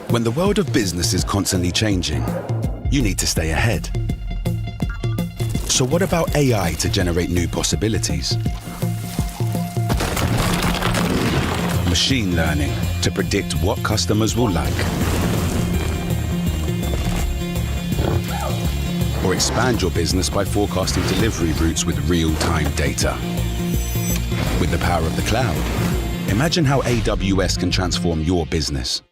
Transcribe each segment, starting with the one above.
When the world of business is constantly changing, you need to stay ahead. So what about AI to generate new possibilities? Machine learning to predict what customers will like. Or expand your business by forecasting delivery routes with real-time data. With the power of the cloud, imagine how AWS can transform your business.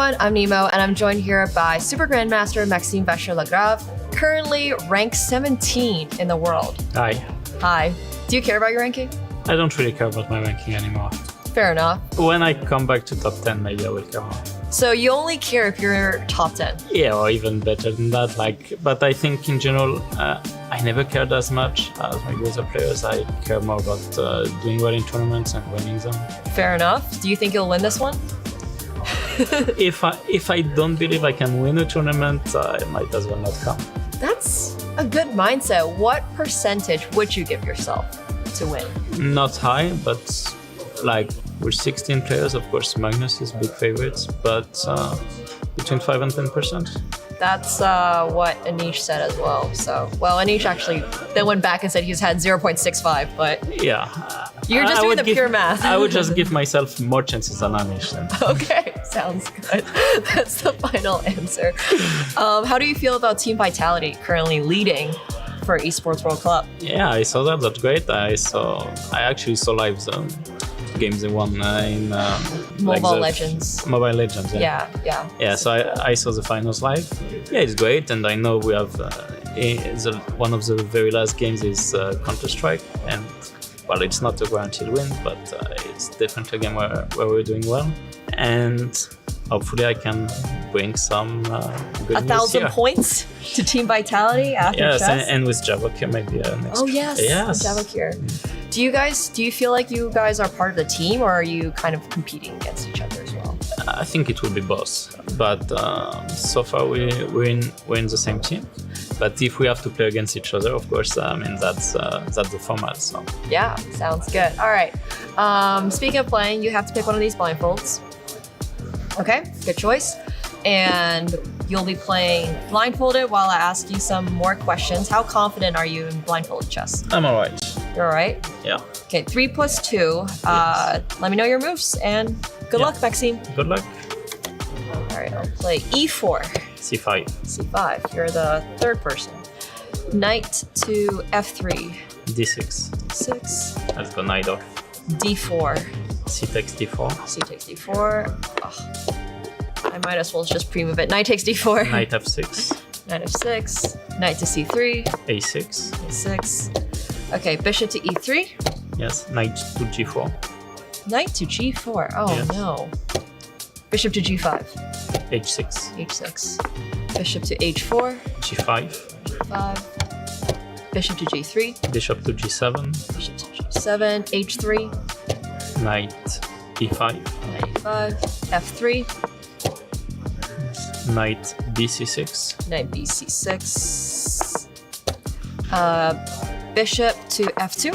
everyone, I'm Nemo, and I'm joined here by Super Grandmaster Maxime Vacher-Lagrave, currently ranked 17 in the world. Hi. Hi. Do you care about your ranking? I don't really care about my ranking anymore. Fair enough. When I come back to top 10, maybe I will care more. So you only care if you're top 10? Yeah, or even better than that. But I think in general, I never cared as much as maybe other players. I care more about doing well in tournaments and winning them. Fair enough. Do you think you'll win this one? If I don't believe I can win a tournament, I might as well not come. That's a good mindset. What percentage would you give yourself to win? Not high, but we're 16 players. Of course, Magnus is big favorites, but between 5 and 10%. That's what Anish said as well. So, well, Anish actually then went back and said he's had 0.65, but yeah, you're just doing the pure math. I would just give myself more chances than Anish then. Okay, sounds good. That's the final answer. How do you feel about Team Vitality currently leading for Esports World Cup? Yeah, I saw that. That's great. I actually saw live games they won in Mobile Legends. Mobile Legends, yeah. Yeah, so I saw the finals live. Yeah, it's great, and I know we have one of the very last games is Counter-Strike, and well, it's not a guaranteed win, but it's definitely a game where we're doing well, and hopefully I can bring some good 1,000 points to Team Vitality after yes, chess? and with Javokir maybe next. Oh yes, Javokir. Do you feel like you guys are part of the team, or are you kind of competing against each other as well? I think it will be both, but so far we're in the same team. But if we have to play against each other, of course, that's the format. So yeah, sounds good. All right. Speaking of playing, you have to pick one of these blindfolds. Okay, good choice. And you'll be playing blindfolded while I ask you some more questions. How confident are you in blindfolded chess? I'm all right. You're all right? Yeah. Okay, 3 + 2. Yes. Let me know your moves, and good luck, Maxime. Good luck. All right, I'll play E4. C5. C5, you're the third person. Knight to F3. D6. D6. Let's go knight off. D4. C takes D4. C takes D4. Oh, I might as well just pre-move it. Knight takes D4. Knight F6. Knight F6. Knight to C3. A6. A6. Okay, bishop to E3. Yes, knight to G4. Knight to G4. Oh yes. no. Bishop to G5. H6. H6. Bishop to H4. G5. G5. Bishop to G3. Bishop to G7. Bishop to G7. H3. Knight E5. Knight E5. F3. Knight BC6. Knight BC6. Bishop to F2.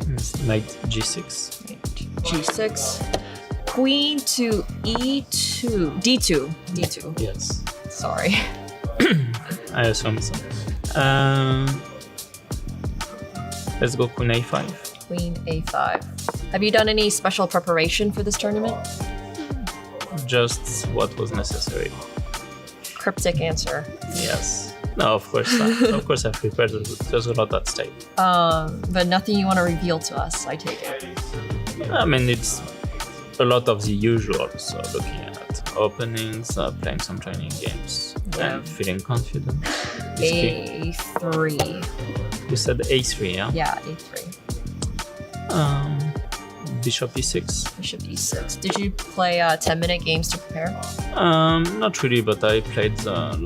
Yes. Knight G6. Knight G6. Queen to E2. D2. D2. Yes. Sorry. I assume so. Let's go Queen A5. Queen A5. Have you done any special preparation for this tournament? Just what was necessary. Cryptic answer. Yes. No, of course not. Of course I've prepared. There's a lot at stake. But nothing you want to reveal to us, I take it. I mean, it's a lot of the usual. So looking at openings, playing some training games, and feeling confident. A3. You said A3, yeah? Yeah, A3. Bishop E6. Bishop E6. Did you play 10-minute games to prepare? Not really, but I played the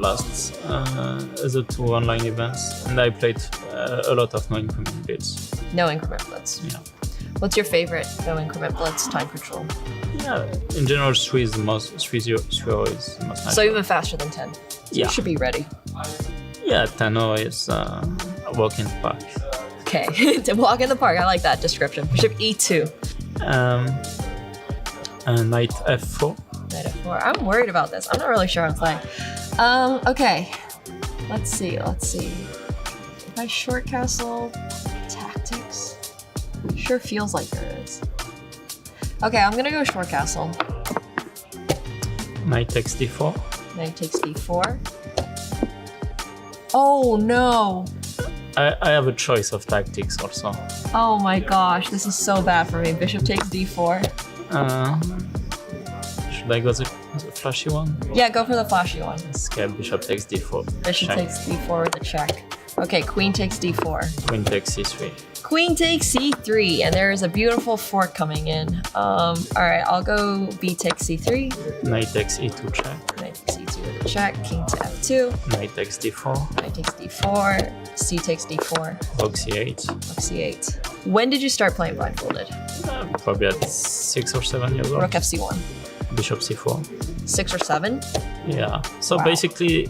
2 online events, and I played a lot of no-increment blitz. No increment blitz. Yeah. What's your favorite no increment blitz time control? Yeah, in general, 3 is the most. 3-0 is the most. So even faster than 10. So yeah. You should be ready. Yeah, 10-0 is a walk in the park. Okay, to walk in the park. I like that description. Bishop E2. Knight F4. Knight F4. I'm worried about this. I'm not really sure what I'm playing. Okay. Let's see. If I short castle tactics, sure feels like there is. Okay, I'm gonna go short castle. Knight takes D4. Knight takes D4. Oh no! I have a choice of tactics also. Oh my gosh, this is so bad for me. Bishop takes D4. Should I go the flashy one? Yeah, go for the flashy one. Okay, bishop takes d4. Bishop Check. takes d4 with a check. Okay, queen takes d4. Queen takes c3. Queen takes c3, and there is a beautiful fork coming in. All right, I'll go b takes c3. Knight takes e2 check. Knight takes e2 with a check. King to f2. Knight takes d4. Knight takes d4. C takes d4. Rook c8. Rook c8. When did you start playing blindfolded? Probably at 6 or 7 years old. Rook fc1. Bishop c4. 6 or 7? Yeah. So Wow. basically,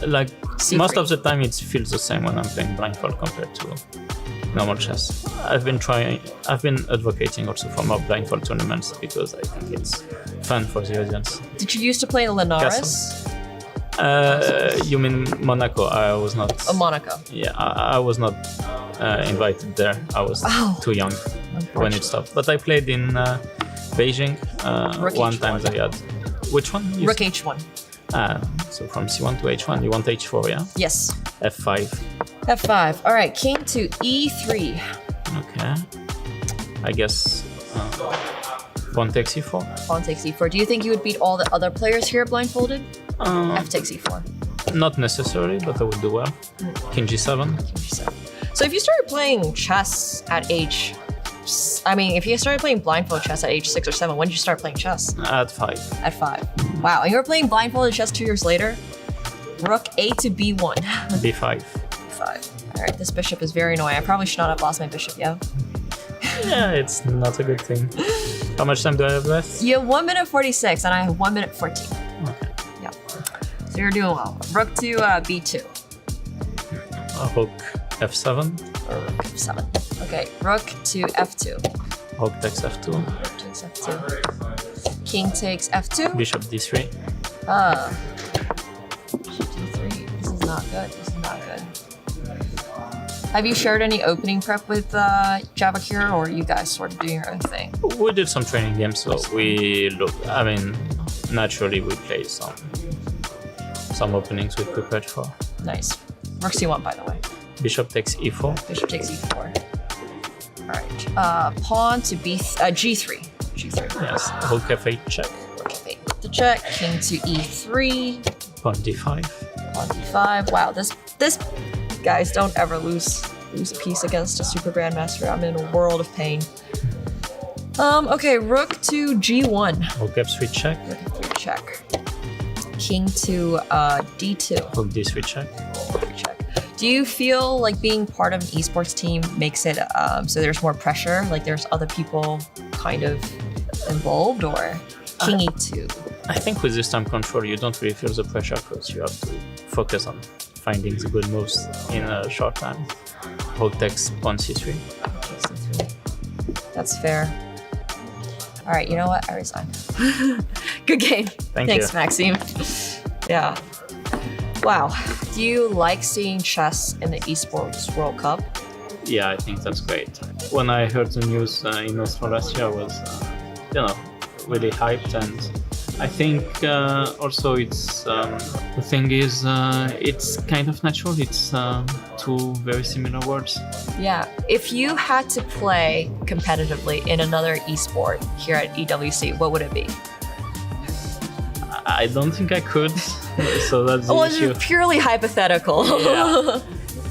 like C3. most of the time, it feels the same when I'm playing blindfold compared to normal chess. I've been advocating also for more blindfold tournaments because I think it's fun for the audience. Did you used to play Linares? You mean Monaco? I was not. Monaco. Yeah, I was not invited there. I was too young when it stopped. But I played in Beijing Rook one H1. time. They had which one? Rook h1. So from c1 to h1, you want h4, yeah? Yes. f5. f5. All right, king to e3. Okay. I guess pawn takes e4. Pawn takes e4. Do you think you would beat all the other players here blindfolded? F takes e4. Not necessarily, but I would do well. King g7. King g7. So if you started playing chess at age... if you started playing blindfold chess at age 6 or 7, when did you start playing chess? At 5. At 5. Wow, and you were playing blindfolded chess 2 years later? Rook a to b1. b5. b5. All right, this bishop is very annoying. I probably should not have lost my bishop, yeah? Yeah, it's not a good thing. How much time do I have left? You have 1 minute 46, and I have 1 minute 14. Okay. Yeah. So you're doing well. Rook to b2. Rook f7. Or rook f7. Okay, rook to f2. Rook takes f2. Rook takes f2. King takes f2. Bishop d3. Bishop d3. This is not good. This is not good. Have you shared any opening prep with Javakir, or are you guys sort of doing your own thing? We did some training games, so naturally we play some openings we prepared for. Nice. Rook c1, by the way. Bishop takes e4. Bishop takes e4. All right. Pawn to g3. G3. Yes. Rook f8 check. Rook f8 to check. King to e3. Pawn d5. Pawn d5. Wow, this guys, don't ever lose a piece against a super grandmaster. I'm in a world of pain. Okay, rook to g1. Rook f3 check. Rook f3 check. King to d2. Rook d3 check. Rook check. Do you feel like being part of an esports team makes it so there's more pressure? Like there's other people kind of involved, or king e2? I think with this time control, you don't really feel the pressure because you have to focus on finding the good moves in a short time. Rook takes pawn c3. That's fair. All right, you know what? I resign. Good game. Thanks, you. Maxime. Yeah. Wow. Do you like seeing chess in the Esports World Cup? Yeah, I think that's great. When I heard the news in Australia, I was, really hyped, and I think also it's the thing is it's kind of natural. It's two very similar words. Yeah. If you had to play competitively in another esport here at EWC, what would it be? I don't think I could. So that's the issue. It's purely hypothetical. Yeah.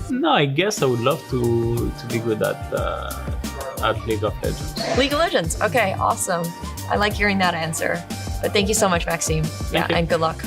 No, I guess I would love to be good at League of Legends. League of Legends. Okay, awesome. I like hearing that answer. But thank you so much, Maxime. Thank you. And good luck.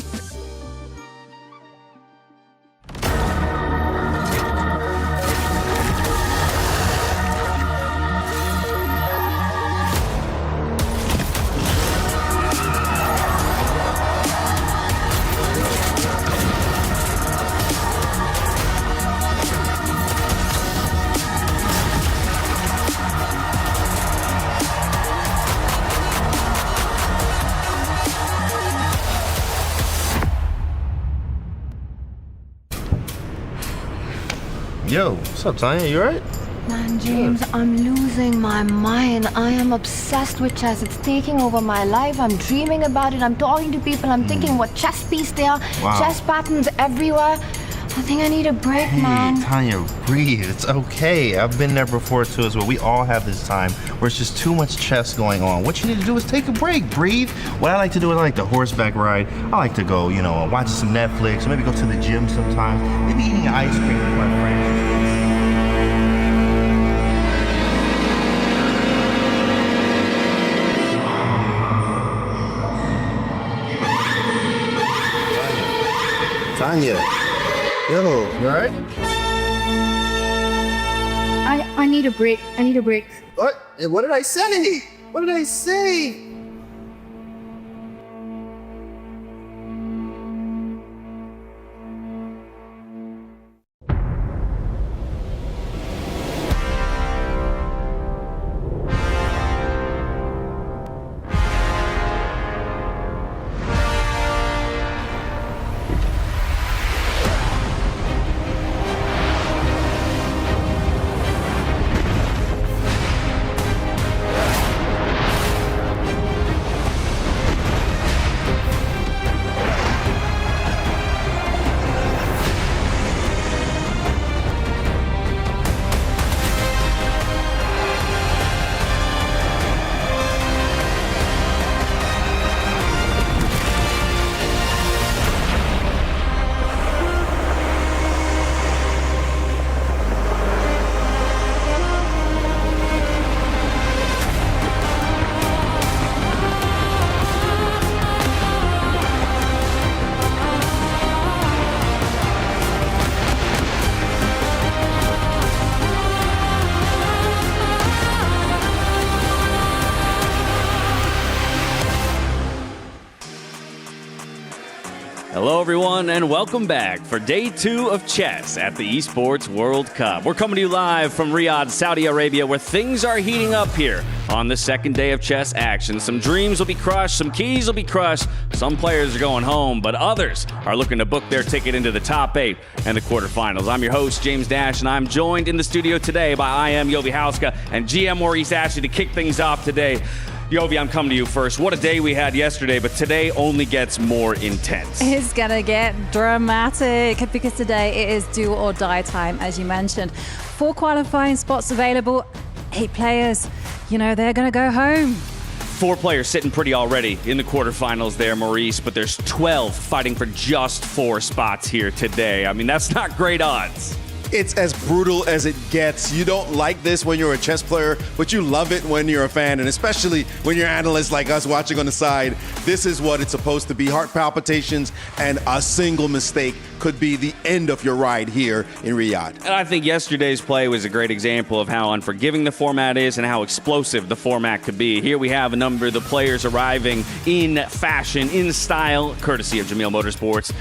Yo, what's up, Tanya? You alright? Man, James, I'm losing my mind. I am obsessed with chess. It's taking over my life. I'm dreaming about it. I'm talking to people. I'm thinking what chess piece they are. Wow. Chess patterns everywhere. I think I need a break, man. Tanya, breathe. It's okay. I've been there before too as well. We all have this time where it's just too much chess going on. What you need to do is take a break, breathe. What I like to do is I like the horseback ride. I like to go, watch some Netflix, or maybe go to the gym sometimes. Maybe eating ice cream with my friends. Tanya, yo, you alright? I need a break. I need a break. What? What did I say? What did I say? Hello, everyone, and welcome back for day 2 of chess at the Esports World Cup. We're coming to you live from Riyadh, Saudi Arabia, where things are heating up here on the second day of chess action. Some dreams will be crushed, some keys will be crushed, some players are going home, but others are looking to book their ticket into the top 8 and the quarterfinals. I'm your host, James Dash, and I'm joined in the studio today by IM Yovi Hauska and GM Maurice Ashley to kick things off today. Yovi, I'm coming to you first. What a day we had yesterday, but today only gets more intense. It's going to get dramatic because today it is do or die time, as you mentioned. 4 qualifying spots available, 8 players. They're going to go home. 4 players sitting pretty already in the quarterfinals there, Maurice, but there's 12 fighting for just 4 spots here today. I mean, that's not great odds. It's as brutal as it gets. You don't like this when you're a chess player, but you love it when you're a fan, and especially when you're analysts like us watching on the side. This is what it's supposed to be. Heart palpitations, and a single mistake could be the end of your ride here in Riyadh. And I think yesterday's play was a great example of how unforgiving the format is and how explosive the format could be. Here we have a number of the players arriving in fashion, in style, courtesy of Jamil Motorsports,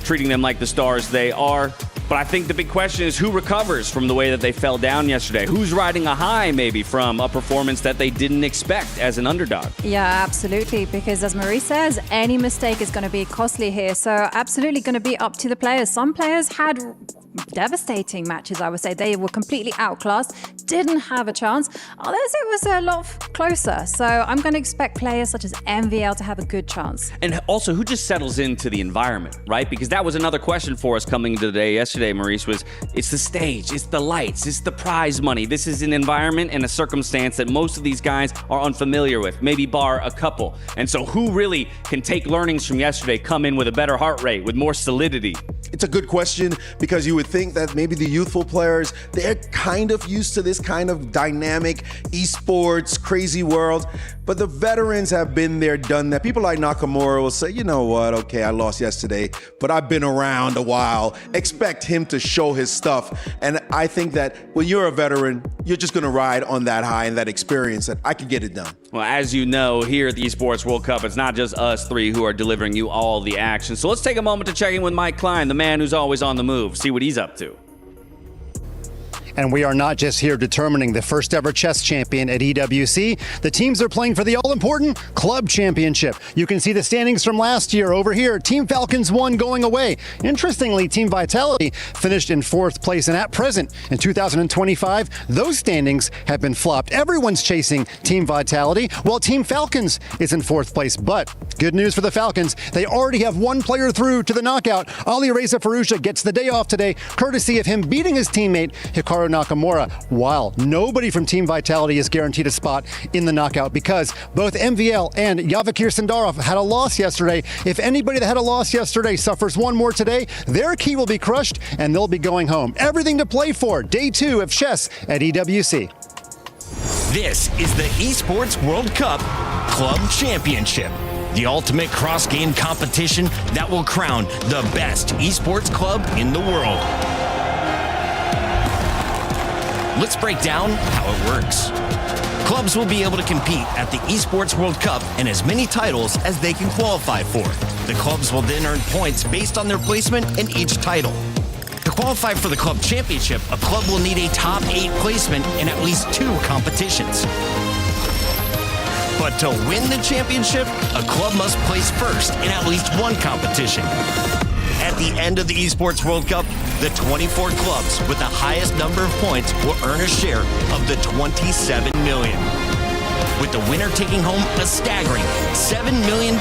treating them like the stars they are. But I think the big question is who recovers from the way that they fell down yesterday? Who's riding a high maybe from a performance that they didn't expect as an underdog? Yeah, absolutely. Because as Marie says, any mistake is going to be costly here. So absolutely going to be up to the players. Some players had devastating matches, I would say. They were completely outclassed, didn't have a chance. Others, it was a lot closer. So I'm going to expect players such as MVL to have a good chance. And also, who just settles into the environment, right? Because that was another question for us coming into the day yesterday, Maurice, was it's the stage, it's the lights, it's the prize money. This is an environment and a circumstance that most of these guys are unfamiliar with, maybe bar a couple. And so who really can take learnings from yesterday, come in with a better heart rate, with more solidity? It's a good question because you would think that maybe the youthful players, they're kind of used to this kind of dynamic esports, crazy world. But the veterans have been there, done that. People like Nakamura will say, you know what, okay, I lost yesterday, but I've been around a while. Expect him to show his stuff. And I think that when you're a veteran, you're just going to ride on that high and that experience that I can get it done. Well, as you know, here at the Esports World Cup, it's not just us 3 who are delivering you all the action. So let's take a moment to check in with Mike Klein, the man who's always on the move, see what he's up to. And we are not just here determining the first ever chess champion at EWC. The teams are playing for the all-important Club Championship. You can see the standings from last year over here. Team Falcons won going away. Interestingly, Team Vitality finished in 4th place, and at present, in 2025, those standings have been flopped. Everyone's chasing Team Vitality, while Team Falcons is in 4th place. But good news for the Falcons, they already have one player through to the knockout. Alireza Firouzja gets the day off today, courtesy of him beating his teammate Hikaru Nakamura, while nobody from Team Vitality is guaranteed a spot in the knockout because both MVL and Yavakir Sindarov had a loss yesterday. If anybody that had a loss yesterday suffers one more today, their key will be crushed and they'll be going home. Everything to play for. Day 2 of chess at EWC. This is the Esports World Cup Club Championship, the ultimate cross-game competition that will crown the best esports club in the world. Let's break down how it works. Clubs will be able to compete at the Esports World Cup and as many titles as they can qualify for. The clubs will then earn points based on their placement in each title. To qualify for the Club Championship, a club will need a top 8 placement in at least 2 competitions. But to win the championship, a club must place first in at least 1 competition. At the end of the Esports World Cup, the 24 clubs with the highest number of points will earn a share of the $27 million, with the winner taking home a staggering $7 million.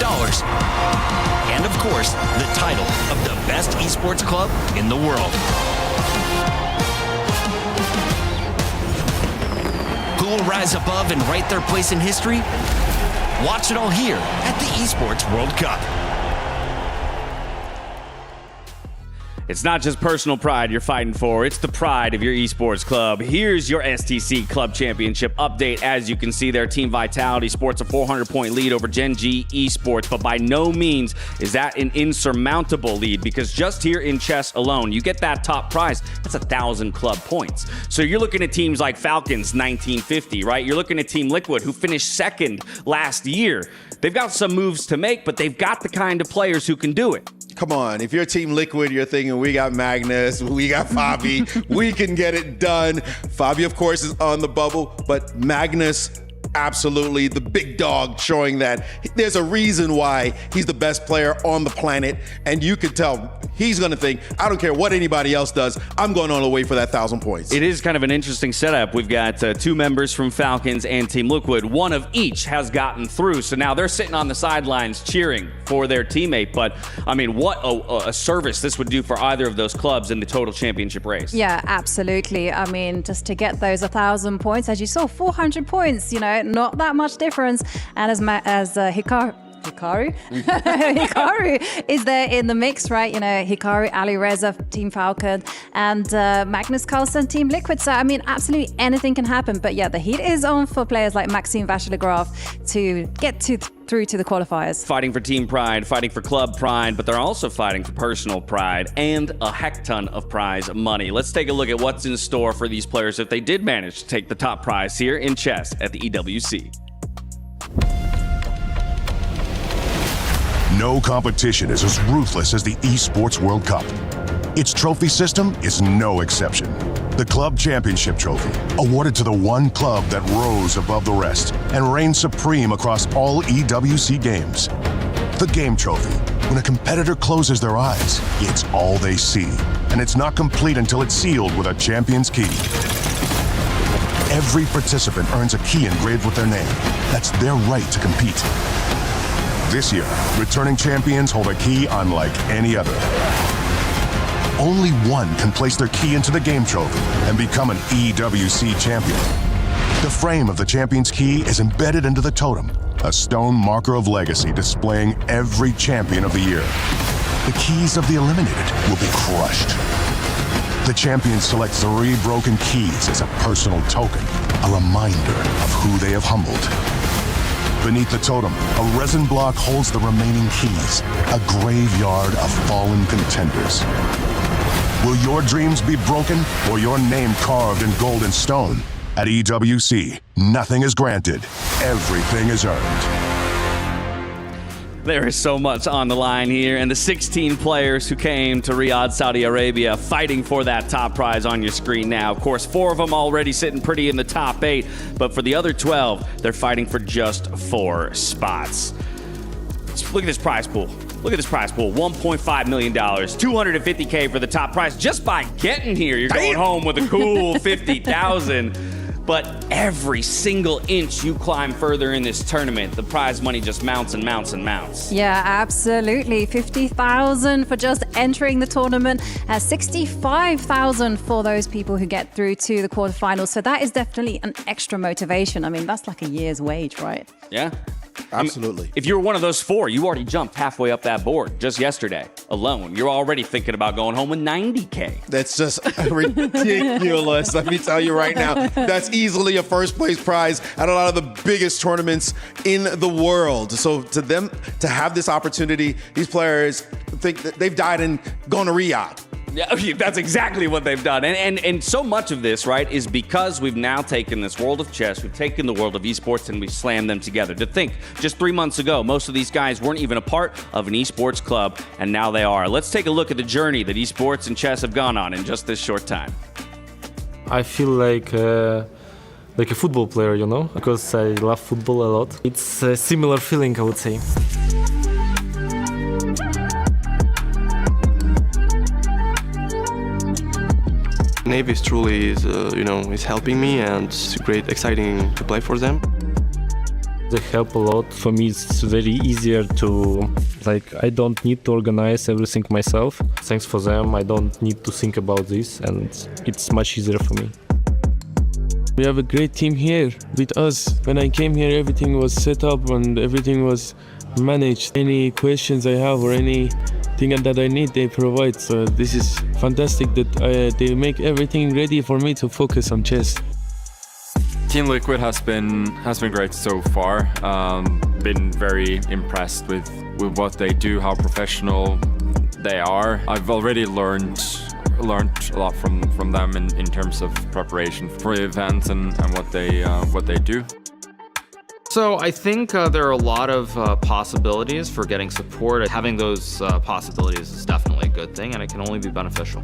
And of course, the title of the best esports club in the world. Who will rise above and write their place in history? Watch it all here at the Esports World Cup. It's not just personal pride you're fighting for, it's the pride of your esports club. Here's your STC Club Championship update. As you can see there, Team Vitality sports a 400-point lead over Gen G Esports, but by no means is that an insurmountable lead, because just here in chess alone, you get that top prize, that's 1,000 club points. So you're looking at teams like Falcons, 1950, right? You're looking at Team Liquid, who finished 2nd last year. They've got some moves to make, but they've got the kind of players who can do it. Come on, if you're Team Liquid, you're thinking we got Magnus, we got Fabi, we can get it done. Fabi, of course, is on the bubble, but Magnus, absolutely the big dog, showing that there's a reason why he's the best player on the planet, and you could tell he's going to think, I don't care what anybody else does, I'm going all the way for that 1,000 points. It is kind of an interesting setup. We've got 2 members from Falcons and Team Liquid. One of each has gotten through, so now they're sitting on the sidelines cheering for their teammate. But, I mean, what a service this would do for either of those clubs in the total championship race. Yeah, absolutely. I mean, just to get those 1,000 points, as you saw, 400 points, you know, not that much difference. And as Hikaru is there in the mix, right? You know, Hikaru, Alireza, Team Falcon, and Magnus Carlsen, Team Liquid. So, I mean, absolutely anything can happen. But yeah, the heat is on for players like Maxime Vachier-Lagrave to get through to the qualifiers. Fighting for team pride, fighting for club pride, but they're also fighting for personal pride and a heck ton of prize money. Let's take a look at what's in store for these players if they did manage to take the top prize here in chess at the EWC. No competition is as ruthless as the Esports World Cup. Its trophy system is no exception. The Club Championship Trophy, awarded to the one club that rose above the rest and reigned supreme across all EWC games. The Game Trophy, when a competitor closes their eyes, it's all they see, and it's not complete until it's sealed with a champion's key. Every participant earns a key engraved with their name. That's their right to compete. This year, returning champions hold a key unlike any other. Only one can place their key into the Game Trophy and become an EWC champion. The frame of the champion's key is embedded into the totem, a stone marker of legacy displaying every champion of the year. The keys of the eliminated will be crushed. The champions select 3 broken keys as a personal token, a reminder of who they have humbled. Beneath the totem, a resin block holds the remaining keys, a graveyard of fallen contenders. Will your dreams be broken or your name carved in gold and stone? At EWC, nothing is granted, everything is earned. There is so much on the line here, and the 16 players who came to Riyadh, Saudi Arabia, fighting for that top prize on your screen now. Of course, 4 of them already sitting pretty in the top 8, but for the other 12, they're fighting for just 4 spots. Look at this prize pool. Look at this prize pool, $1.5 million, $250K for the top prize. Just by getting here, you're going home with a cool $50,000. But every single inch you climb further in this tournament, the prize money just mounts and mounts and mounts. Yeah, absolutely. $50,000 for just entering the tournament, $65,000 for those people who get through to the quarterfinals. So that is definitely an extra motivation. I mean, that's like a year's wage, right? Yeah. Absolutely. I mean, if you were one of those 4, you already jumped halfway up that board just yesterday alone. You're already thinking about going home with $90K. That's just ridiculous. Let me tell you right now, that's easily a first place prize at a lot of the biggest tournaments in the world. So to them, to have this opportunity, these players think that they've died and gone to Riyadh. Yeah, that's exactly what they've done. And so much of this, right, is because we've now taken this world of chess, we've taken the world of esports, and we've slammed them together. To think, just 3 months ago, most of these guys weren't even a part of an esports club, and now they are. Let's take a look at the journey that esports and chess have gone on in just this short time. I feel like a football player, you know, because I love football a lot. It's a similar feeling, I would say. Navy is truly is helping me, and it's great, exciting to play for them. They help a lot. For me, it's very easier to, I don't need to organize everything myself. Thanks for them, I don't need to think about this, and it's much easier for me. We have a great team here with us. When I came here, everything was set up and everything was managed. Any questions I have or anything that I need, they provide. So this is fantastic that they make everything ready for me to focus on chess. Team Liquid has been great so far. Been very impressed with what they do, how professional they are. I've already learned a lot from them in terms of preparation for the events and what they do. So I think there are a lot of possibilities for getting support. Having those possibilities is definitely a good thing, and it can only be beneficial.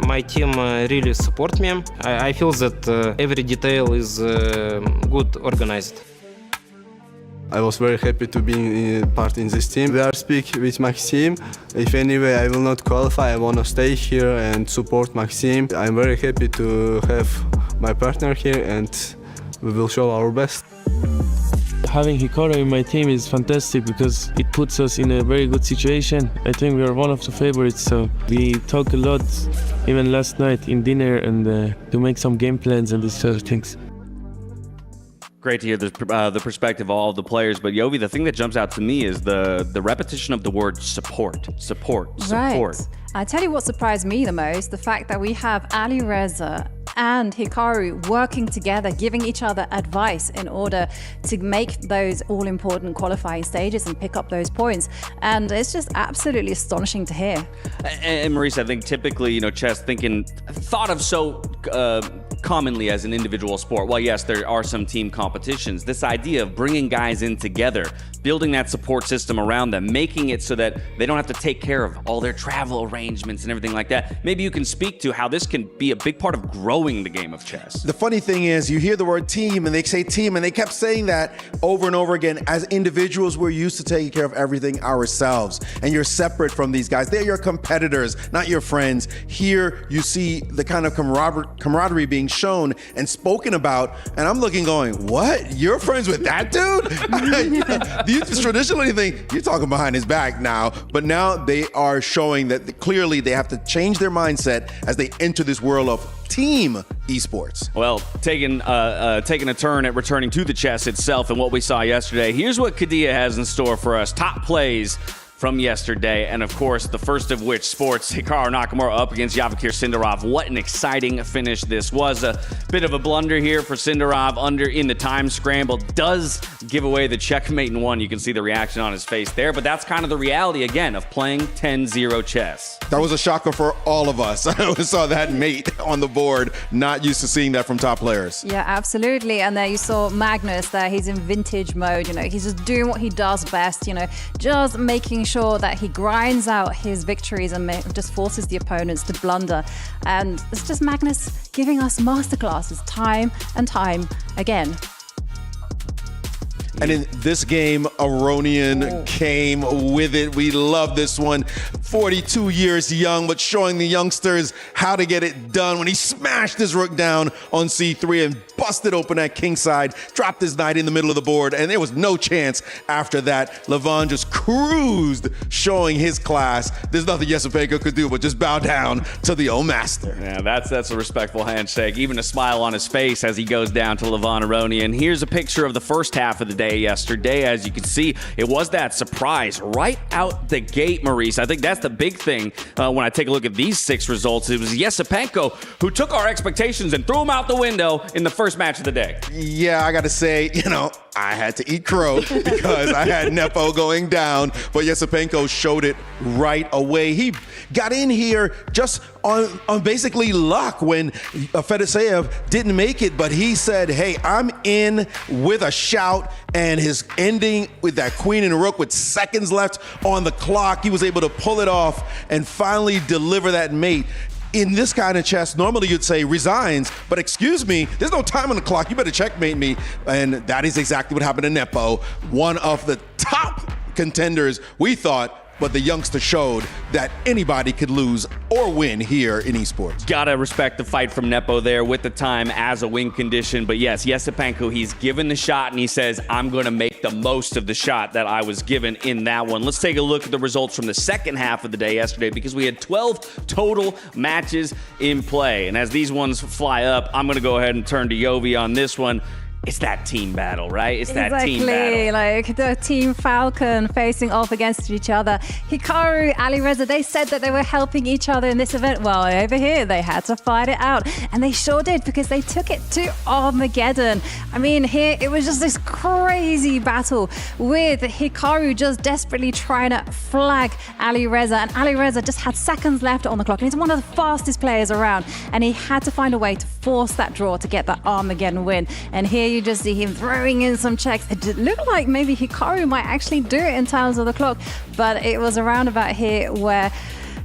My team really support me. I feel that every detail is good organized. I was very happy to be part in this team. We are speak with Maxime. If anyway I will not qualify, I want to stay here and support Maxime. I'm very happy to have my partner here, and we will show our best. Having Hikaru in my team is fantastic because it puts us in a very good situation. I think we are one of the favorites, so we talk a lot, even last night in dinner, and to make some game plans and these sort of things. Great to hear the perspective of all of the players, but Yovi, the thing that jumps out to me is the repetition of the word support. Right. I tell you what surprised me the most, the fact that we have Ali Reza and Hikaru working together, giving each other advice in order to make those all-important qualifying stages and pick up those points. And it's just absolutely astonishing to hear. And Maurice, I think typically, chess thought of so commonly as an individual sport. Well, yes, there are some team competitions. This idea of bringing guys in together, building that support system around them, making it so that they don't have to take care of all their travel arrangements and everything like that. Maybe you can speak to how this can be a big part of growing the game of chess. The funny thing is, you hear the word team and they say team, and they kept saying that over and over again. As individuals, we're used to taking care of everything ourselves, and you're separate from these guys. They're your competitors, not your friends. Here you see the kind of camaraderie being shown and spoken about, and I'm looking going, what? You're friends with that dude? You traditionally think you're talking behind his back now, but now they are showing that clearly they have to change their mindset as they enter this world of team esports. Well, taking a turn at returning to the chess itself and what we saw yesterday, here's what Kadia has in store for us. Top plays from yesterday, and of course, the first of which sports Hikaru Nakamura up against Yavakir Sindarov. What an exciting finish this was. A bit of a blunder here for Sindarov in the time scramble. Does give away the checkmate in one. You can see the reaction on his face there, but that's kind of the reality, again, of playing 10-0 chess. That was a shocker for all of us. I saw that mate on the board. Not used to seeing that from top players. Yeah, absolutely. And there you saw Magnus there. He's in vintage mode. He's just doing what he does best. Just making sure that he grinds out his victories and just forces the opponents to blunder. And it's just Magnus giving us masterclasses time and time again. And in this game, Aronian came with it. We love this one. 42 years young, but showing the youngsters how to get it done when he smashed his rook down on c3 and busted open that kingside, dropped his knight in the middle of the board, and there was no chance after that. Levon just cruised, showing his class. There's nothing Yesipenko could do but just bow down to the old master. Yeah, that's a respectful handshake. Even a smile on his face as he goes down to Levon Aronian. Here's a picture of the first half of the day yesterday. As you can see, it was that surprise right out the gate, Maurice. I think that's the big thing when I take a look at these 6 results. It was Yesipenko who took our expectations and threw them out the window in the first match of the day. Yeah, I got to say, I had to eat crow because I had Nepo going down, but Yesipenko showed it right away. He got in here just on basically luck when Fedoseev didn't make it, but he said, hey, I'm in with a shout, and his ending with that queen and rook with seconds left on the clock, he was able to pull it off and finally deliver that mate. In this kind of chess, normally you'd say resigns, but excuse me, there's no time on the clock. You better checkmate me. And that is exactly what happened to Nepo, one of the top contenders, we thought, but the youngster showed that anybody could lose or win here in esports. Gotta respect the fight from Nepo there with the time as a win condition. But yes, Yesipenko, he's given the shot and he says, I'm gonna make the most of the shot that I was given in that one. Let's take a look at the results from the second half of the day yesterday, because we had 12 total matches in play. And as these ones fly up, I'm gonna go ahead and turn to Yovi on this one. It's that team battle, right? It's that team battle. Like the Team Falcon facing off against each other. Hikaru, Alireza, they said that they were helping each other in this event. Well, over here, they had to fight it out. And they sure did, because they took it to Armageddon. I mean, here, it was just this crazy battle with Hikaru just desperately trying to flag Alireza. And Alireza just had seconds left on the clock. And he's one of the fastest players around. And he had to find a way to force that draw to get that Armageddon win. And here you just see him throwing in some checks. It looked like maybe Hikaru might actually do it in terms of the clock, but it was around about here where,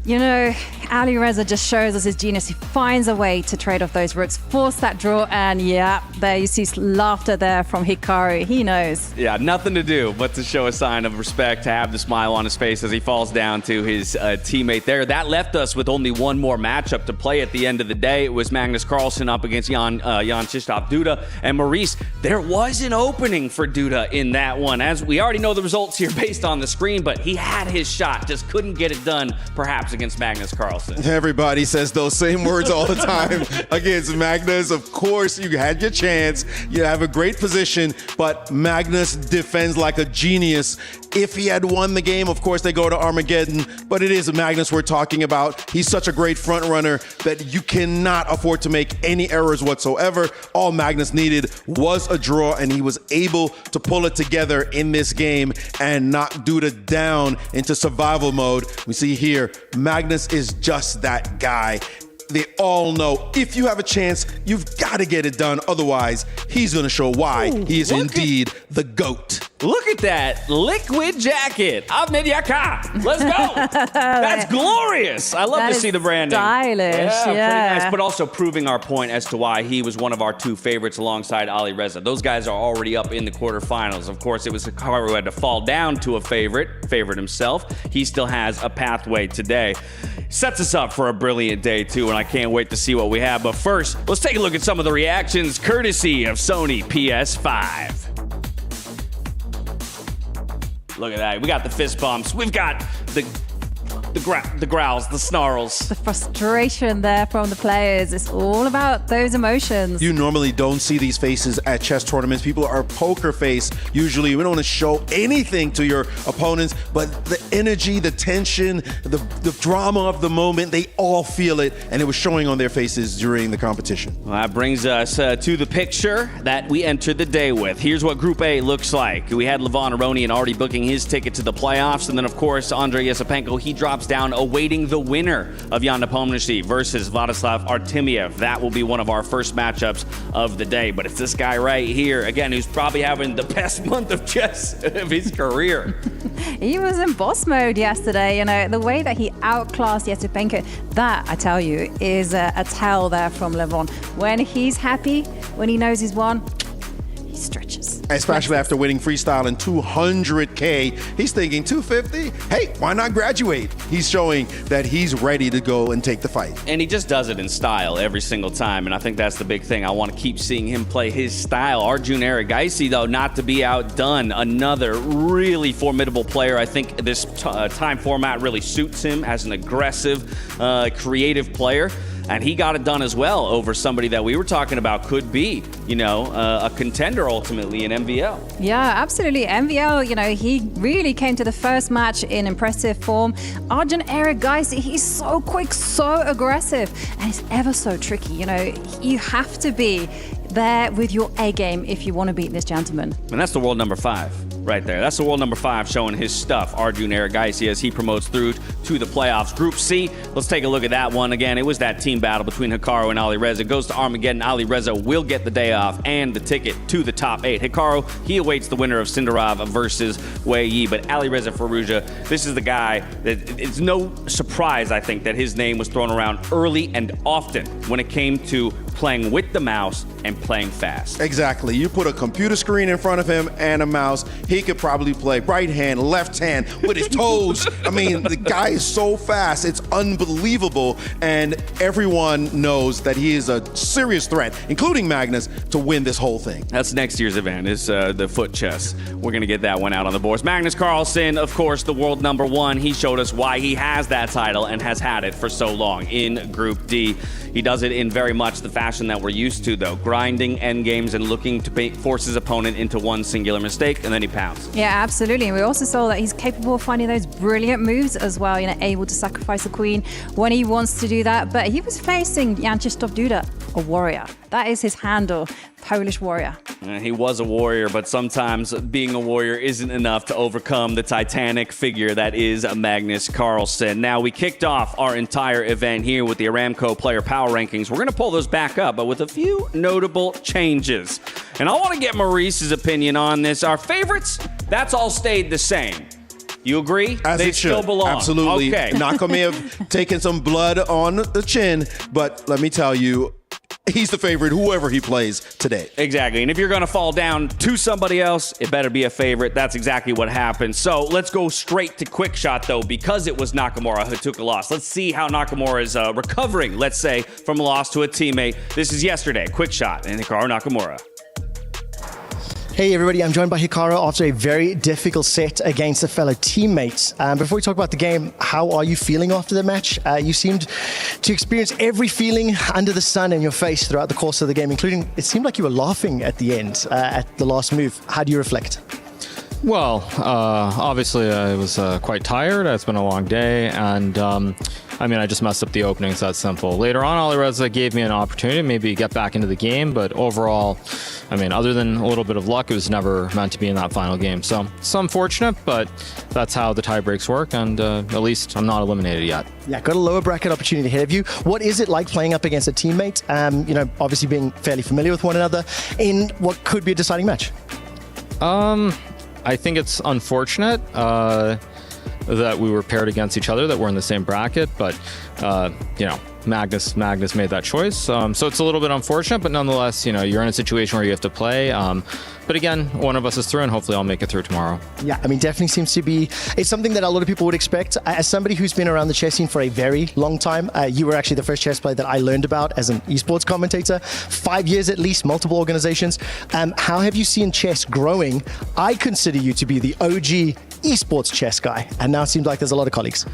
Alireza just shows us his genius. He finds a way to trade off those rooks, force that draw, and yeah, there you see laughter there from Hikaru. He knows. Yeah, nothing to do but to show a sign of respect, to have the smile on his face as he falls down to his teammate there. That left us with only one more matchup to play at the end of the day. It was Magnus Carlsen up against Jan Krzysztof Duda. And Maurice, there was an opening for Duda in that one. As we already know the results here based on the screen, but he had his shot, just couldn't get it done, perhaps against Magnus Carlsen. Everybody says those same words all the time against Magnus. Of course, you had your chance. You have a great position, but Magnus defends like a genius. If he had won the game, of course, they go to Armageddon, but it is Magnus we're talking about. He's such a great front runner that you cannot afford to make any errors whatsoever. All Magnus needed was a draw, and he was able to pull it together in this game and knock Duda down into survival mode. We see here, Magnus is just that guy. They all know if you have a chance, you've got to get it done. Otherwise, he's going to show why he is indeed the GOAT. Look at that liquid jacket. Ahmed Yaka. Let's go. That's glorious. I love to see the branding. Stylish, yeah. Pretty nice, but also proving our point as to why he was one of our 2 favorites alongside Alireza. Those guys are already up in the quarterfinals. Of course, it was Hikaru who had to fall down to a favorite himself. He still has a pathway today. Sets us up for a brilliant day, too, and I can't wait to see what we have. But first, let's take a look at some of the reactions courtesy of Sony PS5. Look at that. We got the fist bumps. We've got the the growls, the snarls. The frustration there from the players. It's all about those emotions. You normally don't see these faces at chess tournaments. People are poker face. Usually, we don't want to show anything to your opponents, but the energy, the tension, the drama of the moment, they all feel it, and it was showing on their faces during the competition. Well, that brings us to the picture that we entered the day with. Here's what Group A looks like. We had Levon Aronian already booking his ticket to the playoffs, and then, of course, Andrei Yesipenko, he drops down awaiting the winner of Jan Nepomniachtchi versus Vladislav Artemiev. That will be one of our first matchups of the day, but it's this guy right here, again, who's probably having the best month of chess of his career. He was in boss mode yesterday. You know, the way that he outclassed Yesipenko, that, I tell you, is a tell there from Levon. When he's happy, when he knows he's won, he stretches. Especially after winning freestyle in 200K. He's thinking 250? Hey, why not graduate? He's showing that he's ready to go and take the fight. And he just does it in style every single time, and I think that's the big thing. I want to keep seeing him play his style. Arjun Erigaisi, though, not to be outdone. Another really formidable player. I think this time format really suits him as an aggressive, creative player. And he got it done as well over somebody that we were talking about could be, you know, a contender ultimately in MVL. Yeah, absolutely. MVL, you know, he really came to the first match in impressive form. Arjun Erigaisi, he's so quick, so aggressive, and he's ever so tricky. You know, you have to be there with your A game if you want to beat this gentleman. And that's the world number 5 right there. That's the world number 5 showing his stuff, Arjun Erigaisi, as he promotes through to the playoffs. Group C, let's take a look at that one. Again, it was that team battle between Hikaru and Ali Reza. It goes to Armageddon. Ali Reza will get the day off and the ticket to the top 8. Hikaru, he awaits the winner of Sindarov versus Wei Yi. But Ali Reza Firouzja, this is the guy that it's no surprise, I think, that his name was thrown around early and often when it came to playing with the mouse and playing fast. Exactly. You put a computer screen in front of him and a mouse, he could probably play right hand, left hand with his toes. I mean, the guy is so fast. It's unbelievable. And everyone knows that he is a serious threat, including Magnus, to win this whole thing. That's next year's event, is the foot chess. We're going to get that one out on the boards. Magnus Carlsen, of course, the world number 1. He showed us why he has that title and has had it for so long in Group D. He does it in very much the fashion that we're used to, though. Grinding end games and looking to force his opponent into one singular mistake, and then he pounds. Yeah, absolutely. And we also saw that he's capable of finding those brilliant moves as well, you know, able to sacrifice the queen when he wants to do that. But he was facing Jan Krzysztof Duda, a warrior. That is his handle, Polish warrior. He was a warrior, but sometimes being a warrior isn't enough to overcome the titanic figure that is Magnus Carlsen. Now, we kicked off our entire event here with the Aramco player power rankings. We're going to pull those back up, but with a few notable changes. And I want to get Maurice's opinion on this. Our favorites, that's all stayed the same. You agree? As they it should. still belong. Absolutely. Okay. Nakamura taking some blood on the chin, but let me tell you, he's the favorite, whoever he plays today. Exactly. And if you're going to fall down to somebody else, it better be a favorite. That's exactly what happened. So let's go straight to quick shot, though, because it was Nakamura who took a loss. Let's see how Nakamura is recovering, let's say, from a loss to a teammate. This is yesterday. Quick shot and Hikaru Nakamura. Hey everybody, I'm joined by Hikaru after a very difficult set against a fellow teammate. Before we talk about the game, how are you feeling after the match? You seemed to experience every feeling under the sun in your face throughout the course of the game, including, it seemed like you were laughing at the end, at the last move. How do you reflect? Well, obviously I was quite tired. It's been a long day, and I just messed up the opening. It's that simple. Later on, Ali Reza gave me an opportunity to maybe get back into the game, but overall, other than a little bit of luck, it was never meant to be in that final game. So it's unfortunate, but that's how the tie breaks work, and at least I'm not eliminated yet. Yeah, got a lower bracket opportunity ahead of you. What is it like playing up against a teammate? Obviously being fairly familiar with one another in what could be a deciding match. I think it's unfortunate that we were paired against each other, that we're in the same bracket, but Magnus made that choice. So it's a little bit unfortunate, but nonetheless, you're in a situation where you have to play. But again, one of us is through, and hopefully I'll make it through tomorrow. Yeah, definitely seems to be, it's something that a lot of people would expect. As somebody who's been around the chess scene for a very long time, you were actually the first chess player that I learned about as an esports commentator. 5 years at least, multiple organizations. How have you seen chess growing? I consider you to be the OG esports chess guy? And now it seems like there's a lot of colleagues.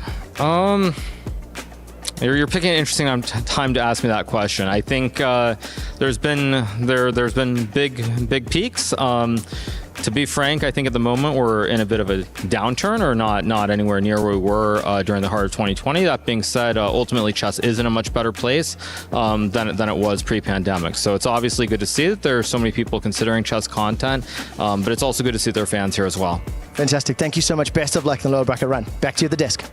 You're picking an interesting time to ask me that question. I think there's been big peaks. To be frank, I think at the moment we're in a bit of a downturn, or not anywhere near where we were during the heart of 2020. That being said, ultimately chess is in a much better place than it was pre-pandemic. So it's obviously good to see that there are so many people considering chess content, but it's also good to see their fans here as well. Fantastic. Thank you so much. Best of luck in the lower bracket run. Back to you at the desk.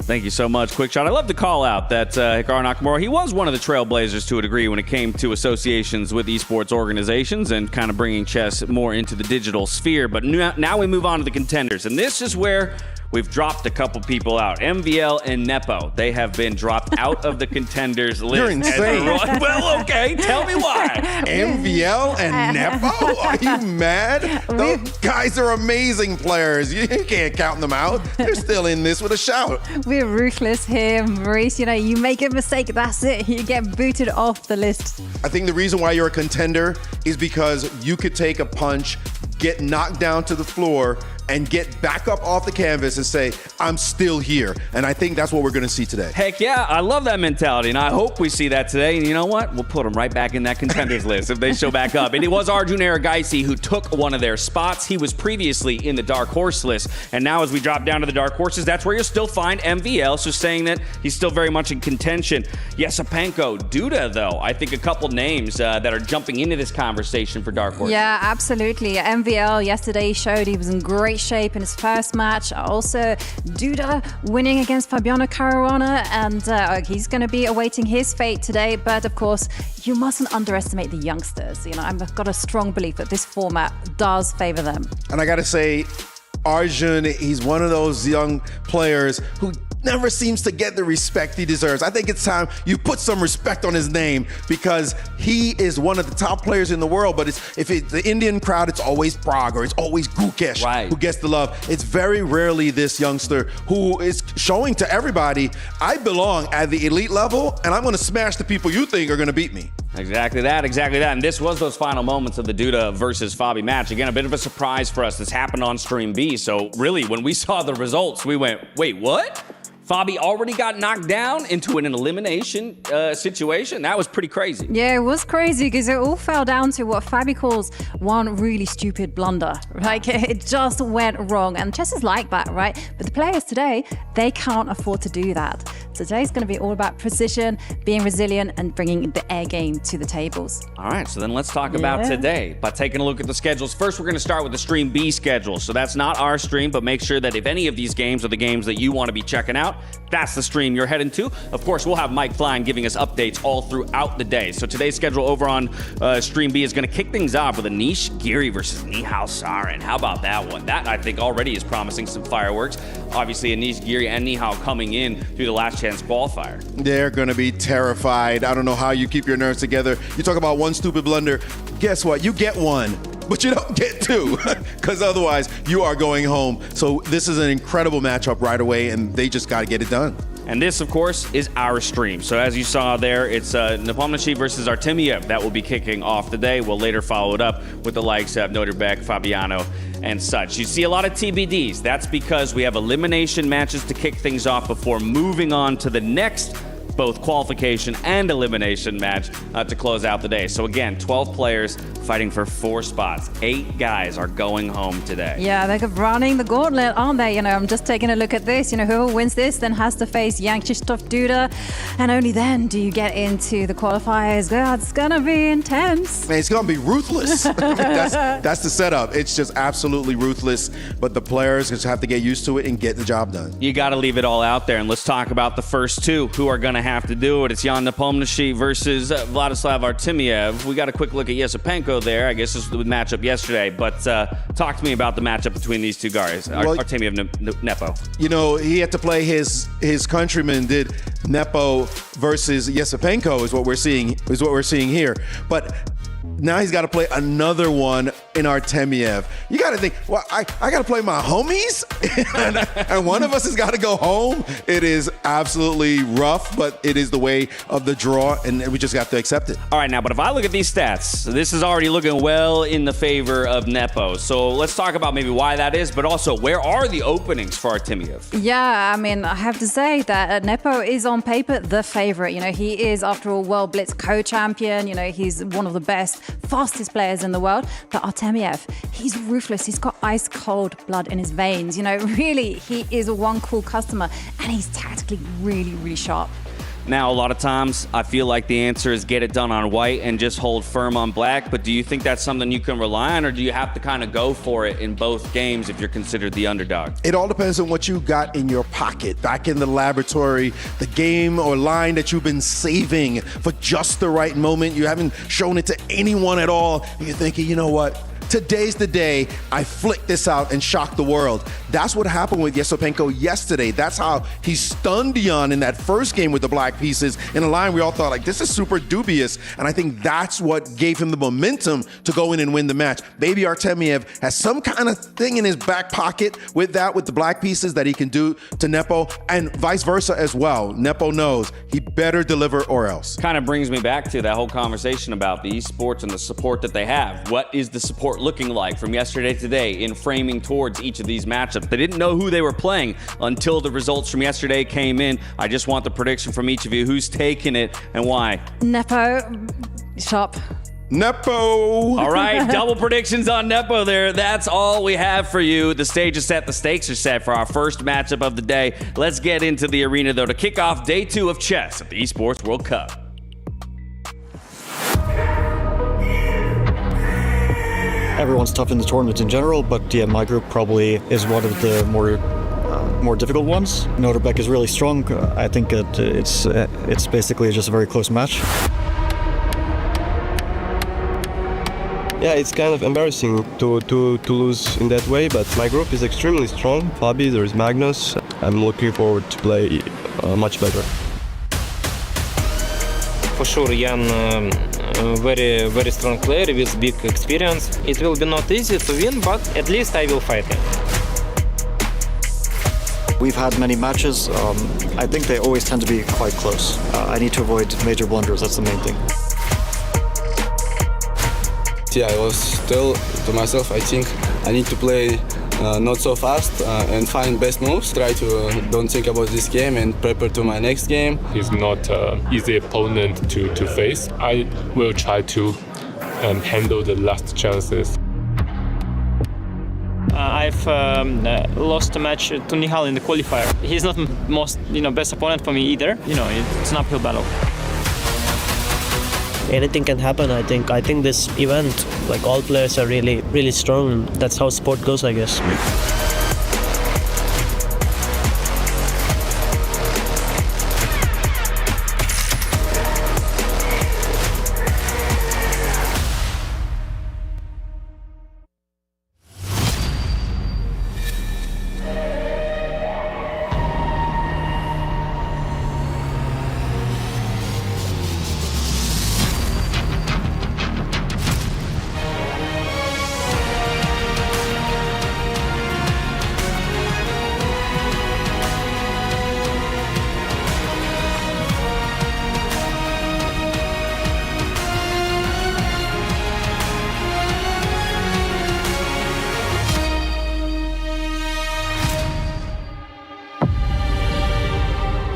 Thank you so much, Quick Shot. I love to call out that Hikaru Nakamura, he was one of the trailblazers to a degree when it came to associations with esports organizations and kind of bringing chess more into the digital sphere. But now we move on to the contenders, and this is where we've dropped a couple people out. MVL and Nepo, they have been dropped out of the contenders list. You're insane. Well, okay, tell me why. MVL and Nepo? Are you mad? Those guys are amazing players. You can't count them out. They're still in this with a shout. We're ruthless here, Maurice. You know, you make a mistake, that's it. You get booted off the list. I think the reason why you're a contender is because you could take a punch, get knocked down to the floor, and get back up off the canvas and say, I'm still here. And I think that's what we're going to see today. Heck yeah, I love that mentality, and I hope we see that today. And you know what? We'll put them right back in that contenders list if they show back up. And it was Arjun Erigaisi who took one of their spots. He was previously in the dark horse list, and now as we drop down to the dark horses, that's where you'll still find MVL, so saying that he's still very much in contention. Yesipenko, Duda, though, I think a couple names that are jumping into this conversation for dark horses. Yeah, absolutely. MVL yesterday showed he was in great shape in his first match. Also, Duda winning against Fabiano Caruana, and he's going to be awaiting his fate today. But of course, you mustn't underestimate the youngsters. You know, I've got a strong belief that this format does favor them. And I got to say, Arjun, he's one of those young players who never seems to get the respect he deserves. I think it's time you put some respect on his name, because he is one of the top players in the world. But if it's the Indian crowd, it's always Prague or it's always Gukesh who gets the love. It's very rarely this youngster who is showing to everybody, I belong at the elite level, and I'm going to smash the people you think are going to beat me. Exactly that. And this was those final moments of the Duda versus Fabi match. Again, a bit of a surprise for us. This happened on Stream B. So really, when we saw the results, we went, wait, what? Fabi already got knocked down into an elimination situation. That was pretty crazy. Yeah, it was crazy because it all fell down to what Fabi calls one really stupid blunder. Like, it just went wrong. And chess is like that, right? But the players today, they can't afford to do that. Today's going to be all about precision, being resilient, and bringing the air game to the tables. All right, so then let's talk about today by taking a look at the schedules. First, we're going to start with the Stream B schedule. So that's not our stream, but make sure that if any of these games are the games that you want to be checking out, that's the stream you're heading to. Of course, we'll have Mike Klein giving us updates all throughout the day. So today's schedule over on Stream B is going to kick things off with Anish Giri versus Nihal Sarin. How about that one? That, I think, already is promising some fireworks. Obviously, Anish Giri and Nihal coming in through the last chance qualifier. They're going to be terrified. I don't know how you keep your nerves together. You talk about one stupid blunder. Guess what? You get one, but you don't get two, because otherwise you are going home. So this is an incredible matchup right away, and they just got to get it done. And this, of course, is our stream. So as you saw there, it's Nepo versus Artemiev that will be kicking off the day. We'll later follow it up with the likes of Noterbeck, Fabiano, and such. You see a lot of TBDs. That's because we have elimination matches to kick things off before moving on to the next both qualification and elimination match to close out the day. So again, 12 players fighting for 4 spots. 8 guys are going home today. Yeah, they're running the gauntlet, aren't they? You know, I'm just taking a look at this. You know, whoever wins this then has to face Yang Krzysztof Duda, and only then do you get into the qualifiers. That's gonna be intense. Man, it's gonna be ruthless. I mean, that's the setup. It's just absolutely ruthless, but the players just have to get used to it and get the job done. You gotta leave it all out there, and let's talk about the first 2 who are gonna have to do it. It's Jan Nepomniachtchi versus Vladislav Artemiev. We got a quick look at Yesipenko there. I guess this was the matchup yesterday, but talk to me about the matchup between these 2 guys, Artemiev, Nepo. You know, he had to play his countryman, did Nepo versus Yesipenko is what we're seeing here. But now he's got to play another one in Artemiev. You got to think, well, I got to play my homies, and one of us has got to go home. It is absolutely rough, but it is the way of the draw, and we just got to accept it. All right, now, but if I look at these stats, this is already looking well in the favor of Nepo. So let's talk about maybe why that is, but also where are the openings for Artemiev? Yeah, I mean, I have to say that Nepo is on paper the favorite. You know, he is, after all, World Blitz co-champion. You know, he's one of the best, fastest players in the world. But Artemiev, he's ruthless. He's got ice-cold blood in his veins. You know, really, he is one cool customer, and he's tactically really, really sharp. Now, a lot of times, I feel like the answer is get it done on white and just hold firm on black. But do you think that's something you can rely on, or do you have to kind of go for it in both games if you're considered the underdog? It all depends on what you got in your pocket, back in the laboratory, the game or line that you've been saving for just the right moment. You haven't shown it to anyone at all. And you're thinking, you know what? Today's the day I flick this out and shock the world. That's what happened with Yesopenko yesterday. That's how he stunned Jan in that first game with the black pieces in a line we all thought, like, this is super dubious. And I think that's what gave him the momentum to go in and win the match. Maybe Artemiev has some kind of thing in his back pocket with the black pieces that he can do to Nepo, and vice versa as well. Nepo knows he better deliver or else. Kind of brings me back to that whole conversation about the esports and the support that they have. What is the support looking like from yesterday to today in framing towards each of these matchups? They didn't know who they were playing until the results from yesterday came in. I just want the prediction from each of you. Who's taking it and why? Nepo, sharp. Nepo! All right, double predictions on Nepo there. That's all we have for you. The stage is set, the stakes are set for our first matchup of the day. Let's get into the arena, though, to kick off day 2 of chess at the Esports World Cup. Everyone's tough in the tournament in general, but yeah, my group probably is one of the more difficult ones. Notre Dame is really strong. I think it's basically just a very close match. Yeah, it's kind of embarrassing to lose in that way, but my group is extremely strong. Fabi, there is Magnus. I'm looking forward to play much better. For sure, Jan, very, very strong player with big experience. It will be not easy to win, but at least I will fight him. We've had many matches. I think they always tend to be quite close. I need to avoid major blunders, that's the main thing. Yeah, I was tell to myself, I think I need to play not so fast and find best moves. Try to don't think about this game and prepare to my next game. He's not an easy opponent to face. I will try to handle the last chances. I've lost a match to Nihal in the qualifier. He's not most best opponent for me either. It's an uphill battle. Anything can happen. I think this event, like, all players are really, really strong. That's how sport goes, I guess.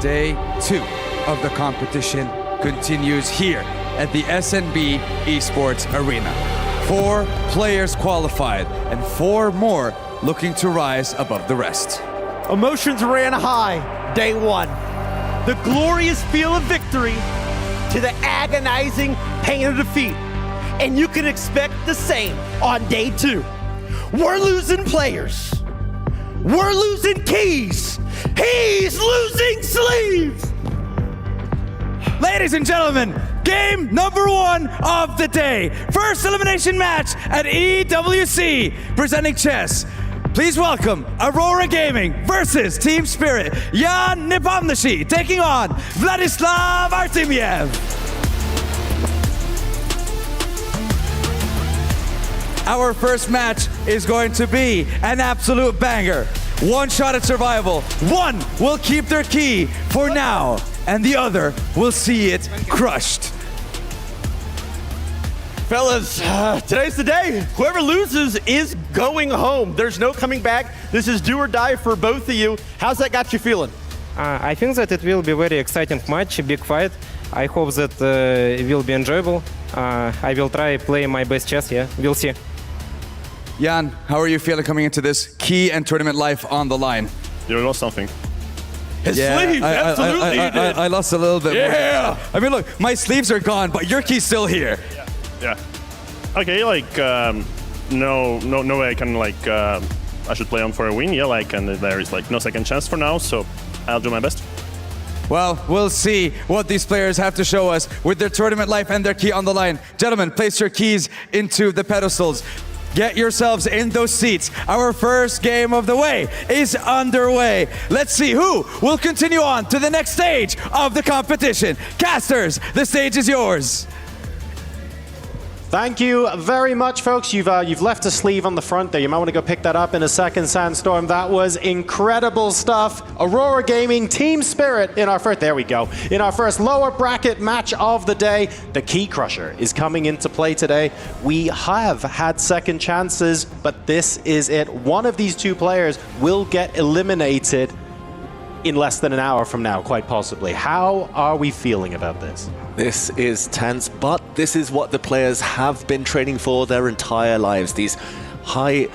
Day 2 of the competition continues here at the SNB Esports Arena. 4 players qualified and 4 more looking to rise above the rest. Emotions ran high, day 1. The glorious feel of victory to the agonizing pain of defeat. And you can expect the same on day 2. We're losing players. We're losing keys. He's losing sleeves. Ladies and gentlemen, game number 1 of the day. First elimination match at EWC, presenting chess. Please welcome Aurora Gaming versus Team Spirit. Jan Nepomniachtchi taking on Vladislav Artemiev. our first match is going to be an absolute banger. One shot at survival. One will keep their key for now, and the other will see it crushed. Fellas, today's the day. Whoever loses is going home. There's no coming back. This is do or die for both of you. How's that got you feeling? I think that it will be a very exciting match, a big fight. I hope that it will be enjoyable. I will try play my best chess, yeah. We'll see. Jan, how are you feeling coming into this key and tournament life on the line? You lost something. His sleeves, absolutely you did. I lost a little bit. Yeah. I mean, look, my sleeves are gone, but your key's still here. Yeah. Okay, like, no way I can, like, I should play on for a win, yeah, like, and there is, like, no second chance for now, so I'll do my best. Well, we'll see what these players have to show us with their tournament life and their key on the line. Gentlemen, place your keys into the pedestals. Get yourselves in those seats. Our first game of the way is underway. Let's see who will continue on to the next stage of the competition. Casters, the stage is yours. Thank you very much, folks. You've left a sleeve on the front there. You might want to go pick that up in a second, Sandstorm. That was incredible stuff. Aurora Gaming Team Spirit in our first, there we go, in our first lower bracket match of the day. The Key Crusher is coming into play today. We have had second chances, but this is it. One of these two players will get eliminated in less than an hour from now, quite possibly. How are we feeling about this? This is tense, but this is what the players have been training for their entire lives. These high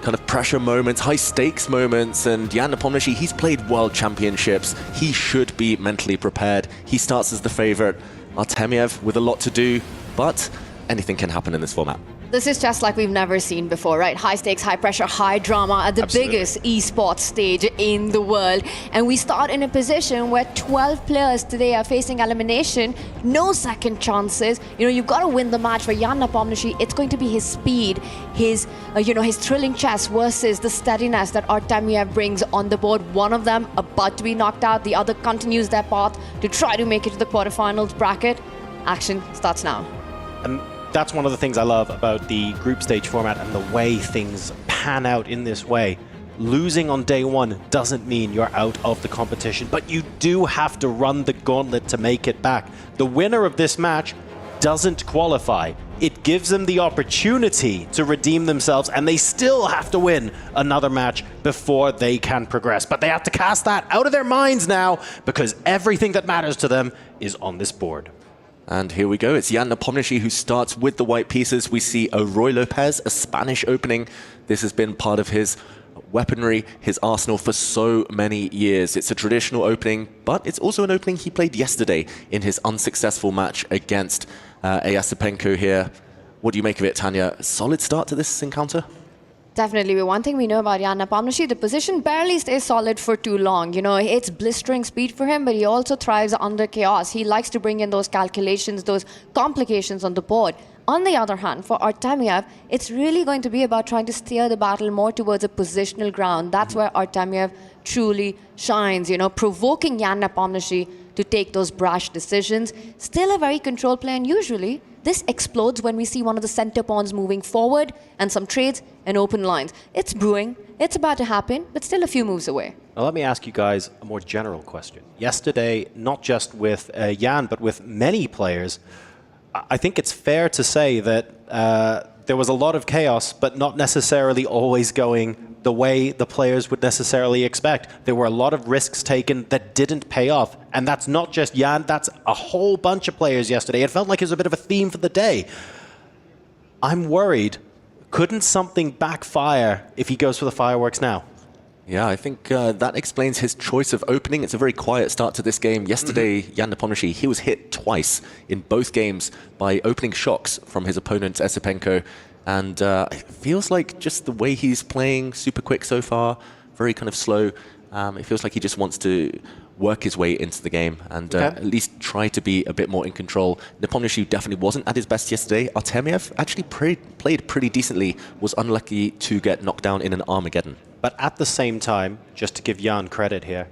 kind of pressure moments, high stakes moments, and Jan Nepomniachtchi, he's played world championships. He should be mentally prepared. He starts as the favorite. Artemiev with a lot to do, but anything can happen in this format. This is just like we've never seen before, right? High stakes, high pressure, high drama at the biggest esports stage in the world. And we start in a position where 12 players today are facing elimination, no second chances. You know, you've got to win the match for Jan Nepomniachtchi. It's going to be his speed, his thrilling chess versus the steadiness that Artemiev brings on the board. One of them about to be knocked out, the other continues their path to try to make it to the quarterfinals bracket. Action starts now. That's one of the things I love about the group stage format and the way things pan out in this way. Losing on day one doesn't mean you're out of the competition, but you do have to run the gauntlet to make it back. The winner of this match doesn't qualify. It gives them the opportunity to redeem themselves, and they still have to win another match before they can progress. But they have to cast that out of their minds now, because everything that matters to them is on this board. And here we go. It's Jan Nepomniachtchi who starts with the white pieces. We see a Roy Lopez, a Spanish opening. This has been part of his weaponry, his arsenal for so many years. It's a traditional opening, but it's also an opening he played yesterday in his unsuccessful match against Eyasipenko here. What do you make of it, Tanya? Solid start to this encounter? Definitely. One thing we know about Jan Nepomniachtchi, the position barely stays solid for too long. You know, it's blistering speed for him, but he also thrives under chaos. He likes to bring in those calculations, those complications on the board. On the other hand, for Artemiev, it's really going to be about trying to steer the battle more towards a positional ground. That's where Artemiev truly shines, you know, provoking Jan Nepomniachtchi to take those brash decisions. Still a very controlled player, and usually this explodes when we see one of the center pawns moving forward and some trades and open lines. It's brewing, it's about to happen, but still a few moves away. Now let me ask you guys a more general question. Yesterday, not just with Jan, but with many players, I think it's fair to say that there was a lot of chaos, but not necessarily always going the way the players would necessarily expect. There were a lot of risks taken that didn't pay off. And that's not just Jan, that's a whole bunch of players yesterday. It felt like it was a bit of a theme for the day. I'm worried, couldn't something backfire if he goes for the fireworks now? Yeah, I think that explains his choice of opening. It's a very quiet start to this game. Yesterday, Jan Nepomniachtchi, he was hit twice in both games by opening shocks from his opponent, Eyasipenko. And it feels like just the way he's playing, super quick so far, very kind of slow. It feels like he just wants to work his way into the game and at least try to be a bit more in control. Nepomniachtchi definitely wasn't at his best yesterday. Artemiev actually played pretty decently, was unlucky to get knocked down in an Armageddon. But at the same time, just to give Jan credit here,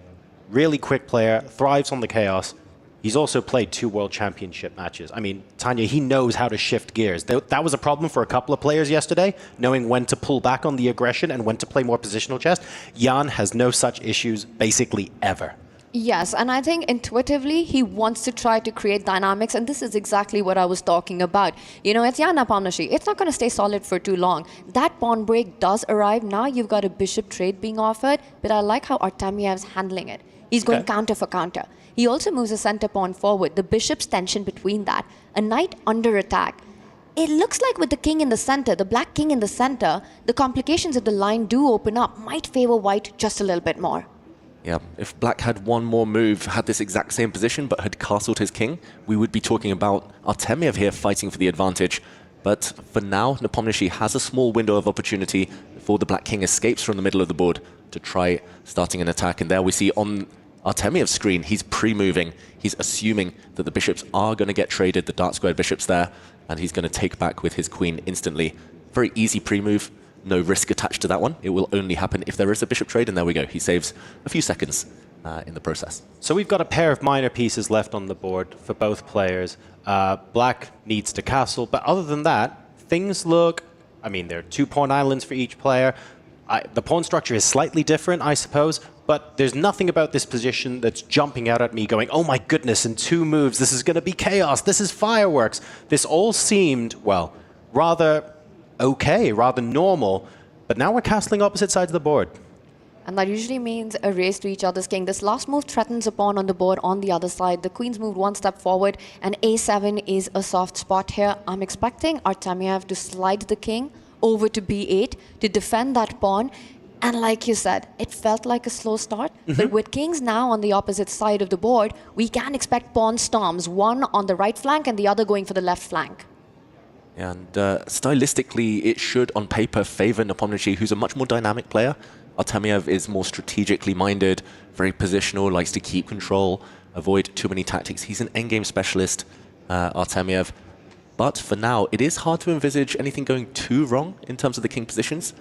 really quick player, thrives on the chaos. He's also played 2 World Championship matches. I mean, Tanya, he knows how to shift gears. That was a problem for a couple of players yesterday, knowing when to pull back on the aggression and when to play more positional chess. Jan has no such issues basically ever. Yes, and I think intuitively he wants to try to create dynamics, and this is exactly what I was talking about. You know, it's Jan Nepomniachtchi. It's not going to stay solid for too long. That pawn break does arrive. Now you've got a bishop trade being offered, but I like how Artemiev's handling it. He's going counter for counter. He also moves a center pawn forward. The bishop's tension between that. A knight under attack. It looks like with the king in the center, the black king in the center, the complications of the line do open up, might favor white just a little bit more. Yeah, if black had one more move, had this exact same position, but had castled his king, we would be talking about Artemiev here fighting for the advantage. But for now, Nepomniachtchi has a small window of opportunity before the black king escapes from the middle of the board to try starting an attack. And there we see on Artemiev's screen, he's pre-moving. He's assuming that the bishops are going to get traded, the dark squared bishops there, and he's going to take back with his queen instantly. Very easy pre-move. No risk attached to that one. It will only happen if there is a bishop trade, and there we go. He saves a few seconds in the process. So we've got a pair of minor pieces left on the board for both players. Black needs to castle, but other than that, things look... I mean, there are 2 pawn islands for each player. The pawn structure is slightly different, I suppose, but there's nothing about this position that's jumping out at me going, oh my goodness, in 2 moves, this is going to be chaos, this is fireworks. This all seemed, well, rather okay, rather normal, but now we're castling opposite sides of the board. And that usually means a race to each other's king. This last move threatens a pawn on the board on the other side. The queen's moved 1 step forward, and a7 is a soft spot here. I'm expecting Artemiev to slide the king over to b8 to defend that pawn. And like you said, it felt like a slow start. But with kings now on the opposite side of the board, we can expect pawn storms, one on the right flank and the other going for the left flank. And stylistically, it should, on paper, favor Nepomniachtchi, who's a much more dynamic player. Artemiev is more strategically minded, very positional, likes to keep control, avoid too many tactics. He's an endgame specialist, Artemiev. But for now, it is hard to envisage anything going too wrong in terms of the king positions,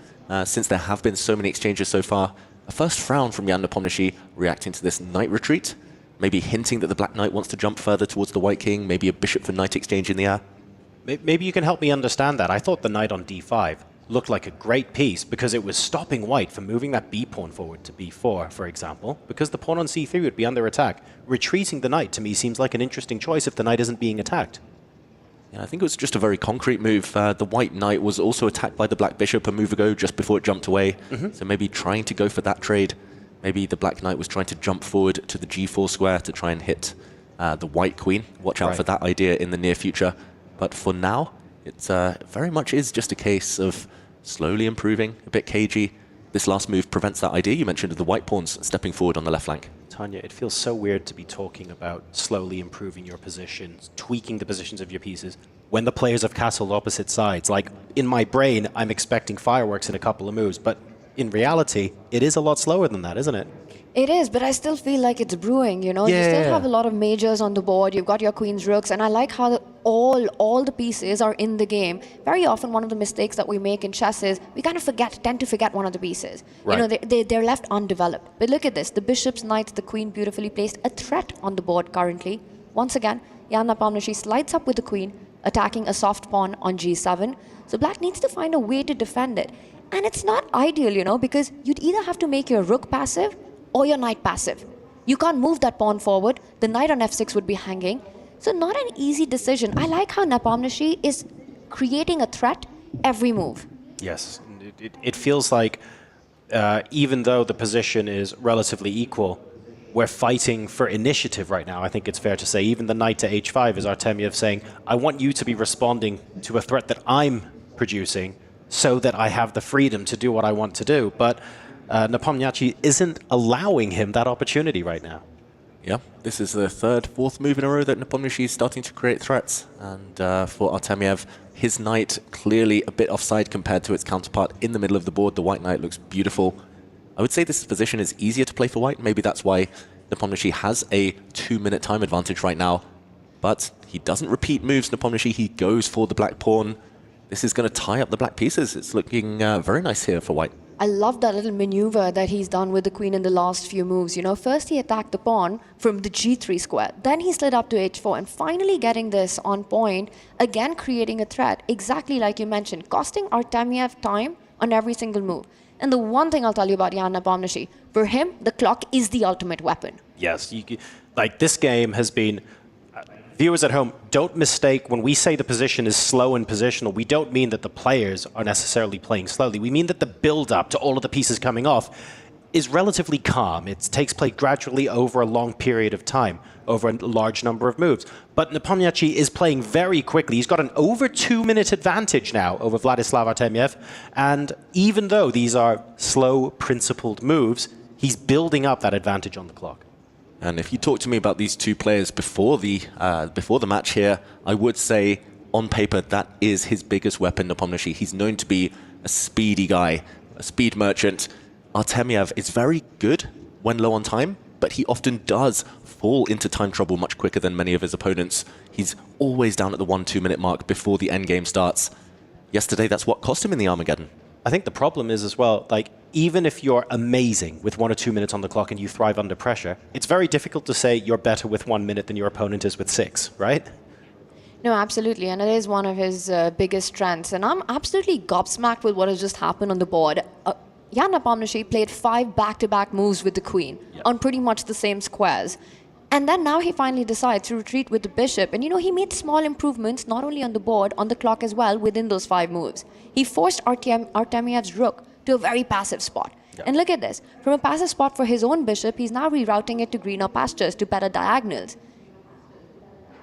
since there have been so many exchanges so far. A first frown from Jan Nepomniachtchi reacting to this knight retreat, maybe hinting that the black knight wants to jump further towards the white king, maybe a bishop for knight exchange in the air. Maybe you can help me understand that. I thought the knight on d5 looked like a great piece because it was stopping white from moving that b pawn forward to b4, for example, because the pawn on c3 would be under attack. Retreating the knight to me seems like an interesting choice if the knight isn't being attacked. Yeah, I think it was just a very concrete move. The white knight was also attacked by the black bishop a move ago just before it jumped away. So maybe trying to go for that trade. Maybe the black knight was trying to jump forward to the g4 square to try and hit the white queen. Watch out for that idea in the near future. But for now, it very much is just a case of slowly improving, a bit cagey. This last move prevents that idea you mentioned of the white pawns stepping forward on the left flank. Tanya, it feels so weird to be talking about slowly improving your positions, tweaking the positions of your pieces, when the players have castled opposite sides. Like, in my brain, I'm expecting fireworks in a couple of moves, but in reality, it is a lot slower than that, isn't it? It is, but I still feel like it's brewing, you know? You still have a lot of majors on the board. You've got your queens, rooks, and I like how all the pieces are in the game. Very often, one of the mistakes that we make in chess is we kind of tend to forget one of the pieces. Right. You know, they're left undeveloped. But look at this. The bishops, knights, the queen beautifully placed. A threat on the board currently. Once again, Jan Nepomniachtchi slides up with the queen, attacking a soft pawn on g7. So black needs to find a way to defend it. And it's not ideal, you know, because you'd either have to make your rook passive or your knight passive. You can't move that pawn forward. The knight on f6 would be hanging. So not an easy decision. I like how Nepomniachtchi is creating a threat every move. Yes, it feels like even though the position is relatively equal, we're fighting for initiative right now. I think it's fair to say even the knight to h5 is Artemiev saying, I want you to be responding to a threat that I'm producing so that I have the freedom to do what I want to do. But Nepomniachtchi isn't allowing him that opportunity right now. Yeah, this is the third, fourth move in a row that Nepomniachtchi is starting to create threats. And for Artemiev, his knight clearly a bit offside compared to its counterpart in the middle of the board. The white knight looks beautiful. I would say this position is easier to play for white. Maybe that's why Nepomniachtchi has a 2-minute time advantage right now. But he doesn't repeat moves, Nepomniachtchi. He goes for the black pawn. This is going to tie up the black pieces. It's looking very nice here for white. I love that little maneuver that he's done with the queen in the last few moves. You know, first he attacked the pawn from the g3 square, then he slid up to h4, and finally getting this on point, again creating a threat, exactly like you mentioned, costing Artemiev time on every single move. And the one thing I'll tell you about Jan Nepomniachtchi, for him, the clock is the ultimate weapon. Yes, like this game has been... Viewers at home, don't mistake when we say the position is slow and positional, we don't mean that the players are necessarily playing slowly. We mean that the build-up to all of the pieces coming off is relatively calm. It takes place gradually over a long period of time, over a large number of moves. But Nepomniachtchi is playing very quickly. He's got an over 2-minute advantage now over Vladislav Artemiev. And even though these are slow, principled moves, he's building up that advantage on the clock. And if you talk to me about these two players before the match here, I would say on paper that is his biggest weapon, Nepomniachtchi. He's known to be a speedy guy, a speed merchant. Artemiev is very good when low on time, but he often does fall into time trouble much quicker than many of his opponents. He's always down at the 1-2 minute mark before the endgame starts. Yesterday, that's what cost him in the Armageddon. I think the problem is as well, like, even if you're amazing with 1 or 2 minutes on the clock and you thrive under pressure, it's very difficult to say you're better with 1 minute than your opponent is with 6, right? No, absolutely, and it is one of his biggest strengths. And I'm absolutely gobsmacked with what has just happened on the board. Jan Nepomniachtchi played 5 back-to-back moves with the queen on pretty much the same squares. And then now he finally decides to retreat with the bishop. And, you know, he made small improvements, not only on the board, on the clock as well, within those 5 moves. He forced Artemiev's rook to a very passive spot. Yeah. And look at this. From a passive spot for his own bishop, he's now rerouting it to greener pastures, to better diagonals.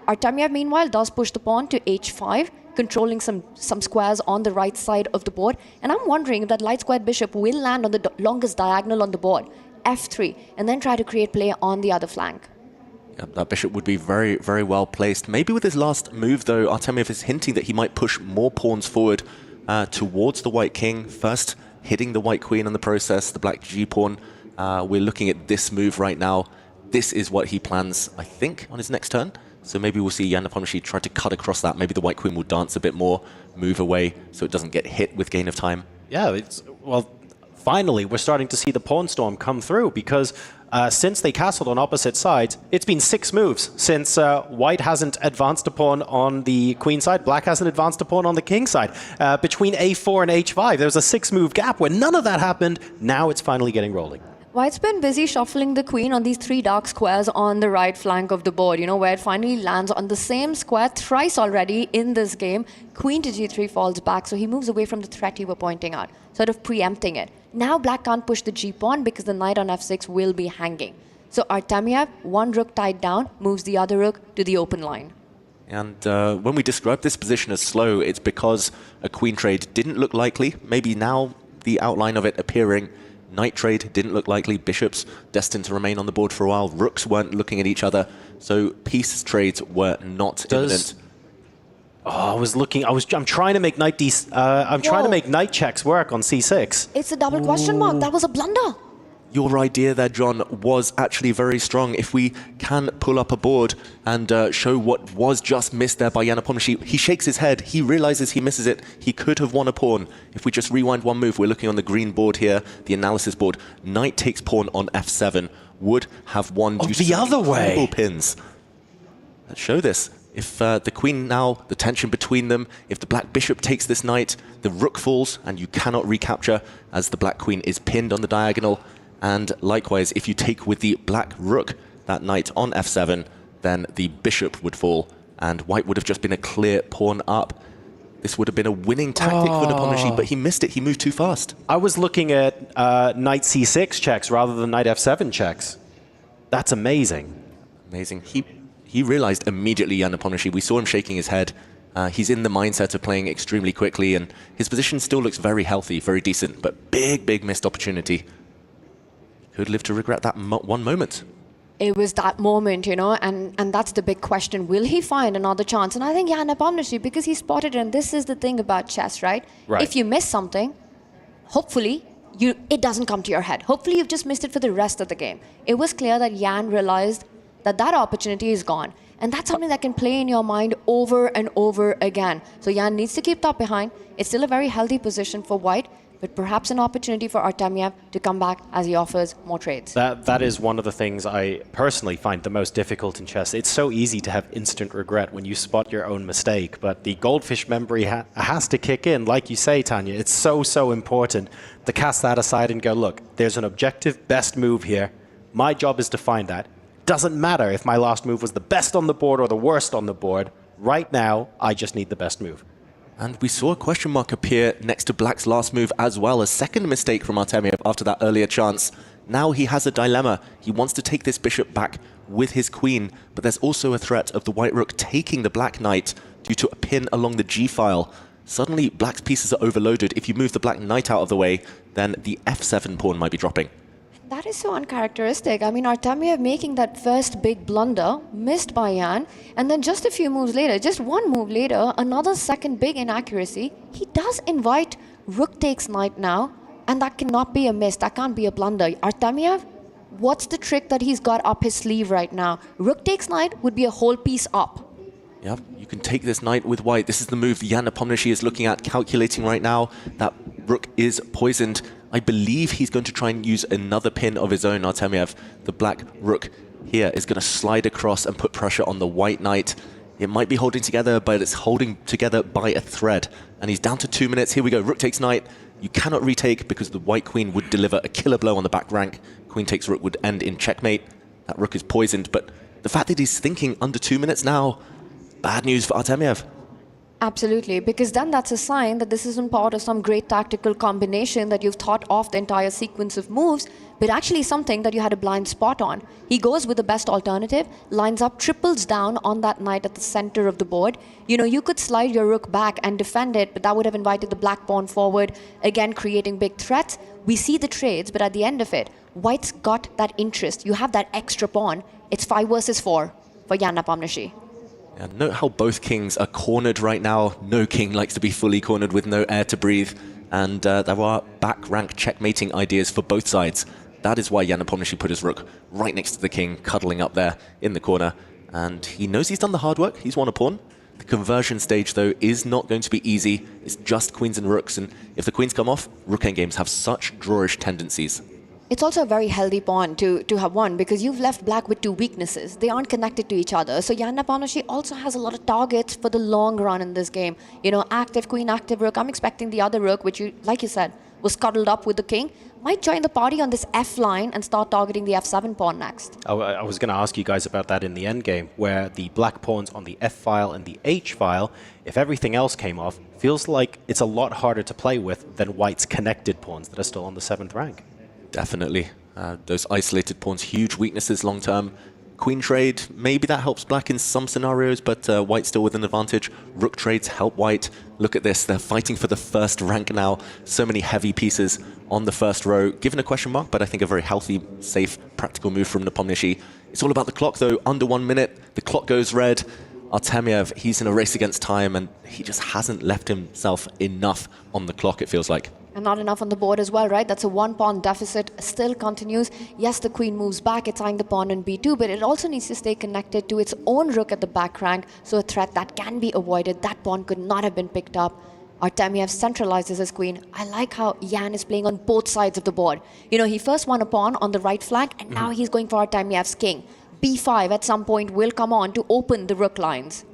Artemiev, meanwhile, does push the pawn to h5, controlling some squares on the right side of the board. And I'm wondering if that light squared bishop will land on the longest diagonal on the board, f3, and then try to create play on the other flank. Yeah, that bishop would be very, very well placed. Maybe with his last move, though, Artemiev is hinting that he might push more pawns forward towards the white king. First, hitting the white queen in the process, the black g-pawn. We're looking at this move right now. This is what he plans, I think, on his next turn. So maybe we'll see Jan Nepomniachtchi try to cut across that. Maybe the white queen will dance a bit more, move away, so it doesn't get hit with gain of time. Yeah, well, finally, we're starting to see the pawn storm come through, because since they castled on opposite sides, it's been 6 moves since white hasn't advanced a pawn on the queen side, black hasn't advanced a pawn on the king side. Between a4 and h5, there was a 6-move gap where none of that happened. Now it's finally getting rolling. White's been busy shuffling the queen on these 3 dark squares on the right flank of the board, you know, where it finally lands on the same square thrice already in this game. Queen to g3 falls back, so he moves away from the threat you were pointing out, sort of preempting it. Now black can't push the g-pawn because the knight on f6 will be hanging. So Artemiev, 1 rook tied down, moves the other rook to the open line. And when we describe this position as slow, it's because a queen trade didn't look likely. Maybe now the outline of it appearing. Knight trade didn't look likely. Bishops destined to remain on the board for a while. Rooks weren't looking at each other. So piece trades were not imminent. Oh, I'm trying to make knight trying to make knight checks work on c6. It's a double question mark. That was a blunder. Your idea there, John, was actually very strong. If we can pull up a board and show what was just missed there by Jan Nepomniachtchi, he shakes his head. He realizes he misses it. He could have won a pawn. If we just rewind 1 move, we're looking on the green board here, the analysis board. Knight takes pawn on f7. Would have won due to the other way. Pins. Let's show this. If the queen now, the tension between them, if the black bishop takes this knight, the rook falls and you cannot recapture as the black queen is pinned on the diagonal. And likewise, if you take with the black rook that knight on f7, then the bishop would fall, and white would have just been a clear pawn up. This would have been a winning tactic for Nepomniachtchi, but he missed it. He moved too fast. I was looking at knight c6 checks rather than knight f7 checks. That's amazing. Amazing. He realized immediately, Jan Nepomniachtchi. We saw him shaking his head. He's in the mindset of playing extremely quickly, and his position still looks very healthy, very decent, but big missed opportunity. Could live to regret that 1 moment. It was that moment, you know, and that's the big question. Will he find another chance? And I think Jan Nepomniachtchi, because he spotted it, and this is the thing about chess, right? If you miss something, hopefully it doesn't come to your head. Hopefully you've just missed it for the rest of the game. It was clear that Jan realized that opportunity is gone. And that's something that can play in your mind over and over again. So Jan needs to keep that behind. It's still a very healthy position for white. but perhaps an opportunity for Artemiev to come back as he offers more trades. That is one of the things I personally find the most difficult in chess. It's so easy to have instant regret when you spot your own mistake, but the goldfish memory has to kick in. Like you say, Tanya, it's so important to cast that aside and go, look, there's an objective best move here. My job is to find that. Doesn't matter if my last move was the best on the board or the worst on the board. Right now, I just need the best move. And we saw a question mark appear next to Black's last move as well. A second mistake from Artemiev after that earlier chance. Now he has a dilemma. He wants to take this bishop back with his queen, but there's also a threat of the white rook taking the black knight due to a pin along the g-file. Suddenly, Black's pieces are overloaded. If you move the black knight out of the way, then the f7 pawn might be dropping. That is so uncharacteristic. I mean, Artemiev making that first big blunder, missed by Jan, and then just a few moves later, just one move later, another second big inaccuracy. He does invite rook takes knight now, and that cannot be a miss, that can't be a blunder. Artemiev, what's the trick that he's got up his sleeve right now? Rook takes knight would be a whole piece up. Yeah, you can take this knight with white. This is the move Jan Nepomniachtchi is looking at, calculating right now. That rook is poisoned. I believe he's going to try and use another pin of his own, Artemiev. The black rook here is going to slide across and put pressure on the white knight. It might be holding together, but it's holding together by a thread. And he's down to 2 minutes. Here we go. Rook takes knight. You cannot retake because the white queen would deliver a killer blow on the back rank. Queen takes rook would end in checkmate. That rook is poisoned, but the fact that he's thinking under 2 minutes now, bad news for Artemiev. Absolutely, because then that's a sign that this isn't part of some great tactical combination that you've thought off the entire sequence of moves, but actually something that you had a blind spot on. He goes with the best alternative, lines up, triples down on that knight at the center of the board. You know, you could slide your rook back and defend it, but that would have invited the black pawn forward, again creating big threats. We see the trades, but at the end of it, white's got that interest. You have that extra pawn. It's 5 versus 4 for Jan Nepomniachtchi. And note how both kings are cornered right now. No king likes to be fully cornered with no air to breathe. And there are back rank checkmating ideas for both sides. That is why Jan Nepomniachtchi put his rook right next to the king, cuddling up there in the corner. And he knows he's done the hard work. He's won a pawn. The conversion stage, though, is not going to be easy. It's just queens and rooks. And if the queens come off, rook endgames have such drawish tendencies. It's also a very healthy pawn to have won because you've left black with 2 weaknesses. They aren't connected to each other. So Jan Nepomniachtchi also has a lot of targets for the long run in this game. You know, active queen, active rook. I'm expecting the other rook, which, like you said, was cuddled up with the king, might join the party on this F line and start targeting the F7 pawn next. I was going to ask you guys about that in the endgame, where the black pawns on the F file and the H file, if everything else came off, feels like it's a lot harder to play with than white's connected pawns that are still on the 7th rank. Definitely. Those isolated pawns, huge weaknesses long term. Queen trade, maybe that helps black in some scenarios, but white still with an advantage. Rook trades help white. Look at this, they're fighting for the first rank now. So many heavy pieces on the first row. Given a question mark, but I think a very healthy, safe, practical move from Nepomniachtchi. It's all about the clock though, under 1 minute, the clock goes red. Artemiev, he's in a race against time and he just hasn't left himself enough on the clock, it feels like. And not enough on the board as well, right? That's a 1 pawn deficit, still continues. Yes, the queen moves back, it's eyeing the pawn in b2, but it also needs to stay connected to its own rook at the back rank, so a threat that can be avoided. That pawn could not have been picked up. Artemiev centralizes his queen. I like how Jan is playing on both sides of the board. You know, he first won a pawn on the right flank, and now he's going for Artemiev's king. b5 at some point will come on to open the rook lines.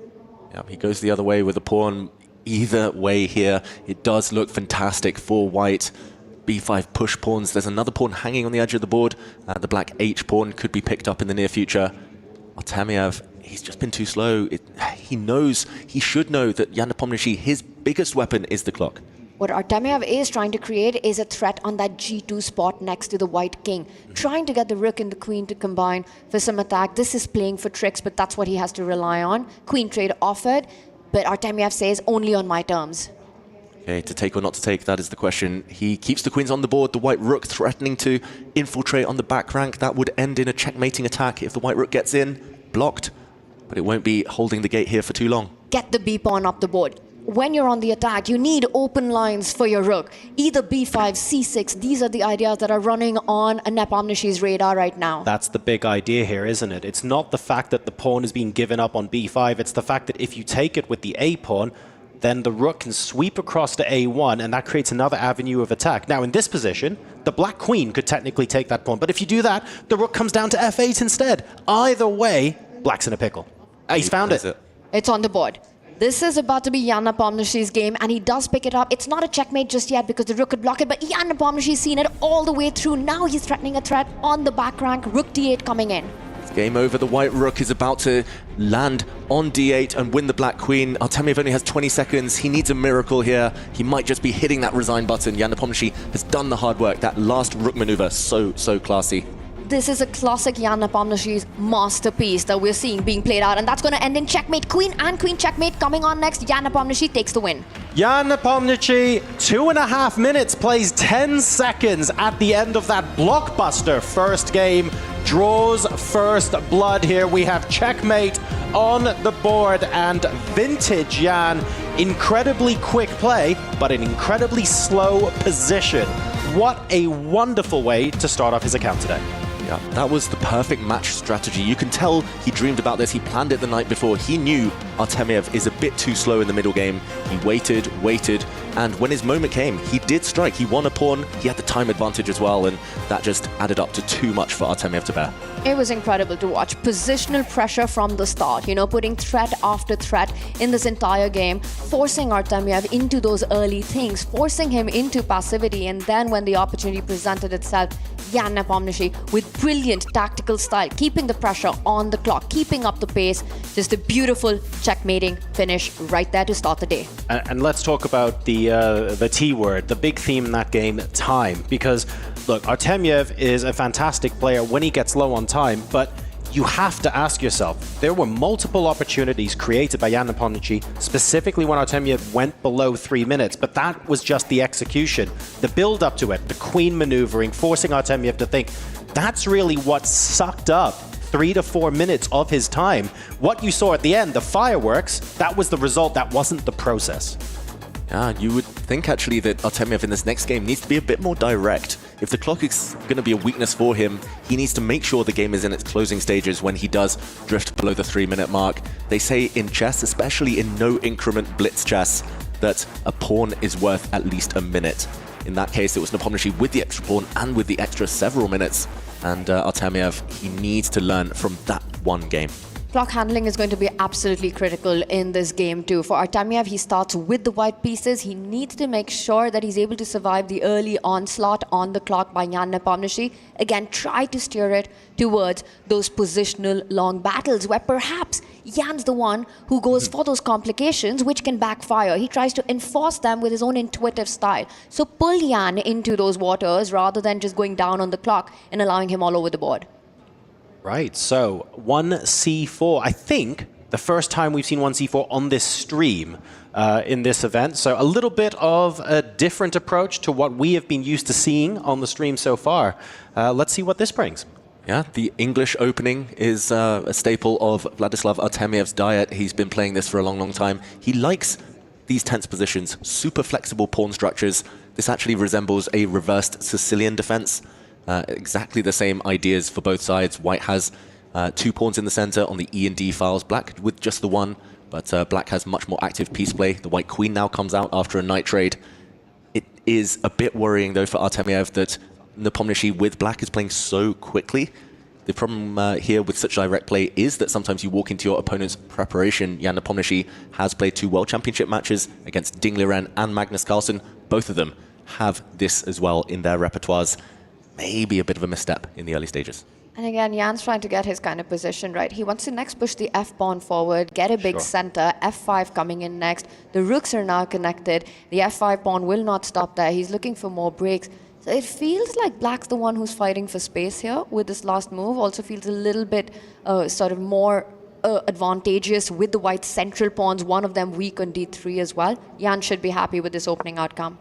Yeah, he goes the other way with the pawn. Either way here, it does look fantastic for white. b5 push pawns. There's another pawn hanging on the edge of the board. The black h pawn could be picked up in the near future. Artemiev, he's just been too slow. He knows, he should know that Jan Nepomniachtchi, his biggest weapon is the clock. What Artemiev is trying to create is a threat on that g2 spot next to the white king, trying to get the rook and the queen to combine for some attack. This is playing for tricks, but that's what he has to rely on. Queen trade offered, but Artemiev says only on my terms. Okay, to take or not to take, that is the question. He keeps the queens on the board, the white rook threatening to infiltrate on the back rank. That would end in a checkmating attack if the white rook gets in, blocked, but it won't be holding the gate here for too long. Get the b pawn up the board. When you're on the attack, you need open lines for your rook. Either b5, c6, these are the ideas that are running on Nepomniachtchi's radar right now. That's the big idea here, isn't it? It's not the fact that the pawn is being given up on b5, it's the fact that if you take it with the a pawn, then the rook can sweep across to a1, and that creates another avenue of attack. Now, in this position, the black queen could technically take that pawn, but if you do that, the rook comes down to f8 instead. Either way, black's in a pickle. He's found it. It's on the board. This is about to be Jan Nepomniachtchi's game, and he does pick it up. It's not a checkmate just yet because the rook could block it, but Jan Nepomniachtchi's seen it all the way through. Now he's threatening a threat on the back rank. Rook d8 coming in. It's game over. The white rook is about to land on d8 and win the black queen. Artemiev only has 20 seconds. He needs a miracle here. He might just be hitting that resign button. Jan Nepomniachtchi has done the hard work. That last rook maneuver, so classy. This is a classic Jan Nepomniachtchi's masterpiece that we're seeing being played out, and that's going to end in checkmate. Queen and queen checkmate coming on next. Jan Nepomniachtchi takes the win. Jan Nepomniachtchi, 2.5 minutes, plays 10 seconds at the end of that blockbuster first game. Draws first blood here. We have checkmate on the board, and vintage Jan. Incredibly quick play, but an incredibly slow position. What a wonderful way to start off his account today. Yeah, that was the perfect match strategy. You can tell he dreamed about this. He planned it the night before. He knew Artemiev is a bit too slow in the middle game. He waited, and when his moment came, he did strike. He won a pawn. He had the time advantage as well, and that just added up to too much for Artemiev to bear. It was incredible to watch. Positional pressure from the start, putting threat after threat in this entire game, forcing Artemiev into those early things, forcing him into passivity, and then when the opportunity presented itself, Jan Nepomniachtchi with brilliant tactical style, keeping the pressure on the clock, keeping up the pace. Just a beautiful checkmating finish right there to start the day. And let's talk about the T word, the big theme in that game, time. Because, look, Artemiev is a fantastic player when he gets low on time, but you have to ask yourself, there were multiple opportunities created by Jan Nepomniachtchi, specifically when Artemiev went below 3 minutes, but that was just the execution. The build up to it, the queen maneuvering, forcing Artemiev to think, that's really what sucked up 3 to 4 minutes of his time. What you saw at the end, the fireworks, that was the result, that wasn't the process. Yeah, you would think actually that Artemiev in this next game needs to be a bit more direct. If the clock is going to be a weakness for him, he needs to make sure the game is in its closing stages when he does drift below the 3-minute mark. They say in chess, especially in no-increment blitz chess, that a pawn is worth at least a minute. In that case, it was Nepomniachtchi with the extra pawn and with the extra several minutes. And Artemiev, he needs to learn from that one game. Clock handling is going to be absolutely critical in this game too. For Artemiev, he starts with the white pieces. He needs to make sure that he's able to survive the early onslaught on the clock by Jan Nepomniachtchi. Again, try to steer it towards those positional long battles where perhaps Jan's the one who goes for those complications which can backfire. He tries to enforce them with his own intuitive style. So pull Jan into those waters rather than just going down on the clock and allowing him all over the board. Right, so 1c4. I think the first time we've seen 1c4 on this stream in this event. So a little bit of a different approach to what we have been used to seeing on the stream so far. Let's see what this brings. Yeah, the English opening is a staple of Vladislav Artemiev's diet. He's been playing this for a long, long time. He likes these tense positions, super flexible pawn structures. This actually resembles a reversed Sicilian defense. Exactly the same ideas for both sides. White has 2 pawns in the center on the E and D files, black with just the 1, but black has much more active piece play. The white queen now comes out after a knight trade. It is a bit worrying though for Artemiev that Nepomniachtchi with black is playing so quickly. The problem here with such direct play is that sometimes you walk into your opponent's preparation. Jan Nepomniachtchi has played 2 World Championship matches against Ding Liren and Magnus Carlsen. Both of them have this as well in their repertoires. Maybe a bit of a misstep in the early stages. And again, Jan's trying to get his kind of position right. He wants to next push the f-pawn forward, get a big center, f5 coming in next. The rooks are now connected. The f5 pawn will not stop there. He's looking for more breaks. So it feels like black's the one who's fighting for space here with this last move. Also feels a little bit sort of more advantageous with the white central pawns, one of them weak on d3 as well. Jan should be happy with this opening outcome.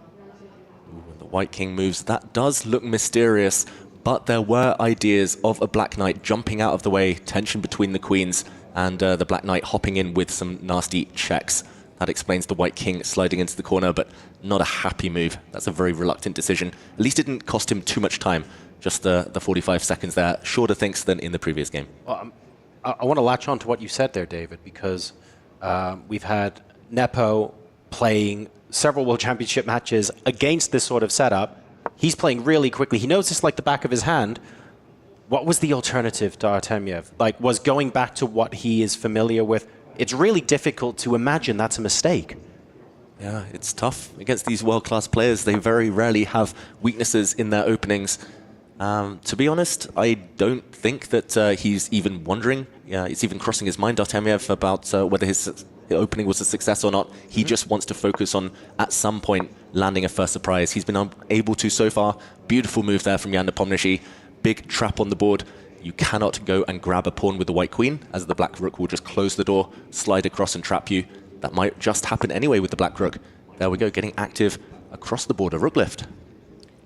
White king moves. That does look mysterious, but there were ideas of a black knight jumping out of the way, tension between the queens, and the black knight hopping in with some nasty checks. That explains the white king sliding into the corner, but not a happy move. That's a very reluctant decision. At least it didn't cost him too much time. Just the 45 seconds there. Shorter thinks than in the previous game. I want to latch on to what you said there, David, because we've had Nepo playing several World Championship matches against this sort of setup. He's playing really quickly. He knows this like the back of his hand. What was the alternative to Artemiev? Like, was going back to what he is familiar with? It's really difficult to imagine that's a mistake. Yeah, it's tough against these world-class players. They very rarely have weaknesses in their openings. To be honest, I don't think that he's even wondering. Yeah, it's even crossing his mind, Artemiev, about whether his opening was a success or not. He just wants to focus on, at some point, landing a first surprise. He's been able to so far. Beautiful move there from Jan Nepomniachtchi. Big trap on the board. You cannot go and grab a pawn with the white queen, as the black rook will just close the door, slide across and trap you. That might just happen anyway with the black rook. There we go, getting active across the board, a rook lift.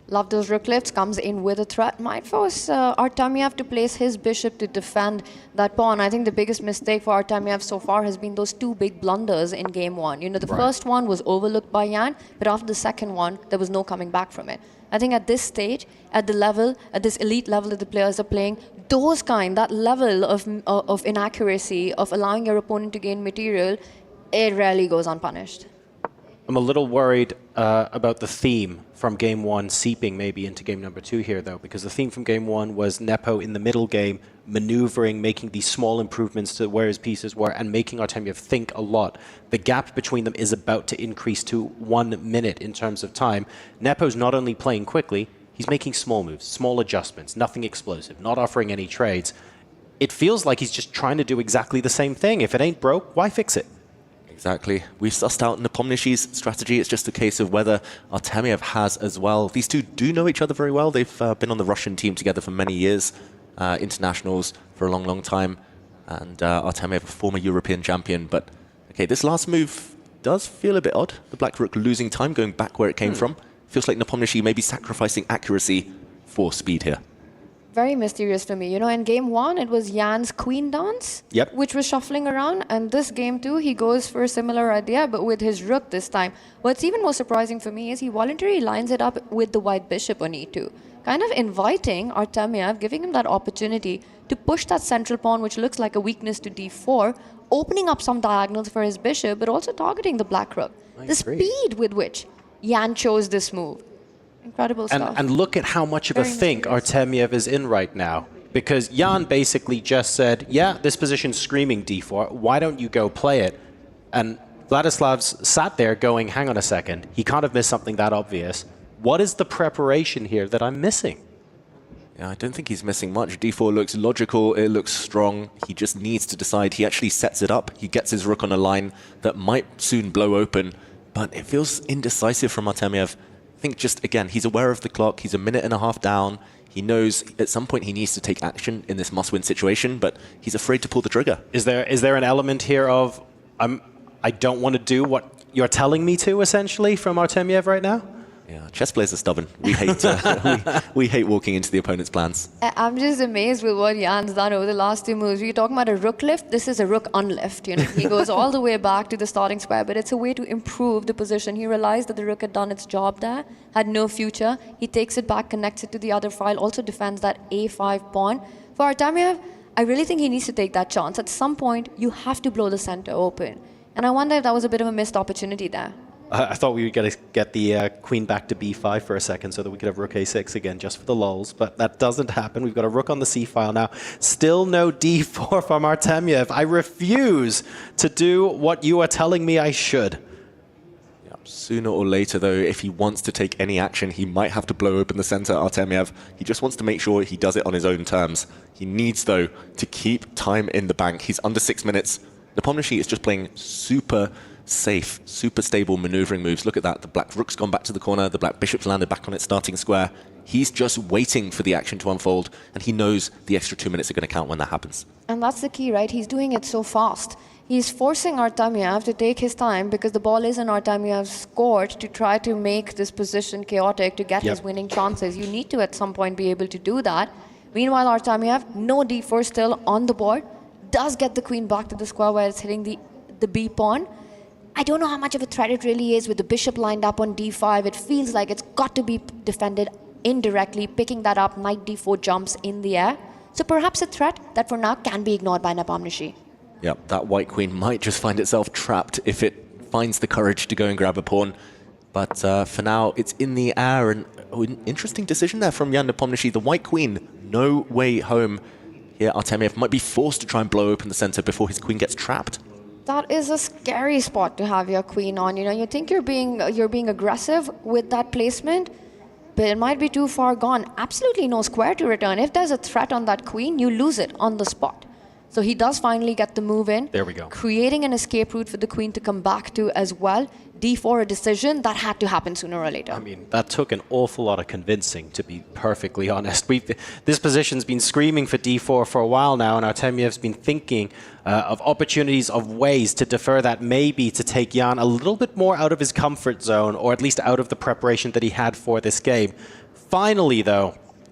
Love those rook lifts, comes in with a threat. Might force Artemiev to place his bishop to defend that pawn. I think the biggest mistake for Artemiev so far has been those two big blunders in game one. You know, the first one was overlooked by Jan, but after the second one, there was no coming back from it. I think at this stage, at the level, at this elite level that the players are playing, that level of inaccuracy, of allowing your opponent to gain material, it rarely goes unpunished. I'm a little worried about the theme from game one seeping maybe into game number two here, though, because the theme from game one was Nepo in the middle game, maneuvering, making these small improvements to where his pieces were, and making Artemiev think a lot. The gap between them is about to increase to 1 minute in terms of time. Nepo's not only playing quickly, he's making small moves, small adjustments, nothing explosive, not offering any trades. It feels like he's just trying to do exactly the same thing. If it ain't broke, why fix it? Exactly. We've sussed out Nepomniachtchi's strategy. It's just a case of whether Artemiev has as well. These two do know each other very well. They've been on the Russian team together for many years, internationals for a long, long time. And Artemiev, a former European champion. But, okay, this last move does feel a bit odd. The black rook losing time, going back where it came from. Feels like Nepomniachtchi may be sacrificing accuracy for speed here. Very mysterious for me. You know, in game one, it was Jan's queen dance, which was shuffling around. And this game two, he goes for a similar idea, but with his rook this time. What's even more surprising for me is he voluntarily lines it up with the white bishop on e2, kind of inviting Artemiev, giving him that opportunity to push that central pawn, which looks like a weakness to d4, opening up some diagonals for his bishop, but also targeting the black rook. The speed with which Jan chose this move. Incredible stuff. And look at how much of a think Artemiev is in right now. Because Jan basically just said, yeah, this position's screaming d4. Why don't you go play it? And Vladislav's sat there going, hang on a second. He can't have missed something that obvious. What is the preparation here that I'm missing? Yeah, I don't think he's missing much. d4 looks logical. It looks strong. He just needs to decide. He actually sets it up. He gets his rook on a line that might soon blow open. But it feels indecisive from Artemiev. I think just, again, he's aware of the clock. He's a minute and a half down. He knows at some point he needs to take action in this must-win situation, but he's afraid to pull the trigger. Is there an element here of, I don't want to do what you're telling me to, essentially, from Artemiev right now? Yeah, chess players are stubborn. We hate we hate walking into the opponent's plans. I'm just amazed with what Jan's done over the last two moves. We're talking about a rook lift. This is a rook unlift. You know, he goes all the way back to the starting square, but it's a way to improve the position. He realized that the rook had done its job there, had no future. He takes it back, connects it to the other file, also defends that a5 pawn. For Artemiev, I really think he needs to take that chance. At some point, you have to blow the center open. And I wonder if that was a bit of a missed opportunity there. I thought we would get the queen back to b5 for a second so that we could have rook a6 again, just for the lulz, but that doesn't happen. We've got a rook on the c file now. Still no d4 from Artemiev. I refuse to do what you are telling me I should. Yeah, sooner or later, though, if he wants to take any action, he might have to blow open the center, Artemiev. He just wants to make sure he does it on his own terms. He needs, though, to keep time in the bank. He's under 6 minutes. Nepomniachtchi is just playing super safe, super stable maneuvering moves. Look at that. The black rook's gone back to the corner. The black bishop's landed back on its starting square. He's just waiting for the action to unfold, and he knows the extra 2 minutes are going to count when that happens. And that's the key, right? He's doing it so fast. He's forcing Artemiev to take his time because the ball is in Artemiev's court to try to make this position chaotic to get his winning chances. You need to, at some point, be able to do that. Meanwhile, Artemiev, no d4 still on the board, does get the queen back to the square where it's hitting the b pawn. I don't know how much of a threat it really is with the bishop lined up on d5. It feels like it's got to be defended indirectly, picking that up, knight d4 jumps in the air. So perhaps a threat that for now can be ignored by Nepomniachtchi. Yeah, that white queen might just find itself trapped if it finds the courage to go and grab a pawn. But for now, it's in the air, and an interesting decision there from Jan Nepomniachtchi. The white queen, no way home. Here, Artemiev might be forced to try and blow open the center before his queen gets trapped. That is a scary spot to have your queen on. You know, you think you're being aggressive with that placement, but it might be too far gone. Absolutely no square to return. If there's a threat on that queen, you lose it on the spot. So he does finally get the move in. There we go. Creating an escape route for the queen to come back to as well. D4, a decision that had to happen sooner or later. I mean, that took an awful lot of convincing, to be perfectly honest. This position's been screaming for D4 for a while now, and Artemiev's been thinking of opportunities, of ways to defer that, maybe to take Jan a little bit more out of his comfort zone, or at least out of the preparation that he had for this game. Finally, though,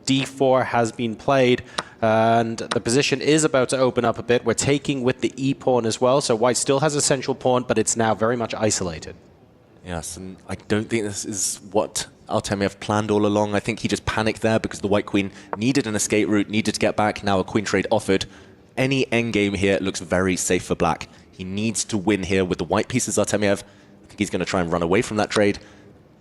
D4 has been played, and the position is about to open up a bit. We're taking with the E-pawn as well, so white still has a central pawn, but it's now very much isolated. Yes, and I don't think this is what Artemiev planned all along. I think he just panicked there because the white queen needed an escape route, needed to get back. Now a queen trade offered. Any endgame here looks very safe for black. He needs to win here with the white pieces, Artemiev. I think he's going to try and run away from that trade.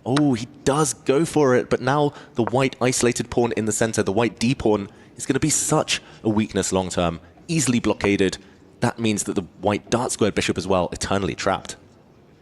Oh, he does go for it, but now the white isolated pawn in the center, the white D-pawn, is going to be such a weakness long term. Easily blockaded. That means that the white dart-squared bishop as well, eternally trapped.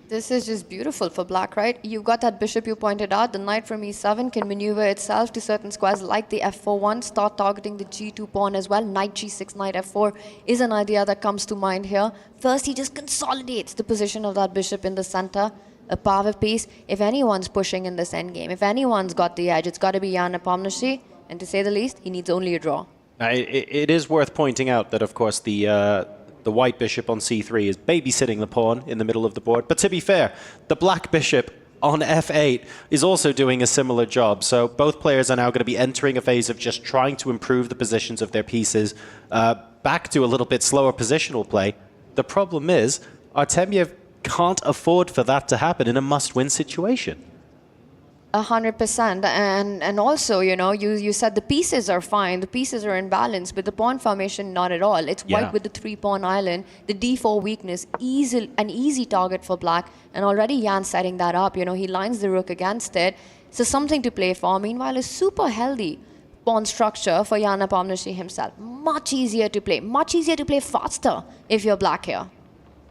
This is just beautiful for black, right? You've got that bishop you pointed out. The knight from e7 can maneuver itself to certain squares like the f4 one, start targeting the g2 pawn as well. Knight g6, knight f4 is an idea that comes to mind here. First, he just consolidates the position of that bishop in the center. A power piece. If anyone's pushing in this endgame, if anyone's got the edge, it's got to be Jan Nepomniachtchi. And to say the least, he needs only a draw. It is worth pointing out that, of course, the white bishop on c3 is babysitting the pawn in the middle of the board. But to be fair, the black bishop on f8 is also doing a similar job. So both players are now going to be entering a phase of just trying to improve the positions of their pieces back to a little bit slower positional play. The problem is Artemiev can't afford for that to happen in a must-win situation. 100%. And also, you know, you said the pieces are fine, the pieces are in balance, but the pawn formation, not at all. It's white with the 3-pawn island. The d4 weakness, an easy target for black. And already Jan setting that up. You know, he lines the rook against it. So something to play for. Meanwhile, a super healthy pawn structure for Jan Nepomniachtchi himself. Much easier to play faster if you're black here.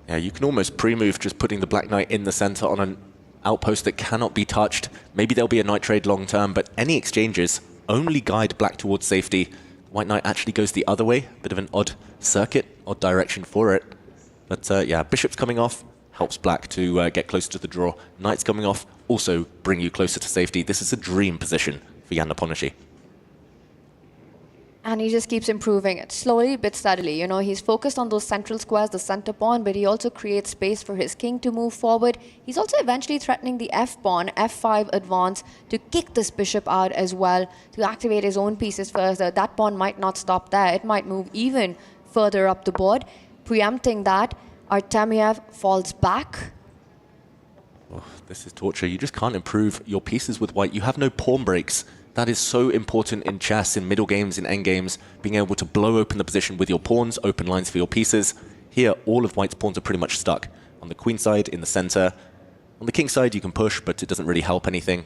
Yeah, you can almost pre-move just putting the black knight in the center on an outpost that cannot be touched. Maybe there'll be a knight trade long term, but any exchanges only guide black towards safety. White knight actually goes the other way. Bit of an odd circuit, odd direction for it. But yeah, bishop's coming off helps black to get closer to the draw. Knight's coming off also bring you closer to safety. This is a dream position for Jan Nepomniachtchi. And he just keeps improving it, slowly but steadily. You know, he's focused on those central squares, the center pawn, but he also creates space for his king to move forward. He's also eventually threatening the f-pawn, f5 advance, to kick this bishop out as well, to activate his own pieces further. That pawn might not stop there. It might move even further up the board. Preempting that, Artemiev falls back. Oh, this is torture. You just can't improve your pieces with white. You have no pawn breaks. That is so important in chess, in middle games, in end games, being able to blow open the position with your pawns, open lines for your pieces. Here, all of white's pawns are pretty much stuck. On the queen side, in the center. On the king side, you can push, but it doesn't really help anything.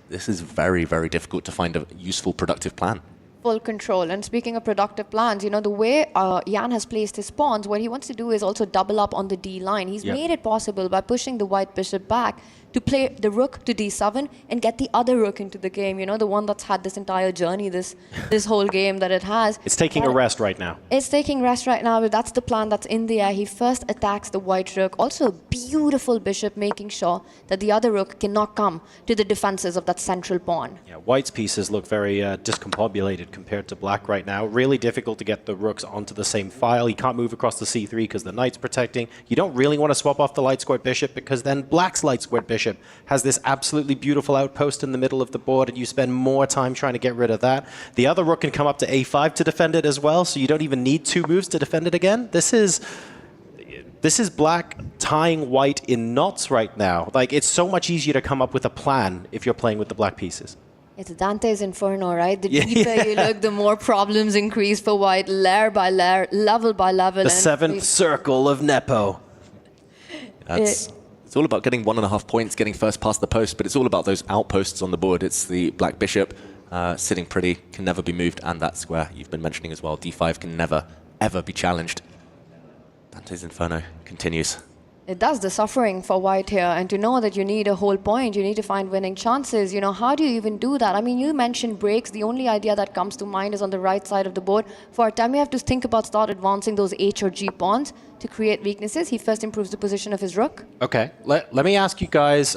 This is very, very difficult to find a useful, productive plan. Full control. And speaking of productive plans, you know, the way Jan has placed his pawns, what he wants to do is also double up on the D line. He's made it possible by pushing the white bishop back to play the rook to D7 and get the other rook into the game, you know, the one that's had this entire journey, this whole game that it has. It's taking a rest right now. It's taking rest right now, but that's the plan that's in the air. He first attacks the white rook. Also a beautiful bishop, making sure that the other rook cannot come to the defenses of that central pawn. Yeah, white's pieces look very discombobulated compared to black right now. Really difficult to get the rooks onto the same file. He can't move across the c3 because the knight's protecting. You don't really want to swap off the light-squared bishop because then black's light-squared bishop has this absolutely beautiful outpost in the middle of the board and you spend more time trying to get rid of that. The other rook can come up to a5 to defend it as well, so you don't even need 2 moves to defend it again. This is black tying white in knots right now. Like, it's so much easier to come up with a plan if you're playing with the black pieces. It's Dante's Inferno, right? The deeper you look, the more problems increase for white, layer by layer, level by level. The 7th circle of Nepo. It's It's all about getting 1.5 points, getting first past the post, but it's all about those outposts on the board. It's the black bishop sitting pretty, can never be moved, and that square you've been mentioning as well. D5 can never, ever be challenged. Dante's Inferno continues. It does the suffering for white here, and to know that you need a whole point, you need to find winning chances. You know, how do you even do that? I mean, you mentioned breaks. The only idea that comes to mind is on the right side of the board. For Artemiev to think about start advancing those H or G pawns to create weaknesses, he first improves the position of his rook. Okay, let me ask you guys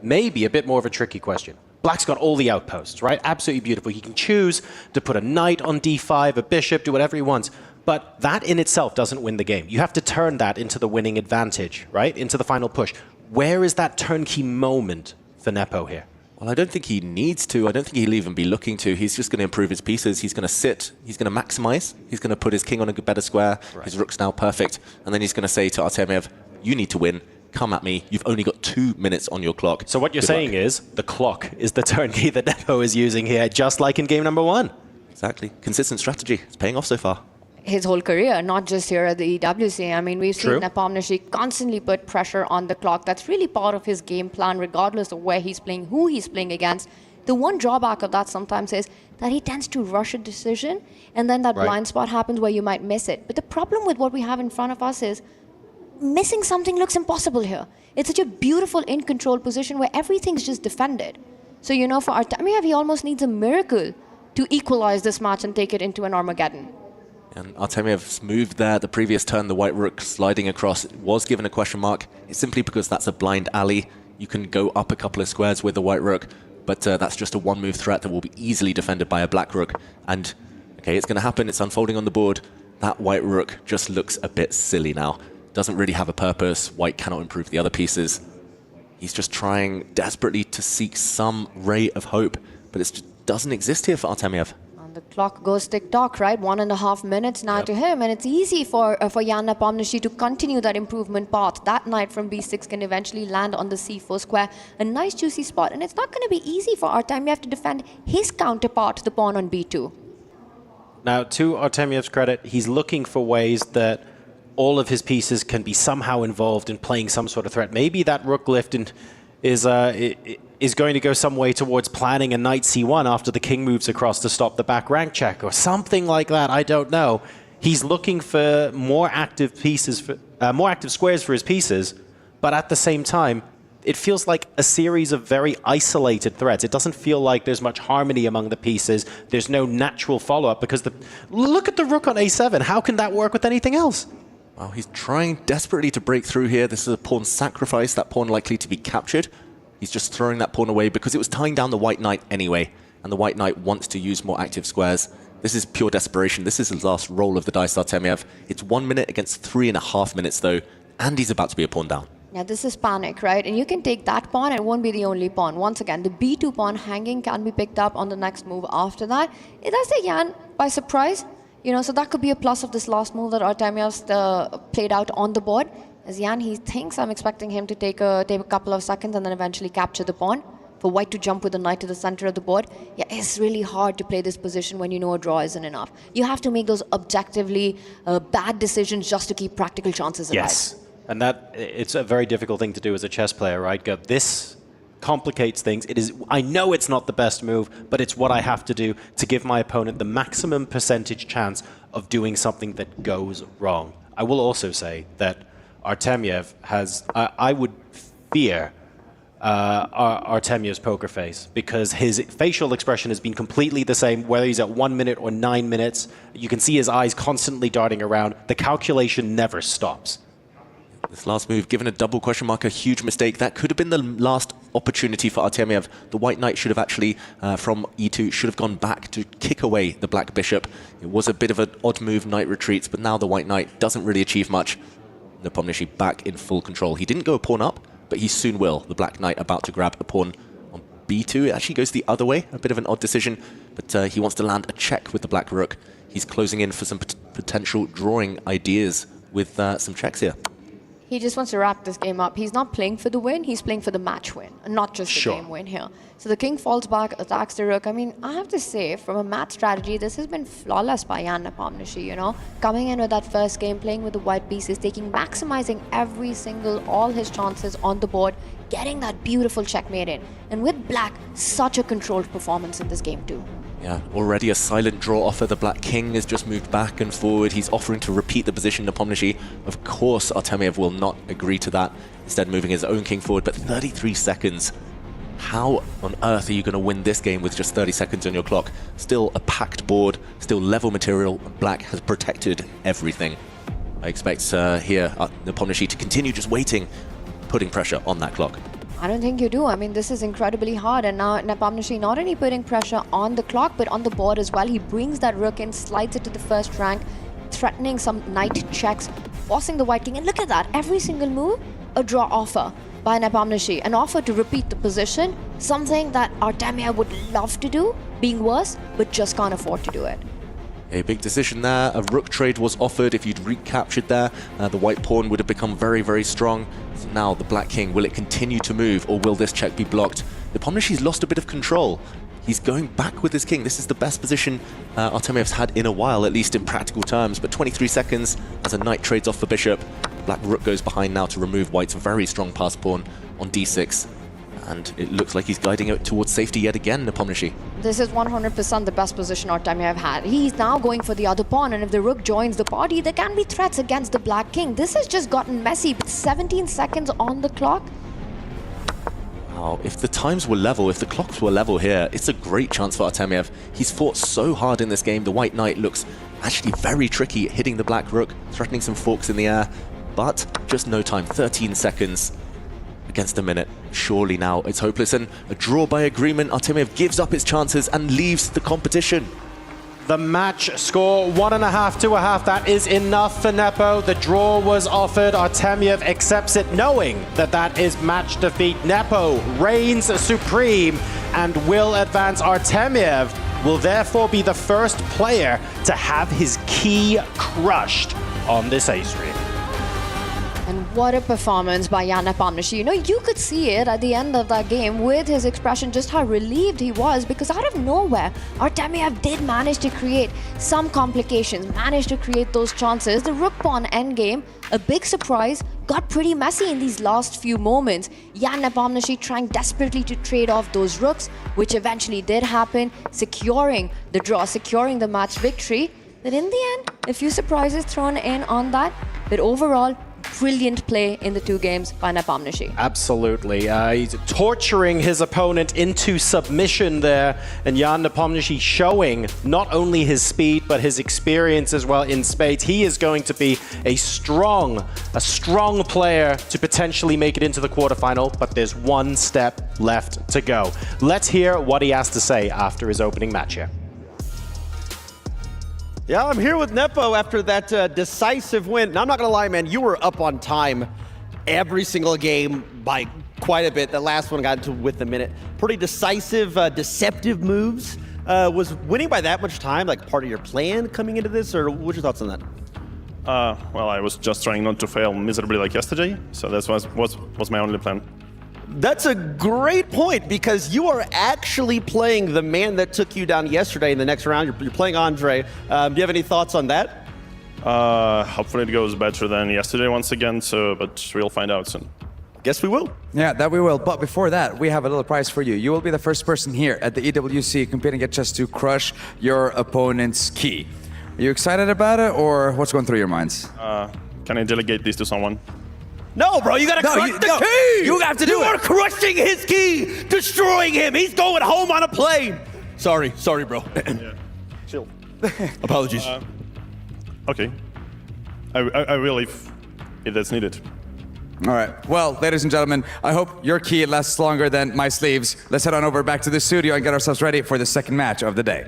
maybe a bit more of a tricky question. Black's got all the outposts, right? Absolutely beautiful. He can choose to put a knight on d5, a bishop, do whatever he wants. But that in itself doesn't win the game. You have to turn that into the winning advantage, right? Into the final push. Where is that turnkey moment for Nepo here? Well, I don't think he needs to. I don't think he'll even be looking to. He's just going to improve his pieces. He's going to sit. He's going to maximize. He's going to put his king on a better square. Right. His rook's now perfect. And then he's going to say to Artemiev, you need to win. Come at me. You've only got 2 minutes on your clock. So what you're saying is the clock is the turnkey that Nepo is using here, just like in game number 1. Exactly. Consistent strategy. It's paying off so far. His whole career, not just here at the EWC. I mean, we've seen Nepo constantly put pressure on the clock. That's really part of his game plan, regardless of where he's playing, who he's playing against. The one drawback of that sometimes is that he tends to rush a decision, and then that blind spot happens where you might miss it. But the problem with what we have in front of us is missing something looks impossible here. It's such a beautiful in-control position where everything's just defended. So, you know, for Artemiev, he almost needs a miracle to equalize this match and take it into an Armageddon. And Artemiev's move there, the previous turn, the white rook sliding across, was given a question mark. It's simply because that's a blind alley. You can go up a couple of squares with the white rook, but that's just a one-move threat that will be easily defended by a black rook. And, okay, it's going to happen. It's unfolding on the board. That white rook just looks a bit silly now. Doesn't really have a purpose. White cannot improve the other pieces. He's just trying desperately to seek some ray of hope, but it just doesn't exist here for Artemiev. The clock goes tick-tock, right? 1.5 minutes now to him, and it's easy for Jan Nepomniachtchi to continue that improvement path. That knight from b6 can eventually land on the c4 square, a nice juicy spot, and it's not going to be easy for Artemiev to defend his counterpart, the pawn on b2. Now, to Artemiev's credit, he's looking for ways that all of his pieces can be somehow involved in playing some sort of threat. Maybe that rook lift is going to go some way towards planning a knight c1 after the king moves across to stop the back rank check or something like that. I don't know. He's looking for more active pieces, more active squares for his pieces, but at the same time, it feels like a series of very isolated threats. It doesn't feel like there's much harmony among the pieces. There's no natural follow-up because look at the rook on a7. How can that work with anything else? Well, he's trying desperately to break through here. This is a pawn sacrifice, that pawn likely to be captured. He's just throwing that pawn away because it was tying down the white knight anyway, and the white knight wants to use more active squares. This is pure desperation. This is the last roll of the dice, Artemiev. It's 1 minute against 3.5 minutes, though, and he's about to be a pawn down. Yeah, this is panic, right? And you can take that pawn, it won't be the only pawn. Once again, the b2 pawn hanging can be picked up on the next move after that. It does take Jan by surprise, you know, so that could be a plus of this last move that Artemiev's played out on the board. As Jan, he thinks I'm expecting him to take a couple of seconds and then eventually capture the pawn. For white to jump with the knight to the center of the board, yeah, it's really hard to play this position when you know a draw isn't enough. You have to make those objectively bad decisions just to keep practical chances alive. Yes, and it's a very difficult thing to do as a chess player, right? This complicates things. I know it's not the best move, but it's what I have to do to give my opponent the maximum percentage chance of doing something that goes wrong. I will also say that Artemiev has, I would fear Artemiev's poker face because his facial expression has been completely the same, whether he's at 1 minute or 9 minutes. You can see his eyes constantly darting around. The calculation never stops. This last move, given a double question mark, a huge mistake. That could have been the last opportunity for Artemiev. The white knight should have actually, from e2, should have gone back to kick away the black bishop. It was a bit of an odd move, knight retreats, but now the white knight doesn't really achieve much. Nepomniachtchi back in full control. He didn't go a pawn up, but he soon will. The black knight about to grab a pawn on b2. It actually goes the other way. A bit of an odd decision, but he wants to land a check with the black rook. He's closing in for some potential drawing ideas with some checks here. He just wants to wrap this game up. He's not playing for the win, he's playing for the match win, and not just the game win here. So the king falls back, attacks the rook. I mean, I have to say, from a match strategy, this has been flawless by Jan Nepomniachtchi, you know? Coming in with that first game, playing with the white pieces, maximizing all his chances on the board, getting that beautiful checkmate in. And with black, such a controlled performance in this game too. Yeah, already a silent draw offer. The black king has just moved back and forward. He's offering to repeat the position. Nepomniachtchi, of course, Artemiev will not agree to that. Instead, moving his own king forward, but 33 seconds. How on earth are you going to win this game with just 30 seconds on your clock? Still a packed board, still level material. Black has protected everything. I expect here Nepomniachtchi to continue just waiting, putting pressure on that clock. I don't think you do. I mean, this is incredibly hard. And now Nepomniachtchi not only putting pressure on the clock, but on the board as well. He brings that rook in, slides it to the first rank, threatening some knight checks, forcing the white king. And look at that. Every single move, a draw offer by Nepomniachtchi. An offer to repeat the position. Something that Artemiev would love to do, being worse, but just can't afford to do it. A big decision there. A rook trade was offered. If you'd recaptured there, the white pawn would have become very, very strong. So now the black king, will it continue to move, or will this check be blocked? Nepomniachtchi's lost a bit of control. He's going back with his king. This is the best position Artemiev's had in a while, at least in practical terms. But 23 seconds as a knight trades off the bishop. Black rook goes behind now to remove white's very strong pass pawn on d6. And it looks like he's guiding it towards safety yet again, Nepomniachtchi. This is 100% the best position Artemiev had. He's now going for the other pawn, and if the rook joins the party, there can be threats against the black king. This has just gotten messy, but 17 seconds on the clock. Wow, if the times were level, if the clocks were level here, it's a great chance for Artemiev. He's fought so hard in this game. The white knight looks actually very tricky, hitting the black rook, threatening some forks in the air, but just no time, 13 seconds. Against a minute. Surely now it's hopeless, and a draw by agreement. Artemiev gives up his chances and leaves the competition. The match score 1.5 to 1/2. That is enough for Nepo. The draw was offered. Artemiev accepts it, knowing that that is match defeat. Nepo reigns supreme and will advance. Artemiev will therefore be the first player to have his key crushed on this A-stream. And what a performance by Jan Nepomniachtchi. You know, you could see it at the end of that game with his expression, just how relieved he was, because out of nowhere, Artemiev did manage to create some complications, managed to create those chances. The rook pawn endgame, a big surprise, got pretty messy in these last few moments. Jan Nepomniachtchi trying desperately to trade off those rooks, which eventually did happen, securing the draw, securing the match victory. But in the end, a few surprises thrown in on that, but overall, brilliant play in the two games by Nepomniachtchi. Absolutely. He's torturing his opponent into submission there, and Jan Nepomniachtchi showing not only his speed but his experience as well in spades. He is going to be a strong player to potentially make it into the quarterfinal, but there's one step left to go. Let's hear what he has to say after his opening match here. Yeah, I'm here with Nepo after that decisive win. Now, I'm not going to lie, man, you were up on time every single game by quite a bit. The last one got into with a minute. Pretty decisive, deceptive moves. Was winning by that much time like part of your plan coming into this, or what's your thoughts on that? Well, I was just trying not to fail miserably like yesterday, so that was my only plan. That's a great point, because you are actually playing the man that took you down yesterday in the next round. You're playing Andre. Do you have any thoughts on that? Hopefully it goes better than yesterday once again, but we'll find out soon. Guess we will. Yeah, that we will. But before that, we have a little prize for you. You will be the first person here at the EWC competing at chess to crush your opponent's key. Are you excited about it, or what's going through your minds? Can I delegate this to someone? No, bro, you gotta crush the key! You have to do it! You are crushing his key! Destroying him! He's going home on a plane! Sorry, bro. Yeah. Chill. Apologies. Okay. I will if that's needed. All right. Well, ladies and gentlemen, I hope your key lasts longer than my sleeves. Let's head on over back to the studio and get ourselves ready for the second match of the day.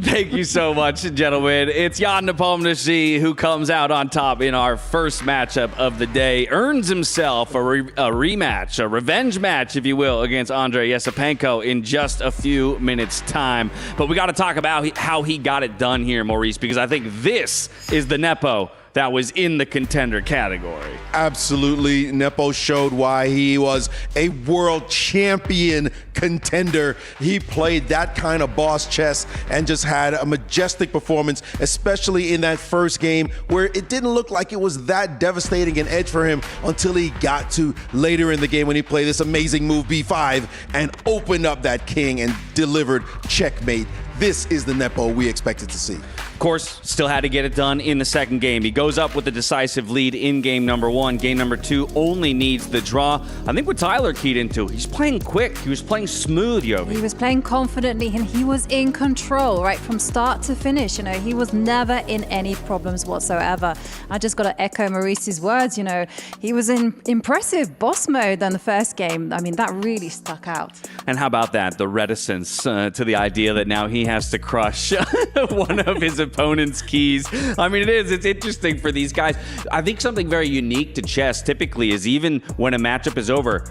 Thank you so much, gentlemen. It's Jan Nepomniachtchi who comes out on top in our first matchup of the day. Earns himself a rematch, a revenge match, if you will, against Andrei Yesipenko in just a few minutes' time. But we got to talk about how he got it done here, Maurice, because I think this is the Nepo that was in the contender category. Absolutely. Nepo showed why he was a world champion contender. He played that kind of boss chess and just had a majestic performance, especially in that first game where it didn't look like it was that devastating an edge for him until he got to later in the game when he played this amazing move B5 and opened up that king and delivered checkmate. This is the Nepo we expected to see. Of course, still had to get it done in the second game. He goes up with the decisive lead in game number 1. Game number 2 only needs the draw. I think what Tyler keyed into, he's playing quick. He was playing smooth, Yovi. He was playing confidently and he was in control right from start to finish. You know, he was never in any problems whatsoever. I just got to echo Maurice's words. You know, he was in impressive boss mode than the first game. I mean, that really stuck out. And how about that? The reticence to the idea that now he has to crush one of his opponent's keys. I mean, it's interesting for these guys. I think something very unique to chess typically is even when a matchup is over,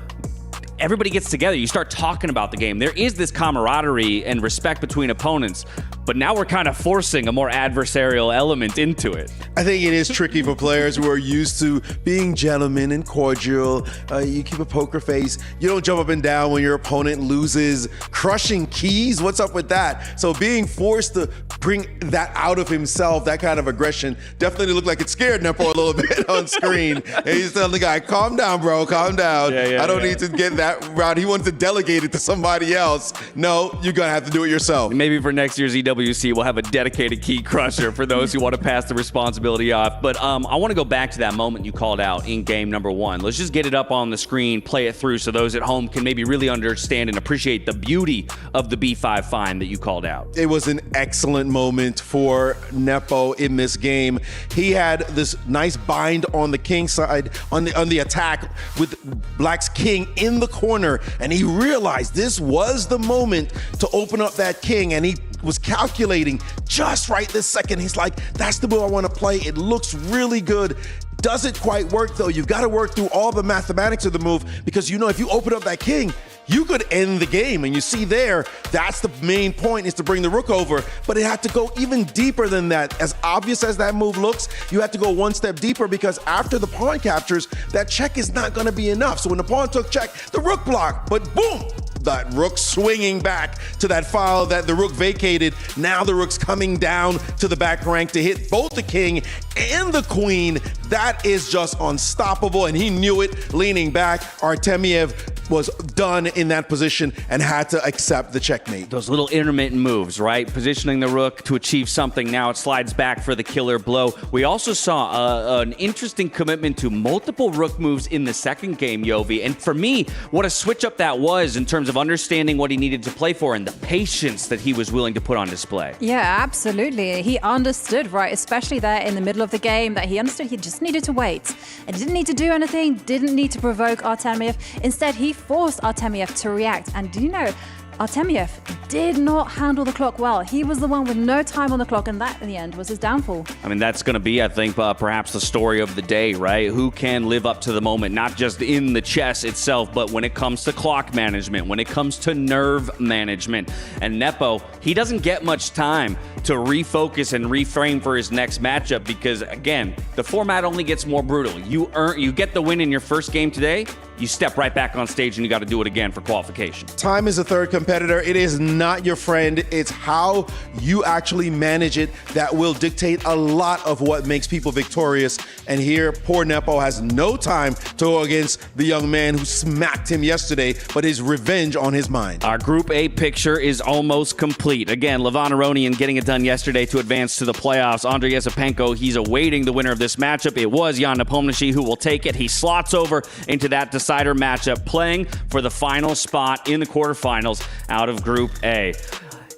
everybody gets together. You start talking about the game. There is this camaraderie and respect between opponents, but now we're kind of forcing a more adversarial element into it. I think it is tricky for players who are used to being gentlemen and cordial. You keep a poker face. You don't jump up and down when your opponent loses. Crushing keys, what's up with that? So being forced to bring that out of himself, that kind of aggression, definitely looked like it scared Nepo a little bit on screen. And he's telling the guy, calm down, bro, calm down. I don't need to get that route. He wants to delegate it to somebody else. No, you're going to have to do it yourself. Maybe for next year's EWC, we'll have a dedicated key crusher for those who want to pass the responsibility off. But I want to go back to that moment you called out in game number 1. Let's just get it up on the screen, play it through so those at home can maybe really understand and appreciate the beauty of the B5 find that you called out. It was an excellent moment for Nepo in this game. He had this nice bind on the king side, on the attack with Black's king in the corner, and he realized this was the moment to open up that king, and he was calculating just right this second. He's like, that's the move I want to play. It looks really good. Doesn't quite work though. You've got to work through all the mathematics of the move because you know if you open up that king, you could end the game. And you see there, that's the main point, is to bring the rook over. But it had to go even deeper than that. As obvious as that move looks, you have to go one step deeper because after the pawn captures, that check is not going to be enough. So when the pawn took check, the rook blocked, but boom, that rook swinging back to that file that the rook vacated. Now the rook's coming down to the back rank to hit both the king and the queen. That is just unstoppable, and he knew it. Leaning back, Artemiev was done in that position and had to accept the checkmate. Those little intermittent moves, right? Positioning the rook to achieve something. Now it slides back for the killer blow. We also saw an interesting commitment to multiple rook moves in the second game, Yovi. And for me, what a switch up that was in terms of understanding what he needed to play for and the patience that he was willing to put on display. Yeah, absolutely. He understood, right, especially there in the middle of the game, that he understood he just needed to wait. And he didn't need to do anything, didn't need to provoke Artemiev. Instead, he forced Artemiev to react. And do you know, Artemiev did not handle the clock well. He was the one with no time on the clock, and that, in the end, was his downfall. I mean, that's going to be, I think, perhaps the story of the day, right? Who can live up to the moment, not just in the chess itself, but when it comes to clock management, when it comes to nerve management. And Nepo, he doesn't get much time to refocus and reframe for his next matchup because, again, the format only gets more brutal. You get the win in your first game today, you step right back on stage and you got to do it again for qualification. Time is the third competitor. It is not your friend. It's how you actually manage it that will dictate a lot of what makes people victorious. And here, poor Nepo has no time to go against the young man who smacked him yesterday, but his revenge on his mind. Our Group A picture is almost complete. Again, Levon Aronian getting it done yesterday to advance to the playoffs. Andrei Yesipenko, he's awaiting the winner of this matchup. It was Jan Nepomniachtchi who will take it. He slots over into that decider matchup, playing for the final spot in the quarterfinals out of Group A.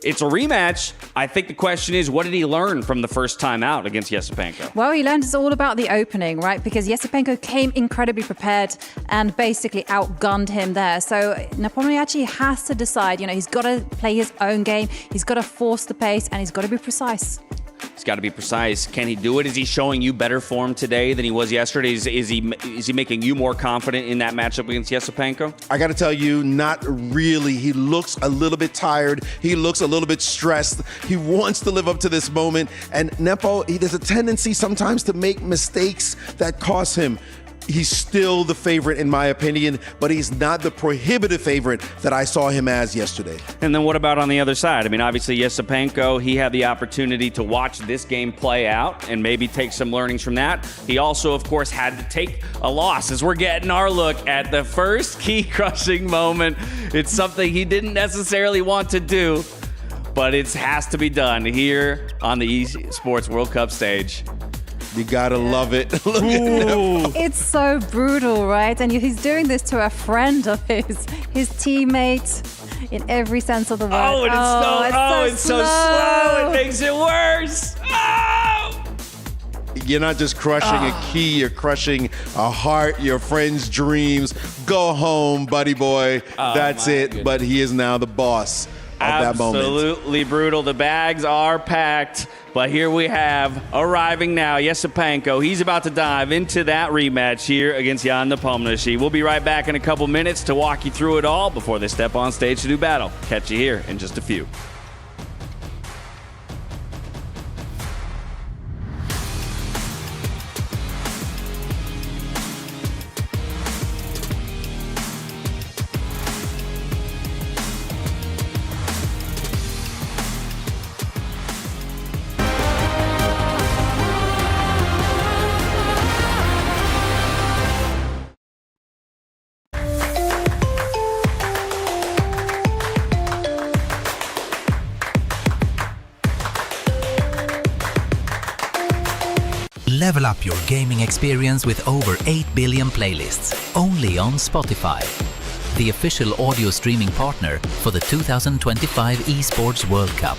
It's a rematch. I think the question is, what did he learn from the first time out against Yesipenko? Well, he learned it's all about the opening, right? Because Yesipenko came incredibly prepared and basically outgunned him there. So Nepomniachtchi has to decide, he's got to play his own game. He's got to force the pace and he's got to be precise. He's got to be precise. Can he do it? Is he showing you better form today than he was yesterday? Is he making you more confident in that matchup against Yesipenko? I got to tell you, not really. He looks a little bit tired. He looks a little bit stressed. He wants to live up to this moment. And Nepo, there's a tendency sometimes to make mistakes that cost him. He's still the favorite in my opinion, but he's not the prohibitive favorite that I saw him as yesterday. And then what about on the other side? I mean, obviously Yesipenko, he had the opportunity to watch this game play out and maybe take some learnings from that. He also, of course, had to take a loss as we're getting our look at the first key crushing moment. It's something he didn't necessarily want to do, but it has to be done here on the Esports World Cup stage. You gotta love it. Look at Nepo. It's so brutal, right? And he's doing this to a friend of his teammate, in every sense of the word. Oh, and it's so slow. It makes it worse. Oh! You're not just crushing a key, you're crushing a heart, your friend's dreams. Go home, buddy boy. That's it. Goodness. But he is now the boss of that moment. Absolutely brutal. The bags are packed, but here we have, arriving now, Yesipenko. He's about to dive into that rematch here against Jan Nepomniachtchi. We'll be right back in a couple minutes to walk you through it all before they step on stage to do battle. Catch you here in just a few. Level up your gaming experience with over 8 billion playlists, only on Spotify, the official audio streaming partner for the 2025 Esports World Cup.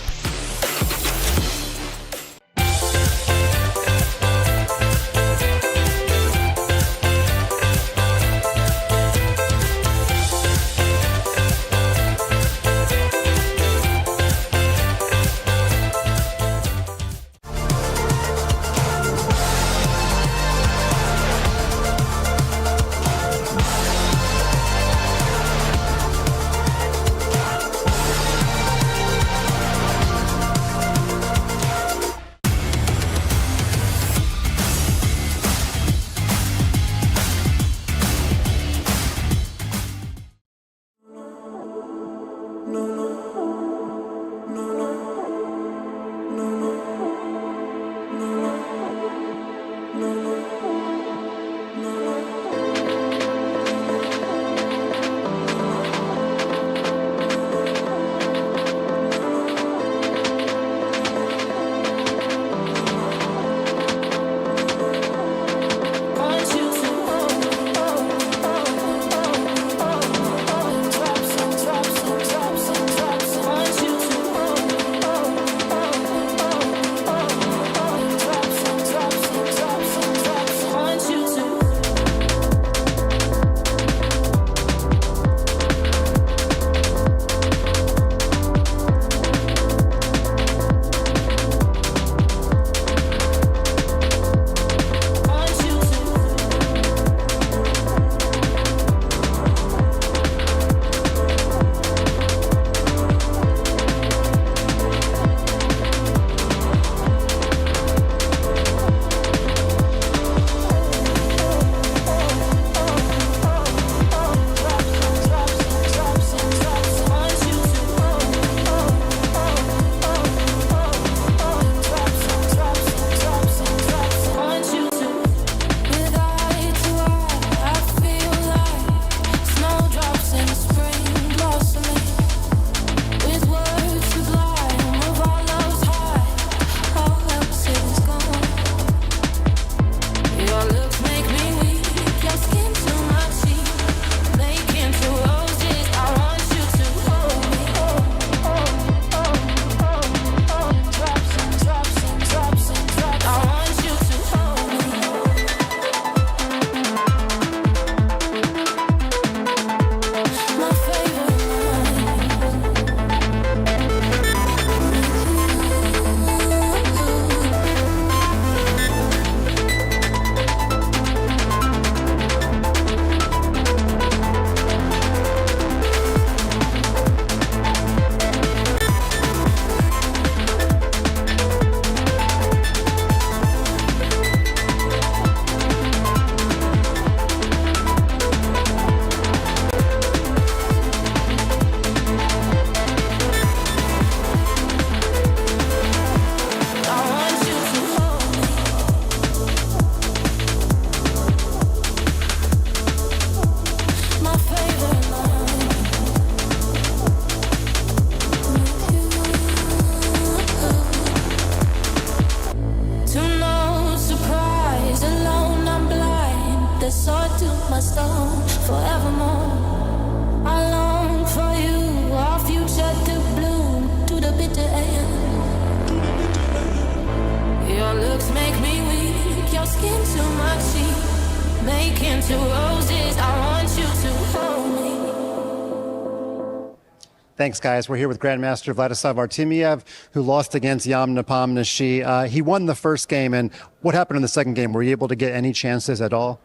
Thanks, guys. We're here with Grandmaster Vladislav Artemiev, who lost against Jan Nepomniachtchi. He won the first game, and what happened in the second game? Were you able to get any chances at all?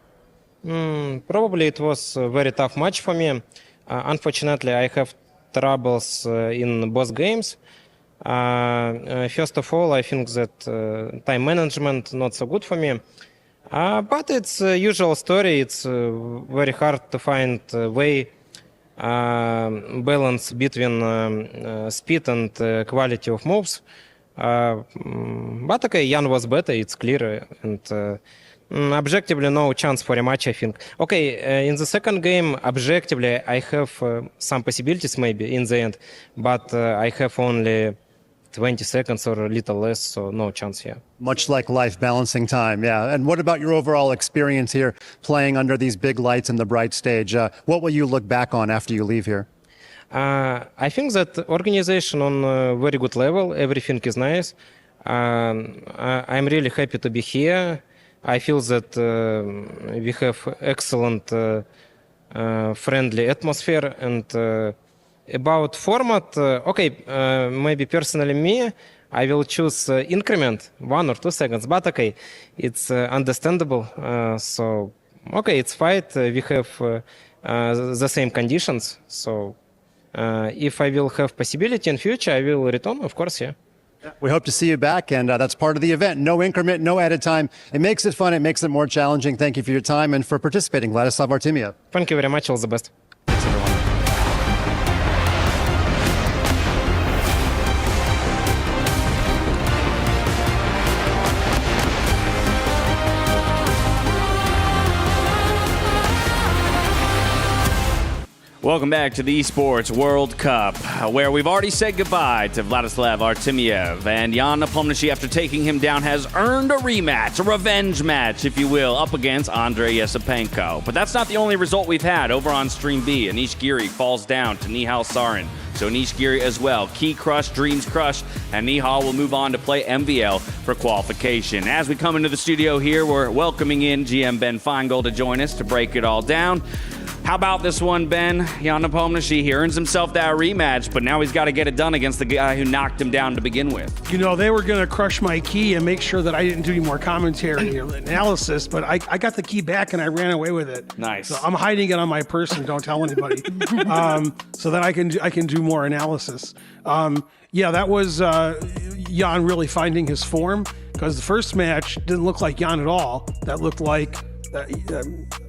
Probably it was a very tough match for me. Unfortunately, I have troubles in both games. First of all, I think that time management not so good for me. But it's a usual story. It's very hard to find a way balance between speed and quality of moves. But okay, Jan was better, it's clear. And objectively, no chance for a match, I think. Okay, in the second game, objectively, I have some possibilities maybe in the end. But I have only 20 seconds or a little less, so no chance here. Much like life, balancing time, yeah. And what about your overall experience here, playing under these big lights and the bright stage? What will you look back on after you leave here? I think that organization on a very good level, everything is nice. I'm really happy to be here. I feel that we have excellent friendly atmosphere, and about format, okay, maybe personally me, I will choose increment 1 or 2 seconds, but okay, it's understandable. So, okay, it's fight. We have the same conditions. So, if I will have possibility in future, I will return, of course, yeah. We hope to see you back, and that's part of the event. No increment, no added time. It makes it fun. It makes it more challenging. Thank you for your time and for participating, Vladislav Artemiev. Thank you very much. All the best. Thanks, everyone. Welcome back to the Esports World Cup, where we've already said goodbye to Vladislav Artemiev, and Jan Nepomniachtchi, after taking him down, has earned a rematch, a revenge match, if you will, up against Andrei Yesipenko. But that's not the only result we've had. Over on Stream B, Anish Giri falls down to Nihal Sarin. So Anish Giri as well. Key crushed, dreams crushed, and Nihal will move on to play MVL for qualification. As we come into the studio here, we're welcoming in GM Ben Feingold to join us to break it all down. How about this one, Ben? Jan Nepomniachtchi, he earns himself that rematch, but now he's got to get it done against the guy who knocked him down to begin with. You know, they were going to crush my key and make sure that I didn't do any more commentary or analysis, but I got the key back and I ran away with it. Nice. So I'm hiding it on my person. Don't tell anybody. So that I can do more analysis. Yeah, that was Jan really finding his form, because the first match didn't look like Jan at all. That looked like that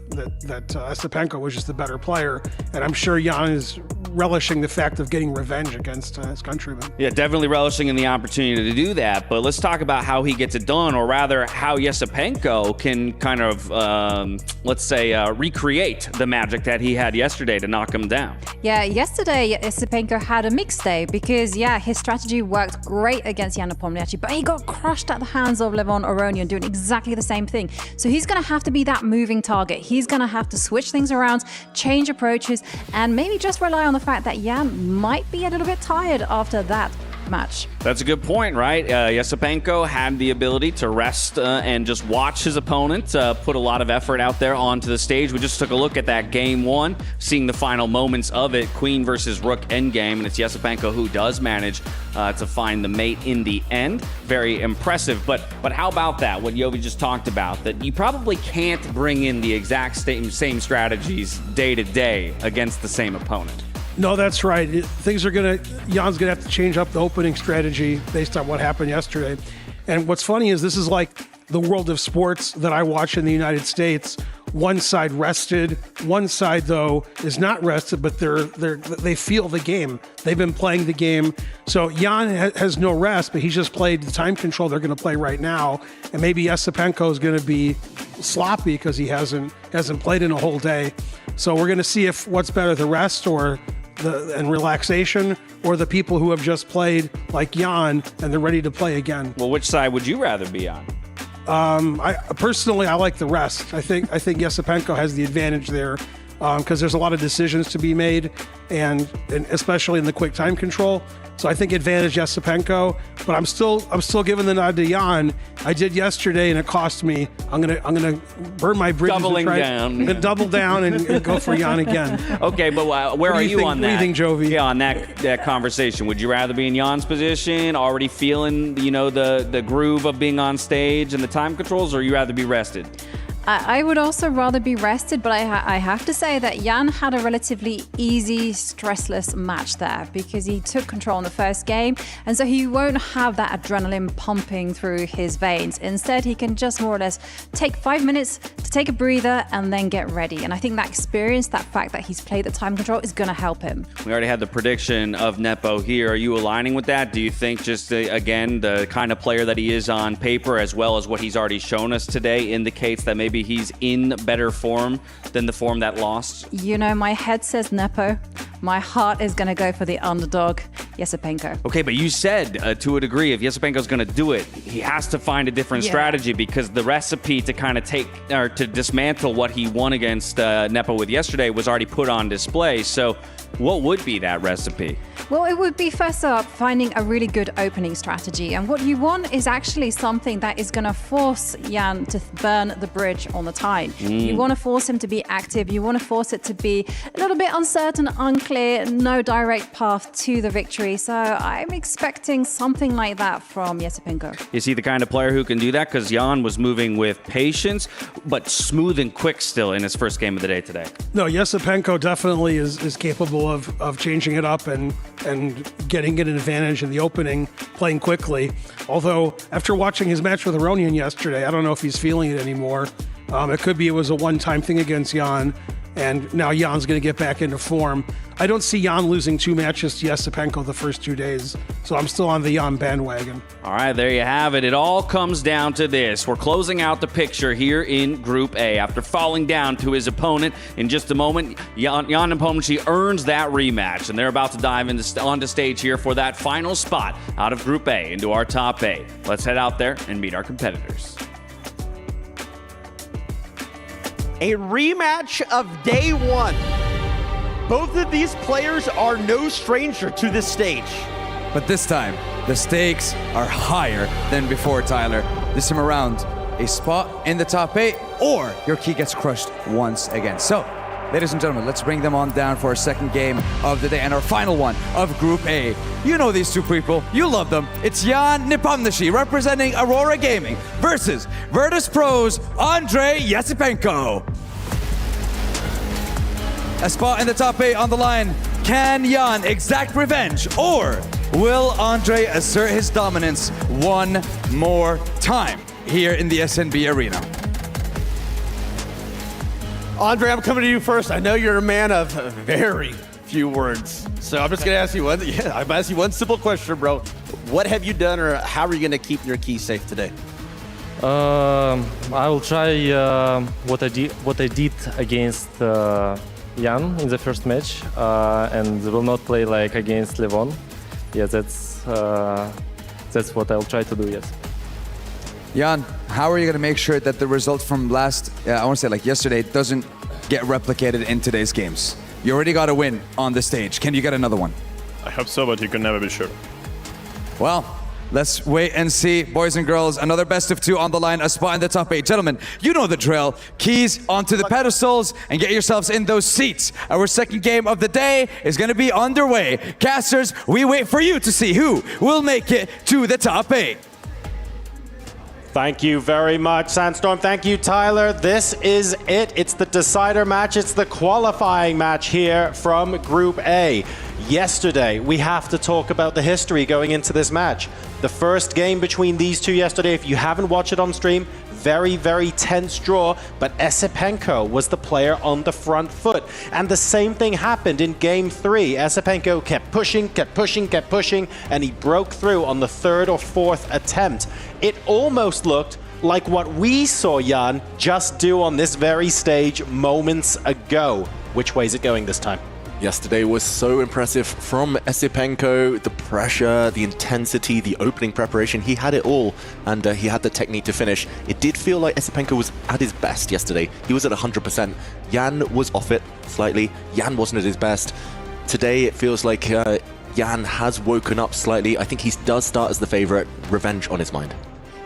Yesipenko was just the better player, and I'm sure Jan is relishing the fact of getting revenge against his countrymen. Yeah, definitely relishing in the opportunity to do that, but let's talk about how he gets it done, or rather how Yesipenko can kind of, let's say, recreate the magic that he had yesterday to knock him down. Yeah, yesterday Yesipenko had a mixed day because, yeah, his strategy worked great against Jan Nepomniachtchi, but he got crushed at the hands of Levon Aronian doing exactly the same thing. So he's going to have to be that moving target. He's going to have to switch things around, change approaches, and maybe just rely on the fact that Jan might be a little bit tired after that match. That's a good point, right? Yesipenko had the ability to rest and just watch his opponent put a lot of effort out there onto the stage. We just took a look at that game one, seeing the final moments of it, Queen versus Rook endgame, and it's Yesipenko who does manage to find the mate in the end. Very impressive. But how about that, what Yovi just talked about, that you probably can't bring in the exact same strategies day to day against the same opponent. No, that's right. Jan's going to have to change up the opening strategy based on what happened yesterday. And what's funny is this is like the world of sports that I watch in the United States. One side rested, one side though is not rested, but they feel the game. They've been playing the game. So Jan has no rest, but he's just played the time control they're going to play right now. And maybe Yesipenko is going to be sloppy because he hasn't played in a whole day. So we're going to see if what's better, the rest and relaxation, or the people who have just played like Jan and they're ready to play again. Well, which side would you rather be on? I personally like the rest. I think Yesipenko has the advantage there. because there's a lot of decisions to be made, and especially in the quick time control. So I think advantage Yesipenko, but I'm still giving the nod to Jan. I did yesterday, and it cost me. I'm gonna burn my bridges. Doubling down. And double down and go for Jan again. Okay, but where are you on that? What do you think, Jovi? Yeah, on that conversation. Would you rather be in Jan's position, already feeling the groove of being on stage and the time controls, or you rather be rested? I would also rather be rested, but I have to say that Jan had a relatively easy, stressless match there because he took control in the first game, and so he won't have that adrenaline pumping through his veins. Instead, he can just more or less take 5 minutes to take a breather and then get ready. And I think that experience, that fact that he's played the time control is going to help him. We already had the prediction of Nepo here. Are you aligning with that? Do you think just, again, the kind of player that he is on paper, as well as what he's already shown us today, indicates that maybe he's in better form than the form that lost? My head says Nepo. My heart is going to go for the underdog, Yesipenko. Okay, but you said to a degree, if Yesipenko's going to do it, he has to find a different strategy, because the recipe to kind of to dismantle what he won against Nepo with yesterday was already put on display. So what would be that recipe? Well, it would be first up finding a really good opening strategy. And what you want is actually something that is going to force Jan to burn the bridge on the time. You want to force him to be active. You want to force it to be a little bit uncertain, unclear, no direct path to the victory. So I'm expecting something like that from Yesipenko. Is he the kind of player who can do that? Because Jan was moving with patience, but smooth and quick still in his first game of the day today. No, Yesipenko definitely is capable of changing it up and getting an advantage in the opening, playing quickly. Although, after watching his match with Aronian yesterday, I don't know if he's feeling it anymore. It could be it was a one-time thing against Jan, and now Jan's going to get back into form. I don't see Jan losing 2 matches to Yesipenko the first 2 days, so I'm still on the Jan bandwagon. All right, there you have it. It all comes down to this. We're closing out the picture here in Group A. After falling down to his opponent in just a moment, Jan Nepomniachtchi earns that rematch, and they're about to dive onto stage here for that final spot out of Group A into our top 8. Let's head out there and meet our competitors. A rematch of day 1. Both of these players are no stranger to this stage. But this time, the stakes are higher than before, Tyler. This time around, a spot in the top 8, or your key gets crushed once again. So, ladies and gentlemen, let's bring them on down for our second game of the day and our final one of Group A. You know these two people. You love them. It's Jan Nepomniachtchi representing Aurora Gaming versus Virtus Pro's Andrei Yesipenko. A spot in the top 8 on the line. Can Jan exact revenge, or will Andre assert his dominance one more time here in the SNB Arena? Andre, I'm coming to you first. I know you're a man of very few words, so I'm just gonna ask you one. Yeah, I'm asking you one simple question, bro. What have you done, or how are you gonna keep your key safe today? I will try what I did against Jan in the first match, and will not play like against Levon. Yeah, that's what I'll try to do. Yes. Jan, how are you going to make sure that the result from I want to say like yesterday, doesn't get replicated in today's games? You already got a win on the stage. Can you get another one? I hope so, but you can never be sure. Well, let's wait and see. Boys and girls, another best of 2 on the line, a spot in the top 8. Gentlemen, you know the drill. Keys onto the pedestals and get yourselves in those seats. Our second game of the day is going to be underway. Casters, we wait for you to see who will make it to the top 8. Thank you very much, Sandstorm. Thank you, Tyler. This is it. It's the decider match. It's the qualifying match here from Group A. Yesterday, we have to talk about the history going into this match. The first game between these two yesterday, if you haven't watched it on stream, very, very tense draw, but Yesipenko was the player on the front foot. And the same thing happened in game 3. Yesipenko kept pushing, and he broke through on the 3rd or 4th attempt. It almost looked like what we saw Jan just do on this very stage moments ago. Which way is it going this time? Yesterday was so impressive from Esipenko. The pressure, the intensity, the opening preparation, he had it all, and he had the technique to finish. It did feel like Esipenko was at his best yesterday. He was at 100%. Jan was off it slightly. Jan wasn't at his best. Today it feels like Jan has woken up slightly. I think he does start as the favorite. Revenge on his mind.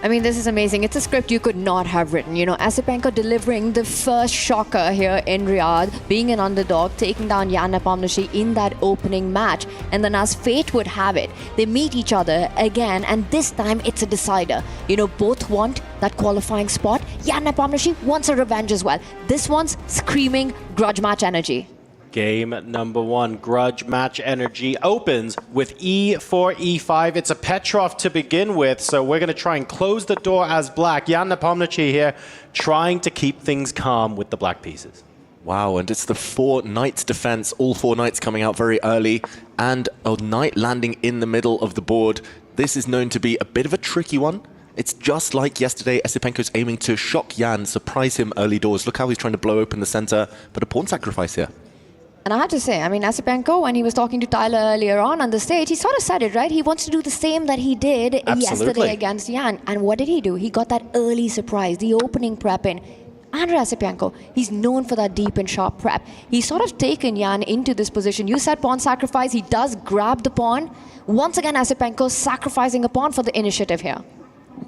I mean, this is amazing. It's a script you could not have written. You know, Esipenko delivering the first shocker here in Riyadh, being an underdog, taking down Jan Nepomniachtchi in that opening match. And then as fate would have it, they meet each other again, and this time it's a decider. You know, both want that qualifying spot. Jan Nepomniachtchi wants a revenge as well. This one's screaming grudge match energy. Game number 1, grudge match energy, opens with E4, E5. It's a Petrov to begin with, so we're going to try and close the door as black. Jan Nepomniachtchi here trying to keep things calm with the black pieces. Wow, and it's the 4 knights defense, all 4 knights coming out very early, and a knight landing in the middle of the board. This is known to be a bit of a tricky one. It's just like yesterday, Esipenko's aiming to shock Jan, surprise him early doors. Look how he's trying to blow open the center, but a pawn sacrifice here. And I have to say, I mean, Esipenko, when he was talking to Tyler earlier on the stage, he sort of said it, right? He wants to do the same that he did yesterday against Jan. And what did he do? He got that early surprise, the opening prep in. Andrei Esipenko, he's known for that deep and sharp prep. He's sort of taken Jan into this position. You said pawn sacrifice. He does grab the pawn. Once again, Esipenko sacrificing a pawn for the initiative here.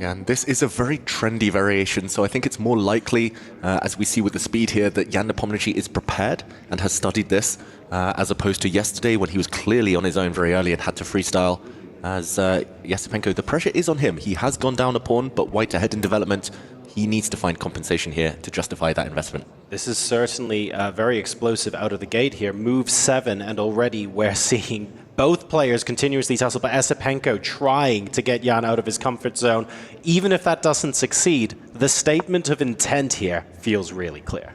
Yeah, and this is a very trendy variation, so I think it's more likely, as we see with the speed here, that Jan Nepomniachtchi is prepared and has studied this, as opposed to yesterday when he was clearly on his own very early and had to freestyle. As Esipenko, the pressure is on him. He has gone down a pawn, but white ahead in development. He needs to find compensation here to justify that investment. This is certainly very explosive out of the gate here. Move 7, and already we're seeing both players continuously tussle, but Esipenko trying to get Jan out of his comfort zone. Even if that doesn't succeed, the statement of intent here feels really clear.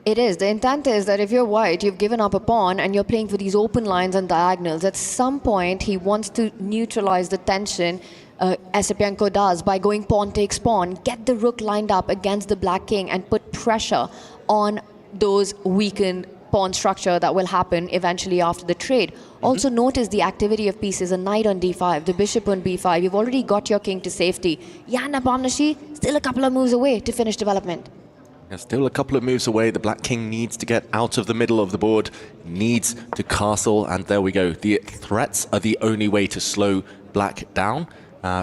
It is. The intent is that if you're white, you've given up a pawn and you're playing for these open lines and diagonals. At some point, he wants to neutralize the tension. Esipenko does by going pawn takes pawn, get the rook lined up against the black king and put pressure on those weakened pawn structure that will happen eventually after the trade. Also notice the activity of pieces, a knight on d5, the bishop on b5. You've already got your king to safety. Jan Nepomniachtchi still a couple of moves away to finish development. Yeah, still a couple of moves away. The black king needs to get out of the middle of the board, needs to castle, and there we go. The threats are the only way to slow black down.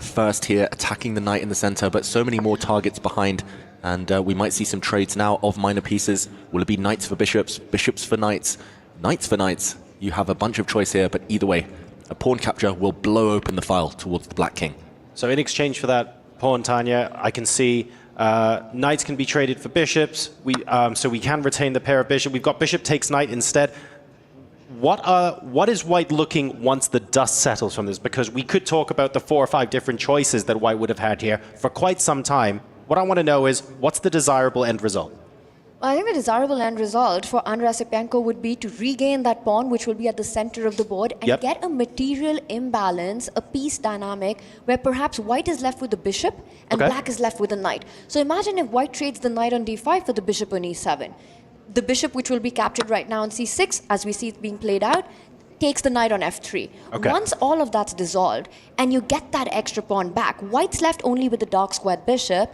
First here, attacking the knight in the center, but so many more targets behind. And we might see some trades now of minor pieces. Will it be knights for bishops, bishops for knights, knights for knights? You have a bunch of choice here, but either way, a pawn capture will blow open the file towards the black king. So in exchange for that pawn, Tanya, I can see knights can be traded for bishops. So we can retain the pair of bishop. We've got bishop takes knight instead. What is white looking once the dust settles from this? Because we could talk about the 4 or 5 different choices that white would have had here for quite some time. What I want to know is, what's the desirable end result? Well, I think the desirable end result for Andrei Esipenko would be to regain that pawn, which will be at the center of the board, and get a material imbalance, a piece dynamic, where perhaps white is left with the bishop and black is left with the knight. So imagine if white trades the knight on d5 for the bishop on e7. The bishop, which will be captured right now on c6, as we see it being played out, takes the knight on f3. Once all of that's dissolved, and you get that extra pawn back, white's left only with the dark squared bishop,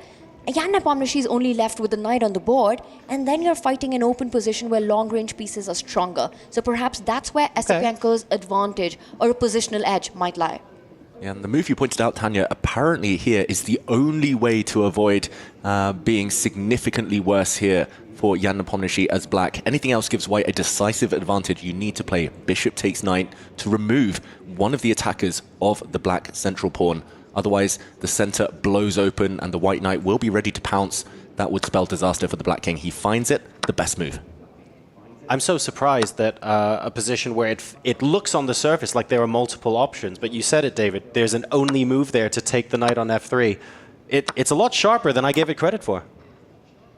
Jan Nepomniachtchi is only left with the knight on the board, and then you're fighting an open position where long-range pieces are stronger. So perhaps that's where Esipenko's advantage or a positional edge might lie. Yeah, and the move you pointed out, Tanya, apparently here is the only way to avoid being significantly worse here for Jan Nepomniachtchi as black. Anything else gives white a decisive advantage. You need to play bishop takes knight to remove one of the attackers of the black central pawn. Otherwise, the center blows open and the white knight will be ready to pounce. That would spell disaster for the black king. He finds it, the best move. I'm so surprised that a position where it looks on the surface like there are multiple options, but you said it, David, there's an only move there to take the knight on f3. It's a lot sharper than I gave it credit for.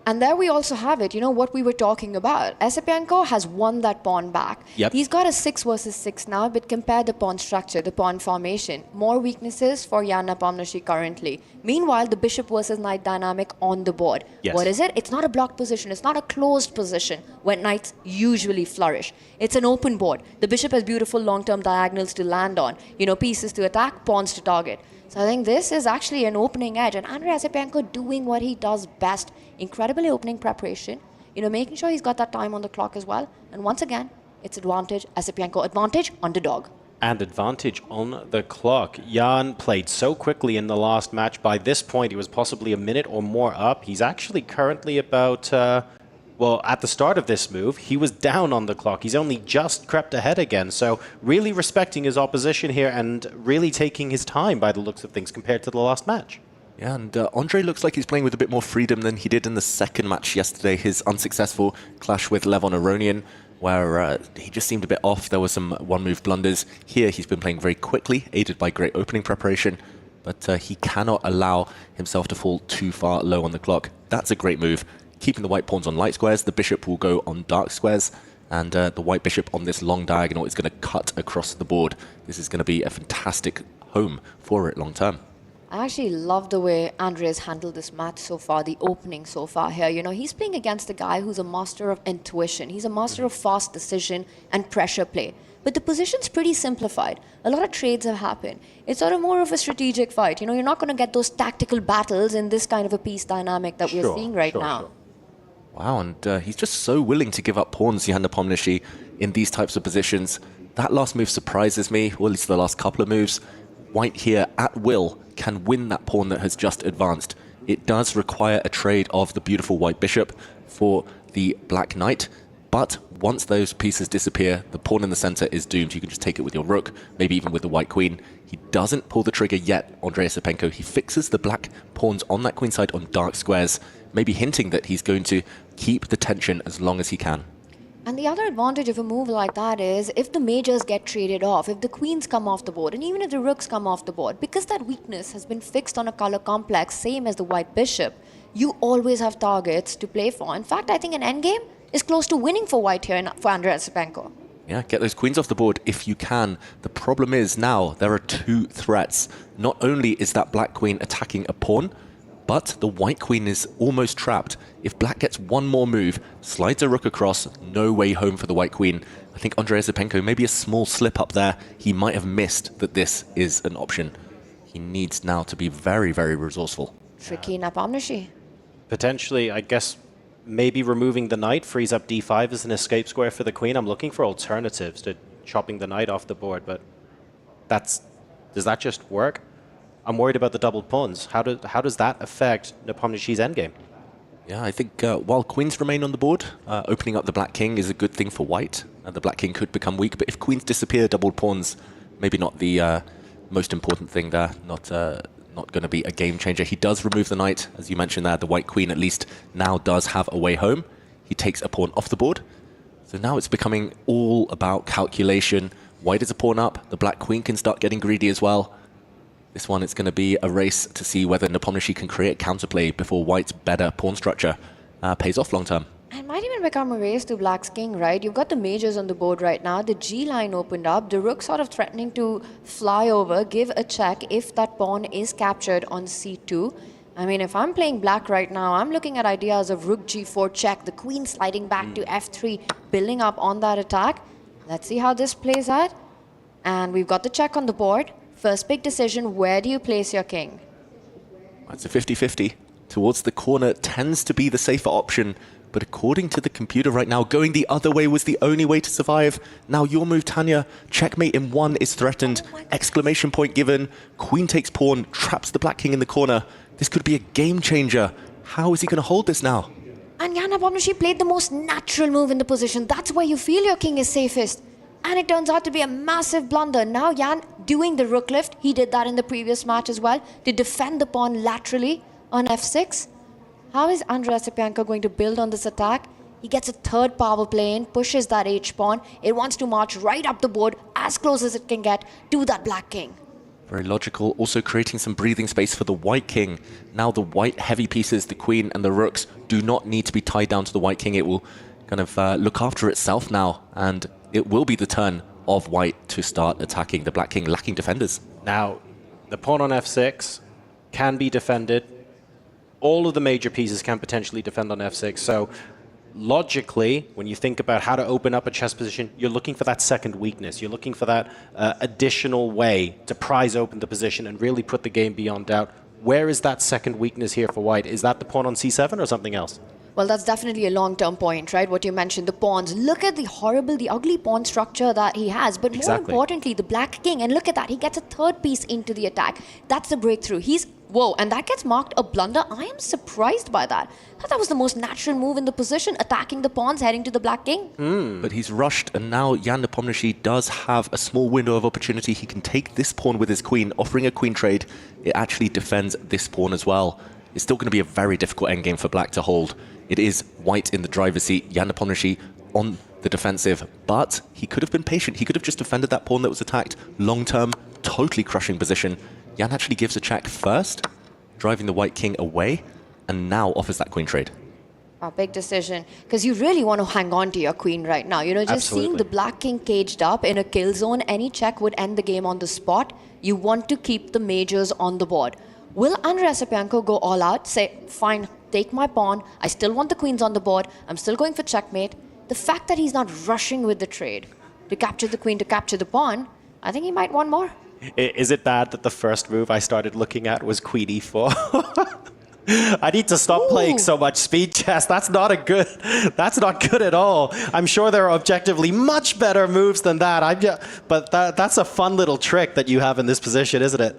And there we also have it, what we were talking about. Esipenko has won that pawn back. Yep. He's got a 6 versus 6 now, but compare the pawn structure, the pawn formation. More weaknesses for Jan Nepomniachtchi currently. Meanwhile, the bishop versus knight dynamic on the board. Yes. What is it? It's not a blocked position. It's not a closed position where knights usually flourish. It's an open board. The bishop has beautiful long-term diagonals to land on. Pieces to attack, pawns to target. So I think this is actually an opening edge. And Andrei Esipenko doing what he does best. Incredible opening preparation. Making sure he's got that time on the clock as well. And once again, it's advantage, Esipenko advantage, underdog. And advantage on the clock. Jan played so quickly in the last match. By this point, he was possibly a minute or more up. He's actually currently about... at the start of this move, he was down on the clock. He's only just crept ahead again. So really respecting his opposition here and really taking his time by the looks of things compared to the last match. Yeah, and Andre looks like he's playing with a bit more freedom than he did in the second match yesterday, his unsuccessful clash with Levon Aronian, where he just seemed a bit off. There were some one-move blunders. Here, he's been playing very quickly, aided by great opening preparation, but he cannot allow himself to fall too far low on the clock. That's a great move. Keeping the white pawns on light squares, the bishop will go on dark squares, and the white bishop on this long diagonal is going to cut across the board. This is going to be a fantastic home for it long term. I actually love the way Andre's handled this match so far, the opening so far here. He's playing against a guy who's a master of intuition. He's a master of fast decision and pressure play. But the position's pretty simplified. A lot of trades have happened. It's sort of more of a strategic fight. You're not going to get those tactical battles in this kind of a piece dynamic that we're seeing right now. Wow, and he's just so willing to give up pawns, Jan Nepomniachtchi, in these types of positions. That last move surprises me, or at least the last couple of moves. White here, at will, can win that pawn that has just advanced. It does require a trade of the beautiful white bishop for the black knight, but once those pieces disappear, the pawn in the center is doomed. You can just take it with your rook, maybe even with the white queen. He doesn't pull the trigger yet, Andrei Esipenko. He fixes the black pawns on that queen side on dark squares, maybe hinting that he's going to keep the tension as long as he can. And the other advantage of a move like that is if the majors get traded off, if the queens come off the board, and even if the rooks come off the board, because that weakness has been fixed on a color complex, same as the white bishop, you always have targets to play for. In fact, I think an endgame is close to winning for white here for Andrei Esipenko. Yeah, get those queens off the board if you can. The problem is now there are two threats. Not only is that black queen attacking a pawn, but the white queen is almost trapped. If black gets one more move, slides a rook across, no way home for the white queen. I think Andrei Esipenko, maybe a small slip up there. He might have missed that this is an option. He needs now to be very, very resourceful. Tricky Nepomniachtchi. Potentially, I guess, maybe removing the knight frees up d5 as an escape square for the queen. I'm looking for alternatives to chopping the knight off the board, but does that just work? I'm worried about the doubled pawns. How does that affect Nepomniachtchi's endgame? Yeah, I think while queens remain on the board, opening up the black king is a good thing for white. The black king could become weak, but if queens disappear, doubled pawns, maybe not the most important thing there. Not going to be a game changer. He does remove the knight, as you mentioned there. The white queen at least now does have a way home. He takes a pawn off the board. So now it's becoming all about calculation. White is a pawn up. The black queen can start getting greedy as well. This one, it's going to be a race to see whether Nepomniachtchi can create counterplay before white's better pawn structure pays off long term. It might even become a race to black's king, right? You've got the majors on the board right now. The G line opened up. The rook sort of threatening to fly over, give a check if that pawn is captured on c2. I mean, if I'm playing black right now, I'm looking at ideas of rook g4 check, the queen sliding back to f3, building up on that attack. Let's see how this plays out. And we've got the check on the board. First big decision, where do you place your king? It's a 50-50. Towards the corner tends to be the safer option, but according to the computer right now, going the other way was the only way to survive. Now your move, Tanya. Checkmate in one is threatened. Exclamation point given. Queen takes pawn, traps the black king in the corner. This could be a game changer. How is he going to hold this now? And Jan Nepomniachtchi played the most natural move in the position. That's where you feel your king is safest. And it turns out to be a massive blunder. Now Jan doing the rook lift. He did that in the previous match as well to defend the pawn laterally on f6. How is Andrei Esipenko going to build on this attack? He gets a third power play in, pushes that h pawn. It wants to march right up the board as close as it can get to that black king. Very logical. Also creating some breathing space for the white king. Now the white heavy pieces, the queen and the rooks, do not need to be tied down to the white king. It will kind of look after itself now, and it will be the turn of white to start attacking the black king, lacking defenders. Now, the pawn on f6 can be defended. All of the major pieces can potentially defend on f6. So logically, when you think about how to open up a chess position, you're looking for that second weakness. You're looking for that additional way to prise open the position and really put the game beyond doubt. Where is that second weakness here for white? Is that the pawn on c7 or something else? Well, that's definitely a long-term point, right? What you mentioned, the pawns. Look at the horrible, the ugly pawn structure that he has. But more importantly, the black king. And look at that. He gets a third piece into the attack. That's the breakthrough. Whoa, and that gets marked a blunder. I am surprised by that. I thought that was the most natural move in the position, attacking the pawns, heading to the black king. But he's rushed, and now Jan Nepomniachtchi does have a small window of opportunity. He can take this pawn with his queen, offering a queen trade. It actually defends this pawn as well. It's still going to be a very difficult endgame for black to hold. It is white in the driver's seat, Jan Nepomniachtchi on the defensive, but he could have been patient. He could have just defended that pawn that was attacked. Long-term, totally crushing position. Jan actually gives a check first, driving the white king away, and now offers that queen trade. A big decision, because you really want to hang on to your queen right now. You know, just seeing the black king caged up in a kill zone, any check would end the game on the spot. You want to keep the majors on the board. Will Andrei Esipenko go all out, say, fine, take my pawn, I still want the queens on the board, I'm still going for checkmate? The fact that he's not rushing with the trade to capture the queen, to capture the pawn, I think he might want more. Is it bad that the first move I started looking at was queen e4? I need to stop playing so much speed chess. That's not good at all. I'm sure there are objectively much better moves than that. But that's a fun little trick that you have in this position, isn't it?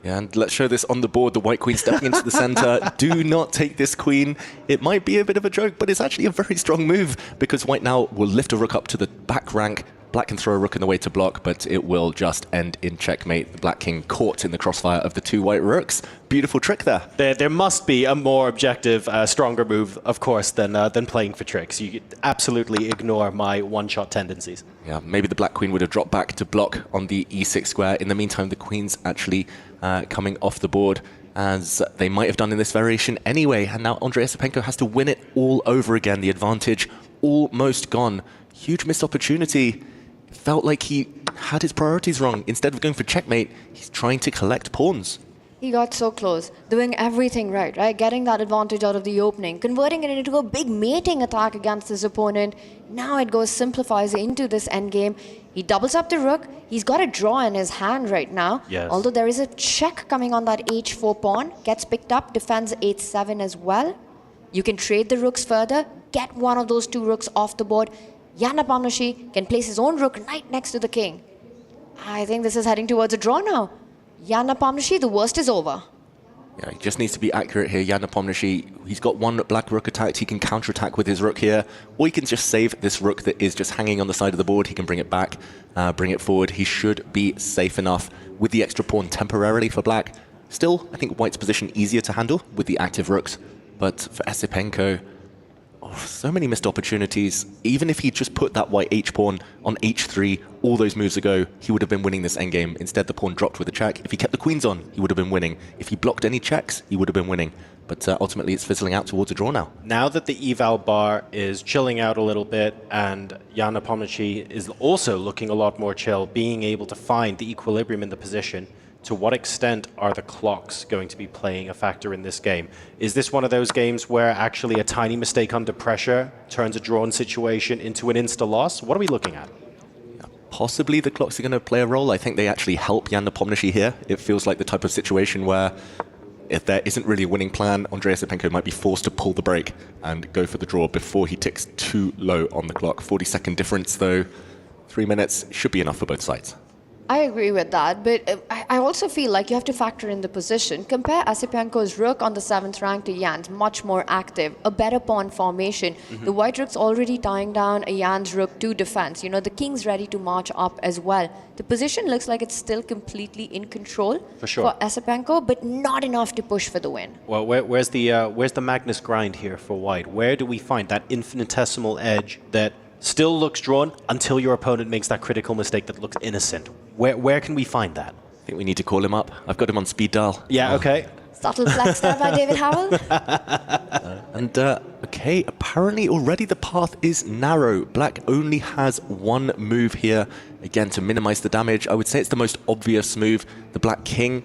Yeah, and let's show this on the board. The white queen stepping into the center. Do not take this queen. It might be a bit of a joke, but it's actually a very strong move, because white now will lift a rook up to the back rank. Black can throw a rook in the way to block, but it will just end in checkmate. The black king caught in the crossfire of the two white rooks. Beautiful trick there. There must be a more objective, stronger move, of course, than playing for tricks. You absolutely ignore my one-shot tendencies. Yeah, maybe the black queen would have dropped back to block on the e6 square. In the meantime, the queen's actually coming off the board, as they might have done in this variation anyway. And now Andrei Esipenko has to win it all over again. The advantage almost gone. Huge missed opportunity. Felt like he had his priorities wrong. Instead of going for checkmate, he's trying to collect pawns. He got so close, doing everything right? Getting that advantage out of the opening, converting it into a big mating attack against his opponent. Now it simplifies into this endgame. He doubles up the rook. He's got a draw in his hand right now. Yes. Although there is a check coming on that h4 pawn. Gets picked up, defends h7 as well. You can trade the rooks further, get one of those two rooks off the board. Jan Nepomniachtchi can place his own rook right next to the king. I think this is heading towards a draw now. Jan Nepomniachtchi, the worst is over. Yeah, he just needs to be accurate here. Jan Nepomniachtchi, he's got one black rook attacked. He can counterattack with his rook here, or he can just save this rook that is just hanging on the side of the board. He can bring it back, bring it forward. He should be safe enough with the extra pawn temporarily for black. Still, I think white's position easier to handle with the active rooks, but for Esipenko, so many missed opportunities. Even if he just put that white h-pawn on h3 all those moves ago, he would have been winning this endgame. Instead, the pawn dropped with a check. If he kept the queens on, he would have been winning. If he blocked any checks, he would have been winning. But ultimately, it's fizzling out towards a draw now. Now that the eval bar is chilling out a little bit, and Jan Nepomniachtchi is also looking a lot more chill, being able to find the equilibrium in the position, to what extent are the clocks going to be playing a factor in this game? Is this one of those games where actually a tiny mistake under pressure turns a drawn situation into an insta-loss? What are we looking at? Possibly the clocks are going to play a role. I think they actually help Jan Nepomniachtchi here. It feels like the type of situation where if there isn't really a winning plan, Andrei Esipenko might be forced to pull the brake and go for the draw before he ticks too low on the clock. 40-second difference, though. 3 minutes should be enough for both sides. I agree with that, but I also feel like you have to factor in the position. Compare Esipenko's rook on the 7th rank to Jan's, much more active, a better pawn formation. The white rook's already tying down a Jan's rook to defense. You know, the king's ready to march up as well. The position looks like it's still completely in control for Esipenko, but not enough to push for the win. Well, where's the Magnus grind here for white? Where do we find that infinitesimal edge that still looks drawn until your opponent makes that critical mistake that looks innocent? Where can we find that? think we need to call him up. I've got him on speed dial. Yeah, okay. Subtle flex there by David Howell. Okay, apparently already the path is narrow. Black only has one move here, again, to minimize the damage. I would say it's the most obvious move. The Black King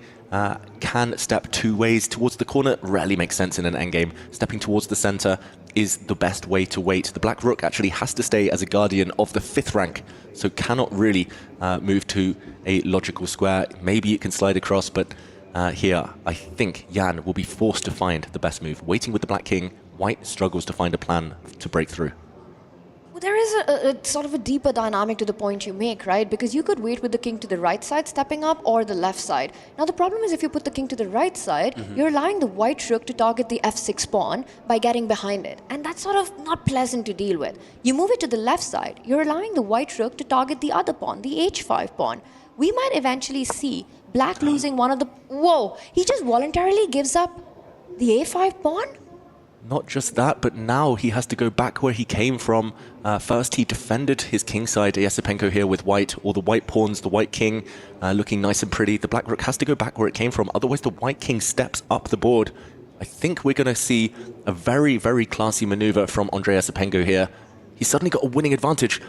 can step two ways towards the corner. Rarely makes sense in an endgame. Stepping towards the center is the best way to wait. The Black Rook actually has to stay as a guardian of the 5th rank, so cannot really move to a logical square. Maybe it can slide across, but here, I think Jan will be forced to find the best move. Waiting with the Black King, White struggles to find a plan to break through. Well, there is a sort of a deeper dynamic to the point you make, right? Because you could wait with the king to the right side stepping up or the left side. Now the problem is if you put the king to the right side, you're allowing the white rook to target the f6 pawn by getting behind it. And that's sort of not pleasant to deal with. You move it to the left side, you're allowing the white rook to target the other pawn, the h5 pawn. We might eventually see Black losing one of the... Whoa! He just voluntarily gives up the a5 pawn? Not just that, but now he has to go back where he came from. First, he defended his kingside Yasipenko here with white, all the white pawns, the white king looking nice and pretty. The Black Rook has to go back where it came from, otherwise the white king steps up the board. I think we're going to see a very, very classy maneuver from Andrei Yasipenko here. He's suddenly got a winning advantage.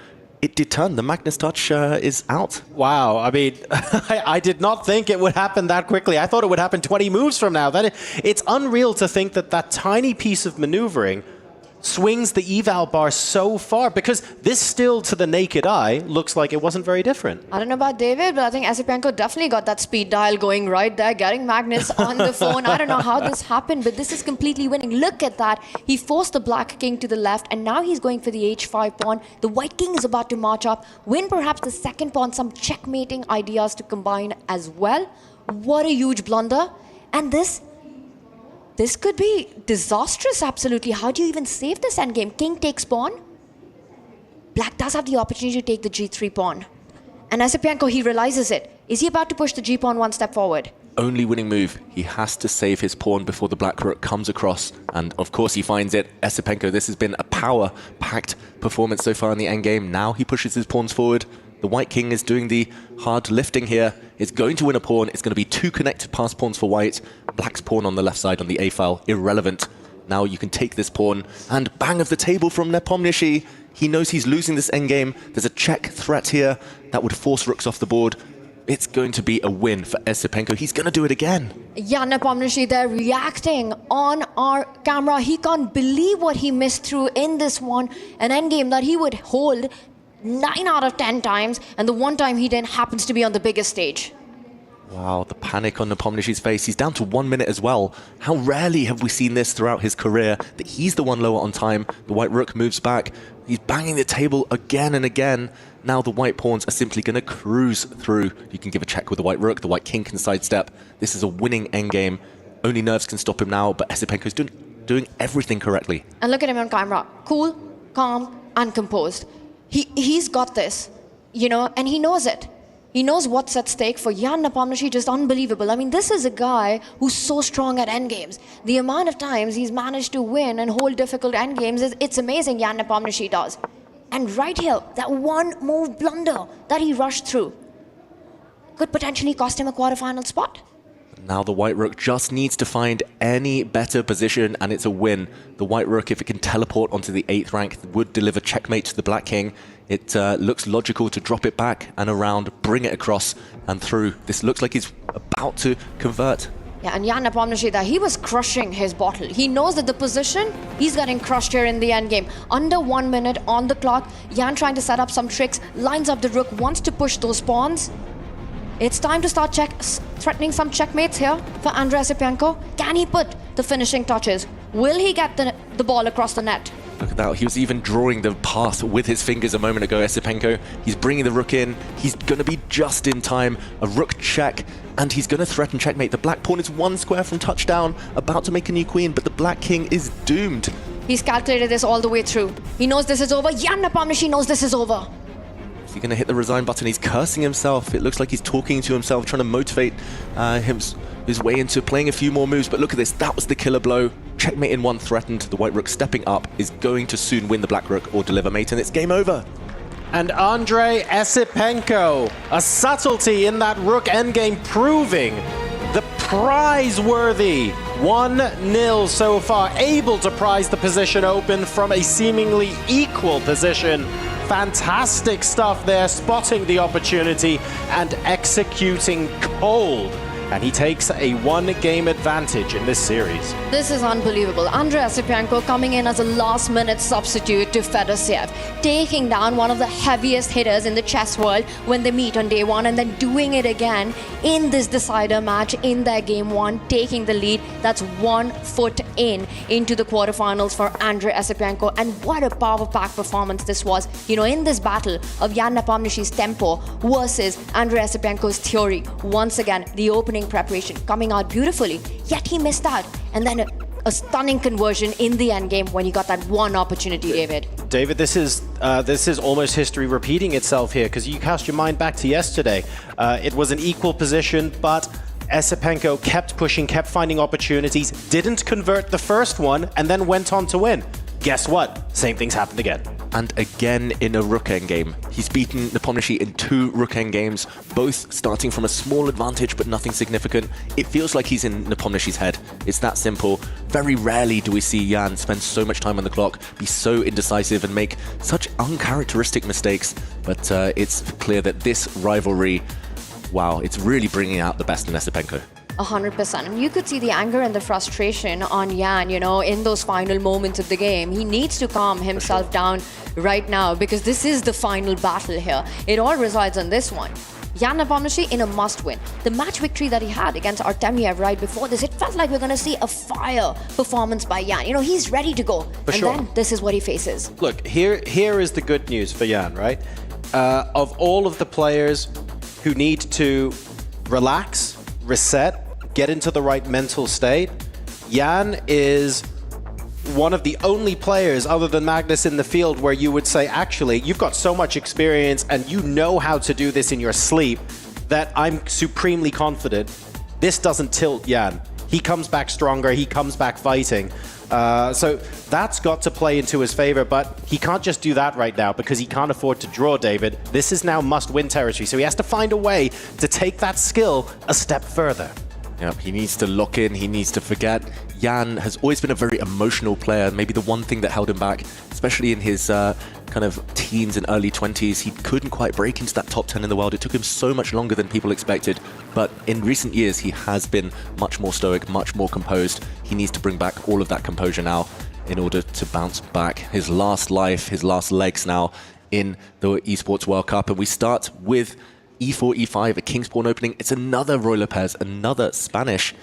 It did turn. The Magnus touch is out. Wow. I mean, I did not think it would happen that quickly. I thought it would happen 20 moves from now. It's unreal to think that that tiny piece of maneuvering swings the eval bar so far, because this still, to the naked eye, looks like it wasn't very different. I don't know about David, but I think Yasipenko definitely got that speed dial going right there, getting Magnus on the phone. I don't know how this happened, but this is completely winning. Look at that. He forced the Black King to the left, and now he's going for the h5 pawn. The White King is about to march up, win perhaps the second pawn, some checkmating ideas to combine as well. What a huge blunder. And this could be disastrous, absolutely. How do you even save this endgame? King takes pawn. Black does have the opportunity to take the g3 pawn. And Yasipenko, he realizes it. Is he about to push the g pawn one step forward? Only winning move. He has to save his pawn before the Black Rook comes across. And of course he finds it. Yasipenko, this has been a power-packed performance so far in the endgame. Now he pushes his pawns forward. The White King is doing the hard lifting here. It's going to win a pawn. It's going to be two connected pass pawns for White. Black's pawn on the left side on the A file, irrelevant. Now you can take this pawn, and bang of the table from Nepo. He knows he's losing this endgame. There's a check threat here that would force rooks off the board. It's going to be a win for Yasipenko. He's going to do it again. Yeah, Nepo, they're reacting on our camera. He can't believe what he missed through in this one. An endgame that he would hold 9 out of 10 times, and the one time he didn't happens to be on the biggest stage. Wow, the panic on Nepomniachtchi's face. He's down to 1 minute as well. How rarely have we seen this throughout his career, that he's the one lower on time. The White Rook moves back. He's banging the table again and again. Now the White Pawns are simply going to cruise through. You can give a check with the White Rook. The White King can sidestep. This is a winning endgame. Only nerves can stop him now, but Yasipenko's doing everything correctly. And look at him on camera. Cool, calm, and composed. He's got this, you know, and he knows it. He knows what's at stake for Jan Nepomniachtchi, just unbelievable. I mean, this is a guy who's so strong at endgames. The amount of times he's managed to win and hold difficult endgames, it's amazing Jan Nepomniachtchi does. And right here, that one move blunder that he rushed through could potentially cost him a quarterfinal spot. Now the White Rook just needs to find any better position, and it's a win. The White Rook, if it can teleport onto the 8th rank, would deliver checkmate to the Black King. It looks logical to drop it back and around, bring it across and through. This looks like he's about to convert. Yeah, and Jan Nepomniachtchi, he was crushing his bottle. He knows that the position, he's getting crushed here in the endgame. Under 1 minute on the clock, Jan trying to set up some tricks, lines up the rook, wants to push those pawns. It's time to start threatening some checkmates here for Andrei Yasipenko. Can he put the finishing touches? Will he get the ball across the net? Look at that. He was even drawing the path with his fingers a moment ago, Yasipenko. He's bringing the rook in. He's going to be just in time. A rook check, and he's going to threaten checkmate. The Black Pawn is 1 square from touchdown, about to make a new queen, but the Black King is doomed. He's calculated this all the way through. He knows this is over. Jan Nepomniachtchi knows this is over. Is he going to hit the resign button? He's cursing himself. It looks like he's talking to himself, trying to motivate his way into playing a few more moves. But look at this. That was the killer blow. Checkmate in 1 threatened. The White Rook stepping up is going to soon win the Black Rook or deliver mate, and it's game over. And Andrei Esipenko, a subtlety in that rook endgame, proving the prize-worthy 1-0 so far, able to prize the position open from a seemingly equal position. Fantastic stuff there, spotting the opportunity and executing cold. And he takes a one-game advantage in this series. This is unbelievable. Andrei Esipenko coming in as a last-minute substitute to Fedosiev, taking down one of the heaviest hitters in the chess world when they meet on day one, and then doing it again in this decider match in their game one, taking the lead. That's 1 foot into the quarterfinals for Andrei Esipenko. And what a power-packed performance this was. You know, in this battle of Jan Nepomniachtchi's tempo versus Andrei Esipenko's theory, once again, the opening preparation coming out beautifully, yet he missed out. And then a stunning conversion in the end game when he got that one opportunity, David. David, this is almost history repeating itself here, because you cast your mind back to yesterday. It was an equal position, but Esipenko kept pushing, kept finding opportunities, didn't convert the first one, and then went on to win. Guess what? Same thing's happened again. And again in a rook endgame. He's beaten Nepomniachtchi in 2 rook endgames, both starting from a small advantage but nothing significant. It feels like he's in Nepomniachtchi's head. It's that simple. Very rarely do we see Jan spend so much time on the clock, be so indecisive and make such uncharacteristic mistakes. But it's clear that this rivalry, wow, it's really bringing out the best in Esipenko. 100%. And you could see the anger and the frustration on Jan, you know, in those final moments of the game. He needs to calm himself down right now, because this is the final battle here. It all resides on this one. Jan Nepomniachtchi in a must-win. The match victory that he had against Artemiev right before this, it felt like we're going to see a fire performance by Jan. You know, he's ready to go. Then this is what he faces. Look, here is the good news for Jan, right? Of all of the players who need to relax, reset, get into the right mental state, Jan is one of the only players other than Magnus in the field where you would say, actually, you've got so much experience and you know how to do this in your sleep that I'm supremely confident this doesn't tilt Jan. He comes back stronger, he comes back fighting. So that's got to play into his favor, but he can't just do that right now because he can't afford to draw, David. This is now must-win territory, so he has to find a way to take that skill a step further. Yep, he needs to lock in, he needs to forget. Jan has always been a very emotional player, maybe the one thing that held him back, especially in his kind of teens and early 20s. He couldn't quite break into that top 10 in the world. It took him so much longer than people expected, but in recent years he has been much more stoic, much more composed. He needs to bring back all of that composure now in order to bounce back. His last life, his last legs now in the Esports World Cup, and we start with E4, E5, a King's Pawn opening. It's another Roy Lopez, another Spanish.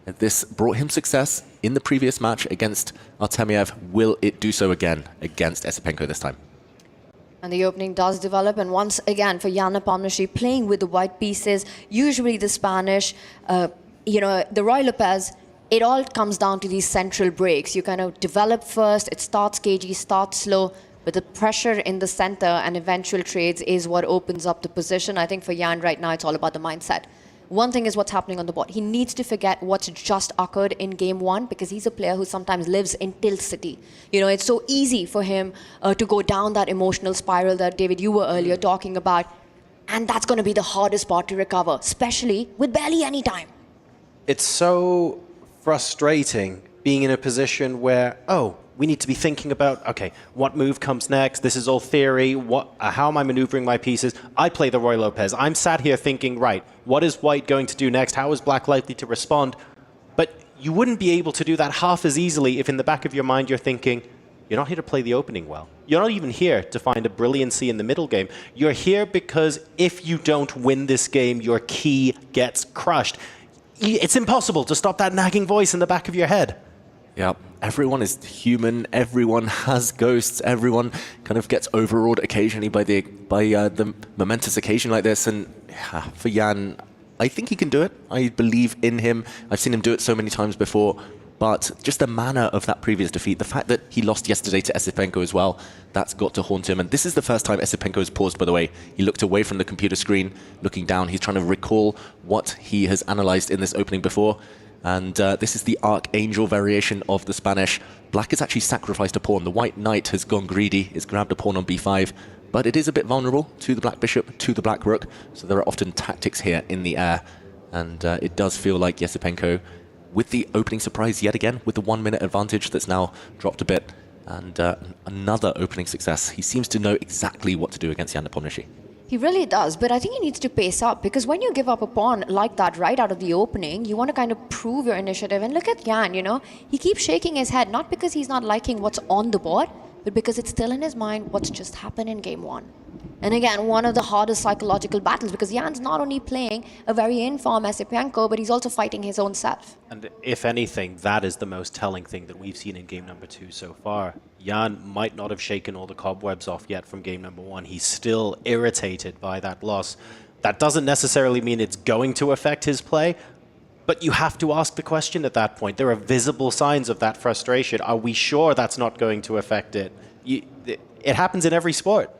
This brought him success in the previous match against Artemiev. Will it do so again against Esipenko this time? And the opening does develop, and once again for Jan Nepomniachtchi playing with the white pieces, usually the Spanish, you know, the Roy Lopez, it all comes down to these central breaks. You kind of develop first, it starts cagey, starts slow, but the pressure in the center and eventual trades is what opens up the position. I think for Jan right now, it's all about the mindset. One thing is what's happening on the board. He needs to forget what's just occurred in game one, because he's a player who sometimes lives in Tilt City. You know, it's so easy for him to go down that emotional spiral that, David, you were earlier talking about. And that's going to be the hardest part to recover, especially with barely any time. It's so frustrating being in a position where, we need to be thinking about, okay, what move comes next? This is all theory. How am I maneuvering my pieces? I play the Roy Lopez. I'm sat here thinking, right, what is white going to do next? How is black likely to respond? But you wouldn't be able to do that half as easily if in the back of your mind you're thinking, you're not here to play the opening well. You're not even here to find a brilliancy in the middle game. You're here because if you don't win this game, your key gets crushed. It's impossible to stop that nagging voice in the back of your head. Yeah, everyone is human. Everyone has ghosts. Everyone kind of gets overawed occasionally by the momentous occasion like this. And for Jan, I think he can do it. I believe in him. I've seen him do it so many times before. But just the manner of that previous defeat, the fact that he lost yesterday to Esipenko as well, that's got to haunt him. And this is the first time Esipenko has paused, by the way. He looked away from the computer screen, looking down. He's trying to recall what he has analyzed in this opening before. And this is the Archangel variation of the Spanish. Black has actually sacrificed a pawn. The white knight has gone greedy. He's grabbed a pawn on b5. but it is a bit vulnerable to the black bishop, to the black rook, so there are often tactics here in the air, and it does feel like Yesipenko, with the opening surprise yet again, with the 1 minute advantage that's now dropped a bit, and another opening success. He seems to know exactly what to do against Jan Nepomniachtchi. He really does, but I think he needs to pace up, because when you give up a pawn like that right out of the opening, you want to kind of prove your initiative. And look at Jan, you know, he keeps shaking his head, not because he's not liking what's on the board, but because it's still in his mind what's just happened in game one. And again, one of the hardest psychological battles, because Jan's not only playing a very in-form Esipenko, but he's also fighting his own self. And if anything, that is the most telling thing that we've seen in game number 2 so far. Jan might not have shaken all the cobwebs off yet from game number 1. He's still irritated by that loss. That doesn't necessarily mean it's going to affect his play, but you have to ask the question at that point. There are visible signs of that frustration. Are we sure that's not going to affect it? It happens in every sport.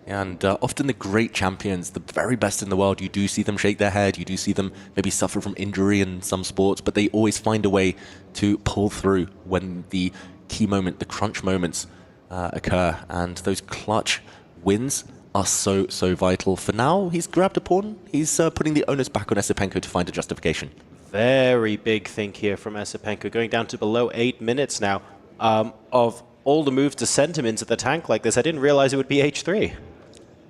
And often the great champions, the very best in the world, you do see them shake their head, you do see them maybe suffer from injury in some sports, but they always find a way to pull through when the key moment, the crunch moments occur. And those clutch wins are so, so vital. For now, he's grabbed a pawn. He's putting the onus back on Esipenko to find a justification. Very big think here from Esipenko, going down to below 8 minutes now. Of all the moves to send him into the tank like this, I didn't realize it would be H3.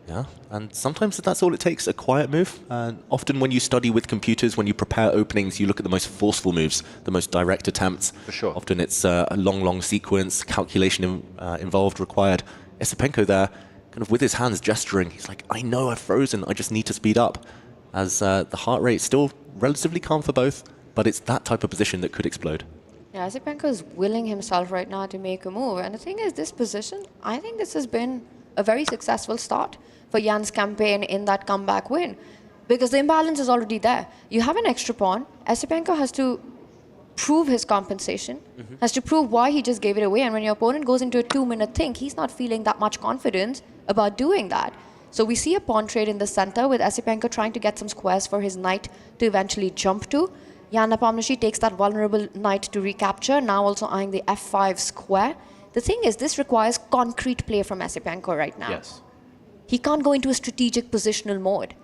Yeah, and sometimes that's all it takes, a quiet move. Often when you study with computers, when you prepare openings, you look at the most forceful moves, the most direct attempts. For sure. Often it's a long sequence, calculation involved, required. Esipenko there, kind of with his hands gesturing, he's like, I know I've frozen, I just need to speed up. As the heart rate still relatively calm for both, but it's that type of position that could explode. Yeah, Esipenko is willing himself right now to make a move. And the thing is, this position, I think this has been a very successful start for Jan's campaign in that comeback win, because the imbalance is already there. You have an extra pawn. Esipenko has to prove his compensation, has to prove why he just gave it away. And when your opponent goes into a 2-minute think, he's not feeling that much confidence about doing that. So we see a pawn trade in the center with Esipenko trying to get some squares for his knight to eventually jump to. Jan Nepomniachtchi takes that vulnerable knight to recapture, now also eyeing the f5 square. The thing is, this requires concrete play from Esipenko right now. Yes. He can't go into a strategic positional mode.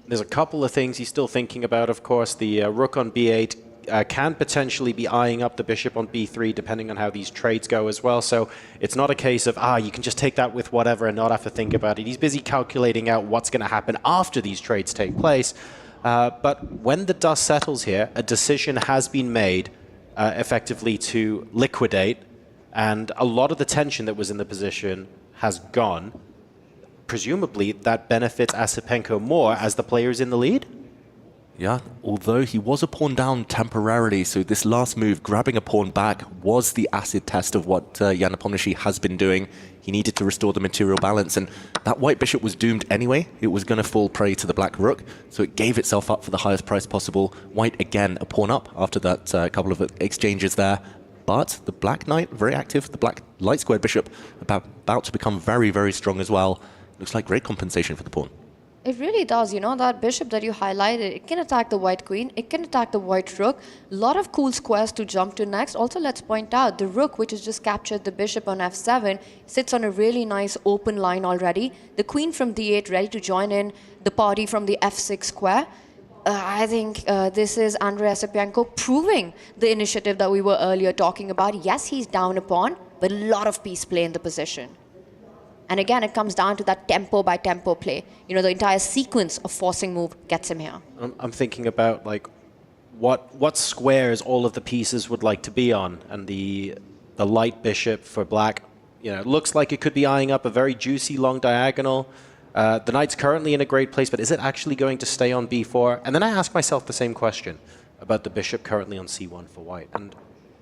There's a couple of things he's still thinking about, of course. The rook on b8 can potentially be eyeing up the bishop on b3, depending on how these trades go as well. So it's not a case of, you can just take that with whatever and not have to think about it. He's busy calculating out what's going to happen after these trades take place. But when the dust settles here, a decision has been made effectively to liquidate, and a lot of the tension that was in the position has gone. Presumably, that benefits Esipenko more as the player's in the lead? Yeah, although he was a pawn down temporarily, so this last move, grabbing a pawn back, was the acid test of what Jan Nepomniachtchi has been doing. He needed to restore the material balance, and that white bishop was doomed anyway. It was going to fall prey to the black rook, so it gave itself up for the highest price possible. White, again, a pawn up after that couple of exchanges there. But the black knight, very active. The black light squared bishop about to become very, very strong as well. Looks like great compensation for the pawn. It really does. You know, that bishop that you highlighted, it can attack the white queen, it can attack the white rook. A lot of cool squares to jump to next. Also, let's point out, the rook, which has just captured the bishop on f7, sits on a really nice open line already. The queen from d8 ready to join in the party from the f6 square. I think this is Andrei Esipenko proving the initiative that we were earlier talking about. Yes, he's down a pawn, but a lot of piece play in the position. And again, it comes down to that tempo by tempo play. You know, the entire sequence of forcing move gets him here. I'm thinking about like what squares all of the pieces would like to be on, and the light bishop for black, you know, it looks like it could be eyeing up a very juicy long diagonal. The knight's currently in a great place, but is it actually going to stay on b4? And then I ask myself the same question about the bishop currently on c1 for white, and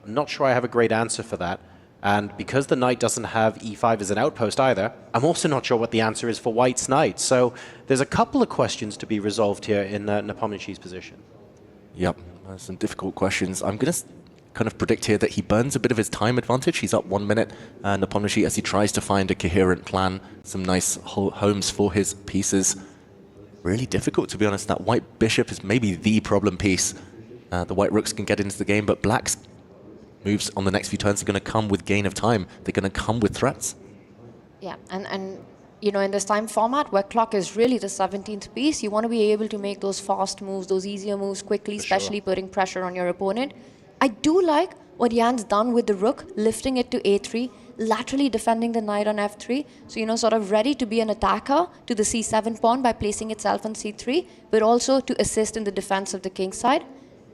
I'm not sure I have a great answer for that. And because the knight doesn't have e5 as an outpost either, I'm also not sure what the answer is for white's knight. So there's a couple of questions to be resolved here in Nepomniachtchi's position. Yep, some difficult questions. I'm going to kind of predict here that he burns a bit of his time advantage. He's up 1 minute, Nepomniachtchi, as he tries to find a coherent plan, some nice homes for his pieces. Really difficult, to be honest. That white bishop is maybe the problem piece. The white rooks can get into the game, but black's moves on the next few turns are going to come with gain of time. They're going to come with threats. Yeah, and you know, in this time format where clock is really the 17th piece, you want to be able to make those fast moves, those easier moves quickly, especially putting pressure on your opponent. I do like what Jan's done with the rook, lifting it to a3, laterally defending the knight on f3. So, you know, sort of ready to be an attacker to the c7 pawn by placing itself on c3, but also to assist in the defense of the king side.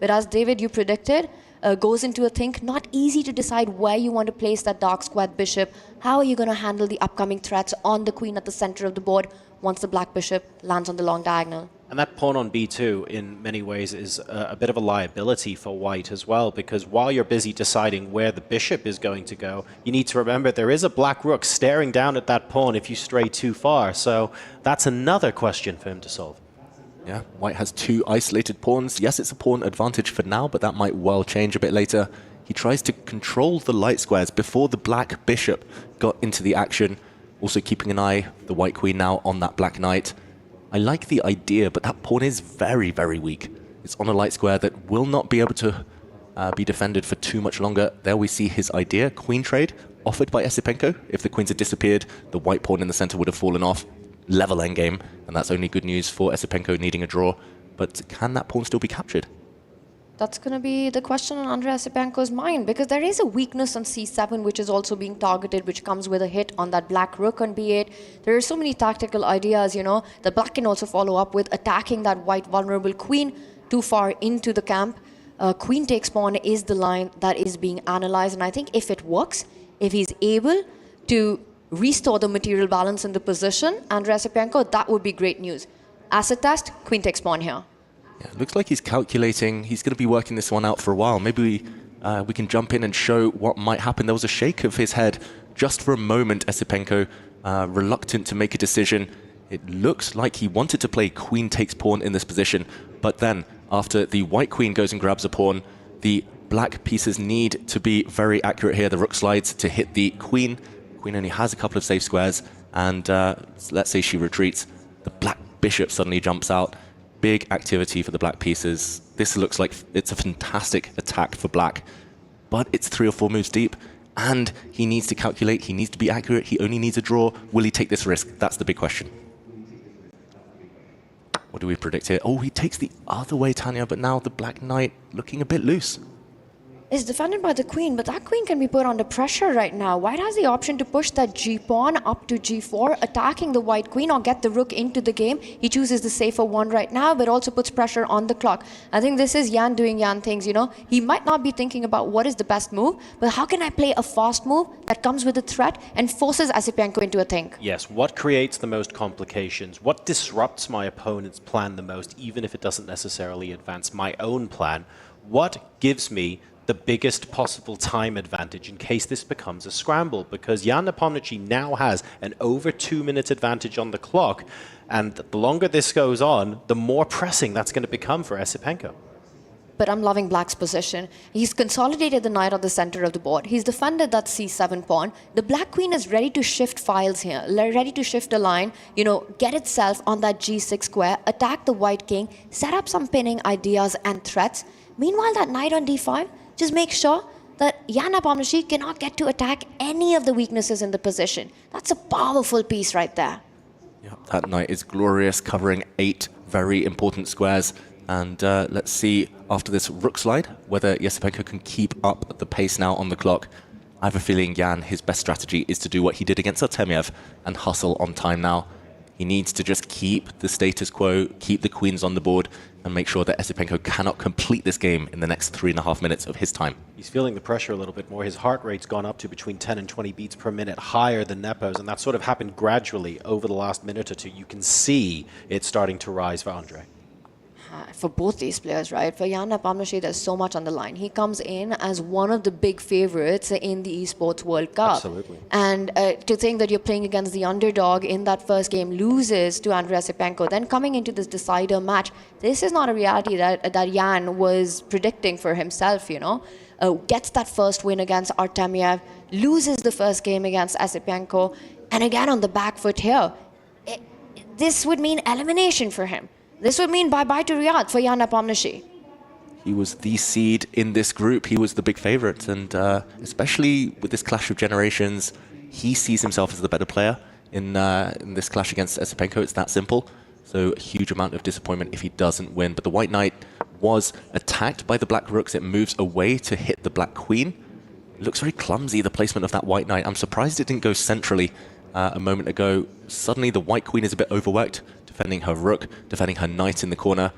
But as David, you predicted, goes into a think, not easy to decide where you want to place that dark squared bishop. How are you going to handle the upcoming threats on the queen at the center of the board once the black bishop lands on the long diagonal? And that pawn on b2 in many ways is a bit of a liability for white as well, because while you're busy deciding where the bishop is going to go, you need to remember there is a black rook staring down at that pawn if you stray too far. So that's another question for him to solve. Yeah, white has two isolated pawns. Yes, it's a pawn advantage for now, but that might well change a bit later. He tries to control the light squares before the black bishop got into the action. Also keeping an eye, the white queen now on that black knight. I like the idea, but that pawn is very, very weak. It's on a light square that will not be able to be defended for too much longer. There we see his idea, queen trade, offered by Esipenko. If the queens had disappeared, the white pawn in the center would have fallen off. Level endgame, and that's only good news for Esipenko needing a draw. But can that pawn still be captured? That's going to be the question on Andrei Esipenko's mind, because there is a weakness on c7 which is also being targeted, which comes with a hit on that black rook on b8. There are so many tactical ideas, you know. The black can also follow up with attacking that white vulnerable queen too far into the camp. Queen takes pawn is the line that is being analyzed, and I think if it works, if he's able to restore the material balance in the position, Andrei Esipenko, that would be great news. Acid test, queen takes pawn here. Yeah, looks like he's calculating. He's going to be working this one out for a while. Maybe we can jump in and show what might happen. There was a shake of his head just for a moment, Esipenko, reluctant to make a decision. It looks like he wanted to play queen takes pawn in this position, but then after the white queen goes and grabs a pawn, the black pieces need to be very accurate here. The rook slides to hit the queen. Queen only has a couple of safe squares, and let's say she retreats. The black bishop suddenly jumps out. Big activity for the black pieces. This looks like it's a fantastic attack for black, but it's 3 or 4 moves deep, and he needs to calculate, he needs to be accurate, he only needs a draw. Will he take this risk? That's the big question. What do we predict here? Oh, he takes the other way, Tanya, but now the black knight looking a bit loose. Is defended by the queen, but that queen can be put under pressure right now. White has the option to push that g-pawn up to g4, attacking the white queen or get the rook into the game. He chooses the safer one right now, but also puts pressure on the clock. I think this is Jan doing Jan things, you know. He might not be thinking about what is the best move, but how can I play a fast move that comes with a threat and forces Esipenko into a think? Yes, what creates the most complications? What disrupts my opponent's plan the most, even if it doesn't necessarily advance my own plan? What gives me the biggest possible time advantage in case this becomes a scramble? Because Jan Nepomniachtchi now has an over 2-minute advantage on the clock, and the longer this goes on, the more pressing that's going to become for Esipenko. But I'm loving black's position. He's consolidated the knight on the center of the board. He's defended that c7 pawn. The black queen is ready to shift files here, ready to shift a line, you know, get itself on that g6 square, attack the white king, set up some pinning ideas and threats. Meanwhile, that knight on d5, just make sure that Jan Nepomniachtchi cannot get to attack any of the weaknesses in the position. That's a powerful piece right there. Yeah, that knight is glorious, covering 8 very important squares. And let's see, after this rook slide, whether Esipenko can keep up the pace now on the clock. I have a feeling Jan, his best strategy is to do what he did against Artemiev and hustle on time now. He needs to just keep the status quo, keep the queens on the board, and make sure that Esipenko cannot complete this game in the next 3.5 minutes of his time. He's feeling the pressure a little bit more. His heart rate's gone up to between 10 and 20 beats per minute, higher than Nepo's, and that sort of happened gradually over the last minute or two. You can see it starting to rise for Andrei. For both these players, right? For Jan Nepomniachtchi, there's so much on the line. He comes in as one of the big favorites in the Esports World Cup. Absolutely. And to think that you're playing against the underdog in that first game, loses to Andrei Esipenko, then coming into this decider match, this is not a reality that Jan was predicting for himself, you know. Gets that first win against Artemiev, loses the first game against Esipenko, and again on the back foot here. This would mean elimination for him. This would mean bye-bye to Riyadh for Jan Nepomniachtchi. He was the seed in this group. He was the big favorite. And especially with this clash of generations, He sees himself as the better player in this clash against Esipenko. It's that simple. So a huge amount of disappointment if he doesn't win. But the white knight was attacked by the black rooks. It moves away to hit the black queen. It looks very clumsy, the placement of that white knight. I'm surprised it didn't go centrally a moment ago. Suddenly the white queen is a bit overworked, defending her rook, defending her knight in the corner.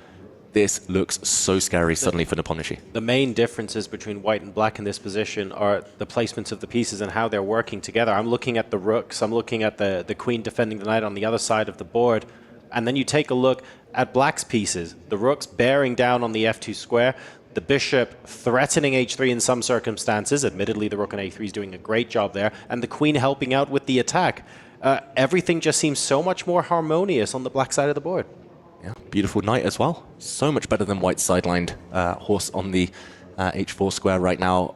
This looks so scary suddenly for Nepomniachtchi. The main differences between white and black in this position are the placements of the pieces and how they're working together. I'm looking at the rooks, I'm looking at the queen defending the knight on the other side of the board, and then you take a look at black's pieces. The rooks bearing down on the f2 square, the bishop threatening h3 in some circumstances. Admittedly, the rook on a3 is doing a great job there, and the queen helping out with the attack. Everything just seems so much more harmonious on the black side of the board. Yeah, beautiful knight as well. So much better than white's sidelined horse on the h4 square right now.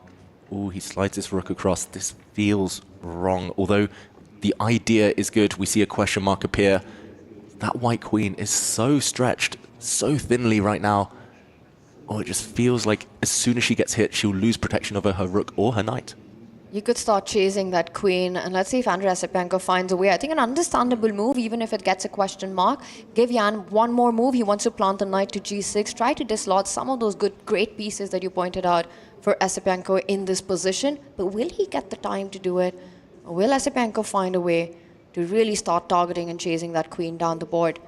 Ooh, he slides this rook across. This feels wrong. Although the idea is good, we see a question mark appear. That white queen is so stretched, so thinly right now. Oh, it just feels like as soon as she gets hit, she'll lose protection over her rook or her knight. You could start chasing that queen, and let's see if Andrei Esipenko finds a way. I think an understandable move, even if it gets a question mark. Give Jan one more move. He wants to plant the knight to g6, try to dislodge some of those great pieces that you pointed out for Esipenko in this position. But will he get the time to do it? Or will Esipenko find a way to really start targeting and chasing that queen down the board?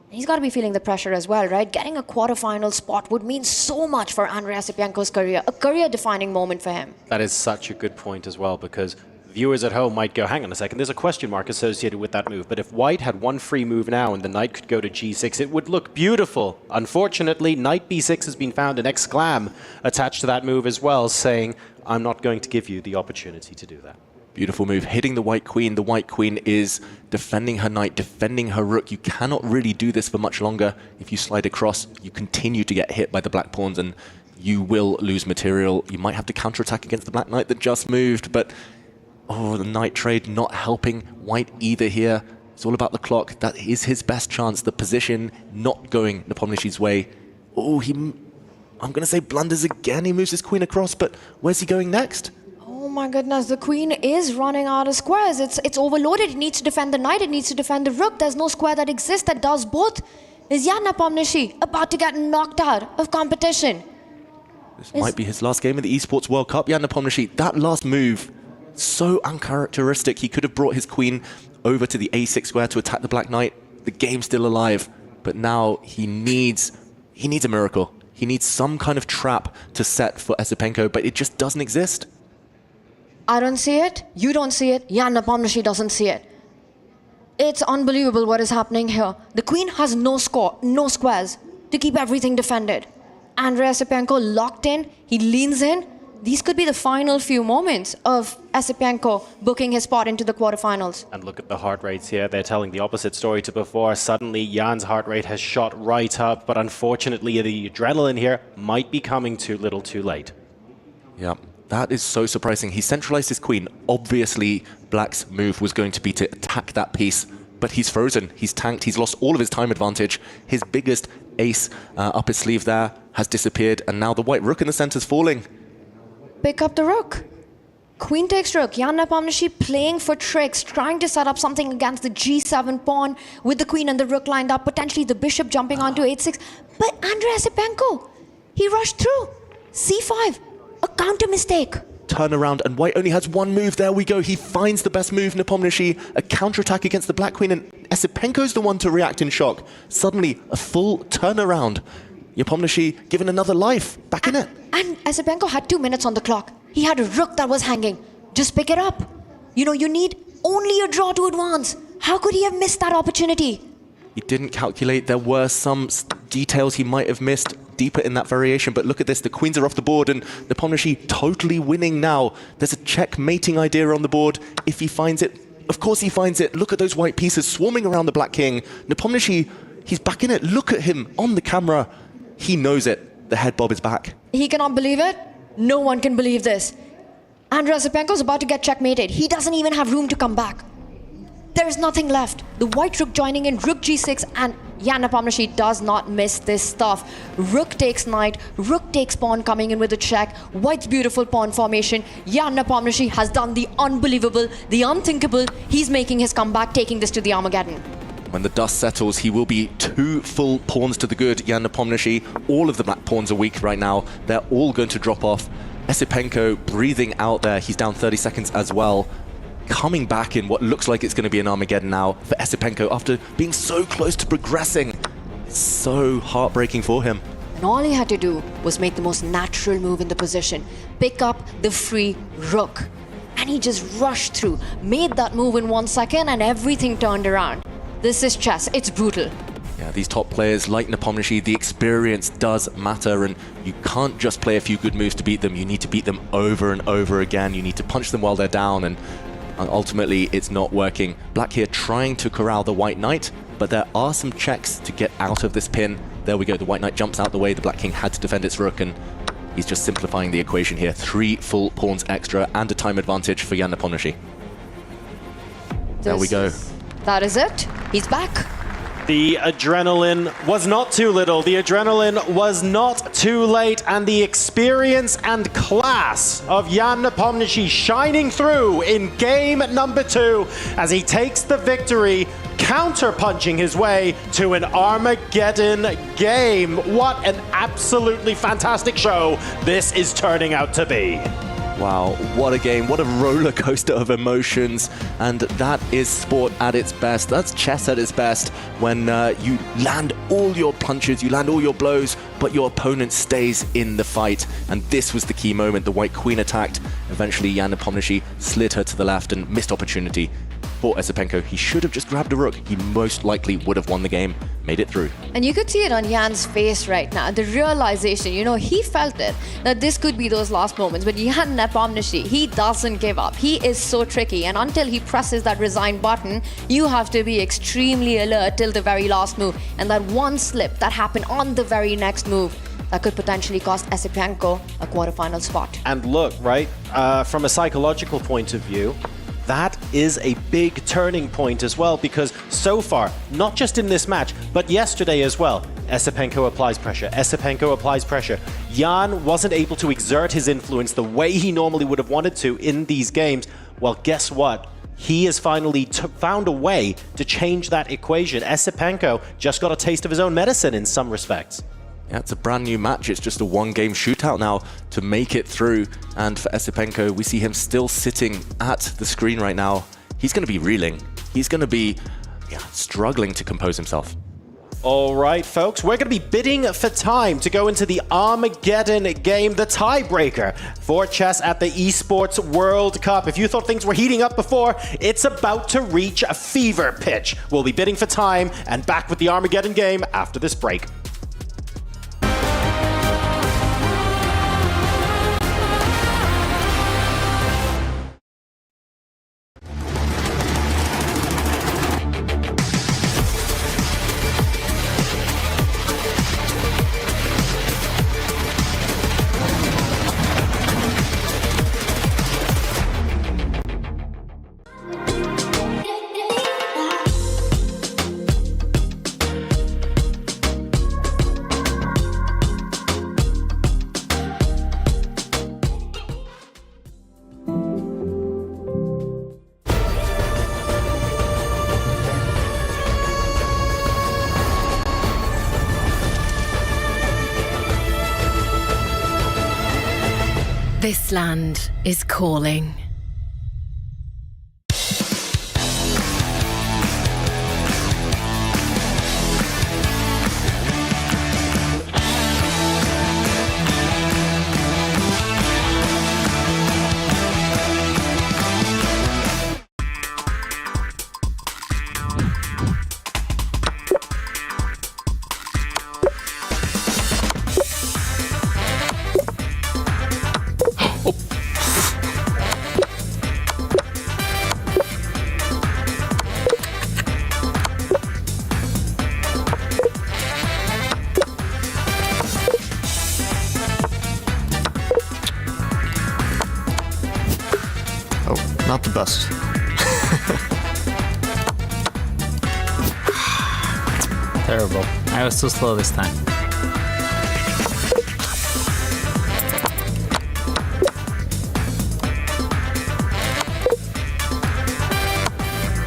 He's got to be feeling the pressure as well, right? Getting a quarterfinal spot would mean so much for Andrei Esipenko's career, a career-defining moment for him. That is such a good point as well, because viewers at home might go, hang on a second, there's a question mark associated with that move. But if white had one free move now and the knight could go to g6, it would look beautiful. Unfortunately, knight b6 has been found, an exclam attached to that move as well, saying, I'm not going to give you the opportunity to do that. Beautiful move, hitting the white queen. The white queen is defending her knight, defending her rook. You cannot really do this for much longer. If you slide across, you continue to get hit by the black pawns and you will lose material. You might have to counterattack against the black knight that just moved, but oh, the knight trade not helping white either here. It's all about the clock. That is his best chance. The position not going Nepomniachtchi's way. Oh, I'm going to say blunders again. He moves his queen across, but where's he going next? Oh my goodness, the queen is running out of squares. It's overloaded. It needs to defend the knight. It needs to defend the rook. There's no square that exists that does both. Is Jan Nepomniachtchi about to get knocked out of competition? This might be his last game of the Esports World Cup. Jan Nepomniachtchi, that last move, so uncharacteristic. He could have brought his queen over to the a6 square to attack the black knight. The game's still alive, but now he needs a miracle. He needs some kind of trap to set for Esipenko, but it just doesn't exist. I don't see it. You don't see it. Jan Nepomniachtchi doesn't see it. It's unbelievable what is happening here. The queen has no squares to keep everything defended. Andrei Esipenko locked in. He leans in. These could be the final few moments of Esipenko booking his spot into the quarterfinals. And look at the heart rates here. They're telling the opposite story to before. Suddenly, Jan's heart rate has shot right up, but unfortunately, the adrenaline here might be coming too little too late. Yeah. That is so surprising. He centralized his queen. Obviously, black's move was going to be to attack that piece, but he's frozen. He's tanked. He's lost all of his time advantage. His biggest ace up his sleeve there has disappeared, and now the white rook in the center is falling. Pick up the rook. Queen takes rook. Jan Nepomniachtchi playing for tricks, trying to set up something against the g7 pawn with the queen and the rook lined up, potentially the bishop jumping onto h6. But Andrei Esipenko, he rushed through. c5. A counter mistake. Turn around, and white only has one move. There we go. He finds the best move, Nepomniachtchi. A counterattack against the black queen, and Esipenko's the one to react in shock. Suddenly, a full turnaround. Nepomniachtchi given another life. Back in it. And Esipenko had 2 minutes on the clock. He had a rook that was hanging. Just pick it up. You know, you need only a draw to advance. How could he have missed that opportunity? He didn't calculate. There were some details he might have missed deeper in that variation, but look at this. The queens are off the board, and Nepomniachtchi totally winning now. There's a checkmating idea on the board. If he finds it, of course he finds it. Look at those white pieces swarming around the black king. Nepomniachtchi, he's back in it. Look at him on the camera. He knows it. The head bob is back. He cannot believe it. No one can believe this. Andrei Esipenko is about to get checkmated. He doesn't even have room to come back. There is nothing left. The white rook joining in, rook g6, and Jan Nepomniachtchi does not miss this stuff. Rook takes knight, rook takes pawn coming in with a check. White's beautiful pawn formation. Jan Nepomniachtchi has done the unbelievable, the unthinkable. He's making his comeback, taking this to the Armageddon. When the dust settles, he will be 2 full pawns to the good. Jan Nepomniachtchi, all of the black pawns are weak right now. They're all going to drop off. Esipenko breathing out there. He's down 30 seconds as well. Coming back in what looks like it's going to be an Armageddon now for Esipenko after being so close to progressing. It's so heartbreaking for him. And all he had to do was make the most natural move in the position. Pick up the free rook. And he just rushed through, made that move in 1 second, and everything turned around. This is chess. It's brutal. Yeah, these top players like Nepomniachtchi, the experience does matter, and you can't just play a few good moves to beat them. You need to beat them over and over again. You need to punch them while they're down, and ultimately it's not working. Black here trying to corral the white knight, but there are some checks to get out of this pin. There we go, the white knight jumps out the way. The black king had to defend its rook, and he's just simplifying the equation here. 3 full pawns extra and a time advantage for Jan Nepomniachtchi. There we go. That is it. He's back. The adrenaline was not too little, the adrenaline was not too late, and the experience and class of Jan Nepomniachtchi shining through in game number 2 as he takes the victory, counter-punching his way to an Armageddon game. What an absolutely fantastic show this is turning out to be. Wow, what a game, what a roller coaster of emotions, and that is sport at its best. That's chess at its best, when you land all your punches, you land all your blows, but your opponent stays in the fight. And this was the key moment. The white queen attacked. Eventually Jan Nepomniachtchi slid her to the left and missed opportunity. For Esipenko, he should have just grabbed a rook. He most likely would have won the game, made it through. And you could see it on Jan's face right now, the realization, he felt it, that this could be those last moments. But Jan Nepomniachtchi, he doesn't give up. He is so tricky, and until he presses that resign button, you have to be extremely alert till the very last move. And that one slip that happened on the very next move, that could potentially cost Esipenko a quarterfinal spot. And look, right, from a psychological point of view, that is a big turning point as well, because so far, not just in this match, but yesterday as well, Esipenko applies pressure. Esipenko applies pressure. Jan wasn't able to exert his influence the way he normally would have wanted to in these games. Well, guess what? He has finally found a way to change that equation. Esipenko just got a taste of his own medicine in some respects. Yeah, it's a brand new match. It's just a 1-game shootout now to make it through. And for Esipenko, we see him still sitting at the screen right now. He's going to be reeling. He's going to be struggling to compose himself. All right, folks, we're going to be bidding for time to go into the Armageddon game, the tiebreaker for chess at the Esports World Cup. If you thought things were heating up before, it's about to reach a fever pitch. We'll be bidding for time and back with the Armageddon game after this break. This land is calling. Not the best. terrible. I was too slow this time.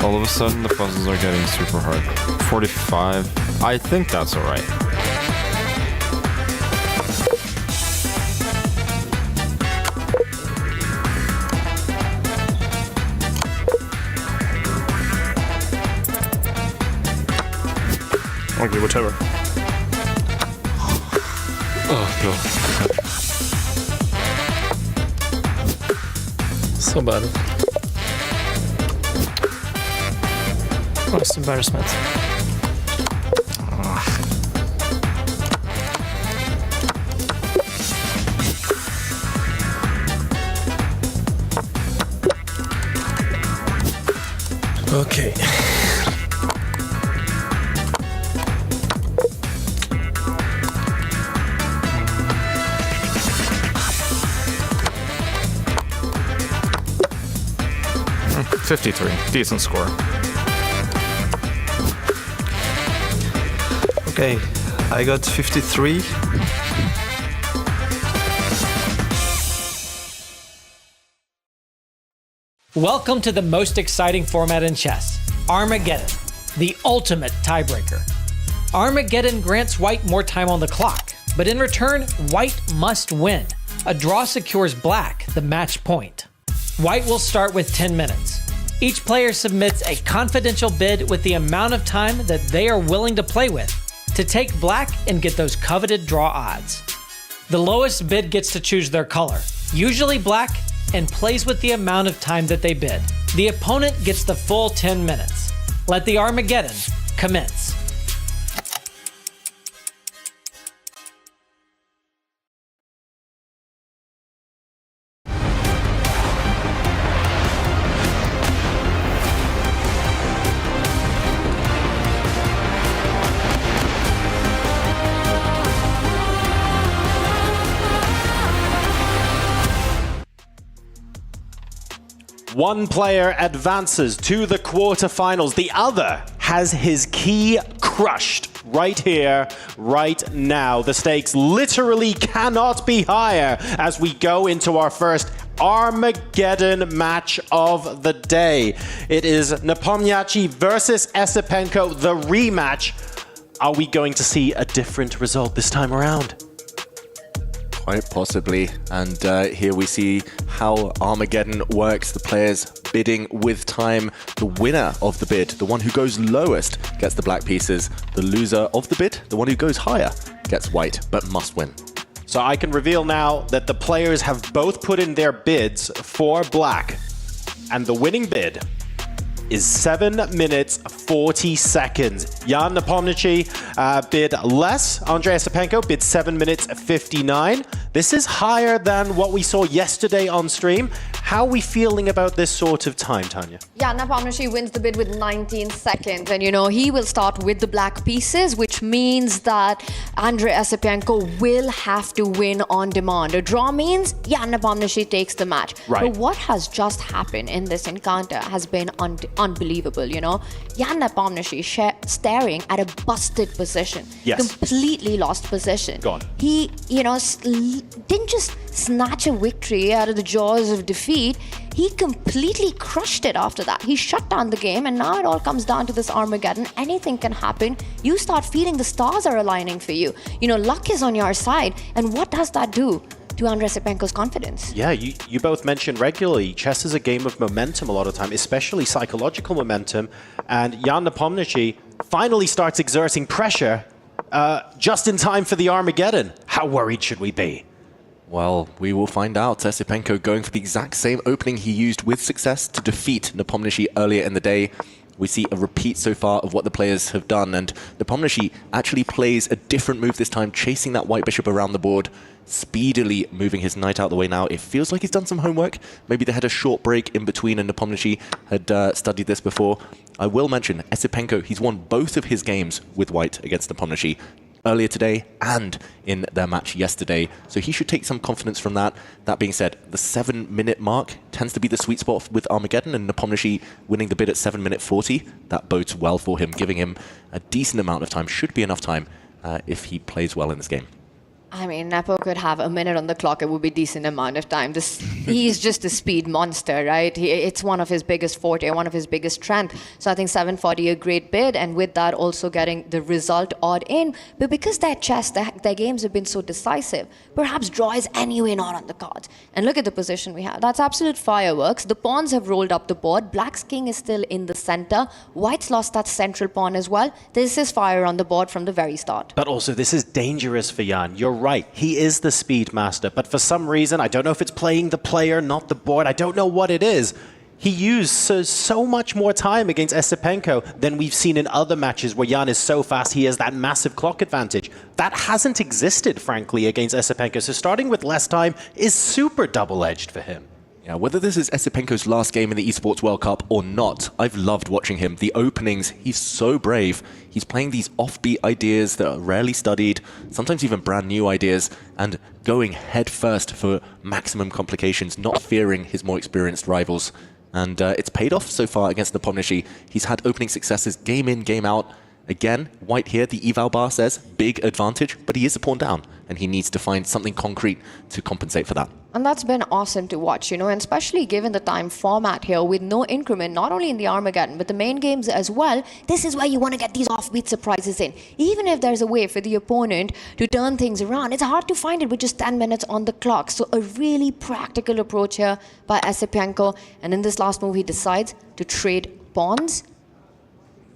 All of a sudden, the puzzles are getting super hard. 45. I think that's alright. Okay, whatever. Oh, no. So bad. Most embarrassment. Okay. Hmm, 53. Decent score. Okay, I got 53. Welcome to the most exciting format in chess, Armageddon, the ultimate tiebreaker. Armageddon grants White more time on the clock, but in return, White must win. A draw secures Black the match point. White will start with 10 minutes. Each player submits a confidential bid with the amount of time that they are willing to play with to take Black and get those coveted draw odds. The lowest bid gets to choose their color, usually Black, and plays with the amount of time that they bid. The opponent gets the full 10 minutes. Let the Armageddon commence. One player advances to the quarterfinals. The other has his key crushed right here, right now. The stakes literally cannot be higher as we go into our first Armageddon match of the day. It is Nepomniachtchi versus Esipenko, the rematch. Are we going to see a different result this time around? Quite possibly. And here we see how Armageddon works. The players bidding with time. The winner of the bid, the one who goes lowest, gets the black pieces. The loser of the bid, the one who goes higher, gets white, but must win. So I can reveal now that the players have both put in their bids for black. And the winning bid is 7 minutes 40 seconds. Jan Nepomniachtchi bid less. Andrei Esipenko bid 7 minutes 59. This is higher than what we saw yesterday on stream. How are we feeling about this sort of time, Tanya? Yeah, Nepomniachtchi wins the bid with 19 seconds. And, you know, he will start with the black pieces, which means that Andrei Esipenko will have to win on demand. A draw means, yeah, Nepomniachtchi takes the match. Right. But what has just happened in this encounter has been unbelievable, you know? Jan Nepomniachtchi staring at a busted position. Yes. Completely lost position. Gone. He, you know, didn't just snatch a victory out of the jaws of defeat. He completely crushed it after that. He shut down the game, and now it all comes down to this Armageddon. Anything can happen. You start feeling the stars are aligning for you. You know, luck is on your side. And what does that do to Andrei Esipenko's confidence? Yeah, you both mentioned regularly, chess is a game of momentum a lot of time, especially psychological momentum. And Jan Nepomniachtchi finally starts exerting pressure just in time for the Armageddon. How worried should we be? Well, we will find out. Esipenko going for the exact same opening he used with success to defeat Nepomniachtchi earlier in the day. We see a repeat so far of what the players have done, and Nepomniachtchi actually plays a different move this time, chasing that white bishop around the board, speedily moving his knight out the way now. It feels like he's done some homework. Maybe they had a short break in between and Nepomniachtchi had studied this before. I will mention, Esipenko, he's won both of his games with white against Nepomniachtchi. earlier today and in their match yesterday. So he should take some confidence from that. That being said, the 7-minute mark tends to be the sweet spot with Armageddon, and Nepomniachtchi winning the bid at 7-minute 40. That bodes well for him, giving him a decent amount of time, should be enough time if he plays well in this game. I mean, Nepo could have a minute on the clock. It would be a decent amount of time. He's just a speed monster, right? It's one of his biggest forte, one of his biggest strength. So I think 740, a great bid. And with that, also getting the result odd in. But because their chess, their games have been so decisive, perhaps draw is anyway not on the cards. And look at the position we have. That's absolute fireworks. The pawns have rolled up the board. Black's king is still in the center. White's lost that central pawn as well. This is fire on the board from the very start. But also, this is dangerous for Jan. You're right, he is the speed master, but for some reason, I don't know if it's playing the player, not the board, I don't know what it is. He used so much more time against Esipenko than we've seen in other matches where Jan is so fast, he has that massive clock advantage. That hasn't existed, frankly, against Esipenko, so starting with less time is super double-edged for him. Yeah, whether this is Esipenko's last game in the Esports World Cup or not, I've loved watching him. The openings, he's so brave. He's playing these offbeat ideas that are rarely studied, sometimes even brand new ideas, and going head first for maximum complications, not fearing his more experienced rivals. And it's paid off so far against Nepomniachtchi. He's had opening successes game in, game out. Again, White here, the eval bar says, big advantage, but he is a pawn down, and he needs to find something concrete to compensate for that. And that's been awesome to watch, and especially given the time format here with no increment, not only in the Armageddon, but the main games as well. This is where you want to get these offbeat surprises in. Even if there's a way for the opponent to turn things around, it's hard to find it with just 10 minutes on the clock. So a really practical approach here by Esipenko. And in this last move, he decides to trade pawns.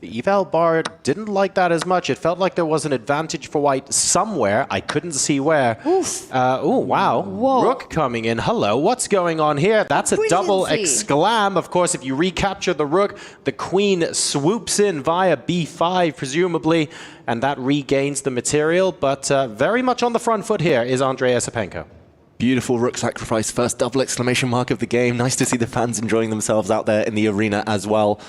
The eval bar didn't like that as much. It felt like there was an advantage for White somewhere. I couldn't see where. Oof. Oh, wow. Whoa. Rook coming in. Hello, what's going on here? That's a double exclam. Of course, if you recapture the rook, the queen swoops in via b5, presumably, and that regains the material. But very much on the front foot here is Andrei Esipenko. Beautiful rook sacrifice, first double exclamation mark of the game. Nice to see the fans enjoying themselves out there in the arena as well.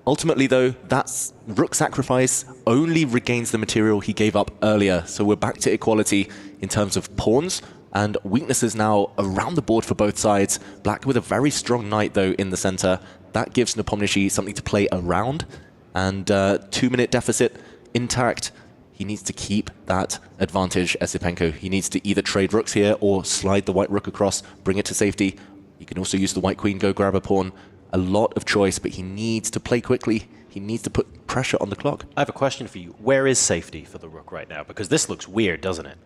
Ultimately, though, that rook sacrifice only regains the material he gave up earlier. So we're back to equality in terms of pawns and weaknesses now around the board for both sides. Black with a very strong knight, though, in the center. That gives Nepomniachtchi something to play around. And 2-minute deficit intact. He needs to keep that advantage, Esipenko. He needs to either trade rooks here or slide the white rook across, bring it to safety. You can also use the white queen, go grab a pawn. A lot of choice, but he needs to play quickly. He needs to put pressure on the clock. I have a question for you. Where is safety for the rook right now? Because this looks weird, doesn't it?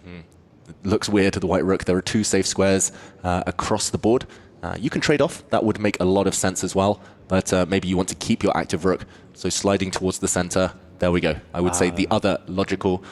It looks weird to the white rook. There are 2 safe squares across the board. You can trade off. That would make a lot of sense as well. But maybe you want to keep your active rook. So sliding towards the center. There we go. I would say the other logical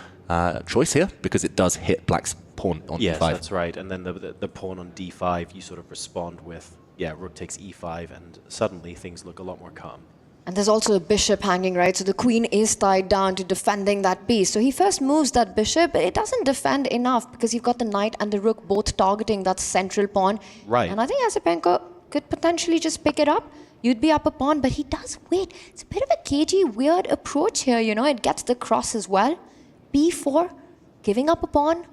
choice here, because it does hit Black's pawn on yes, d5. Yes, that's right. And then the pawn on d5, you sort of respond with, yeah, rook takes e5, and suddenly things look a lot more calm. And there's also a bishop hanging, right? So the queen is tied down to defending that piece. So he first moves that bishop, but it doesn't defend enough because you've got the knight and the rook both targeting that central pawn. Right. And I think Esipenko could potentially just pick it up. You'd be up a pawn, but he does wait. It's a bit of a cagey, weird approach here, It gets the cross as well. b4, giving up a pawn.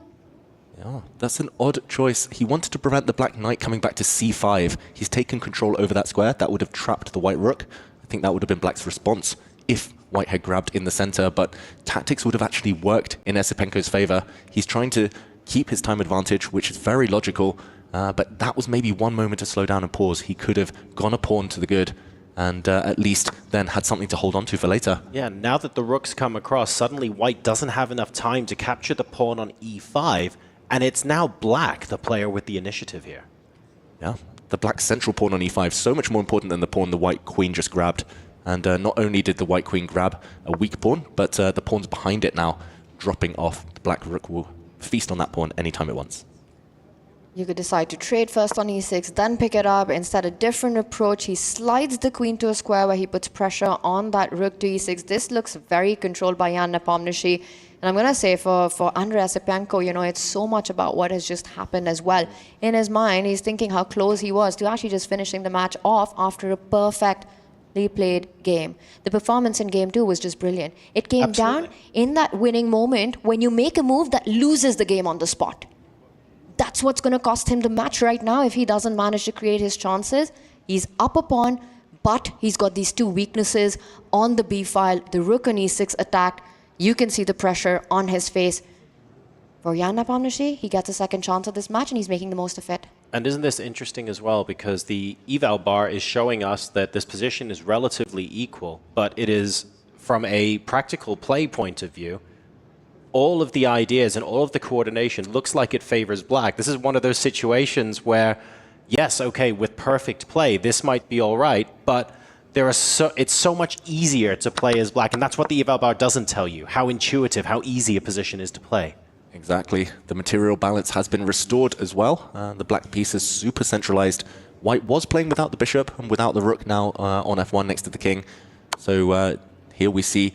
Yeah, that's an odd choice. He wanted to prevent the black knight coming back to c5. He's taken control over that square. That would have trapped the white rook. I think that would have been Black's response if White had grabbed in the center, but tactics would have actually worked in Esipenko's favor. He's trying to keep his time advantage, which is very logical, but that was maybe one moment to slow down and pause. He could have gone a pawn to the good and at least then had something to hold on to for later. Yeah, now that the rook's come across, suddenly White doesn't have enough time to capture the pawn on e5, and it's now Black, the player with the initiative here. Yeah, the Black central pawn on e5, so much more important than the pawn the white queen just grabbed. And not only did the white queen grab a weak pawn, but the pawns behind it now dropping off. The black rook will feast on that pawn anytime it wants. You could decide to trade first on e6, then pick it up. Instead, a different approach. He slides the queen to a square where he puts pressure on that rook to e6. This looks very controlled by Jan Nepomniachtchi. And I'm going to say for Andrei Esipenko, it's so much about what has just happened as well. In his mind, he's thinking how close he was to actually just finishing the match off after a perfect played game. The performance in game 2 was just brilliant. It came down in that winning moment when you make a move that loses the game on the spot. That's what's going to cost him the match right now if he doesn't manage to create his chances. He's up a pawn, but he's got these two weaknesses on the B file. The rook on E6 attack. You can see the pressure on his face. For Jan Nepomniachtchi, he gets a second chance at this match and he's making the most of it. And isn't this interesting as well, because the eval bar is showing us that this position is relatively equal, but it is, from a practical play point of view, all of the ideas and all of the coordination looks like it favors black. This is one of those situations where, yes, okay, with perfect play, this might be all right, but it's so much easier to play as black, and that's what the eval bar doesn't tell you, how intuitive, how easy a position is to play. Exactly. The material balance has been restored as well. The black piece is super centralized. White was playing without the bishop and without the rook now on f1 next to the king. So here we see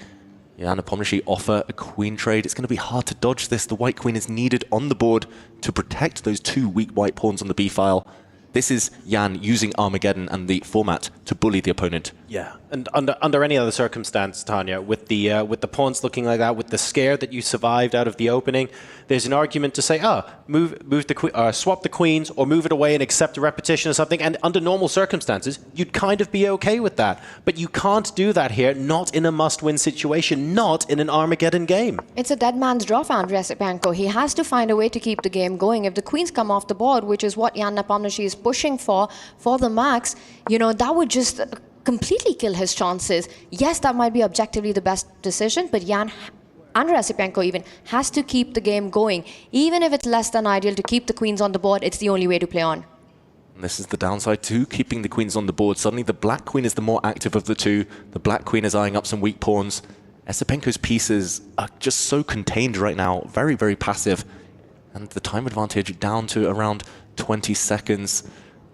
Jan Nepomniachtchi offer a queen trade. It's going to be hard to dodge this. The white queen is needed on the board to protect those two weak white pawns on the b file. This is Jan using Armageddon and the format to bully the opponent. Yeah, and under any other circumstance, Tanya, with the pawns looking like that, with the scare that you survived out of the opening, there's an argument to say, swap the queens or move it away and accept a repetition or something. And under normal circumstances, you'd kind of be okay with that. But you can't do that here, not in a must-win situation, not in an Armageddon game. It's a dead man's draw for Andrei Esipenko. He has to find a way to keep the game going. If the queens come off the board, which is what Jan Nepomniachtchi is pushing for the max, that would just completely kill his chances. Yes, that might be objectively the best decision, but Andrei Esipenko even has to keep the game going. Even if it's less than ideal to keep the queens on the board, it's the only way to play on. And this is the downside too, keeping the queens on the board. Suddenly the black queen is the more active of the two. The black queen is eyeing up some weak pawns. Esipenko's pieces are just so contained right now, very, very passive. And the time advantage down to around 20 seconds.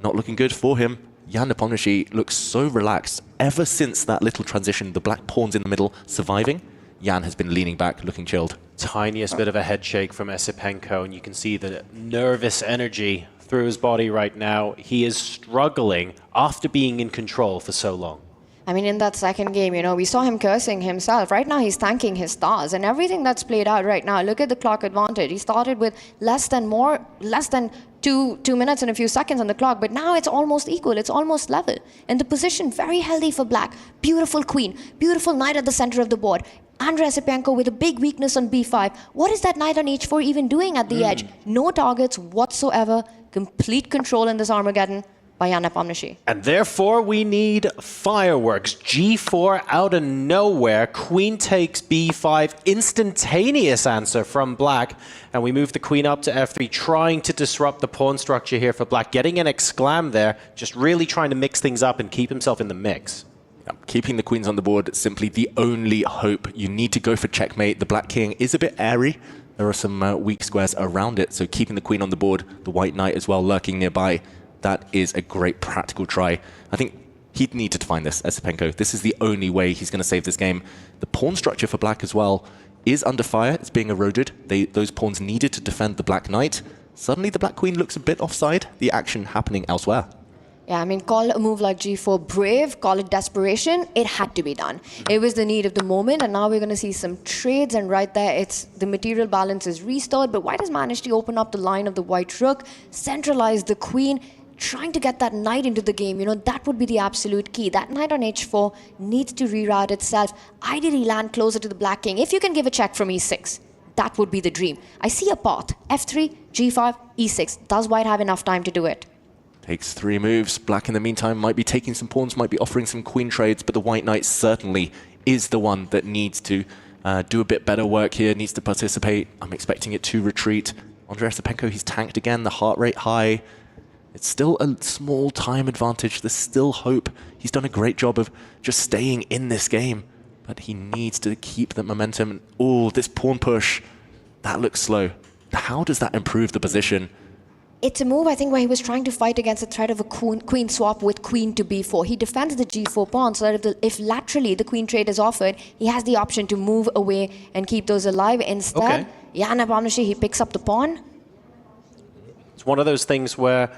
Not looking good for him. Jan Nepomniachtchi looks so relaxed. Ever since that little transition, the black pawns in the middle surviving, Jan has been leaning back, looking chilled. Tiniest bit of a head shake from Esipenko, and you can see the nervous energy through his body right now. He is struggling after being in control for so long. I mean, in that second game, we saw him cursing himself. Right now, he's thanking his stars. And everything that's played out right now, look at the clock advantage. He started with less than 2 minutes and a few seconds on the clock, but now it's almost equal. It's almost level. And the position, very healthy for black. Beautiful queen, beautiful knight at the center of the board. Andrei Esipenko with a big weakness on b5. What is that knight on h4 even doing at the edge? No targets whatsoever. Complete control in this Armageddon by Jan Nepomniachtchi. And therefore we need fireworks. G4 out of nowhere. Queen takes b5. Instantaneous answer from black. And we move the queen up to f3, trying to disrupt the pawn structure here for black. Getting an exclam there, just really trying to mix things up and keep himself in the mix. Keeping the queens on the board, simply the only hope. You need to go for checkmate. The black king is a bit airy. There are some weak squares around it, so keeping the queen on the board, the white knight as well lurking nearby, that is a great practical try. I think he'd need to find this, Esipenko. This is the only way he's going to save this game. The pawn structure for black as well is under fire. It's being eroded. Those pawns needed to defend the black knight. Suddenly the black queen looks a bit offside. The action happening elsewhere. Yeah, I mean, call a move like g4 brave, call it desperation. It had to be done. It was the need of the moment, and now we're going to see some trades, and right there, the material balance is restored, but white has managed to open up the line of the white rook, centralize the queen, trying to get that knight into the game. That would be the absolute key. That knight on h4 needs to reroute itself, ideally land closer to the black king. If you can give a check from e6, that would be the dream. I see a path, f3, g5, e6. Does white have enough time to do it? Takes 3 moves. Black, in the meantime, might be taking some pawns, might be offering some queen trades, but the white knight certainly is the one that needs to do a bit better work here, needs to participate. I'm expecting it to retreat. Andrei Esipenko, he's tanked again, the heart rate high. It's still a small time advantage. There's still hope. He's done a great job of just staying in this game, but he needs to keep the momentum. Oh, this pawn push, that looks slow. How does that improve the position? It's a move, I think, where he was trying to fight against the threat of a queen swap with queen to b4. He defends the g4 pawn so that if laterally the queen trade is offered, he has the option to move away and keep those alive. Instead, Jan Nepomniachtchi, he picks up the pawn. It's one of those things where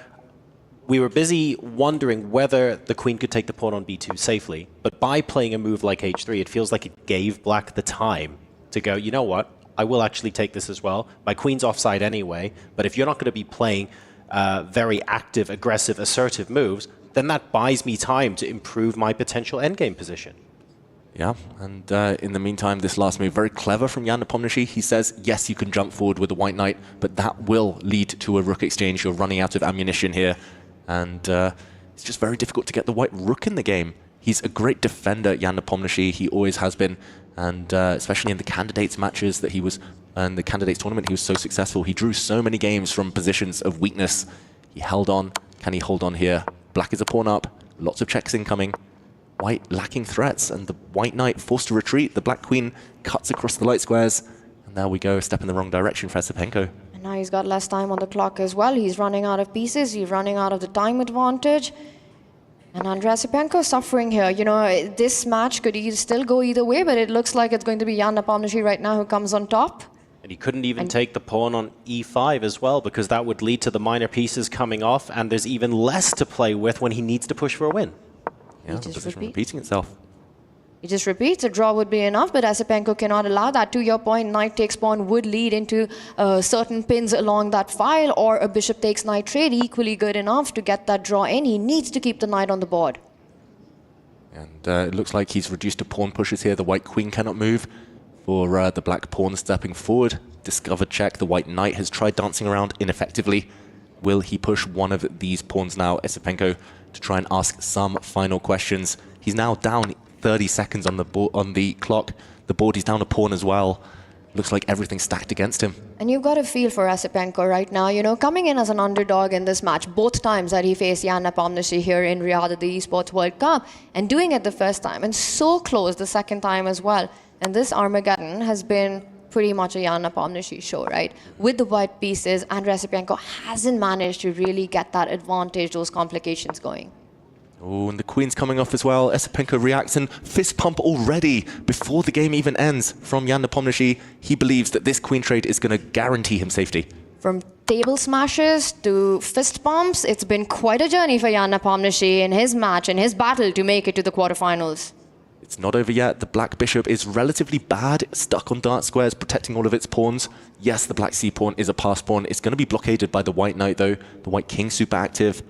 we were busy wondering whether the queen could take the pawn on b2 safely. But by playing a move like h3, it feels like it gave black the time to go, you know what, I will actually take this as well. My queen's offside anyway, but if you're not going to be playing very active, aggressive, assertive moves, then that buys me time to improve my potential endgame position. Yeah, and in the meantime, this last move, very clever from Jan Nepomniachtchi. He says, yes, you can jump forward with the white knight, but that will lead to a rook exchange. You're running out of ammunition here, and it's just very difficult to get the white rook in the game. He's a great defender, Jan Nepomniachtchi. He always has been, and especially in the candidates matches that he was, and the candidates tournament, he was so successful. He drew so many games from positions of weakness. He held on. Can he hold on here? Black is a pawn up. Lots of checks incoming. White lacking threats, and the white knight forced to retreat. The black queen cuts across the light squares, and there we go, a step in the wrong direction for Esipenko. And now he's got less time on the clock as well. He's running out of pieces. He's running out of the time advantage. And Andrei Esipenko suffering here. You know, this match could still go either way, but it looks like it's going to be Jan Nepomniachtchi right now who comes on top. And he couldn't even take the pawn on e5 as well, because that would lead to the minor pieces coming off, and there's even less to play with when he needs to push for a win. Yeah, the position repeating itself. He just repeats, a draw would be enough, but Esipenko cannot allow that. To your point, knight takes pawn would lead into certain pins along that file, or a bishop takes knight trade, equally good enough to get that draw in. He needs to keep the knight on the board. And it looks like he's reduced to pawn pushes here. The white queen cannot move for the black pawn stepping forward. Discovered check. The white knight has tried dancing around ineffectively. Will he push one of these pawns now, Esipenko, to try and ask some final questions? He's now down 30 seconds on the clock. The board, he's down a pawn as well. Looks like everything's stacked against him. And you've got a feel for Esipenko right now. You know, coming in as an underdog in this match, both times that he faced Jan Nepomniachtchi here in Riyadh at the Esports World Cup, and doing it the first time, and so close the second time as well. And this Armageddon has been pretty much a Jan Nepomniachtchi show, right? With the white pieces, Andrei Esipenko hasn't managed to really get that advantage, those complications going. Oh, and the queen's coming off as well. Esipenko reacts and fist pump already before the game even ends from Jan Nepomniachtchi. He believes that this queen trade is going to guarantee him safety. From table smashes to fist pumps, it's been quite a journey for Jan Nepomniachtchi in his match, in his battle to make it to the quarterfinals. It's not over yet. The black bishop is relatively bad, stuck on dark squares, protecting all of its pawns. Yes, the black c-pawn is a pass pawn. It's going to be blockaded by the white knight, though. The white king super active.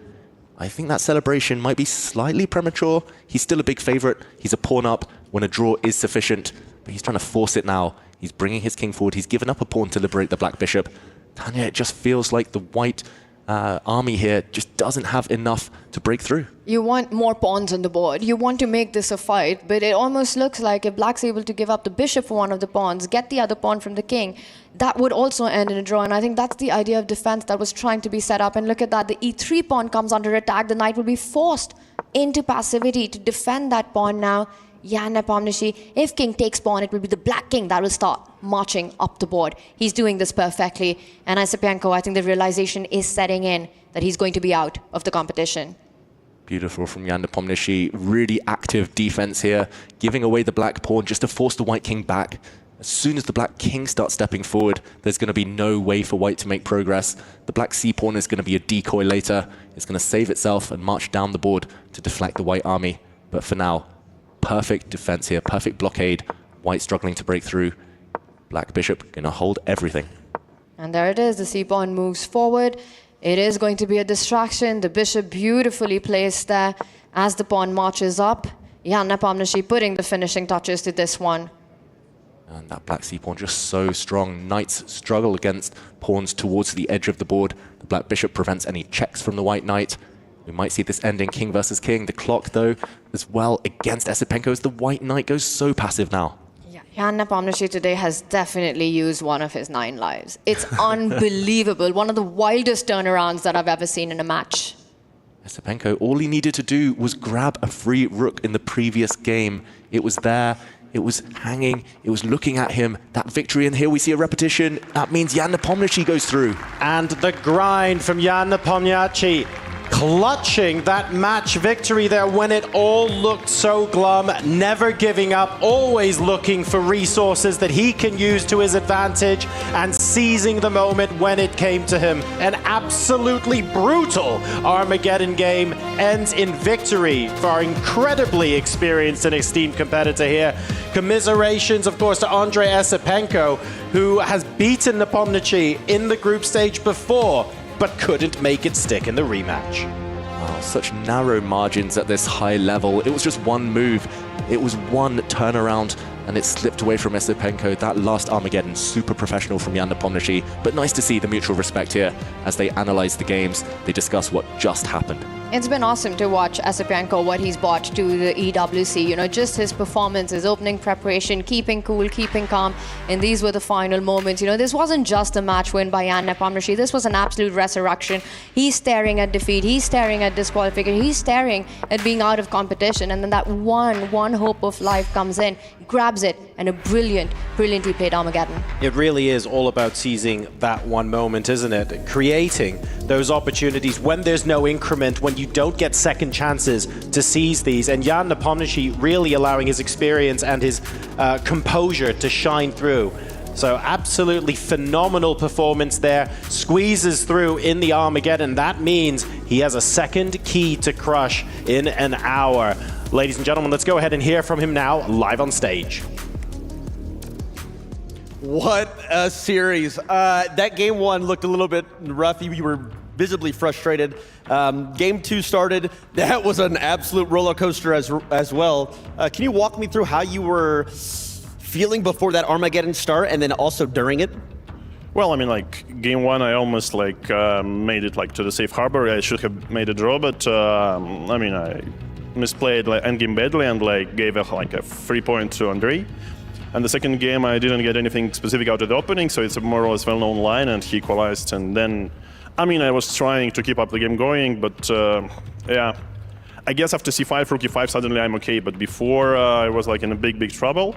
I think that celebration might be slightly premature. He's still a big favorite. He's a pawn up when a draw is sufficient, but he's trying to force it now. He's bringing his king forward. He's given up a pawn to liberate the black bishop. Tanya, it just feels like the white army here just doesn't have enough to break through. You want more pawns on the board. You want to make this a fight, but it almost looks like if black's able to give up the bishop for one of the pawns, get the other pawn from the king, that would also end in a draw. And I think that's the idea of defense that was trying to be set up. And look at that, the e3 pawn comes under attack. The knight will be forced into passivity to defend that pawn now. Jan Nepomniachtchi, if king takes pawn, it will be the black king that will start marching up the board. He's doing this perfectly. And Esipenko, I think the realization is setting in that he's going to be out of the competition. Beautiful from Jan Nepomniachtchi. Really active defense here, giving away the black pawn just to force the white king back. As soon as the black king starts stepping forward, there's going to be no way for white to make progress. The black c-pawn is going to be a decoy later. It's going to save itself and march down the board to deflect the white army. But for now, perfect defense here, perfect blockade. White struggling to break through. Black bishop going to hold everything. And there it is, the c-pawn moves forward. It is going to be a distraction. The bishop beautifully placed there as the pawn marches up. Jan Nepomniachtchi putting the finishing touches to this one. And that black c-pawn just so strong. Knights struggle against pawns towards the edge of the board. The black bishop prevents any checks from the white knight. We might see this ending king versus king. The clock, though, as well against Esipenko as the white knight goes so passive now. Yeah, Jan Nepomniachtchi today has definitely used one of his 9 lives. It's unbelievable. One of the wildest turnarounds that I've ever seen in a match. Esipenko, all he needed to do was grab a free rook in the previous game. It was there. It was hanging. It was looking at him. That victory, and here we see a repetition. That means Jan Nepomniachtchi goes through. And the grind from Jan Nepomniachtchi. clutching that match victory there when it all looked so glum, never giving up, always looking for resources that he can use to his advantage and seizing the moment when it came to him. An absolutely brutal Armageddon game ends in victory for our incredibly experienced and esteemed competitor here. Commiserations, of course, to Andrei Esipenko, who has beaten Nepomniachtchi in the group stage before, but couldn't make it stick in the rematch. Oh, such narrow margins at this high level. It was just one move. It was one turnaround, and it slipped away from Esipenko. That last Armageddon, super professional from Jan Nepomniachtchi, but nice to see the mutual respect here as they analyze the games, they discuss what just happened. It's been awesome to watch Esipenko, what he's brought to the EWC. You know, just his performance, his opening preparation, keeping cool, keeping calm. And these were the final moments. You know, this wasn't just a match win by Jan Nepomniachtchi. This was an absolute resurrection. He's staring at defeat. He's staring at disqualification. He's staring at being out of competition. And then that one hope of life comes in, grabs it, and a brilliantly played Armageddon. It really is all about seizing that one moment, isn't it? Creating those opportunities when there's no increment, when you don't get second chances to seize these. And Jan Nepomniachtchi really allowing his experience and his composure to shine through. So absolutely phenomenal performance there. Squeezes through in the Armageddon. That means he has a second key to crush in an hour. Ladies and gentlemen, let's go ahead and hear from him now, live on stage. What a series. That game one looked a little bit rough. You were visibly frustrated. Game two started. That was an absolute roller coaster as well. Can you walk me through how you were feeling before that Armageddon start and then also during it? Well, I mean, like, game one, I almost, like, made it, like, to the safe harbor. I should have made a draw, but, I mean, I misplayed, like, endgame badly and, like, gave, a 3-point to Andrei. And the second game, I didn't get anything specific out of the opening, so it's a more or less well-known line, and he equalized. And then, I mean, I was trying to keep up the game going, but, yeah. I guess after C5, Rook E5, suddenly I'm okay, but before I was, like, in a big trouble.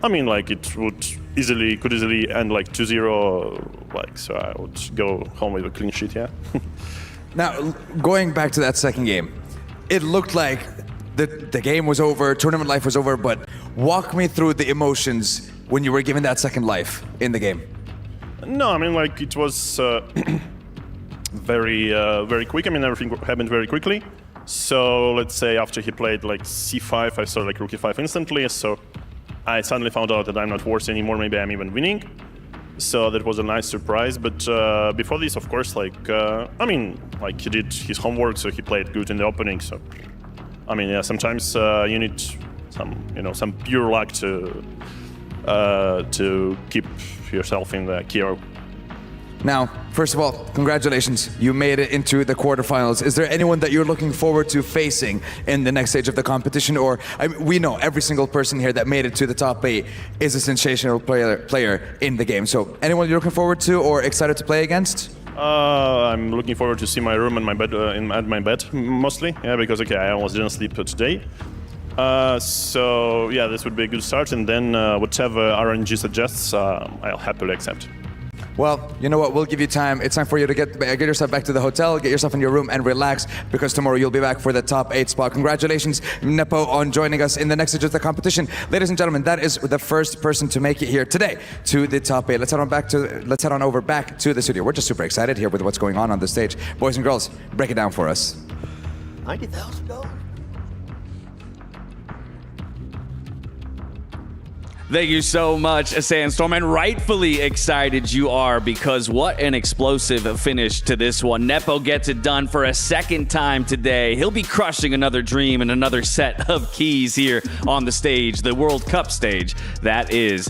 I mean, like, it could easily end, like, 2-0, like, so I would go home with a clean sheet, yeah. Now, going back to that second game, it looked like the game was over, tournament life was over, but walk me through the emotions when you were given that second life in the game. No, I mean, like, it was very quick. I mean, everything happened very quickly. So, let's say after he played, like, C5, I saw, like, Rook E5 instantly, so I suddenly found out that I'm not worse anymore, maybe I'm even winning. So that was a nice surprise, but before this, of course, like, I mean, like, he did his homework, so he played good in the opening, so, I mean, yeah, sometimes you need some pure luck to keep yourself in the key row. Now, first of all, congratulations. You made it into the quarterfinals. Is there anyone that you're looking forward to facing in the next stage of the competition? Or, I mean, we know every single person here that made it to the top 8 is a sensational player in the game. So, anyone you're looking forward to or excited to play against? I'm looking forward to see my room and my bed, at my bed, mostly. Yeah, because, okay, I almost didn't sleep today. So, yeah, this would be a good start. And then whatever RNG suggests, I'll happily accept. Well, you know what? We'll give you time. It's time for you to get yourself back to the hotel, get yourself in your room, and relax, because tomorrow you'll be back for the top 8 spot. Congratulations, Nepo, on joining us in the next stage of the competition. Ladies and gentlemen, that is the first person to make it here today to the top 8. Let's head on over back to the studio. We're just super excited here with what's going on the stage. Boys and girls, break it down for us. $90,000. Thank you so much, Sandstorm, and rightfully excited you are, because what an explosive finish to this one. Nepo gets it done for a second time today. He'll be crushing another dream and another set of keys here on the stage, the World Cup stage, that is.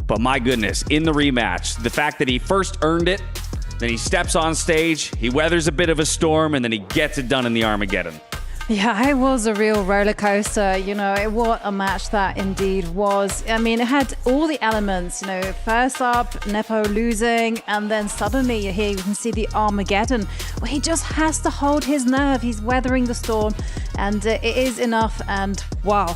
But my goodness, in the rematch, the fact that he first earned it, then he steps on stage, he weathers a bit of a storm, and then he gets it done in the Armageddon. Yeah, it was a real roller coaster. You know, what a match that indeed was. I mean, it had all the elements. You know, first up, Nepo losing, and then suddenly here you can see the Armageddon, where he just has to hold his nerve. He's weathering the storm, and it is enough. And wow,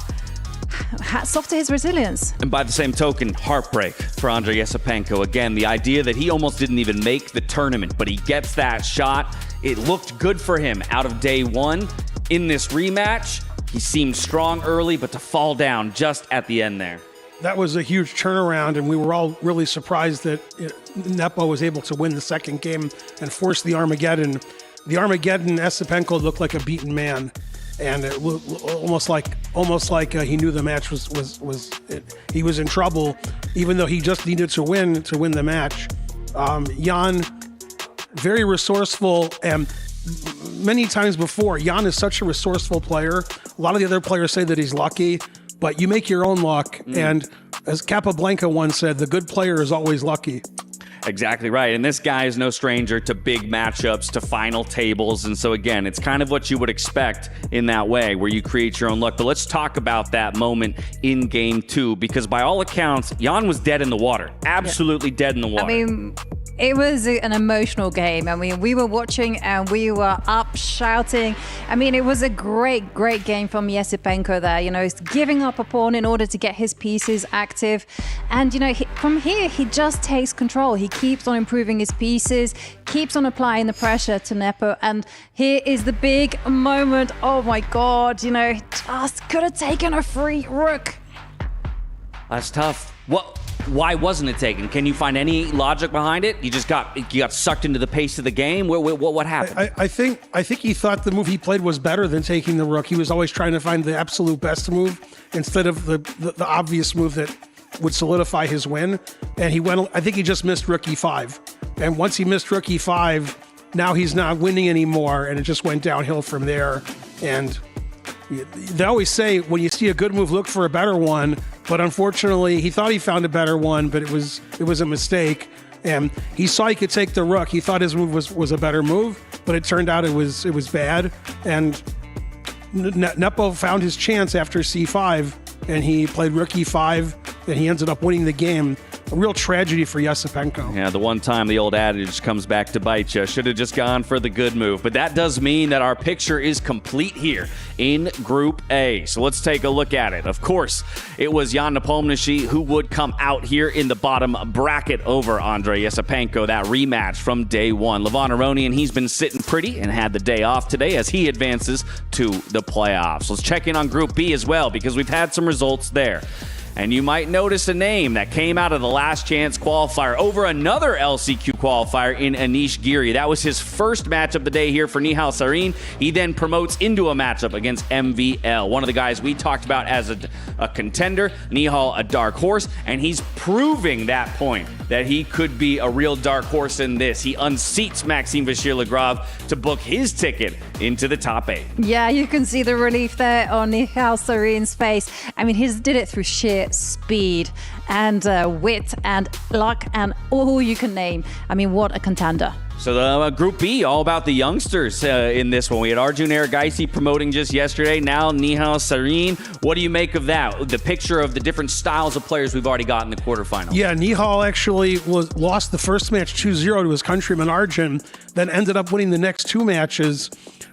hats off to his resilience. And by the same token, heartbreak for Andrei Yesipenko. Again, the idea that he almost didn't even make the tournament, but he gets that shot. It looked good for him out of day one. In this rematch, he seemed strong early, but to fall down just at the end there. That was a huge turnaround, and we were all really surprised that Nepo was able to win the second game and force the Armageddon. The Armageddon, Yesipenko looked like a beaten man, and it almost like he knew the match he was in trouble, even though he just needed to win the match. Jan, very resourceful, and many times before, Jan is such a resourceful player. A lot of the other players say that he's lucky, but you make your own luck. And as Capablanca once said, the good player is always lucky. Exactly right. And this guy is no stranger to big matchups, to final tables. And so, again, it's kind of what you would expect in that way, where you create your own luck. But let's talk about that moment in game two, because by all accounts, Jan was dead in the water. Absolutely dead in the water. I mean, it was an emotional game. I mean, we were watching and we were up shouting. I mean, it was a great game from Yesipenko there. You know, he's giving up a pawn in order to get his pieces active. And, you know, from here, he just takes control. He keeps on improving his pieces, keeps on applying the pressure to Nepo. And here is the big moment. Oh, my God. You know, just could have taken a free rook. That's tough. Why wasn't it taken? Can you find any logic behind it? You got sucked into the pace of the game. What happened? I think he thought the move he played was better than taking the rook. He was always trying to find the absolute best move instead of the obvious move that would solidify his win. And he went. I think he just missed rook e5. And once he missed rook e5, now he's not winning anymore, and it just went downhill from there. And they always say when you see a good move, look for a better one. But unfortunately, he thought he found a better one, but it was a mistake. And he saw he could take the rook. He thought his move was a better move, but it turned out it was bad. And Nepo found his chance after c5, and he played rook e5, and he ended up winning the game. A real tragedy for Yesipenko. Yeah, the one time the old adage comes back to bite you. Should have just gone for the good move. But that does mean that our picture is complete here in Group A. So let's take a look at it. Of course, it was Jan Nepomniachtchi who would come out here in the bottom bracket over Andrei Yesipenko, that rematch from day one. Levon Aronian, he's been sitting pretty and had the day off today as he advances to the playoffs. Let's check in on Group B as well, because we've had some results there. And you might notice a name that came out of the last chance qualifier over another LCQ qualifier in Anish Giri. That was his first match of the day here for Nihal Sarin. He then promotes into a matchup against MVL, one of the guys we talked about as a contender. Nihal, a dark horse, and he's proving that point that he could be a real dark horse in this. He unseats Maxime Vachier-Lagrave to book his ticket into the top 8. Yeah, you can see the relief there on Nihal Sarin's face. I mean, he's did it through sheer speed and wit and luck and all you can name. I mean, what a contender. So the Group B, all about the youngsters in this one. We had Arjun Erigaisi promoting just yesterday. Now Nihal Sarin. What do you make of that? The picture of the different styles of players we've already got in the quarterfinals. Yeah, Nihal actually lost the first match 2-0 to his countryman Arjun, then ended up winning the next two matches.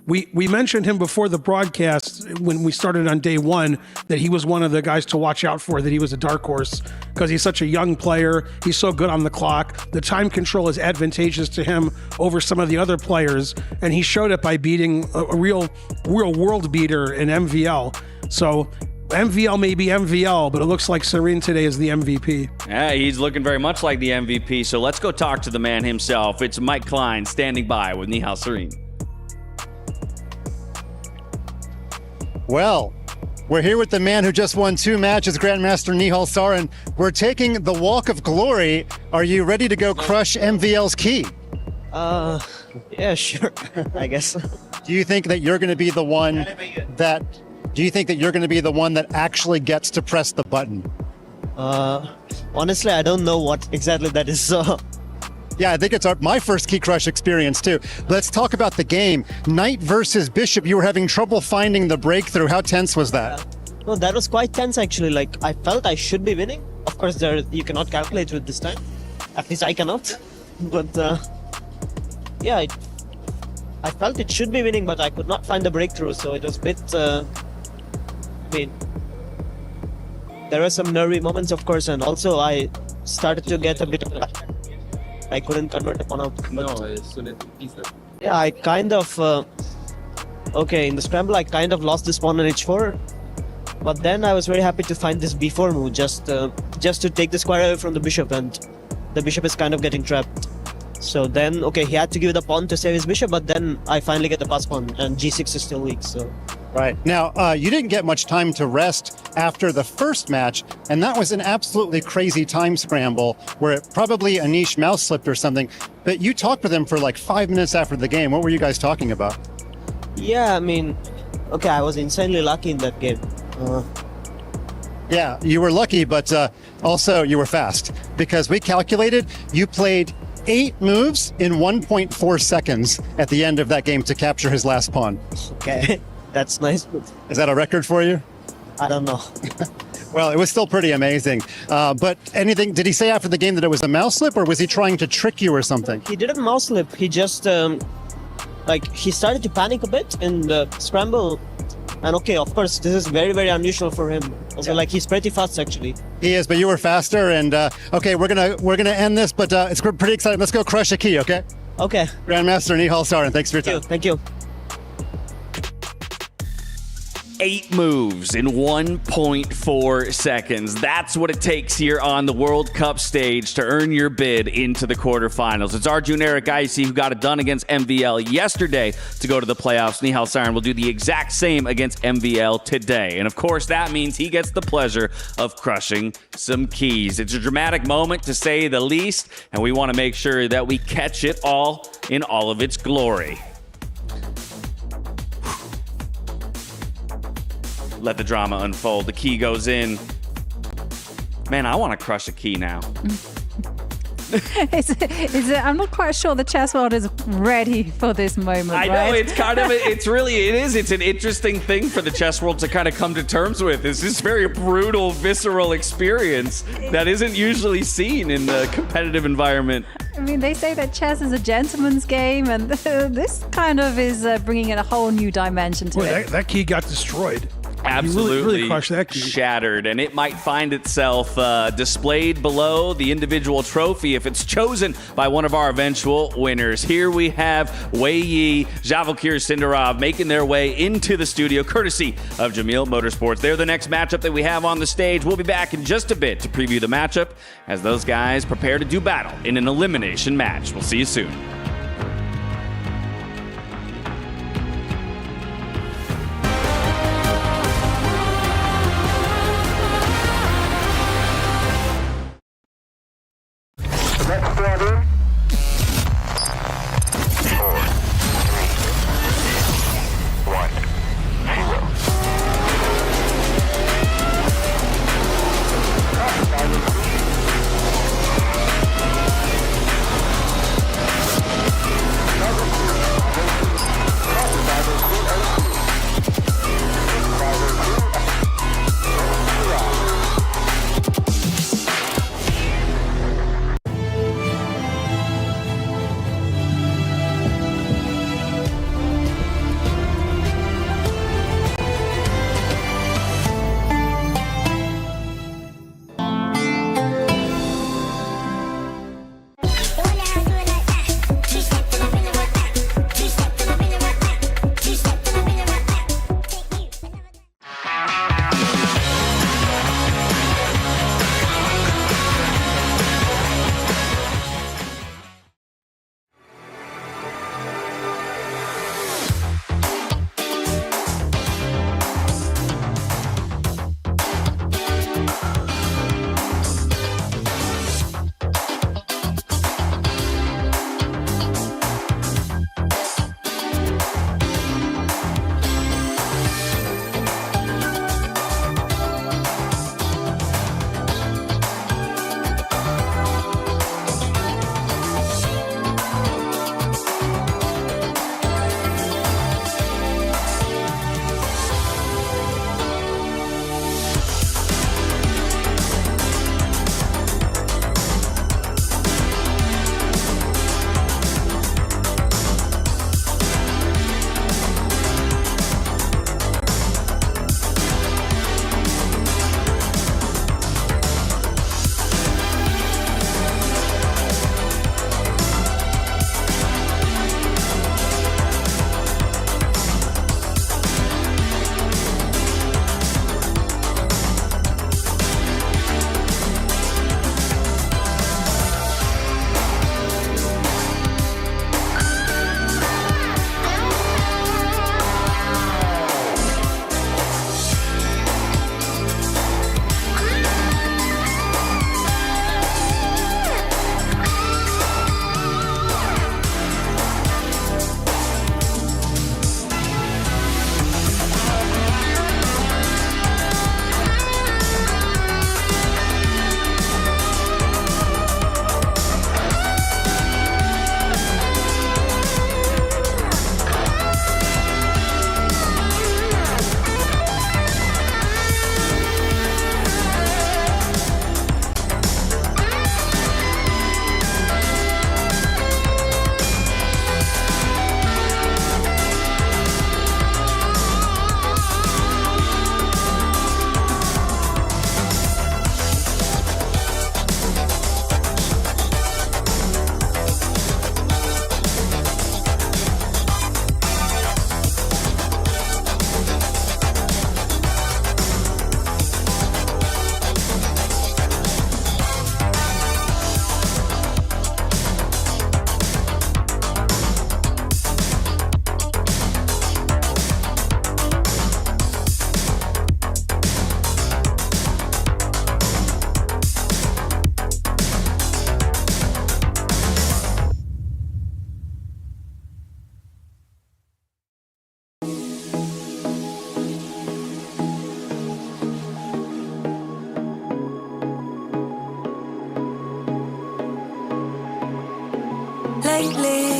We mentioned him before the broadcast when we started on day one that he was one of the guys to watch out for, that he was a dark horse because he's such a young player. He's so good on the clock. The time control is advantageous to him over some of the other players, and he showed it by beating a real world beater in MVL. So MVL may be MVL, but it looks like Sarin today is the MVP. Yeah, he's looking very much like the MVP. So let's go talk to the man himself. It's Mike Klein standing by with Nihal Sarin. Well, we're here with the man who just won 2 matches, Grandmaster Nihal Sarin. We're taking the Walk of Glory. Are you ready to go crush MVL's key? Yeah, sure. I guess. Do you think that you're going to be the one that? Do you think that you're going to be the one that actually gets to press the button? Honestly, I don't know what exactly that is. Yeah, I think it's my first key crush experience too. Let's talk about the game. Knight versus Bishop, you were having trouble finding the breakthrough. How tense was that? No, that was quite tense actually. Like, I felt I should be winning. Of course, you cannot calculate with this time. At least I cannot. But yeah, I felt it should be winning, but I could not find the breakthrough. So it was a bit, there were some nervy moments, of course, and also I started to get a bit of I couldn't convert the pawn out. Yeah, I kind of okay, in the scramble I kind of lost this pawn on h4, but then I was very happy to find this b4 move just to take the square away from the bishop, and the bishop is kind of getting trapped. So then, okay, he had to give the pawn to save his bishop, but then I finally get the pass pawn, and g6 is still weak. So. Right. Now, you didn't get much time to rest after the first match, and that was an absolutely crazy time scramble where probably Anish mouse slipped or something. But you talked with him for like 5 minutes after the game. What were you guys talking about? Yeah, I mean, okay, I was insanely lucky in that game. Yeah, you were lucky, but also you were fast, because we calculated you played 8 moves in 1.4 seconds at the end of that game to capture his last pawn. Okay, that's nice. Is that a record for you? I don't know. Well, it was still pretty amazing. But anything, did he say after the game that it was a mouse slip, or was he trying to trick you or something? He didn't mouse slip. He just, he started to panic a bit in the scramble. And okay, of course, this is very, very unusual for him. Also, like, he's pretty fast, actually. He is, but you were faster. And okay, we're gonna end this, but it's pretty exciting. Let's go crush a key, okay? Okay. Grandmaster Nihal Sarin, thanks for your time. Thank you. 8 moves in 1.4 seconds. That's what it takes here on the World Cup stage to earn your bid into the quarterfinals. It's Arjun Erigaisi who got it done against MVL yesterday to go to the playoffs. Nihal Sarin will do the exact same against MVL today. And of course, that means he gets the pleasure of crushing some keys. It's a dramatic moment, to say the least, and we want to make sure that we catch it all in all of its glory. Let the drama unfold. The key goes in. Man, I want to crush a key now. I'm not quite sure the chess world is ready for this moment. I know, it's kind of, it's an interesting thing for the chess world to kind of come to terms with. It's this very brutal, visceral experience that isn't usually seen in the competitive environment. I mean, they say that chess is a gentleman's game, and this kind of is bringing in a whole new dimension to it. That key got destroyed. Absolutely really crushed that key. Shattered, and it might find itself displayed below the individual trophy if it's chosen by one of our eventual winners. Here we have Wei Yi, Javalkir Sindarov making their way into the studio, courtesy of Jamil Motorsports. They're the next matchup that we have on the stage. We'll be back in just a bit to preview the matchup as those guys prepare to do battle in an elimination match. We'll see you soon.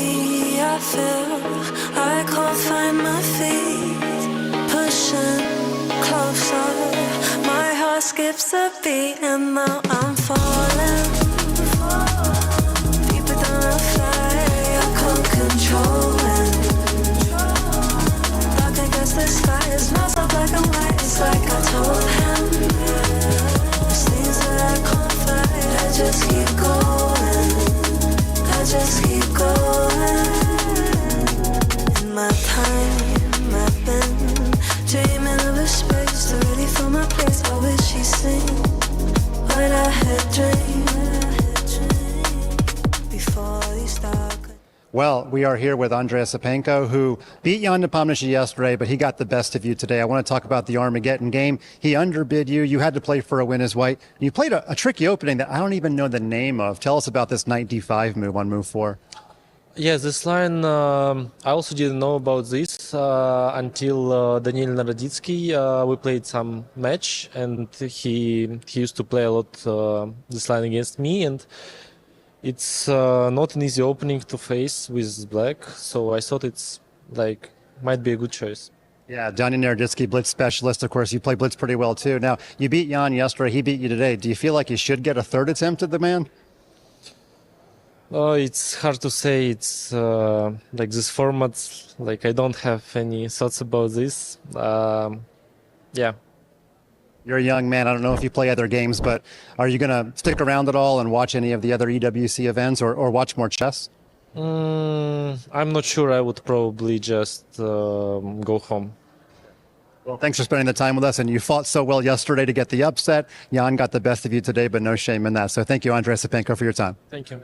me, I feel I can't find my feet. Pushing closer, my heart skips a beat, and now I'm falling deeper than a fly. I can't control it. Dark against the sky, it's not so black and white. It's like I told him, there's things that I can't fight. I just keep going, I just keep going. In my time, I've been dreaming of a space to really fill my place. I wish he'd seen what I had dreamed before these dark. Well, we are here with Andrei Esipenko, who beat Jan Nepomniachtchi yesterday, but he got the best of you today. I want to talk about the Armageddon game. He underbid you. You had to play for a win as white. You played a tricky opening that I don't even know the name of. Tell us about this knight d5 move on move 4. Yeah, this line, I also didn't know about this until Daniel Naroditsky. We played some match, and he used to play a lot this line against me, and it's not an easy opening to face with black, so I thought it's like might be a good choice. Yeah, Daniel Naroditsky, blitz specialist. Of course, you play blitz pretty well too. Now, you beat Jan yesterday. He beat you today. Do you feel like you should get a third attempt at the man? It's hard to say. It's like this format, like I don't have any thoughts about this. Yeah. You're a young man. I don't know if you play other games, but are you going to stick around at all and watch any of the other EWC events or watch more chess? I'm not sure. I would probably just go home. Well, thanks for spending the time with us. And you fought so well yesterday to get the upset. Jan got the best of you today, but no shame in that. So thank you, Andrei Esipenko, for your time. Thank you.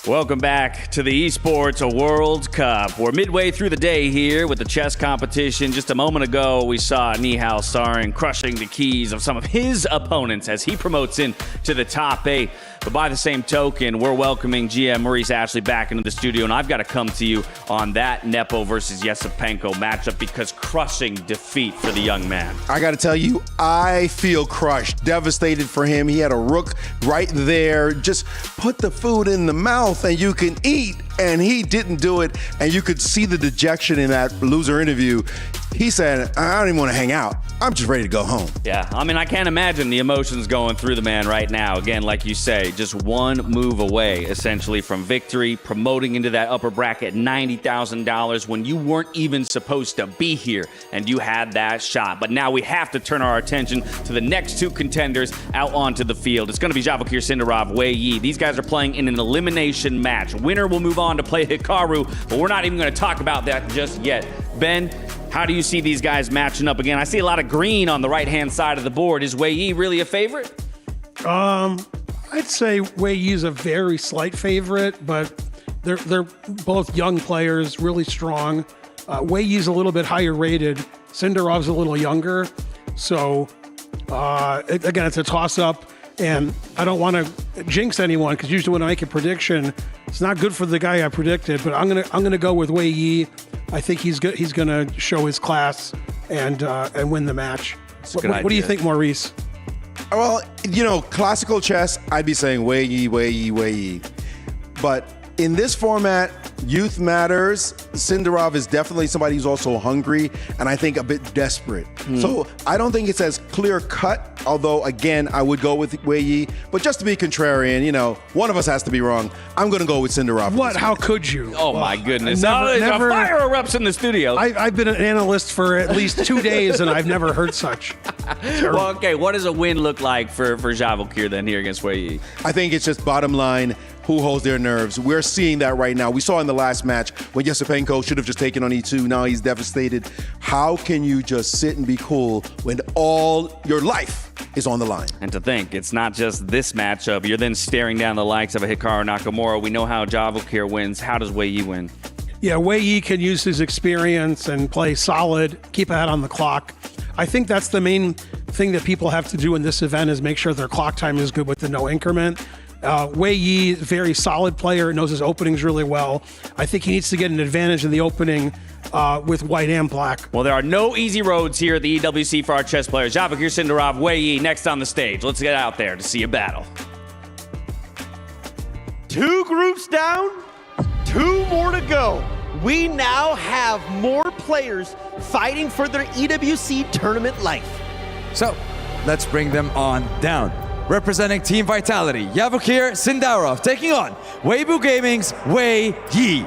Welcome back to the Esports World Cup. We're midway through the day here with the chess competition. Just a moment ago, we saw Nihal Sarin crushing the keys of some of his opponents as he promotes in to the top 8. But by the same token, we're welcoming GM Maurice Ashley back into the studio, and I've got to come to you on that Nepo versus Esipenko matchup because crushing defeat for the young man. I got to tell you, I feel crushed, devastated for him. He had a rook right there. Just put the food in the mouth and you can eat, and he didn't do it, and you could see the dejection in that loser interview. He said, I don't even want to hang out. I'm just ready to go home. Yeah, I mean, I can't imagine the emotions going through the man right now. Again, like you say, just one move away, essentially, from victory, promoting into that upper bracket, $90,000 when you weren't even supposed to be here, and you had that shot. But now we have to turn our attention to the next two contenders out onto the field. It's going to be Javokir Sindarov, Wei Yi. These guys are playing in an elimination match. Winner will move on to play Hikaru, but we're not even going to talk about that just yet. Ben, how do you see these guys matching up again? I see a lot of green on the right-hand side of the board. Is Wei Yi really a favorite? I'd say Wei Yi's a very slight favorite, but they're both young players, really strong. Wei Yi's a little bit higher rated. Sindarov's a little younger. So, again, it's a toss-up, and I don't want to jinx anyone because usually when I make a prediction, it's not good for the guy I predicted. But I'm gonna go with Wei Yi. I think he's gonna show his class and win the match. What do you think, Maurice? Well, you know, classical chess, I'd be saying Wei Yi, Wei Yi, Wei Yi. But in this format, youth matters. Sindarov is definitely somebody who's also hungry and I think a bit desperate. So I don't think it's as clear cut, although again, I would go with Wei Yi. But just to be contrarian, you know, one of us has to be wrong. I'm going to go with Sindarov. What? How could you? Oh my goodness. Never, fire erupts in the studio. I've been an analyst for at least 2 days and I've never heard such. Well, okay, what does a win look like for Javokir then here against Wei Yi? I think it's just bottom line, who holds their nerves. We're seeing that right now. We saw in the last match when Esipenko should have just taken on E2. Now he's devastated. How can you just sit and be cool when all your life is on the line? And to think, it's not just this matchup. You're then staring down the likes of a Hikaru Nakamura. We know how Javokir wins. How does Wei Yi win? Yeah, Wei Yi can use his experience and play solid, keep a head on the clock. I think that's the main thing that people have to do in this event is make sure their clock time is good with the no increment. Wei Yi, very solid player, knows his openings really well. I think he needs to get an advantage in the opening with white and black. Well, there are no easy roads here at the EWC for our chess players. Javakir Sindarov, Wei Yi, next on the stage. Let's get out there to see a battle. 2 groups down, 2 more to go. We now have more players fighting for their EWC tournament life. So, let's bring them on down. Representing Team Vitality, Javakir Sindarov taking on Weibo Gaming's Wei Yi.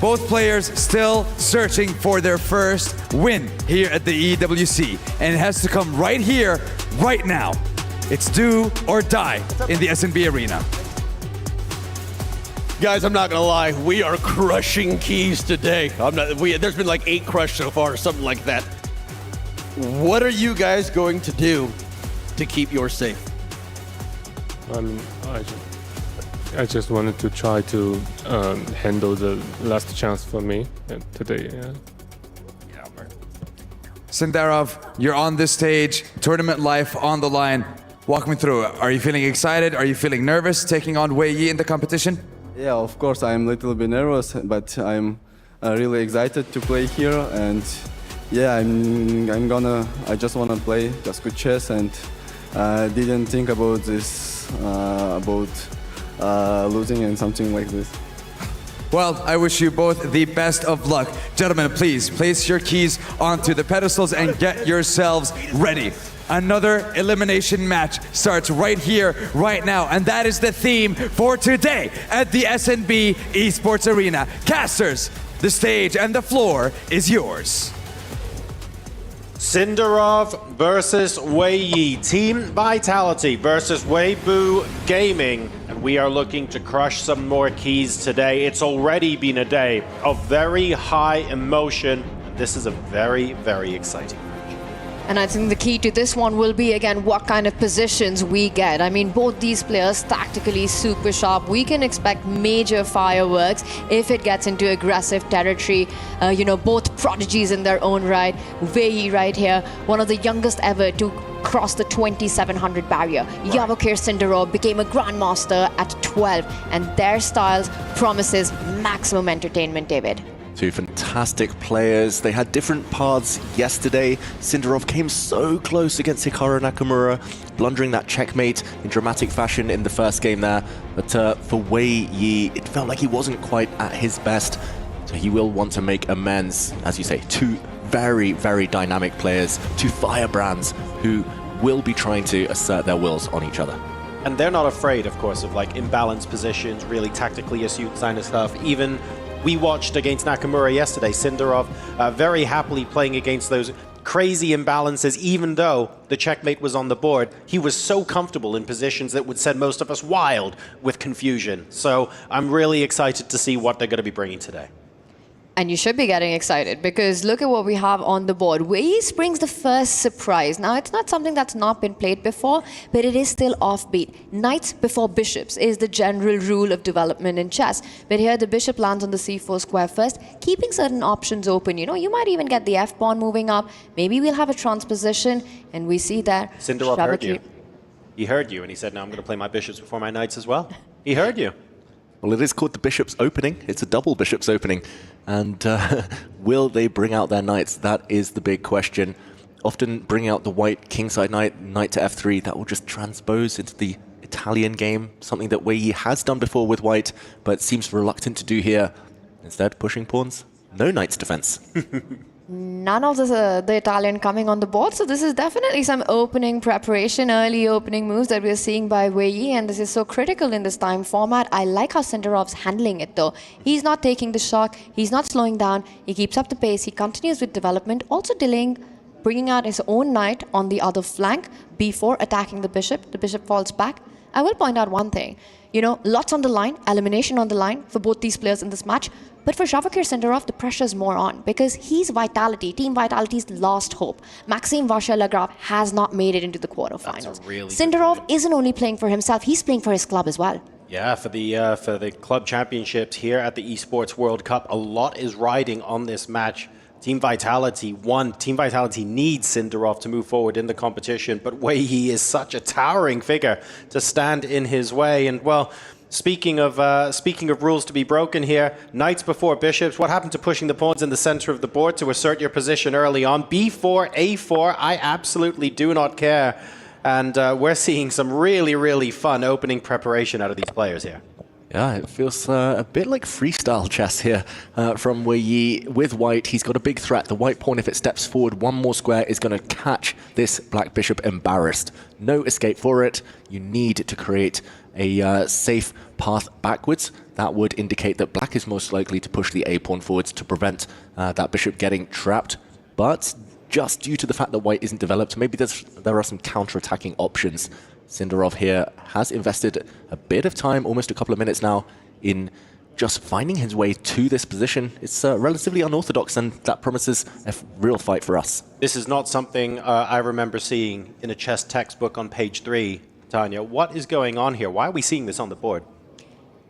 Both players still searching for their first win here at the EWC, and it has to come right here, right now. It's do or die in the SNB arena. Guys, I'm not gonna lie, we are crushing keys today. There's been like 8 crushed so far, something like that. What are you guys going to do to keep yours safe? I just wanted to try to handle the last chance for me today. Sindarov, you're on this stage, tournament life on the line. Walk me through it. Are you feeling excited? Are you feeling nervous taking on Wei Yi in the competition? Yeah, of course I'm a little bit nervous, but I'm really excited to play here, and yeah, I just wanna play just good chess, and didn't think about this, losing and something like this. Well, I wish you both the best of luck. Gentlemen, please place your keys onto the pedestals and get yourselves ready. Another elimination match starts right here, right now, and that is the theme for today at the SNB Esports Arena. Casters, the stage and the floor is yours. Sindarov versus Wei Yi. Team Vitality versus Weibo Gaming. And we are looking to crush some more keys today. It's already been a day of very high emotion. This is a very, very exciting match. And I think the key to this one will be, again, what kind of positions we get. I mean, both these players tactically super sharp. We can expect major fireworks if it gets into aggressive territory. Both prodigies in their own right. Wei Yi right here, one of the youngest ever to cross the 2,700 barrier. Javakir Sindarov became a grandmaster at 12, and their styles promises maximum entertainment, David. 2 fantastic players. They had different paths yesterday. Sindarov came so close against Hikaru Nakamura, blundering that checkmate in dramatic fashion in the first game there. But for Wei Yi, it felt like he wasn't quite at his best. So he will want to make amends. As you say, 2 very, very dynamic players, 2 firebrands who will be trying to assert their wills on each other. And they're not afraid, of course, of like imbalanced positions, really tactically astute kind of stuff. Even we watched against Nakamura yesterday, Sindarov very happily playing against those crazy imbalances, even though the checkmate was on the board. He was so comfortable in positions that would send most of us wild with confusion. So I'm really excited to see what they're going to be bringing today. And you should be getting excited because look at what we have on the board. Wei Yi brings the first surprise. Now, it's not something that's not been played before, but it is still offbeat. Knights before bishops is the general rule of development in chess. But here, the bishop lands on the c4 square first, keeping certain options open. You might even get the f-pawn moving up. Maybe we'll have a transposition, and we see that. Sindarov heard you. He heard you, and he said, "Now I'm going to play my bishops before my knights as well." He heard you. Well, it is called the Bishop's Opening. It's a double Bishop's Opening. And will they bring out their knights? That is the big question. Often bring out the white kingside knight, knight to f3. That will just transpose into the Italian game, something that Wei Yi has done before with white, but seems reluctant to do here. Instead, pushing pawns, no knight's defense. None of the Italian coming on the board, so this is definitely some opening preparation, early opening moves that we're seeing by Wei Yi, and this is so critical in this time format. I like how Sindarov's handling it though. He's not taking the shock, he's not slowing down, he keeps up the pace, he continues with development, also delaying, bringing out his own knight on the other flank before attacking the bishop falls back. I will point out one thing, lots on the line, elimination on the line for both these players in this match. But for Javakir Sindarov, the pressure is more on because he's Vitality, Team Vitality's last hope. Maxime Vacher-Lagrave has not made it into the quarterfinals. Really Sindarov isn't only playing for himself, he's playing for his club as well. Yeah, for the club championships here at the Esports World Cup, a lot is riding on this match Team Vitality won. Team Vitality needs Sindarov to move forward in the competition, but Wei Yi is such a towering figure to stand in his way. And well, speaking of rules to be broken here, knights before bishops. What happened to pushing the pawns in the center of the board to assert your position early on? B4, A4. I absolutely do not care. And we're seeing some really, really fun opening preparation out of these players here. Yeah, it feels a bit like freestyle chess here from Wei Yi. With white, he's got a big threat. The white pawn, if it steps forward one more square, is going to catch this black bishop embarrassed. No escape for it. You need to create a safe path backwards. That would indicate that black is most likely to push the A pawn forwards to prevent that bishop getting trapped. But just due to the fact that white isn't developed, maybe there are some counter-attacking options. Sindarov here has invested a bit of time, almost a couple of minutes now, in just finding his way to this position. It's relatively unorthodox, and that promises a real fight for us. This is not something I remember seeing in a chess textbook on page 3, Tanya. What is going on here? Why are we seeing this on the board?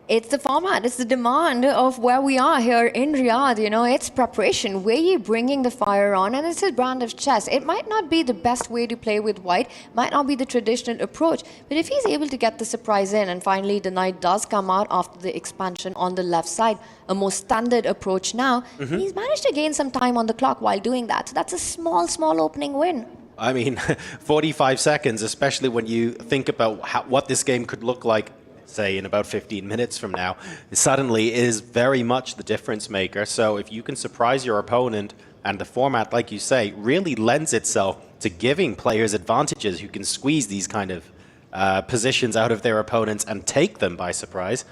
It's the format, it's the demand of where we are here in Riyadh, you know, it's preparation. Wei Yi bringing the fire on, and it's his brand of chess. It might not be the best way to play with white, might not be the traditional approach, but if he's able to get the surprise in, and finally the knight does come out after the expansion on the left side, a more standard approach now, he's managed to gain some time on the clock while doing that. So that's a small opening win. I mean, 45 seconds, especially when you think about what this game could look like, say, in about 15 minutes from now, suddenly is very much the difference maker. So if you can surprise your opponent, and the format, like you say, really lends itself to giving players advantages who can squeeze these kind of positions out of their opponents and take them by surprise,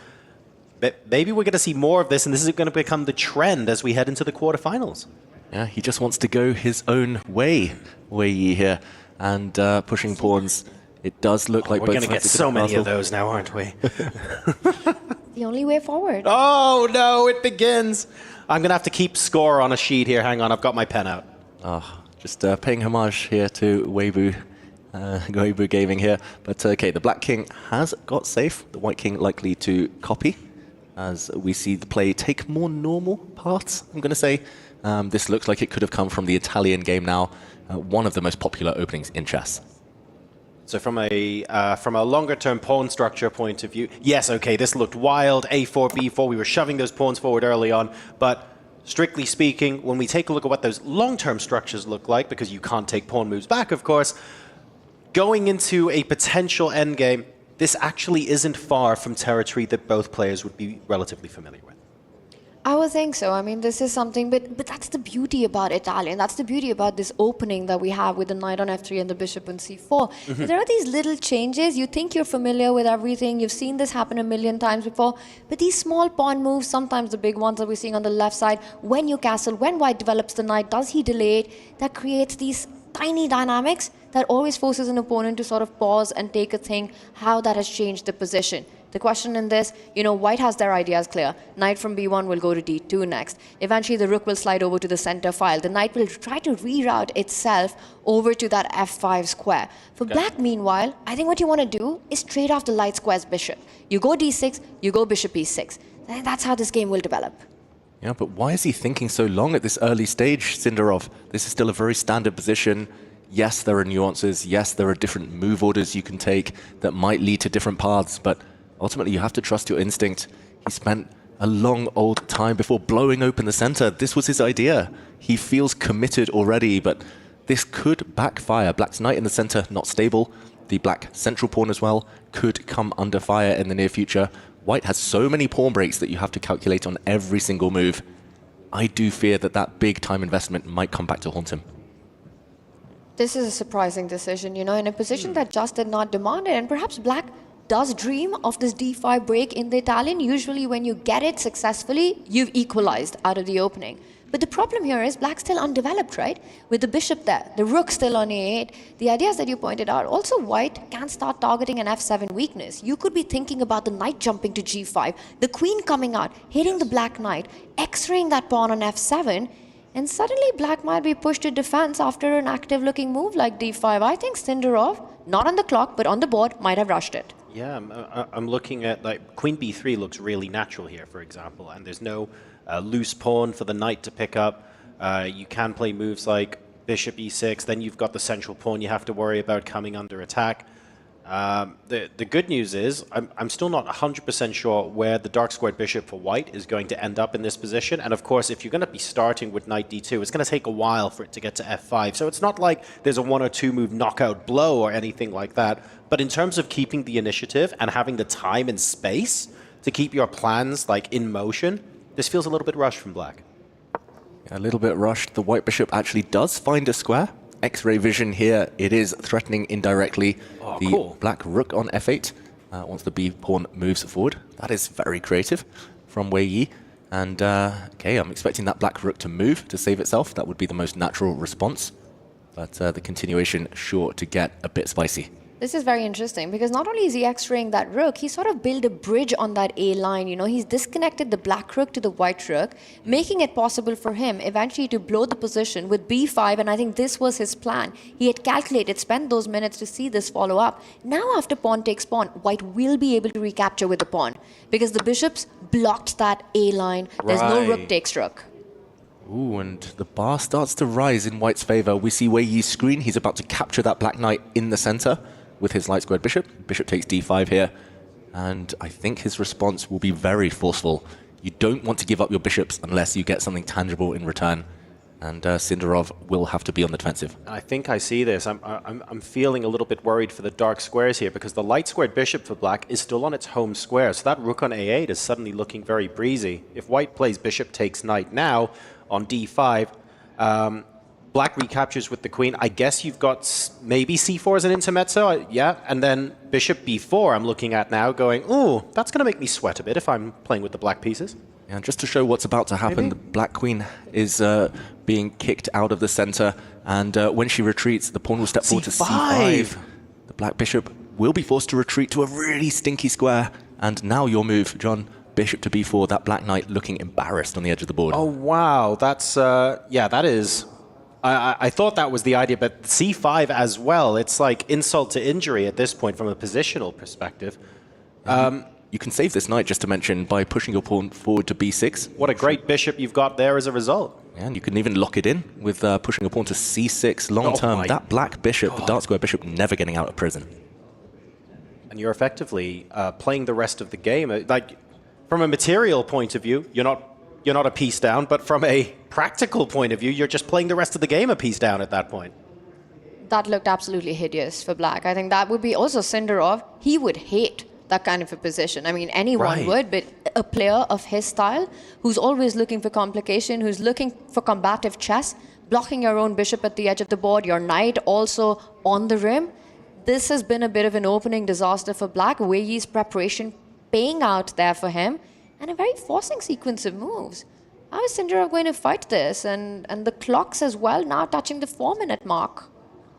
maybe we're going to see more of this, and this is going to become the trend as we head into the quarterfinals. Yeah, he just wants to go his own way, Wei Yi here, and pushing pawns. It does look like we're going to get so many of those now, aren't we? The only way forward. Oh, no, it begins. I'm going to have to keep score on a sheet here. Hang on, I've got my pen out. Just paying homage here to Weibo Gaming here. But okay, the black king has got safe. The white king likely to copy, as we see the play take more normal paths, I'm going to say. This looks like it could have come from the Italian game now, one of the most popular openings in chess. So from a longer-term pawn structure point of view, yes, okay, this looked wild, A4, B4, we were shoving those pawns forward early on, but strictly speaking, when we take a look at what those long-term structures look like, because you can't take pawn moves back, of course, going into a potential endgame, this actually isn't far from territory that both players would be relatively familiar with. I would think so. I mean, this is something, but that's the beauty about Italian. That's the beauty about this opening that we have with the knight on f3 and the bishop on c4. There are these little changes. You think you're familiar with everything. You've seen this happen a million times before. But these small pawn moves, sometimes the big ones that we're seeing on the left side, when you castle, when white develops the knight, does he delay it? That creates these tiny dynamics that always forces an opponent to sort of pause and take a think how that has changed the position. The question in this, you know, white has their ideas clear. Knight from b1 will go to d2 next. Eventually, the rook will slide over to the center file. The knight will try to reroute itself over to that f5 square. For black, meanwhile, I think what you want to do is trade off the light square's bishop. You go d6, you go bishop e6. And that's how this game will develop. Yeah, but why is he thinking so long at this early stage, Sindarov? This is still a very standard position. Yes, there are nuances. Yes, there are different move orders you can take that might lead to different paths, but ultimately, you have to trust your instinct. He spent a long old time before blowing open the center. This was his idea. He feels committed already, but this could backfire. Black's knight in the center, not stable. The black central pawn as well could come under fire in the near future. White has so many pawn breaks that you have to calculate on every single move. I do fear that that big time investment might come back to haunt him. This is a surprising decision, you know, in a position that just did not demand it. And perhaps black does dream of this d5 break in the Italian. Usually when you get it successfully, you've equalized out of the opening. But the problem here is black's still undeveloped, right? With the bishop there, the rook still on a8. The ideas that you pointed out, also white can start targeting an f7 weakness. You could be thinking about the knight jumping to g5, the queen coming out, hitting the black knight, x-raying that pawn on f7, and suddenly black might be pushed to defense after an active-looking move like d5. I think Sindarov, not on the clock, but on the board, might have rushed it. Yeah, I'm looking at, like, queen b3 looks really natural here, for example, and there's no loose pawn for the knight to pick up. You can play moves like bishop e6, then you've got the central pawn you have to worry about coming under attack. The good news is I'm still not 100% sure where the dark squared bishop for white is going to end up in this position. And of course, if you're going to be starting with knight d2, it's going to take a while for it to get to f5. So it's not like there's a 1 or 2 move knockout blow or anything like that. But in terms of keeping the initiative and having the time and space to keep your plans like in motion, this feels a little bit rushed from black. A little bit rushed. The white bishop actually does find a square. X-ray vision here. It is threatening indirectly the cool. black rook on f8 once the b pawn moves forward. That is very creative from Wei Yi. And okay, I'm expecting that black rook to move to save itself. That would be the most natural response. But the continuation sure to get a bit spicy. This is very interesting because not only is he X-raying that rook, he sort of built a bridge on that A line. You know, he's disconnected the black rook to the white rook, making it possible for him eventually to blow the position with b5. And I think this was his plan. He had calculated, spent those minutes to see this follow up. Now after pawn takes pawn, white will be able to recapture with the pawn because the bishops blocked that A line. There's no rook takes rook. Ooh, and the bar starts to rise in white's favor. We see Wei Yi's screen. He's about to capture that black knight in the center with his light squared bishop. Bishop takes d5 here. And I think his response will be very forceful. You don't want to give up your bishops unless you get something tangible in return. And Sindarov will have to be on the defensive. I think I see this. I'm feeling a little bit worried for the dark squares here because the light squared bishop for black is still on its home square. So that rook on a8 is suddenly looking very breezy. If white plays bishop takes knight now on d5, black recaptures with the queen. I guess you've got maybe c4 as an intermezzo, yeah. And then bishop b4 I'm looking at now going, ooh, that's going to make me sweat a bit if I'm playing with the black pieces. Yeah, just to show what's about to happen, the black queen is being kicked out of the center. And when she retreats, the pawn will step forward to c5. The black bishop will be forced to retreat to a really stinky square. And now your move, John. Bishop to b4, that black knight looking embarrassed on the edge of the board. Oh, wow. That's, yeah, that is... I thought that was the idea, but c5 as well. It's like insult to injury at this point from a positional perspective. You can save this knight, just to mention, by pushing your pawn forward to b6. What a great bishop you've got there as a result. And you can even lock it in with pushing your pawn to c6 long term. That black bishop, the dark square bishop, never getting out of prison. And you're effectively playing the rest of the game. Like, from a material point of view, you're not a piece down, but from a practical point of view, you're just playing the rest of the game a piece down at that point. That looked absolutely hideous for black. I think that would be also Sindarov. He would hate that kind of a position. I mean, anyone would, but a player of his style, who's always looking for complication, who's looking for combative chess, blocking your own bishop at the edge of the board, your knight also on the rim. This has been a bit of an opening disaster for black. Wei Yi's preparation paying out there for him, and a very forcing sequence of moves. How is Sindarov going to fight this? And the clocks as well, now touching the 4-minute mark.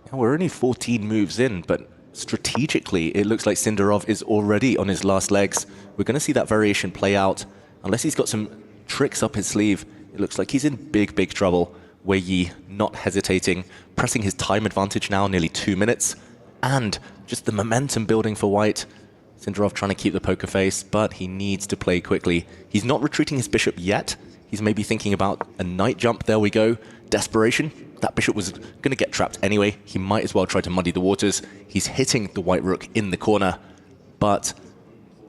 Yeah, we're only 14 moves in, but strategically, it looks like Sindarov is already on his last legs. We're going to see that variation play out. Unless he's got some tricks up his sleeve, it looks like he's in big, big trouble. Wei Yi not hesitating, pressing his time advantage now, nearly 2 minutes. And just the momentum building for white. Sindarov trying to keep the poker face, but he needs to play quickly. He's not retreating his bishop yet. He's maybe thinking about a knight jump. There we go. Desperation. That bishop was going to get trapped anyway. He might as well try to muddy the waters. He's hitting the white rook in the corner, but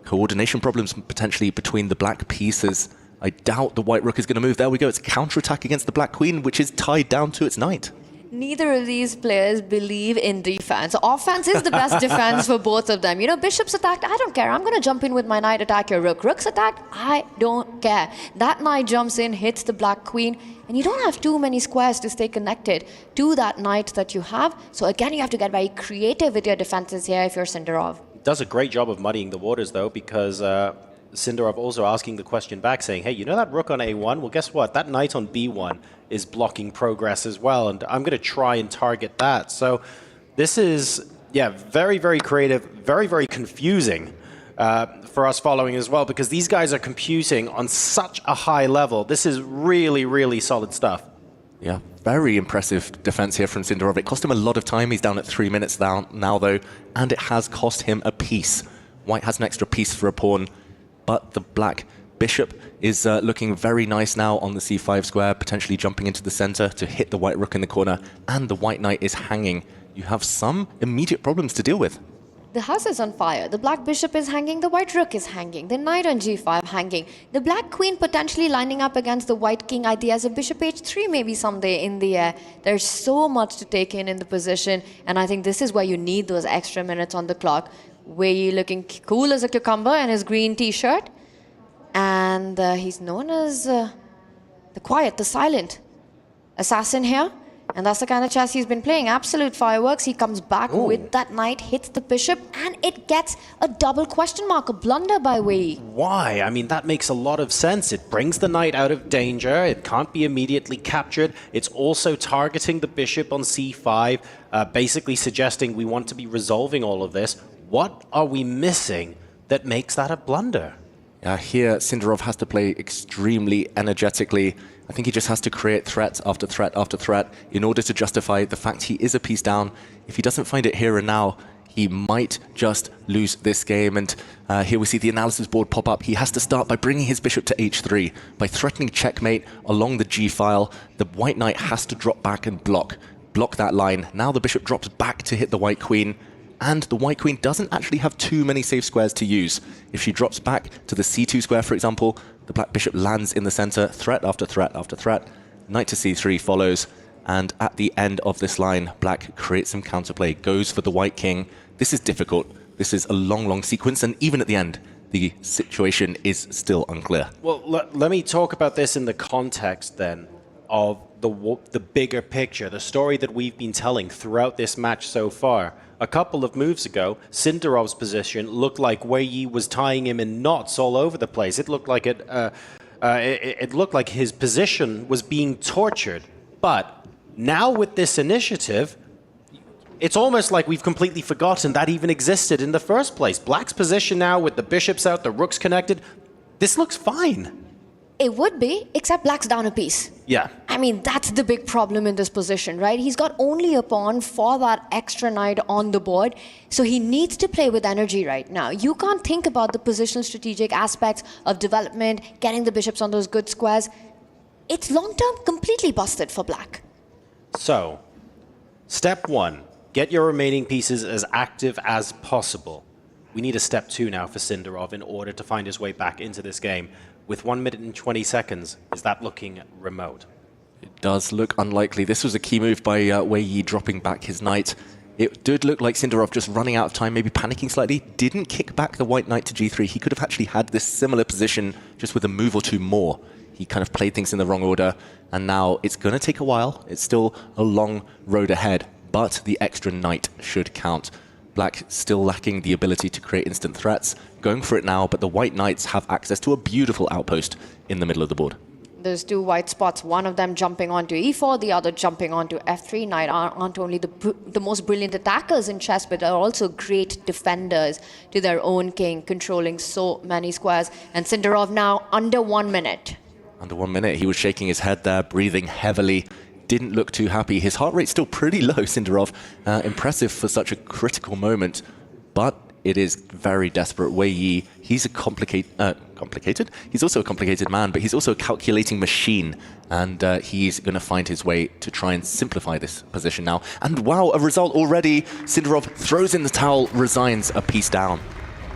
coordination problems potentially between the black pieces. I doubt the white rook is going to move. There we go. It's a counterattack against the black queen, which is tied down to its knight. Neither of these players believe in defense. Offense is the best defense for both of them. You know, bishop's attacked, I don't care. I'm going to jump in with my knight, attack your rook. Rook's attacked, I don't care. That knight jumps in, hits the black queen, and you don't have too many squares to stay connected to that knight that you have. So again, you have to get very creative with your defenses here if you're Sindarov. Does a great job of muddying the waters, though, because Sindarov also asking the question back, saying, hey, you know that rook on a1? Well, guess what? That knight on b1 is blocking progress as well, and I'm going to try and target that. So this is, yeah, very, very creative, very, very confusing for us following as well, because these guys are computing on such a high level. This is really, really solid stuff. Yeah, very impressive defense here from Sindarov. It cost him a lot of time. He's down at 3 minutes now, though, and it has cost him a piece. White has an extra piece for a pawn, but the black bishop is looking very nice now on the c5 square, potentially jumping into the center to hit the white rook in the corner, and the white knight is hanging. You have some immediate problems to deal with. The house is on fire. The black bishop is hanging. The white rook is hanging. The knight on g5 hanging. The black queen potentially lining up against the white king idea as a bishop h3 maybe someday in the air. There's so much to take in the position, and I think this is where you need those extra minutes on the clock. Wei Yi looking cool as a cucumber in his green t-shirt, and he's known as the quiet, the silent assassin here. And that's the kind of chess he's been playing. Absolute fireworks. He comes back with that knight, hits the bishop, and it gets a double question mark, a blunder by Wei Yi. Why? I mean, that makes a lot of sense. It brings the knight out of danger. It can't be immediately captured. It's also targeting the bishop on c5, basically suggesting we want to be resolving all of this. What are we missing that makes that a blunder? Here, Sindarov has to play extremely energetically. I think he just has to create threat after threat after threat in order to justify the fact he is a piece down. If he doesn't find it here and now, he might just lose this game. And here we see the analysis board pop up. He has to start by bringing his bishop to h3, by threatening checkmate along the g-file. The white knight has to drop back and block that line. Now the bishop drops back to hit the white queen. And the white queen doesn't actually have too many safe squares to use. If she drops back to the c2 square, for example, the black bishop lands in the center, threat after threat after threat. Knight to c3 follows, and at the end of this line, black creates some counterplay, goes for the white king. This is difficult. This is a long, long sequence, and even at the end, the situation is still unclear. Well, let me talk about this in the context then of the bigger picture, the story that we've been telling throughout this match so far. A couple of moves ago, Sindarov's position looked like Wei Yi was tying him in knots all over the place. It looked like it looked like his position was being tortured. But now with this initiative, it's almost like we've completely forgotten that even existed in the first place. Black's position now with the bishops out, the rooks connected, this looks fine. It would be, except black's down a piece. Yeah. I mean, that's the big problem in this position, right? He's got only a pawn for that extra knight on the board, so he needs to play with energy right now. You can't think about the positional strategic aspects of development, getting the bishops on those good squares. It's long-term completely busted for black. So, step one, get your remaining pieces as active as possible. We need a step two now for Sindarov in order to find his way back into this game. With 1 minute and 20 seconds, is that looking remote? It does look unlikely. This was a key move by Wei Yi dropping back his knight. It did look like Sindarov just running out of time, maybe panicking slightly. Didn't kick back the white knight to g3. He could have actually had this similar position just with a move or two more. He kind of played things in the wrong order, and now it's going to take a while. It's still a long road ahead, but the extra knight should count. Black still lacking the ability to create instant threats. Going for it now, but the white knights have access to a beautiful outpost in the middle of the board. There's two white spots, one of them jumping onto e4, the other jumping onto f3. Knight aren't only the most brilliant attackers in chess, but are also great defenders to their own king, controlling so many squares. And Sindarov now under 1 minute. Under 1 minute, he was shaking his head there, breathing heavily. Didn't look too happy. His heart rate's still pretty low, Sindarov. Impressive for such a critical moment, but it is very desperate. Wei Yi, he's a complicated? He's also a complicated man, but he's also a calculating machine, and he's going to find his way to try and simplify this position now. And wow, a result already. Sindarov throws in the towel, resigns, a piece down.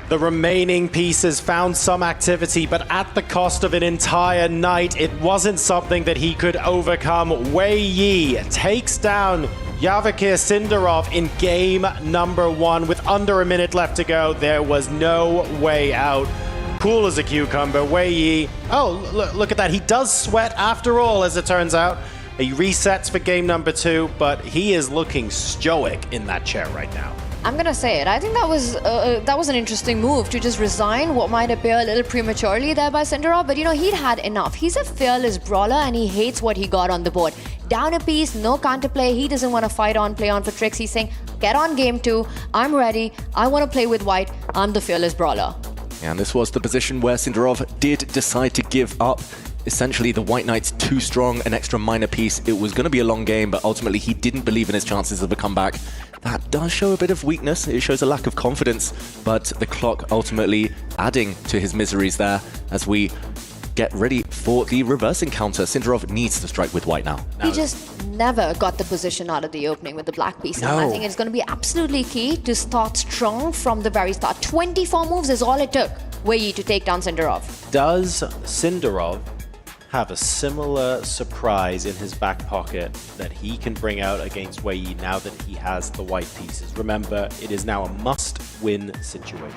The remaining pieces found some activity, but at the cost of an entire knight. It wasn't something that he could overcome. Wei Yi takes down Yavakir Sindarov in game number 1 with under a minute left to go. There was no way out. Cool as a cucumber. Wei Yi, oh, look at that. He does sweat after all, as it turns out. He resets for game number 2, but he is looking stoic in that chair right now. I'm going to say it. I think that was an interesting move to just resign what might appear a little prematurely there by Sindarov. But, you know, he'd had enough. He's a fearless brawler and he hates what he got on the board. Down a piece, no counterplay. He doesn't want to fight on, play on for tricks. He's saying, get on game 2. I'm ready. I want to play with white. I'm the fearless brawler. And this was the position where Sindarov did decide to give up. Essentially, the white knight's too strong, an extra minor piece. It was going to be a long game, but ultimately he didn't believe in his chances of a comeback. That does show a bit of weakness. It shows a lack of confidence, but the clock ultimately adding to his miseries there as we get ready for the reverse encounter. Sindarov needs to strike with white now. He just never got the position out of the opening with the black pieces. No. I think it's going to be absolutely key to start strong from the very start. 24 moves is all it took, Wei Yi, to take down Sindarov. Does Sindarov have a similar surprise in his back pocket that he can bring out against Wei Yi now that he has the white pieces? Remember, it is now a must-win situation.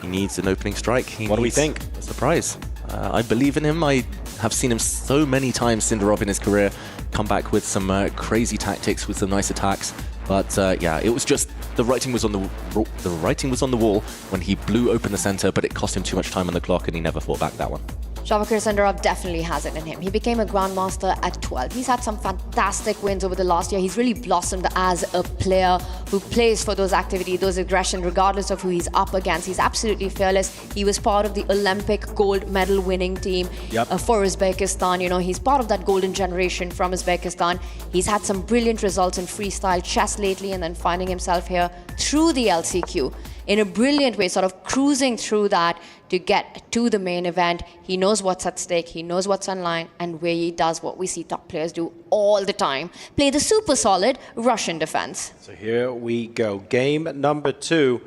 He needs an opening strike. What do we think? A surprise. I believe in him. I have seen him so many times, Sindarov, in his career, come back with some crazy tactics, with some nice attacks. But yeah, it was just the writing was on the wall when he blew open the center, but it cost him too much time on the clock, and he never fought back that one. Shavakar Sindarov definitely has it in him. He became a Grandmaster at 12. He's had some fantastic wins over the last year. He's really blossomed as a player who plays for those activities, those aggression, regardless of who he's up against. He's absolutely fearless. He was part of the Olympic gold medal winning team for Uzbekistan. You know, he's part of that golden generation from Uzbekistan. He's had some brilliant results in freestyle chess lately, and then finding himself here through the LCQ in a brilliant way, sort of cruising through that to get to the main event. He knows what's at stake, he knows what's on line, and Wei Yi does what we see top players do all the time: play the super solid Russian defense. So here we go. Game number 2.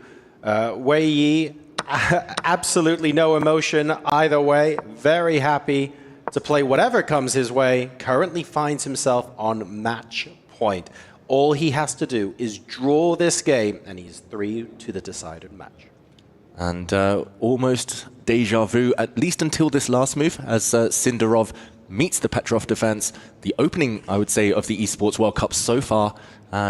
Wei Yi, absolutely no emotion either way. Very happy to play whatever comes his way. Currently finds himself on match point. All he has to do is draw this game, and he's 3 to the decided match. And almost deja vu, at least until this last move, as Sindarov meets the Petrov defense. The opening, I would say, of the Esports World Cup so far,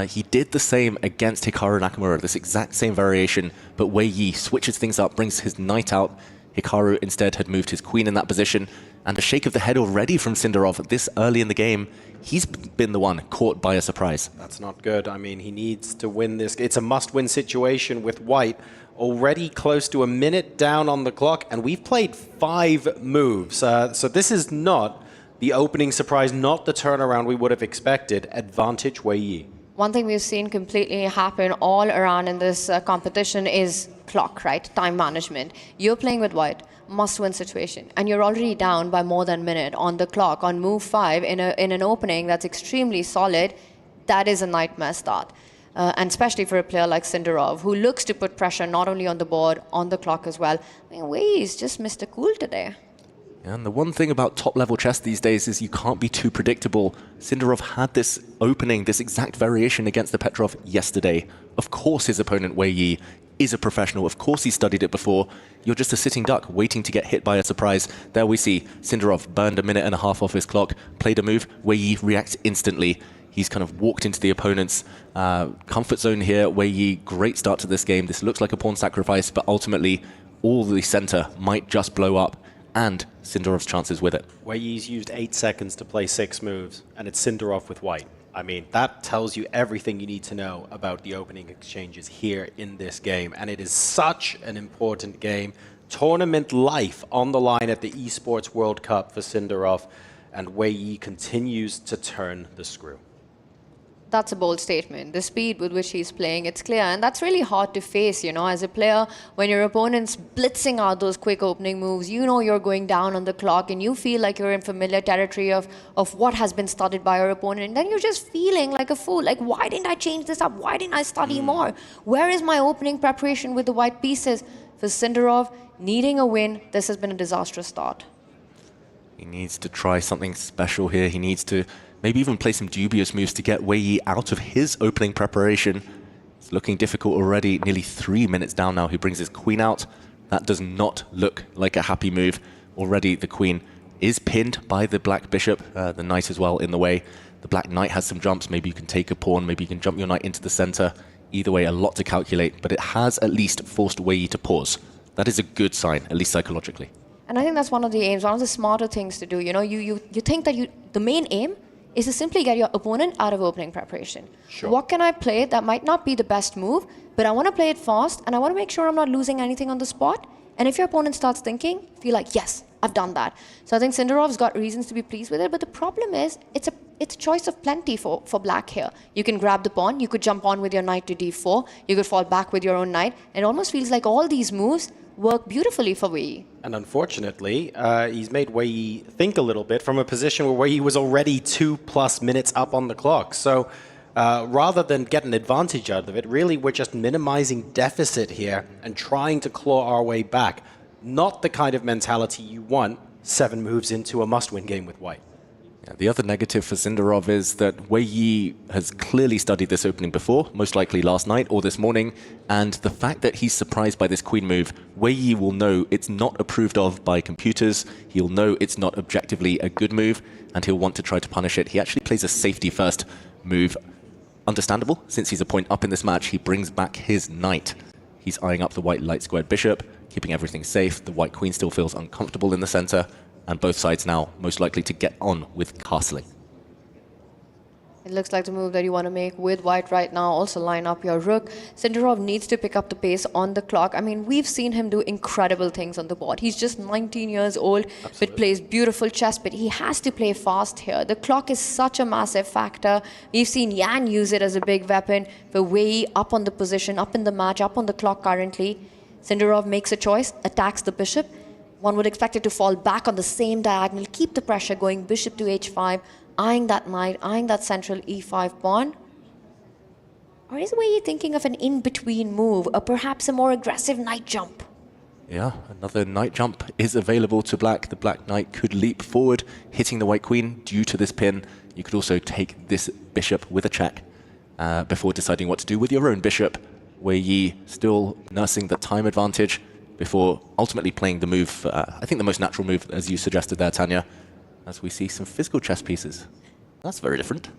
he did the same against Hikaru Nakamura, this exact same variation, but Wei Yi switches things up, brings his knight out. Hikaru instead had moved his queen in that position, and a shake of the head already from Sindarov this early in the game. He's been the one caught by a surprise. That's not good. I mean, he needs to win this. It's a must-win situation with white. Already close to a minute down on the clock, and we've played 5 moves. So this is not the opening surprise, not the turnaround we would have expected. Advantage Wei Yi. One thing we've seen completely happen all around in this competition is clock, right? Time management. You're playing with white, must-win situation, and you're already down by more than a minute on the clock on move 5 in an opening that's extremely solid. That is a nightmare start. And especially for a player like Sindarov, who looks to put pressure not only on the board, on the clock as well. I mean, Wei Yi's just Mr. Cool today. And the one thing about top-level chess these days is you can't be too predictable. Sindarov had this opening, this exact variation against the Petrov yesterday. Of course his opponent, Wei Yi, is a professional. Of course he studied it before. You're just a sitting duck waiting to get hit by a surprise. There we see Sindarov burned a minute and a half off his clock, played a move. Wei Yi reacts instantly. He's kind of walked into the opponent's comfort zone here. Wei Yi, great start to this game. This looks like a pawn sacrifice, but ultimately all the center might just blow up, and Sindarov's chances with it. Wei Yi's used 8 seconds to play 6 moves, and it's Sindarov with white. I mean, that tells you everything you need to know about the opening exchanges here in this game, and it is such an important game. Tournament life on the line at the Esports World Cup for Sindarov, and Wei Yi continues to turn the screw. That's a bold statement. The speed with which he's playing, it's clear. And that's really hard to face, you know, as a player. When your opponent's blitzing out those quick opening moves, you know you're going down on the clock and you feel like you're in familiar territory of what has been studied by your opponent. And then you're just feeling like a fool. Like, why didn't I change this up? Why didn't I study more? Where is my opening preparation with the white pieces? For Sindarov, needing a win, this has been a disastrous start. He needs to try something special here. He needs to maybe even play some dubious moves to get Wei Yi out of his opening preparation. It's looking difficult already. Nearly 3 minutes down now. He brings his queen out. That does not look like a happy move. Already the queen is pinned by the black bishop, the knight as well in the way. The black knight has some jumps. Maybe you can take a pawn. Maybe you can jump your knight into the center. Either way, a lot to calculate, but it has at least forced Wei Yi to pause. That is a good sign, at least psychologically. And I think that's one of the aims, one of the smarter things to do. You know, you think that the main aim is to simply get your opponent out of opening preparation. Sure. What can I play that might not be the best move, but I want to play it fast and I want to make sure I'm not losing anything on the spot. And if your opponent starts thinking, feel like, yes, I've done that. So I think Sindarov's got reasons to be pleased with it, but the problem is it's a choice of plenty for black here. You can grab the pawn, you could jump on with your knight to d4, you could fall back with your own knight. It almost feels like all these moves work beautifully for Wei Yi. And unfortunately, he's made Wei Yi think a little bit from a position where Wei Yi was already 2+ minutes up on the clock. So rather than get an advantage out of it, really we're just minimizing deficit here and trying to claw our way back. Not the kind of mentality you want 7 moves into a must-win game with white. Yeah, the other negative for Sindarov is that Wei Yi has clearly studied this opening before, most likely last night or this morning, and the fact that he's surprised by this queen move, Wei Yi will know it's not approved of by computers, he'll know it's not objectively a good move, and he'll want to try to punish it. He actually plays a safety-first move. Understandable, since he's a point up in this match, he brings back his knight. He's eyeing up the white light-squared bishop, keeping everything safe. The white queen still feels uncomfortable in the center, and both sides now most likely to get on with castling. It looks like the move that you want to make with white right now. Also line up your rook. Sindarov needs to pick up the pace on the clock. I mean, we've seen him do incredible things on the board. He's just 19 years old, but plays beautiful chess, but he has to play fast here. The clock is such a massive factor. We've seen Yan use it as a big weapon, but Wei Yi up on the position, up in the match, up on the clock currently. Sindarov makes a choice, attacks the bishop. One would expect it to fall back on the same diagonal, keep the pressure going, bishop to h5, eyeing that knight, eyeing that central e5 pawn. Or is Wei Yi thinking of an in-between move, or perhaps a more aggressive knight jump? Yeah, another knight jump is available to black. The black knight could leap forward, hitting the white queen due to this pin. You could also take this bishop with a check before deciding what to do with your own bishop. Wei Yi still nursing the time advantage before ultimately playing the move, I think the most natural move, as you suggested there, Tanya, as we see some physical chess pieces. That's very different.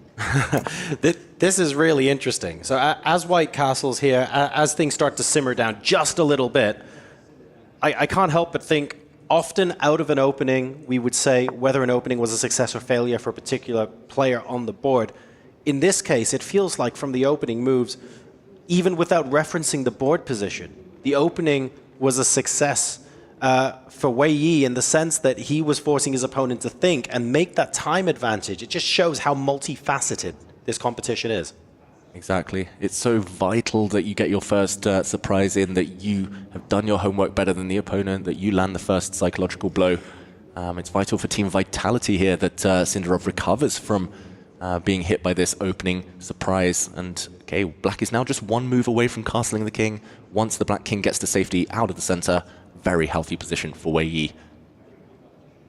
This is really interesting. So as white castles here, as things start to simmer down just a little bit, I can't help but think often out of an opening, we would say whether an opening was a success or failure for a particular player on the board. In this case, it feels like from the opening moves, even without referencing the board position, the opening was a success for Wei Yi in the sense that he was forcing his opponent to think and make that time advantage. It just shows how multifaceted this competition is. Exactly. It's so vital that you get your first surprise in, that you have done your homework better than the opponent, that you land the first psychological blow. It's vital for team vitality here that Sindarov recovers from being hit by this opening surprise. And okay, black is now just 1 move away from castling the king. Once the black king gets to safety out of the center, very healthy position for Wei Yi.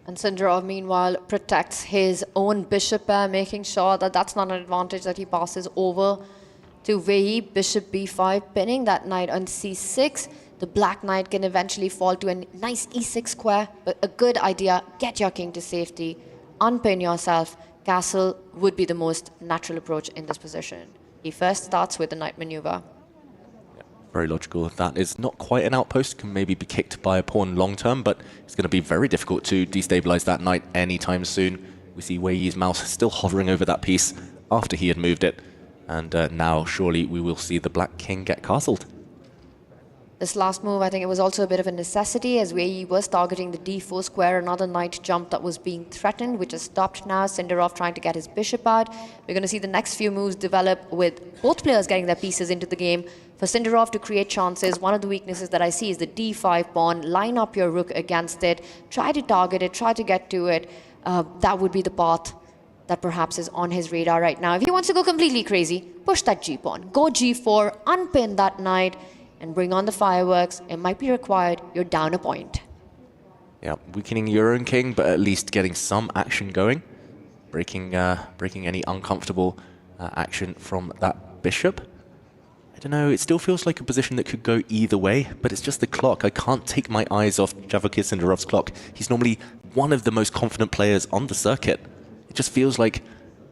And Sindarov, meanwhile, protects his own bishop pair, making sure that that's not an advantage that he passes over to Wei Yi. Bishop b5, pinning that knight on c6. The black knight can eventually fall to a nice e6 square, but a good idea, get your king to safety, unpin yourself. Castle would be the most natural approach in this position. He first starts with the knight maneuver. Very logical. That is not quite an outpost, can maybe be kicked by a pawn long term, but it's going to be very difficult to destabilize that knight anytime soon. We see Wei Yi's mouse still hovering over that piece after he had moved it. And now surely we will see the black king get castled. This last move, I think it was also a bit of a necessity, as Wei Yi was targeting the d4 square, another knight jump that was being threatened, which is stopped now. Sindarov trying to get his bishop out. We're going to see the next few moves develop with both players getting their pieces into the game. For Sindarov to create chances, one of the weaknesses that I see is the d5 pawn. Line up your rook against it. Try to target it. Try to get to it. That would be the path that perhaps is on his radar right now. If he wants to go completely crazy, push that g-pawn. Go g4, unpin that knight, and bring on the fireworks. It might be required. You're down a point. Yeah, weakening your own king, but at least getting some action going. Breaking any uncomfortable action from that bishop. I don't know, it still feels like a position that could go either way, but it's just the clock. I can't take my eyes off Javokir Sindarov's clock. He's normally one of the most confident players on the circuit. It just feels like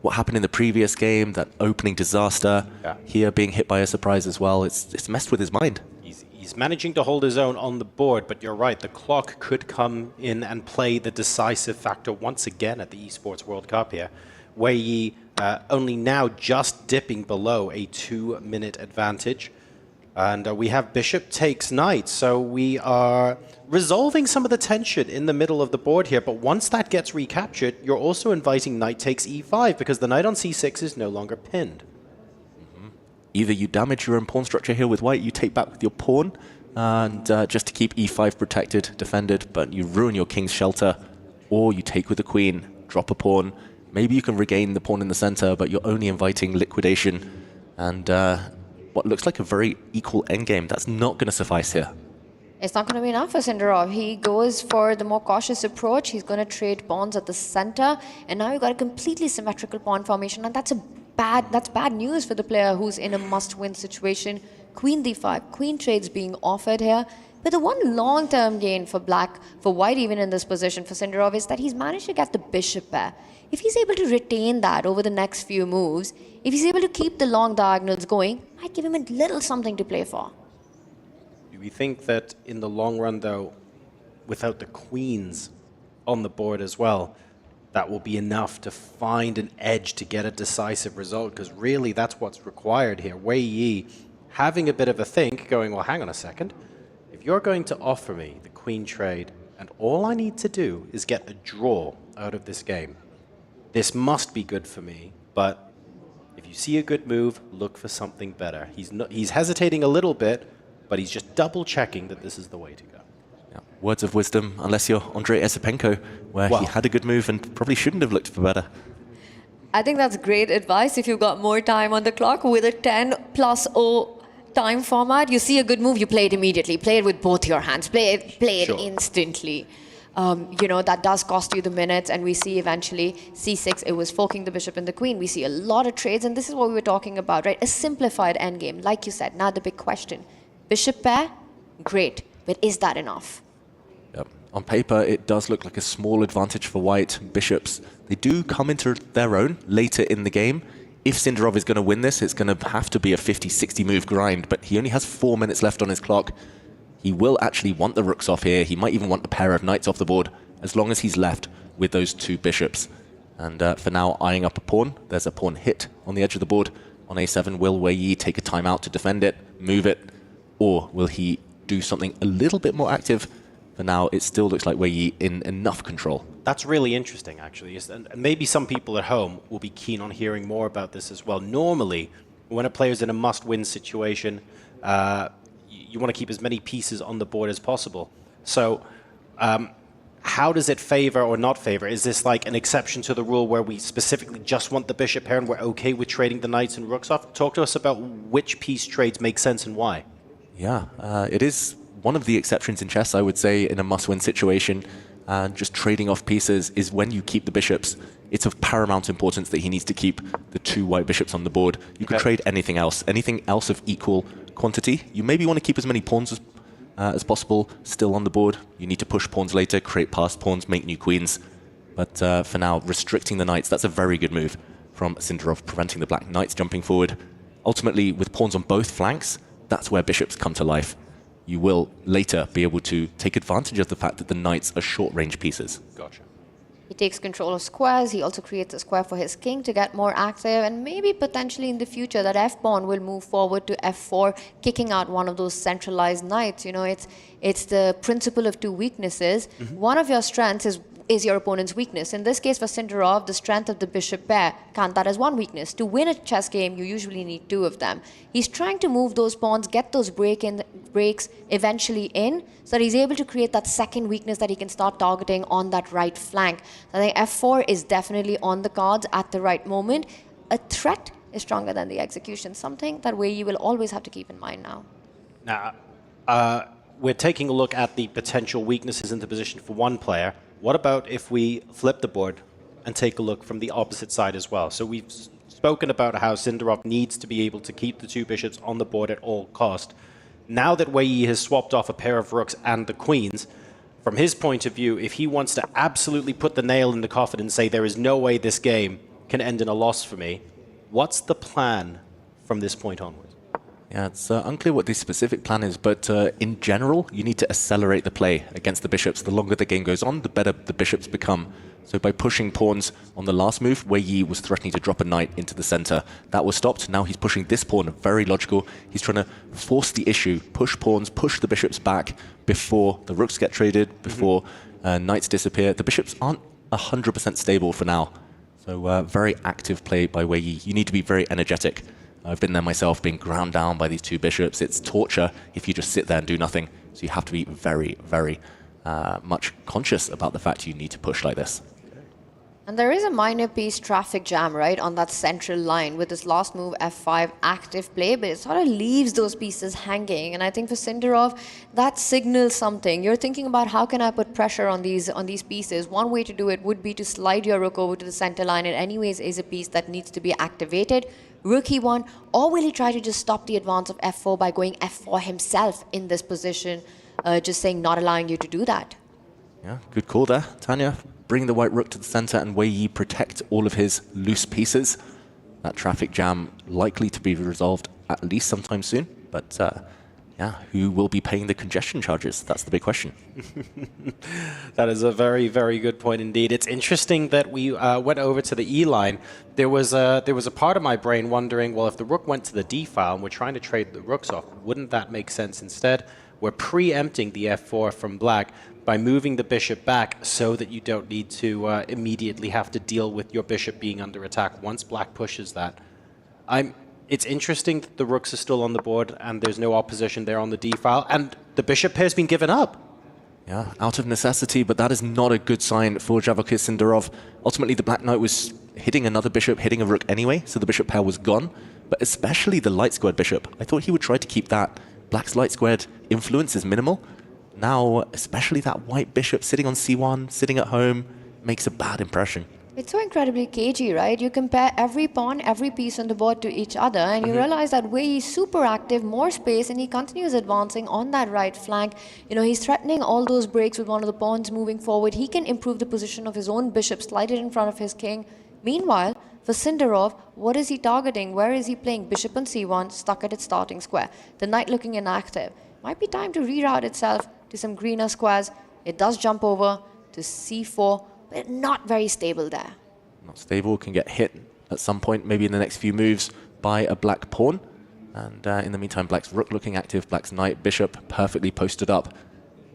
what happened in the previous game, that opening disaster, here being hit by a surprise as well, it's messed with his mind. He's managing to hold his own on the board, but you're right, the clock could come in and play the decisive factor once again at the Esports World Cup here. Wei Yi only now just dipping below a 2-minute advantage. And we have bishop takes knight, so we are resolving some of the tension in the middle of the board here. But once that gets recaptured, you're also inviting knight takes e5, because the knight on c6 is no longer pinned. Either you damage your own pawn structure here with white, you take back with your pawn, and just to keep e5 protected, defended, but you ruin your king's shelter, or you take with the queen, drop a pawn. Maybe you can regain the pawn in the center, but you're only inviting liquidation, and what looks like a very equal endgame. That's not going to suffice here. It's not going to be enough for Sindarov. He goes for the more cautious approach. He's going to trade pawns at the center, and now you've got a completely symmetrical pawn formation, and that's bad news for the player who's in a must-win situation. Queen d5, queen trades being offered here. But the one long-term gain for black, for white even in this position for Sindarov, is that he's managed to get the bishop pair. If he's able to retain that over the next few moves, if he's able to keep the long diagonals going, I'd give him a little something to play for. Do we think that in the long run, though, without the queens on the board as well, that will be enough to find an edge to get a decisive result? Because really, that's what's required here. Wei Yi having a bit of a think, going, well, hang on a second. If you're going to offer me the queen trade, and all I need to do is get a draw out of this game, this must be good for me, but if you see a good move, look for something better. He's hesitating a little bit, but he's just double-checking that this is the way to go. Yeah. Words of wisdom, unless you're Andrei Esipenko, where he had a good move and probably shouldn't have looked for better. I think that's great advice if you've got more time on the clock. With a 10+0 time format, you see a good move, you play it immediately. Play it with both your hands. Play it instantly. That does cost you the minutes, and we see eventually c6, it was forking the bishop and the queen. We see a lot of trades, and this is what we were talking about, right? A simplified endgame, like you said. Now the big question. Bishop pair, great, but is that enough? Yep. On paper, it does look like a small advantage for white. Bishops, they do come into their own later in the game. If Sindarov is going to win this, it's going to have to be a 50-60 move grind, but he only has 4 minutes left on his clock. He will actually want the rooks off here. He might even want a pair of knights off the board, as long as he's left with those 2 bishops. And for now, eyeing up a pawn. There's a pawn hit on the edge of the board. On a7, will Wei Yi take a timeout to defend it, move it, or will he do something a little bit more active? For now, it still looks like Wei Yi in enough control. That's really interesting, actually. And maybe some people at home will be keen on hearing more about this as well. Normally, when a player's in a must-win situation, you want to keep as many pieces on the board as possible. So how does it favor or not favor? Is this like an exception to the rule where we specifically just want the bishop pair and we're okay with trading the knights and rooks off? Talk to us about which piece trades make sense and why. Yeah, it is one of the exceptions in chess, I would say, in a must-win situation. Just trading off pieces is when you keep the bishops. It's of paramount importance that he needs to keep the 2 white bishops on the board. You could trade anything else of equal quantity. You maybe want to keep as many pawns as possible still on the board. You need to push pawns later, create passed pawns, make new queens. But for now, restricting the knights, that's a very good move from Sindarov, preventing the black knights jumping forward. Ultimately, with pawns on both flanks, that's where bishops come to life. You will later be able to take advantage of the fact that the knights are short-range pieces. Gotcha. He takes control of squares. He also creates a square for his king to get more active, and maybe potentially in the future that f-pawn will move forward to f4, kicking out one of those centralized knights. It's the principle of 2 weaknesses. One of your strengths is your opponent's weakness. In this case, for Sindarov, the strength of the bishop pair, count that as one weakness. To win a chess game, you usually need 2 of them. He's trying to move those pawns, get those breaks eventually in, so that he's able to create that second weakness that he can start targeting on that right flank. So I think f4 is definitely on the cards at the right moment. A threat is stronger than the execution, something that Wei Yi will always have to keep in mind now. Now, we're taking a look at the potential weaknesses in the position for one player. What about if we flip the board and take a look from the opposite side as well? So we've spoken about how Sindarov needs to be able to keep the 2 bishops on the board at all cost. Now that Wei Yi has swapped off a pair of rooks and the queens, from his point of view, if he wants to absolutely put the nail in the coffin and say there is no way this game can end in a loss for me, what's the plan from this point onwards? Yeah, it's unclear what the specific plan is, but in general, you need to accelerate the play against the bishops. The longer the game goes on, the better the bishops become. So by pushing pawns on the last move, Wei Yi was threatening to drop a knight into the center. That was stopped. Now he's pushing this pawn, very logical. He's trying to force the issue, push pawns, push the bishops back before the rooks get traded, before knights disappear. The bishops aren't 100% stable for now. So very active play by Wei Yi. You need to be very energetic I've been there myself, being ground down by these two bishops. It's torture if you just sit there and do nothing. So you have to be very, very much conscious about the fact you need to push like this. And there is a minor piece traffic jam, right, on that central line with this last move, F5, active play, but it sort of leaves those pieces hanging. And I think for Sindarov, that signals something. You're thinking about how can I put pressure on these pieces. One way to do it would be to slide your rook over to the center line. It anyways is a piece that needs to be activated. Rook E1, or will he try to just stop the advance of F4 by going F4 himself in this position, just saying not allowing you to do that? Yeah, good call there, Tanya. Bring the white rook to the center and Wei Yi protect all of his loose pieces. That traffic jam likely to be resolved at least sometime soon. But yeah, who will be paying the congestion charges? That's the big question. That is a very, very good point indeed. It's interesting that we went over to the E line. There was a part of my brain wondering, well, if the rook went to the D file and we're trying to trade the rooks off, wouldn't that make sense instead? We're preempting the F4 from black by moving the bishop back so that you don't need to immediately have to deal with your bishop being under attack once black pushes that. It's interesting that the rooks are still on the board and there's no opposition there on the D file, and the bishop pair's been given up. Yeah, out of necessity, but that is not a good sign for Javokir Sindarov. Ultimately, the black knight was hitting another bishop, hitting a rook anyway, so the bishop pair was gone, but especially the light squared bishop. I thought he would try to keep that. Black's light squared influence is minimal. Now, especially that white bishop sitting on C1, sitting at home, makes a bad impression. It's so incredibly cagey, right? You compare every pawn, every piece on the board to each other, and you realize that Wei is super active, more space, and he continues advancing on that right flank. You know, he's threatening all those breaks with one of the pawns moving forward. He can improve the position of his own bishop, slide it in front of his king. Meanwhile, for Sindarov, what is he targeting? Where is he playing? Bishop on C1, stuck at its starting square. The knight looking inactive. Might be time to reroute itself to some greener squares. It does jump over to C4, but not very stable there. Not stable, can get hit at some point, maybe in the next few moves, by a black pawn. And in the meantime, black's rook looking active, black's knight, bishop perfectly posted up.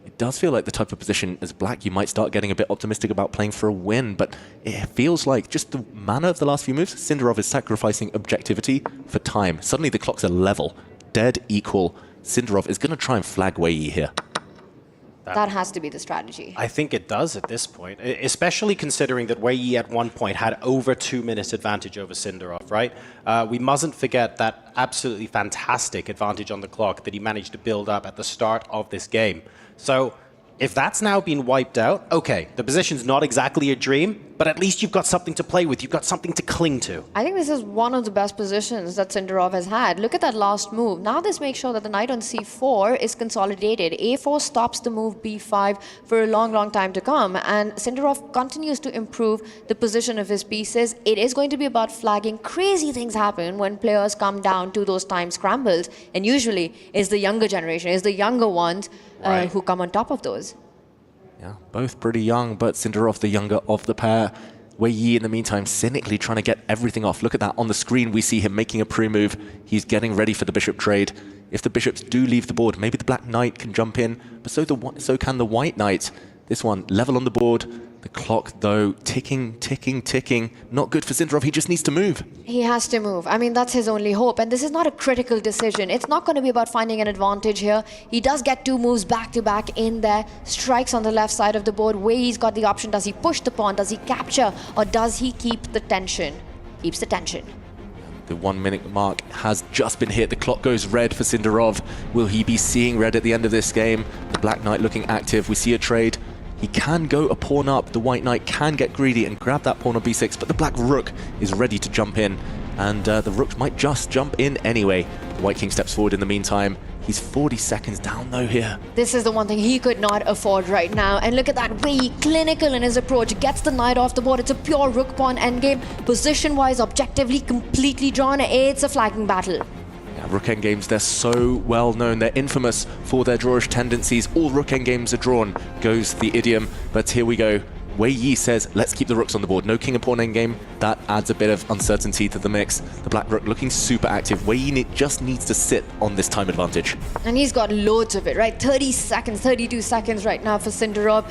It does feel like the type of position as black you might start getting a bit optimistic about playing for a win, but it feels like just the manner of the last few moves, Sindarov is sacrificing objectivity for time. Suddenly the clocks are level, dead equal. Sindarov is going to try and flag Wei Yi here. That has to be the strategy. I think it does at this point, especially considering that Wei Yi at one point had over 2 minutes advantage over Sindarov, right? We mustn't forget that absolutely fantastic advantage on the clock that he managed to build up at the start of this game. So if that's now been wiped out, okay, the position's not exactly a dream, but at least you've got something to play with. You've got something to cling to. I think this is one of the best positions that Sindarov has had. Look at that last move. Now this makes sure that the knight on C4 is consolidated. A4 stops the move B5 for a long, long time to come. And Sindarov continues to improve the position of his pieces. It is going to be about flagging. Crazy things happen when players come down to those time scrambles. And usually it's the younger generation, it's the younger ones who come on top of those. Yeah, both pretty young, but Sindarov the younger of the pair. Wei Yi, in the meantime, cynically trying to get everything off. Look at that. On the screen, we see him making a pre-move. He's getting ready for the bishop trade. If the bishops do leave the board, maybe the black knight can jump in, but so can the white knight. This one, level on the board. The clock, though, ticking, ticking, ticking. Not good for Sindarov. He just needs to move. He has to move. I mean, that's his only hope. And this is not a critical decision. It's not going to be about finding an advantage here. He does get 2 moves back to back in there. Strikes on the left side of the board. Wei Yi's got the option. Does he push the pawn? Does he capture? Or does he keep the tension? Keeps the tension. The 1 minute mark has just been hit. The clock goes red for Sindarov. Will he be seeing red at the end of this game? The black knight looking active. We see a trade. He can go a pawn up. The white knight can get greedy and grab that pawn on b6, but the black rook is ready to jump in, and the rook might just jump in anyway. The white king steps forward in the meantime. He's 40 seconds down though here. This is the one thing he could not afford right now. And look at that, Wei Yi, clinical in his approach, gets the knight off the board. It's a pure rook pawn endgame. Position-wise, objectively, completely drawn. It's a flagging battle. Rook endgames, they're so well known. They're infamous for their drawish tendencies. All rook endgames are drawn, goes the idiom. But here we go. Wei Yi says, let's keep the rooks on the board. No king and pawn endgame. That adds a bit of uncertainty to the mix. The black rook looking super active. Wei Yi just needs to sit on this time advantage. And he's got loads of it, right? 30 seconds, 32 seconds right now for Sindarov.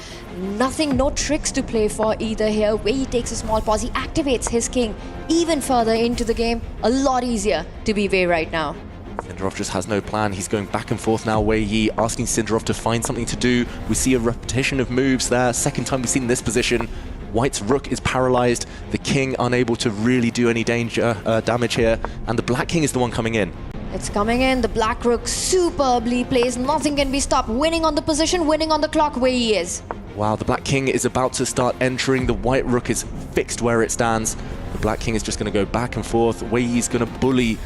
Nothing, no tricks to play for either here. Wei Yi takes a small pause. He activates his king even further into the game. A lot easier to be Wei right now. Sindarov just has no plan. He's going back and forth now. Wei Yi asking Sindarov to find something to do. We see a repetition of moves there. Second time we've seen this position. White's rook is paralyzed. The king unable to really do any damage here. And the black king is the one coming in. It's coming in. The black rook superbly plays. Nothing can be stopped. Winning on the position, winning on the clock. Wei Yi is. Wow, the black king is about to start entering. The white rook is fixed where it stands. The black king is just going to go back and forth. Wei Yi's going to bully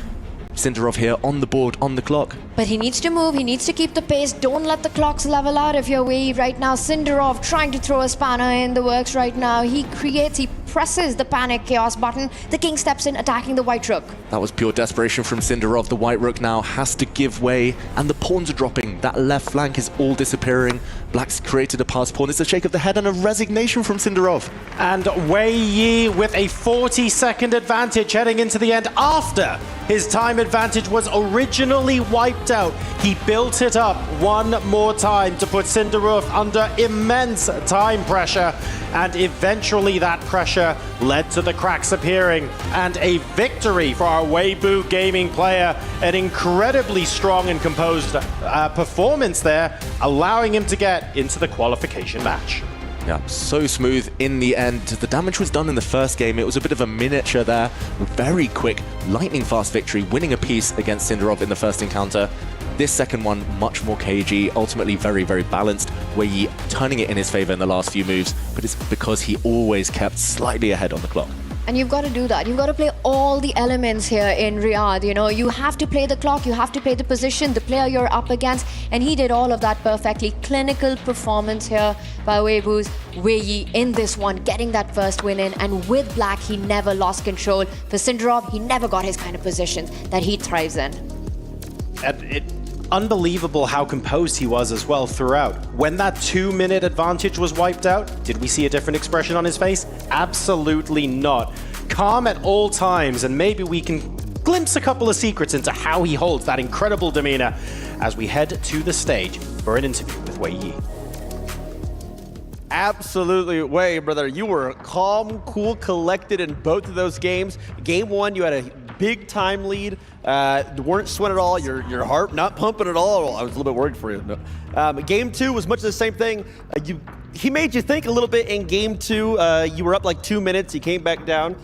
Sindarov here on the board, on the clock. But he needs to move, he needs to keep the pace. Don't let the clocks level out if you're Wei Yi right now. Sindarov trying to throw a spanner in the works right now. He presses the panic chaos button. The king steps in, attacking the white rook. That was pure desperation from Sindarov. The white rook now has to give way, and the pawns are dropping. That left flank is all disappearing. Black's created a pass pawn. It's a shake of the head and a resignation from Sindarov. And Wei Yi with a 40-second advantage heading into the end after his time advantage was originally wiped out. He built it up one more time to put Sindarov under immense time pressure, and eventually that pressure led to the cracks appearing and a victory for our Weibo gaming player. An incredibly strong and composed performance there, allowing him to get into the qualification match. Yeah, so smooth in the end. The damage was done in the first game. It was a bit of a miniature there. Very quick, lightning fast victory, winning a piece against Sindarov in the first encounter. This second one, much more cagey, ultimately very, very balanced. Wei Yi turning it in his favor in the last few moves, but it's because he always kept slightly ahead on the clock. And you've got to do that. You've got to play all the elements here in Riyadh. You know, you have to play the clock, you have to play the position, the player you're up against, and he did all of that perfectly. Clinical performance here by Weibo's Wei Yi in this one, getting that first win in, and with black, he never lost control. For Sindarov, he never got his kind of positions that he thrives in. Unbelievable how composed he was as well throughout. When that 2-minute advantage was wiped out, did we see a different expression on his face? Absolutely not. Calm at all times, and maybe we can glimpse a couple of secrets into how he holds that incredible demeanor as we head to the stage for an interview with Wei Yi. Absolutely, Wei, brother. You were calm, cool, collected in both of those games. Game one, you had a big time lead. Weren't sweating at all. Your heart not pumping at all. I was a little bit worried for you. Game two was much of the same thing. He made you think a little bit in game two. You were up like 2 minutes. You came back down.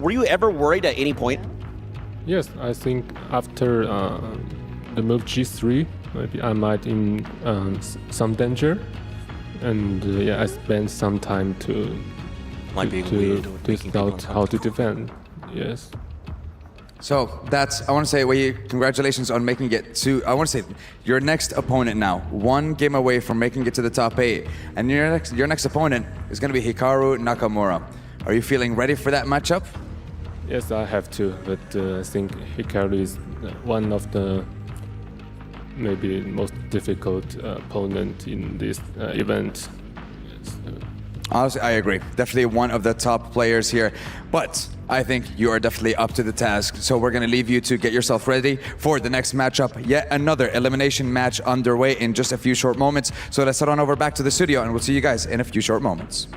Were you ever worried at any point? Yes, I think after the move G3, maybe I might in some danger. And yeah, I spent some time to scout how to defend. Yes. So I want to say, Wei, congratulations on making it to, I want to say, your next opponent now. One game away from making it to the top 8. And your next opponent is going to be Hikaru Nakamura. Are you feeling ready for that matchup? Yes, I have to, but I think Hikaru is one of the maybe most difficult opponent in this event. Honestly, I agree. Definitely one of the top players here. But I think you are definitely up to the task. So we're going to leave you to get yourself ready for the next matchup. Yet another elimination match underway in just a few short moments. So let's head on over back to the studio and we'll see you guys in a few short moments.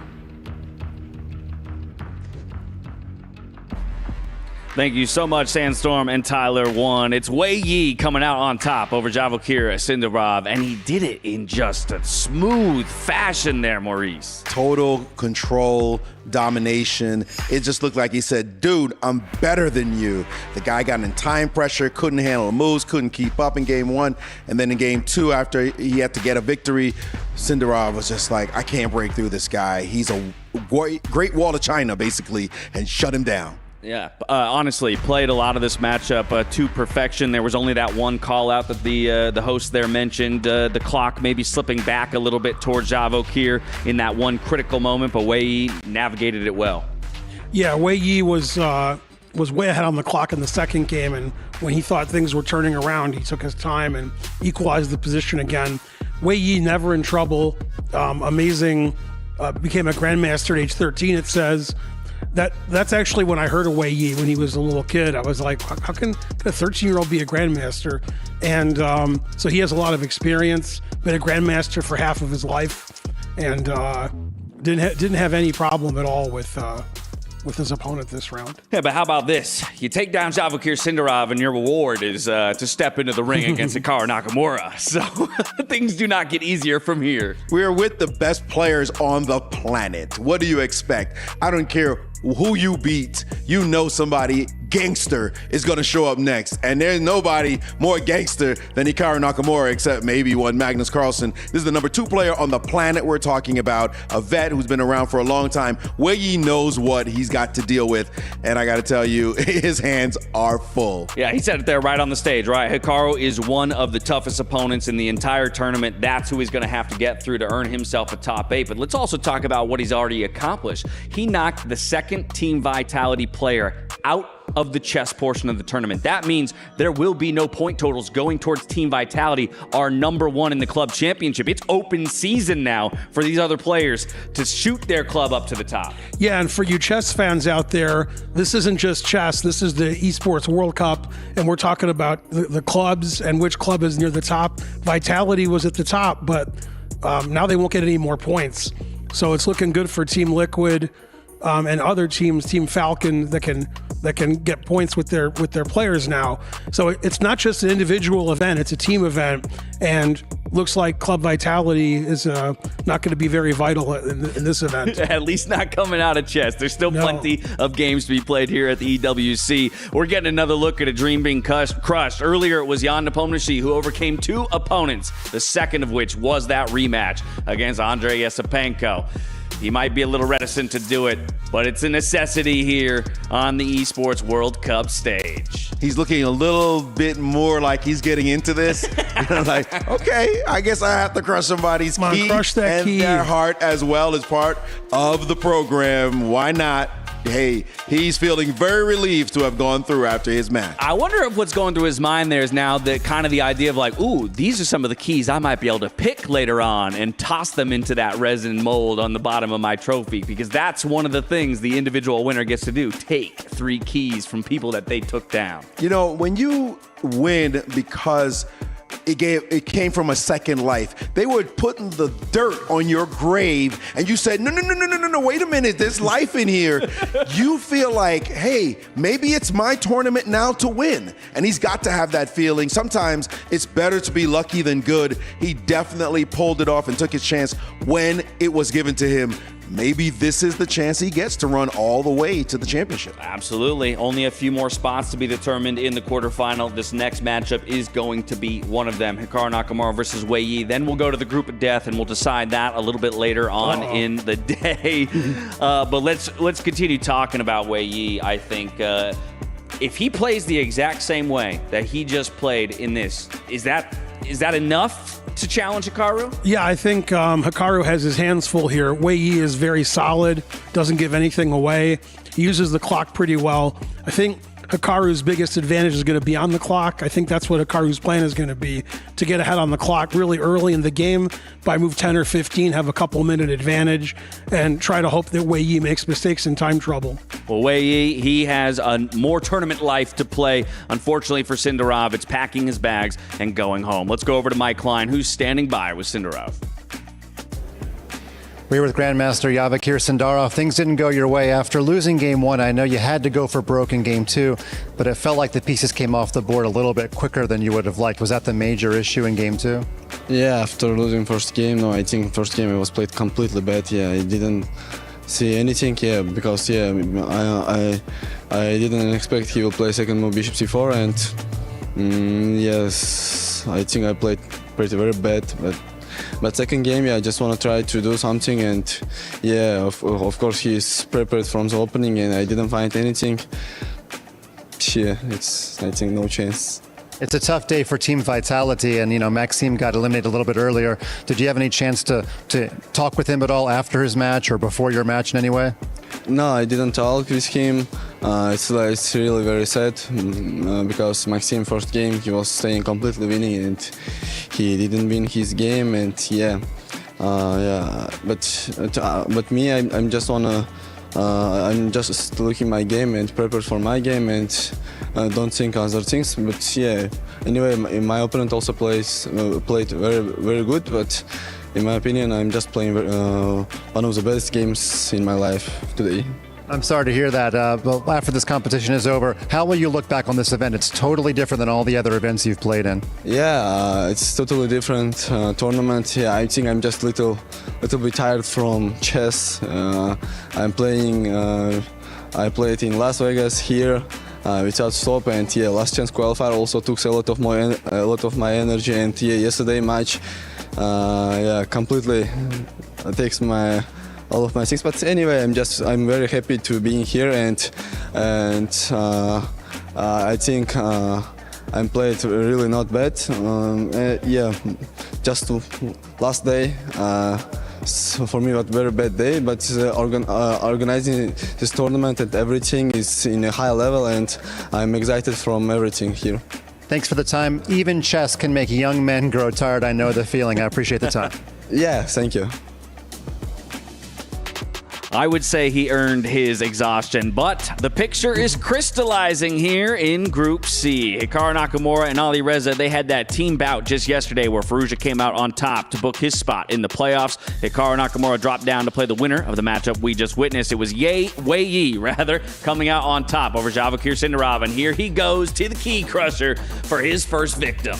Thank you so much, Sandstorm and Tyler 1. It's Wei Yi coming out on top over Javokir Sindarov, and he did it in just a smooth fashion there, Maurice. Total control, domination. It just looked like he said, dude, I'm better than you. The guy got in time pressure, couldn't handle the moves, couldn't keep up in game one. And then in game two, after he had to get a victory, Sindarov was just like, I can't break through this guy. He's a great wall of China, basically, and shut him down. Yeah, honestly, played a lot of this matchup to perfection. There was only that one call out that the host there mentioned. The clock maybe slipping back a little bit towards Javokir in that one critical moment, but Wei Yi navigated it well. Yeah, Wei Yi was way ahead on the clock in the second game, and when he thought things were turning around, he took his time and equalized the position again. Wei Yi never in trouble. Amazing became a grandmaster at age 13. It says that's actually when I heard of Wei Yi when he was a little kid. I was like, how can a 13-year-old be a grandmaster? And so he has a lot of experience, been a grandmaster for half of his life, and didn't have any problem at all with his opponent this round. Yeah, but how about this? You take down Javakir Sindarov, and your reward is to step into the ring against Hikaru Nakamura. So things do not get easier from here. We're with the best players on the planet. What do you expect? I don't care who you beat. You know somebody gangster is going to show up next. And there's nobody more gangster than Hikaru Nakamura, except maybe one Magnus Carlsen. This is the number 2 player on the planet we're talking about, a vet who's been around for a long time. Wei Yi knows what he's got to deal with. And I got to tell you, his hands are full. Yeah, he said it there right on the stage, right? Hikaru is one of the toughest opponents in the entire tournament. That's who he's going to have to get through to earn himself a top 8. But let's also talk about what he's already accomplished. He knocked the second Team Vitality player out of the chess portion of the tournament. That means there will be no point totals going towards Team Vitality, our number 1 in the club championship. It's open season now for these other players to shoot their club up to the top. Yeah, and for you chess fans out there, this isn't just chess. This is the Esports World Cup, and we're talking about the clubs and which club is near the top. Vitality was at the top, but now they won't get any more points. So it's looking good for Team Liquid and other teams, Team Falcon, that can get points with their players now. So it's not just an individual event; it's a team event, and looks like Club Vitality is not going to be very vital in this event. At least not coming out of chess. There's still plenty of games to be played here at the EWC. We're getting another look at a dream being crushed. Earlier, it was Jan Nepomniachtchi who overcame 2 opponents, the second of which was that rematch against Andrei Yesipenko. He might be a little reticent to do it, but it's a necessity here on the Esports World Cup stage. He's looking a little bit more like he's getting into this. Like, okay, I guess I have to crush somebody's key and their heart as well as part of the program. Why not? Hey, he's feeling very relieved to have gone through after his match. I wonder if what's going through his mind there is now that kind of the idea of like, ooh, these are some of the keys I might be able to pick later on and toss them into that resin mold on the bottom of my trophy, because that's one of the things the individual winner gets to do, take 3 keys from people that they took down. You know, when you win because it came from a second life, they were putting the dirt on your grave, and you said, no, wait a minute, there's life in here. You feel like, hey, maybe it's my tournament now to win. And he's got to have that feeling. Sometimes it's better to be lucky than good. He definitely pulled it off and took his chance when it was given to him. Maybe this is the chance he gets to run all the way to the championship. Absolutely. Only a few more spots to be determined in the quarterfinal. This next matchup is going to be one of them. Hikaru Nakamura versus Wei Yi. Then we'll go to the group of death, and we'll decide that a little bit later on in the day. But let's continue talking about Wei Yi. I think if he plays the exact same way that he just played in this, is that enough to challenge Hikaru? Yeah, I think Hikaru has his hands full here. Wei Yi is very solid, doesn't give anything away. He uses the clock pretty well. I think Hikaru's biggest advantage is going to be on the clock. I think that's what Hikaru's plan is going to be, to get ahead on the clock really early in the game by move 10 or 15, have a couple minute advantage, and try to hope that Wei Yi makes mistakes in time trouble. Well, Wei Yi, he has more tournament life to play. Unfortunately for Sindarov, it's packing his bags and going home. Let's go over to Mike Klein, who's standing by with Sindarov. We're with Grandmaster Javakir Sindarov. Things didn't go your way after losing game 1. I know you had to go for broke in game 2, but it felt like the pieces came off the board a little bit quicker than you would have liked. Was that the major issue in game 2? Yeah, after losing first game, no, I think first game it was played completely bad. Yeah, I didn't see anything. Yeah, because I didn't expect he will play second move bishop c4, and yes, I think I played very bad, but second game, yeah, I just want to try to do something, and yeah, of course he's prepared from the opening, and I didn't find anything. Yeah, it's, I think, no chance. It's a tough day for Team Vitality, and Maxime got eliminated a little bit earlier. Did you have any chance to talk with him at all after his match or before your match in any way? No, I didn't talk with him. It's really very sad because Maxime first game he was staying completely winning and he didn't win his game, and yeah, Yeah, but me, I'm just wanna. I'm just looking my game and prepare for my game and don't think other things. But yeah, anyway, my opponent also played very good. But in my opinion, I'm just playing one of the best games in my life today. I'm sorry to hear that. But after this competition is over, how will you look back on this event? It's totally different than all the other events you've played in. Yeah, it's totally different tournament. Yeah, I think I'm just little bit tired from chess. I'm playing. I played in Las Vegas here without stop, and yeah, last chance qualifier also took a lot of my energy. And yeah, yesterday match, yeah, completely takes all of my things. But anyway, I'm very happy to be here, and I think I played really not bad. Yeah, just last day for me was a very bad day, but organizing this tournament and everything is in a high level, and I'm excited from everything here. Thanks for the time. Even chess can make young men grow tired. I know the feeling. I appreciate the time. Yeah, thank you. I would say he earned his exhaustion, but the picture is crystallizing here in Group C. Hikaru Nakamura and Ali Reza, they had that team bout just yesterday where Firouzja came out on top to book his spot in the playoffs. Hikaru Nakamura dropped down to play the winner of the matchup we just witnessed. It was Wei Yi, coming out on top over Javakir Sindarov, and here he goes to the key crusher for his first victim.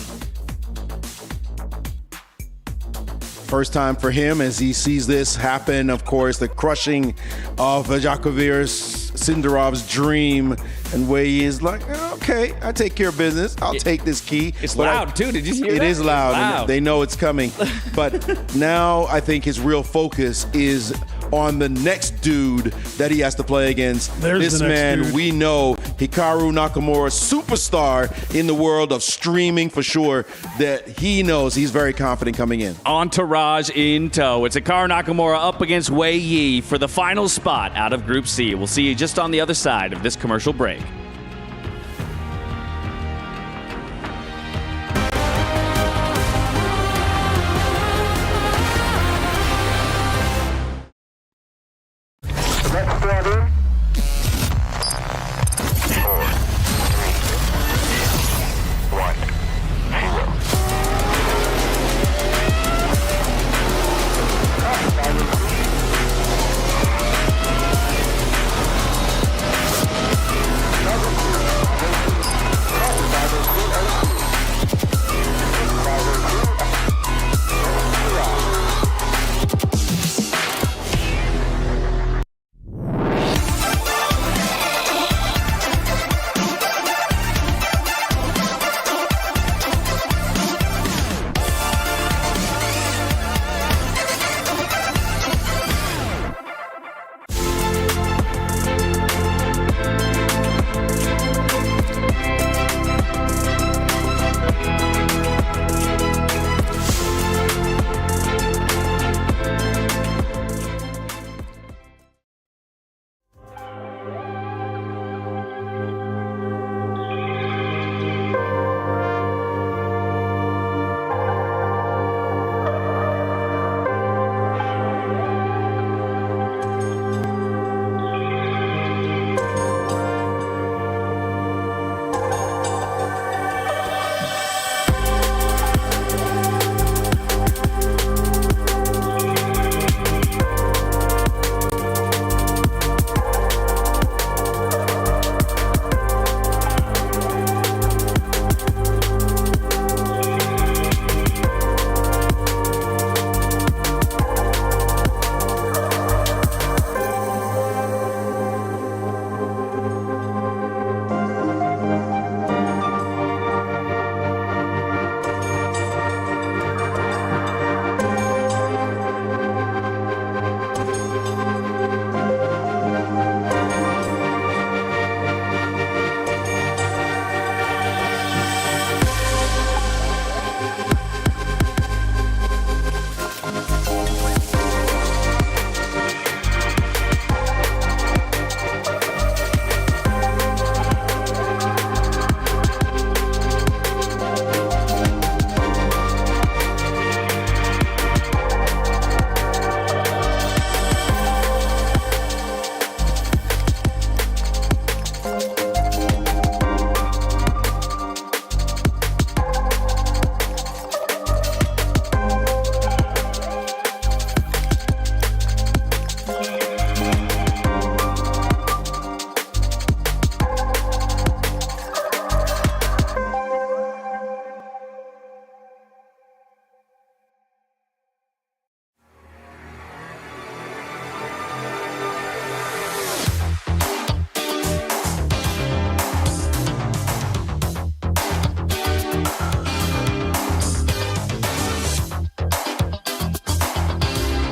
First time for him as he sees this happen. Of course, the crushing of Javakir Sindarov's dream. And Wei Yi is like, okay, I take care of business. I'll take this key. It's loud, too. Did you hear that? It is loud. Loud. And they know it's coming. But now I think his real focus is on the next dude that he has to play against. There's this the next man, dude. we know, Hikaru Nakamura, superstar in the world of streaming for sure, that he knows he's very confident coming in. Entourage in tow. It's Hikaru Nakamura up against Wei Yi for the final spot out of Group C. We'll see you just on the other side of this commercial break.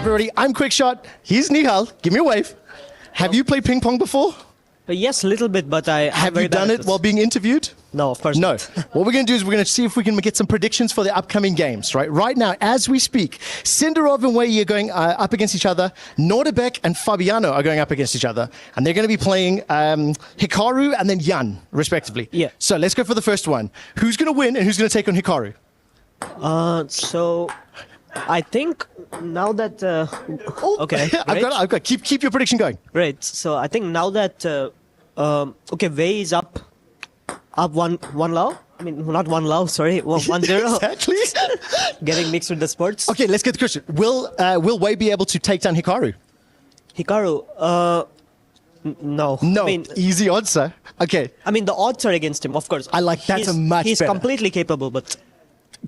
everybody? I'm Quickshot. He's Nihal. Give me a wave. Have you played ping pong before? Yes, a little bit, but I have you done it while being interviewed? No, of course not. not. What we're going to do is we're going to see if we can get some predictions for the upcoming games. Right now, as we speak, Sindarov and Wei Yi are going up against each other. Nordebek and Fabiano are going up against each other, and they're going to be playing Hikaru and then Jan, respectively. Yeah. So let's go for the first one. Who's going to win and who's going to take on Hikaru? So I think now that okay, I've got keep your prediction going. Great. So I think now that okay, Wei is up one low. I mean, not 1-0, sorry, 1-0. Exactly. Getting mixed with the sports. Okay, let's get the question. Will Wei be able to take down Hikaru? Hikaru, no. No, I mean, easy answer. Okay. I mean, the odds are against him, of course. I like that's a much He's better. completely capable, but...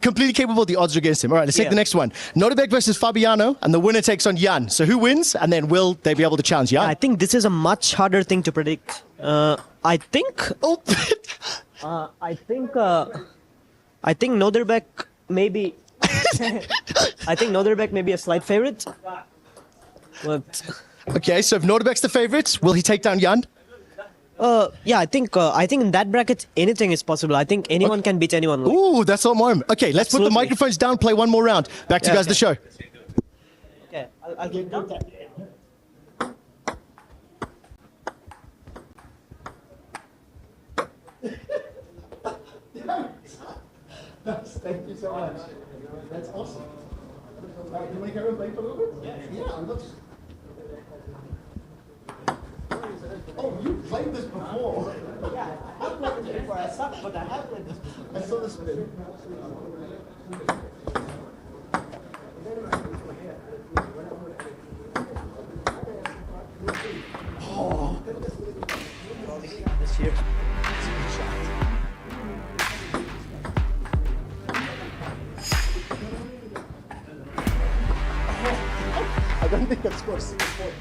Completely capable, the odds are against him. All right, let's take the next one. Nordebek versus Fabiano, and the winner takes on Jan. So who wins, and then will they be able to challenge Jan? I think this is a much harder thing to predict. I think... Oh. I think Nordebek maybe... I think Nordebek may be a slight favorite. But... Okay, so if Nordebek's the favorite, will he take down Jan? Yeah, I think in that bracket anything is possible. I think anyone can beat anyone. Like. Ooh, that's all mine. Okay, let's put the microphones down, play one more round. Back to you guys, the show. Okay, I'll get down there. Thank you so much. That's awesome. Do you want to carry on playing for a little bit? Yeah, I'd love to. Oh, you played this before? Yeah, I've played this before. I suck, but I have played this before. I saw this spin. Oh. This year. I don't think I've scored a single point.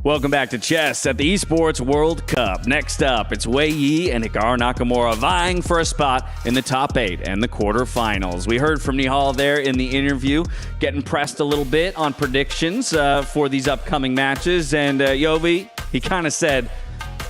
Welcome back to Chess at the Esports World Cup. Next up, it's Wei Yi and Hikaru Nakamura vying for a spot in the top 8 and the quarterfinals. We heard from Nihal there in the interview, getting pressed a little bit on predictions for these upcoming matches. And Yovi, he kind of said,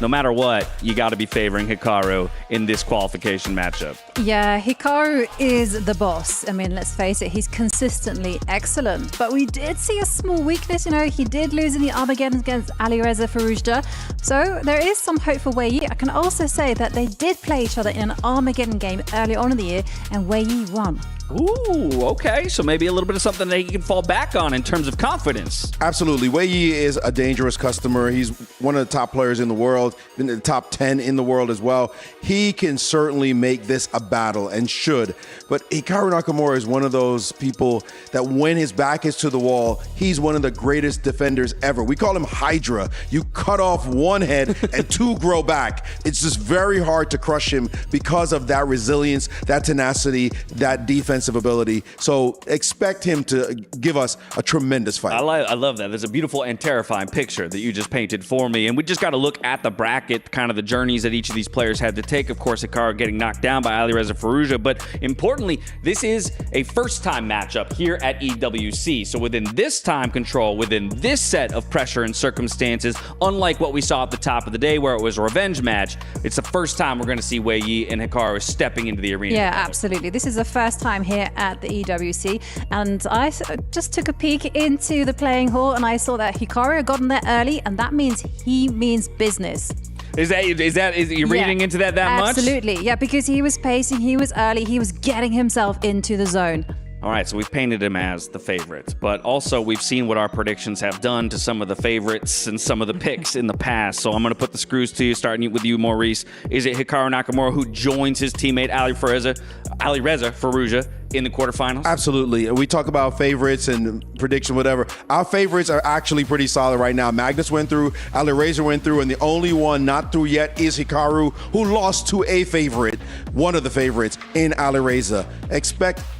no matter what, you got to be favoring Hikaru in this qualification matchup. Yeah, Hikaru is the boss. I mean, let's face it, he's consistently excellent. But we did see a small weakness. You know, he did lose in the Armageddon against Alireza Firouzja. So there is some hope for Wei Yi. I can also say that they did play each other in an Armageddon game early on in the year, and Wei Yi won. Ooh, okay. So maybe a little bit of something that he can fall back on in terms of confidence. Absolutely. Wei Yi is a dangerous customer. He's one of the top players in the world, in the top 10 in the world as well. He can certainly make this a battle and should. But Hikaru Nakamura is one of those people that when his back is to the wall, he's one of the greatest defenders ever. We call him Hydra. You cut off one head and 2 grow back. It's just very hard to crush him because of that resilience, that tenacity, that defensive ability. So expect him to give us a tremendous fight. I love that. There's a beautiful and terrifying picture that you just painted for me. And we just got to look at the bracket, kind of the journeys that each of these players had to take. Of course, Hikaru getting knocked down by Alireza Firouzja. But importantly, this is a first-time matchup here at EWC. So within this time control, within this set of pressure and circumstances, unlike what we saw at the top of the day where it was a revenge match, it's the first time we're going to see Wei Yi and Hikaru stepping into the arena. Yeah, absolutely. This is the first time here at the EWC, and I just took a peek into the playing hall and I saw that Hikaru had gotten there early, and that means he means business. Is you reading into that much? Absolutely, yeah, because he was pacing, he was early, he was getting himself into the zone. All right, so we've painted him as the favorite, but also we've seen what our predictions have done to some of the favorites and some of the picks in the past. So I'm going to put the screws to you, starting with you, Maurice. Is it Hikaru Nakamura who joins his teammate Alireza Firouzja in the quarterfinals? Absolutely. We talk about favorites and prediction, whatever. Our favorites are actually pretty solid right now. Magnus went through, Alireza went through, and the only one not through yet is Hikaru, who lost to a favorite, one of the favorites in Alireza.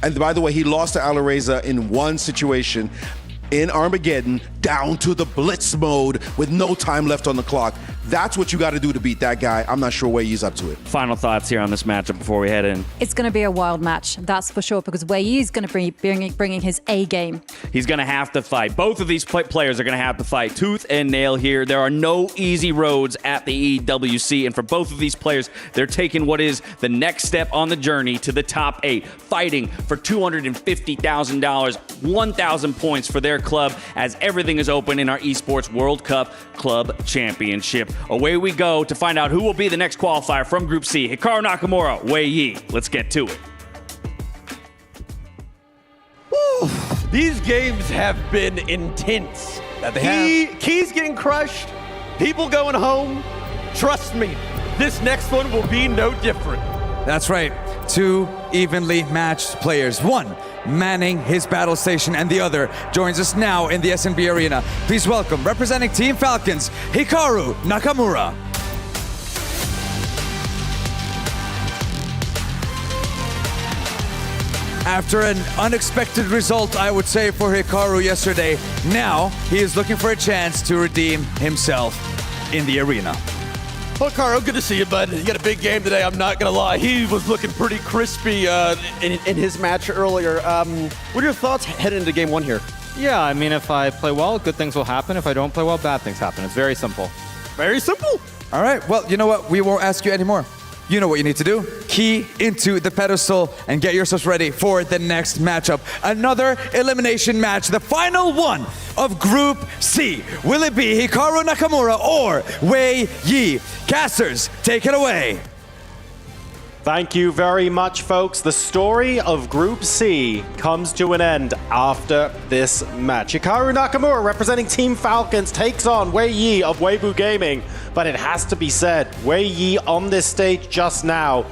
And by the way, he lost to Alireza in one situation in Armageddon, down to the blitz mode with no time left on the clock. That's what you got to do to beat that guy. I'm not sure Wei Yi's up to it. Final thoughts here on this matchup before we head in. It's going to be a wild match, that's for sure, because Wei Yi is going to be bringing his A game. He's going to have to fight. Both of these players are going to have to fight tooth and nail here. There are no easy roads at the EWC, and for both of these players, they're taking what is the next step on the journey to the top 8, fighting for $250,000, 1,000 points for their club, as everything is open in our Esports World Cup Club Championship. Away we go to find out who will be the next qualifier from Group C. Hikaru Nakamura, Wei Yi. Let's get to it. Woo. These games have been intense. Keys getting crushed, people going home. Trust me, this next one will be no different. That's right. 2 evenly matched players. One manning his battle station, and the other joins us now in the SNB Arena. Please welcome, representing Team Falcons, Hikaru Nakamura. After an unexpected result, I would say, for Hikaru yesterday, now he is looking for a chance to redeem himself in the arena. Well, Caro, good to see you, bud. You got a big game today, I'm not going to lie. He was looking pretty crispy in his match earlier. What are your thoughts heading into game 1 here? Yeah, I mean, if I play well, good things will happen. If I don't play well, bad things happen. It's very simple. Very simple. All right, well, you know what? We won't ask you anymore. You know what you need to do. Key into the pedestal and get yourselves ready for the next matchup. Another elimination match, the final one of Group C. Will it be Hikaru Nakamura or Wei Yi? Casters, take it away. Thank you very much, folks. The story of Group C comes to an end after this match. Hikaru Nakamura, representing Team Falcons, takes on Wei Yi of Weibo Gaming. But it has to be said, Wei Yi on this stage just now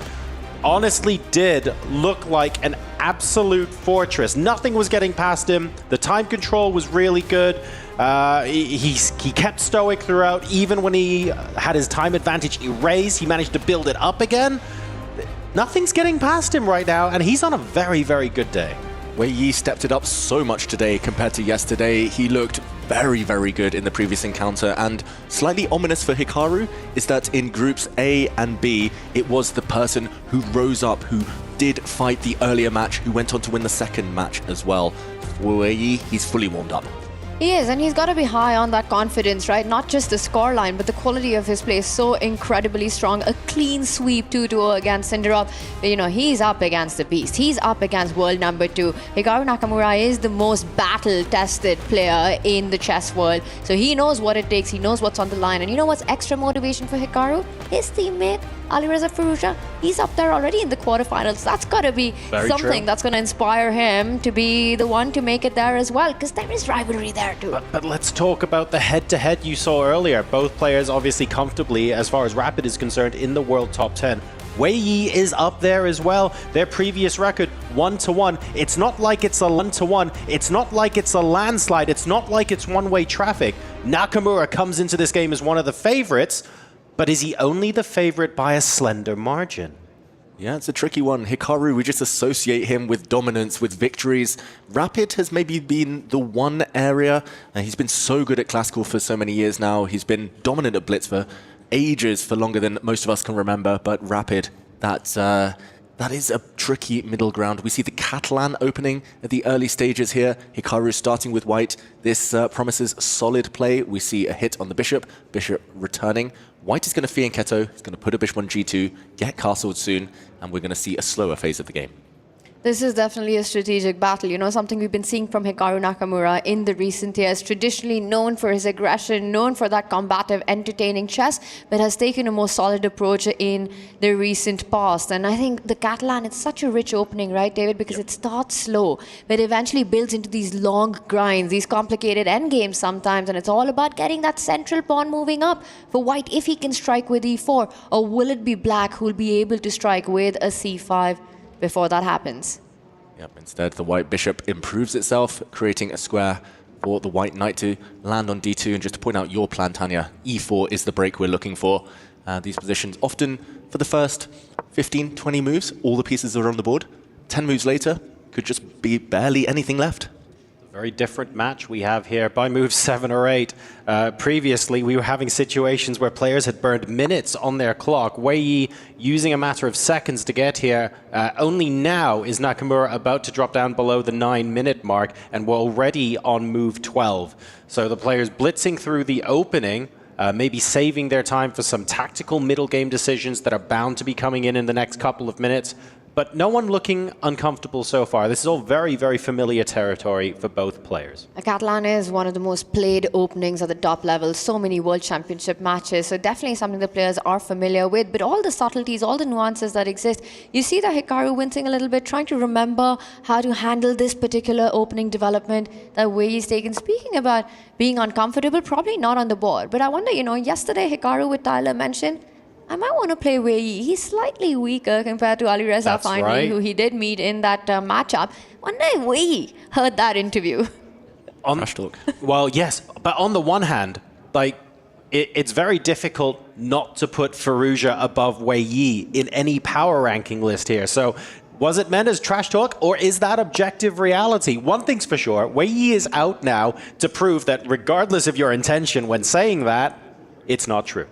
honestly did look like an absolute fortress. Nothing was getting past him. The time control was really good. He kept stoic throughout. Even when he had his time advantage erased, he managed to build it up again. Nothing's getting past him right now, and he's on a very, very good day. Wei Yi stepped it up so much today compared to yesterday. He looked very, very good in the previous encounter, and slightly ominous for Hikaru is that in groups A and B, it was the person who rose up, who did fight the earlier match, who went on to win the second match as well. For Wei Yi, he's fully warmed up. He is, and he's got to be high on that confidence, right? Not just the scoreline, but the quality of his play is so incredibly strong. A clean sweep 2-2 against Sindarov. But, you know, he's up against the beast. He's up against world number 2. Hikaru Nakamura is the most battle-tested player in the chess world. So he knows what it takes. He knows what's on the line. And you know what's extra motivation for Hikaru? His teammate, Alireza Firouzja. He's up there already in the quarterfinals. That's got to be something that's going to inspire him to be the one to make it there as well, because there is rivalry there too. But let's talk about the head-to-head you saw earlier. Both players obviously comfortably, as far as Rapid is concerned, in the world top 10. Wei Yi is up there as well. Their previous record, 1-1. It's not like it's a 1-1. It's not like it's a landslide. It's not like it's one-way traffic. Nakamura comes into this game as one of the favorites, but is he only the favorite by a slender margin? Yeah, it's a tricky one. Hikaru, we just associate him with dominance, with victories. Rapid has maybe been the one area, and he's been so good at Classical for so many years now. He's been dominant at Blitz for ages, for longer than most of us can remember, but Rapid, that is a tricky middle ground. We see the Catalan opening at the early stages here. Hikaru starting with white. This promises solid play. We see a hit on the bishop, bishop returning. White is going to Fianchetto, he's going to put a bishop on g2, get castled soon, and we're going to see a slower phase of the game. This is definitely a strategic battle, you know, something we've been seeing from Hikaru Nakamura in the recent years. Traditionally known for his aggression, known for that combative, entertaining chess, but has taken a more solid approach in the recent past. And I think the Catalan, it's such a rich opening, right, David? Because it starts slow, but eventually builds into these long grinds, these complicated endgames sometimes, and it's all about getting that central pawn moving up for white if he can strike with e4, or will it be black who will be able to strike with a c5 before that happens? Yep, instead the white bishop improves itself, creating a square for the white knight to land on d2. And just to point out your plan, Tanya, e4 is the break we're looking for. These positions often, for the first 15, 20 moves, all the pieces are on the board. 10 moves later, could just be barely anything left. Very different match we have here by move 7 or 8. Previously, we were having situations where players had burned minutes on their clock. Wei Yi using a matter of seconds to get here. Only now is Nakamura about to drop down below the 9-minute mark, and we're already on move 12. So the players blitzing through the opening, maybe saving their time for some tactical middle game decisions that are bound to be coming in the next couple of minutes. But no one looking uncomfortable so far. This is all very, very familiar territory for both players. Catalan is one of the most played openings at the top level. So many World Championship matches. So definitely something the players are familiar with. But all the subtleties, all the nuances that exist, you see that Hikaru wincing a little bit, trying to remember how to handle this particular opening development that Wei is taken. Speaking about being uncomfortable, probably not on the board. But I wonder, you know, yesterday Hikaru with Tyler mentioned, I might want to play Wei Yi. He's slightly weaker compared to Alireza Fani, who he did meet in that matchup. Wonder if Wei Yi heard that interview. Trash talk. Well, yes, but on the one hand, like, it's very difficult not to put Firouzja above Wei Yi in any power ranking list here. So was it meant as trash talk, or is that objective reality? One thing's for sure, Wei Yi is out now to prove that regardless of your intention when saying that, it's not true.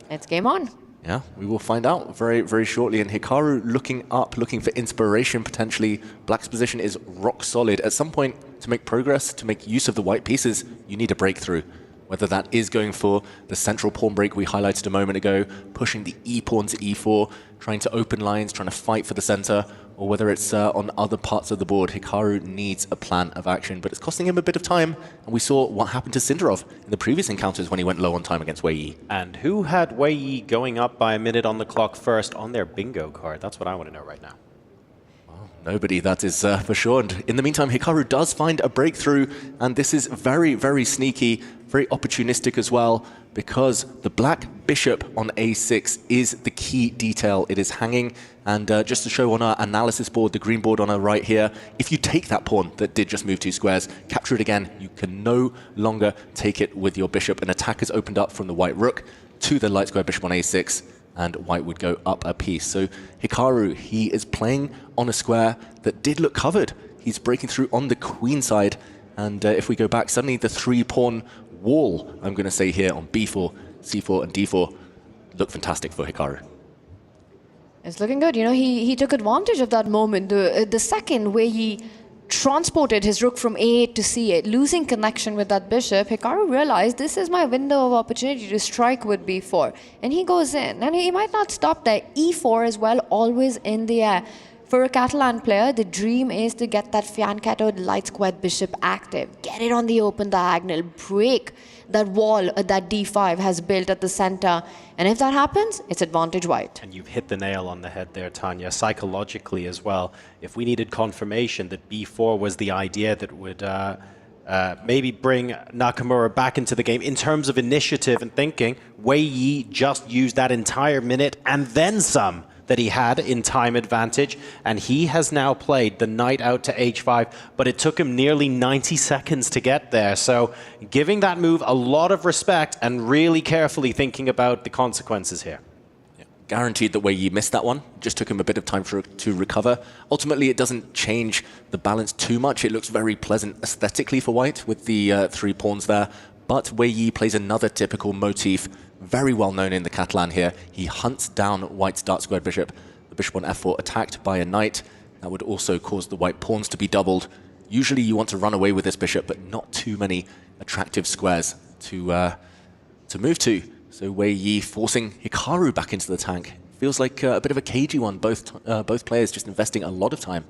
It's game on. Yeah, we will find out very, very shortly. And Hikaru looking up, looking for inspiration potentially. Black's position is rock solid. At some point, to make progress, to make use of the white pieces, you need a breakthrough. Whether that is going for the central pawn break we highlighted a moment ago, pushing the e-pawn to e4, trying to open lines, trying to fight for the center, or whether it's on other parts of the board, Hikaru needs a plan of action, but it's costing him a bit of time. And we saw what happened to Sindarov in the previous encounters when he went low on time against Wei Yi. And who had Wei Yi going up by a minute on the clock first on their bingo card? That's what I want to know right now. Nobody, that is for sure. And in the meantime, Hikaru does find a breakthrough, and this is very, very sneaky, very opportunistic as well, because the black bishop on a6 is the key detail. It is hanging, and just to show on our analysis board, the green board on our right here, if you take that pawn that did just move 2 squares, capture it again, you can no longer take it with your bishop. An attack is opened up from the white rook to the light square bishop on a6, and white would go up a piece. So Hikaru, he is playing on a square that did look covered. He's breaking through on the queen side, and if we go back, suddenly the 3-pawn wall, I'm going to say here, on b4, c4, and d4, look fantastic for Hikaru. It's looking good. You know, he took advantage of that moment. The second where he transported his rook from a8 to c8, losing connection with that bishop, Hikaru realized this is my window of opportunity to strike with b4. And he goes in, and he might not stop there. e4 as well, always in the air. For a Catalan player, the dream is to get that fianchettoed light squared bishop active, get it on the open diagonal, break that wall that d5 has built at the center. And if that happens, it's advantage white. And you've hit the nail on the head there, Tanya, psychologically as well. If we needed confirmation that b4 was the idea that would maybe bring Nakamura back into the game in terms of initiative and thinking, Wei Yi just used that entire minute and then some that he had in time advantage, and he has now played the knight out to h5, but it took him nearly 90 seconds to get there. So giving that move a lot of respect and really carefully thinking about the consequences here. Yeah. Guaranteed that Wei Yi missed that one. Just took him a bit of time to recover. Ultimately, it doesn't change the balance too much. It looks very pleasant aesthetically for white with the 3 pawns there, but Wei Yi plays another typical motif, very well known in the Catalan here. He hunts down white's dark squared bishop. The bishop on f4 attacked by a knight. That would also cause the white pawns to be doubled. Usually you want to run away with this bishop, but not too many attractive squares to move to. So Wei Yi forcing Hikaru back into the tank. Feels like a bit of a cagey one, both players just investing a lot of time.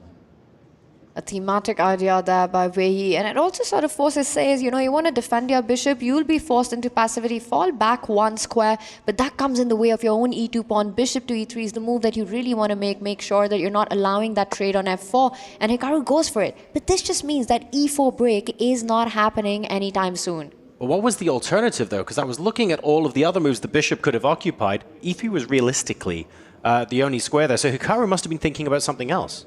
A thematic idea there by Wei Yi. And it also sort of says, you know, you want to defend your bishop, you'll be forced into passivity, fall back one square, but that comes in the way of your own e2 pawn. Bishop to e3 is the move that you really want to make sure that you're not allowing that trade on f4, and Hikaru goes for it. But this just means that e4 break is not happening anytime soon. But what was the alternative, though? Because I was looking at all of the other moves the bishop could have occupied. e3 was realistically the only square there, so Hikaru must have been thinking about something else.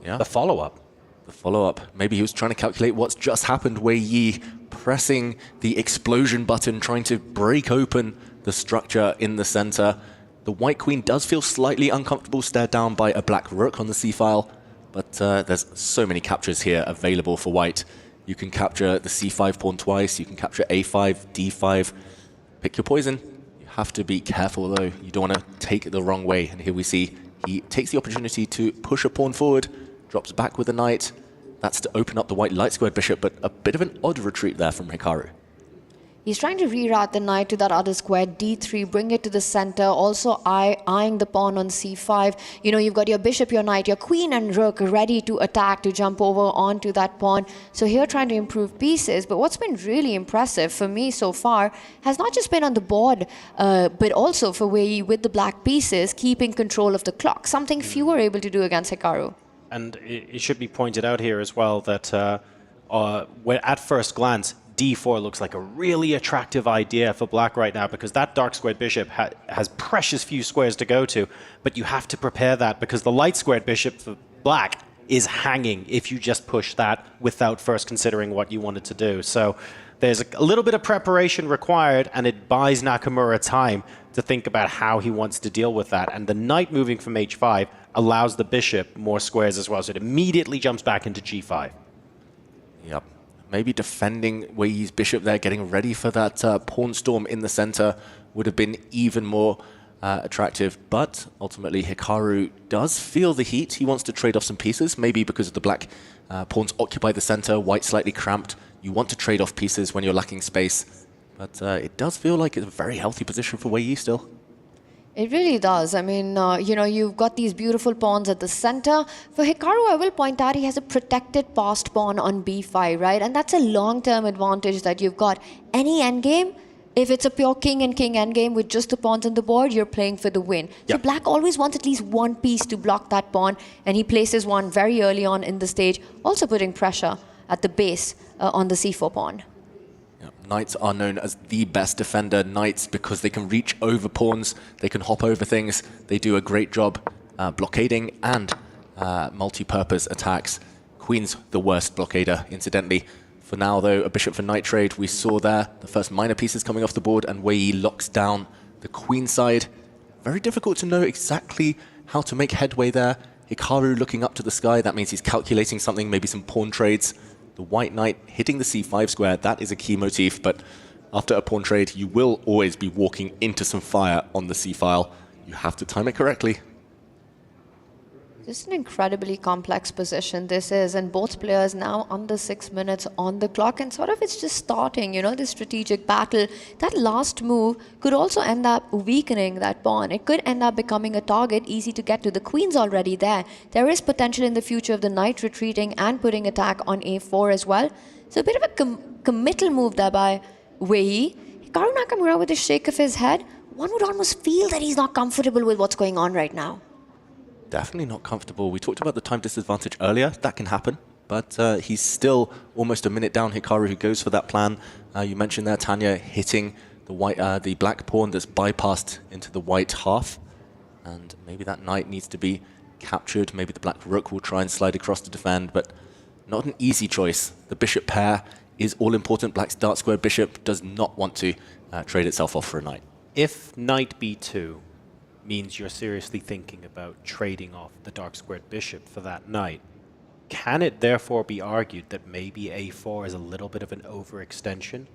Yeah. The follow-up. The follow-up. Maybe he was trying to calculate what's just happened. Wei Yi pressing the explosion button, trying to break open the structure in the center. The white queen does feel slightly uncomfortable, stared down by a black rook on the c-file, but there's so many captures here available for white. You can capture the c5 pawn twice, you can capture a5, d5. Pick your poison. You have to be careful, though. You don't want to take it the wrong way. And here we see he takes the opportunity to push a pawn forward, drops back with a knight. That's to open up the white light squared bishop, but a bit of an odd retreat there from Hikaru. He's trying to reroute the knight to that other square, d3, bring it to the center, also eyeing the pawn on c5. You know, you've got your bishop, your knight, your queen and rook ready to attack, to jump over onto that pawn. So here trying to improve pieces, but what's been really impressive for me so far has not just been on the board, but also for Wei Yi with the black pieces, keeping control of the clock, something few were able to do against Hikaru. And it should be pointed out here as well that when at first glance, d4 looks like a really attractive idea for black right now, because that dark squared bishop has precious few squares to go to, but you have to prepare that because the light squared bishop for black is hanging if you just push that without first considering what you wanted to do. So there's a little bit of preparation required, and it buys Nakamura time to think about how he wants to deal with that. And the knight moving from h5 allows the bishop more squares as well, so it immediately jumps back into g5. Yep. Maybe defending Wei Yi's bishop there, getting ready for that pawn storm in the center would have been even more attractive. But ultimately, Hikaru does feel the heat. He wants to trade off some pieces, maybe because the black pawns occupy the center, white slightly cramped. You want to trade off pieces when you're lacking space. But it does feel like it's a very healthy position for Wei Yi still. It really does. I mean, you know, you've got these beautiful pawns at the center. For Hikaru, I will point out he has a protected passed pawn on b5, right? And that's a long-term advantage that you've got. Any endgame, if it's a pure king and king endgame with just the pawns on the board, you're playing for the win. Yep. So black always wants at least one piece to block that pawn, and he places one very early on in the stage, also putting pressure at the base on the c4 pawn. Knights are known as the best defender knights because they can reach over pawns, they can hop over things, they do a great job blockading and multi-purpose attacks. Queen's the worst blockader, incidentally. For now, though, a bishop for knight trade, we saw there the first minor pieces coming off the board, and Wei Yi locks down the queen side. Very difficult to know exactly how to make headway there. Hikaru looking up to the sky, that means he's calculating something, maybe some pawn trades. The white knight hitting the c5 square, that is a key motif, but after a pawn trade, you will always be walking into some fire on the c-file. You have to time it correctly. This is an incredibly complex position, this is, and both players now under 6 minutes on the clock, and sort of it's just starting, you know, this strategic battle. That last move could also end up weakening that pawn. It could end up becoming a target easy to get to. The queen's already there. There is potential in the future of the knight retreating and putting attack on a4 as well. So a bit of a committal move there by Wei Yi. Hikaru Nakamura with a shake of his head. One would almost feel that he's not comfortable with what's going on right now. Definitely not comfortable. We talked about the time disadvantage earlier. That can happen. But he's still almost a minute down. Hikaru, who goes for that plan. You mentioned there, Tanya, hitting the black pawn that's bypassed into the white half. And maybe that knight needs to be captured. Maybe the black rook will try and slide across to defend. But not an easy choice. The bishop pair is all important. Black's dark square bishop does not want to trade itself off for a knight. If knight b2 means you're seriously thinking about trading off the dark squared bishop for that knight, can it therefore be argued that maybe a4 is a little bit of an overextension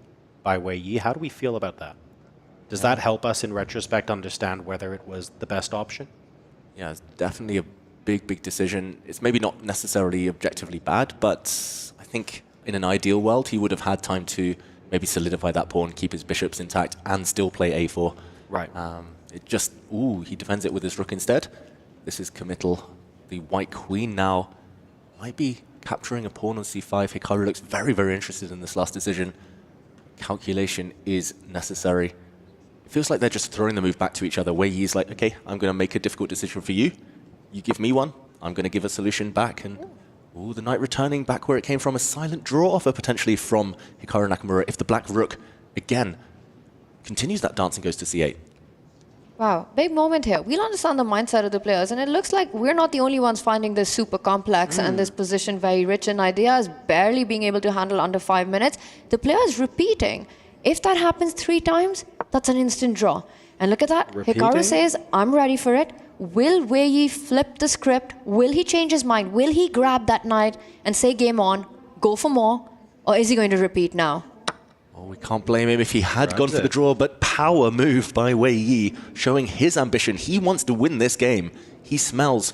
by Wei Yi? How do we feel about that? Does that help us in retrospect understand whether it was the best option? Yeah, it's definitely a big decision. It's maybe not necessarily objectively bad, but I think in an ideal world he would have had time to maybe solidify that pawn, keep his bishops intact, and still play a4. Right. It just, he defends it with his rook instead. This is committal. The white queen now might be capturing a pawn on c5. Hikaru looks very, very interested in this last decision. Calculation is necessary. It feels like they're just throwing the move back to each other. Wei Yi's like, okay, I'm going to make a difficult decision for you. You give me one. I'm going to give a solution back. And ooh, the knight returning back where it came from. A silent draw offer potentially from Hikaru Nakamura if the black rook, again, continues that dance and goes to c8. Wow, big moment here. We'll understand the mindset of the players, and it looks like we're not the only ones finding this super complex and this position very rich in ideas, barely being able to handle under 5 minutes. The players repeating. If that happens 3 times, that's an instant draw. And look at that. Repeating? Hikaru says, I'm ready for it. Will Wei Yi flip the script? Will he change his mind? Will he grab that knight and say game on, go for more? Or is he going to repeat now? Oh, we can't blame him if he had gone for the draw, but power move by Wei Yi, showing his ambition. He wants to win this game. He smells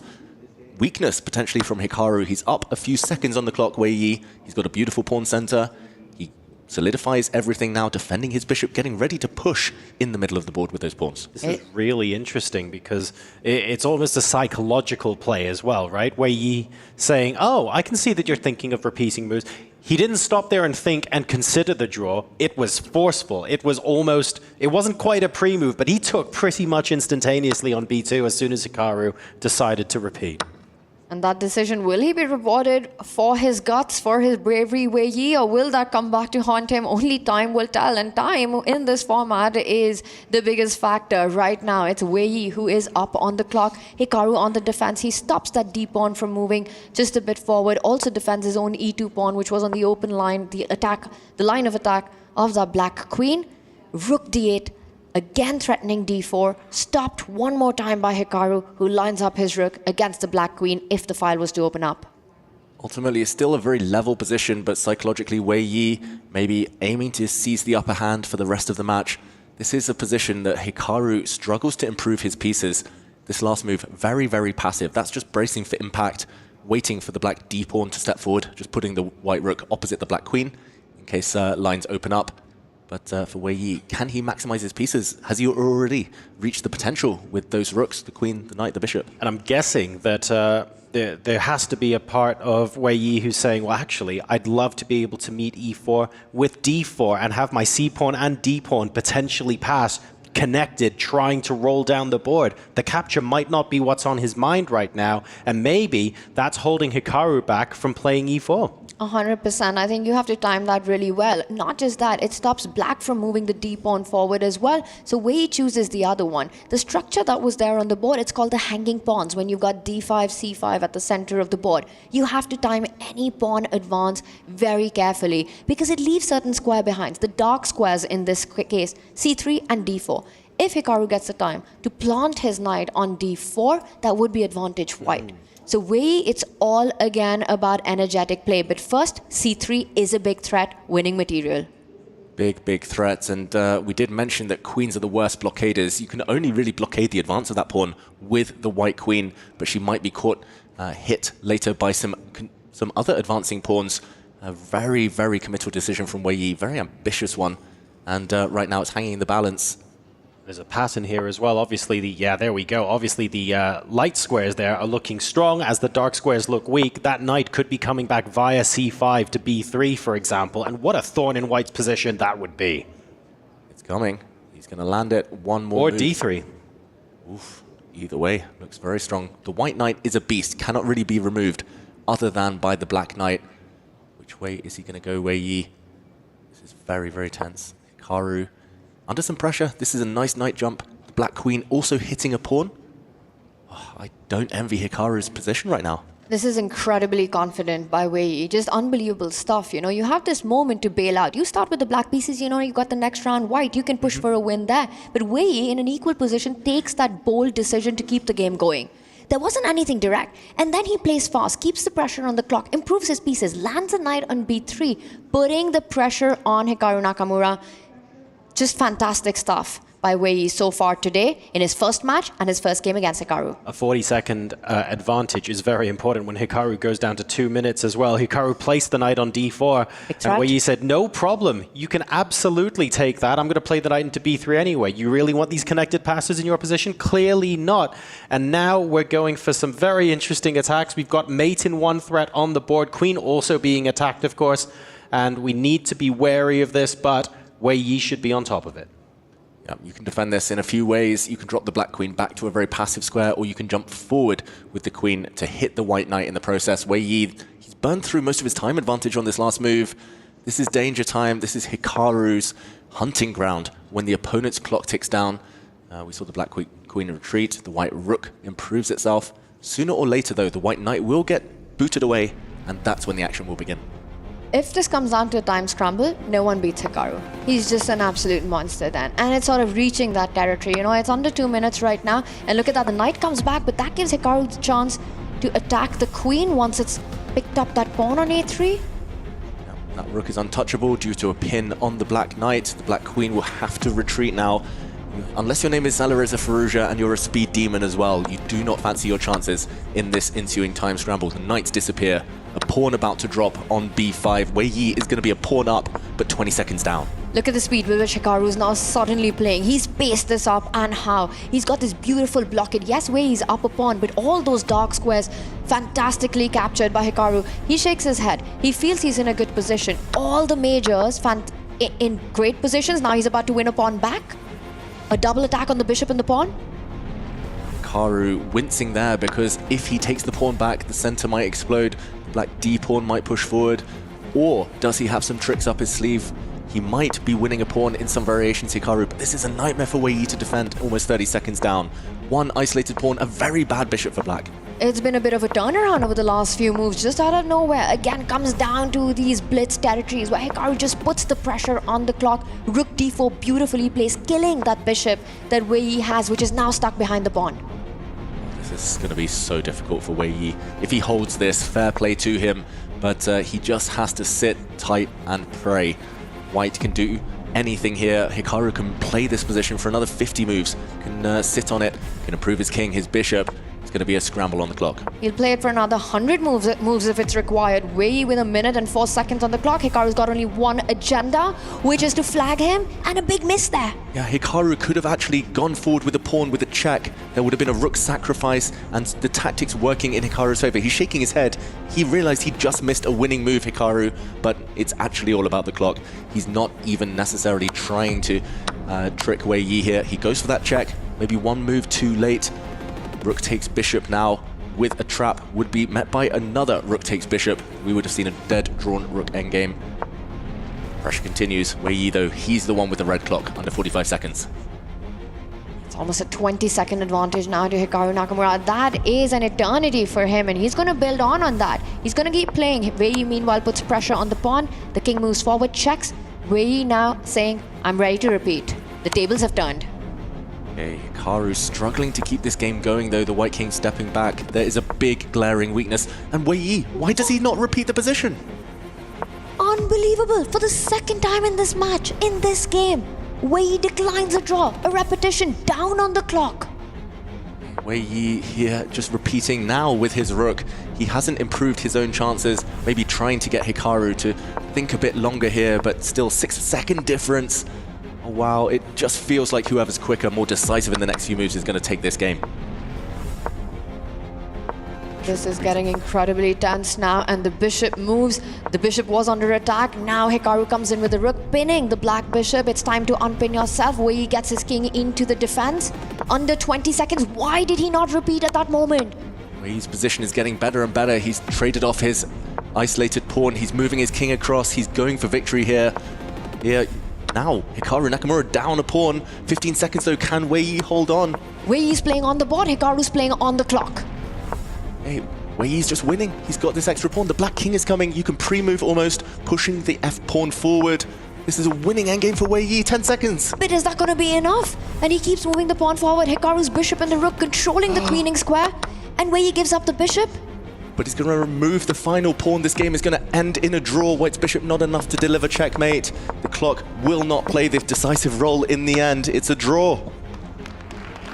weakness potentially from Hikaru. He's up a few seconds on the clock, Wei Yi. He's got a beautiful pawn center. He solidifies everything now, defending his bishop, getting ready to push in the middle of the board with those pawns. This is really interesting because it's almost a psychological play as well, right? Wei Yi saying, oh, I can see that you're thinking of repeating moves. He didn't stop there and think and consider the draw. It was forceful. It was almost, it wasn't quite a pre-move, but he took pretty much instantaneously on b2 as soon as Hikaru decided to repeat. And that decision, will he be rewarded for his guts, for his bravery, Wei Yi, or will that come back to haunt him? Only time will tell. And time in this format is the biggest factor right now. It's Wei Yi who is up on the clock. Hikaru on the defense. He stops that d pawn from moving just a bit forward. Also defends his own e2 pawn, which was on the open line, the line of attack of the black queen. Rook d8. Again threatening d4, stopped one more time by Hikaru, who lines up his rook against the black queen if the file was to open up. Ultimately, it's still a very level position, but psychologically, Wei Yi maybe aiming to seize the upper hand for the rest of the match. This is a position that Hikaru struggles to improve his pieces. This last move, very, very passive. That's just bracing for impact, waiting for the black d-pawn to step forward, just putting the white rook opposite the black queen in case lines open up. But for Wei Yi, can he maximize his pieces? Has he already reached the potential with those rooks, the queen, the knight, the bishop? And I'm guessing that there has to be a part of Wei Yi who's saying, well, actually, I'd love to be able to meet e4 with d4 and have my c-pawn and d-pawn potentially pass connected, trying to roll down the board. The capture might not be what's on his mind right now, and maybe that's holding Hikaru back from playing e4. 100%. I think you have to time that really well. Not just that, it stops black from moving the d-pawn forward as well. So Wei Yi chooses the other one. The structure that was there on the board, it's called the hanging pawns. When you've got d5, c5 at the center of the board, you have to time any pawn advance very carefully because it leaves certain square behinds. The dark squares in this case, c3 and d4. If Hikaru gets the time to plant his knight on d4, that would be advantage white. So Wei Yi, it's all again about energetic play. But first, c3 is a big threat, winning material. Big, big threats. And we did mention that queens are the worst blockaders. You can only really blockade the advance of that pawn with the white queen, but she might be caught, hit later by some other advancing pawns. A very, very committal decision from Wei Yi, very ambitious one. And right now it's hanging in the balance. There's a pattern here as well. Obviously, there we go. Obviously, the light squares there are looking strong as the dark squares look weak. That knight could be coming back via c5 to b3, for example. And what a thorn in white's position that would be. It's coming. He's going to land it. One more Or move. d3. Oof. Either way, looks very strong. The white knight is a beast. Cannot really be removed other than by the black knight. Which way is he going to go, Wei Yi? This is very, very tense. Hikaru under some pressure. This is a nice knight jump. The black queen also hitting a pawn. Oh, I don't envy Hikaru's position right now. This is incredibly confident by Wei Yi. Just unbelievable stuff, you know. You have this moment to bail out. You start with the black pieces, you know, you've got the next round white. You can push for a win there. But Wei Yi, in an equal position, takes that bold decision to keep the game going. There wasn't anything direct. And then he plays fast, keeps the pressure on the clock, improves his pieces, lands a knight on b3, putting the pressure on Hikaru Nakamura. Just fantastic stuff. by Wei Yi so far today in his first match and his first game against Hikaru. A 40-second advantage is very important when Hikaru goes down to 2 minutes as well. Hikaru placed the knight on d4, and Wei Yi said, no problem, you can absolutely take that. I'm going to play the knight into b3 anyway. You really want these connected passes in your position? Clearly not. And now we're going for some very interesting attacks. We've got mate in one threat on the board, queen also being attacked, of course, and we need to be wary of this, but Wei Yi should be on top of it. You can defend this in a few ways. You can drop the black queen back to a very passive square, or you can jump forward with the queen to hit the white knight in the process. Wei Yi, he's burned through most of his time advantage on this last move. This is danger time. This is Hikaru's hunting ground when the opponent's clock ticks down. We saw the black queen retreat. The white rook improves itself. Sooner or later, though, the white knight will get booted away, and that's when the action will begin. If this comes down to a time scramble, no one beats Hikaru. He's just an absolute monster then. And it's sort of reaching that territory. You know, it's under 2 minutes right now. And look at that, the knight comes back, but that gives Hikaru the chance to attack the queen once it's picked up that pawn on a3. That rook is untouchable due to a pin on the black knight. The black queen will have to retreat now. Unless your name is Alireza Firouzja and you're a speed demon as well, you do not fancy your chances in this ensuing time scramble. The knights disappear. A pawn about to drop on b5. Wei Yi is going to be a pawn up, but 20 seconds down. Look at the speed with which Hikaru is now suddenly playing. He's paced this up, and how. He's got this beautiful blockade. Yes, Wei Yi's up a pawn, but all those dark squares fantastically captured by Hikaru. He shakes his head. He feels he's in a good position. All the majors in great positions. Now he's about to win a pawn back. A double attack on the bishop and the pawn. Hikaru wincing there because if he takes the pawn back, the center might explode. The black d pawn might push forward. Or does he have some tricks up his sleeve? He might be winning a pawn in some variations, Hikaru, but this is a nightmare for Wei Yi to defend almost 30 seconds down. One isolated pawn, a very bad bishop for black. It's been a bit of a turnaround over the last few moves, just out of nowhere. Again, comes down to these blitz territories where Hikaru just puts the pressure on the clock. Rook d4 beautifully placed, killing that bishop that Wei Yi has, which is now stuck behind the pawn. This is going to be so difficult for Wei Yi. If he holds this, fair play to him, but he just has to sit tight and pray. White can do anything here. Hikaru can play this position for another 50 moves, can sit on it, can improve his king, his bishop. It's going to be a scramble on the clock. He'll play it for another 100 moves if it's required. Wei Yi with 1 minute and 4 seconds on the clock. Hikaru's got only one agenda, which is to flag him, and a big miss there. Yeah, Hikaru could have actually gone forward with a pawn with a check. There would have been a rook sacrifice, and the tactics working in Hikaru's favor. He's shaking his head. He realized he just missed a winning move, Hikaru, but it's actually all about the clock. He's not even necessarily trying to trick Wei Yi here. He goes for that check, maybe one move too late. Rook takes bishop now with a trap, would be met by another rook takes bishop. We would have seen a dead drawn rook endgame. Pressure continues. Wei Yi though, he's the one with the red clock, under 45 seconds. It's almost a 20-second advantage now to Hikaru Nakamura. That is an eternity for him, and he's going to build on that. He's going to keep playing. Wei Yi meanwhile puts pressure on the pawn. The king moves forward, checks. Wei Yi now saying, I'm ready to repeat. The tables have turned. Okay, Hikaru struggling to keep this game going though, the white king stepping back. There is a big glaring weakness. And Wei Yi, why does he not repeat the position? Unbelievable. For the second time in this match, in this game, Wei Yi declines a draw, a repetition down on the clock. Wei Yi here just repeating now with his rook. He hasn't improved his own chances, maybe trying to get Hikaru to think a bit longer here, but still 6-second difference. Oh, wow, it just feels like whoever's quicker, more decisive in the next few moves is going to take this game. This is getting incredibly tense now, and the bishop moves. The bishop was under attack. Now Hikaru comes in with the rook, pinning the black bishop. It's time to unpin yourself. Wei Yi gets his king into the defense. Under 20 seconds. Why did he not repeat at that moment? Wei Yi's position is getting better and better. He's traded off his isolated pawn. He's moving his king across. He's going for victory here. Now, Hikaru Nakamura down a pawn. 15 seconds though, can Wei Yi hold on? Wei Yi's playing on the board, Hikaru's playing on the clock. Hey, Wei Yi's just winning. He's got this extra pawn. The black king is coming. You can pre-move almost, pushing the f pawn forward. This is a winning endgame for Wei Yi, 10 seconds. But is that going to be enough? And he keeps moving the pawn forward. Hikaru's bishop and the rook controlling the queening square. And Wei Yi gives up the bishop. But he's going to remove the final pawn. This game is going to end in a draw. White's bishop not enough to deliver checkmate. The clock will not play this decisive role in the end. It's a draw.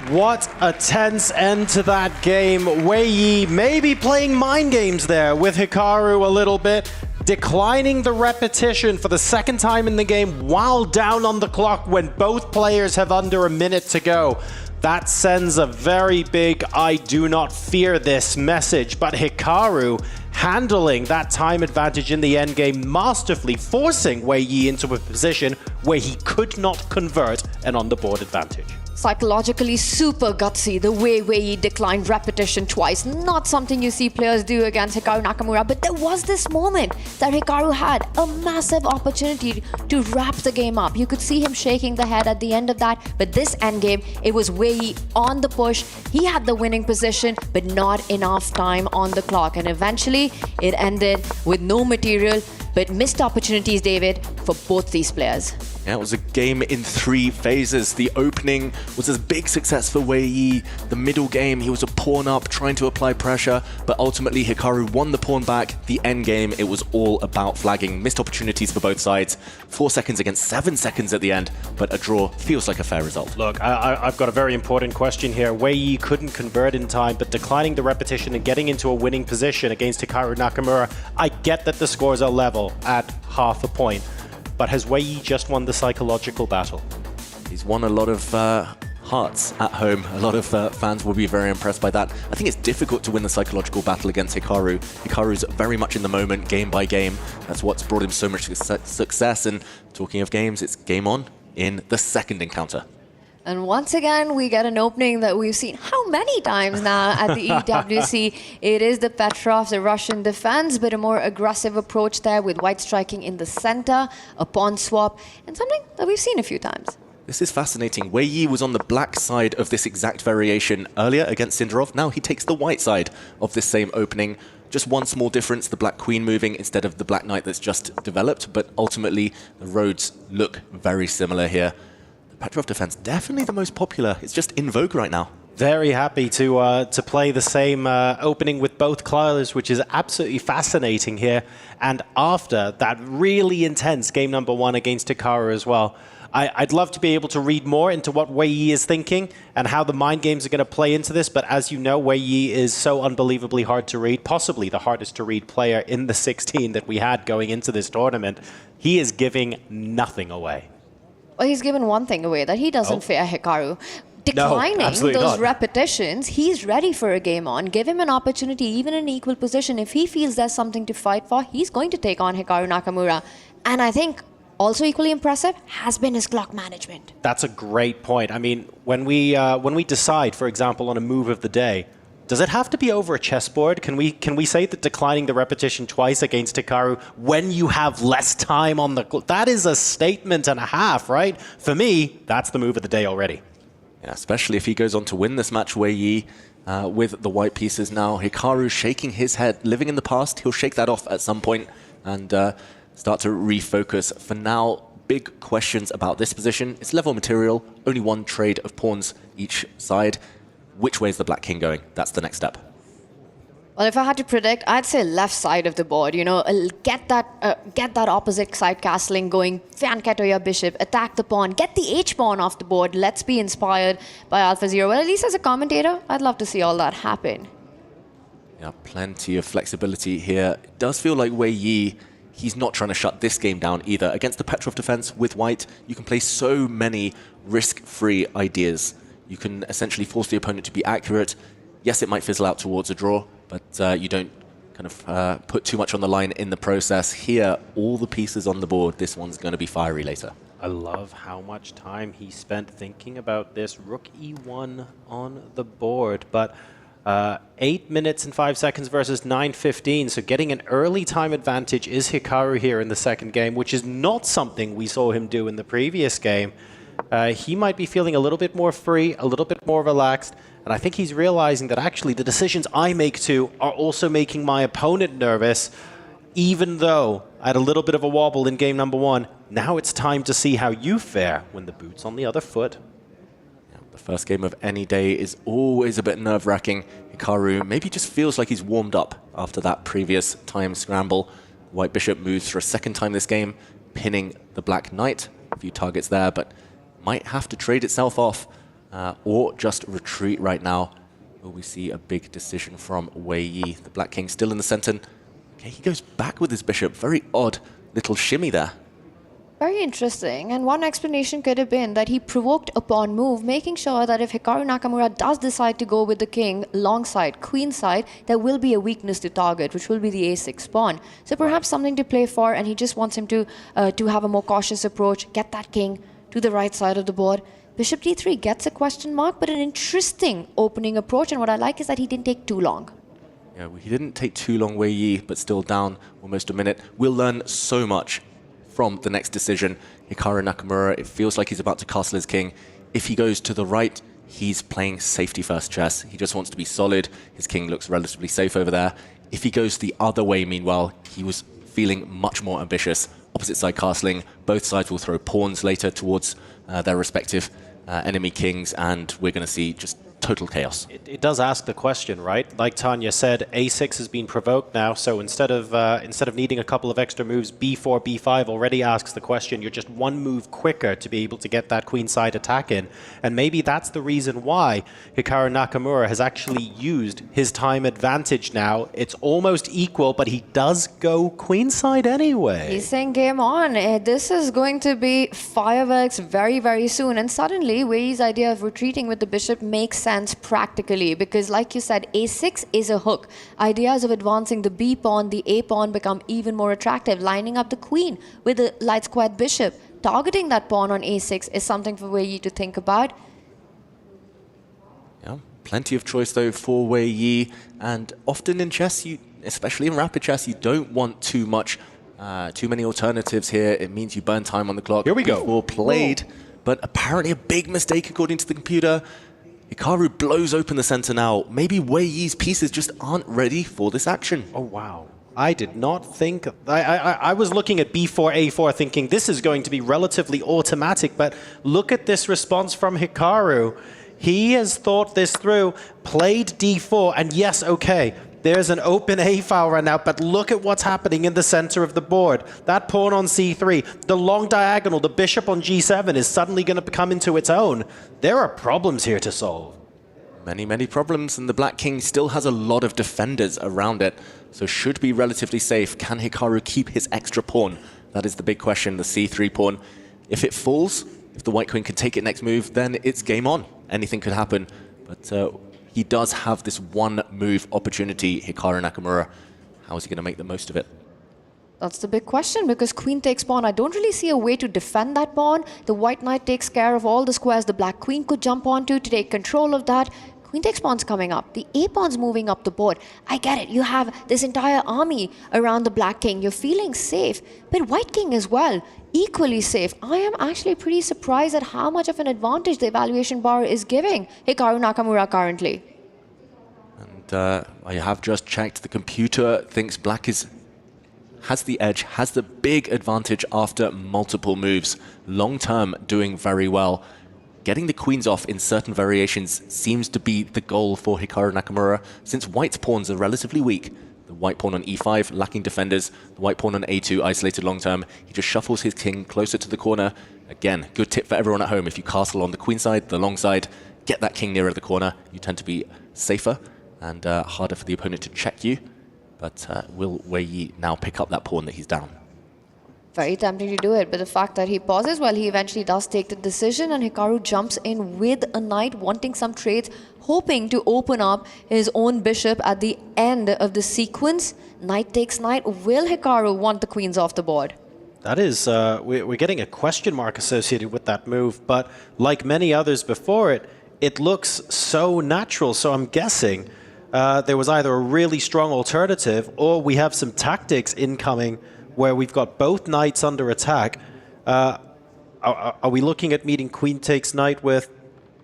What a tense end to that game. Wei Yi maybe playing mind games there with Hikaru a little bit, declining the repetition for the second time in the game while down on the clock when both players have under a minute to go. That sends a very big "I do not fear this" message, but Hikaru handling that time advantage in the endgame masterfully, forcing Wei Yi into a position where he could not convert an on-the-board advantage. Psychologically super gutsy, the way Wei Yi declined repetition twice. Not something you see players do against Hikaru Nakamura, but there was this moment that Hikaru had a massive opportunity to wrap the game up. You could see him shaking the head at the end of that, but this endgame, it was Wei Yi on the push. He had the winning position, but not enough time on the clock. And eventually, it ended with no material, but missed opportunities, David, for both these players. Yeah, it was a game in 3 phases. The opening was a big success for Wei Yi. The middle game, he was a pawn up, trying to apply pressure, but ultimately Hikaru won the pawn back. The end game, it was all about flagging. Missed opportunities for both sides. 4 seconds against 7 seconds at the end, but a draw feels like a fair result. Look, I've got a very important question here. Wei Yi couldn't convert in time, but declining the repetition and getting into a winning position against Hikaru Nakamura, I get that the scores are level at half a point. But has Wei Yi just won the psychological battle? He's won a lot of hearts at home. A lot of fans will be very impressed by that. I think it's difficult to win the psychological battle against Hikaru. Hikaru's very much in the moment, game by game. That's what's brought him so much success. And talking of games, it's game on in the second encounter. And once again, we get an opening that we've seen how many times now at the EWC. It is the Petrov, the Russian defense, but a more aggressive approach there with white striking in the center, a pawn swap, and something that we've seen a few times. This is fascinating. Wei Yi was on the black side of this exact variation earlier against Sindarov. Now he takes the white side of this same opening. Just one small difference, the black queen moving instead of the black knight that's just developed, but ultimately the roads look very similar here. Petrov defense, definitely the most popular. It's just in vogue right now. Very happy to play the same opening with both colors, which is absolutely fascinating here. And after that really intense game number 1 against Hikaru as well, I'd love to be able to read more into what Wei Yi is thinking and how the mind games are going to play into this. But as you know, Wei Yi is so unbelievably hard to read, possibly the hardest to read player in the 16 that we had going into this tournament. He is giving nothing away. Well, he's given one thing away, that he doesn't fear Hikaru. Declining those repetitions, he's ready for a game on. Give him an opportunity, even in equal position. If he feels there's something to fight for, he's going to take on Hikaru Nakamura. And I think also equally impressive has been his clock management. That's a great point. I mean, when we decide, for example, on a move of the day, does it have to be over a chessboard? Can we say that declining the repetition twice against Hikaru when you have less time on the clock? That is a statement and a half, right? For me, that's the move of the day already. Yeah, especially if he goes on to win this match, Wei Yi, with the white pieces now. Hikaru shaking his head, living in the past. He'll shake that off at some point and start to refocus. For now, big questions about this position. It's level material, only one trade of pawns each side. Which way is the black king going? That's the next step. Well, if I had to predict, I'd say left side of the board. You know, get that opposite side castling going. Flank to your bishop, attack the pawn, get the H pawn off the board. Let's be inspired by Alpha Zero. Well, at least as a commentator, I'd love to see all that happen. Yeah, plenty of flexibility here. It does feel like Wei Yi, he's not trying to shut this game down either. Against the Petrov defense with white, you can play so many risk-free ideas. You can essentially force the opponent to be accurate. Yes, it might fizzle out towards a draw, but you don't kind of put too much on the line in the process. Here, all the pieces on the board. This one's going to be fiery later. I love how much time he spent thinking about this. Rook E1 on the board, but 8 minutes and 5 seconds versus 9:15. So getting an early time advantage is Hikaru here in the second game, which is not something we saw him do in the previous game. He might be feeling a little bit more free, a little bit more relaxed, and I think he's realizing that actually the decisions I make too are also making my opponent nervous, even though I had a little bit of a wobble in game number 1. Now it's time to see how you fare when the boot's on the other foot. Yeah, the first game of any day is always a bit nerve-wracking. Hikaru maybe just feels like he's warmed up after that previous time scramble. White bishop moves for a second time this game. pinning the black knight. A few targets there, but might have to trade itself off or just retreat right now. Will we see a big decision from Wei Yi? The Black King still in the center. Okay, he goes back with his bishop. Very odd little shimmy there. Very interesting. And one explanation could have been that he provoked a pawn move, making sure that if Hikaru Nakamura does decide to go with the king long side, queen side, there will be a weakness to target, which will be the a6 pawn. So perhaps something to play for, and he just wants him to have a more cautious approach, get that king to the right side of the board. Bishop d3 gets a question mark, but an interesting opening approach. And what I like is that he didn't take too long. Yeah, he didn't take too long, Wei Yi, but still down almost a minute. We'll learn so much from the next decision. Hikaru Nakamura, it feels like he's about to castle his king. If he goes to the right, he's playing safety first chess. He just wants to be solid. His king looks relatively safe over there. If he goes the other way, meanwhile, he was feeling much more ambitious. Opposite side castling. Both sides will throw pawns later towards their respective enemy kings, and we're going to see just total chaos. It does ask the question, right? Like Tanya said, a6 has been provoked now, so instead of needing a couple of extra moves, b4, b5 already asks the question. You're just one move quicker to be able to get that queenside attack in, and maybe that's the reason why Hikaru Nakamura has actually used his time advantage now. It's almost equal, but he does go queenside anyway. He's saying game on. This is going to be fireworks very, very soon. And suddenly, Wei Yi's idea of retreating with the bishop makes sense practically, because like you said, a6 is a hook. Ideas of advancing the b pawn, the a pawn become even more attractive. Lining up the queen with the light squared bishop, targeting that pawn on a6 is something for Wei Yi to think about. Yeah, plenty of choice though for Wei Yi, and often in chess, especially in rapid chess, you don't want too many alternatives here. It means you burn time on the clock. Here we go. Before played, but apparently a big mistake according to the computer. Hikaru blows open the center now. Maybe Wei Yi's pieces just aren't ready for this action. Oh, wow. I did not think... I was looking at b4, a4, thinking this is going to be relatively automatic, but look at this response from Hikaru. He has thought this through, played d4, and yes, okay, there's an open a file right now, but look at what's happening in the center of the board. That pawn on c3, the long diagonal, the bishop on g7 is suddenly going to come into its own. There are problems here to solve. Many, many problems, and the Black King still has a lot of defenders around it, so should be relatively safe. Can Hikaru keep his extra pawn? That is the big question, the c3 pawn. If it falls, if the White Queen can take it next move, then it's game on. Anything could happen, but he does have this one move opportunity, Hikaru Nakamura. How is he going to make the most of it? That's the big question, because queen takes pawn. I don't really see a way to defend that pawn. The white knight takes care of all the squares the black queen could jump onto to take control of that. Queen takes pawn's coming up. The a pawn's moving up the board. I get it. You have this entire army around the black king. You're feeling safe. But white king as well, equally safe. I am actually pretty surprised at how much of an advantage the evaluation bar is giving Hikaru Nakamura currently. And I have just checked. The computer thinks black has the edge, has the big advantage after multiple moves. Long term, doing very well. Getting the queens off in certain variations seems to be the goal for Hikaru Nakamura, since white's pawns are relatively weak. The white pawn on e5, lacking defenders. The white pawn on a2, isolated long term. He just shuffles his king closer to the corner. Again, good tip for everyone at home. If you castle on the queen side, the long side, get that king nearer the corner. You tend to be safer and harder for the opponent to check you. But will Wei Yi now pick up that pawn that he's down? Very tempting to do it, but the fact that he pauses while he eventually does take the decision, and Hikaru jumps in with a knight, wanting some trades, hoping to open up his own bishop at the end of the sequence. Knight takes knight. Will Hikaru want the queens off the board? That is, we're getting a question mark associated with that move, but like many others before it, it looks so natural, so I'm guessing there was either a really strong alternative or we have some tactics incoming where we've got both knights under attack. Are we looking at meeting queen takes knight with...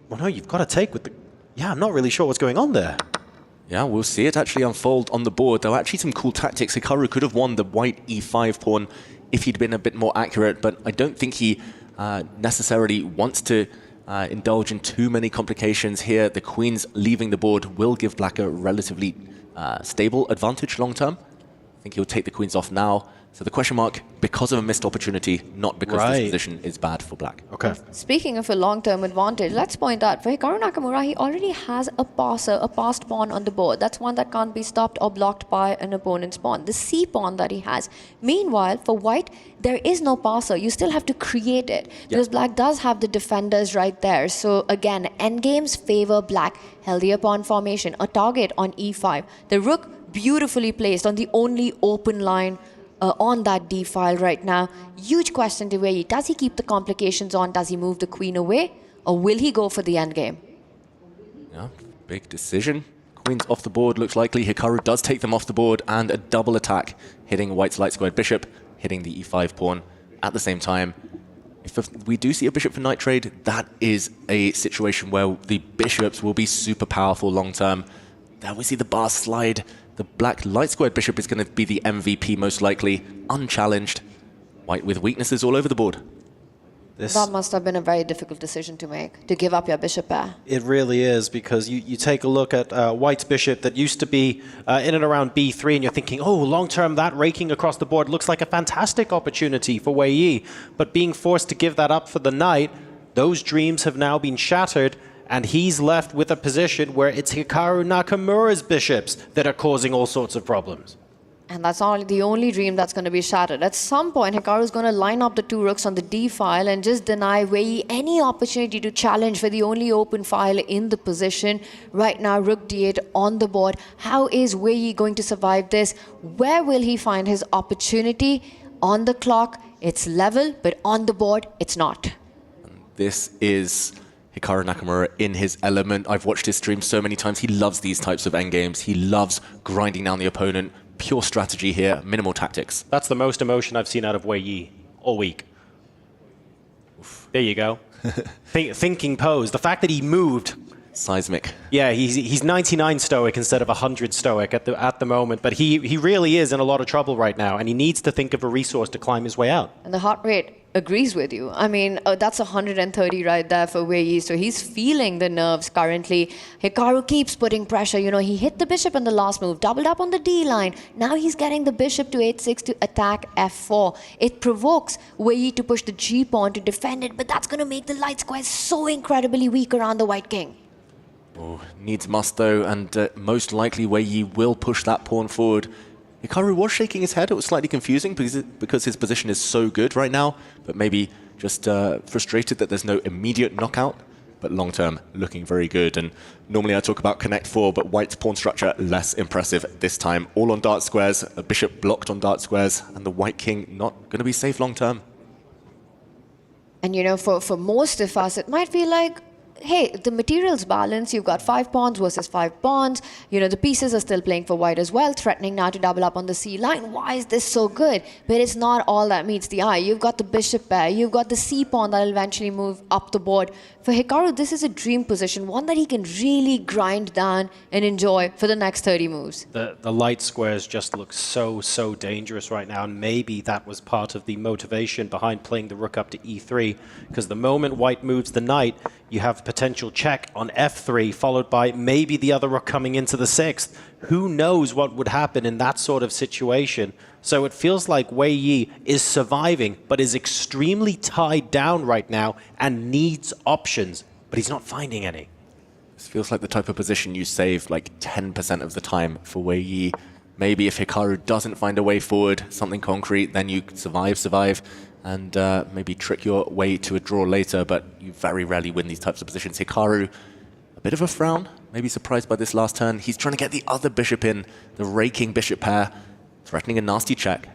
Well, no, you've got to take with the... Yeah, I'm not really sure what's going on there. Yeah, we'll see it actually unfold on the board. There were actually some cool tactics. Hikaru could have won the white e5 pawn if he'd been a bit more accurate, but I don't think he necessarily wants to indulge in too many complications here. The queens leaving the board will give black a relatively stable advantage long term. I think he'll take the queens off now, So the question mark, because of a missed opportunity, not because Right. this position is bad for black. Okay. Speaking of a long-term advantage, let's point out, for Hikaru Nakamura, he already has a passer, a passed pawn on the board. That's one that can't be stopped or blocked by an opponent's pawn. The C pawn that he has. Meanwhile, for white, there is no passer. You still have to create it. Because black does have the defenders right there. So again, endgames favor black. Healthier pawn formation, a target on E5. The rook beautifully placed on the only open line on that D file right now. Huge question to Wei Yi. Does he keep the complications on? Does he move the queen away? Or will he go for the endgame? Yeah, big decision. Queen's off the board, looks likely. Hikaru does take them off the board, and a double attack, hitting white's light squared bishop, hitting the E5 pawn at the same time. If we do see a bishop for knight trade, that is a situation where the bishops will be super powerful long term. There we see the bar slide. The black light squared bishop is going to be the MVP most likely, unchallenged. White with weaknesses all over the board. That must have been a very difficult decision to make, to give up your bishop pair. It really is, because you take a look at white's bishop that used to be in and around b3, and you're thinking, oh, long-term, that raking across the board looks like a fantastic opportunity for Wei Yi. But being forced to give that up for the knight, those dreams have now been shattered, and he's left with a position where it's Hikaru Nakamura's bishops that are causing all sorts of problems. And that's not the only dream that's going to be shattered. At some point, Hikaru is going to line up the two rooks on the D file and just deny Wei Yi any opportunity to challenge for the only open file in the position. Right now, rook D8 on the board. How is Wei Yi going to survive this? Where will he find his opportunity? On the clock, it's level, but on the board, it's not. This is Hikaru Nakamura in his element. I've watched his stream so many times. He loves these types of endgames. He loves grinding down the opponent. Pure strategy here, minimal tactics. That's the most emotion I've seen out of Wei Yi all week. Oof. There you go. Thinking pose. The fact that he moved. Seismic. Yeah, he's 99 stoic instead of 100 stoic at the moment. But he really is in a lot of trouble right now, and he needs to think of a resource to climb his way out. And the heart rate agrees with you. I mean, that's 130 right there for Wei Yi, so he's feeling the nerves currently. Hikaru keeps putting pressure. You know, he hit the bishop in the last move, doubled up on the D line. Now he's getting the bishop to h6 to attack f4. It provokes Wei Yi to push the g pawn to defend it, but that's going to make the light square so incredibly weak around the white king. Oh, needs must though, and most likely Wei Yi will push that pawn forward. Hikaru was shaking his head. It was slightly confusing because his position is so good right now, but maybe just frustrated that there's no immediate knockout. But long term, looking very good. And normally I talk about connect 4, but white's pawn structure less impressive this time. All on dart squares, a bishop blocked on dart squares, and the white king not going to be safe long term. And you know, for most of us, it might feel like, hey, the material's balanced. You've got 5 pawns versus 5 pawns. You know, the pieces are still playing for white as well, threatening now to double up on the C line. Why is this so good? But it's not all that meets the eye. You've got the bishop pair. You've got the C pawn that will eventually move up the board. For Hikaru, this is a dream position, one that he can really grind down and enjoy for the next 30 moves. The light squares just look so dangerous right now, and maybe that was part of the motivation behind playing the rook up to e3, because the moment white moves the knight, you have potential check on f3, followed by maybe the other rook coming into the 6th. Who knows what would happen in that sort of situation? So it feels like Wei Yi is surviving, but is extremely tied down right now and needs options, but he's not finding any. This feels like the type of position you save like 10% of the time for Wei Yi. Maybe if Hikaru doesn't find a way forward, something concrete, then you survive, and maybe trick your way to a draw later, but you very rarely win these types of positions. Hikaru, a bit of a frown, maybe surprised by this last turn. He's trying to get the other bishop in, the raking bishop pair, threatening a nasty check.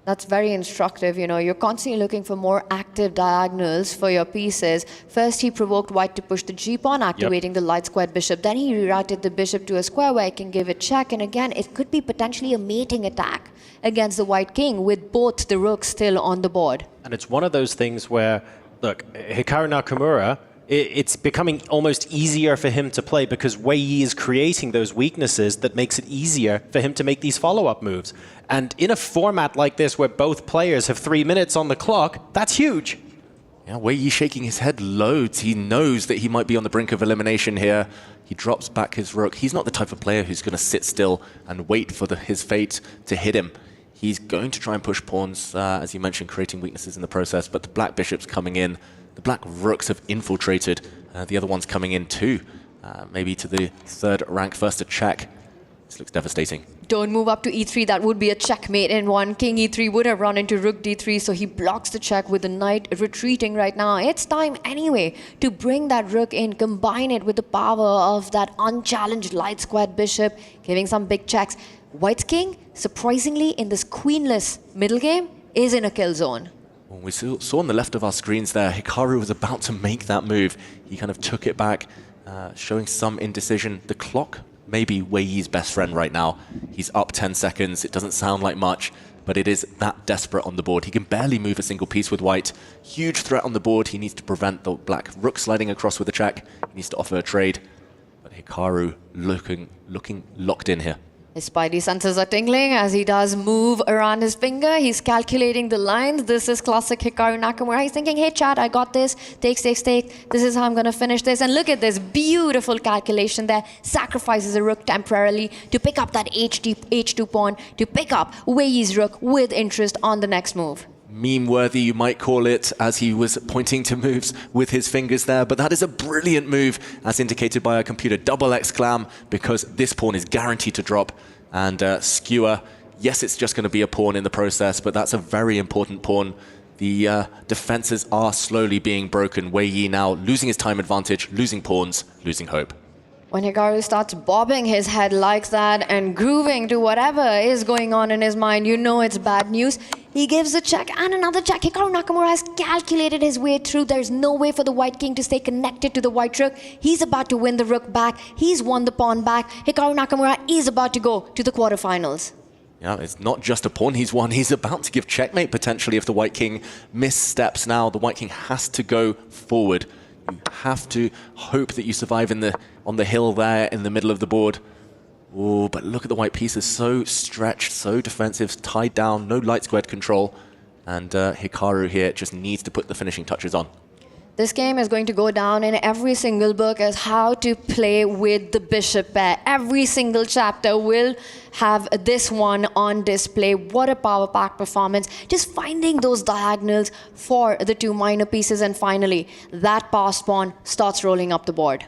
That's very instructive. You know, you're constantly looking for more active diagonals for your pieces. First, he provoked white to push the g-pawn, activating the light squared bishop. Then he rerouted the bishop to a square where he can give it check. And again, it could be potentially a mating attack against the white king with both the rooks still on the board. And it's one of those things where, look, Hikaru Nakamura, it's becoming almost easier for him to play because Wei Yi is creating those weaknesses that makes it easier for him to make these follow-up moves. And in a format like this where both players have 3 minutes on the clock, that's huge. Yeah, Wei Yi shaking his head loads. He knows that he might be on the brink of elimination here. He drops back his rook. He's not the type of player who's going to sit still and wait for his fate to hit him. He's going to try and push pawns, as you mentioned, creating weaknesses in the process, but the black bishops coming in. The black rooks have infiltrated. The other one's coming in too. Maybe to the third rank, first to check. This looks devastating. Don't move up to e3. That would be a checkmate in one. King e3 would have run into rook d3, so he blocks the check with the knight retreating right now. It's time anyway to bring that rook in, combine it with the power of that unchallenged light squared bishop, giving some big checks. White's king, surprisingly, in this queenless middle game, is in a kill zone. Well, we saw on the left of our screens there, Hikaru was about to make that move. He kind of took it back, showing some indecision. The clock may be Wei Yi's best friend right now. He's up 10 seconds. It doesn't sound like much, but it is that desperate on the board. He can barely move a single piece with white. Huge threat on the board. He needs to prevent the black rook sliding across with a check. He needs to offer a trade. But Hikaru looking locked in here. His spidey senses are tingling as he does move around his finger. He's calculating the lines. This is classic Hikaru Nakamura. He's thinking, hey, Chad, I got this. Take. This is how I'm going to finish this. And look at this beautiful calculation there. Sacrifices a rook temporarily to pick up that H2 pawn, to pick up Wei Yi's rook with interest on the next move. Meme-worthy, you might call it, as he was pointing to moves with his fingers there. But that is a brilliant move, as indicated by our computer. Double exclam, because this pawn is guaranteed to drop. And skewer, yes, it's just going to be a pawn in the process, but that's a very important pawn. The defenses are slowly being broken. Wei Yi now losing his time advantage, losing pawns, losing hope. When Hikaru starts bobbing his head like that and grooving to whatever is going on in his mind, you know it's bad news. He gives a check and another check. Hikaru Nakamura has calculated his way through. There's no way for the white king to stay connected to the white rook. He's about to win the rook back. He's won the pawn back. Hikaru Nakamura is about to go to the quarterfinals. Yeah, it's not just a pawn he's won. He's about to give checkmate potentially if the white king missteps now. The white king has to go forward. You have to hope that you survive on the hill there in the middle of the board. Oh, but look at the white pieces, so stretched, so defensive, tied down, no light squared control. And Hikaru here just needs to put the finishing touches on. This game is going to go down in every single book as how to play with the bishop pair. Every single chapter will have this one on display. What a power-packed performance. Just finding those diagonals for the two minor pieces. And finally, that passed pawn starts rolling up the board.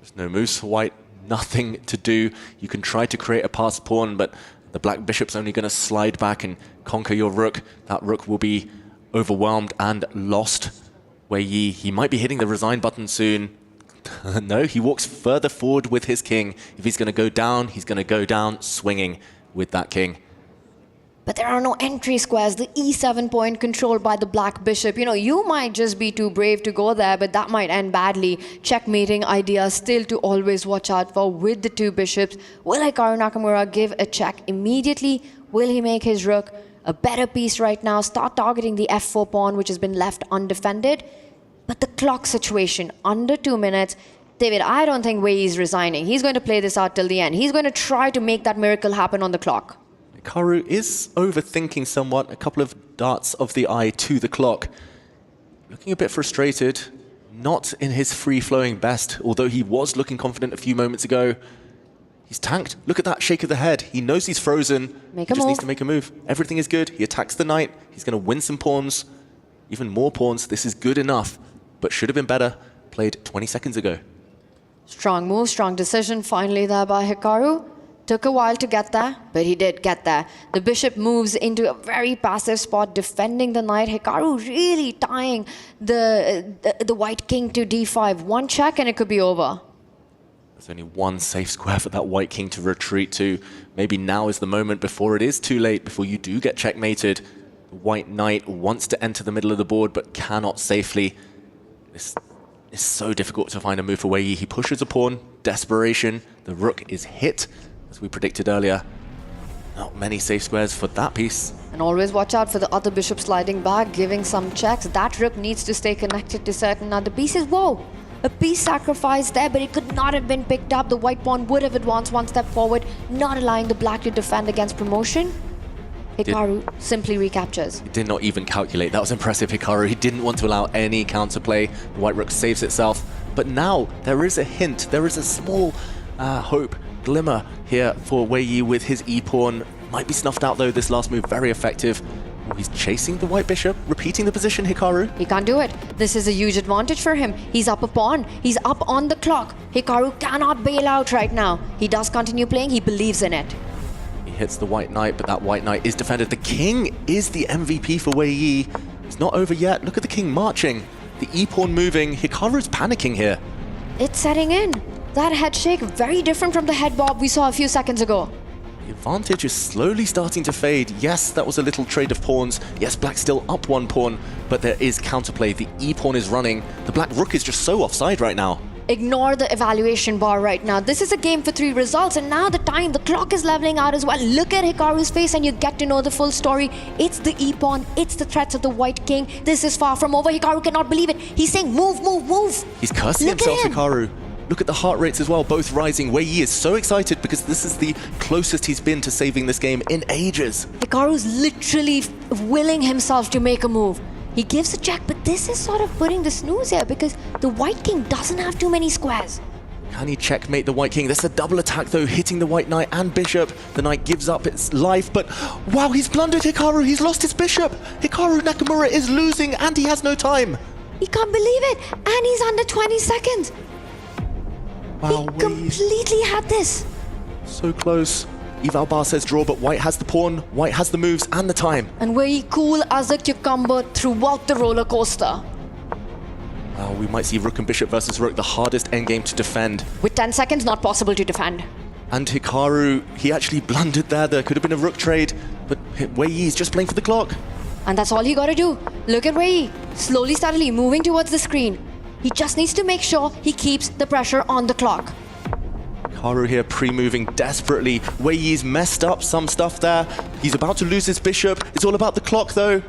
Just no moves for white. Nothing to do. You can try to create a passed pawn, but the black bishop's only going to slide back and conquer your rook. That rook will be overwhelmed and lost. Wei Yi, he might be hitting the resign button soon. No, he walks further forward with his king. If he's going to go down, he's going to go down swinging with that king. But there are no entry squares. The e7 point controlled by the black bishop. You know, you might just be too brave to go there, but that might end badly. Checkmating idea still to always watch out for with the two bishops. Will Hikaru Nakamura give a check immediately? Will he make his rook a better piece right now? Start targeting the f4 pawn, which has been left undefended. But the clock situation, under 2 minutes. David, I don't think Wei is resigning. He's going to play this out till the end. He's going to try to make that miracle happen on the clock. Hikaru is overthinking somewhat. A couple of darts of the eye to the clock. Looking a bit frustrated. Not in his free-flowing best, although he was looking confident a few moments ago. He's tanked. Look at that shake of the head. He knows he's frozen. He just needs to make a move. Everything is good. He attacks the knight. He's going to win some pawns. Even more pawns. This is good enough, but should have been better. Played 20 seconds ago. Strong move, strong decision finally there by Hikaru. Took a while to get there, but he did get there. The bishop moves into a very passive spot, defending the knight. Hikaru really tying the white king to d5. One check and it could be over. There's only one safe square for that white king to retreat to. Maybe now is the moment before it is too late, before you do get checkmated. The white knight wants to enter the middle of the board, but cannot safely. This is so difficult to find a move for Wei Yi. He pushes a pawn, desperation. The rook is hit, as we predicted earlier. Not many safe squares for that piece. And always watch out for the other bishop sliding back, giving some checks. That rook needs to stay connected to certain other pieces. Whoa! A piece sacrificed there, but it could not have been picked up. The white pawn would have advanced one step forward, not allowing the black to defend against promotion. Hikaru simply recaptures. He did not even calculate. That was impressive, Hikaru. He didn't want to allow any counterplay. The white rook saves itself. But now there is a hint. There is a small hope, glimmer here for Wei Yi with his e-pawn might be snuffed out though. This last move, very effective. Oh, he's chasing the white bishop, repeating the position, Hikaru. He can't do it. This is a huge advantage for him. He's up a pawn. He's up on the clock. Hikaru cannot bail out right now. He does continue playing. He believes in it. He hits the white knight, but that white knight is defended. The king is the MVP for Wei Yi. It's not over yet. Look at the king marching. The e-pawn moving. Hikaru's panicking here. It's setting in. That head shake, very different from the head bob we saw a few seconds ago. The advantage is slowly starting to fade. Yes, that was a little trade of pawns. Yes, black's still up one pawn, but there is counterplay. The e-pawn is running. The black rook is just so offside right now. Ignore the evaluation bar right now. This is a game for 3 results, and now the clock is leveling out as well. Look at Hikaru's face and you get to know the full story. It's the e-pawn, it's the threats of the white king. This is far from over. Hikaru cannot believe it. He's saying, move, move, move. He's cursing himself, Hikaru. Look at the heart rates as well, both rising. Wei Yi is so excited because this is the closest he's been to saving this game in ages. Hikaru's literally willing himself to make a move. He gives a check, but this is sort of putting the snooze here because the white king doesn't have too many squares. Can he checkmate the white king? There's a double attack though, hitting the white knight and bishop. The knight gives up its life, but wow, he's blundered Hikaru. He's lost his bishop. Hikaru Nakamura is losing and he has no time. He can't believe it, and he's under 20 seconds. Wow, he completely had this. So close. Eval Bar says draw, but white has the pawn, white has the moves and the time. And Wei Yi cool as a cucumber throughout the roller coaster. Wow, we might see rook and bishop versus rook, the hardest endgame to defend. With 10 seconds, not possible to defend. And Hikaru, he actually blundered there. There could have been a rook trade, but Wei Yi is just playing for the clock. And that's all he got to do. Look at Wei Yi, slowly, steadily moving towards the screen. He just needs to make sure he keeps the pressure on the clock. Hikaru here pre-moving desperately. Wei Yi's messed up some stuff there. He's about to lose his bishop. It's all about the clock though.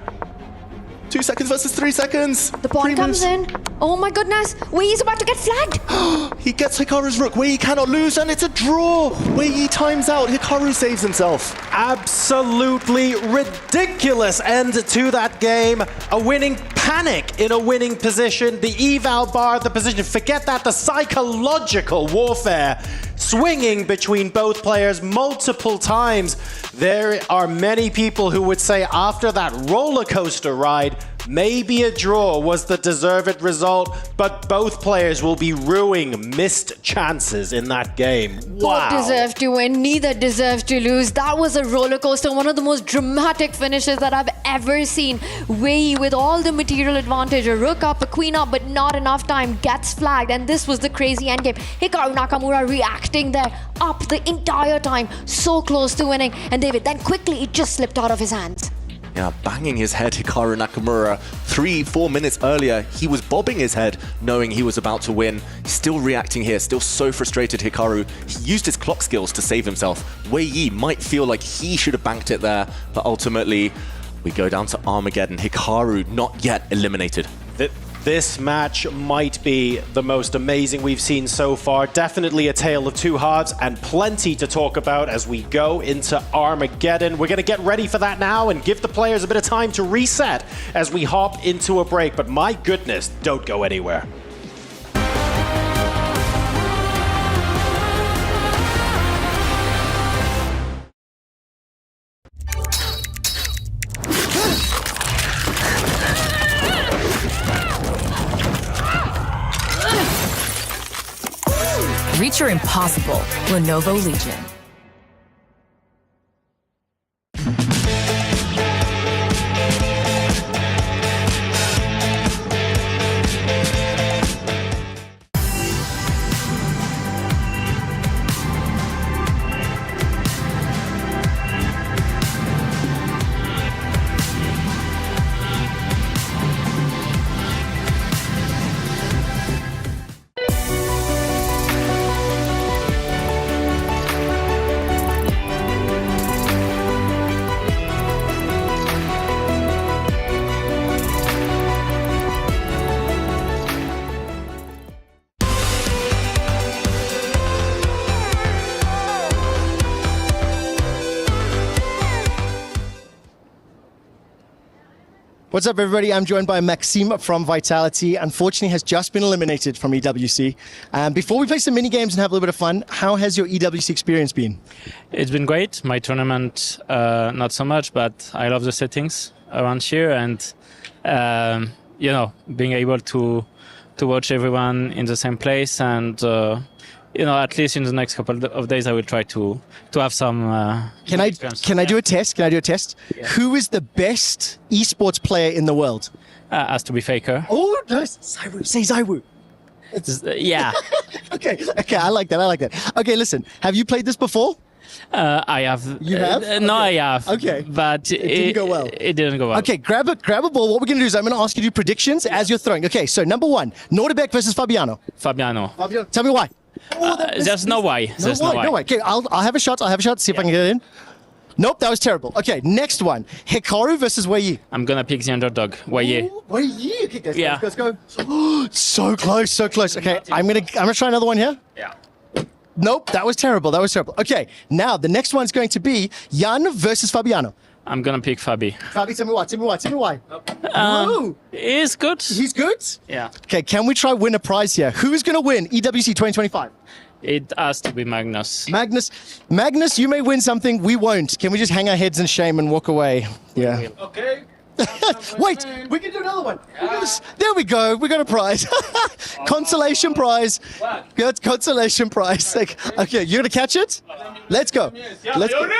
2 seconds versus 3 seconds. The pawn comes in. Oh my goodness. Wei Yi's about to get flagged. He gets Hikaru's rook. Wei Yi cannot lose and it's a draw. Wei Yi times out. Hikaru saves himself. Absolutely ridiculous end to that game. A winning panic in a winning position. The eval bar, the position. Forget that. The psychological warfare swinging between both players multiple times. There are many people who would say after that roller coaster ride, maybe a draw was the deserved result, but both players will be ruining missed chances in that game. Wow. Both deserve to win, neither deserves to lose. That was a roller coaster, one of the most dramatic finishes that I've ever seen. Wei Yi with all the material advantage, a rook up, a queen up, but not enough time, gets flagged, and this was the crazy endgame. Hikaru Nakamura reacting there, up the entire time, so close to winning, and David, then quickly it just slipped out of his hands. Yeah, banging his head, Hikaru Nakamura. 3-4 minutes earlier, he was bobbing his head, knowing he was about to win. Still reacting here, still so frustrated, Hikaru. He used his clock skills to save himself. Wei Yi might feel like he should have banked it there, but ultimately, we go down to Armageddon. Hikaru not yet eliminated. This match might be the most amazing we've seen so far. Definitely a tale of two halves and plenty to talk about as we go into Armageddon. We're going to get ready for that now and give the players a bit of time to reset as we hop into a break. But my goodness, don't go anywhere. Reach your impossible, Lenovo Legion. What's up, everybody? I'm joined by Maxime from Vitality. Unfortunately, has just been eliminated from EWC. Before we play some mini games and have a little bit of fun, how has your EWC experience been? It's been great. My tournament, not so much, but I love the settings around here, and being able to watch everyone in the same place, and at least in the next couple of days, I will try to have some. Can I do a test? Can I do a test? Yeah. Who is the best esports player in the world? Has to be Faker. Oh, nice. Zaiwu. Say Zaiwu. Yeah. Okay, I like that. Okay, listen. Have you played this before? I have. You have? No, okay. I have. Okay. But it didn't go well. It didn't go well. Okay, grab a ball. What we're going to do is I'm going to ask you to do predictions as you're throwing. Okay, so number one, Nordebek versus Fabiano. Fabiano. Tell me why. There's no why. There's no why. Okay, I'll have a shot. See if I can get it in. Nope, that was terrible. Okay, next one. Hikaru versus Wei Yi. I'm going to pick the underdog, Wei Yi. Wei Yi. Okay, let's go. So close. Okay, I'm gonna try another one here. Yeah. Nope, that was terrible. Okay, now the next one's going to be Jan versus Fabiano. I'm going to pick Fabi. Fabi, tell me why. He's good. He's good? Yeah. Okay, can we try win a prize here? Who's going to win EWC 2025? It has to be Magnus. Magnus, you may win something, we won't. Can we just hang our heads in shame and walk away? Yeah. Okay. Wait, we can do another one. There we go. We got a prize. Consolation prize. Good consolation prize. Okay, you're gonna catch it? Let's go. Let's go.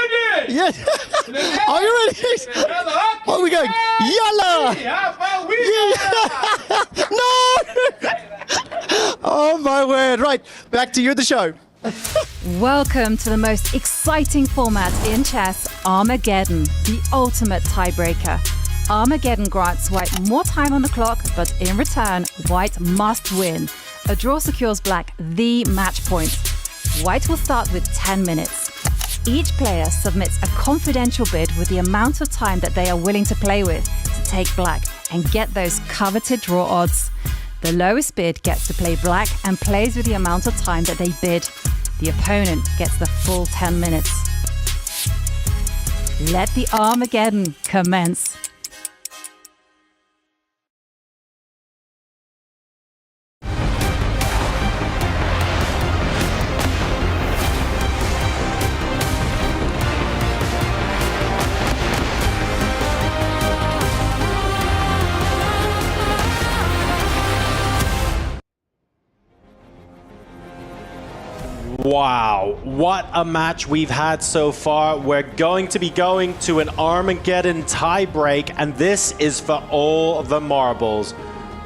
Yeah. Are you ready? Are we going? Yalla! No! Oh my word! Right, back to you, the show. Welcome to the most exciting format in chess, Armageddon, the ultimate tiebreaker. Armageddon grants White more time on the clock, but in return, White must win. A draw secures Black the match point. White will start with 10 minutes. Each player submits a confidential bid with the amount of time that they are willing to play with to take Black and get those coveted draw odds. The lowest bid gets to play Black and plays with the amount of time that they bid. The opponent gets the full 10 minutes. Let the Armageddon commence. Wow, what a match we've had so far. We're going to be going to an Armageddon tiebreak, and this is for all the marbles.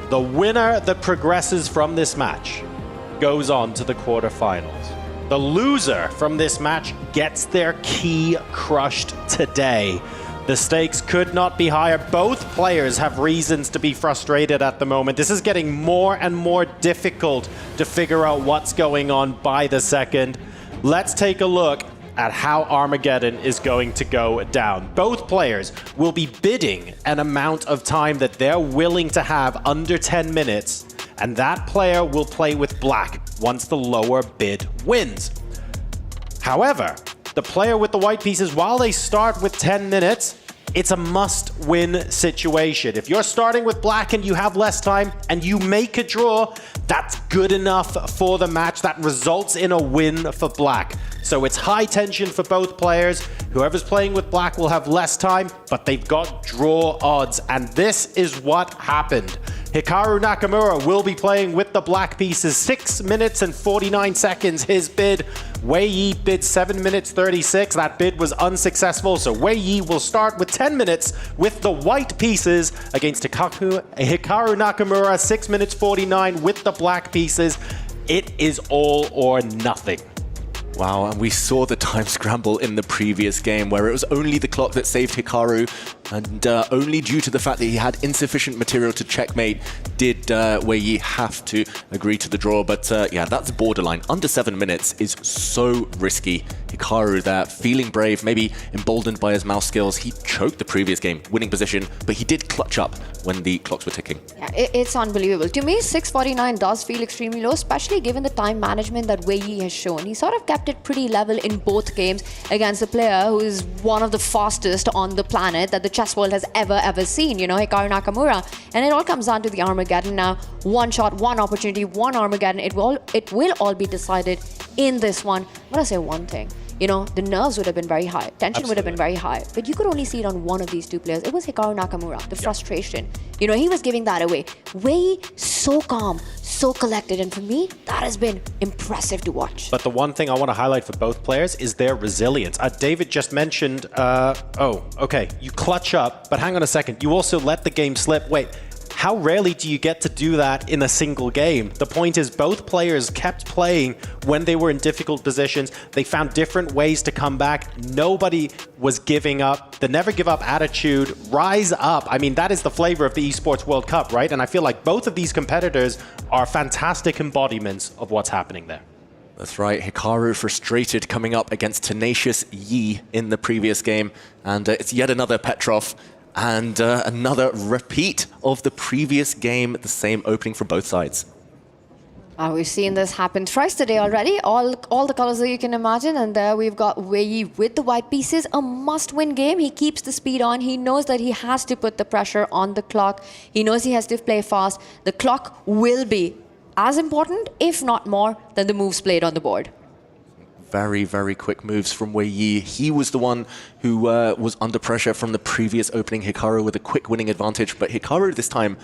The winner that progresses from this match goes on to the quarterfinals. The loser from this match gets their key crushed today. The stakes could not be higher. Both players have reasons to be frustrated at the moment. This is getting more and more difficult to figure out what's going on by the second. Let's take a look at how Armageddon is going to go down. Both players will be bidding an amount of time that they're willing to have under 10 minutes, and that player will play with Black once the lower bid wins. However, the player with the white pieces, while they start with 10 minutes, it's a must-win situation. If you're starting with Black and you have less time and you make a draw, that's good enough for the match. That results in a win for Black. So it's high tension for both players. Whoever's playing with Black will have less time, but they've got draw odds. And this is what happened. Hikaru Nakamura will be playing with the Black pieces. 6 minutes and 49 seconds his bid. Wei Yi bid 7 minutes 36. That bid was unsuccessful, so Wei Yi will start with 10 minutes with the white pieces against Hikaru Nakamura. 6 minutes 49 with the Black pieces. It is all or nothing. Wow, and we saw the time scramble in the previous game where it was only the clock that saved Hikaru, and only due to the fact that he had insufficient material to checkmate did Wei Yi have to agree to the draw, but yeah, that's borderline. Under 7 minutes is so risky. Hikaru there, feeling brave, maybe emboldened by his mouse skills. He choked the previous game, winning position, but he did clutch up when the clocks were ticking. Yeah, it's unbelievable. To me, 6:49 does feel extremely low, especially given the time management that Wei Yi has shown. He sort of kept it pretty level in both games against a player who is one of the fastest on the planet that the chess world has ever seen, you know, Hikaru Nakamura. And it all comes down to the Armageddon now. One shot, one opportunity, one Armageddon. It will all be decided in this one. I'm going to say one thing. You know, the nerves would have been very high. Tension would have been very high. But you could only see it on one of these two players. It was Hikaru Nakamura, the frustration. You know, he was giving that away. Wei Yi, so calm, so collected. And for me, that has been impressive to watch. But the one thing I want to highlight for both players is their resilience. David just mentioned, you clutch up, but hang on a second. You also let the game slip. Wait. How rarely do you get to do that in a single game? The point is both players kept playing when they were in difficult positions. They found different ways to come back. Nobody was giving up. The never give up attitude, rise up. I mean, that is the flavor of the Esports World Cup, right? And I feel like both of these competitors are fantastic embodiments of what's happening there. That's right, Hikaru frustrated coming up against tenacious Yi in the previous game. And it's yet another Petrov. And another repeat of the previous game, the same opening for both sides. We've seen this happen twice today already, all the colors that you can imagine. And there we've got Wei Yi with the white pieces, a must-win game. He keeps the speed on. He knows that he has to put the pressure on the clock. He knows he has to play fast. The clock will be as important, if not more, than the moves played on the board. Very, very quick moves from Wei Yi. He was the one who was under pressure from the previous opening. Hikaru with a quick winning advantage, but Hikaru this time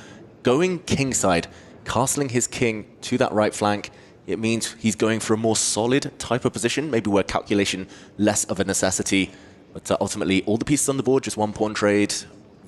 going kingside, castling his king to that right flank. It means he's going for a more solid type of position, maybe where calculation less of a necessity. But ultimately, all the pieces on the board, just one pawn trade.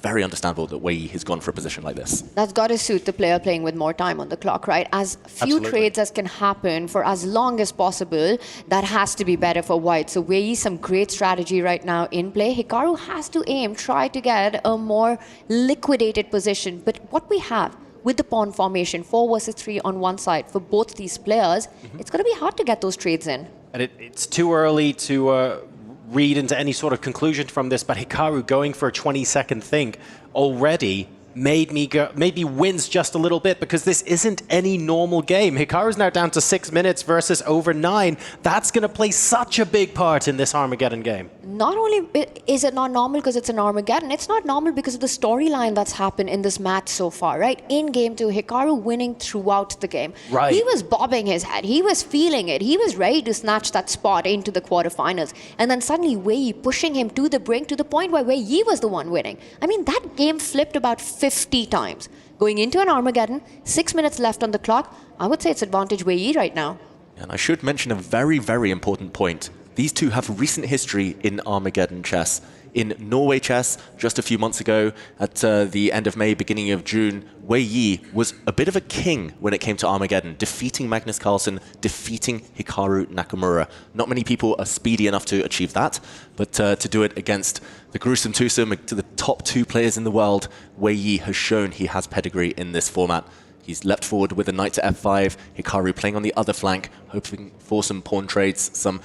Very understandable that Wei Yi has gone for a position like this. That's got to suit the player playing with more time on the clock, right? As few trades as can happen for as long as possible, that has to be better for white. So Wei Yi, some great strategy right now in play. Hikaru has to try to get a more liquidated position. But what we have with the pawn formation, 4 versus 3 on one side for both these players, it's going to be hard to get those trades in. And it's too early to read into any sort of conclusion from this, but Hikaru going for a 20-second think already made me wins just a little bit, because this isn't any normal game. Hikaru's now down to 6 minutes versus over 9. That's going to play such a big part in this Armageddon game. Not only is it not normal because it's an Armageddon, it's not normal because of the storyline that's happened in this match so far, right? In game 2, Hikaru winning throughout the game. Right. He was bobbing his head. He was feeling it. He was ready to snatch that spot into the quarterfinals. And then suddenly Wei Yi pushing him to the brink, to the point where Wei Yi was the one winning. I mean, that game flipped about 50 times. Going into an Armageddon, 6 minutes left on the clock, I would say it's advantage Wei Yi right now. And I should mention a very, very important point. These two have recent history in Armageddon chess. In Norway chess, just a few months ago, at the end of May, beginning of June, Wei Yi was a bit of a king when it came to Armageddon, defeating Magnus Carlsen, defeating Hikaru Nakamura. Not many people are speedy enough to achieve that, but to do it against the gruesome twosome, to the top 2 players in the world, Wei Yi has shown he has pedigree in this format. He's leapt forward with a knight to f5, Hikaru playing on the other flank, hoping for some pawn trades, some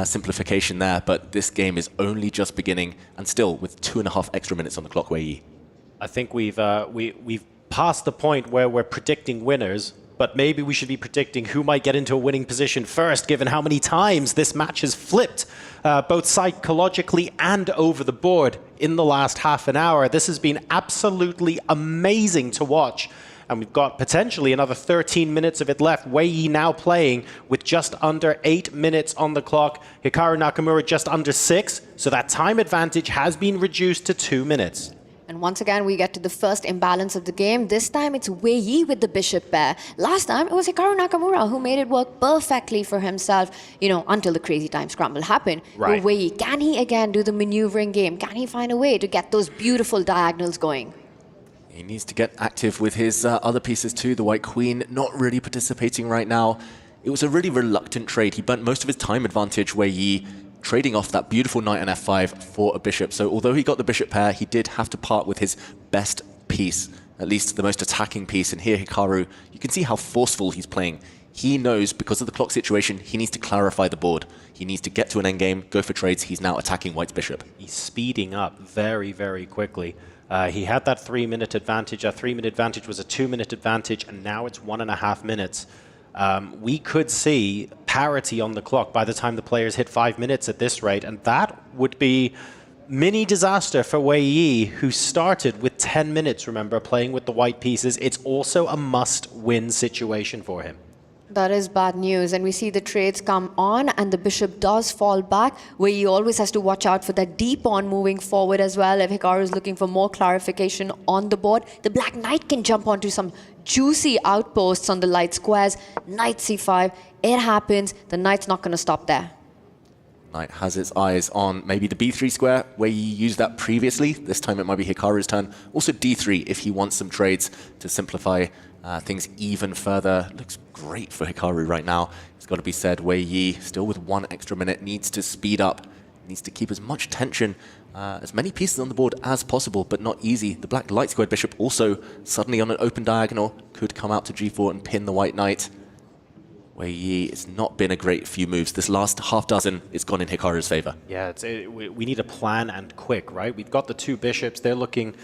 simplification there, but this game is only just beginning, and still with 2.5 extra minutes on the clock, Wei Yi. I think we've passed the point where we're predicting winners, but maybe we should be predicting who might get into a winning position first, given how many times this match has flipped, both psychologically and over the board in the last half an hour. This has been absolutely amazing to watch. And we've got potentially another 13 minutes of it left. Wei Yi now playing with just under 8 minutes on the clock. Hikaru Nakamura just under 6. So that time advantage has been reduced to 2 minutes. And once again, we get to the first imbalance of the game. This time, it's Wei Yi with the bishop pair. Last time, it was Hikaru Nakamura who made it work perfectly for himself, you know, until the crazy time scramble happened. Right. But Wei Yi, can he again do the maneuvering game? Can he find a way to get those beautiful diagonals going? He needs to get active with his other pieces too. The White Queen not really participating right now. It was a really reluctant trade. He burnt most of his time advantage, Wei Yi, trading off that beautiful knight on f5 for a bishop. So although he got the bishop pair, he did have to part with his best piece. at least the most attacking piece. And here, Hikaru, you can see how forceful he's playing. He knows, because of the clock situation, he needs to clarify the board. He needs to get to an endgame, go for trades. He's now attacking White's bishop. He's speeding up very, very quickly. He had that 3-minute advantage. That 3-minute advantage was a 2-minute advantage, and now it's 1.5 minutes. We could see parity on the clock by the time the players hit 5 minutes at this rate, and that would be mini disaster for Wei Yi, who started with 10 minutes, remember, playing with the white pieces. It's also a must-win situation for him. That is bad news, and we see the trades come on and the bishop does fall back, where he always has to watch out for that d pawn moving forward as well. If Hikaru is looking for more clarification on the board, the black knight can jump onto some juicy outposts on the light squares. Knight c5, it happens. The knight's not going to stop there. Knight has its eyes on maybe the b3 square, where you used that previously. This time it might be Hikaru's turn. Also d3 if he wants some trades to simplify things even further. Looks great for Hikaru right now. It's got to be said, Wei Yi, still with 1 extra minute, needs to speed up, needs to keep as much tension, as many pieces on the board as possible, but not easy. The black light squared bishop also suddenly on an open diagonal, could come out to g4 and pin the white knight. Wei Yi, it's not been a great few moves. This last half dozen is gone in Hikaru's favor. Yeah, we need a plan and quick, right? We've got the 2 bishops. They're looking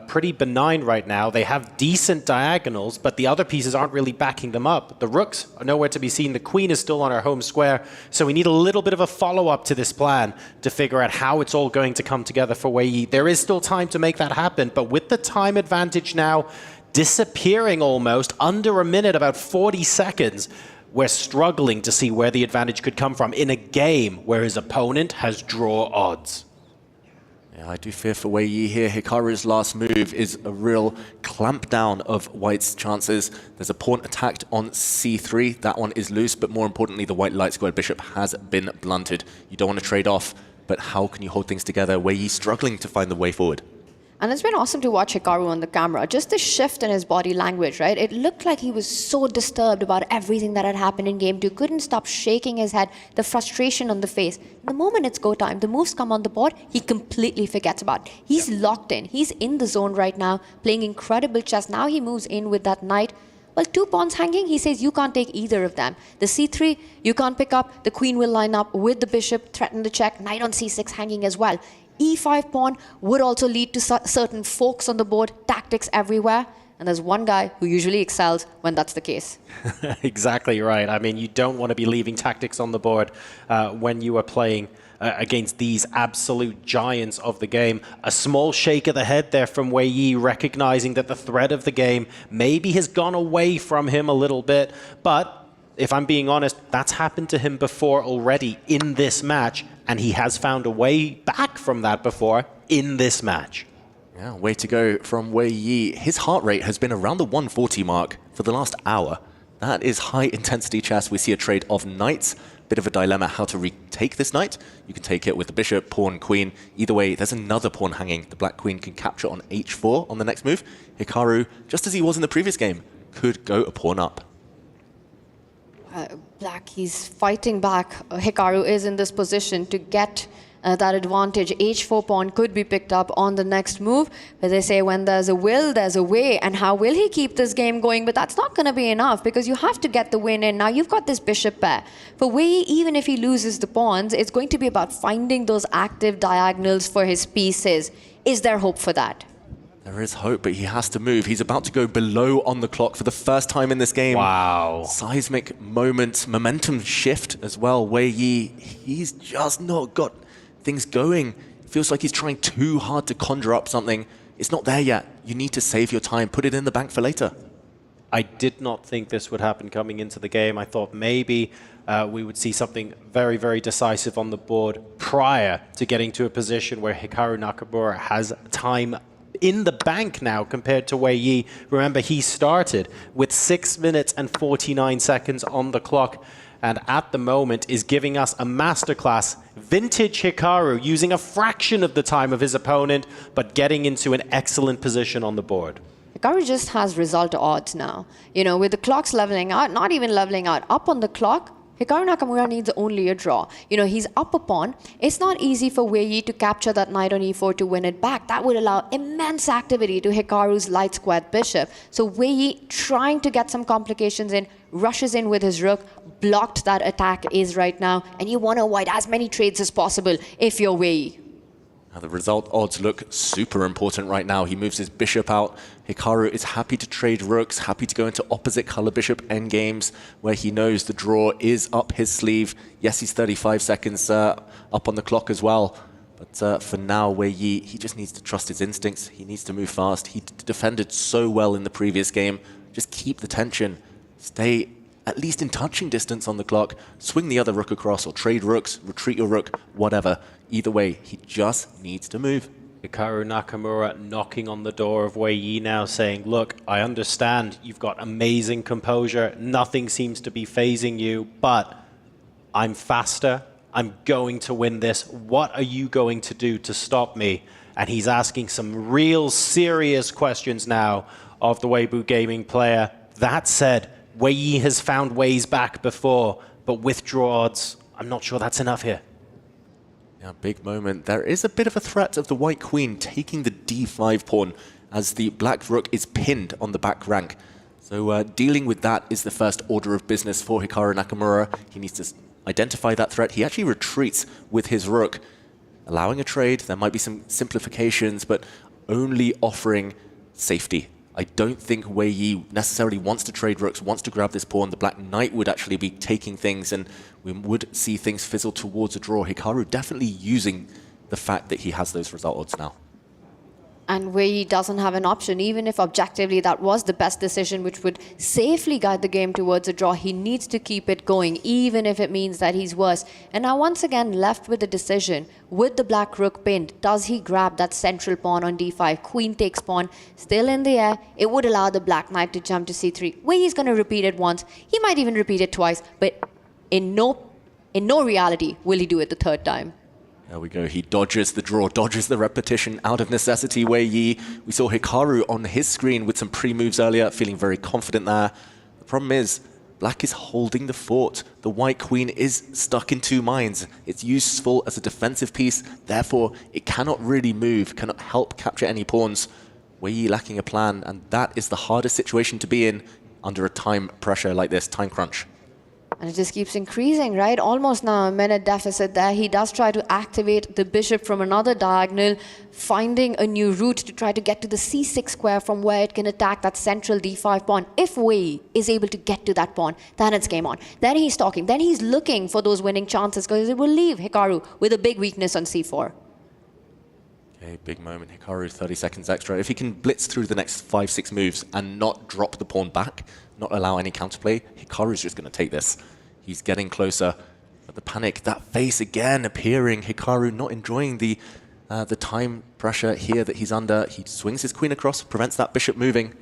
pretty benign right now. They have decent diagonals, but the other pieces aren't really backing them up. The rooks are nowhere to be seen. The queen is still on her home square. So we need a little bit of a follow-up to this plan to figure out how it's all going to come together for Wei Yi. There is still time to make that happen, but with the time advantage now disappearing almost, under a minute, about 40 seconds, we're struggling to see where the advantage could come from in a game where his opponent has draw odds. Yeah, I do fear for Wei Yi here. Hikaru's last move is a real clamp down of White's chances. There's a pawn attacked on c3. That one is loose, but more importantly, the white light squared bishop has been blunted. You don't want to trade off, but how can you hold things together? Wei Yi struggling to find the way forward. And it's been awesome to watch Hikaru on the camera. Just the shift in his body language, right? It looked like he was so disturbed about everything that had happened in game 2. Couldn't stop shaking his head, the frustration on the face. The moment it's go time, the moves come on the board, he completely forgets about it. He's locked in. He's in the zone right now, playing incredible chess. Now he moves in with that knight. Well, 2 pawns hanging, he says you can't take either of them. The c3, you can't pick up. The queen will line up with the bishop, threaten the check. Knight on c6 hanging as well. E5 pawn would also lead to certain forks on the board, tactics everywhere. And there's one guy who usually excels when that's the case. Exactly right. I mean, you don't want to be leaving tactics on the board when you are playing against these absolute giants of the game. A small shake of the head there from Wei Yi, recognizing that the thread of the game maybe has gone away from him a little bit. But if I'm being honest, that's happened to him before already in this match, and he has found a way back from that before in this match. Yeah, way to go from Wei Yi. His heart rate has been around the 140 mark for the last hour. That is high intensity chess. We see a trade of knights. Bit of a dilemma how to retake this knight. You can take it with the bishop, pawn, queen. Either way, there's another pawn hanging. The black queen can capture on h4 on the next move. Hikaru, just as he was in the previous game, could go a pawn up. Black, he's fighting back. Hikaru is in this position to get that advantage. H4 pawn could be picked up on the next move. But they say when there's a will, there's a way. And how will he keep this game going? But that's not going to be enough because you have to get the win in. Now you've got this bishop pair. For Wei, even if he loses the pawns, it's going to be about finding those active diagonals for his pieces. Is there hope for that? There is hope, but he has to move. He's about to go below on the clock for the first time in this game. Wow. Seismic moment, momentum shift as well. Wei Yi, he's just not got things going. It feels like he's trying too hard to conjure up something. It's not there yet. You need to save your time. Put it in the bank for later. I did not think this would happen coming into the game. I thought maybe we would see something very, very decisive on the board prior to getting to a position where Hikaru Nakamura has time in the bank now compared to Wei Yi. Remember, he started with 6 minutes and 49 seconds on the clock, and at the moment is giving us a masterclass. Vintage Hikaru using a fraction of the time of his opponent, but getting into an excellent position on the board. Hikaru just has result odds now. You know, with the clocks leveling out, not even leveling out, up on the clock, Hikaru Nakamura needs only a draw. You know, he's up a pawn. It's not easy for Wei Yi to capture that knight on e4 to win it back. That would allow immense activity to Hikaru's light squared bishop. So Wei Yi, trying to get some complications in, rushes in with his rook, blocked that attack is right now, and you want to avoid as many trades as possible if you're Wei Yi. Now the result odds look super important right now. He moves his bishop out. Hikaru is happy to trade rooks, happy to go into opposite color bishop endgames where he knows the draw is up his sleeve. Yes, he's 35 seconds up on the clock as well. But for now, Wei Yi, he just needs to trust his instincts. He needs to move fast. He defended so well in the previous game. Just keep the tension. Stay at least in touching distance on the clock. Swing the other rook across or trade rooks, retreat your rook, whatever. Either way, he just needs to move. Hikaru Nakamura knocking on the door of Wei Yi now, saying, look, I understand you've got amazing composure. Nothing seems to be phasing you, but I'm faster. I'm going to win this. What are you going to do to stop me? And he's asking some real serious questions now of the Weibo Gaming player. That said, Wei Yi has found ways back before, but with draw odds, I'm not sure that's enough here. Yeah, big moment. There is a bit of a threat of the white queen taking the d5 pawn as the black rook is pinned on the back rank. So dealing with that is the first order of business for Hikaru Nakamura. He needs to identify that threat. He actually retreats with his rook, allowing a trade. There might be some simplifications, but only offering safety. I don't think Wei Yi necessarily wants to trade rooks, wants to grab this pawn. The black knight would actually be taking things, and we would see things fizzle towards a draw. Hikaru definitely using the fact that he has those result odds now. And Wei Yi doesn't have an option, even if objectively that was the best decision, which would safely guide the game towards a draw. He needs to keep it going, even if it means that he's worse. And now once again left with the decision, with the black rook pinned, does he grab that central pawn on d5? Queen takes pawn, still in the air. It would allow the black knight to jump to c3. Wei Yi's going to repeat it once. He might even repeat it twice, but in no reality will he do it the third time. There we go. He dodges the draw, dodges the repetition out of necessity, Wei Yi. We saw Hikaru on his screen with some pre-moves earlier, feeling very confident there. The problem is, black is holding the fort. The white queen is stuck in two minds. It's useful as a defensive piece, therefore it cannot really move, cannot help capture any pawns. Wei Yi lacking a plan, and that is the hardest situation to be in under a time pressure like this, time crunch. And it just keeps increasing, right? Almost now a minute deficit there. He does try to activate the bishop from another diagonal, finding a new route to try to get to the c6 square from where it can attack that central d5 pawn. If Wei is able to get to that pawn, then it's game on. Then he's talking. Then he's looking for those winning chances because it will leave Hikaru with a big weakness on c4. Okay, big moment. Hikaru, 30 seconds extra. If he can blitz through the next 5-6 moves and not drop the pawn back, not allow any counterplay, Hikaru's just going to take this. He's getting closer. But the panic, that face again appearing. Hikaru not enjoying the time pressure here that he's under. He swings his queen across, prevents that bishop moving.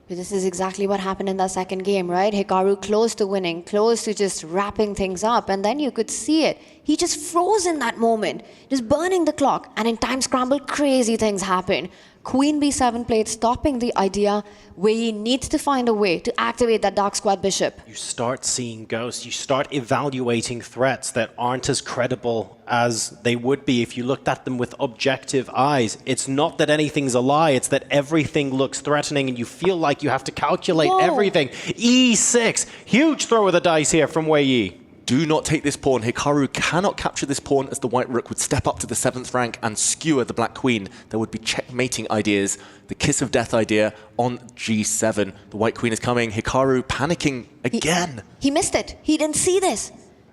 But this is exactly what happened in that second game, right? Hikaru close to winning, close to just wrapping things up. And then you could see it. He just froze in that moment, just burning the clock. And in time scramble, crazy things happen. Queen b7 played, stopping the idea. Wei Yi needs to find a way to activate that dark squad bishop. You start seeing ghosts. You start evaluating threats that aren't as credible as they would be if you looked at them with objective eyes. It's not that anything's a lie. It's that everything looks threatening and you feel like you have to calculate everything. E6. Huge throw of the dice here from Wei Yi. Do not take this pawn. Hikaru cannot capture this pawn as the white rook would step up to the 7th rank and skewer the black queen. There would be checkmating ideas, the kiss of death idea on g7. The white queen is coming. Hikaru panicking again. He missed it. He didn't see this.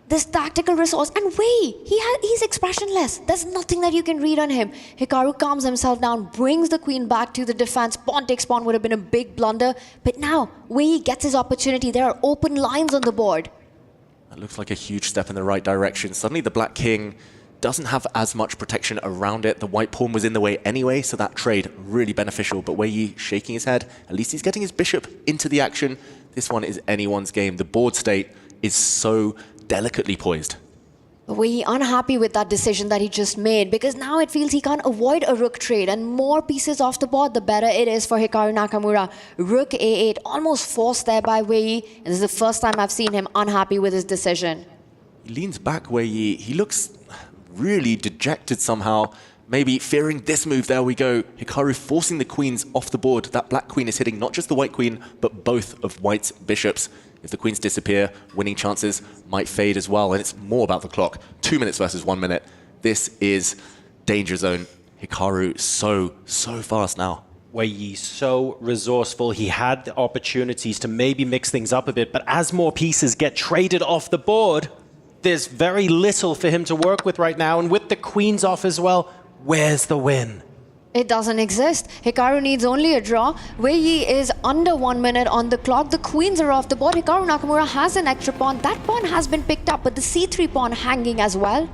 This tactical resource. And Wei, he's expressionless. There's nothing that you can read on him. Hikaru calms himself down, brings the queen back to the defense. Pawn takes pawn would have been a big blunder. But now, Wei gets his opportunity. There are open lines on the board. That looks like a huge step in the right direction. Suddenly the black king doesn't have as much protection around it. The white pawn was in the way anyway, so that trade really beneficial. But Wei Yi shaking his head. At least he's getting his bishop into the action. This one is anyone's game. The board state is so delicately poised. Wei unhappy with that decision that he just made because now it feels he can't avoid a rook trade, and more pieces off the board, the better it is for Hikaru Nakamura. Rook A8, almost forced there by Wei Yi, and this is the first time I've seen him unhappy with his decision. He leans back, Wei Yi. He looks really dejected somehow. Maybe fearing this move. There we go. Hikaru forcing the queens off the board. That black queen is hitting not just the white queen, but both of white's bishops. If the queens disappear, winning chances might fade as well. And it's more about the clock. 2 minutes versus 1 minute. This is danger zone. Hikaru so fast now. Wei Yi so resourceful. He had the opportunities to maybe mix things up a bit, but as more pieces get traded off the board, there's very little for him to work with right now. And with the queens off as well, where's the win? It doesn't exist. Hikaru needs only a draw. Wei Yi is under 1 minute on the clock. The queens are off the board. Hikaru Nakamura has an extra pawn. That pawn has been picked up, but the c3 pawn hanging as well.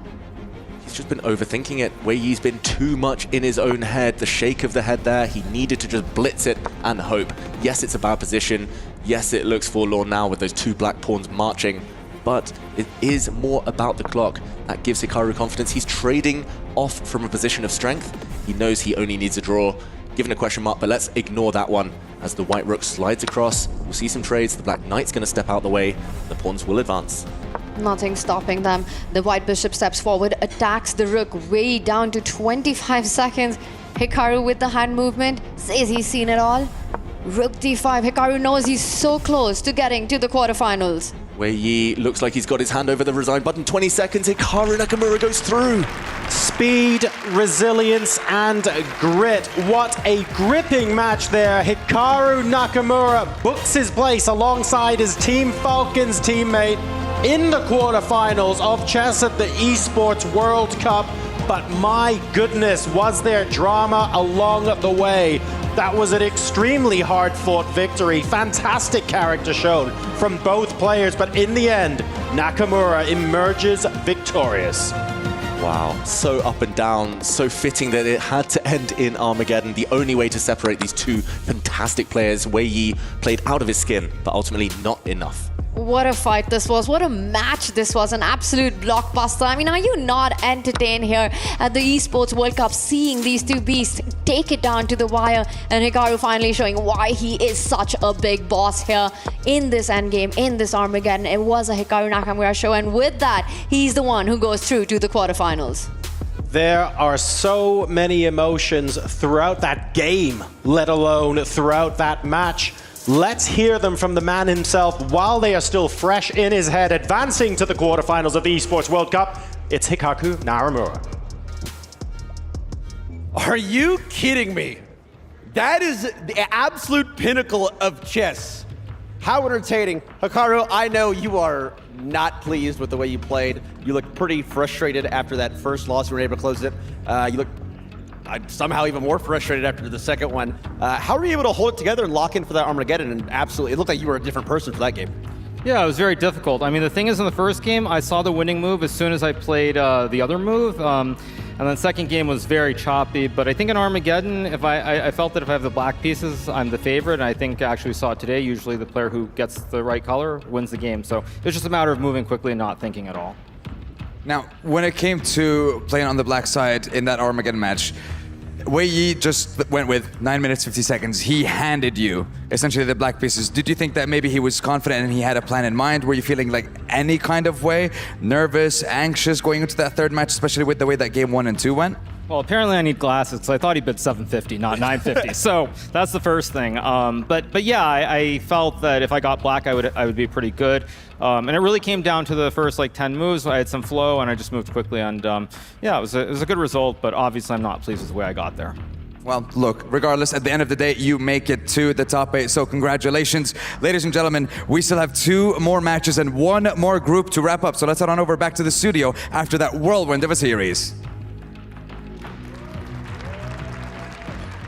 He's just been overthinking it. Wei Yi's been too much in his own head. The shake of the head there, he needed to just blitz it and hope. Yes, it's a bad position. Yes, it looks forlorn now with those two black pawns marching. But it is more about the clock. That gives Hikaru confidence. He's trading off from a position of strength. He knows he only needs a draw. Given a question mark, but let's ignore that one. As the white rook slides across, we'll see some trades. The black knight's going to step out the way. The pawns will advance. Nothing stopping them. The white bishop steps forward, attacks the rook way down to 25 seconds. Hikaru with the hand movement, says he's seen it all. Rook d5. Hikaru knows he's so close to getting to the quarterfinals. Wei Yi looks like he's got his hand over the resign button. 20 seconds, Hikaru Nakamura goes through. Speed, resilience, and grit. What a gripping match there. Hikaru Nakamura books his place alongside his Team Falcons teammate in the quarterfinals of chess at the Esports World Cup. But my goodness, was there drama along the way. That was an extremely hard-fought victory. Fantastic character shown from both players, but in the end, Nakamura emerges victorious. Wow, so up and down, so fitting that it had to end in Armageddon. The only way to separate these two fantastic players. Wei Yi played out of his skin, but ultimately not enough. What a fight this was. What a match this was. An absolute blockbuster. I mean, are you not entertained here at the Esports World Cup, seeing these two beasts take it down to the wire, and Hikaru finally showing why he is such a big boss here in this endgame, in this Armageddon. It was a Hikaru Nakamura show, and with that, he's the one who goes through to the quarterfinals. There are so many emotions throughout that game, let alone throughout that match. Let's hear them from the man himself while they are still fresh in his head. Advancing to the quarterfinals of the Esports World Cup, it's Hikaru Nakamura. Are you kidding me? That is the absolute pinnacle of chess. How entertaining. Hikaru, I know you are not pleased with the way you played. You looked pretty frustrated after that first loss. You were able to close it. You looked somehow even more frustrated after the second one. How were you able to hold it together and lock in for that Armageddon? And absolutely, it looked like you were a different person for that game. Yeah, it was very difficult. I mean, the thing is, in the first game, I saw the winning move as soon as I played the other move. And then the second game was very choppy. But I think in Armageddon, if I felt that if I have the black pieces, I'm the favorite. And I think actually saw it today, usually the player who gets the right color wins the game. So it's just a matter of moving quickly and not thinking at all. Now, when it came to playing on the black side in that Armageddon match, Wei Yi just went with 9 minutes, 50 seconds. He handed you essentially the black pieces. Did you think that maybe he was confident and he had a plan in mind? Were you feeling like any kind of way? Nervous, anxious going into that third match, especially with the way that game 1 and 2 went? Well, apparently I need glasses because I thought he bid 750, not 950. So that's the first thing. But yeah, I felt that if I got black, I would be pretty good. And it really came down to the first 10 moves. I had some flow and I just moved quickly. And yeah, it was a good result. But obviously, I'm not pleased with the way I got there. Well, look, regardless, at the end of the day, you make it to the top 8, so congratulations. Ladies and gentlemen, we still have 2 more matches and 1 more group to wrap up. So let's head on over back to the studio after that whirlwind of a series.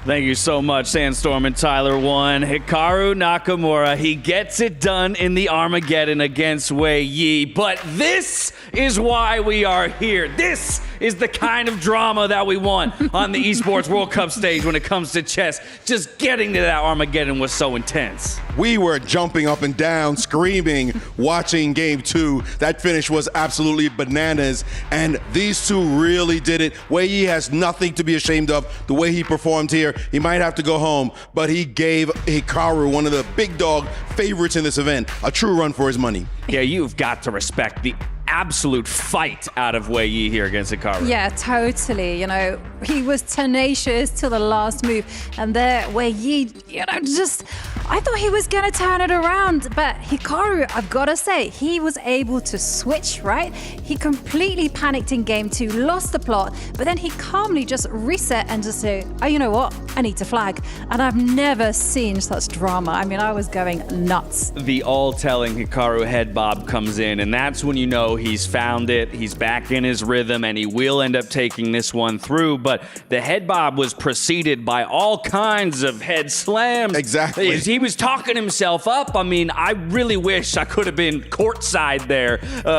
Thank you so much, Sandstorm and Tyler 1. Hikaru Nakamura, he gets it done in the Armageddon against Wei Yi. But this is why we are here. This is the kind of drama that we want on the Esports World Cup stage when it comes to chess. Just getting to that Armageddon was so intense. We were jumping up and down, screaming, watching game 2. That finish was absolutely bananas, and these two really did it. Wei Yi has nothing to be ashamed of. The way he performed here, he might have to go home, but he gave Hikaru, one of the big dog favorites in this event, a true run for his money. Yeah, you've got to respect the absolute fight out of Wei Yi here against Hikaru. Yeah, totally. You know, he was tenacious till the last move. And there, Wei Yi, you know, just, I thought he was going to turn it around. But Hikaru, I've got to say, he was able to switch, right? He completely panicked in game 2, lost the plot, but then he calmly just reset and just say, oh, you know what? I need to flag. And I've never seen such drama. I mean, I was going nuts. The all-telling Hikaru head bob comes in, and that's when you know he's found it, he's back in his rhythm, and he will end up taking this one through. But the head bob was preceded by all kinds of head slams. Exactly. He was talking himself up. I mean, I really wish I could have been courtside there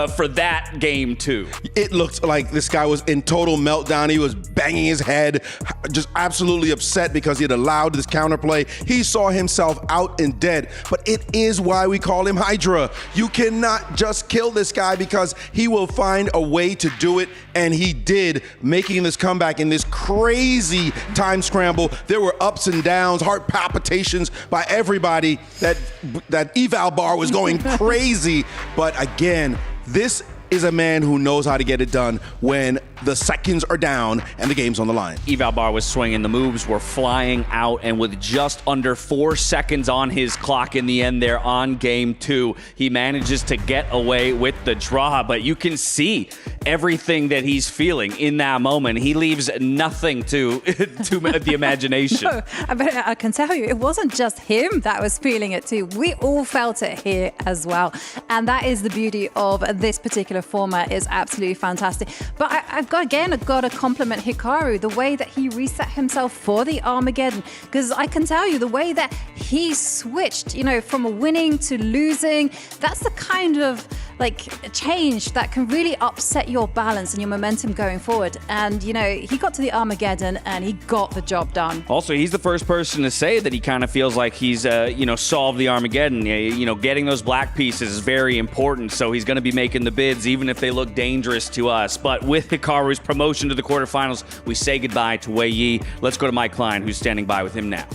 for that game too. It looked like this guy was in total meltdown. He was banging his head, just absolutely upset because he had allowed this counterplay. He saw himself out and dead, but it is why we call him Hydra. You cannot just kill this guy because he will find a way to do it, and he did, making this comeback in this crazy time scramble. There were ups and downs, heart palpitations by everybody. That eval bar was going crazy, but again, this is a man who knows how to get it done when the seconds are down and the game's on the line. Eval bar was swinging, the moves were flying out, and with just under 4 seconds on his clock in the end there on game 2, he manages to get away with the draw. But you can see everything that he's feeling in that moment. He leaves nothing to the imagination. No, but I can tell you, it wasn't just him that was feeling it too. We all felt it here as well. And that is the beauty of this particular format. Is absolutely fantastic. But I've got to compliment Hikaru, the way that he reset himself for the Armageddon, because I can tell you the way that he switched, you know, from winning to losing, that's the kind of like change that can really upset your balance and your momentum going forward. And, you know, he got to the Armageddon and he got the job done. Also, he's the first person to say that he kind of feels like he's, solved the Armageddon. You know, getting those black pieces is very important. So he's going to be making the bids, even if they look dangerous to us. But with Hikaru's promotion to the quarterfinals, we say goodbye to Wei Yi. Let's go to Mike Klein, who's standing by with him now.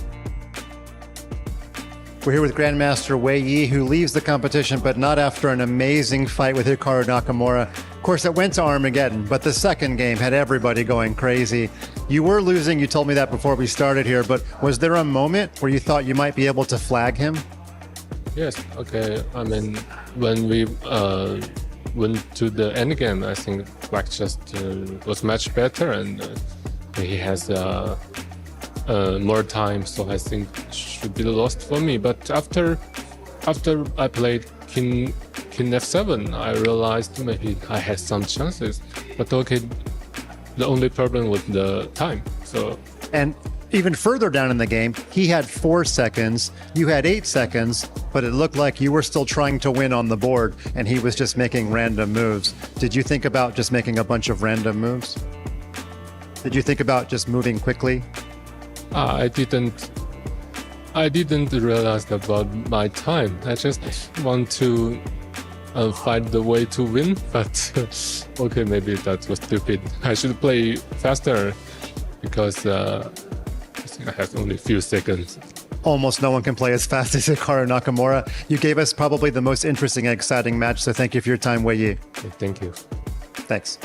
We're here with Grandmaster Wei Yi, who leaves the competition, but not after an amazing fight with Hikaru Nakamura. Of course, it went to Armageddon, but the second game had everybody going crazy. You were losing, you told me that before we started here, but was there a moment where you thought you might be able to flag him? Yes, okay. I mean, when we went to the end game, I think Black just was much better, and he has more time, so I think it should be lost for me. But after I played King F7, I realized maybe I had some chances. But okay, the only problem was the time. So and even further down in the game, he had 4 seconds, you had 8 seconds, but it looked like you were still trying to win on the board, and he was just making random moves. Did you think about just making a bunch of random moves? Did you think about just moving quickly? I didn't realize about my time. I just want to find the way to win, but okay, maybe that was stupid. I should play faster because I think I have only a few seconds. Almost no one can play as fast as Hikaru Nakamura. You gave us probably the most interesting and exciting match, so thank you for your time, Wei Yi. Thank you. Thanks.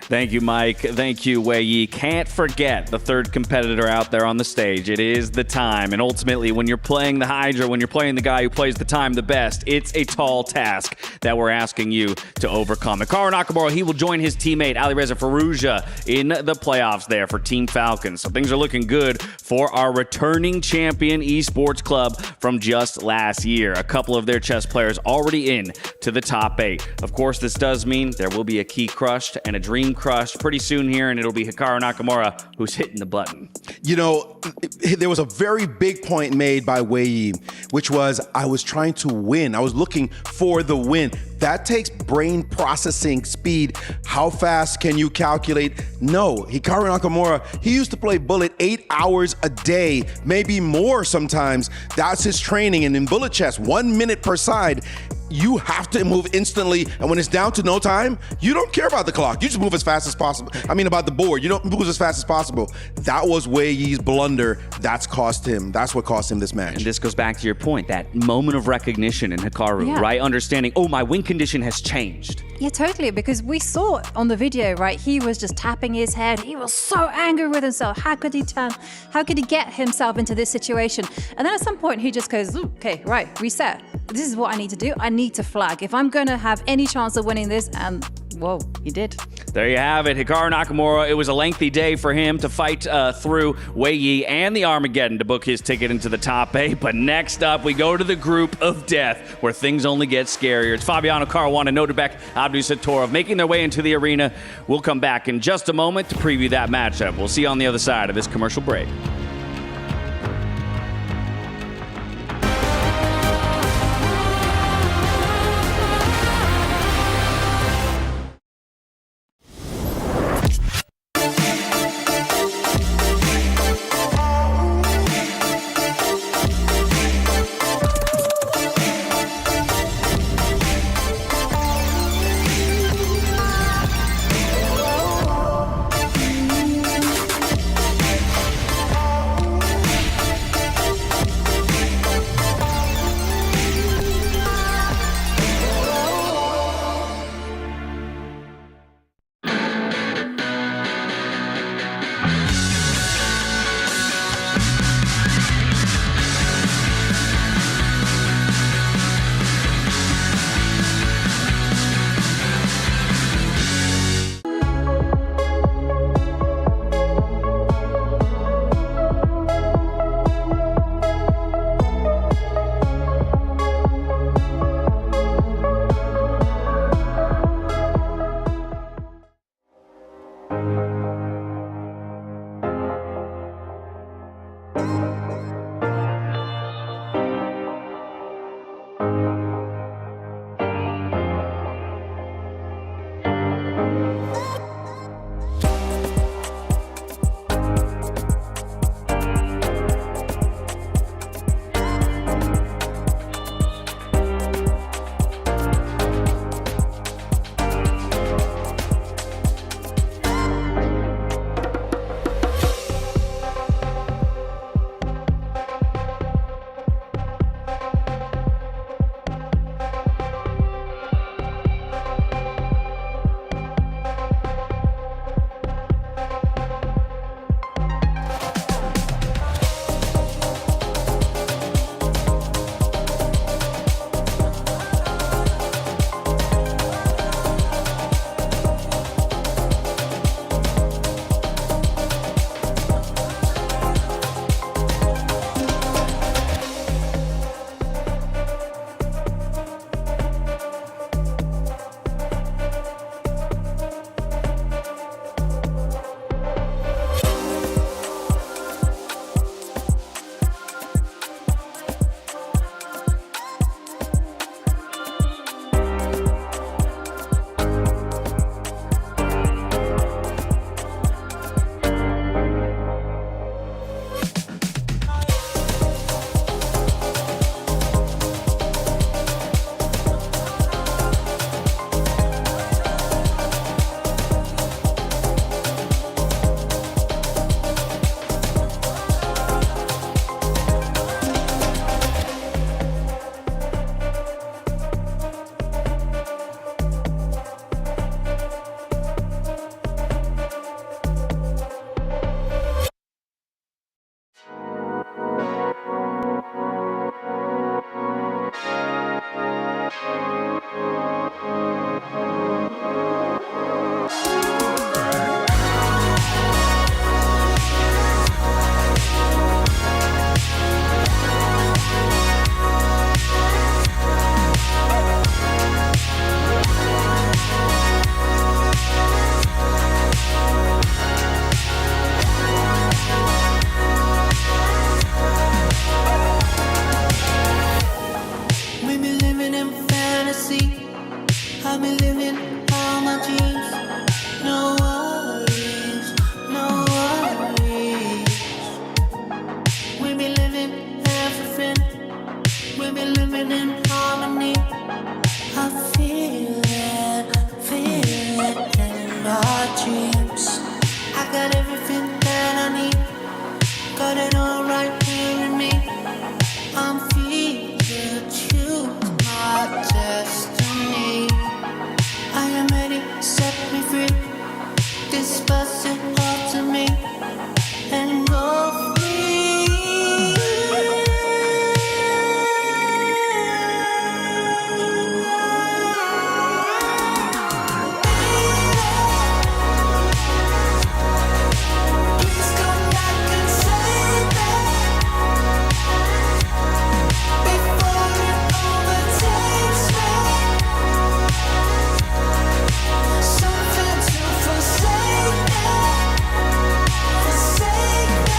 Thank you, Mike. Thank you, Wei Yi. Can't forget the third competitor out there on the stage. It is the time. And ultimately, when you're playing the Hydra, when you're playing the guy who plays the time the best, it's a tall task that we're asking you to overcome. Hikaru Nakamura, he will join his teammate Alireza Firouzja in the playoffs there for Team Falcons. So things are looking good for our returning champion Esports Club from just last year. A couple of their chess players already in to the top 8. Of course, this does mean there will be a key crushed and a dream crushed pretty soon here, and it'll be Hikaru Nakamura who's hitting the button. You know, there was a very big point made by Wei Yi, which was I was trying to win. I was looking for the win. That takes brain processing speed. How fast can you calculate? No, Hikaru Nakamura, he used to play Bullet 8 hours a day, maybe more sometimes. That's his training. And in Bullet chess, 1 minute per side. You have to move instantly, and when it's down to no time, you don't care about the clock. You just move as fast as possible. I mean, about the board. You don't move as fast as possible. That was Wei Yi's blunder. That's what cost him this match. And this goes back to your point, that moment of recognition in Hikaru, right? Understanding, oh, my win condition has changed. Yeah, totally, because we saw on the video, right, he was just tapping his head. He was so angry with himself. How could he get himself into this situation? And then at some point, he just goes, okay, right, reset. This is what I need to do. I need to flag. If I'm going to have any chance of winning this, and whoa, he did. There you have it, Hikaru Nakamura. It was a lengthy day for him to fight through Wei Yi and the Armageddon to book his ticket into the top 8. But next up, we go to the group of death, where things only get scarier. It's Fabiano Caruana, Nodebek, Abdusattorov making their way into the arena. We'll come back in just a moment to preview that matchup. We'll see you on the other side of this commercial break. be living all my dreams. No worries, no worries. We be living everything. We be living in harmony. I feel it in our dreams. I got everything that I need. Got it all right here in me. I'm free to choose my destiny. I am ready, set me free. Disperse it all to me and go free. Please come back and save me before it overtakes me. Something to forsake me, forsake me.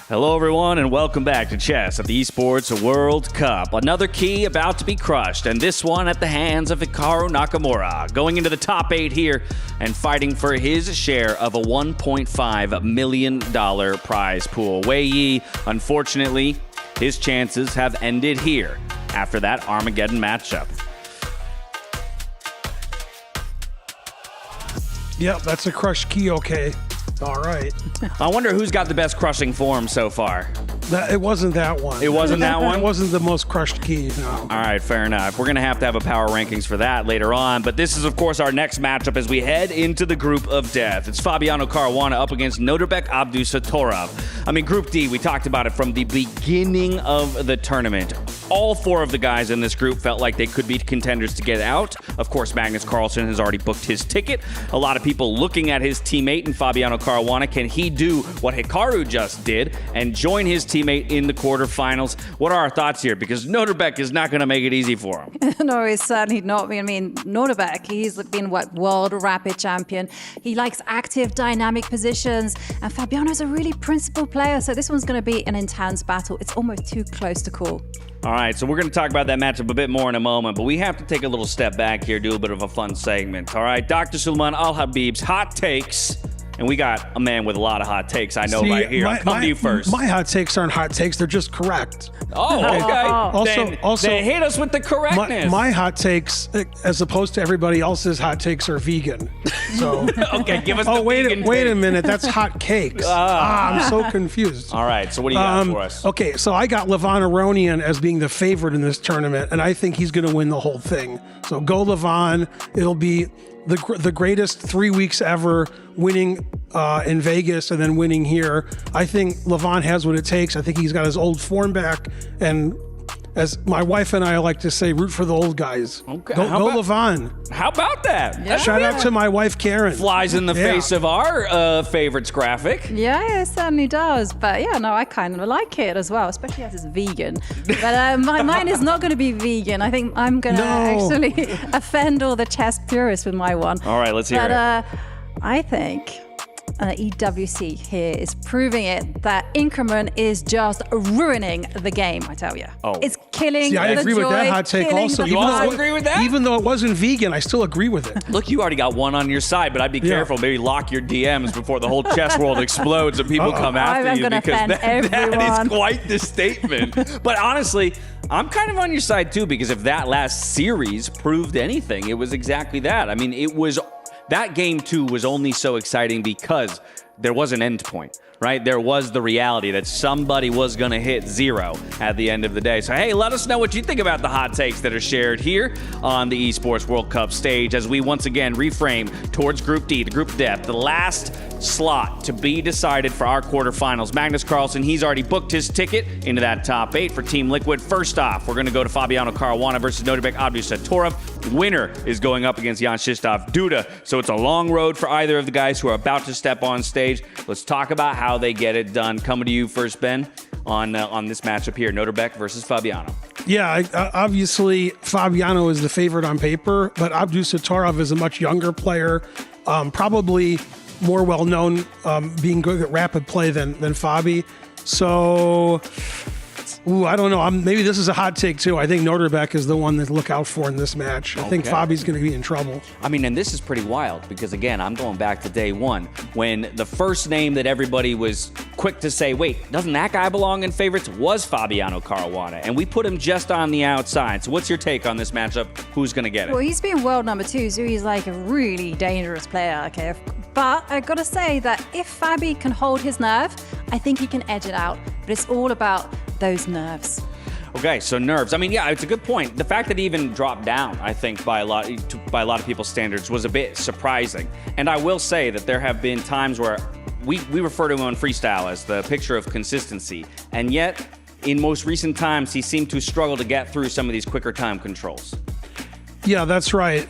Hello, everyone, and welcome back to Chess at the Esports World Cup. Another key about to be crushed, and this one at the hands of Hikaru Nakamura, going into the top 8 here and fighting for his share of a $1.5 million prize pool. Wei Yi, unfortunately, his chances have ended here after that Armageddon matchup. Yep, that's a crushed key, okay. All right. I wonder who's got the best crushing form so far. It wasn't that one. It wasn't that one? It wasn't the most crushed key, no. All right, fair enough. We're going to have a power rankings for that later on. But this is, of course, our next matchup as we head into the group of death. It's Fabiano Caruana up against Nodarbek Abdusattorov. I mean, Group D, we talked about it from the beginning of the tournament. All 4 of the guys in this group felt like they could be contenders to get out. Of course, Magnus Carlsen has already booked his ticket. A lot of people looking at his teammate in Fabiano Caruana. Can he do what Hikaru just did and join his teammate in the quarterfinals? What are our thoughts here? Because Nodarbek is not going to make it easy for him. No, he's certainly not. I mean, Nodarbek, he's been world rapid champion. He likes active, dynamic positions. And Fabiano's a really principled player. So this one's going to be an intense battle. It's almost too close to call. All right, so we're going to talk about that matchup a bit more in a moment, but we have to take a little step back here, do a bit of a fun segment. All right, Dr. Sulman Al-Habib's hot takes. And we got a man with a lot of hot takes, I know, right here. I'll come to you first. My hot takes aren't hot takes, they're just correct. Oh, okay. Then hit us with the correctness. My hot takes, as opposed to everybody else's hot takes, are vegan. So okay, give us the vegan wait a minute, that's hot cakes. I'm so confused. All right, so what do you got for us? Okay, so I got Levon Aronian as being the favorite in this tournament, and I think he's going to win the whole thing. So go Levon. It'll be the greatest 3 weeks ever, winning in Vegas and then winning here. I think Levon has what it takes. I think he's got his old form back, and as my wife and I like to say, root for the old guys. Okay. Go Levon. How about that? Yeah. Shout out to my wife, Karen. Flies in the face of our favorites graphic. Yeah, it certainly does. But yeah, no, I kind of like it as well, especially as it's vegan. But mine is not going to be vegan. I think I'm going to actually offend all the chess purists with my one. All right, let's hear it. I think EWC here is proving it that increment is just ruining the game, I tell you. Oh. It's killing See, I the agree with joy, that hot take killing also. the You fun. also agree with that? Even though it wasn't vegan, I still agree with it. Look, you already got one on your side, but I'd be careful. Maybe lock your DMs before the whole chess world explodes and people come after I'm you, gonna because offend that is everyone. quite the statement. But honestly, I'm kind of on your side too, because if that last series proved anything, it was exactly that. I mean, that game 2 was only so exciting because there was an end point, right? There was the reality that somebody was going to hit 0 at the end of the day. So, hey, let us know what you think about the hot takes that are shared here on the Esports World Cup stage as we once again reframe towards Group D, the group depth, the last slot to be decided for our quarterfinals. Magnus Carlsen, he's already booked his ticket into that top 8 for Team Liquid. First off, we're going to go to Fabiano Caruana versus Nodebek Abdusattorov. Winner is going up against Jan Krzysztof Duda. So it's a long road for either of the guys who are about to step on stage. Let's talk about how they get it done. Coming to you first, Ben, on this matchup here, Nodebek versus Fabiano. Yeah, obviously Fabiano is the favorite on paper, but Abdusattorov is a much younger player, probably more well-known, being good at rapid play than Fabi. So, I don't know. Maybe this is a hot take too. I think Nodebek is the one to look out for in this match. I think Fabi's going to be in trouble. I mean, and this is pretty wild because, again, I'm going back to day 1 when the first name that everybody was quick to say, wait, doesn't that guy belong in favorites, was Fabiano Caruana, and we put him just on the outside. So what's your take on this matchup? Who's going to get it? Well, he's been world number 2, so he's like a really dangerous player, okay? But I've got to say that if Fabi can hold his nerve, I think he can edge it out. But it's all about those nerves. Okay, so nerves. I mean, yeah, it's a good point. The fact that he even dropped down, I think, by a lot of people's standards was a bit surprising. And I will say that there have been times where we refer to him on freestyle as the picture of consistency. And yet, in most recent times, he seemed to struggle to get through some of these quicker time controls. Yeah, that's right.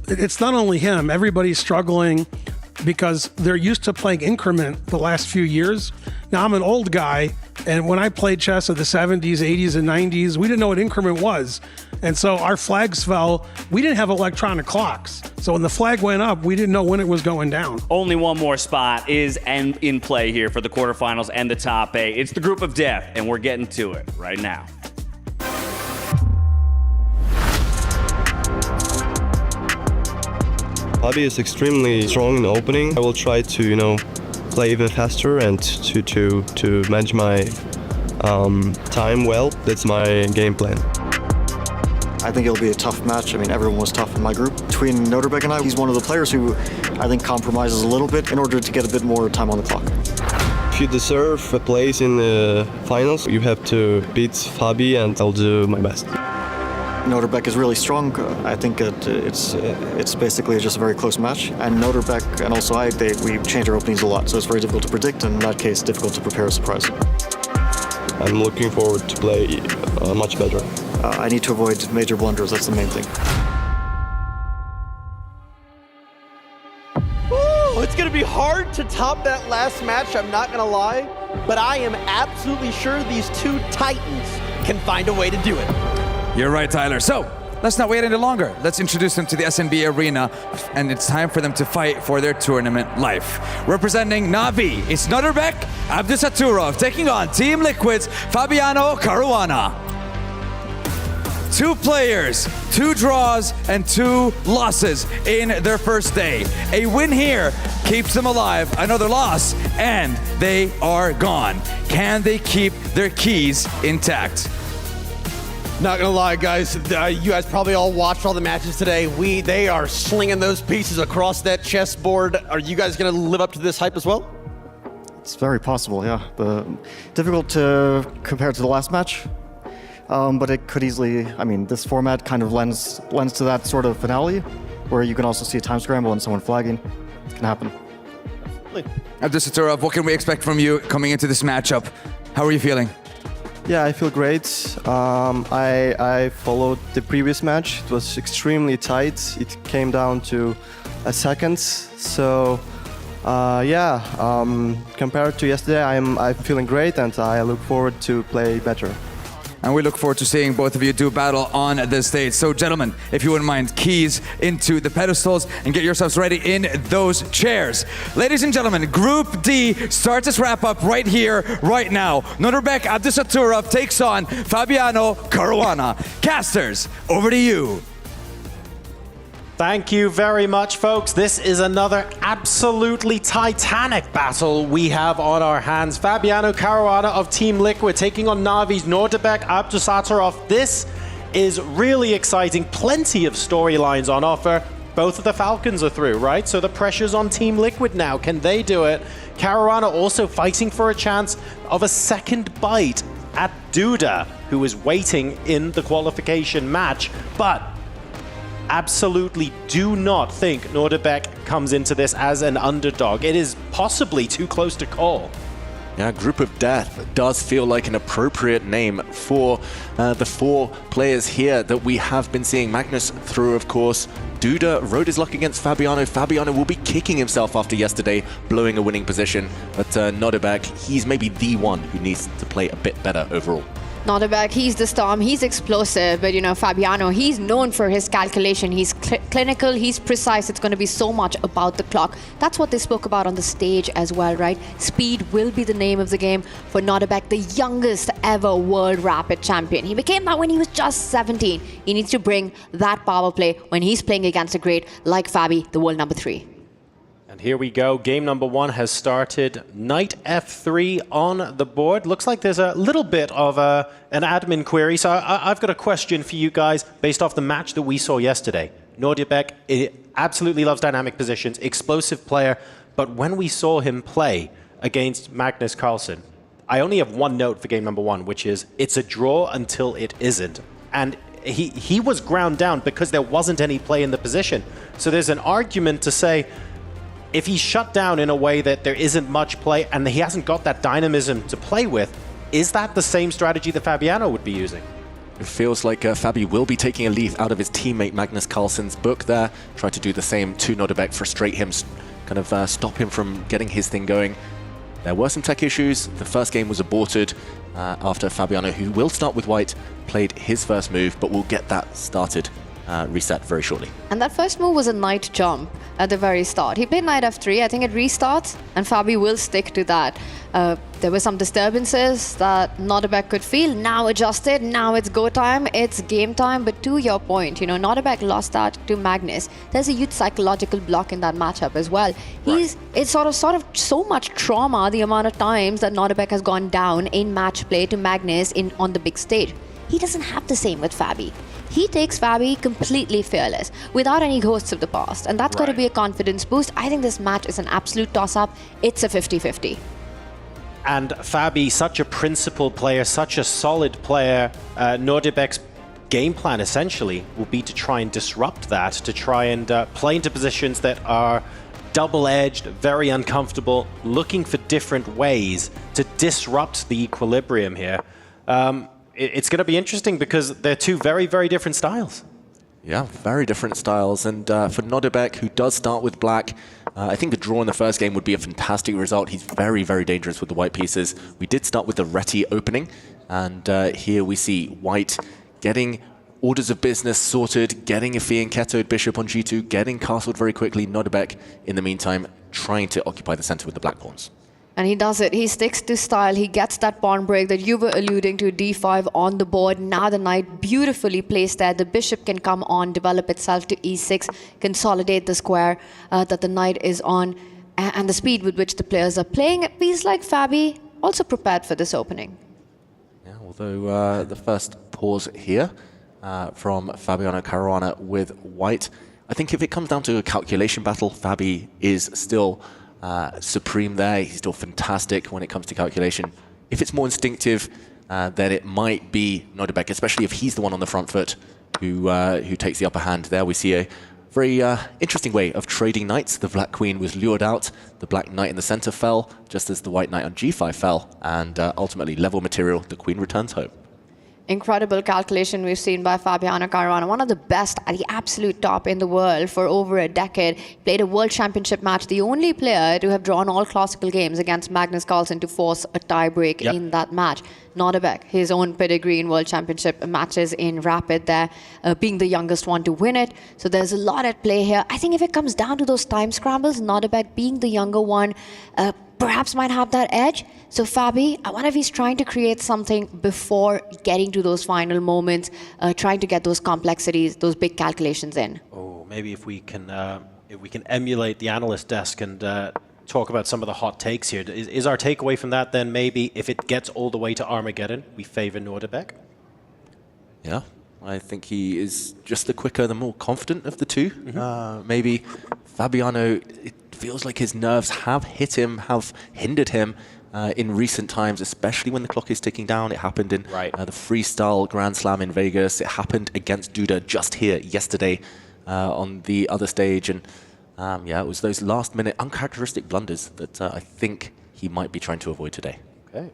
It's not only him. Everybody's struggling because they're used to playing increment the last few years. Now, I'm an old guy, and when I played chess in the 70s, 80s, and 90s, we didn't know what increment was. And so our flags fell. We didn't have electronic clocks. So when the flag went up, we didn't know when it was going down. Only one more spot is in play here for the quarterfinals and the top 8. It's the group of death, and we're getting to it right now. Fabi is extremely strong in the opening. I will try to, play even faster and to manage my time well. That's my game plan. I think it'll be a tough match. I mean, everyone was tough in my group. Between Nodebek and I, he's one of the players who I think compromises a little bit in order to get a bit more time on the clock. If you deserve a place in the finals, you have to beat Fabi, and I'll do my best. Nodebek is really strong. I think it's basically just a very close match. And Nodebek and also we change our openings a lot, so it's very difficult to predict, and in that case, difficult to prepare a surprise. I'm looking forward to play much better. I need to avoid major blunders, that's the main thing. Ooh, it's going to be hard to top that last match, I'm not going to lie. But I am absolutely sure these two titans can find a way to do it. You're right, Tyler. So, let's not wait any longer. Let's introduce them to the SNB arena, and it's time for them to fight for their tournament life. Representing Navi, it's Nodebek Abdusattorov taking on Team Liquid's Fabiano Caruana. 2 players, 2 draws, and 2 losses in their first day. A win here keeps them alive, another loss, and they are gone. Can they keep their keys intact? Not gonna lie, guys. You guys probably all watched all the matches today. They are slinging those pieces across that chessboard. Are you guys gonna live up to this hype as well? It's very possible, yeah. But difficult to compare to the last match. But it could easily, this format kind of lends to that sort of finale, where you can also see a time scramble and someone flagging. It can happen. Abdusattorov, what can we expect from you coming into this matchup? How are you feeling? Yeah, I feel great. I followed the previous match. It was extremely tight. It came down to a second. So, compared to yesterday, I'm feeling great, and I look forward to play better. and we look forward to seeing both of you do battle on the stage. So gentlemen, if you wouldn't mind, keys into the pedestals and get yourselves ready in those chairs. Ladies and gentlemen, Group D starts its wrap up right here, right now. Nurbek Abdusattorov takes on Fabiano Caruana. Casters, over to you. Thank you very much, folks. This is another absolutely titanic battle we have on our hands. Fabiano Caruana of Team Liquid taking on Navi's Nurbek Abdusattorov. This is really exciting. Plenty of storylines on offer. Both of the Falcons are through, right? So the pressure's on Team Liquid now. Can they do it? Caruana also fighting for a chance of a second bite at Duda, who is waiting in the qualification match. But absolutely do not think Nurbek comes into this as an underdog. It is possibly too close to call. Yeah, Group of Death does feel like an appropriate name for the 4 players here that we have been seeing. Magnus through, of course. Duda rode his luck against Fabiano. Fabiano will be kicking himself after yesterday, blowing a winning position. But Nurbek, he's maybe the one who needs to play a bit better overall. Nurbek, he's the storm, he's explosive, but Fabiano, he's known for his calculation. He's clinical, he's precise. It's going to be so much about the clock. That's what they spoke about on the stage as well, right? Speed will be the name of the game for Nurbek, the youngest ever world rapid champion. He became that when he was just 17. He needs to bring that power play when he's playing against a great like Fabi, the world number 3. And here we go. Game number 1 has started. Knight F3 on the board. Looks like there's a little bit of an admin query. So I've got a question for you guys based off the match that we saw yesterday. Nurbek absolutely loves dynamic positions, explosive player. But when we saw him play against Magnus Carlsen, I only have one note for game number 1, which is it's a draw until it isn't. And he was ground down because there wasn't any play in the position. So there's an argument to say, if he's shut down in a way that there isn't much play and he hasn't got that dynamism to play with, is that the same strategy that Fabiano would be using? It feels like Fabi will be taking a leaf out of his teammate Magnus Carlsen's book there. Try to do the same to Nurbek, frustrate him, kind of stop him from getting his thing going. There were some tech issues. The first game was aborted after Fabiano, who will start with white, played his first move, but we'll get that started. Reset very shortly. And that first move was a knight jump at the very start. He played knight f3. I think it restarts, and Fabi will stick to that. There were some disturbances that Nurbek could feel. Now adjusted. Now it's go time. It's game time. But to your point, Nurbek lost that to Magnus. There's a huge psychological block in that matchup as well. It's sort of so much trauma the amount of times that Nurbek has gone down in match play to Magnus on the big stage. He doesn't have the same with Fabi. He takes Fabi completely fearless, without any ghosts of the past. And that's got to be a confidence boost. I think this match is an absolute toss-up. It's a 50-50. And Fabi, such a principled player, such a solid player, Nurbek's game plan essentially will be to try and disrupt that, to try and play into positions that are double-edged, very uncomfortable, looking for different ways to disrupt the equilibrium here. It's going to be interesting because they're 2 very, very different styles. Yeah, very different styles. And for Nurbek, who does start with black, I think the draw in the first game would be a fantastic result. He's very, very dangerous with the white pieces. We did start with the Reti opening, and here we see white getting orders of business sorted, getting a Fianchettoed bishop on g2, getting castled very quickly. Nurbek, in the meantime, trying to occupy the center with the black pawns. And he does it. He sticks to style. He gets that pawn break that you were alluding to, d5 on the board. Now the knight beautifully placed there. The bishop can come on, develop itself to e6, consolidate the square that the knight is on. And the speed with which the players are playing, it feels like Fabi also prepared for this opening. Yeah, although the first pause here from Fabiano Caruana with white. I think if it comes down to a calculation battle, Fabi is still supreme there. He's still fantastic when it comes to calculation. If it's more instinctive, then it might be Nurbek, especially if he's the one on the front foot who takes the upper hand. There we see a very interesting way of trading knights. The black queen was lured out. The black knight in the center fell, just as the white knight on g5 fell. And ultimately, level material, the queen returns home. Incredible calculation we've seen by Fabiano Caruana, one of the best at the absolute top in the world for over a decade. Played a World Championship match, the only player to have drawn all classical games against Magnus Carlsen to force a tiebreak in that match. Nordebek, his own pedigree in World Championship matches in Rapid there, being the youngest one to win it. So there's a lot at play here. I think if it comes down to those time scrambles, Nordebek being the younger one, perhaps might have that edge. So Fabi, I wonder if he's trying to create something before getting to those final moments, trying to get those complexities, those big calculations in. Oh, maybe if we can emulate the analyst desk and talk about some of the hot takes here. Is our takeaway from that then maybe if it gets all the way to Armageddon, we favor Nordebek? Yeah, I think he is just the quicker, the more confident of the two. Maybe Fabiano, it feels like his nerves have hit him, have hindered him in recent times, especially when the clock is ticking down. It happened in the freestyle Grand Slam in Vegas. It happened against Duda just here yesterday on the other stage. And yeah, it was those last-minute uncharacteristic blunders that I think he might be trying to avoid today. Okay.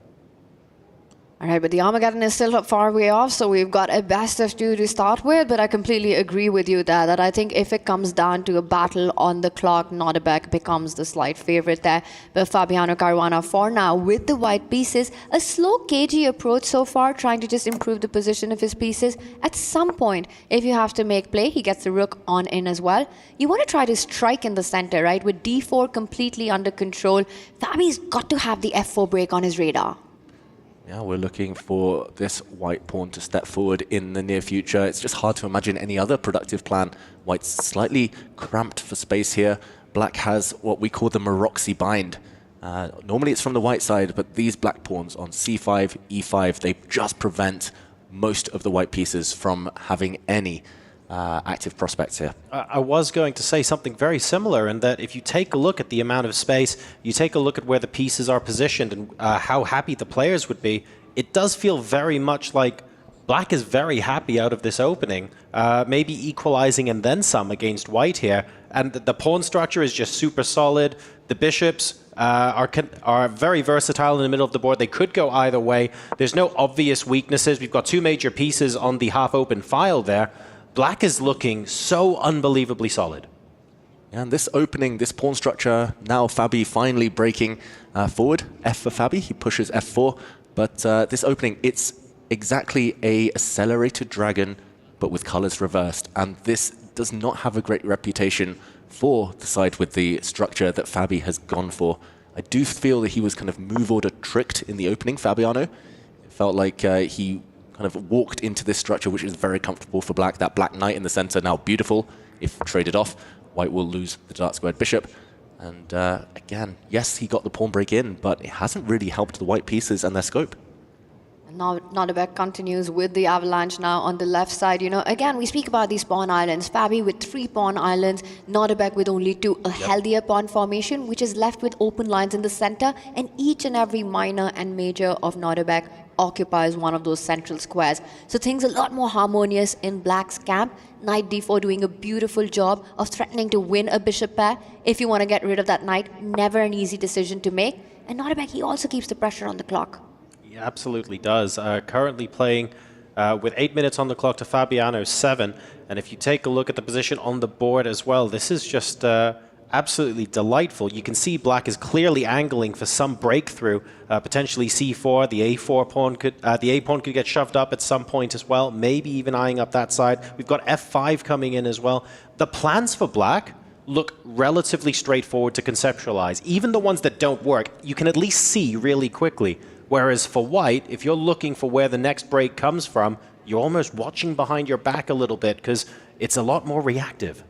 All right, but the Armageddon is still far way off, so we've got a best of two to start with, but I completely agree with you there, that I think if it comes down to a battle on the clock, Nordebek becomes the slight favorite there. But Fabiano Caruana, for now, with the white pieces, a slow, cagey approach so far, trying to just improve the position of his pieces. At some point, if you have to make play, he gets the rook on in as well. You want to try to strike in the center, right? With d4 completely under control, Fabi's got to have the f4 break on his radar. Yeah, we're looking for this white pawn to step forward in the near future. It's just hard to imagine any other productive plan. White's slightly cramped for space here. Black has what we call the Maroxy bind. Normally it's from the white side, but these black pawns on c5, e5, they just prevent most of the white pieces from having any active prospects here. I was going to say something very similar in that if you take a look at the amount of space, you take a look at where the pieces are positioned and how happy the players would be, it does feel very much like Black is very happy out of this opening, maybe equalizing and then some against White here. And the pawn structure is just super solid. The bishops are very versatile in the middle of the board. They could go either way. There's no obvious weaknesses. We've got two major pieces on the half-open file there. Black is looking so unbelievably solid. And this opening, this pawn structure, now Fabi finally breaking forward. F for Fabi, he pushes f4. But this opening, it's exactly a accelerated dragon, but with colors reversed. And this does not have a great reputation for the side with the structure that Fabi has gone for. I do feel that he was kind of move order tricked in the opening, Fabiano. It felt like he kind of walked into this structure, which is very comfortable for Black. That Black Knight in the center, now beautiful. If traded off, White will lose the dark squared bishop. And again, yes, he got the pawn break in, but it hasn't really helped the white pieces and their scope. Now Nordebek continues with the avalanche now on the left side. You know, again, we speak about these pawn islands. Fabi with 3 pawn islands, Nordebek with only 2, a healthier pawn formation, which is left with open lines in the center, and each and every minor and major of Nordebek occupies one of those central squares. So things a lot more harmonious in Black's camp. Knight d4 doing a beautiful job of threatening to win a bishop pair. If you want to get rid of that knight, never an easy decision to make. And Nordebek, he also keeps the pressure on the clock. He absolutely does. Currently playing with 8 minutes on the clock to Fabiano's 7. And if you take a look at the position on the board as well, this is just absolutely delightful. You can see Black is clearly angling for some breakthrough, potentially c4. The a4 pawn could, the a pawn could get shoved up at some point as well. Maybe even eyeing up that side. We've got f5 coming in as well. The plans for Black look relatively straightforward to conceptualize. Even the ones that don't work, you can at least see really quickly. Whereas for White, if you're looking for where the next break comes from, you're almost watching behind your back a little bit because it's a lot more reactive.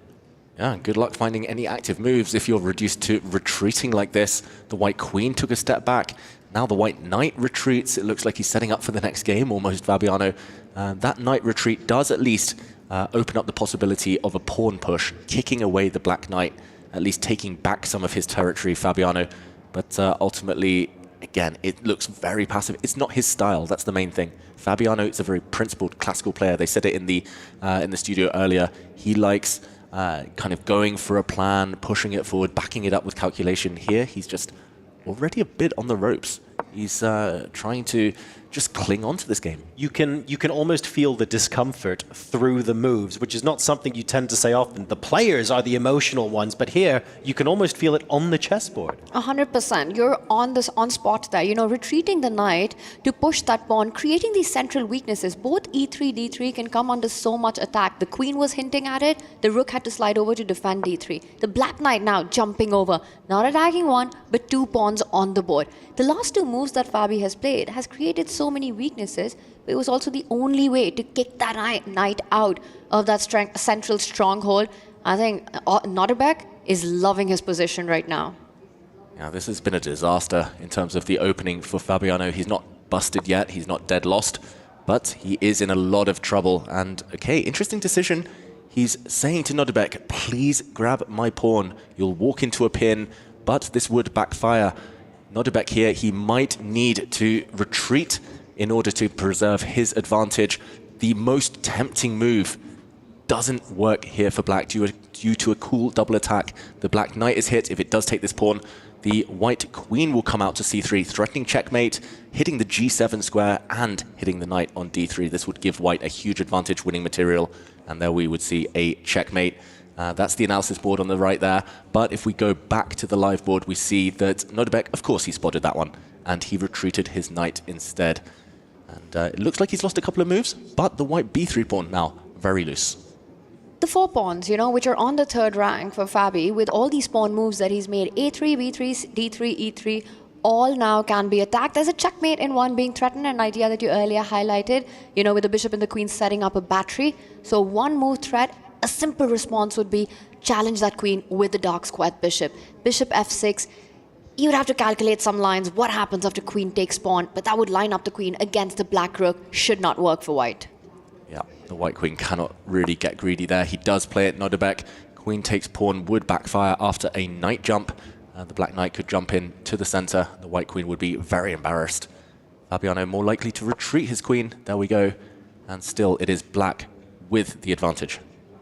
Yeah, good luck finding any active moves if you're reduced to retreating like this. The White Queen took a step back. Now the White Knight retreats. It looks like he's setting up for the next game, almost, Fabiano. That Knight retreat does at least open up the possibility of a pawn push, kicking away the Black Knight, at least taking back some of his territory, Fabiano. But ultimately, again, it looks very passive. It's not his style. That's the main thing. Fabiano is a very principled classical player. They said it in the studio earlier. He likes kind of going for a plan, pushing it forward, backing it up with calculation. Here, he's just already a bit on the ropes. He's trying to just cling on to this game. You can almost feel the discomfort through the moves, which is not something you tend to say often. The players are the emotional ones, but here you can almost feel it on the chessboard. 100%. You're on spot there. Retreating the knight to push that pawn, creating these central weaknesses. Both e3, d3 can come under so much attack. The queen was hinting at it. The rook had to slide over to defend d3. The black knight now jumping over, not attacking one, but 2 pawns on the board. The last 2 moves that Fabi has played has created so many weaknesses, but it was also the only way to kick that knight out of that central stronghold. I think Notterbeck is loving his position right now. Yeah, this has been a disaster in terms of the opening for Fabiano. He's not busted yet, he's not dead lost, but he is in a lot of trouble. And okay, interesting decision. He's saying to Notterbeck, please grab my pawn. You'll walk into a pin, but this would backfire. Notterbeck here, he might need to retreat in order to preserve his advantage. The most tempting move doesn't work here for black due to a cool double attack. The black knight is hit. If it does take this pawn, the white queen will come out to c3, threatening checkmate, hitting the g7 square and hitting the knight on d3. This would give white a huge advantage, winning material, and there we would see a checkmate. That's the analysis board on the right there. But if we go back to the live board, we see that Notterbeck, of course, he spotted that one, and he retreated his knight instead. And it looks like he's lost a couple of moves, but the white b3 pawn now very loose. The 4 pawns, which are on the 3rd rank for Fabi, with all these pawn moves that he's made, a3, b3, d3, e3, all now can be attacked. There's a checkmate in one being threatened, an idea that you earlier highlighted, with the bishop and the queen setting up a battery. So 1 move threat, a simple response would be challenge that queen with the dark squared bishop. Bishop f6, you would have to calculate some lines. What happens after queen takes pawn? But that would line up the queen against the black rook. Should not work for white. Yeah, the white queen cannot really get greedy there. He does play it, Notterbeck. Queen takes pawn would backfire after a knight jump. The black knight could jump in to the center. The white queen would be very embarrassed. Fabiano more likely to retreat his queen. There we go. And still it is black with the advantage.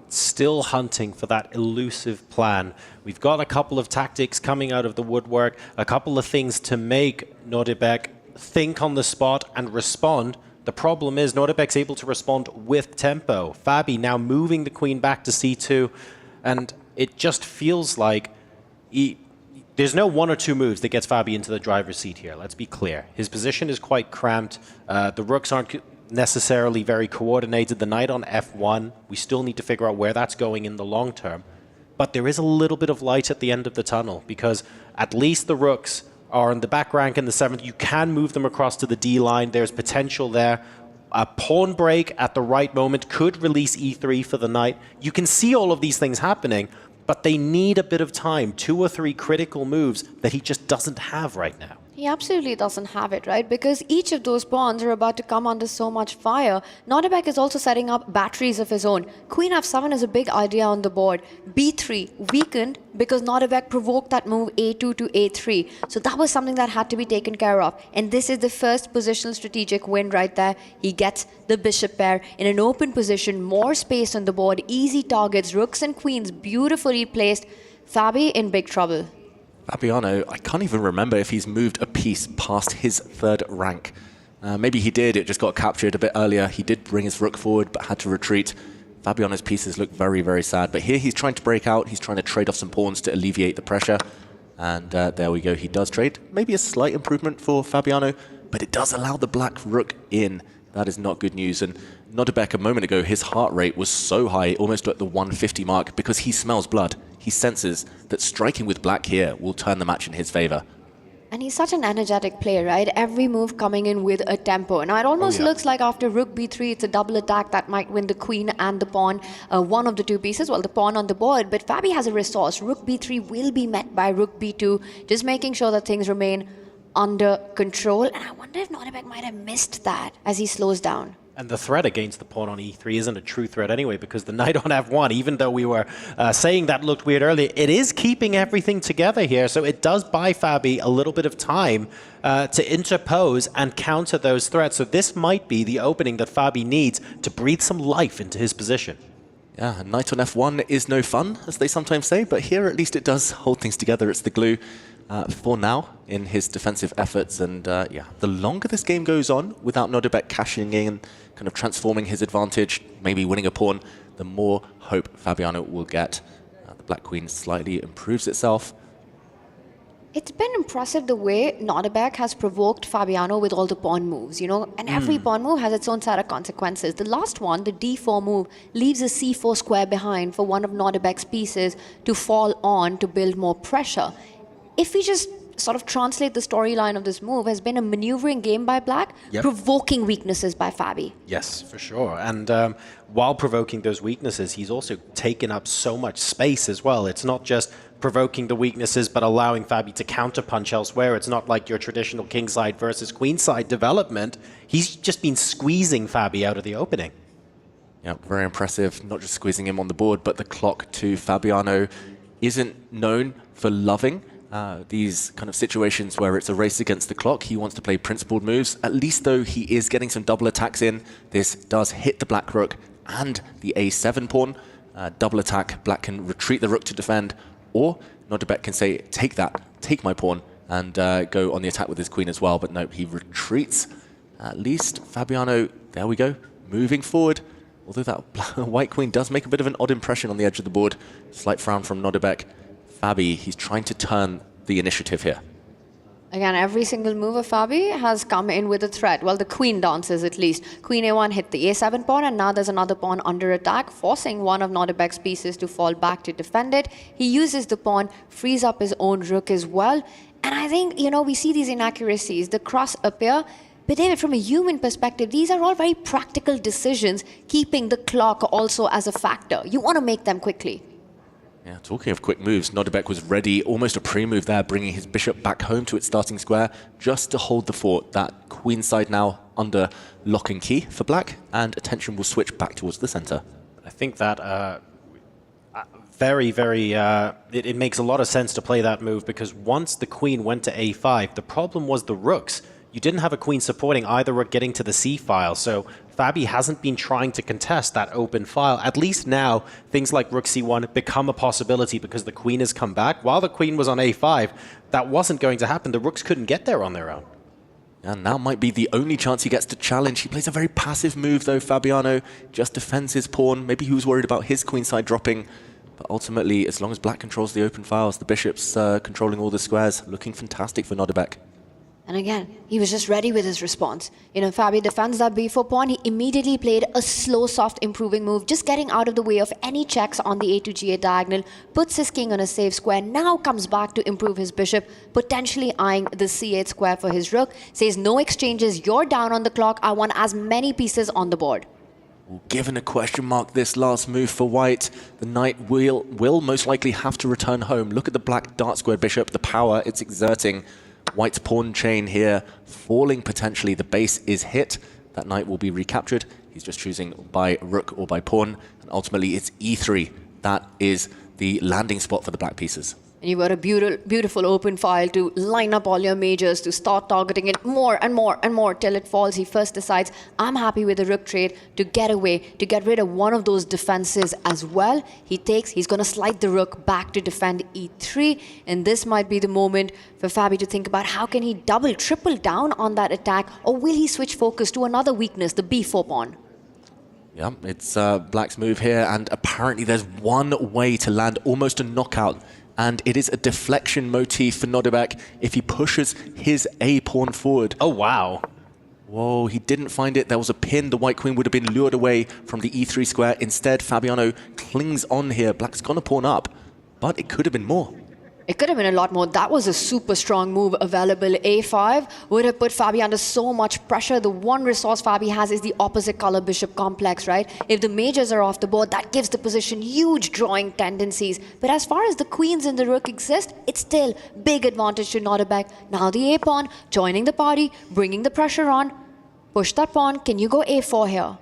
Still hunting for that elusive plan. We've got a couple of tactics coming out of the woodwork, a couple of things to make Notterbeck think on the spot and respond. The problem is Notterbeck's able to respond with tempo. Fabi now moving the queen back to c2, and it just feels like there's no 1 or 2 moves that gets Fabi into the driver's seat here. Let's be clear. His position is quite cramped. The rooks aren't necessarily very coordinated. The knight on f1, we still need to figure out where that's going in the long term. But there is a little bit of light at the end of the tunnel, because at least the rooks are in the back rank in the 7th. You can move them across to the D line. There's potential there. A pawn break at the right moment could release e3 for the knight. You can see all of these things happening, but they need a bit of time. 2 or 3 critical moves that he just doesn't have right now. He absolutely doesn't have it, right? Because each of those pawns are about to come under so much fire. Notterbeck is also setting up batteries of his own. Queen f7 is a big idea on the board. b3 weakened because Notterbeck provoked that move a2 to a3. So that was something that had to be taken care of. And this is the first positional strategic win right there. He gets the bishop pair in an open position, more space on the board, easy targets, rooks and queens beautifully placed. Fabi in big trouble. Fabiano, I can't even remember if he's moved a piece past his 3rd rank. Maybe he did, it just got captured a bit earlier. He did bring his rook forward, but had to retreat. Fabiano's pieces look very, very sad. But here he's trying to break out. He's trying to trade off some pawns to alleviate the pressure. And there we go, he does trade. Maybe a slight improvement for Fabiano, but it does allow the black rook in. That is not good news. And Notterbeck, a moment ago, his heart rate was so high, almost at the 150 mark, because he smells blood. He senses that striking with black here will turn the match in his favor. And he's such an energetic player, right? Every move coming in with a tempo. Now, it almost looks like after rook b3, it's a double attack that might win the queen and the pawn, one of the 2 pieces, well, the pawn on the board. But Fabi has a resource. Rook b3 will be met by rook b2, just making sure that things remain under control. And I wonder if Notterbeck might have missed that as he slows down. And the threat against the pawn on e3 isn't a true threat anyway, because the knight on f1, even though we were saying that looked weird earlier, it is keeping everything together here. So it does buy Fabi a little bit of time to interpose and counter those threats. So this might be the opening that Fabi needs to breathe some life into his position. Yeah, knight on f1 is no fun, as they sometimes say, but here at least it does hold things together. It's the glue. for now in his defensive efforts. And yeah, the longer this game goes on without Nodebek cashing in, kind of transforming his advantage, maybe winning a pawn, the more hope Fabiano will get. The Black Queen slightly improves itself. It's been impressive the way Nodebek has provoked Fabiano with all the pawn moves, you know, and every pawn move has its own set of consequences. The last one, the d4 move, leaves a c4 square behind for one of Nodebek's pieces to fall on to build more pressure. If we just sort of translate the storyline of this move, has been a maneuvering game by Black, provoking weaknesses by Fabi. Yes, for sure. And while provoking those weaknesses, he's also taken up so much space as well. It's not just provoking the weaknesses, but allowing Fabi to counterpunch elsewhere. It's not like your traditional kingside versus queenside development. He's just been squeezing Fabi out of the opening. Yeah, very impressive. Not just squeezing him on the board, but the clock too. Fabiano isn't known for loving these kind of situations where it's a race against the clock. He wants to play principled moves. At least, though, he is getting some double attacks in. This does hit the black rook and the a7 pawn. Double attack, Black can retreat the rook to defend, or Nodebek can say, take that, take my pawn, and go on the attack with his queen as well. But no, he retreats. At least Fabiano, there we go, moving forward. Although that white queen does make a bit of an odd impression on the edge of the board. Slight frown from Nodebek. Fabi, he's trying to turn the initiative here. Again, every single move of Fabi has come in with a threat. Well, the queen dances at least. Queen a1 hit the a7 pawn, and now there's another pawn under attack, forcing one of Nodebek's pieces to fall back to defend it. He uses the pawn, frees up his own rook as well. And I think, you know, we see these inaccuracies. The cross appear. But David, from a human perspective, these are all very practical decisions, keeping the clock also as a factor. You want to make them quickly. Yeah, talking of quick moves, Nodebek was ready, almost a pre-move there, bringing his bishop back home to its starting square, just to hold the fort. That queenside now under lock and key for Black, and attention will switch back towards the center. I think that it makes a lot of sense to play that move, because once the queen went to a5, the problem was the rooks. You didn't have a queen supporting either rook getting to the c file, so Fabi hasn't been trying to contest that open file. At least now, things like rook c1 become a possibility because the queen has come back. While the queen was on a5, that wasn't going to happen. The rooks couldn't get there on their own. And now might be the only chance he gets to challenge. He plays a very passive move, though, Fabiano. Just defends his pawn. Maybe he was worried about his queenside dropping. But ultimately, as long as Black controls the open files, the bishop's controlling all the squares. Looking fantastic for Nodebek. And again, he was just ready with his response. You know, Fabi defends that b4 pawn. He immediately played a slow, soft, improving move, just getting out of the way of any checks on the a to g8 diagonal, puts his king on a safe square, now comes back to improve his bishop, potentially eyeing the c8 square for his rook, says no exchanges, you're down on the clock, I want as many pieces on the board. Given a question mark, this last move for white, the knight will most likely have to return home. Look at the black dart square bishop, the power it's exerting. White's pawn chain here, falling potentially. The base is hit. That knight will be recaptured. He's just choosing by rook or by pawn. And ultimately, it's e3. That is the landing spot for the black pieces. And you've got a beautiful open file to line up all your majors, to start targeting it more and more and more till it falls. He first decides, I'm happy with the rook trade to get away, to get rid of one of those defenses as well. He's going to slide the rook back to defend e3. And this might be the moment for Fabi to think about how can he double, triple down on that attack, or will he switch focus to another weakness, the b4 pawn? Yeah, it's Black's move here, and apparently there's one way to land almost a knockout. And it is a deflection motif for Nodebek if he pushes his a-pawn forward. Oh, wow. Whoa, he didn't find it. There was a pin. The white queen would have been lured away from the e3 square. Instead, Fabiano clings on here. Black's gone a pawn up, but it could have been more. It could have been a lot more. That was a super strong move available. A5 would have put Fabi under so much pressure. The one resource Fabi has is the opposite color bishop complex, right? If the majors are off the board, that gives the position huge drawing tendencies. But as far as the queens and the rook exist, it's still big advantage to Nodebek. Now the a-pawn, joining the party, bringing the pressure on. Push that pawn. Can you go a4 here?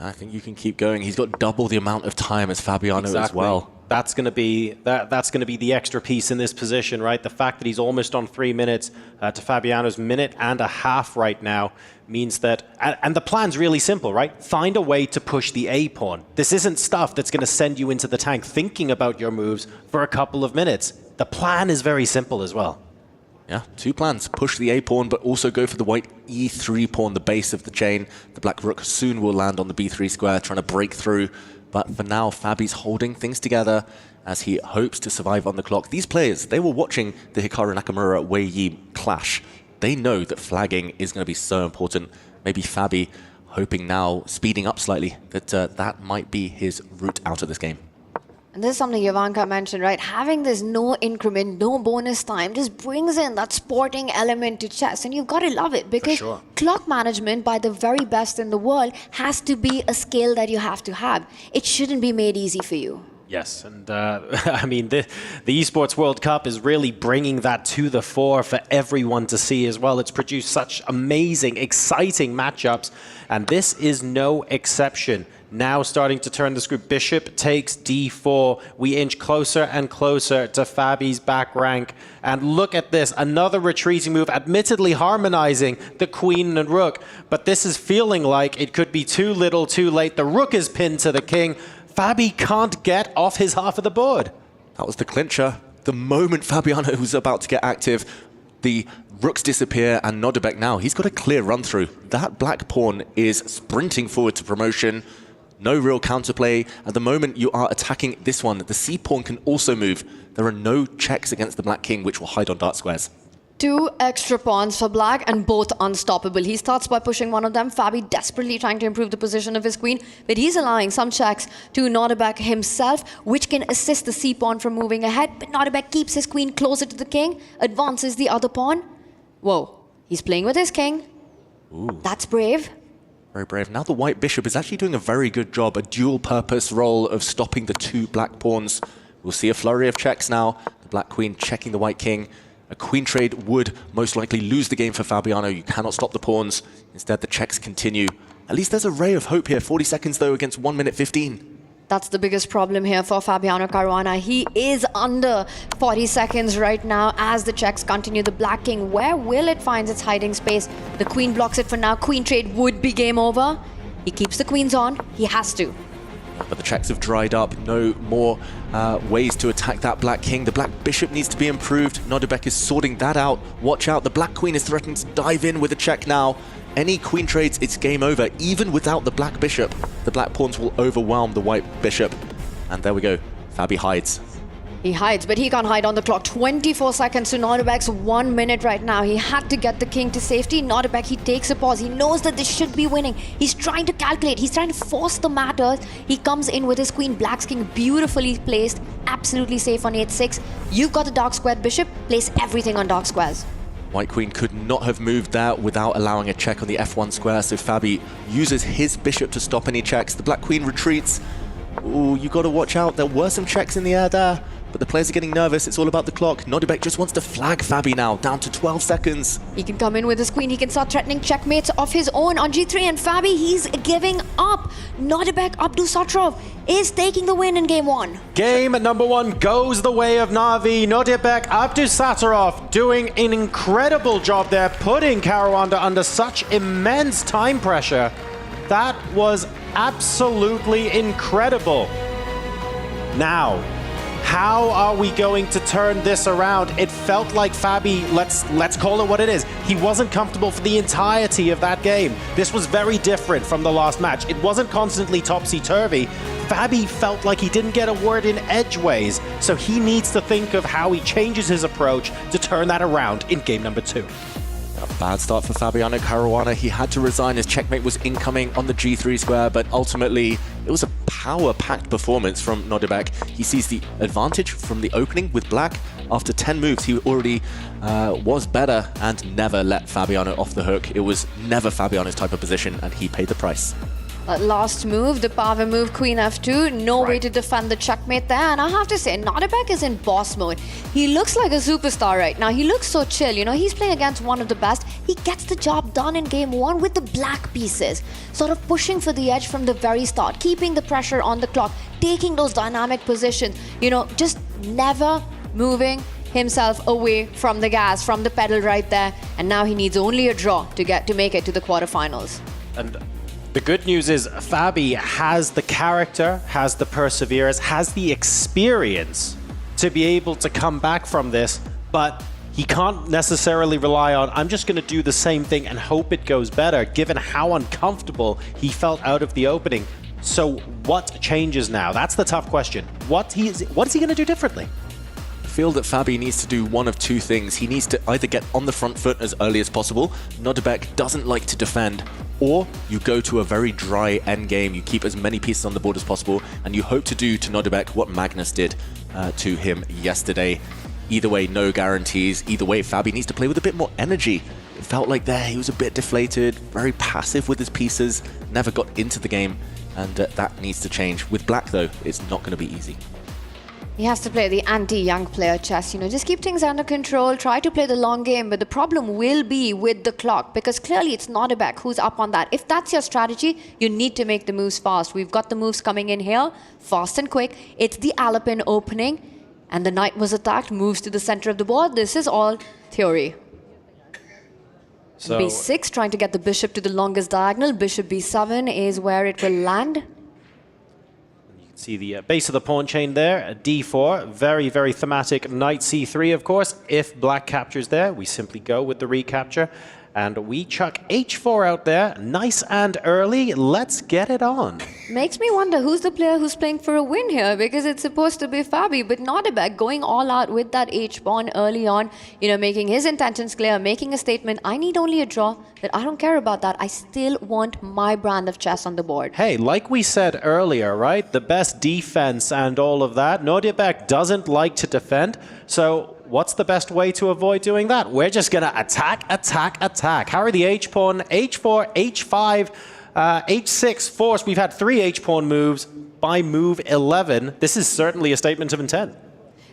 I think you can keep going. He's got double the amount of time as Fabiano as well. That's going to be the extra piece in this position, right? The fact that he's almost on 3 minutes to Fabiano's minute and a half right now means that, and the plan's really simple, right? Find a way to push the a-pawn. This isn't stuff that's going to send you into the tank thinking about your moves for a couple of minutes. the plan is very simple as well. Yeah, two plans. Push the A pawn, but also go for the white E3 pawn, the base of the chain. The black rook soon will land on the B3 square, trying to break through. But for now, Fabi's holding things together as he hopes to survive on the clock. These players, they were watching the Hikaru Nakamura Wei Yi clash. They know that flagging is going to be so important. Maybe Fabi hoping now, speeding up slightly, that that might be his route out of this game. And this is something Ivanka mentioned, right? Having this no increment, no bonus time just brings in that sporting element to chess. And you've got to love it because clock management by the very best in the world has to be a skill that you have to have. It shouldn't be made easy for you. Yes, and I mean, the Esports World Cup is really bringing that to the fore for everyone to see as well. It's produced such amazing, exciting matchups, and this is no exception. Now starting to turn this group. Bishop takes d4. We inch closer and closer to Fabi's back rank. And look at this, another retreating move, admittedly harmonizing the queen and rook. But this is feeling like it could be too little, too late. The rook is pinned to the king. Fabi can't get off his half of the board. That was the clincher. The moment Fabiano was about to get active, the rooks disappear, and Nodebek now, he's got a clear run through. That black pawn is sprinting forward to promotion. No real counterplay. At the moment you are attacking this one, the C pawn can also move. There are no checks against the black king, which will hide on dark squares. 2 extra pawns for black and both unstoppable. He starts by pushing one of them. Fabi desperately trying to improve the position of his queen, but he's allowing some checks to Nodebek himself, which can assist the C pawn from moving ahead. But Nodebek keeps his queen closer to the king, advances the other pawn. Whoa, he's playing with his king. Ooh. That's brave. Very brave. Now the white bishop is actually doing a very good job, a dual-purpose role of stopping the 2 black pawns. We'll see a flurry of checks now. The black queen checking the white king. A queen trade would most likely lose the game for Fabiano. You cannot stop the pawns. Instead, the checks continue. At least there's a ray of hope here. 40 seconds, though, against 1 minute 15. That's the biggest problem here for Fabiano Caruana. He is under 40 seconds right now as the checks continue. The black king, where will it find its hiding space? The queen blocks it for now. Queen trade would be game over. He keeps the queens on. He has to. But the checks have dried up. No more ways to attack that black king. The black bishop needs to be improved. Nodebek is sorting that out. Watch out. The black queen is threatening to dive in with a check now. Any queen trades, it's game over. Even without the black bishop, the black pawns will overwhelm the white bishop. And there we go. Fabi hides. He hides, but he can't hide on the clock. 24 seconds to Nodebek's 1 minute right now. He had to get the king to safety. Nodebek, he takes a pause. He knows that this should be winning. He's trying to calculate. He's trying to force the matters. He comes in with his queen. Black's king beautifully placed. Absolutely safe on 8-6. You've got the dark squared bishop. Place everything on dark squares. White queen could not have moved that without allowing a check on the F1 square, so Fabi uses his bishop to stop any checks. The black queen retreats. Ooh, you got to watch out. There were some checks in the air there, but the players are getting nervous. It's all about the clock. Nodebek just wants to flag Fabi now, down to 12 seconds. He can come in with his queen. He can start threatening checkmates of his own on G3, and Fabi, he's giving up. Nodebek Abdusattorov is taking the win in game 1. Game number 1 goes the way of Na'Vi. Nodebek Abdusattorov doing an incredible job there, putting Caruana under such immense time pressure. That was absolutely incredible. Now, how are we going to turn this around? It felt like Fabi, let's call it what it is. He wasn't comfortable for the entirety of that game. This was very different from the last match. It wasn't constantly topsy-turvy. Fabi felt like he didn't get a word in edgeways, so he needs to think of how he changes his approach to turn that around in game number 2. A bad start for Fabiano Caruana. He had to resign. His checkmate was incoming on the G3 square, but ultimately it was a power-packed performance from Nodebek. He sees the advantage from the opening with black. After 10 moves, he already was better and never let Fabiano off the hook. It was never Fabiano's type of position, and he paid the price. Last move, the power move, queen f2. No way to defend the checkmate there. And I have to say, Nodebek is in boss mode. He looks like a superstar right now. He looks so chill. You know, he's playing against one of the best. He gets the job done in game 1 with the black pieces. Sort of pushing for the edge from the very start. Keeping the pressure on the clock. Taking those dynamic positions. You know, just never moving himself away from the gas, from the pedal right there. And now he needs only a draw to make it to the quarterfinals. And the good news is Fabi has the character, has the perseverance, has the experience to be able to come back from this, but he can't necessarily rely on, I'm just going to do the same thing and hope it goes better, given how uncomfortable he felt out of the opening. So what changes now? That's the tough question. What is he going to do differently? I feel that Fabi needs to do one of two things. He needs to either get on the front foot as early as possible. Nodebek doesn't like to defend. Or you go to a very dry endgame, you keep as many pieces on the board as possible, and you hope to do to Nodebek what Magnus did to him yesterday. Either way, no guarantees. Either way, Fabi needs to play with a bit more energy. It felt like there he was a bit deflated, very passive with his pieces, never got into the game, and that needs to change. With Black, though, it's not going to be easy. He has to play the anti-young player chess, just keep things under control, try to play the long game, but the problem will be with the clock, because clearly it's Nodebek who's up on that. If that's your strategy, you need to make the moves fast. We've got the moves coming in here, fast and quick. It's the Alapin opening, and the knight was attacked, moves to the center of the board. This is all theory. So, B6, trying to get the bishop to the longest diagonal. Bishop B7 is where it will land. See the base of the pawn chain there, D4, very, very thematic. Knight C3, of course. If Black captures there, we simply go with the recapture. And we chuck H4 out there, nice and early. Let's get it on. Makes me wonder who's the player who's playing for a win here, because it's supposed to be Fabi, but Nodebek going all out with that H-pawn early on, making his intentions clear, making a statement, I need only a draw, but I don't care about that. I still want my brand of chess on the board. Hey, like we said earlier, right? The best defense and all of that. Nodebek doesn't like to defend, so what's the best way to avoid doing that? We're just going to attack, attack, attack. Harry the H-pawn, H4, H5, H6, force. We've had 3 H-pawn moves by move 11. This is certainly a statement of intent.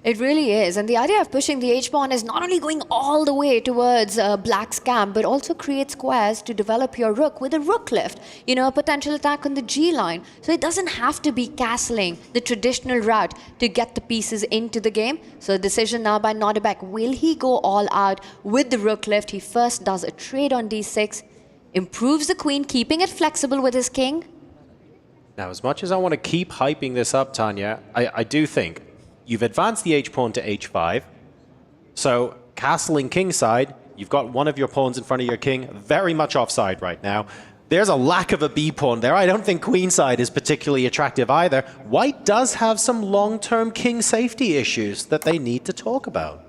It really is. And the idea of pushing the H-pawn is not only going all the way towards Black's camp, but also create squares to develop your rook with a rook lift, a potential attack on the G line. So it doesn't have to be castling, the traditional route, to get the pieces into the game. So a decision now by Nodebek. Will he go all out with the rook lift? He first does a trade on D6, improves the queen, keeping it flexible with his king. Now, as much as I want to keep hyping this up, Tanya, I do think you've advanced the H-pawn to H5. So castling kingside, you've got one of your pawns in front of your king, very much offside right now. There's a lack of a B-pawn there. I don't think queenside is particularly attractive either. White does have some long-term king safety issues that they need to talk about.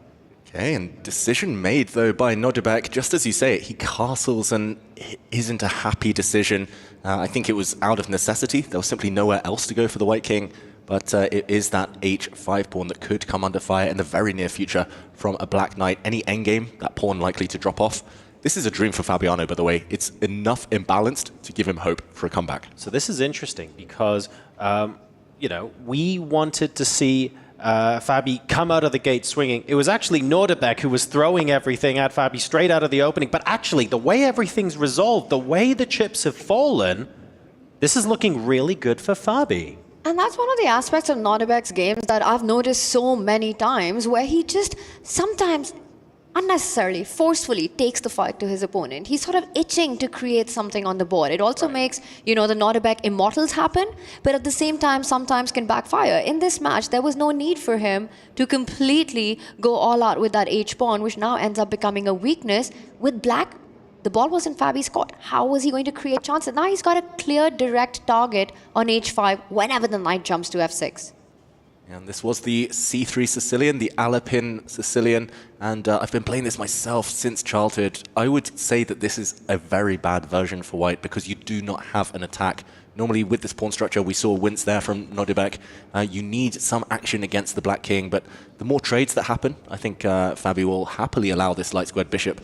Okay, and decision made, though, by Nodebek. Just as you say it, he castles and it isn't a happy decision. I think it was out of necessity. There was simply nowhere else to go for the white king. But it is that H5 pawn that could come under fire in the very near future from a black knight. Any endgame, that pawn likely to drop off. This is a dream for Fabiano, by the way. It's enough imbalanced to give him hope for a comeback. So this is interesting because, we wanted to see Fabi come out of the gate swinging. It was actually Nodebek who was throwing everything at Fabi straight out of the opening. But actually, the way everything's resolved, the way the chips have fallen, this is looking really good for Fabi. And that's one of the aspects of Nodebek's games that I've noticed so many times, where he just sometimes unnecessarily, forcefully takes the fight to his opponent. He's sort of itching to create something on the board. It also makes, the Nodebek immortals happen, but at the same time, sometimes can backfire. In this match, there was no need for him to completely go all out with that H-pawn, which now ends up becoming a weakness. With Black, the ball was in Fabi's court. How was he going to create chances? Now he's got a clear, direct target on H5 whenever the knight jumps to F6. And this was the C3 Sicilian, the Alapin Sicilian, and I've been playing this myself since childhood. I would say that this is a very bad version for White because you do not have an attack. Normally with this pawn structure, we saw wince there from Nodebek. You need some action against the Black King, but the more trades that happen, I think Fabi will happily allow this light squared bishop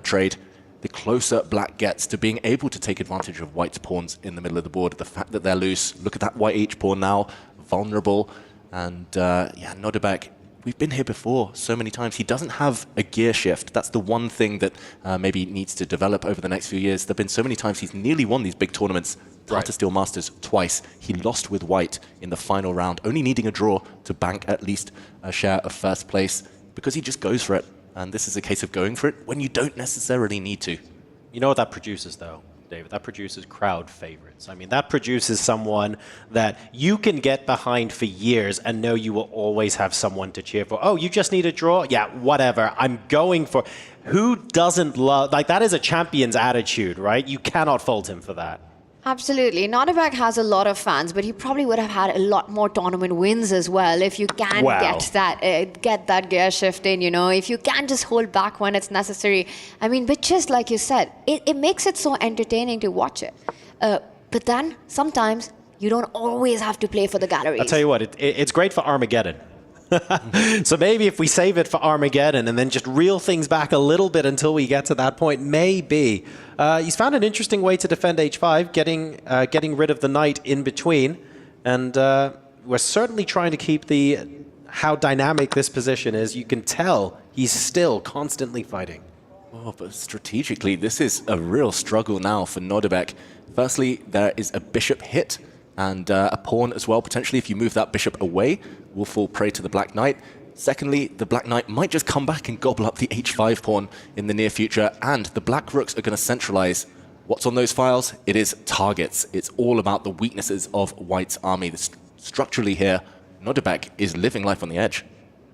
trade. The closer Black gets to being able to take advantage of White's pawns in the middle of the board, the fact that they're loose. Look at that White H-pawn now, vulnerable. And Nodebek, we've been here before so many times. He doesn't have a gear shift. That's the one thing that maybe needs to develop over the next few years. There have been so many times he's nearly won these big tournaments. Tartar Steel Masters twice. He lost with White in the final round, only needing a draw to bank at least a share of first place because he just goes for it. And this is a case of going for it when you don't necessarily need to. You know what that produces, though? David. That produces crowd favorites. I mean, that produces someone that you can get behind for years and know you will always have someone to cheer for. Oh, you just need a draw? Yeah, whatever. I'm going for... Who doesn't love... Like, that is a champion's attitude, right? You cannot fault him for that. Absolutely. Nordebek has a lot of fans, but he probably would have had a lot more tournament wins as well if you can get that gear shift in, you know, if you can just hold back when it's necessary. I mean, but just like you said, it makes it so entertaining to watch it. But then sometimes you don't always have to play for the galleries. I'll tell you what, it's great for Armageddon. So maybe if we save it for Armageddon and then just reel things back a little bit until we get to that point, maybe. He's found an interesting way to defend h5, getting rid of the knight in between. And we're certainly trying to keep how dynamic this position is. You can tell he's still constantly fighting. Oh, but strategically, this is a real struggle now for Nordebek. Firstly, there is a bishop hit and a pawn as well. Potentially, if you move that bishop away, will fall prey to the Black Knight. Secondly, the Black Knight might just come back and gobble up the h5 pawn in the near future, and the Black Rooks are going to centralize. What's on those files? It is targets. It's all about the weaknesses of White's army. Structurally here, Nordebek is living life on the edge.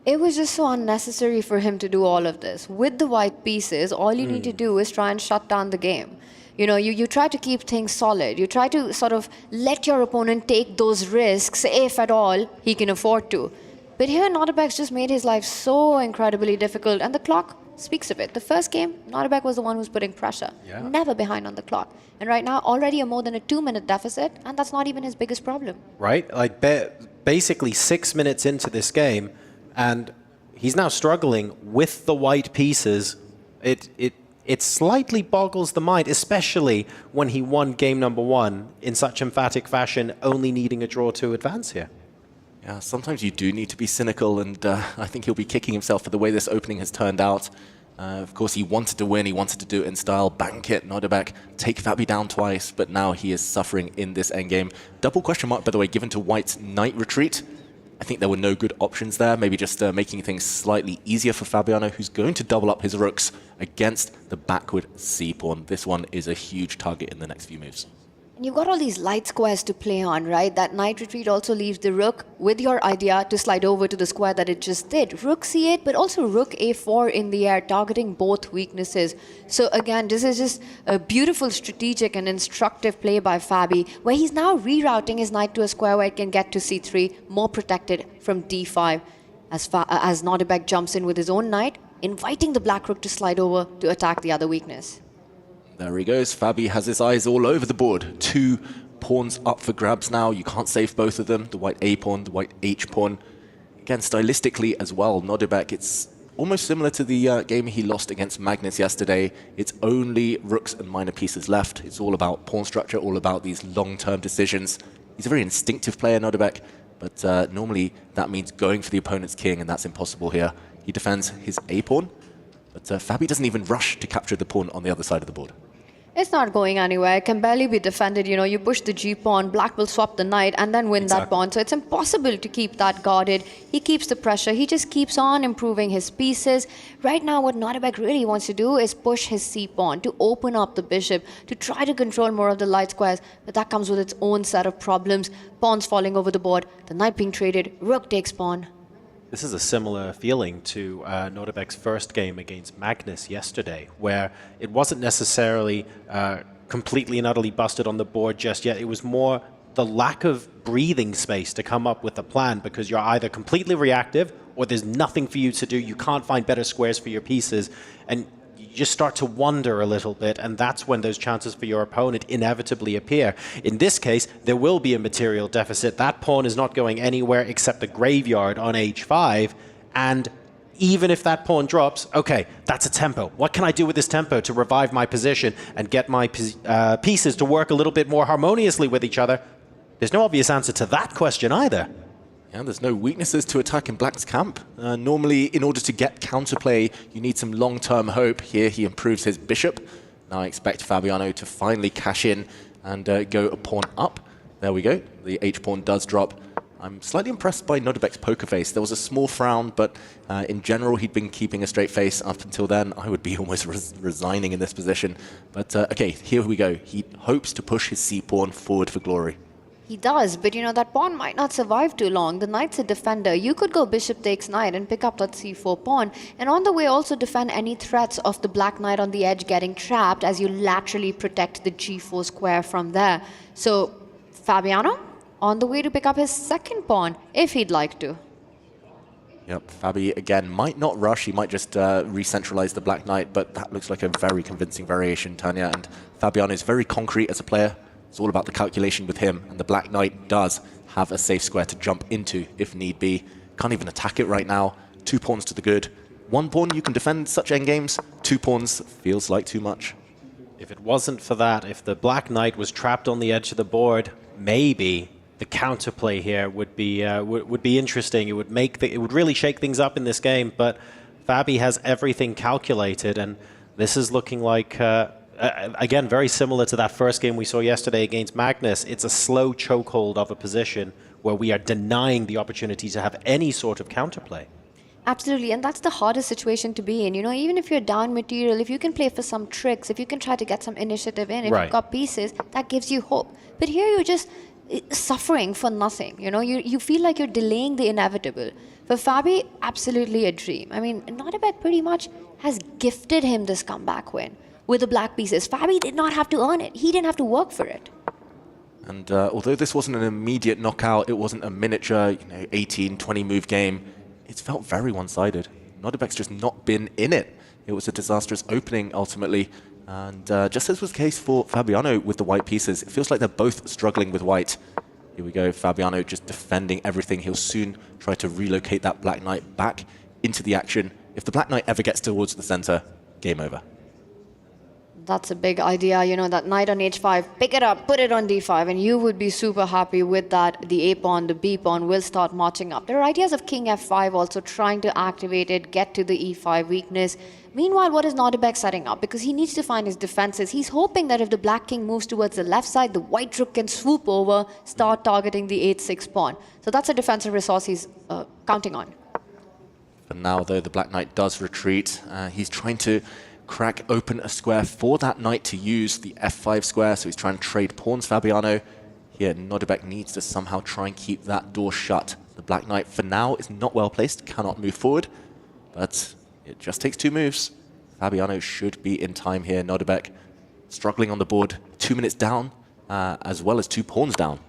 It was just so unnecessary for him to do all of this. With the white pieces, all you need to do is try and shut down the game. You know, you try to keep things solid. You try to sort of let your opponent take those risks, if at all he can afford to. But here, Nordebek's just made his life so incredibly difficult, and the clock speaks of it. The first game, Nordebek was the one who's putting pressure. Yeah. Never behind on the clock. And right now, already more than a 2-minute deficit, and that's not even his biggest problem. Right? Like, basically 6 minutes into this game, and he's now struggling with the white pieces. It slightly boggles the mind, especially when he won game number 1 in such emphatic fashion, only needing a draw to advance here. Yeah, sometimes you do need to be cynical, and I think he'll be kicking himself for the way this opening has turned out. Of course, he wanted to win, he wanted to do it in style, bank it, Nordebek, take Fabi down twice, but now he is suffering in this endgame. Double question mark, by the way, given to White's knight retreat. I think there were no good options there, maybe just making things slightly easier for Fabiano, who's going to double up his rooks against the backward c-pawn. This one is a huge target in the next few moves. And you've got all these light squares to play on, right? That knight retreat also leaves the rook with your idea to slide over to the square that it just did. Rook c8, but also rook a4 in the air, targeting both weaknesses. So again, this is just a beautiful strategic and instructive play by Fabi, where he's now rerouting his knight to a square where it can get to c3, more protected from d5, as Nordebek jumps in with his own knight, inviting the black rook to slide over to attack the other weakness. There he goes. Fabi has his eyes all over the board. 2 pawns up for grabs now. You can't save both of them. The white A pawn, the white H pawn. Again, stylistically as well, Nordebek, it's almost similar to the game he lost against Magnus yesterday. It's only rooks and minor pieces left. It's all about pawn structure, all about these long-term decisions. He's a very instinctive player, Nordebek, but normally that means going for the opponent's king, and that's impossible here. He defends his A pawn, but Fabi doesn't even rush to capture the pawn on the other side of the board. It's not going anywhere. It can barely be defended. You know, you push the g-pawn, black will swap the knight and then win that pawn. So it's impossible to keep that guarded. He keeps the pressure. He just keeps on improving his pieces. Right now, what Nordebek really wants to do is push his c-pawn to open up the bishop, to try to control more of the light squares. But that comes with its own set of problems. Pawns falling over the board, the knight being traded, rook takes pawn. This is a similar feeling to Nordebek's first game against Magnus yesterday, where it wasn't necessarily completely and utterly busted on the board just yet. It was more the lack of breathing space to come up with a plan, because you're either completely reactive or there's nothing for you to do. You can't find better squares for your pieces, and you just start to wonder a little bit, and that's when those chances for your opponent inevitably appear. In this case, there will be a material deficit. That pawn is not going anywhere except the graveyard on h5, and even if that pawn drops, okay, that's a tempo. What can I do with this tempo to revive my position and get my pieces to work a little bit more harmoniously with each other? There's no obvious answer to that question either. Yeah, there's no weaknesses to attack in Black's camp. Normally, in order to get counterplay, you need some long-term hope. Here, he improves his bishop. Now I expect Fabiano to finally cash in and go a pawn up. There we go. The h-pawn does drop. I'm slightly impressed by Nodebek's poker face. There was a small frown, but in general, he'd been keeping a straight face up until then. I would be almost resigning in this position. But okay, here we go. He hopes to push his c-pawn forward for glory. He does, but that pawn might not survive too long. The knight's a defender. You could go bishop takes knight and pick up that c4 pawn. And on the way, also defend any threats of the black knight on the edge getting trapped as you laterally protect the g4 square from there. So, Fabiano, on the way to pick up his second pawn, if he'd like to. Yep, Fabi, again, might not rush. He might just re-centralize the black knight, but that looks like a very convincing variation, Tanya. And Fabiano is very concrete as a player. It's all about the calculation with him, and the black knight does have a safe square to jump into if need be. Can't even attack it right now. 2 pawns to the good. 1 pawn, you can defend such endgames. 2 pawns feels like too much. If it wasn't for that, if the black knight was trapped on the edge of the board, maybe the counterplay here would be interesting. It would really shake things up in this game. But Fabi has everything calculated, and this is looking like. Again, very similar to that first game we saw yesterday against Magnus. It's a slow chokehold of a position where we are denying the opportunity to have any sort of counterplay. Absolutely, and that's the hardest situation to be in. Even if you're down material, if you can play for some tricks, if you can try to get some initiative in, if you've got pieces, that gives you hope. But here you're just suffering for nothing. You feel like you're delaying the inevitable. For Fabi, absolutely a dream. I mean, Nodebek pretty much has gifted him this comeback win. With the black pieces, Fabi did not have to earn it. He didn't have to work for it. And although this wasn't an immediate knockout, it wasn't a miniature, 18, 20 move game, it's felt very one-sided. Nodebek's just not been in it. It was a disastrous opening, ultimately. And just as was the case for Fabiano with the white pieces, it feels like they're both struggling with white. Here we go, Fabiano just defending everything. He'll soon try to relocate that black knight back into the action. If the black knight ever gets towards the center, game over. That's a big idea, that knight on h5, pick it up, put it on d5, and you would be super happy with that. The a pawn, the b pawn will start marching up. There are ideas of king f5 also trying to activate it, get to the e5 weakness. Meanwhile, what is Nodebek setting up? Because he needs to find his defenses. He's hoping that if the black king moves towards the left side, the white rook can swoop over, start targeting the h6 pawn. So that's a defensive resource he's counting on. But now, though, the black knight does retreat. He's trying to crack open a square for that knight to use the f5 square, so he's trying to trade pawns. Fabiano here, Nodebek needs to somehow try and keep that door shut. The black knight for now is not well placed, cannot move forward, but it just takes 2 moves. Fabiano should be in time here. Nodebek struggling on the board, 2 minutes down, as well as 2 pawns down.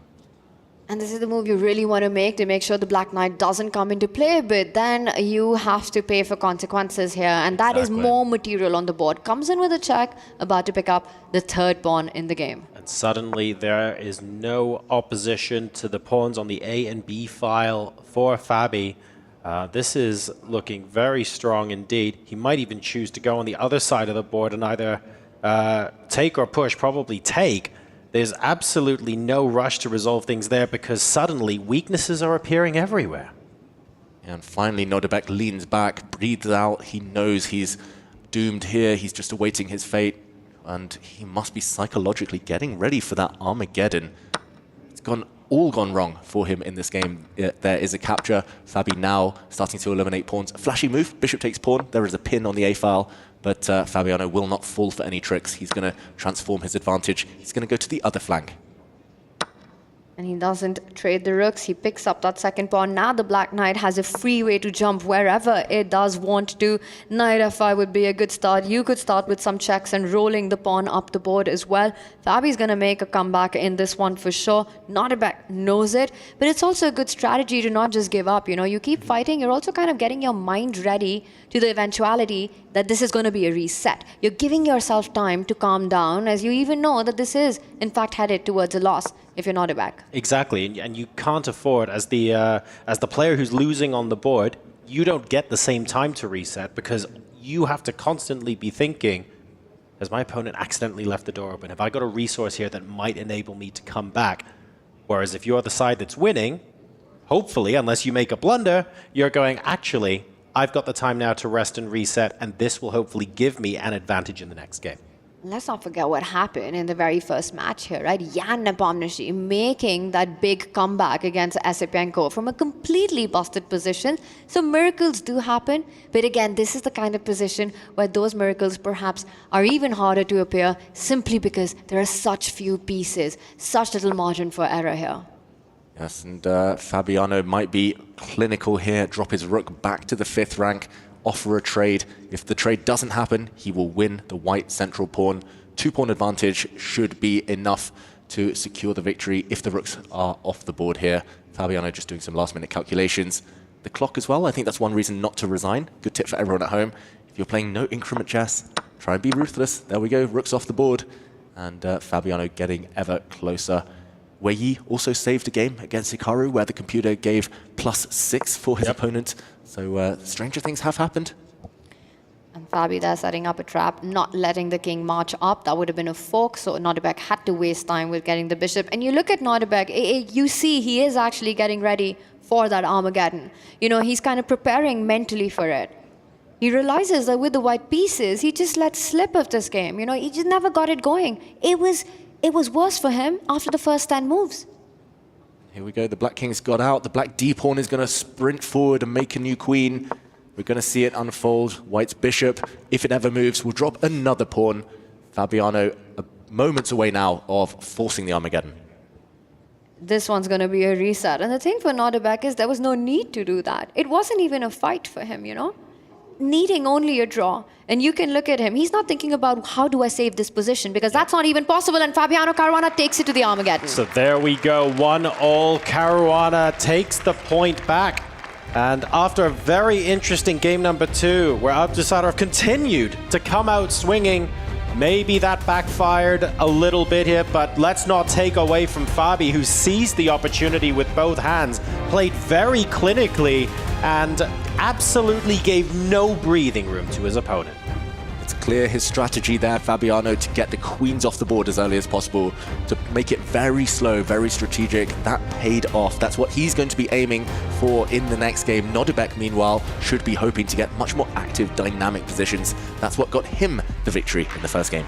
And this is the move you really want to make sure the black knight doesn't come into play, but then you have to pay for consequences here, and that is more material on the board. Comes in with a check, about to pick up the 3rd pawn in the game. And suddenly there is no opposition to the pawns on the A and B file for Fabi. This is looking very strong indeed. He might even choose to go on the other side of the board and either take or push, probably take. There's absolutely no rush to resolve things there because suddenly weaknesses are appearing everywhere. And finally, Nodebek leans back, breathes out. He knows he's doomed here. He's just awaiting his fate. And he must be psychologically getting ready for that Armageddon. It's all gone wrong for him in this game. There is a capture. Fabi now starting to eliminate pawns. A flashy move. Bishop takes pawn. There is a pin on the A file. But Fabiano will not fall for any tricks. He's going to transform his advantage. He's going to go to the other flank. And he doesn't trade the rooks. He picks up that 2nd pawn. Now the black knight has a free way to jump wherever it does want to. Knight f5 would be a good start. You could start with some checks and rolling the pawn up the board as well. Fabi's going to make a comeback in this one for sure. Nodebek knows it. But it's also a good strategy to not just give up. You keep fighting. You're also kind of getting your mind ready to the eventuality that this is going to be a reset. You're giving yourself time to calm down as you even know that this is, in fact, headed towards a loss if you're Nodebek. Exactly, and you can't afford, as the player who's losing on the board, you don't get the same time to reset because you have to constantly be thinking, has my opponent accidentally left the door open? Have I got a resource here that might enable me to come back? Whereas if you're the side that's winning, hopefully, unless you make a blunder, you're going, actually, I've got the time now to rest and reset, and this will hopefully give me an advantage in the next game. Let's not forget what happened in the very first match here, right? Jan Nepomniachtchi making that big comeback against Esipenko from a completely busted position. So miracles do happen. But again, this is the kind of position where those miracles perhaps are even harder to appear simply because there are such few pieces, such little margin for error here. Yes, and Fabiano might be clinical here, drop his rook back to the 5th rank, offer a trade. If the trade doesn't happen, he will win the white central pawn. 2-pawn advantage should be enough to secure the victory if the rooks are off the board here. Fabiano just doing some last-minute calculations. The clock as well, I think that's one reason not to resign. Good tip for everyone at home. If you're playing no increment chess, try and be ruthless. There we go, rooks off the board. And Fabiano getting ever closer. Wei Yi also saved a game against Hikaru where the computer gave +6 for his opponent. So stranger things have happened. And Fabi there setting up a trap, not letting the king march up. That would have been a fork, so Nordebek had to waste time with getting the bishop. And you look at Nordebek, you see he is actually getting ready for that Armageddon. You know, he's kind of preparing mentally for it. He realizes that with the white pieces, he just let slip of this game. You know, he just never got it going. It was worse for him after the first 10 moves. Here we go, the black king's got out. The black d-pawn is going to sprint forward and make a new queen. We're going to see it unfold. White's bishop, if it ever moves, will drop another pawn. Fabiano moments away now of forcing the Armageddon. This one's going to be a reset. And the thing for Nordebek is there was no need to do that. It wasn't even a fight for him, you know? Needing only a draw. And you can look at him. He's not thinking about how do I save this position because that's not even possible. And Fabiano Caruana takes it to the Armageddon. So there we go. 1-1. Caruana takes the point back. And after a very interesting game number 2, where Abdusattorov continued to come out swinging, maybe that backfired a little bit here, but let's not take away from Fabi, who seized the opportunity with both hands, played very clinically, and absolutely gave no breathing room to his opponent. It's clear his strategy there, Fabiano, to get the queens off the board as early as possible, to make it very slow, very strategic. That paid off. That's what he's going to be aiming for in the next game. Nordebek, meanwhile, should be hoping to get much more active, dynamic positions. That's what got him the victory in the first game.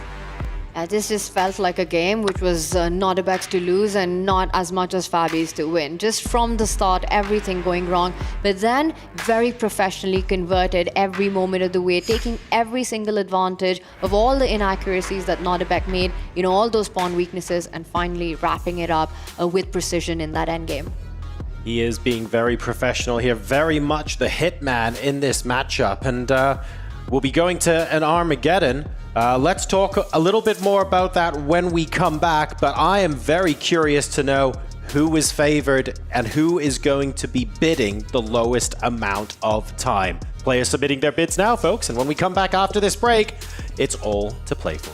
This just felt like a game which was Nordebek's to lose and not as much as Fabi's to win. Just from the start, everything going wrong. But then very professionally converted every moment of the way, taking every single advantage of all the inaccuracies that Nordebek made, you know, all those pawn weaknesses, and finally wrapping it up with precision in that endgame. He is being very professional here, very much the hitman in this matchup. And we'll be going to an Armageddon. Let's talk a little bit more about that when we come back, but I am very curious to know who is favored and who is going to be bidding the lowest amount of time. Players submitting their bids now, folks, and when we come back after this break, it's all to play for.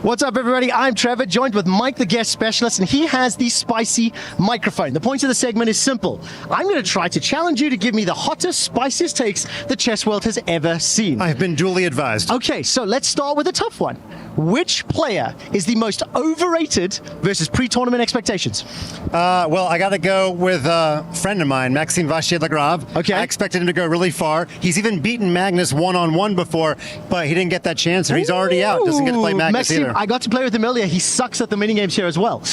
What's up, everybody? I'm Trevor, joined with Mike, the guest specialist, and he has the spicy microphone. The point of the segment is simple. I'm going to try to challenge you to give me the hottest, spiciest takes the chess world has ever seen. I've been duly advised. Okay, so let's start with a tough one. Which player is the most overrated versus pre-tournament expectations? Well, I got to go with a friend of mine, Maxime Vachier-Lagrave. Okay. I expected him to go really far. He's even beaten Magnus one-on-one before, but he didn't get that chance, and he's already out. Doesn't get to play Magnus either. I got to play with him earlier. He sucks at the minigames here as well.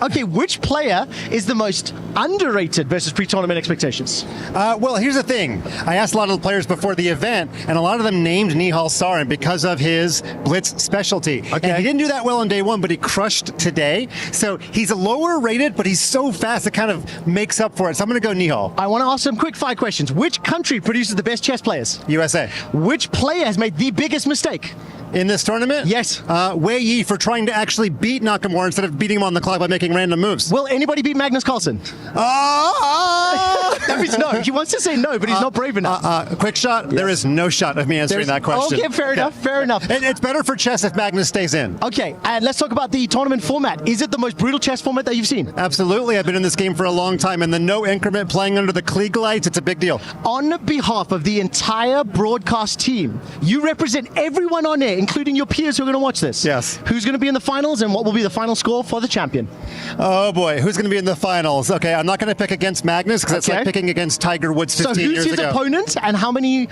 Okay, which player is the most underrated versus pre-tournament expectations? Well, here's the thing. I asked a lot of the players before the event, and a lot of them named Nihal Sarin because of his blitz specialty. Okay. And he didn't do that well on day one, but he crushed today. So he's a lower rated, but he's so fast it kind of makes up for it. So I'm going to go Nihal. I want to ask some quick fire questions. Which country produces the best chess players? USA. Which player has made the biggest mistake? In this tournament? Yes. Wei Yi for trying to actually beat Nakamura instead of beating him on the clock by making random moves. Will anybody beat Magnus Carlsen? That means no. He wants to say no, but he's not brave enough. Quick shot. Yes. There is no shot of me answering that question. Okay, fair enough. Fair enough. And it's better for chess if Magnus stays in. Okay, and let's talk about the tournament format. Is it the most brutal chess format that you've seen? Absolutely. I've been in this game for a long time, and the no increment playing under the Klieg lights, it's a big deal. On behalf of the entire broadcast team, you represent everyone on air, including your peers who are going to watch this. Yes. Who's going to be in the finals, and what will be the final score for the champion? Oh boy, who's going to be in the finals? Okay, I'm not going to pick against Magnus because it's like picking against Tiger Woods 15 years ago. So who's his opponent, and how many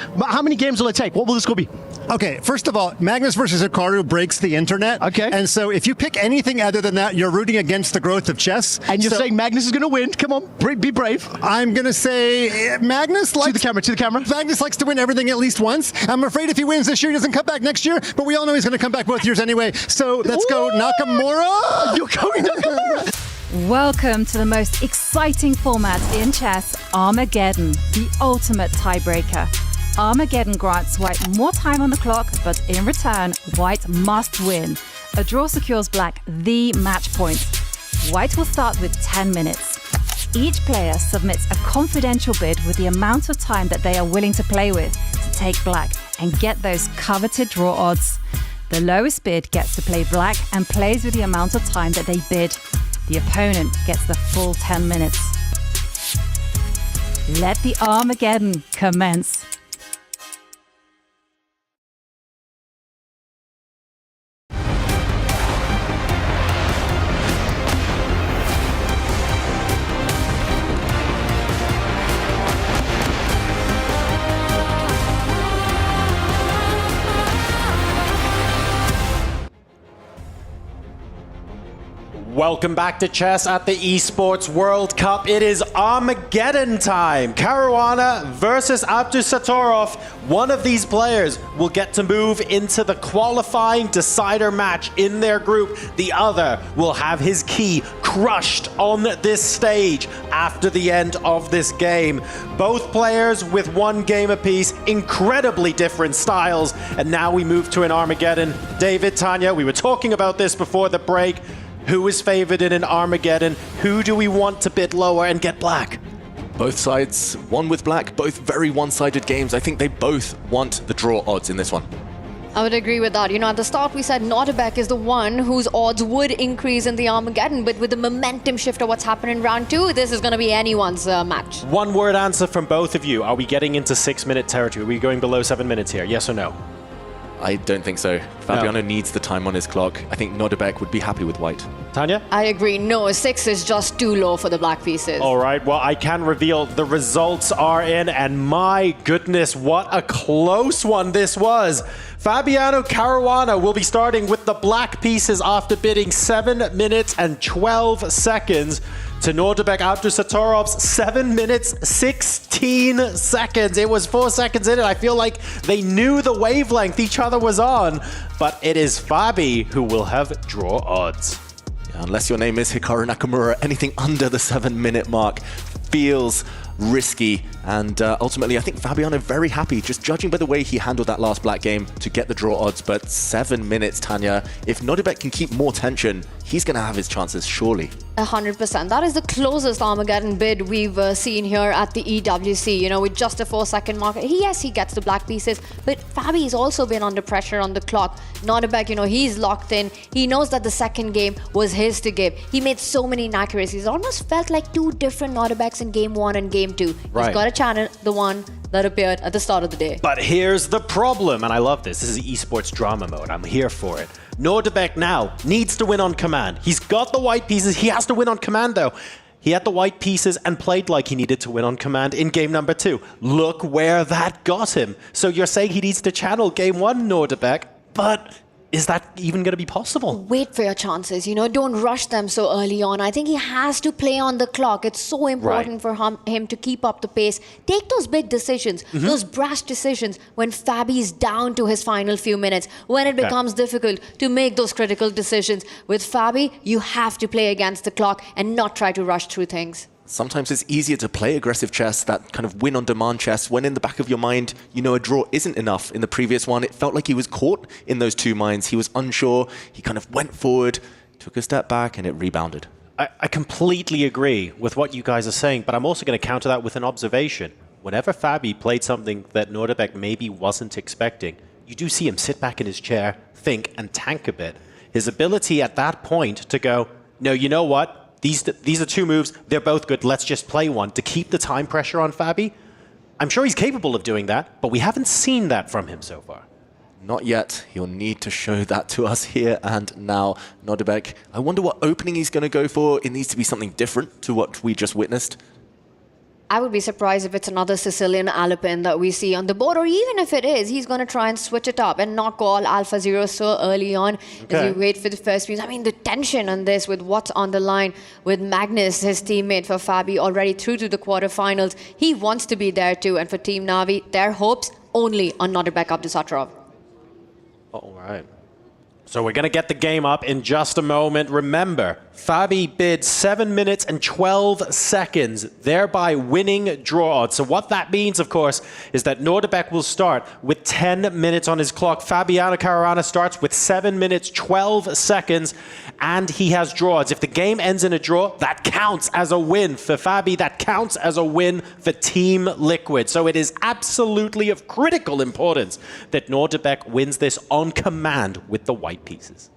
games will it take? What will the score be? Okay, first of all, Magnus versus Hikaru breaks the internet. Okay. And so if you pick anything other than that, you're rooting against the growth of chess. And you're saying Magnus is going to win. Come on, be brave. I'm going to say Magnus likes... To the camera. Magnus likes to win everything at least once. I'm afraid if he wins this year, he doesn't come back next year, but we all know he's going to come back both years anyway. So let's go Nakamura. You're going Nakamura. Welcome to the most exciting format in chess, Armageddon, the ultimate tiebreaker. Armageddon grants White more time on the clock, but in return, White must win. A draw secures Black the match point. White will start with 10 minutes. Each player submits a confidential bid with the amount of time that they are willing to play with to take Black and get those coveted draw odds. The lowest bid gets to play Black and plays with the amount of time that they bid. The opponent gets the full 10 minutes. Let the Armageddon commence. Welcome back to chess at the Esports World Cup. It is Armageddon time. Caruana versus Abdusattorov. One of these players will get to move into the qualifying decider match in their group. The other will have his key crushed on this stage after the end of this game. Both players with one game apiece, incredibly different styles. And now we move to an Armageddon. David, Tanya, we were talking about this before the break. Who is favored in an Armageddon? Who do we want to bid lower and get Black? Both sides, one with Black, both very one-sided games. I think they both want the draw odds in this one. I would agree with that. You know, at the start we said Nordebek is the one whose odds would increase in the Armageddon, but with the momentum shift of what's happened in round two, this is going to be anyone's match. One word answer from both of you. Are we getting into 6-minute territory? Are we going below 7 minutes here? Yes or no? I don't think so. Fabiano needs the time on his clock. I think Nordebek would be happy with White. Tanya? I agree. No, 6 is just too low for the Black pieces. All right, well, I can reveal the results are in, and my goodness, what a close one this was. Fabiano Caruana will be starting with the Black pieces after bidding 7 minutes and 12 seconds to Nordebek Abdusattorov's 7 minutes, 16 seconds. It was 4 seconds in it. I feel like they knew the wavelength each other was on, but it is Fabi who will have draw odds. Yeah, unless your name is Hikaru Nakamura, anything under the 7-minute mark feels risky, and ultimately I think Fabiano very happy, just judging by the way he handled that last Black game, to get the draw odds. But 7 minutes, Tanya, if Nordebek can keep more tension, he's going to have his chances, surely. 100%. That is the closest Armageddon bid we've seen here at the EWC, you know, with just a 4-second mark. Yes, he gets the Black pieces, but Fabi's also been under pressure on the clock. Nordebek, you know, he's locked in. He knows that the second game was his to give. He made so many inaccuracies. It almost felt like two different Nordebeks in game 1 and game 2. Right. He's got to channel the one that appeared at the start of the day. But here's the problem, and I love this. This is esports drama mode. I'm here for it. Nordebek now needs to win on command. He's got the white pieces. He has to win on command, though. He had the white pieces and played like he needed to win on command in game number 2. Look where that got him. So you're saying he needs to channel game 1, Nordebek, but is that even going to be possible? Wait for your chances, don't rush them so early on. I think he has to play on the clock. It's so important for him to keep up the pace. Take those big decisions, those brash decisions when Fabi's down to his final few minutes, when it becomes difficult to make those critical decisions. With Fabi, you have to play against the clock and not try to rush through things. Sometimes it's easier to play aggressive chess, that kind of win-on-demand chess, when in the back of your mind, a draw isn't enough. In the previous one, it felt like he was caught in those two minds. He was unsure. He kind of went forward, took a step back, and it rebounded. I completely agree with what you guys are saying, but I'm also going to counter that with an observation. Whenever Fabi played something that Nordebek maybe wasn't expecting, you do see him sit back in his chair, think, and tank a bit. His ability at that point to go, no, you know what? These are two moves. They're both good. Let's just play one to keep the time pressure on Fabi. I'm sure he's capable of doing that, but we haven't seen that from him so far. Not yet. He'll need to show that to us here and now. Nordebek, I wonder what opening he's going to go for. It needs to be something different to what we just witnessed. I would be surprised if it's another Sicilian Alpin that we see on the board, or even if it is, he's going to try and switch it up and not go all Alpha Zero so early on as you wait for the first piece. I mean, the tension on this with what's on the line with Magnus, his teammate for Fabi, already through to the quarterfinals. He wants to be there too, and for Team Navi, their hopes only on Nordebek Abdusattorov. All right. So we're going to get the game up in just a moment. Remember, Fabi bid 7 minutes and 12 seconds, thereby winning draw odds. So what that means, of course, is that Nordebek will start with 10 minutes on his clock. Fabiano Caruana starts with 7 minutes, 12 seconds, and he has draw odds. If the game ends in a draw, that counts as a win for Fabi. That counts as a win for Team Liquid. So it is absolutely of critical importance that Nordebek wins this on command with the white pieces.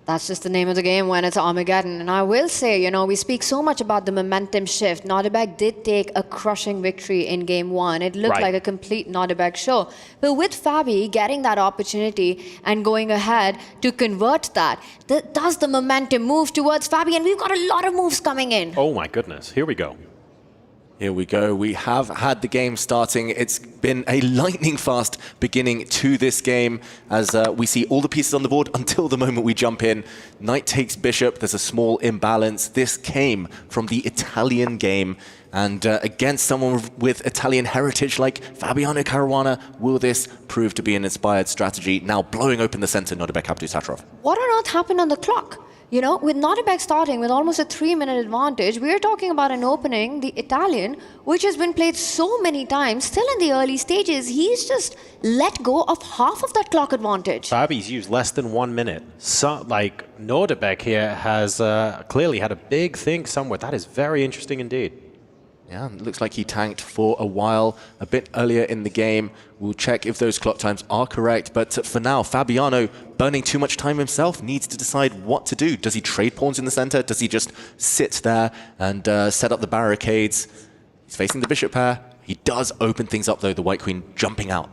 That's just the name of the game when it's Armageddon. And I will say, we speak so much about the momentum shift. Nordebek did take a crushing victory in game one. It looked like a complete Nordebek show. But with Fabi getting that opportunity and going ahead to convert that, does the momentum move towards Fabi? And we've got a lot of moves coming in. Oh my goodness, here we go. Here we go. We have had the game starting. It's been a lightning fast beginning to this game as we see all the pieces on the board until the moment we jump in. Knight takes bishop. There's a small imbalance. This came from the Italian game. And against someone with Italian heritage like Fabiano Caruana, will this prove to be an inspired strategy? Now blowing open the center, Nordebek Abdusattorov. What on earth happened on the clock? With Nordebek starting with almost a 3-minute advantage, we're talking about an opening, the Italian, which has been played so many times. Still in the early stages, he's just let go of half of that clock advantage. Fabi's used less than 1 minute. So, Nordebek here has clearly had a big think somewhere. That is very interesting indeed. Yeah, it looks like he tanked for a while, a bit earlier in the game. We'll check if those clock times are correct. But for now, Fabiano, burning too much time himself, needs to decide what to do. Does he trade pawns in the center? Does he just sit there and set up the barricades? He's facing the bishop pair. He does open things up, though, the white queen jumping out.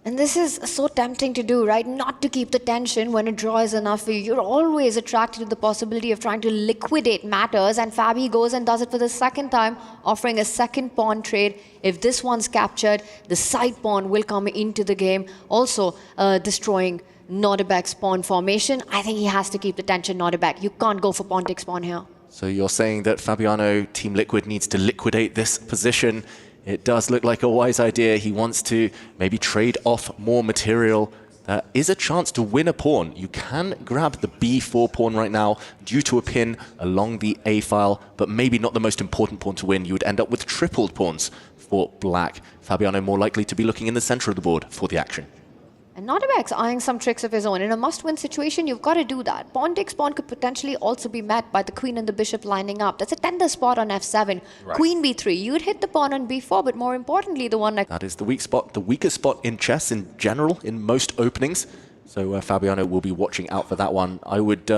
And this is so tempting to do, right? Not to keep the tension when a draw is enough for you. You're always attracted to the possibility of trying to liquidate matters, and Fabi goes and does it for the second time, offering a second pawn trade. If this one's captured, the side pawn will come into the game, also destroying Nordebek's pawn formation. I think he has to keep the tension, Nordebek. You can't go for pawn takes pawn here. So you're saying that Fabiano, Team Liquid, needs to liquidate this position. It does look like a wise idea. He wants to maybe trade off more material. There is a chance to win a pawn. You can grab the b4 pawn right now due to a pin along the a file, but maybe not the most important pawn to win. You would end up with tripled pawns for black. Fabiano more likely to be looking in the center of the board for the action. And Nordebek's eyeing some tricks of his own. In a must-win situation, you've got to do that. Pawn takes pawn could potentially also be met by the queen and the bishop lining up. That's a tender spot on f7. Right. Queen b3. You'd hit the pawn on b4, but more importantly, the one that is the weak spot, the weakest spot in chess in general, in most openings. So Fabiano will be watching out for that one. I would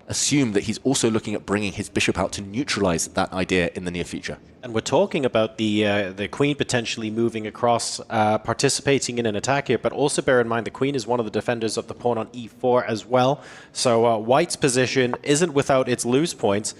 assume that he's also looking at bringing his bishop out to neutralize that idea in the near future. And we're talking about the queen potentially moving across, participating in an attack here, but also bear in mind the queen is one of the defenders of the pawn on e4 as well. So white's position isn't without its lose points.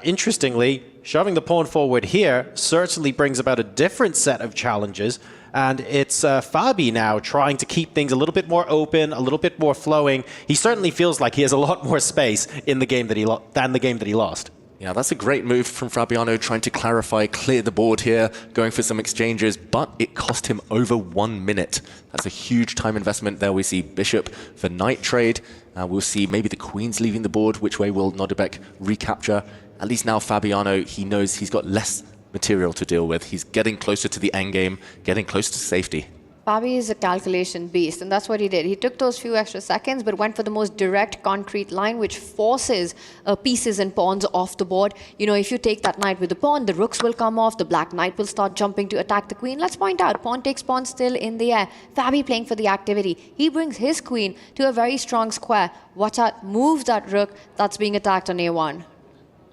Interestingly, shoving the pawn forward here certainly brings about a different set of challenges. And it's Fabi now trying to keep things a little bit more open, a little bit more flowing. He certainly feels like he has a lot more space in the game than the game that he lost. Yeah, that's a great move from Fabiano, trying to clarify, clear the board here, going for some exchanges, but it cost him over 1 minute. That's a huge time investment there. We see Bishop for knight trade. We'll see maybe the queen's leaving the board. Which way will Nodebek recapture? At least now Fabiano, he knows he's got less material to deal with. He's getting closer to the endgame, getting close to safety. Fabi is a calculation beast, and that's what he did. He took those few extra seconds, but went for the most direct, concrete line, which forces pieces and pawns off the board. You know, if you take that knight with the pawn, the rooks will come off, the black knight will start jumping to attack the queen. Let's point out, pawn takes pawn still in the air. Fabi playing for the activity. He brings his queen to a very strong square. Watch out, move that rook that's being attacked on A1.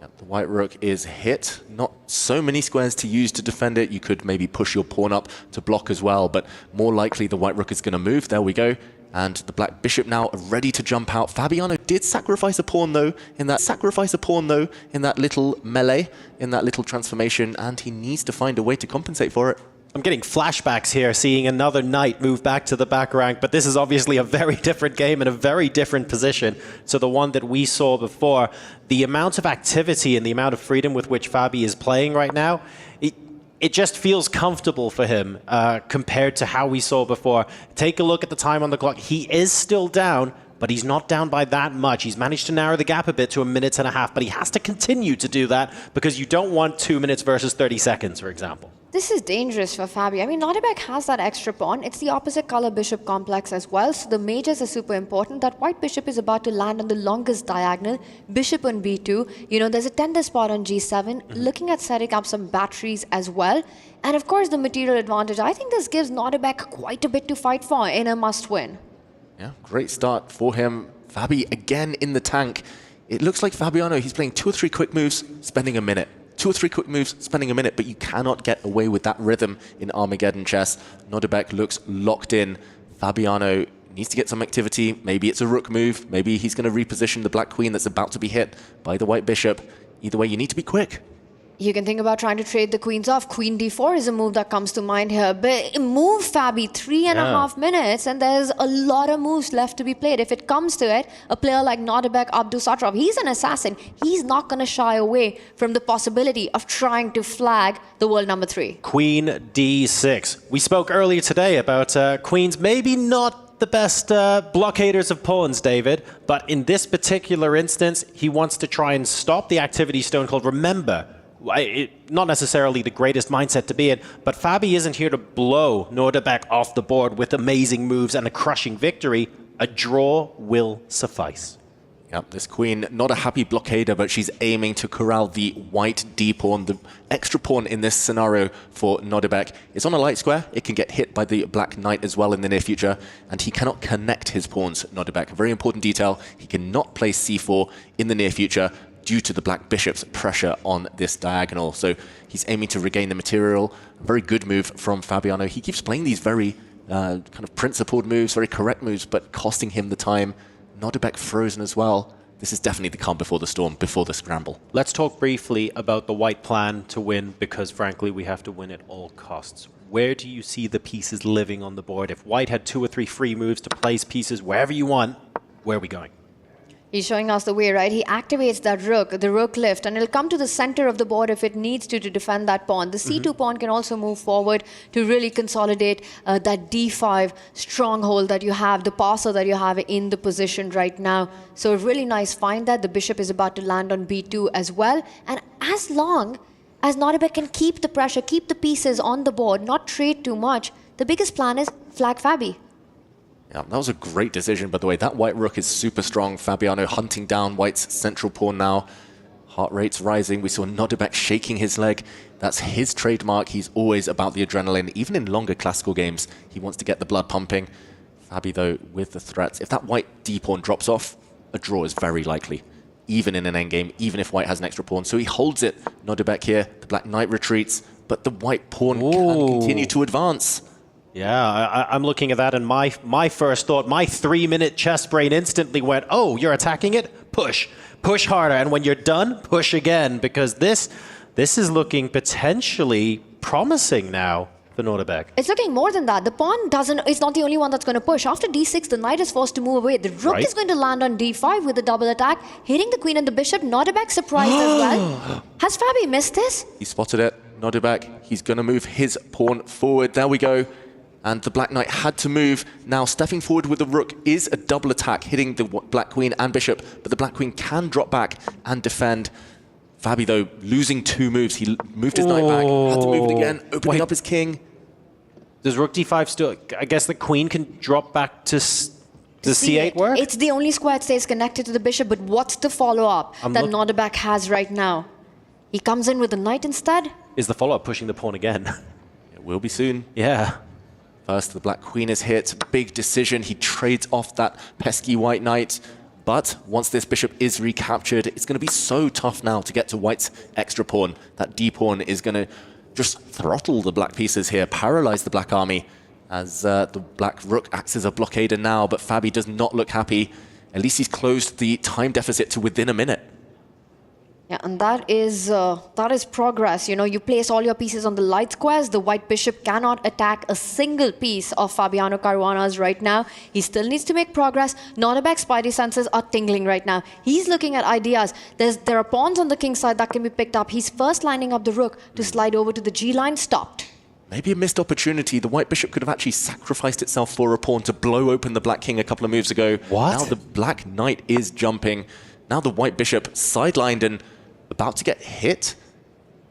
Yep, the white rook is hit. Not so many squares to use to defend it. You could maybe push your pawn up to block as well, but more likely the white rook is going to move. There we go. And the black bishop now ready to jump out. Fabiano did sacrifice a pawn though in that little melee, in that little transformation, and he needs to find a way to compensate for it. I'm getting flashbacks here, seeing another knight move back to the back rank, but this is obviously a very different game and a very different position to the one that we saw before. The amount of activity and the amount of freedom with which Fabi is playing right now, it just feels comfortable for him compared to how we saw before. Take a look at the time on the clock. He is still down, but he's not down by that much. He's managed to narrow the gap a bit to 1.5 minutes, but he has to continue to do that because you don't want 2 minutes versus 30 seconds, for example. This is dangerous for Fabi. I mean, Nodebek has that extra pawn. It's the opposite color bishop complex as well, so the majors are super important. That white bishop is about to land on the longest diagonal, bishop on b2. You know, there's a tender spot on g7, looking at setting up some batteries as well. And of course, the material advantage. I think this gives Nodebek quite a bit to fight for in a must-win. Yeah, great start for him. Fabi again in the tank. It looks like Fabiano, he's playing 2 or 3 quick moves, spending a minute. 2 or 3 quick moves, spending a minute, but you cannot get away with that rhythm in Armageddon chess. Nodebek looks locked in. Fabiano needs to get some activity. Maybe it's a rook move. Maybe he's going to reposition the black queen that's about to be hit by the white bishop. Either way, you need to be quick. You can think about trying to trade the queens off. Queen d4 is a move that comes to mind here. But move Fabi 3.5 minutes, and there's a lot of moves left to be played. If it comes to it, a player like Nodebek, Abdusattorov, he's an assassin. He's not going to shy away from the possibility of trying to flag the world number 3. Queen d6. We spoke earlier today about queens maybe not the best blockaders of pawns, David, but in this particular instance, he wants to try and stop the activity stone called Remember. Not necessarily the greatest mindset to be in, but Fabi isn't here to blow Nodebek off the board with amazing moves and a crushing victory. A draw will suffice. Yep, this queen, not a happy blockader, but she's aiming to corral the white d-pawn, the extra pawn in this scenario for Nodebek. It's on a light square. It can get hit by the black knight as well in the near future, and he cannot connect his pawns, Nodebek. A very important detail, he cannot play c4 in the near future due to the black bishop's pressure on this diagonal. So he's aiming to regain the material. A very good move from Fabiano. He keeps playing these very kind of principled moves, very correct moves, but costing him the time. Nodebek frozen as well. This is definitely the calm before the storm, before the scramble. Let's talk briefly about the white plan to win, because frankly, we have to win at all costs. Where do you see the pieces living on the board? If white had 2 or 3 free moves to place pieces wherever you want, where are we going? He's showing us the way, right? He activates that rook, the rook lift, and it'll come to the center of the board if it needs to defend that pawn. The c2 pawn can also move forward to really consolidate that d5 stronghold that you have, the passer that you have in the position right now. So a really nice find that the bishop is about to land on b2 as well. And as long as Nodebek can keep the pressure, keep the pieces on the board, not trade too much, the biggest plan is flag Fabi. Yeah, that was a great decision, by the way. That white rook is super strong. Fabiano hunting down white's central pawn now. Heart rate's rising. We saw Nodebek shaking his leg. That's his trademark. He's always about the adrenaline. Even in longer classical games, he wants to get the blood pumping. Fabi, though, with the threats. If that white d-pawn drops off, a draw is very likely. Even in an endgame, even if white has an extra pawn. So he holds it. Nodebek here. The black knight retreats, but the white pawn can continue to advance. Yeah, I'm looking at that, and my first thought, my 3-minute chess brain instantly went, oh, you're attacking it? Push. Push harder. And when you're done, push again, because this is looking potentially promising now for Nordebek. It's looking more than that. The pawn is not the only one that's going to push. After d6, the knight is forced to move away. The rook is going to land on d5 with a double attack, hitting the queen and the bishop. Nordebek surprised as well. Has Fabi missed this? He spotted it. Nordebek, he's going to move his pawn forward. There we go. And the black knight had to move. Now, stepping forward with the rook is a double attack, hitting the black queen and bishop, but the black queen can drop back and defend. Fabi, though, losing 2 moves. He moved his knight back, had to move it again, opening up his king. Does rook d5 still... I guess the queen can drop back to... Does c8 work? It's the only square that stays connected to the bishop, but what's the follow-up that Nordebek has right now? He comes in with the knight instead? Is the follow-up pushing the pawn again? It will be soon. Yeah. First, the black queen is hit. Big decision. He trades off that pesky white knight. But once this bishop is recaptured, it's going to be so tough now to get to white's extra pawn. That d pawn is going to just throttle the black pieces here, paralyze the black army, as the black rook acts as a blockader now. But Fabi does not look happy. At least he's closed the time deficit to within a minute. Yeah, and that is progress. You know, you place all your pieces on the light squares. The white bishop cannot attack a single piece of Fabiano Caruana's right now. He still needs to make progress. Nordebek's spidey senses are tingling right now. He's looking at ideas. There are pawns on the king side that can be picked up. He's first lining up the rook to slide over to the G line. Stopped. Maybe a missed opportunity. The white bishop could have actually sacrificed itself for a pawn to blow open the black king a couple of moves ago. What? Now the black knight is jumping. Now the white bishop sidelined and about to get hit.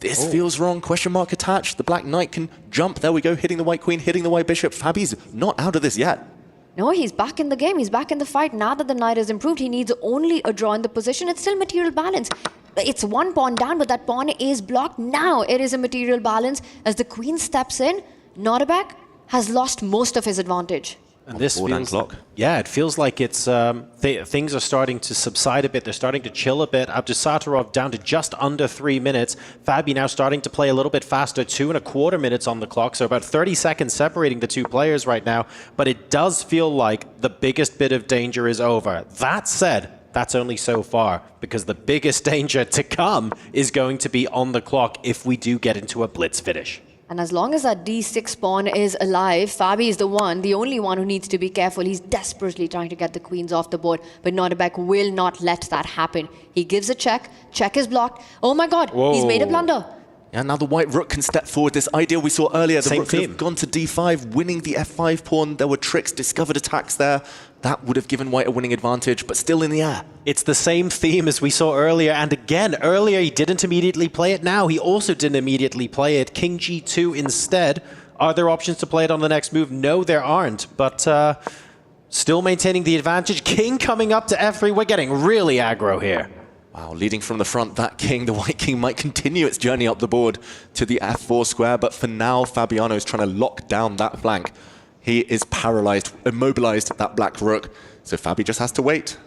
This feels wrong. Question mark attached. The black knight can jump. There we go. Hitting the white queen, hitting the white bishop. Fabi's not out of this yet. No, he's back in the game. He's back in the fight. Now that the knight has improved, he needs only a draw in the position. It's still material balance. It's 1 pawn down, but that pawn is blocked. Now it is a material balance. As the queen steps in, Nordebek has lost most of his advantage. And this feels like, yeah, it feels like it's things are starting to subside a bit. They're starting to chill a bit. Abdusattorov down to just under 3 minutes. Fabi now starting to play a little bit faster, 2.25 minutes on the clock. So about 30 seconds separating the two players right now. But it does feel like the biggest bit of danger is over. That said, that's only so far, because the biggest danger to come is going to be on the clock if we do get into a blitz finish. And as long as that d6 pawn is alive, Fabi is the only one who needs to be careful. He's desperately trying to get the queens off the board, but Nordebek will not let that happen. He gives a check. Check is blocked. Oh my God, he's made a blunder. Yeah, now the white rook can step forward. This idea we saw earlier, the rook could have gone to d5, winning the f5 pawn. There were tricks, discovered attacks there. That would have given white a winning advantage, but still in the air. It's the same theme as we saw earlier. And again, earlier he didn't immediately play it. Now he also didn't immediately play it. King g2 instead. Are there options to play it on the next move? No, there aren't. But still maintaining the advantage. King coming up to f3. We're getting really aggro here. Wow, leading from the front, that king, the white king, might continue its journey up the board to the f4 square. But for now, Fabiano is trying to lock down that flank. He is paralyzed, immobilized that black rook. So Fabi just has to wait.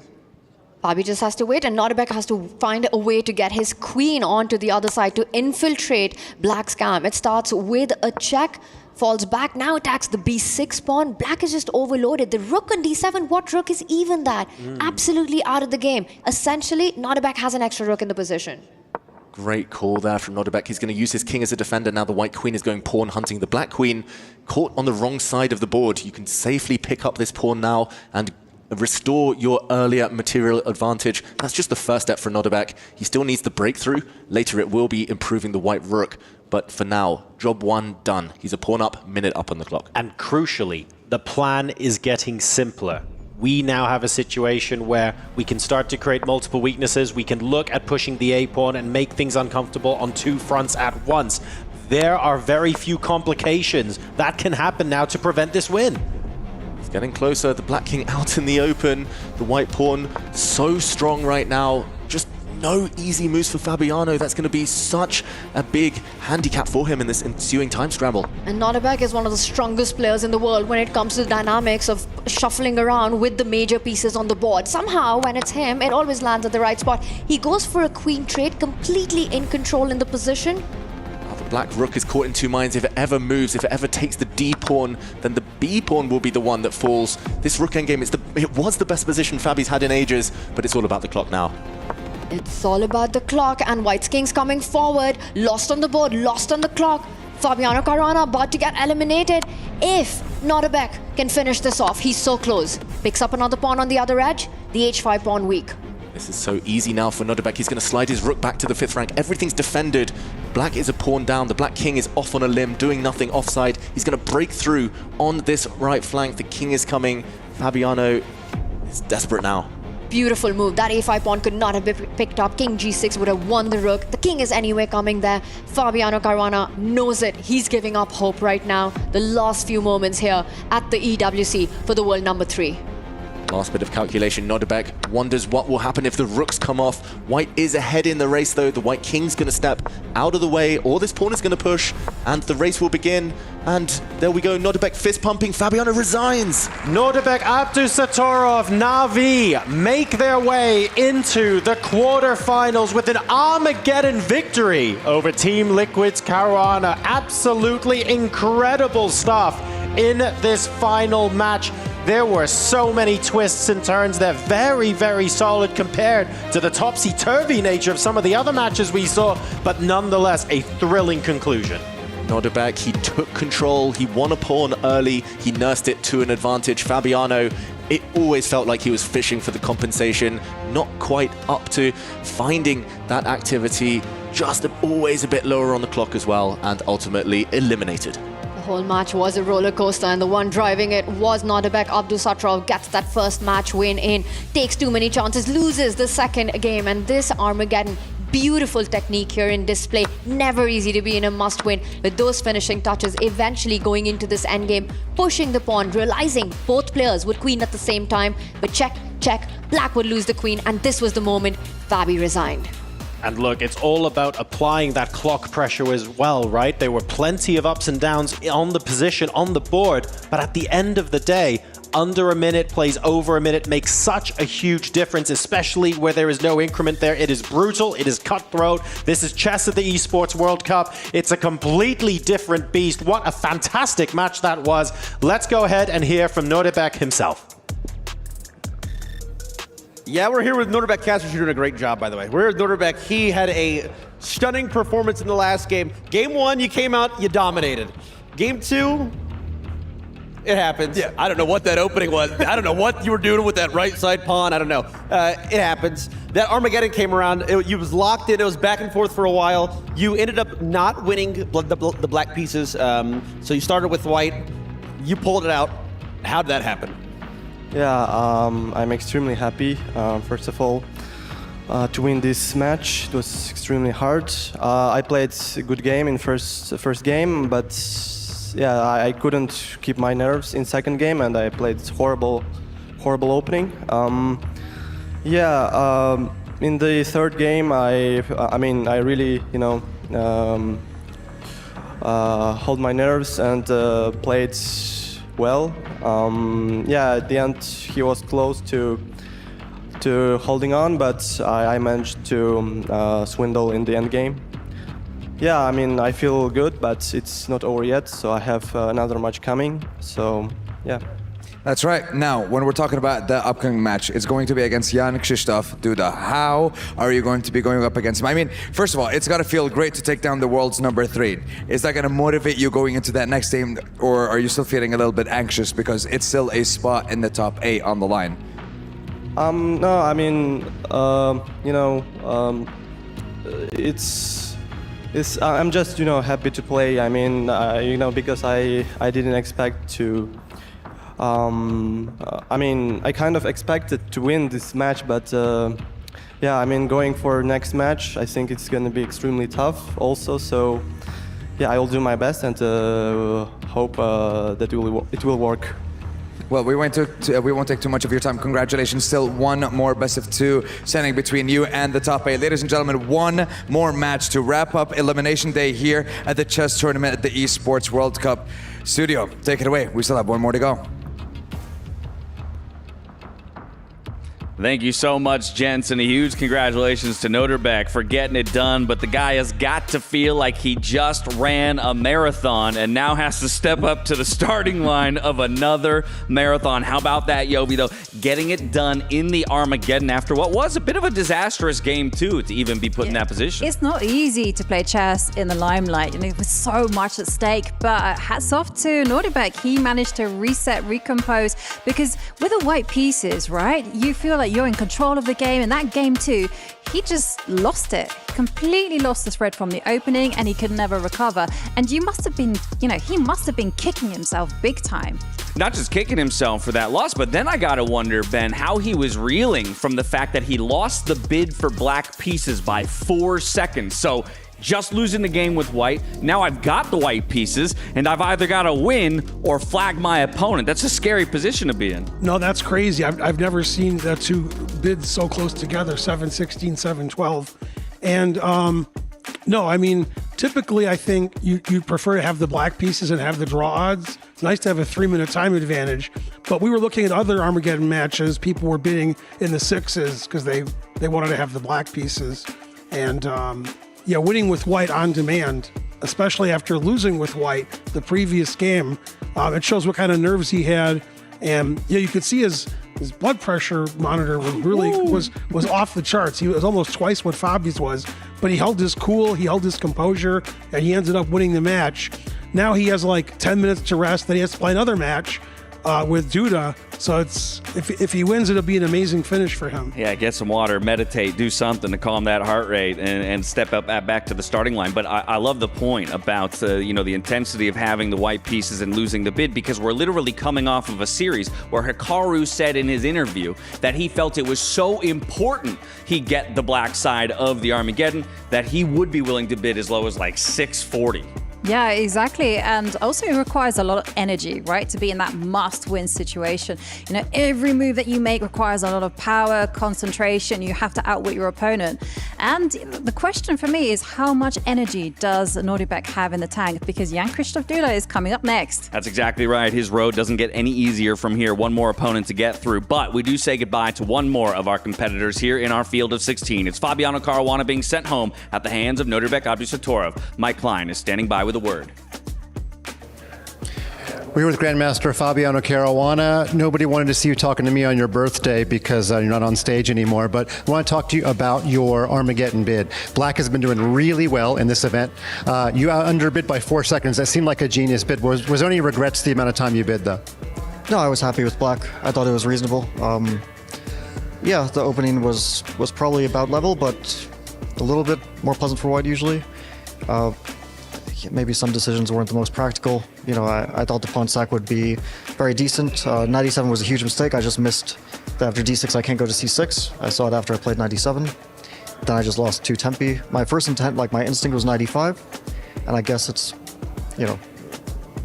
Fabi just has to wait, and Nordebek has to find a way to get his queen onto the other side to infiltrate black's camp. It starts with a check, falls back, now attacks the b6 pawn. Black is just overloaded. The rook on d7, what rook is even that? Absolutely out of the game. Essentially, Nordebek has an extra rook in the position. Great call there from Nordebek. He's going to use his king as a defender. Now the white queen is going pawn hunting. The black queen caught on the wrong side of the board. You can safely pick up this pawn now and restore your earlier material advantage. That's just the first step for Nordebek. He still needs the breakthrough. Later it will be improving the white rook. But for now, job 1 done. He's a pawn up, minute up on the clock. And crucially, the plan is getting simpler. We now have a situation where we can start to create multiple weaknesses. We can look at pushing the A pawn and make things uncomfortable on 2 fronts at once. There are very few complications that can happen now to prevent this win. It's getting closer. The black king out in the open. The white pawn so strong right now. Just no easy moves for Fabiano. That's going to be such a big handicap for him in this ensuing time scramble. And Nordebek is one of the strongest players in the world when it comes to the dynamics of shuffling around with the major pieces on the board. Somehow, when it's him, it always lands at the right spot. He goes for a queen trade, completely in control in the position. Now the black rook is caught in 2 minds. If it ever moves, if it ever takes the D pawn, then the B pawn will be the one that falls. This rook endgame, it was the best position Fabi's had in ages, but it's all about the clock now. It's all about the clock, and white's king's coming forward. Lost on the board, lost on the clock. Fabiano Caruana about to get eliminated. If Nordebek can finish this off, he's so close. Picks up another pawn on the other edge. The h5 pawn weak. This is so easy now for Nordebek. He's going to slide his rook back to the 5th rank. Everything's defended. Black is a pawn down. The black king is off on a limb, doing nothing offside. He's going to break through on this right flank. The king is coming. Fabiano is desperate now. Beautiful move. That a5 pawn could not have been picked up. King g6 would have won the rook. The king is anyway coming there. Fabiano Caruana knows it. He's giving up hope right now. The last few moments here at the EWC for the world number 3. Last bit of calculation. Nordebek wonders what will happen if the rooks come off. White is ahead in the race though. The white king's going to step out of the way, or this pawn is going to push, and the race will begin. And there we go. Nordebek fist pumping. Fabiano resigns. Nordebek, Abdusattorov, Navi make their way into the quarterfinals with an Armageddon victory over Team Liquid's Caruana. Absolutely incredible stuff in this final match. There were so many twists and turns. They're very, very solid compared to the topsy-turvy nature of some of the other matches we saw, but nonetheless, a thrilling conclusion. Nordebek, he took control. He won a pawn early. He nursed it to an advantage. Fabiano, it always felt like he was fishing for the compensation, not quite up to finding that activity, just always a bit lower on the clock as well, and ultimately eliminated. The whole match was a roller coaster, and the one driving it was Nordebek. Abdusattorov gets that first match win in, takes too many chances, loses the second game, and this Armageddon, beautiful technique here in display. Never easy to be in a must-win, with those finishing touches eventually going into this endgame, pushing the pawn, realizing both players would queen at the same time, but check, black would lose the queen, and this was the moment Fabi resigned. And look, it's all about applying that clock pressure as well, right? There were plenty of ups and downs on the position, on the board, but at the end of the day, under a minute plays over a minute makes such a huge difference, especially where there is no increment there. It is brutal, it is cutthroat. This is chess at the Esports World Cup. It's a completely different beast. What a fantastic match that was. Let's go ahead and hear from Nordebek himself. Yeah, we're here with Nordebek Casters. You're doing a great job, by the way. We're with Nordebek. He had a stunning performance in the last game. Game 1, you came out, you dominated. Game 2, it happens. Yeah, I don't know what that opening was. I don't know what you were doing with that right side pawn. I don't know. It happens. That Armageddon came around. It was locked in. It was back and forth for a while. You ended up not winning the black pieces. So you started with white. You pulled it out. How did that happen? Yeah, I'm extremely happy, first of all, to win this match. It was extremely hard. I played a good game in first game, but yeah, I couldn't keep my nerves in second game, and I played horrible opening. In the third game, I really, hold my nerves and played well. At the end he was close to holding on, but I managed to swindle in the end game. Yeah, I feel good, but it's not over yet, so I have another match coming, so yeah. That's right. Now, when we're talking about the upcoming match, it's going to be against Jan Krzysztof Duda. How are you going to be going up against him? First of all, it's got to feel great to take down the world's number 3. Is that going to motivate you going into that next game, or are you still feeling a little bit anxious because it's still a spot in the top 8 on the line? I'm just, happy to play. Because I didn't expect to. I kind of expected to win this match, but going for next match, I think it's going to be extremely tough also. So, yeah, I will do my best and hope that it will work. Well, we won't take too much of your time. Congratulations. Still one more best of 2 standing between you and the top 8. Ladies and gentlemen, one more match to wrap up Elimination Day here at the chess tournament at the Esports World Cup. Studio, take it away. We still have one more to go. Thank you so much, gents, and a huge congratulations to Noterbeck for getting it done. But the guy has got to feel like he just ran a marathon and now has to step up to the starting line of another marathon. How about that, Yobi, though? Getting it done in the Armageddon after what was a bit of a disastrous game, too, to even be put in that position. It's not easy to play chess in the limelight, and with so much at stake. But hats off to Noterbeck. He managed to reset, recompose, because with the white pieces, right, you feel like you're in control of the game. And that game too, he just lost it. Completely lost the spread from the opening, and he could never recover. And you must have been, he must have been kicking himself big time. Not just kicking himself for that loss, but then I gotta wonder, Ben, how he was reeling from the fact that he lost the bid for black pieces by 4 seconds. So just losing the game with white. Now I've got the white pieces, and I've either got to win or flag my opponent. That's a scary position to be in. No, that's crazy. I've never seen the two bids so close together, 7-16, 7-12. And no, I mean, typically I think you prefer to have the black pieces and have the draw odds. It's nice to have a 3-minute time advantage. But we were looking at other Armageddon matches. People were bidding in the 6s because they wanted to have the black pieces. And yeah, winning with white on demand, especially after losing with white the previous game, it shows what kind of nerves he had. And yeah, you could see his blood pressure monitor was really was off the charts. He was almost twice what Fabi's was, but he held his cool, he held his composure, and he ended up winning the match. Now he has like 10 minutes to rest, then he has to play another match with Duda. So it's if he wins, it'll be an amazing finish for him. Yeah, get some water, meditate, do something to calm that heart rate and step up back to the starting line. But I love the point about the intensity of having the white pieces and losing the bid, because we're literally coming off of a series where Hikaru said in his interview that he felt it was so important he get the black side of the Armageddon that he would be willing to bid as low as like 640. Yeah, exactly. And also it requires a lot of energy, right? To be in that must-win situation. Every move that you make requires a lot of power, concentration. You have to outwit your opponent. And the question for me is, how much energy does Noterbeck have in the tank? Because Jan-Krzysztof Duda is coming up next. That's exactly right. His road doesn't get any easier from here. One more opponent to get through. But we do say goodbye to one more of our competitors here in our field of 16. It's Fabiano Caruana being sent home at the hands of Noterbeck Abdusattorov. Mike Klein is standing by with a word. We're with Grandmaster Fabiano Caruana. Nobody wanted to see you talking to me on your birthday because you're not on stage anymore, but I want to talk to you about your Armageddon bid. Black has been doing really well in this event. You underbid by 4 seconds. That seemed like a genius bid. Was there any regrets to the amount of time you bid, though? No, I was happy with Black. I thought it was reasonable. Yeah, the opening was probably about level, but a little bit more pleasant for white usually. Maybe some decisions weren't the most practical. I thought the pawn sack would be very decent. 97 was a huge mistake. I just missed that after d6 I can't go to c6. I saw it after I played 97. Then I just lost 2 tempi. My first intent, my instinct was 95. And I guess it's,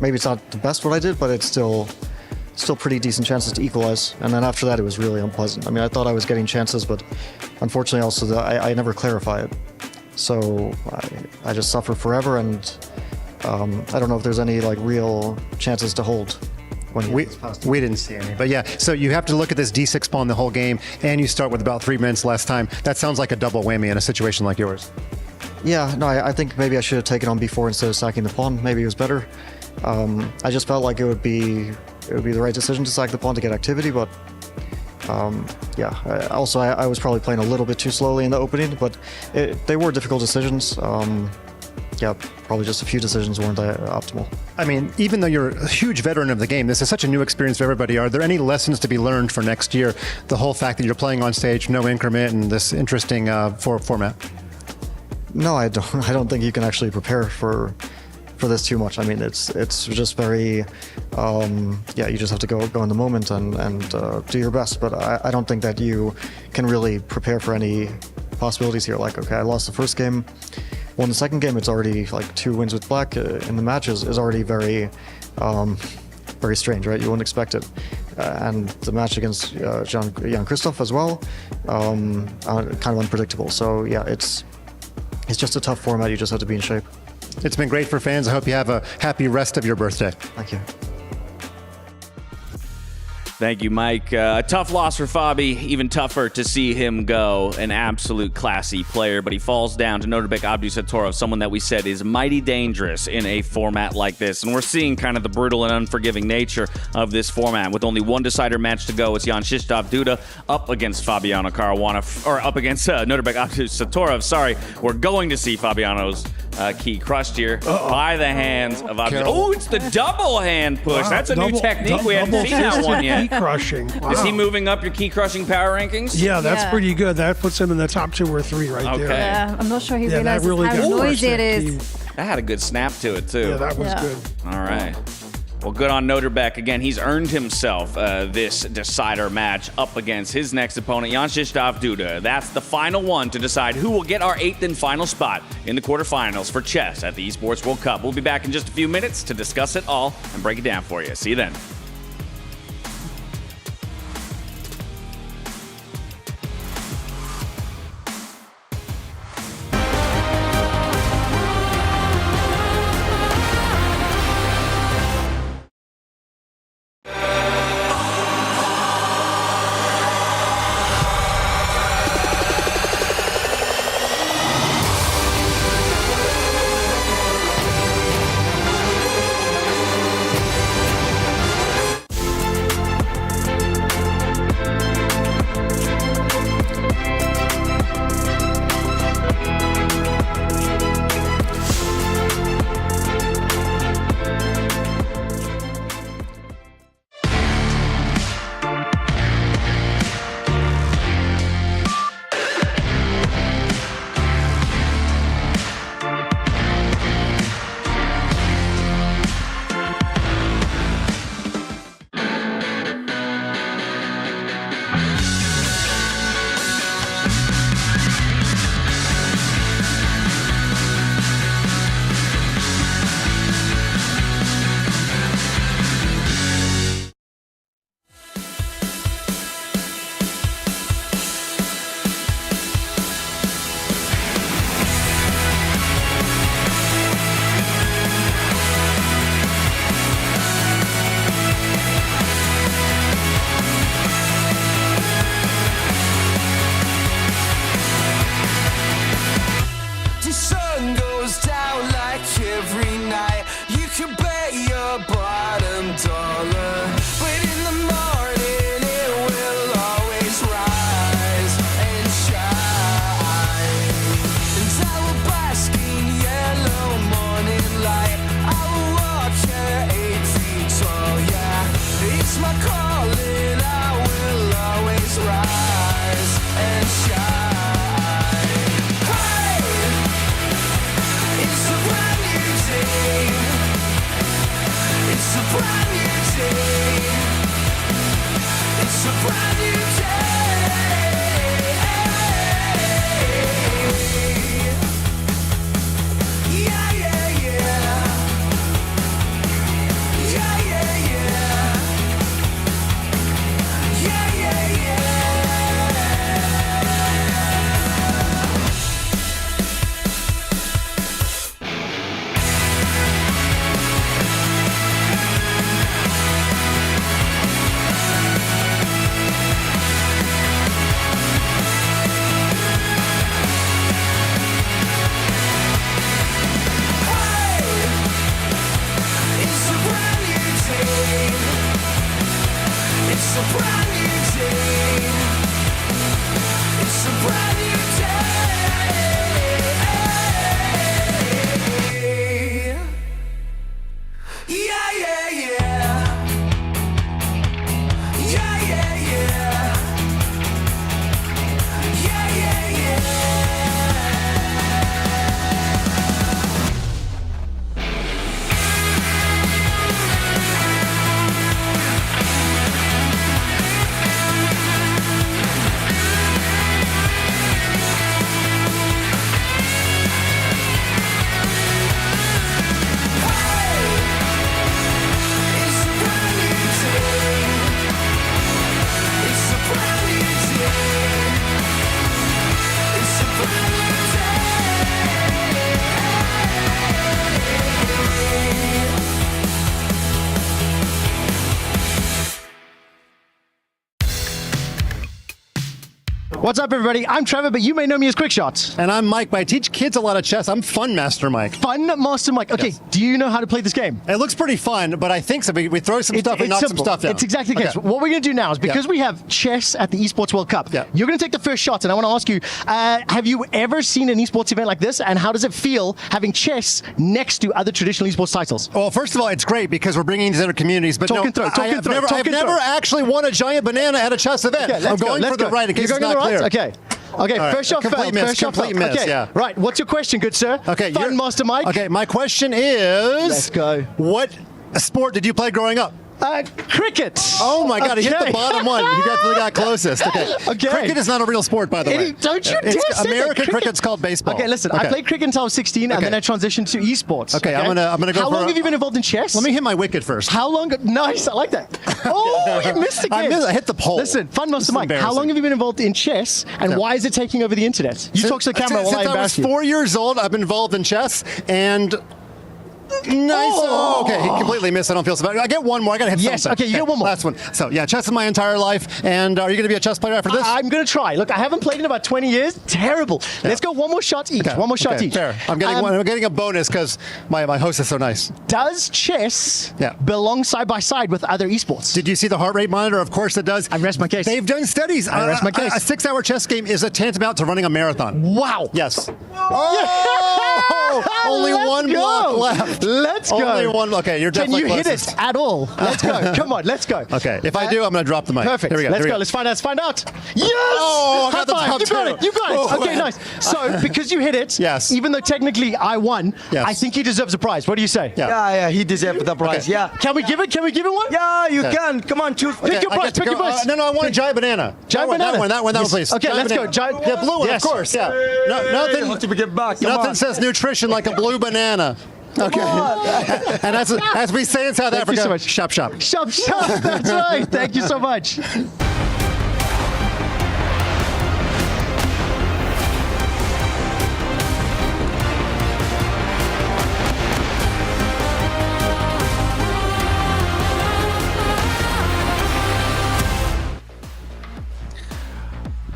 maybe it's not the best what I did, but it's still pretty decent chances to equalize. And then after that, it was really unpleasant. I mean, I thought I was getting chances, but unfortunately also I never clarify it. So I just suffer forever, and I don't know if there's any real chances to hold. When we didn't see any, but yeah. So you have to look at this d6 pawn the whole game, and you start with about 3 minutes less time. That sounds like a double whammy in a situation like yours. Yeah, no, I think maybe I should have taken on b4 instead of sacking the pawn. Maybe it was better. I just felt like it would be the right decision to sack the pawn to get activity, but. Yeah, also I was probably playing a little bit too slowly in the opening, but they were difficult decisions. Yeah, probably just a few decisions weren't optimal. I mean, even though you're a huge veteran of the game, this is such a new experience for everybody. Are there any lessons to be learned for next year? The whole fact that you're playing on stage, no increment, and this interesting format? No, I don't think you can actually prepare for this too much. I mean, it's just very, yeah, you just have to go in the moment and do your best. But I don't think that you can really prepare for any possibilities here. Okay, I lost the first game, won the second game. It's already 2 wins with black in the match is already very, very strange, right? You wouldn't expect it. And the match against Jan-Krzysztof as well, kind of unpredictable. So yeah, it's just a tough format. You just have to be in shape. It's been great for fans. I hope you have a happy rest of your birthday. Thank you. Thank you, Mike. A tough loss for Fabi. Even tougher to see him go. An absolute classy player, but he falls down to Norbek Abdusattorov, someone that we said is mighty dangerous in a format like this. And we're seeing kind of the brutal and unforgiving nature of this format. With only one decider match to go, it's Jan Krzysztof Duda up against Fabiano Caruana, or up against Norbek Abdusattorov. Sorry, we're going to see Fabiano's key crushed here by the hands of Abdusattorov. Oh, it's the double hand push. Wow, That's a new technique. We haven't seen that one yet. Key crushing. Wow. Is he moving up your key crushing power rankings? Yeah, that's pretty good. That puts him in the top 2 or 3 right there. Yeah, I'm not sure he Yeah, that realizes really how got noisy it crushed, is. That had a good snap to it, too. Yeah, that was good. All right. Well, good on Norbek. Again, he's earned himself this decider match up against his next opponent, Jan Krzysztof Duda. That's the final one to decide who will get our 8th and final spot in the quarterfinals for chess at the Esports World Cup. We'll be back in just a few minutes to discuss it all and break it down for you. See you then. What's up, everybody? I'm Trevor, but you may know me as Quickshot. And I'm Mike, but I teach kids a lot of chess. I'm Fun Master Mike. Fun Master Mike. Okay, yes. Do you know how to play this game? It looks pretty fun, but I think so. We throw some stuff and knock some stuff down. It's exactly the case. Okay. What we're going to do now is, because we have chess at the Esports World Cup, you're going to take the first shot, and I want to ask you, have you ever seen an esports event like this, and how does it feel having chess next to other traditional esports titles? Well, first of all, it's great because we're bringing these other communities, but I've never actually won a giant banana at a chess event. Okay, I'm going for the right in case it's not clear. Okay. Okay, right. First shot failed. Complete miss, okay. Yeah. Right, what's your question, good sir? Okay, Fun Master Mike. Okay, my question is... Let's go. What sport did you play growing up? Cricket. Oh my God, he hit the bottom one. He definitely got closest. Okay. Cricket is not a real sport, by the way. Don't you dare say American cricket's called baseball. Okay, listen, I played cricket until I was 16, and then I transitioned to esports. Okay, I'm gonna go. How long have you been involved in chess? Let me hit my wicket first. How long? Nice, I like that. Oh, you missed again. I hit the pole. Listen, Fun Master Mike, how long have you been involved in chess, and why is it taking over the internet? You talk to the camera while I embarrass you. Since I was 4 years old, I've been involved in chess, and... Nice. Oh, okay, he completely missed. I don't feel so bad. I get one more. I gotta hit something. Yes, okay, you get one more. Last one. So, yeah, chess is my entire life. And are you gonna be a chess player after this? I'm gonna try. Look, I haven't played in about 20 years. Terrible. Yeah. Let's go one more shot each. One more shot each. Fair. I'm getting a bonus because my host is so nice. Does chess belong side by side with other esports? Did you see the heart rate monitor? Of course it does. I rest my case. They've done studies. I rest my case. A 6-hour chess game is tantamount to running a marathon. Wow. Yes. Oh! Only one block left. Let's go. Only one. Okay, you're definitely Can you closest. hit it at all? Let's go. Come on, let's go. Okay, if I do, I'm going to drop the mic. Perfect. Here we go. Let's go. Let's find out. Let's find out. Yes! Oh, I got the top You got it. You got it. Oh, okay, nice. So, because you hit it, even though technically I won, I think he deserves a prize. What do you say? Yeah, he deserves the prize. Okay. Yeah. Can we give it? Can we give him one? Yeah, you can. Come on, choose. Pick your prize. Pick your prize. No, I want a giant banana. Giant banana. That one, please. Okay, let's go. Giant. Yeah, blue one, of course. Yeah. Nothing. Get back. Nothing says nutrition like a blue banana. Okay. And as we say in South Africa, you so much. Shop. Shop. That's right. Thank you so much.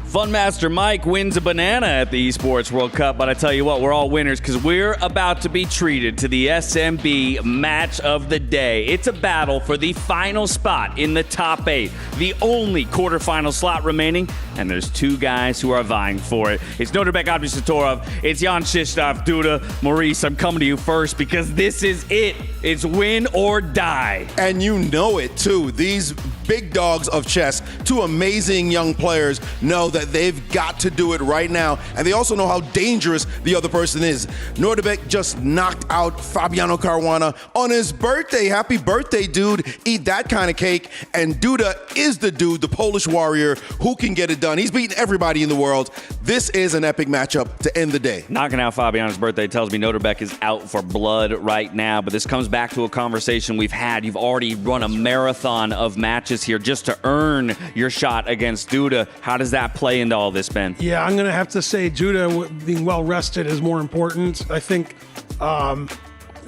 Fun Master Mike wins a banana at the Esports World Cup, but I tell you what, we're all winners because we're about to be treated to the SMB Match of the Day. It's a battle for the final spot in the top 8, the only quarterfinal slot remaining, and there's 2 guys who are vying for it. It's Norbert Abdusattorov, it's Jan Krzysztof Duda. Maurice, I'm coming to you first because this is it. It's win or die. And you know it too. These big dogs of chess, 2 amazing young players, know that they've got to do it right now, and they also know how dangerous the other person is. Norbert just knocked out Fabiano Caruana on his birthday. Happy birthday, dude. Eat that kind of cake. And Duda is the dude, the Polish warrior, who can get it done. He's beaten everybody in the world. This is an epic matchup to end the day. Knocking out Fabiano's birthday tells me Norbert is out for blood right now, but this comes back to a conversation we've had. You've already run a marathon of matches here just to earn your shot against Duda. How does that play into all this, Ben? Yeah, I'm going to have to say Duda being well rested is more important. I think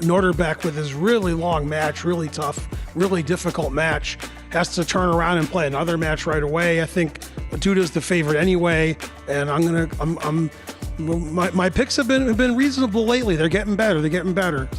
Norbert with his really long match, really tough, really difficult match, has to turn around and play another match right away. I think Duda's the favorite anyway, and my picks have been reasonable lately. They're getting better.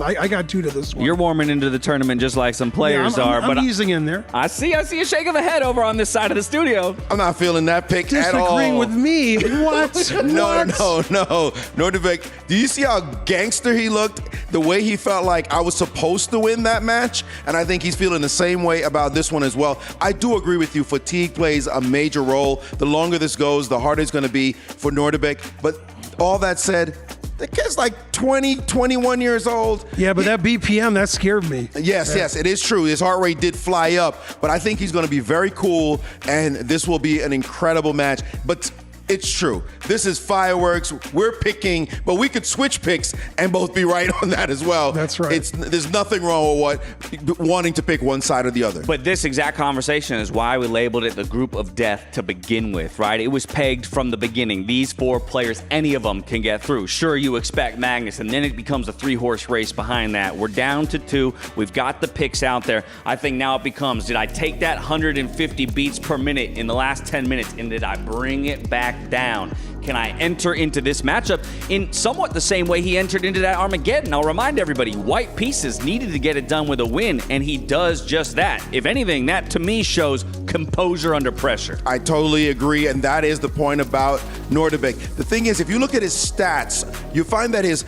I got Duda this one. You're warming into the tournament just like some players are. I'm easing in there. I see a shake of the head over on this side of the studio. I'm not feeling that pick at all. Disagreeing with me. What? No. Norbert, do you see how gangster he looked? The way he felt like I was supposed to win that match? And I think he's feeling the same way about this one as well. I do agree with you. Fatigue plays a major role. The longer this goes, the harder it's going to be for Norbert. But all that said, the kid's like 20, 21 years old. Yeah, but that BPM, that scared me. Yes, it is true. His heart rate did fly up, but I think he's going to be very cool, and this will be an incredible match. But it's true. This is fireworks. We're picking, but we could switch picks and both be right on that as well. That's right. There's nothing wrong with wanting to pick one side or the other. But this exact conversation is why we labeled it the group of death to begin with, right? It was pegged from the beginning. These 4 players, any of them can get through. Sure, you expect Magnus, and then it becomes a 3-horse race behind that. We're down to 2. We've got the picks out there. I think now it becomes, did I take that 150 beats per minute in the last 10 minutes, and did I bring it back back down. Can I enter into this matchup in somewhat the same way he entered into that Armageddon? I'll remind everybody, white pieces needed to get it done with a win, and he does just that. If anything, that to me shows composure under pressure. I totally agree, and that is the point about Nordebek. The thing is, if you look at his stats, you find that his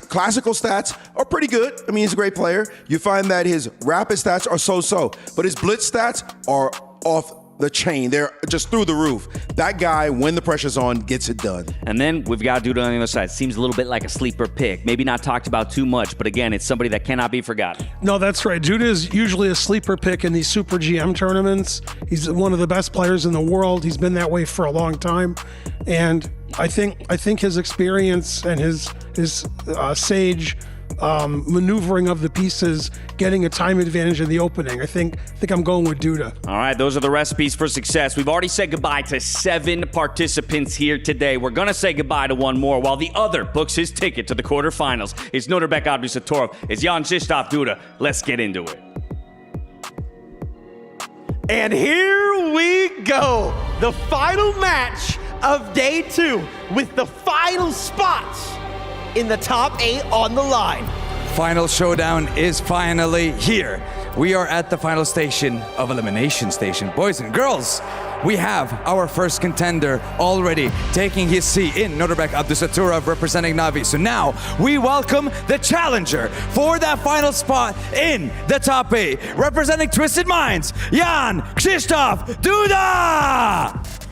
classical stats are pretty good. I mean, he's a great player. You find that his rapid stats are so-so, but his blitz stats are off the chain. They're just through the roof. That guy, when the pressure's on, gets it done. And then we've got Duda on the other side. Seems a little bit like a sleeper pick. Maybe not talked about too much, but again, it's somebody that cannot be forgotten. No, that's right. Duda is usually a sleeper pick in these Super GM tournaments. He's one of the best players in the world. He's been that way for a long time. And I think his experience and his sage maneuvering of the pieces, getting a time advantage in the opening. I think I'm going with Duda. All right, those are the recipes for success. We've already said goodbye to 7 participants here today. We're going to say goodbye to one more while the other books his ticket to the quarterfinals. It's Nordebek Abdusattorov. It's Jan Krzysztof Duda. Let's get into it. And here we go. The final match of day 2 with the final spots in the top 8 on the line. Final showdown is finally here. We are at the final station of Elimination Station. Boys and girls, we have our first contender already taking his seat in Nordebek Abdusattorov representing Navi. So now we welcome the challenger for that final spot in the top 8, representing Twisted Minds, Jan Krzysztof Duda!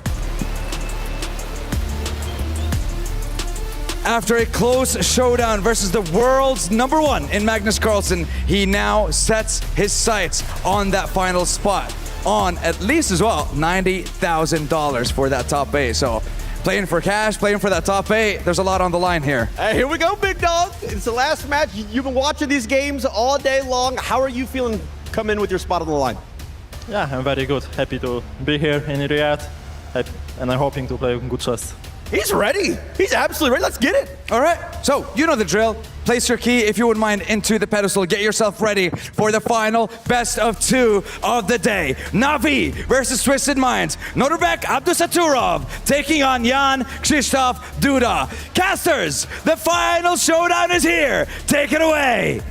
After a close showdown versus the world's #1 in Magnus Carlsen, he now sets his sights on that final spot, on at least as well $90,000 for that top 8. So playing for cash, playing for that top 8, there's a lot on the line here. Here we go, big dog. It's the last match. You've been watching these games all day long. How are you feeling come in with your spot on the line? Yeah, I'm very good. Happy to be here in Riyadh, and I'm hoping to play good chess. He's ready. He's absolutely ready. Let's get it. All right, so you know the drill. Place your key, if you wouldn't mind, into the pedestal. Get yourself ready for the final best of 2 of the day. Navi versus Twisted Minds. Nordebek Abdusattorov taking on Jan Krzysztof Duda. Casters, the final showdown is here. Take it away.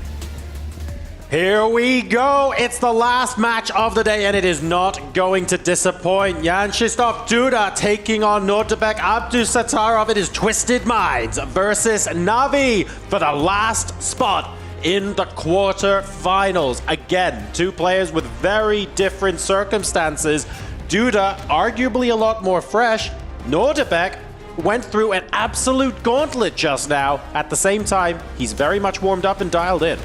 Here we go. It's the last match of the day, and it is not going to disappoint. Jan Krzysztof Duda taking on Nordebek Abdusattorov. It is Twisted Minds versus Navi for the last spot in the quarterfinals. Again, 2 players with very different circumstances. Duda, arguably a lot more fresh. Nordebek went through an absolute gauntlet just now. At the same time, he's very much warmed up and dialed in.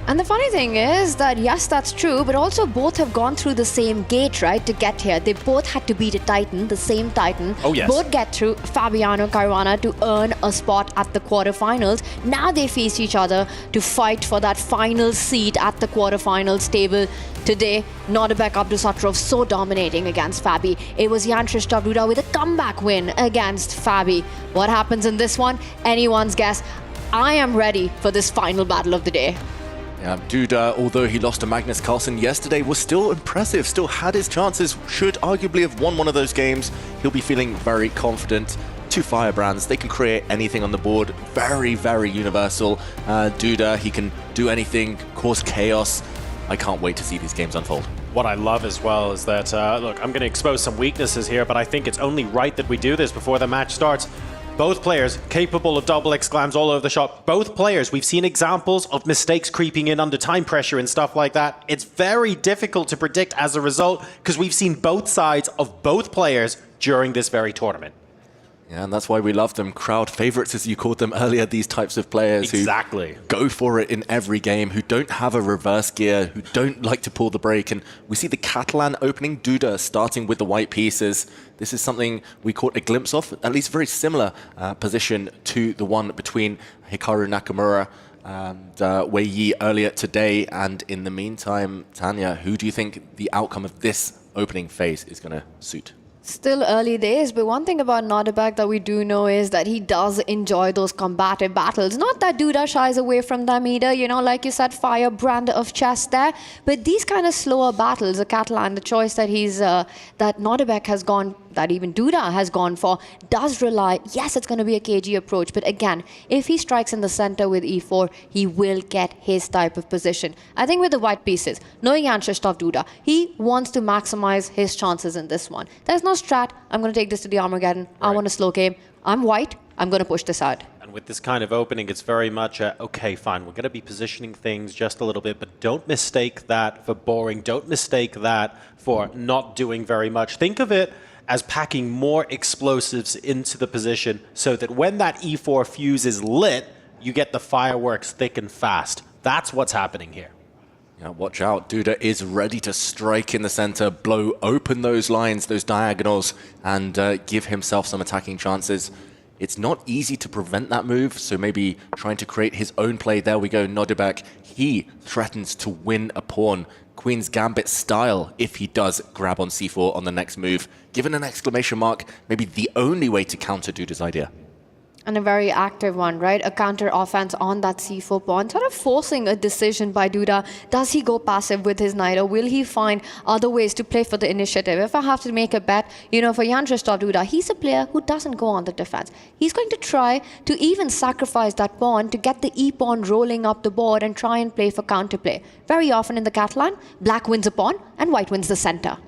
And the funny thing is that, yes, that's true, but also both have gone through the same gate, right, to get here. They both had to beat a Titan, the same Titan. Oh, yes. Both get through Fabiano Caruana to earn a spot at the quarterfinals. Now they face each other to fight for that final seat at the quarterfinals table. Today, Nordebek Abdusattorov so dominating against Fabi. It was Jan Krzysztof Duda with a comeback win against Fabi. What happens in this one? Anyone's guess. I am ready for this final battle of the day. Yeah, Duda, although he lost to Magnus Carlsen yesterday, was still impressive, still had his chances, should arguably have won one of those games. He'll be feeling very confident. 2 firebrands, they can create anything on the board. Very, very universal. Duda, he can do anything, cause chaos. I can't wait to see these games unfold. What I love as well is that, look, I'm going to expose some weaknesses here, but I think it's only right that we do this before the match starts. Both players capable of double exclams all over the shop. Both players, we've seen examples of mistakes creeping in under time pressure and stuff like that. It's very difficult to predict as a result because we've seen both sides of both players during this very tournament. Yeah, and that's why we love them. Crowd favorites, as you called them earlier, these types of players who go for it in every game, who don't have a reverse gear, who don't like to pull the brake. And we see the Catalan opening, Duda starting with the white pieces. This is something we caught a glimpse of, at least very similar position to the one between Hikaru Nakamura and Wei Yi earlier today. And in the meantime, Tanya, who do you think the outcome of this opening phase is going to suit? Still early days, but one thing about Nordebek that we do know is that he does enjoy those combative battles. Not that Duda shies away from them either, you know, like you said, firebrand of chess there. But these kind of slower battles, the Catalan, the choice that that Nordebek has gone that even Duda has gone for does rely, yes, it's going to be a cagey approach, but again, if he strikes in the center with e4, he will get his type of position. I think with the white pieces, knowing Krzysztof Duda, he wants to maximize his chances in this one. There's no strat, I'm going to take this to the Armageddon, I want a slow game, I'm white, I'm going to push this out. And with this kind of opening, it's very much a, okay, fine, we're going to be positioning things just a little bit, but don't mistake that for boring. Don't mistake that for not doing very much. Think of it as packing more explosives into the position so that when that E4 fuse is lit, you get the fireworks thick and fast. That's what's happening here. Yeah, watch out. Duda is ready to strike in the center, blow open those lines, those diagonals, and give himself some attacking chances. It's not easy to prevent that move, so maybe trying to create his own play. There we go, Nodibek. He threatens to win a pawn. Queen's Gambit style if he does grab on c4 on the next move. Given an exclamation mark, maybe the only way to counter Duda's idea. And a very active one, right? A counter offense on that c4 pawn, sort of forcing a decision by Duda. Does he go passive with his knight, or will he find other ways to play for the initiative? If I have to make a bet, you know, for Krzysztof Duda, he's a player who doesn't go on the defense. He's going to try to even sacrifice that pawn to get the e-pawn rolling up the board and try and play for counterplay. Very often in the Catalan, black wins a pawn and white wins the center.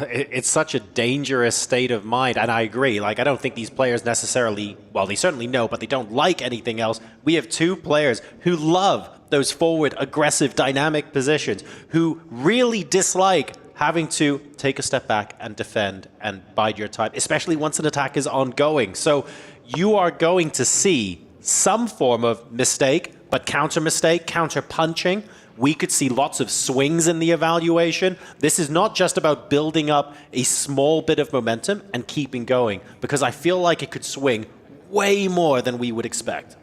It's such a dangerous state of mind, and I agree. Like, I don't think these players necessarily, well, they certainly know, but they don't like anything else. We have two players who love those forward, aggressive, dynamic positions, who really dislike having to take a step back and defend and bide your time, especially once an attack is ongoing. So you are going to see some form of mistake, but counter mistake, counter punching. We could see lots of swings in the evaluation. This is not just about building up a small bit of momentum and keeping going, because I feel like it could swing way more than we would expect.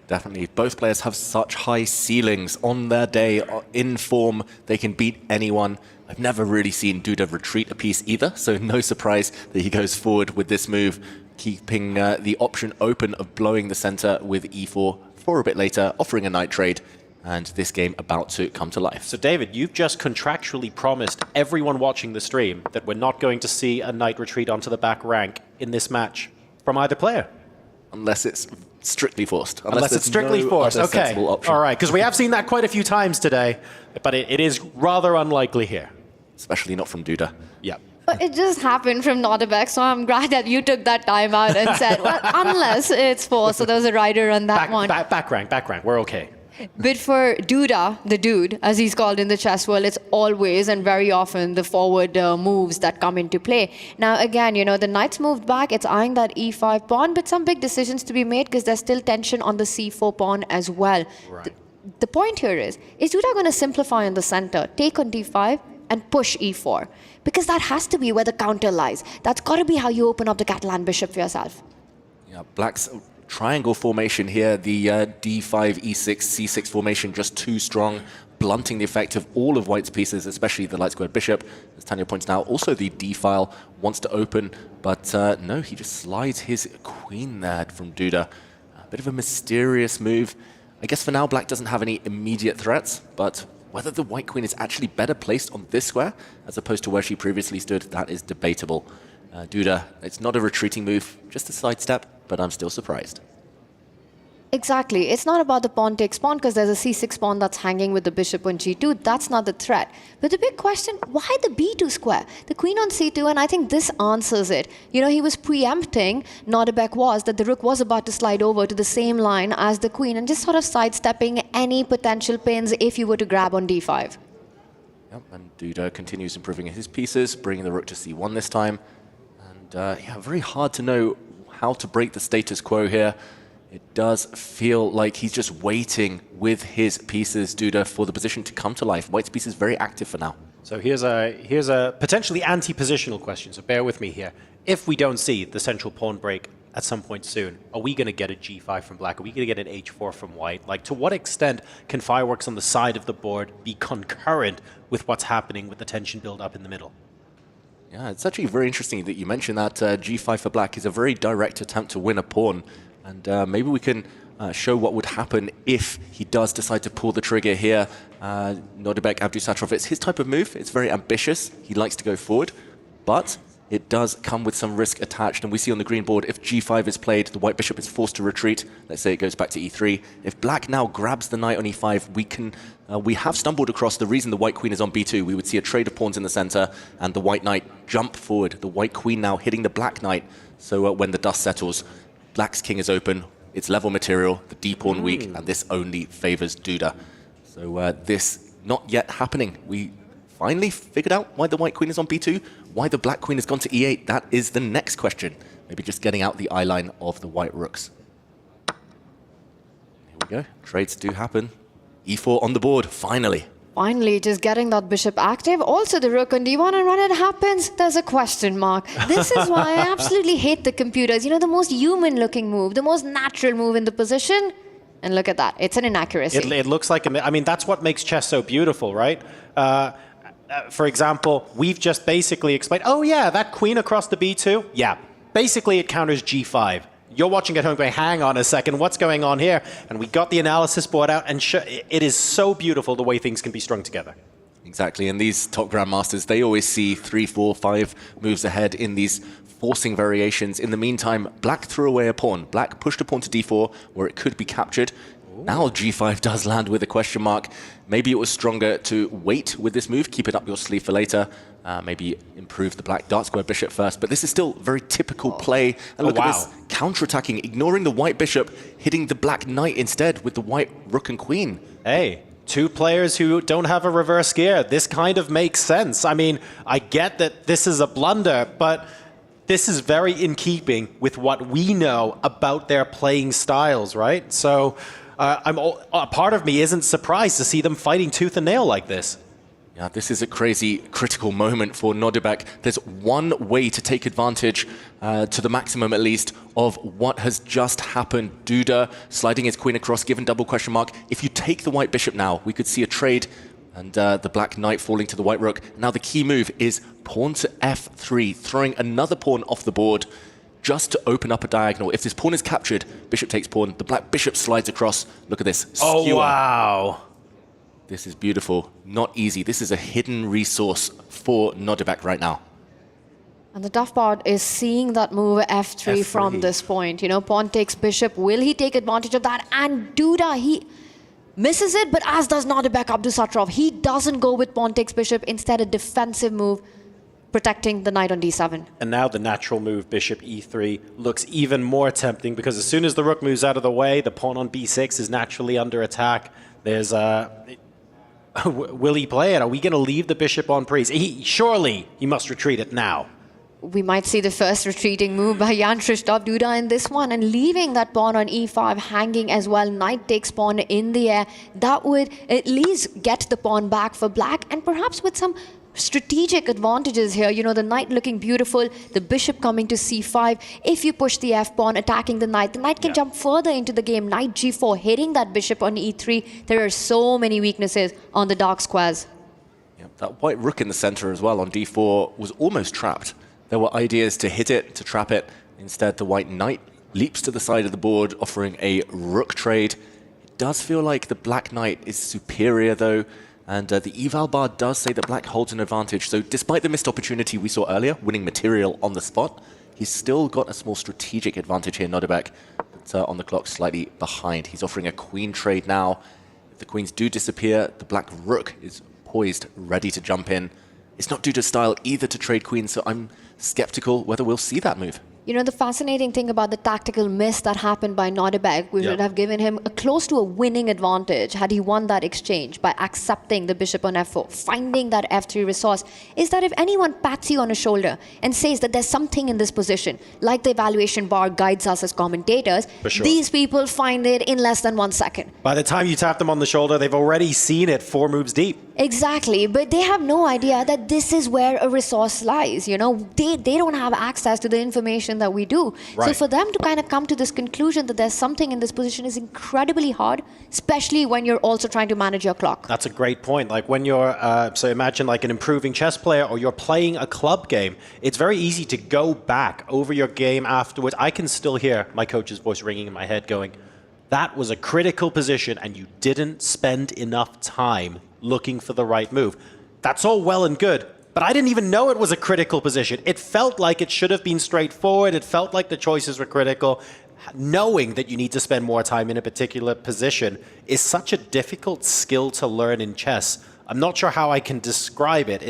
Definitely. Both players have such high ceilings on their day. In form, they can beat anyone. I've never really seen Duda retreat a piece either, so no surprise that he goes forward with this move, keeping the option open of blowing the center with e4 for a bit later, offering a knight trade. And this game about to come to life. So David, you've just contractually promised everyone watching the stream that we're not going to see a knight retreat onto the back rank in this match from either player. Unless it's strictly forced. Unless it's strictly forced, okay. All right, because we have seen that quite a few times today, but it is rather unlikely here. Especially not from Duda. Yeah. But it just happened from Nodibek, so I'm glad that you took that time out and said, well, unless it's forced, so there was a rider on that one. Back rank, we're okay. But for Duda, the dude, as he's called in the chess world, it's always and very often the forward moves that come into play. Now, again, you know, the knight's moved back. It's eyeing that e5 pawn, but some big decisions to be made because there's still tension on the c4 pawn as well. Right. The point here is Duda going to simplify in the center, take on d5, and push e4? Because that has to be where the counter lies. That's got to be how you open up the Catalan bishop for yourself. Yeah, Black's triangle formation here, the d5, e6, c6 formation just too strong, blunting the effect of all of White's pieces, especially the light squared bishop, as Tanya points out. Also the d file wants to open, but no, he just slides his queen there from Duda. A bit of a mysterious move. I guess for now Black doesn't have any immediate threats, but whether the white queen is actually better placed on this square as opposed to where she previously stood, that is debatable. Duda, it's not a retreating move, just a sidestep, but I'm still surprised. Exactly. It's not about the pawn takes pawn because there's a c6 pawn that's hanging with the bishop on g2. That's not the threat. But the big question, why the b2 square? The queen on c2, and I think this answers it. You know, he was preempting, Nodibek was, that the rook was about to slide over to the same line as the queen and just sort of sidestepping any potential pins if you were to grab on d5. Yep, and Duda continues improving his pieces, bringing the rook to c1 this time. And yeah, very hard to know how to break the status quo here. It does feel like he's just waiting with his pieces, Duda, for the position to come to life. White's piece is very active for now. So here's a potentially anti-positional question, so bear with me here. If we don't see the central pawn break at some point soon, are we going to get a g5 from Black? Are we going to get an h4 from White? Like, to what extent can fireworks on the side of the board be concurrent with what's happening with the tension build up in the middle? Yeah, it's actually very interesting that you mentioned that g5 for Black is a very direct attempt to win a pawn. And maybe we can show what would happen if he does decide to pull the trigger here. Nodibek, Abdusattorov, it's his type of move. It's very ambitious. He likes to go forward. But it does come with some risk attached. And we see on the green board, if g5 is played, the white bishop is forced to retreat. Let's say it goes back to e3. If black now grabs the knight on e5, we have stumbled across the reason the white queen is on b2. We would see a trade of pawns in the center and the white knight jump forward. The white queen now hitting the black knight. So when the dust settles, black's king is open. It's level material, the d-pawn weak, and this only favors Duda. So this not yet happening. We finally figured out why the white queen is on b2, why the black queen has gone to e8. That is the next question. Maybe just getting out the eye line of the white rooks. Here we go. Trades do happen. e4 on the board, finally. Finally, just getting that bishop active. Also, the rook on d1, and when it happens, there's a question mark. This is why I absolutely hate the computers. You know, the most human-looking move, the most natural move in the position. And look at that. It's an inaccuracy. It looks like, I mean, that's what makes chess so beautiful, right? For example, we've just basically explained, oh yeah, that queen across the b2, yeah. Basically, it counters g5. You're watching at home going, hang on a second, what's going on here? And we got the analysis board out, and it is so beautiful the way things can be strung together. Exactly, and these top grandmasters, they always see 3, 4, 5 moves ahead in these forcing variations. In the meantime, black threw away a pawn. Black pushed a pawn to d4, where it could be captured. Ooh. Now g5 does land with a question mark. Maybe it was stronger to wait with this move, keep it up your sleeve for later. Maybe improve the black dark square bishop first, but this is still very typical play. And look at this, counterattacking, ignoring the white bishop, hitting the black knight instead with the white rook and queen. Hey, two players who don't have a reverse gear. This kind of makes sense. I mean, I get that this is a blunder, but this is very in keeping with what we know about their playing styles, right? So a part of me isn't surprised to see them fighting tooth and nail like this. Yeah, this is a crazy critical moment for Nodibek. There's one way to take advantage, to the maximum at least, of what has just happened. Duda sliding his queen across, given double question mark. If you take the white bishop now, we could see a trade and the black knight falling to the white rook. Now the key move is pawn to f3, throwing another pawn off the board just to open up a diagonal. If this pawn is captured, bishop takes pawn, the black bishop slides across. Look at this. Oh, skewer. wow. This is beautiful. Not easy. This is a hidden resource for Nodibek right now. And the tough part is seeing that move f3 from this point. You know, pawn takes bishop. Will he take advantage of that? And Duda, he misses it, but as does Nodibek Abdusattorov. He doesn't go with pawn takes bishop. Instead, a defensive move, protecting the knight on d7. And now the natural move, bishop e3, looks even more tempting because as soon as the rook moves out of the way, the pawn on b6 is naturally under attack. There's will he play it? Are we going to leave the bishop on prees? Surely he must retreat it now. We might see the first retreating move by Jan Krzysztof Duda in this one, and leaving that pawn on e5 hanging as well. Knight takes pawn in the air. That would at least get the pawn back for black, and perhaps with some strategic advantages here. You know, the knight looking beautiful, the bishop coming to c5. If you push the f-pawn, attacking the knight can jump further into the game. Knight g4, hitting that bishop on e3. There are so many weaknesses on the dark squares. Yeah, that white rook in the center as well on d4 was almost trapped. There were ideas to hit it, to trap it. Instead, the white knight leaps to the side of the board, offering a rook trade. It does feel like the black knight is superior, though. And the eval bar does say that black holds an advantage. So despite the missed opportunity we saw earlier, winning material on the spot, he's still got a small strategic advantage here, Nodibek. But on the clock, slightly behind. He's offering a queen trade now. If the queens do disappear, the black rook is poised, ready to jump in. It's not Duda's style either to trade queens, so I'm skeptical whether we'll see that move. You know, the fascinating thing about the tactical miss that happened by Nodibek, we would have given him close to a winning advantage had he won that exchange by accepting the bishop on f4, finding that f3 resource, is that if anyone pats you on the shoulder and says that there's something in this position, like the evaluation bar guides us as commentators, these people find it in less than 1 second. By the time you tap them on the shoulder, they've already seen it 4 moves deep. Exactly, but they have no idea that this is where a resource lies. You know, they don't have access to the information that we do. Right. So for them to kind of come to this conclusion that there's something in this position is incredibly hard, especially when you're also trying to manage your clock. That's a great point. Like when you're, so imagine like an improving chess player or you're playing a club game, it's very easy to go back over your game afterwards. I can still hear my coach's voice ringing in my head going, that was a critical position and you didn't spend enough time looking for the right move. That's all well and good, but I didn't even know it was a critical position. It felt like it should have been straightforward. It felt like the choices were critical. Knowing that you need to spend more time in a particular position is such a difficult skill to learn in chess. I'm not sure how I can describe it.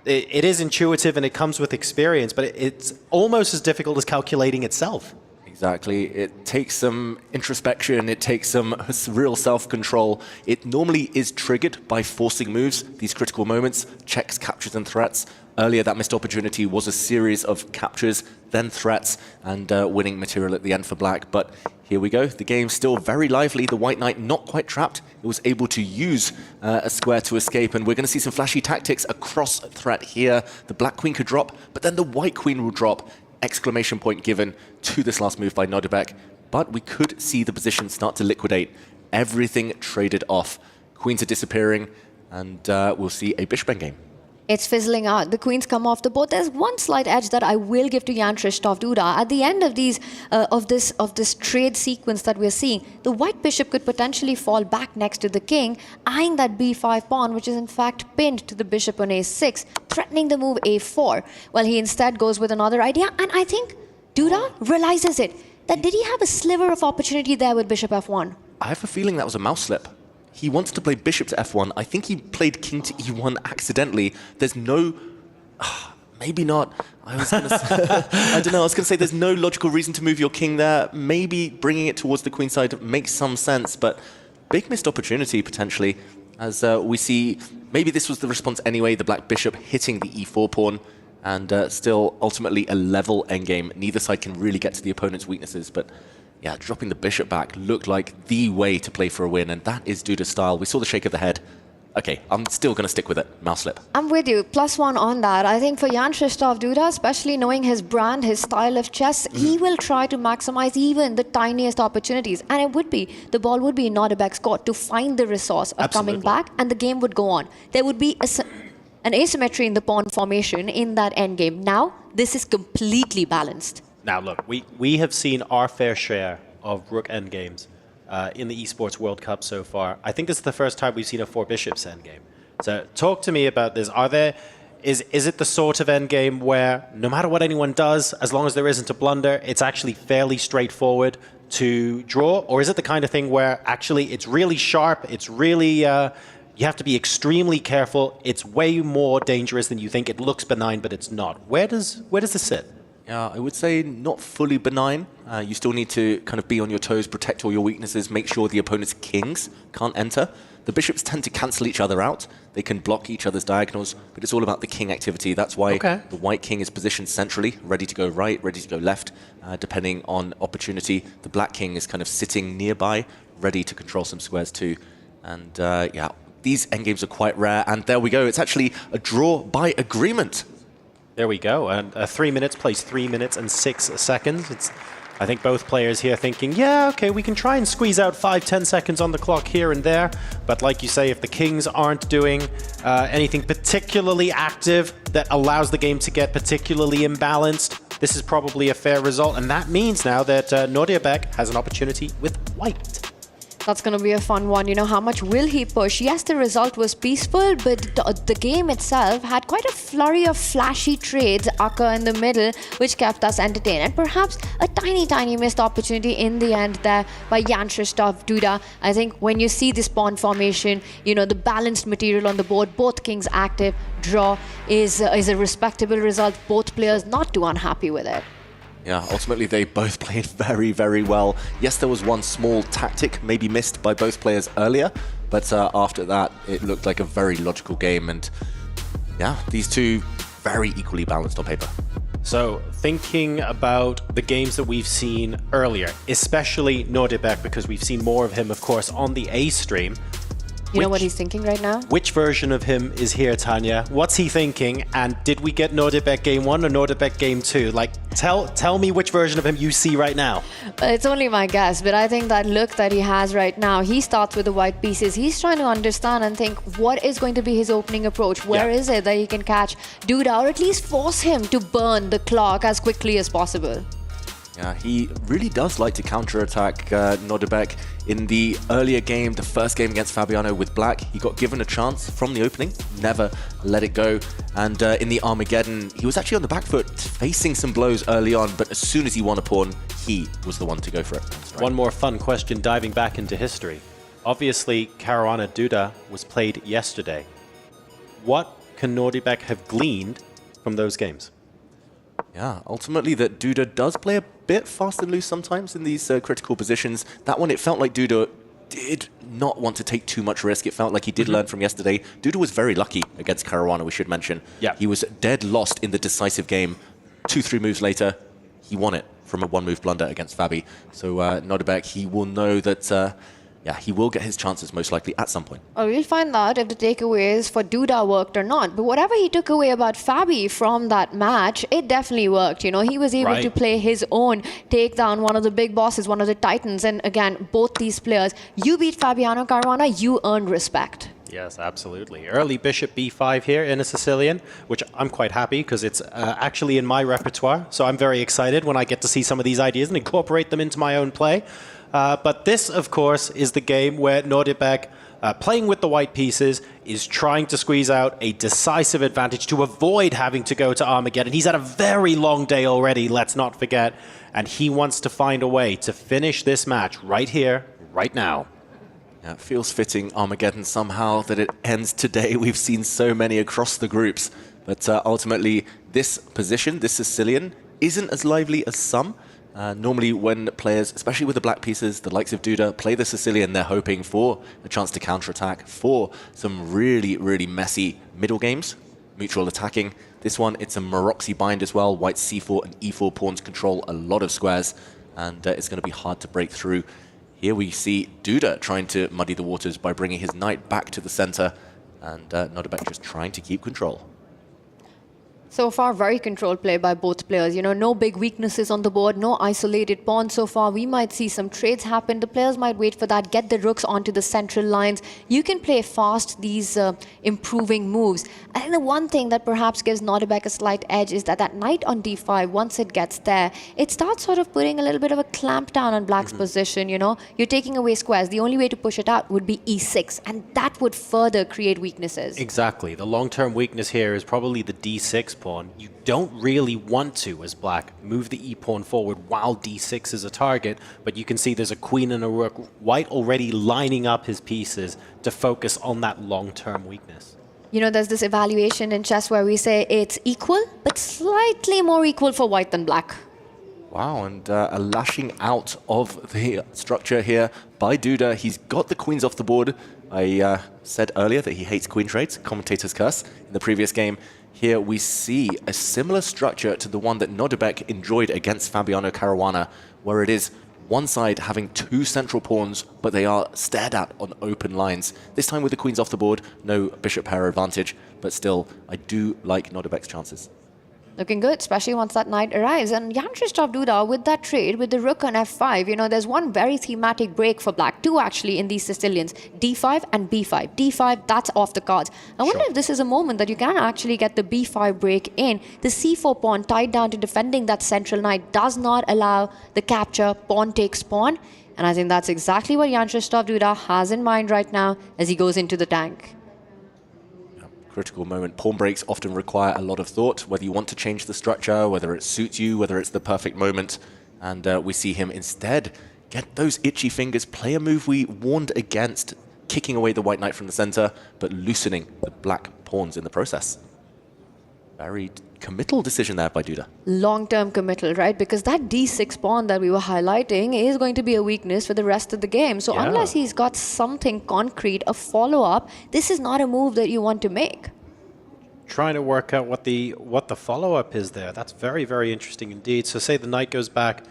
It is intuitive and it comes with experience, but it's almost as difficult as calculating itself. Exactly. It takes some introspection. It takes some real self-control. It normally is triggered by forcing moves, these critical moments, checks, captures, and threats. Earlier, that missed opportunity was a series of captures, then threats, and winning material at the end for black. But here we go. The game's still very lively. The white knight not quite trapped. It was able to use a square to escape, and we're going to see some flashy tactics across threat here. The black queen could drop, but then the white queen will drop. Exclamation point given to this last move by Nodebek. But we could see the position start to liquidate. Everything traded off. Queens are disappearing, and we'll see a bishop endgame. It's fizzling out. The queens come off the board. There's one slight edge that I will give to Jan Krzysztof Duda. At the end of these of this trade sequence that we're seeing, the white bishop could potentially fall back next to the king, eyeing that b5 pawn, which is in fact pinned to the bishop on a6, threatening the move a4. Well, he instead goes with another idea, and I think Duda realizes it. That did he have a sliver of opportunity there with bishop f1? I have a feeling that was a mouse slip. He wanted to play bishop to f1. I think he played king to e1 accidentally. There's no... maybe not. I was going to say... I don't know. I was going to say there's no logical reason to move your king there. Maybe bringing it towards the queen side makes some sense, but big missed opportunity, potentially, as we see... Maybe this was the response anyway, the black bishop hitting the e4 pawn, and still ultimately a level endgame. Neither side can really get to the opponent's weaknesses, but... yeah, dropping the bishop back looked like the way to play for a win, and that is Duda's style. We saw the shake of the head. Okay, I'm still going to stick with it. Mouse slip. I'm with you. +1 on that. I think for Jan Krzysztof Duda, especially knowing his brand, his style of chess, he will try to maximize even the tiniest opportunities. And the ball would be in Nodebek's court to find the resource of coming back, and the game would go on. There would be an asymmetry in the pawn formation in that endgame. Now, this is completely balanced. Now, look, we have seen our fair share of rook endgames in the Esports World Cup so far. I think this is the first time we've seen a 4 bishops endgame. So talk to me about this. Is it the sort of endgame where no matter what anyone does, as long as there isn't a blunder, it's actually fairly straightforward to draw? Or is it the kind of thing where actually it's really sharp, it's really... you have to be extremely careful. It's way more dangerous than you think. It looks benign, but it's not. Where does this sit? Yeah, I would say not fully benign. You still need to kind of be on your toes, protect all your weaknesses, make sure the opponent's kings can't enter. The bishops tend to cancel each other out. They can block each other's diagonals, but it's all about the king activity. That's why the white king is positioned centrally, ready to go right, ready to go left, depending on opportunity. The black king is kind of sitting nearby, ready to control some squares too. And yeah, these endgames are quite rare. And there we go. It's actually a draw by agreement. There we go. And 3 minutes plays 3 minutes and 6 seconds. I think both players here thinking, yeah, okay, we can try and squeeze out 5-10 seconds on the clock here and there. But like you say, if the kings aren't doing anything particularly active that allows the game to get particularly imbalanced, this is probably a fair result. And that means now that Nodebek has an opportunity with white. That's going to be a fun one. You know, how much will he push? Yes, the result was peaceful, but the game itself had quite a flurry of flashy trades occur in the middle, which kept us entertained. And perhaps a tiny missed opportunity in the end there by Jan Krzysztof Duda. I think when you see this pawn formation, you know, the balanced material on the board, both kings active, draw is a respectable result. Both players not too unhappy with it. Yeah, ultimately they both played very, very well. Yes, there was one small tactic maybe missed by both players earlier, but after that, it looked like a very logical game. And yeah, these two very equally balanced on paper. So thinking about the games that we've seen earlier, especially Nodebek, because we've seen more of him, of course, on the A stream. You know what he's thinking right now? Which version of him is here, Tanya? What's he thinking? And did we get Nodebek game 1 or Nodebek game 2? Like, tell me which version of him you see right now. It's only my guess, but I think that look that he has right now, he starts with the white pieces. He's trying to understand and think what is going to be his opening approach. Where is it that he can catch Duda, or at least force him to burn the clock as quickly as possible? Yeah, he really does like to counterattack Nordebek. In the earlier game, the first game against Fabiano with black, he got given a chance from the opening, never let it go. And in the Armageddon, he was actually on the back foot, facing some blows early on, but as soon as he won a pawn, he was the one to go for it. Right. One more fun question diving back into history. Obviously, Caruana Duda was played yesterday. What can Nordebek have gleaned from those games? Yeah, ultimately that Duda does play a bit fast and loose sometimes in these critical positions. That one, it felt like Duda did not want to take too much risk. It felt like he did learn from yesterday. Duda was very lucky against Caruana, we should mention. Yeah. He was dead lost in the decisive game. 2-3 moves later, he won it from a one-move blunder against Fabi. So Nordebek, he will know that yeah, he will get his chances most likely at some point. Well, we'll find out if the takeaways for Duda worked or not. But whatever he took away about Fabi from that match, it definitely worked. You know, he was able to play his own, take down one of the big bosses, one of the titans. And again, both these players, you beat Fabiano Caruana, you earn respect. Yes, absolutely. Early bishop b5 here in a Sicilian, which I'm quite happy because it's actually in my repertoire. So I'm very excited when I get to see some of these ideas and incorporate them into my own play. But this, of course, is the game where Nordebek, playing with the white pieces, is trying to squeeze out a decisive advantage to avoid having to go to Armageddon. He's had a very long day already, let's not forget, and he wants to find a way to finish this match right here, right now. Yeah, it feels fitting, Armageddon, somehow, that it ends today. We've seen so many across the groups. But ultimately, this position, this Sicilian, isn't as lively as some. Normally when players, especially with the black pieces, the likes of Duda, play the Sicilian, they're hoping for a chance to counterattack, for some really, really messy middle games, mutual attacking. This one, it's a Maroxy bind as well. White c4 and e4 pawns control a lot of squares, and it's going to be hard to break through. Here we see Duda trying to muddy the waters by bringing his knight back to the center, and Nordebek just trying to keep control. So far, very controlled play by both players. You know, no big weaknesses on the board, no isolated pawns so far. We might see some trades happen. The players might wait for that, get the rooks onto the central lines. You can play fast these improving moves. I think the one thing that perhaps gives Nordebek a slight edge is that that knight on d5, once it gets there, it starts sort of putting a little bit of a clamp down on black's position, you know. You're taking away squares. The only way to push it out would be e6, and that would further create weaknesses. Exactly. The long-term weakness here is probably the d6 pawn. You don't really want to, as black, move the e-pawn forward while d6 is a target, but you can see there's a queen and a rook. White already lining up his pieces to focus on that long-term weakness. You know, there's this evaluation in chess where we say it's equal, but slightly more equal for white than black. Wow, and a lashing out of the structure here by Duda. He's got the queens off the board. I said earlier that he hates queen trades, commentator's curse, in the previous game. Here we see a similar structure to the one that Nordebek enjoyed against Fabiano Caruana, where it is one side having two central pawns, but they are stared at on open lines. This time with the queens off the board, no bishop pair advantage, but still, I do like Nordebek's chances. Looking good, especially once that knight arrives. And Jan-Krzysztof Duda, with that trade, with the rook on f5, you know, there's one very thematic break for black, two actually in these Sicilians, d5 and b5. d5, that's off the cards. I wonder if this is a moment that you can actually get the b5 break in. The c4 pawn tied down to defending that central knight does not allow the capture, pawn takes pawn. And I think that's exactly what Jan-Krzysztof Duda has in mind right now as he goes into the tank. Critical moment. Pawn breaks often require a lot of thought, whether you want to change the structure, whether it suits you, whether it's the perfect moment. And we see him instead get those itchy fingers, play a move we warned against, kicking away the white knight from the center, but loosening the black pawns in the process. Very committal decision there by Duda. Long-term committal, right? Because that d6 pawn that we were highlighting is going to be a weakness for the rest of the game. So unless he's got something concrete, a follow-up, this is not a move that you want to make. Trying to work out what the follow-up is there. That's very, very interesting indeed. So say the knight goes back,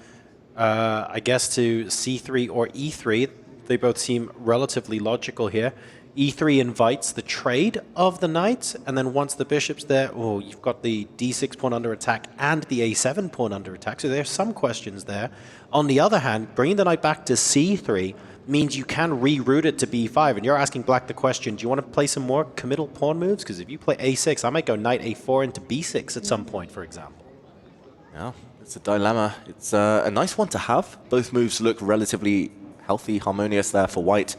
I guess, to c3 or e3. They both seem relatively logical here. e3 invites the trade of the knight, and then once the bishop's there, oh, you've got the d6 pawn under attack and the a7 pawn under attack, so there's some questions there. On the other hand, bringing the knight back to c3 means you can reroute it to b5, and you're asking black the question, do you want to play some more committal pawn moves? Because if you play a6, I might go knight a4 into b6 at some point, for example. Yeah, it's a dilemma. It's a nice one to have. Both moves look relatively healthy, harmonious there for white.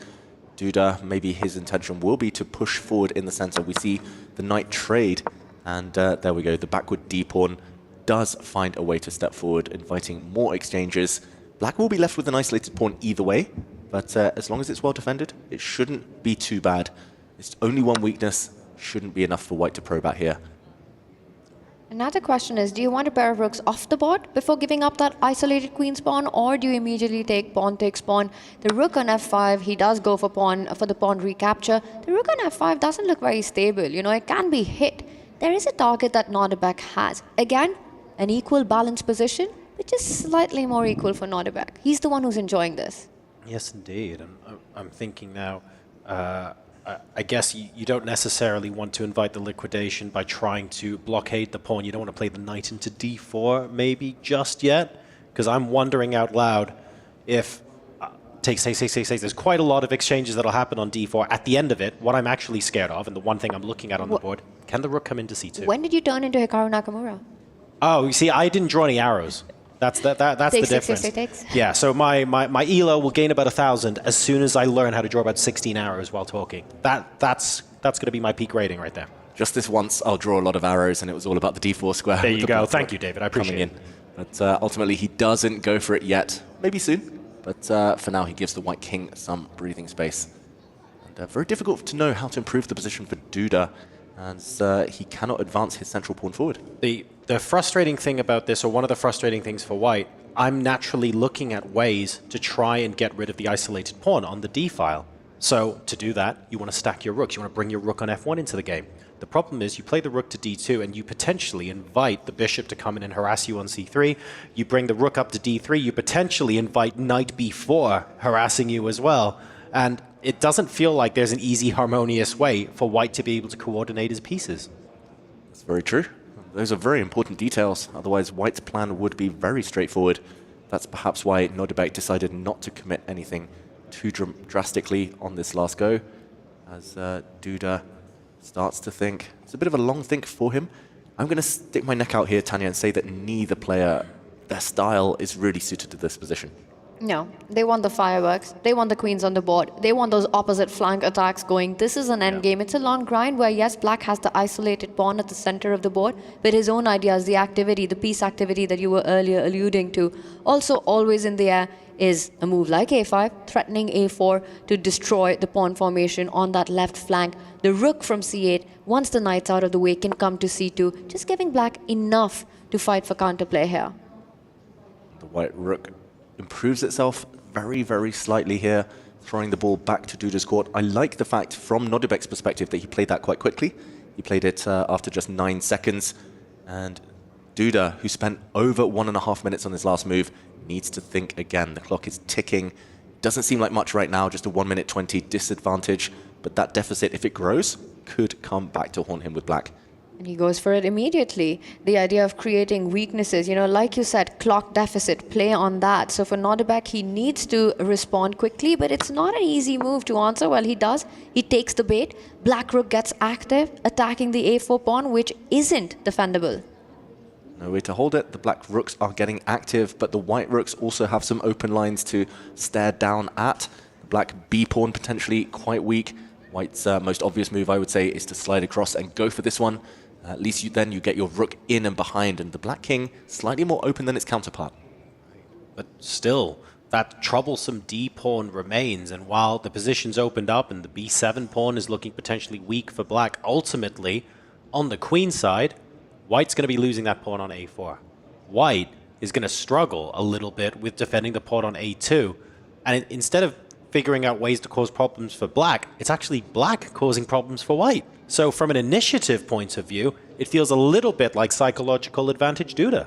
Duda, maybe his intention will be to push forward in the center. We see the knight trade, and there we go. The backward D pawn does find a way to step forward, inviting more exchanges. Black will be left with an isolated pawn either way, but as long as it's well defended, it shouldn't be too bad. It's only one weakness, shouldn't be enough for white to probe out here. Another question is, do you want a pair of rooks off the board before giving up that isolated queen's pawn, or do you immediately take pawn takes pawn? The rook on f5, he does go for the pawn recapture. The rook on f5 doesn't look very stable. You know, it can be hit. There is a target that Nordebek has. Again, an equal balanced position, but just slightly more equal for Nordebek. He's the one who's enjoying this. Yes, indeed. And I'm thinking now, I guess you don't necessarily want to invite the liquidation by trying to blockade the pawn. You don't want to play the knight into d4 maybe just yet, because I'm wondering out loud if takes, there's quite a lot of exchanges that'll happen on d4. At the end of it, what I'm actually scared of, and the one thing I'm looking at on the board, can the rook come into c2? When did you turn into Hikaru Nakamura? Oh, you see, I didn't draw any arrows. That's the difference. Yeah, so my elo will gain about 1,000 as soon as I learn how to draw about 16 arrows while talking. That's going to be my peak rating right there. Just this once, I'll draw a lot of arrows, and it was all about the d4 square. There you go. Thank you, David. I appreciate it. But ultimately, he doesn't go for it yet. Maybe soon. But for now, he gives the white king some breathing space. And very difficult to know how to improve the position for Duda, as he cannot advance his central pawn forward. The frustrating thing about this, or one of the frustrating things for white, I'm naturally looking at ways to try and get rid of the isolated pawn on the d file. So to do that, you want to stack your rooks. You want to bring your rook on f1 into the game. The problem is you play the rook to d2 and you potentially invite the bishop to come in and harass you on c3. You bring the rook up to d3, you potentially invite knight b4 harassing you as well. And it doesn't feel like there's an easy, harmonious way for white to be able to coordinate his pieces. That's very true. Those are very important details. Otherwise, white's plan would be very straightforward. That's perhaps why Nordebek decided not to commit anything too drastically on this last go, as Duda starts to think. It's a bit of a long think for him. I'm going to stick my neck out here, Tanya, and say that neither player, their style is really suited to this position. No, they want the fireworks. They want the queens on the board. They want those opposite flank attacks going. This is an endgame. It's a long grind where, yes, black has the isolated pawn at the center of the board, but his own ideas, the activity, the piece activity that you were earlier alluding to, also always in the air is a move like a5, threatening a4 to destroy the pawn formation on that left flank. The rook from c8, once the knight's out of the way, can come to c2, just giving black enough to fight for counterplay here. The white rook improves itself very, very slightly here, throwing the ball back to Duda's court. I like the fact, from Nordebek's perspective, that he played that quite quickly. He played it after just 9 seconds. And Duda, who spent over 1.5 minutes on his last move, needs to think again. The clock is ticking. Doesn't seem like much right now, just a 1 minute 20 disadvantage. But that deficit, if it grows, could come back to haunt him with black. And he goes for it immediately. The idea of creating weaknesses, you know, like you said, clock deficit, play on that. So for Nordebek, he needs to respond quickly, but it's not an easy move to answer. Well, he does. He takes the bait. Black rook gets active, attacking the a4 pawn, which isn't defendable. No way to hold it. The black rooks are getting active, but the white rooks also have some open lines to stare down at. The black b pawn potentially quite weak. White's most obvious move, I would say, is to slide across and go for this one. At least then you get your rook in and behind, and the black king slightly more open than its counterpart. But still, that troublesome d pawn remains, and while the position's opened up and the b7 pawn is looking potentially weak for black, ultimately, on the queen side, white's going to be losing that pawn on a4. White is going to struggle a little bit with defending the pawn on a2, and instead of figuring out ways to cause problems for black, it's actually black causing problems for white. So from an initiative point of view, it feels a little bit like psychological advantage Duda.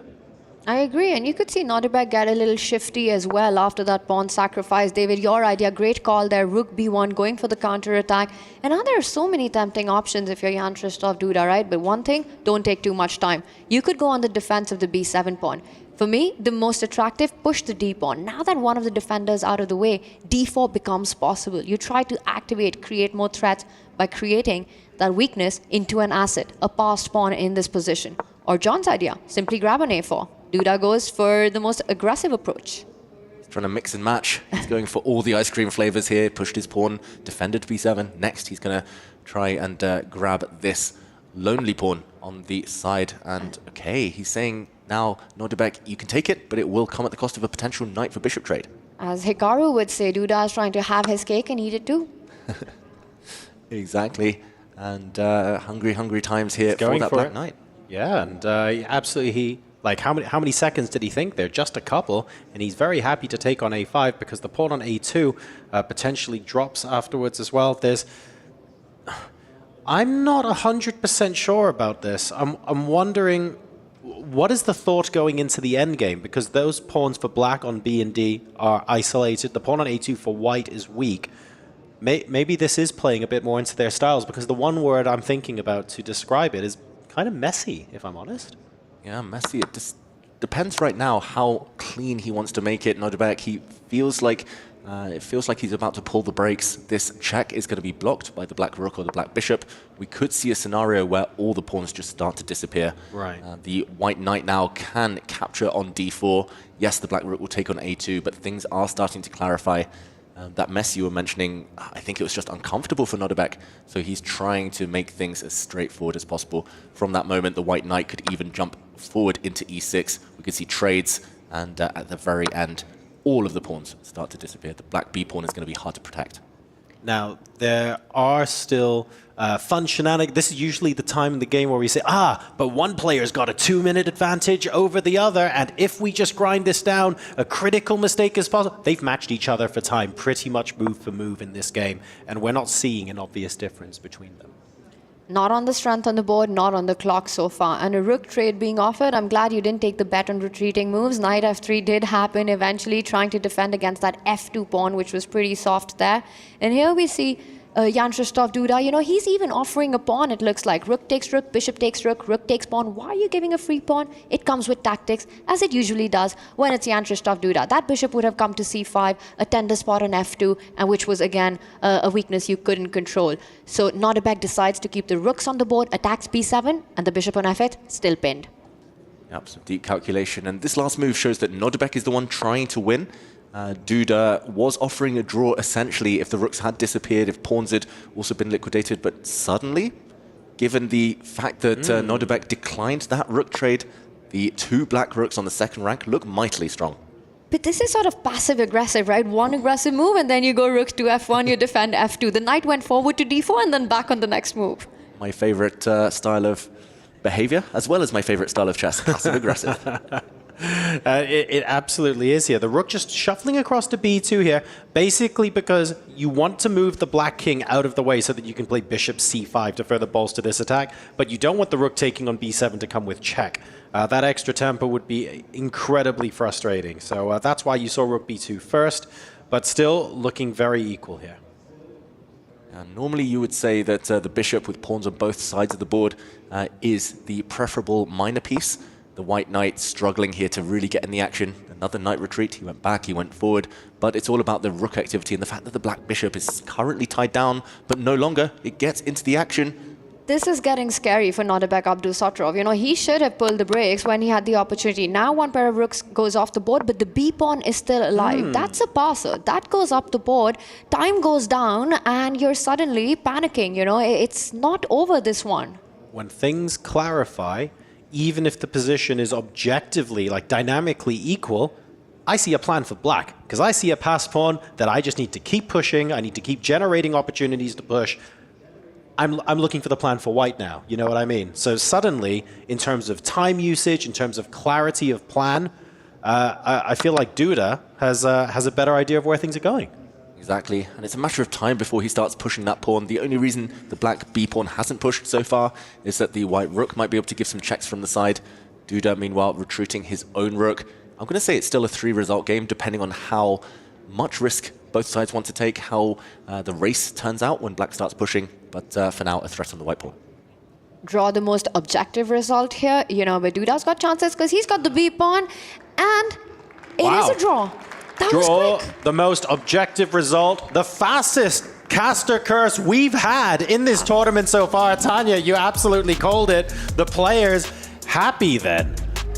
I agree, and you could see Nordebek get a little shifty as well after that pawn sacrifice. David, your idea, great call there, rook b1, going for the counter-attack. And now there are so many tempting options if you're Jan Christoph Duda, right? But one thing, don't take too much time. You could go on the defense of the b7 pawn. For me, the most attractive, push the d pawn. Now that one of the defenders out of the way, d4 becomes possible. You try to activate, create more threats by creating that weakness into an asset, a passed pawn in this position. Or John's idea, simply grab an a4. Duda goes for the most aggressive approach. Trying to mix and match. He's going for all the ice cream flavors here. Pushed his pawn, defended b7. Next, he's going to try and grab this lonely pawn on the side. And okay, he's saying now, Nordebek, you can take it, but it will come at the cost of a potential knight for bishop trade. As Hikaru would say, Duda is trying to have his cake and eat it too. Exactly. And hungry times here for that black knight. Yeah, and absolutely like how many seconds did he think there? Just a couple, and he's very happy to take on a5 because the pawn on a2 potentially drops afterwards as well. I'm not 100% sure about this. I'm wondering, what is the thought going into the endgame? Because those pawns for black on B and D are isolated. The pawn on a2 for white is weak. Maybe this is playing a bit more into their styles, because the one word I'm thinking about to describe it is kind of messy, if I'm honest. Yeah, messy. It just depends right now how clean he wants to make it. Nordebek, he feels like it feels like he's about to pull the brakes. This check is going to be blocked by the black rook or the black bishop. We could see a scenario where all the pawns just start to disappear. Right. The white knight now can capture on d4. Yes, the black rook will take on a2, but things are starting to clarify. That mess you were mentioning, I think it was just uncomfortable for Nordebek, so he's trying to make things as straightforward as possible. From that moment, the white knight could even jump forward into e6. We could see trades, and at the very end, all of the pawns start to disappear. The black b pawn is going to be hard to protect. Now, there are still fun shenanigans. This is usually the time in the game where we say, but one player's got a 2-minute advantage over the other, and if we just grind this down, a critical mistake is possible. They've matched each other for time, pretty much move for move in this game, and we're not seeing an obvious difference between them. Not on the strength on the board, not on the clock so far. And a rook trade being offered. I'm glad you didn't take the bet on retreating moves. Knight f3 did happen eventually, trying to defend against that f2 pawn, which was pretty soft there. And here we see Jan Krzysztof Duda, you know, he's even offering a pawn, it looks like. Rook takes rook, bishop takes rook takes pawn. Why are you giving a free pawn? It comes with tactics, as it usually does when it's Jan Krzysztof Duda. That bishop would have come to c5, a tender spot on f2, and which was, again, a weakness you couldn't control. So Nordebek decides to keep the rooks on the board, attacks b7, and the bishop on f8, still pinned. Yep, some deep calculation. And this last move shows that Nordebek is the one trying to win. Duda was offering a draw, essentially, if the rooks had disappeared, if pawns had also been liquidated. But suddenly, given the fact that Nordebek declined that rook trade, the two black rooks on the second rank look mightily strong. But this is sort of passive-aggressive, right? One aggressive move, and then you go rook to f1, you defend f2. The knight went forward to d4, and then back on the next move. My favorite style of behavior, as well as my favorite style of chess, passive-aggressive. It absolutely is here. The rook just shuffling across to b2 here, basically because you want to move the black king out of the way so that you can play bishop c5 to further bolster this attack, but you don't want the rook taking on b7 to come with check. That extra tempo would be incredibly frustrating. So that's why you saw rook b2 first, but still looking very equal here. Normally you would say that the bishop with pawns on both sides of the board is the preferable minor piece. The white knight struggling here to really get in the action. Another knight retreat. He went back, he went forward. But it's all about the rook activity and the fact that the black bishop is currently tied down, but no longer. It gets into the action. This is getting scary for Nordebek Abdusattorov. You know, he should have pulled the brakes when he had the opportunity. Now one pair of rooks goes off the board, but the B pawn is still alive. That's a passer. That goes up the board. Time goes down, and you're suddenly panicking. You know, it's not over, this one. When things clarify, even if the position is objectively, like dynamically equal, I see a plan for black, because I see a pass pawn that I just need to keep pushing. I need to keep generating opportunities to push. I'm looking for the plan for white now, you know what I mean? So suddenly, in terms of time usage, in terms of clarity of plan, I feel like Duda has a better idea of where things are going. Exactly, and it's a matter of time before he starts pushing that pawn. The only reason the black b pawn hasn't pushed so far is that the white rook might be able to give some checks from the side. Duda, meanwhile, retreating his own rook. I'm going to say it's still a 3-result game, depending on how much risk both sides want to take, how the race turns out when black starts pushing. But for now, a threat on the white pawn. Draw the most objective result here. You know, but Duda's got chances because he's got the B pawn, and it is a draw. That was quick. The most objective result, the fastest caster curse we've had in this tournament so far. Tanya, you absolutely called it. The players happy then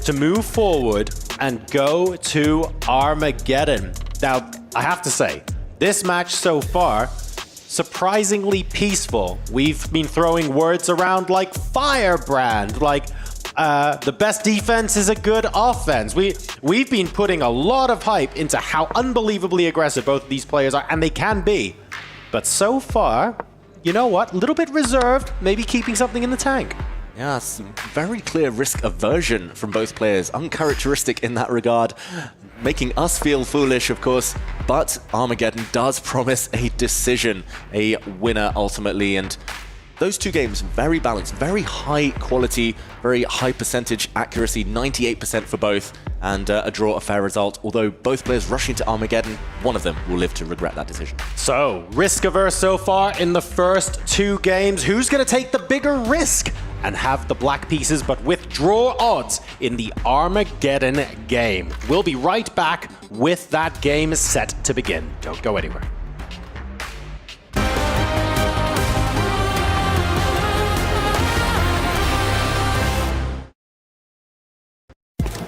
to move forward and go to Armageddon. Now, I have to say, this match so far, surprisingly peaceful. We've been throwing words around like firebrand, like the best defense is a good offense. We've been putting a lot of hype into how unbelievably aggressive both of these players are, and they can be. But so far, you know what? A little bit reserved, maybe keeping something in the tank. Yeah, some very clear risk aversion from both players, uncharacteristic in that regard, making us feel foolish, of course, but Armageddon does promise a decision, a winner ultimately, and those two games, very balanced, very high quality, very high percentage accuracy, 98% for both, and a draw, a fair result. Although both players rushing to Armageddon, one of them will live to regret that decision. So, risk averse so far in the first two games. Who's going to take the bigger risk and have the black pieces but with draw odds in the Armageddon game? We'll be right back with that game set to begin. Don't go anywhere.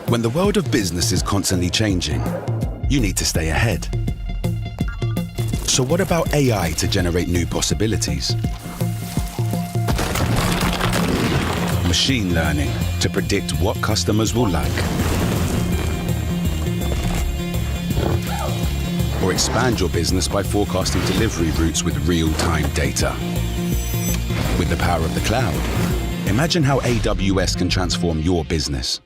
When the world of business is constantly changing, you need to stay ahead. So what about AI to generate new possibilities? Machine learning to predict what customers will like. Or expand your business by forecasting delivery routes with real-time data. With the power of the cloud, imagine how AWS can transform your business.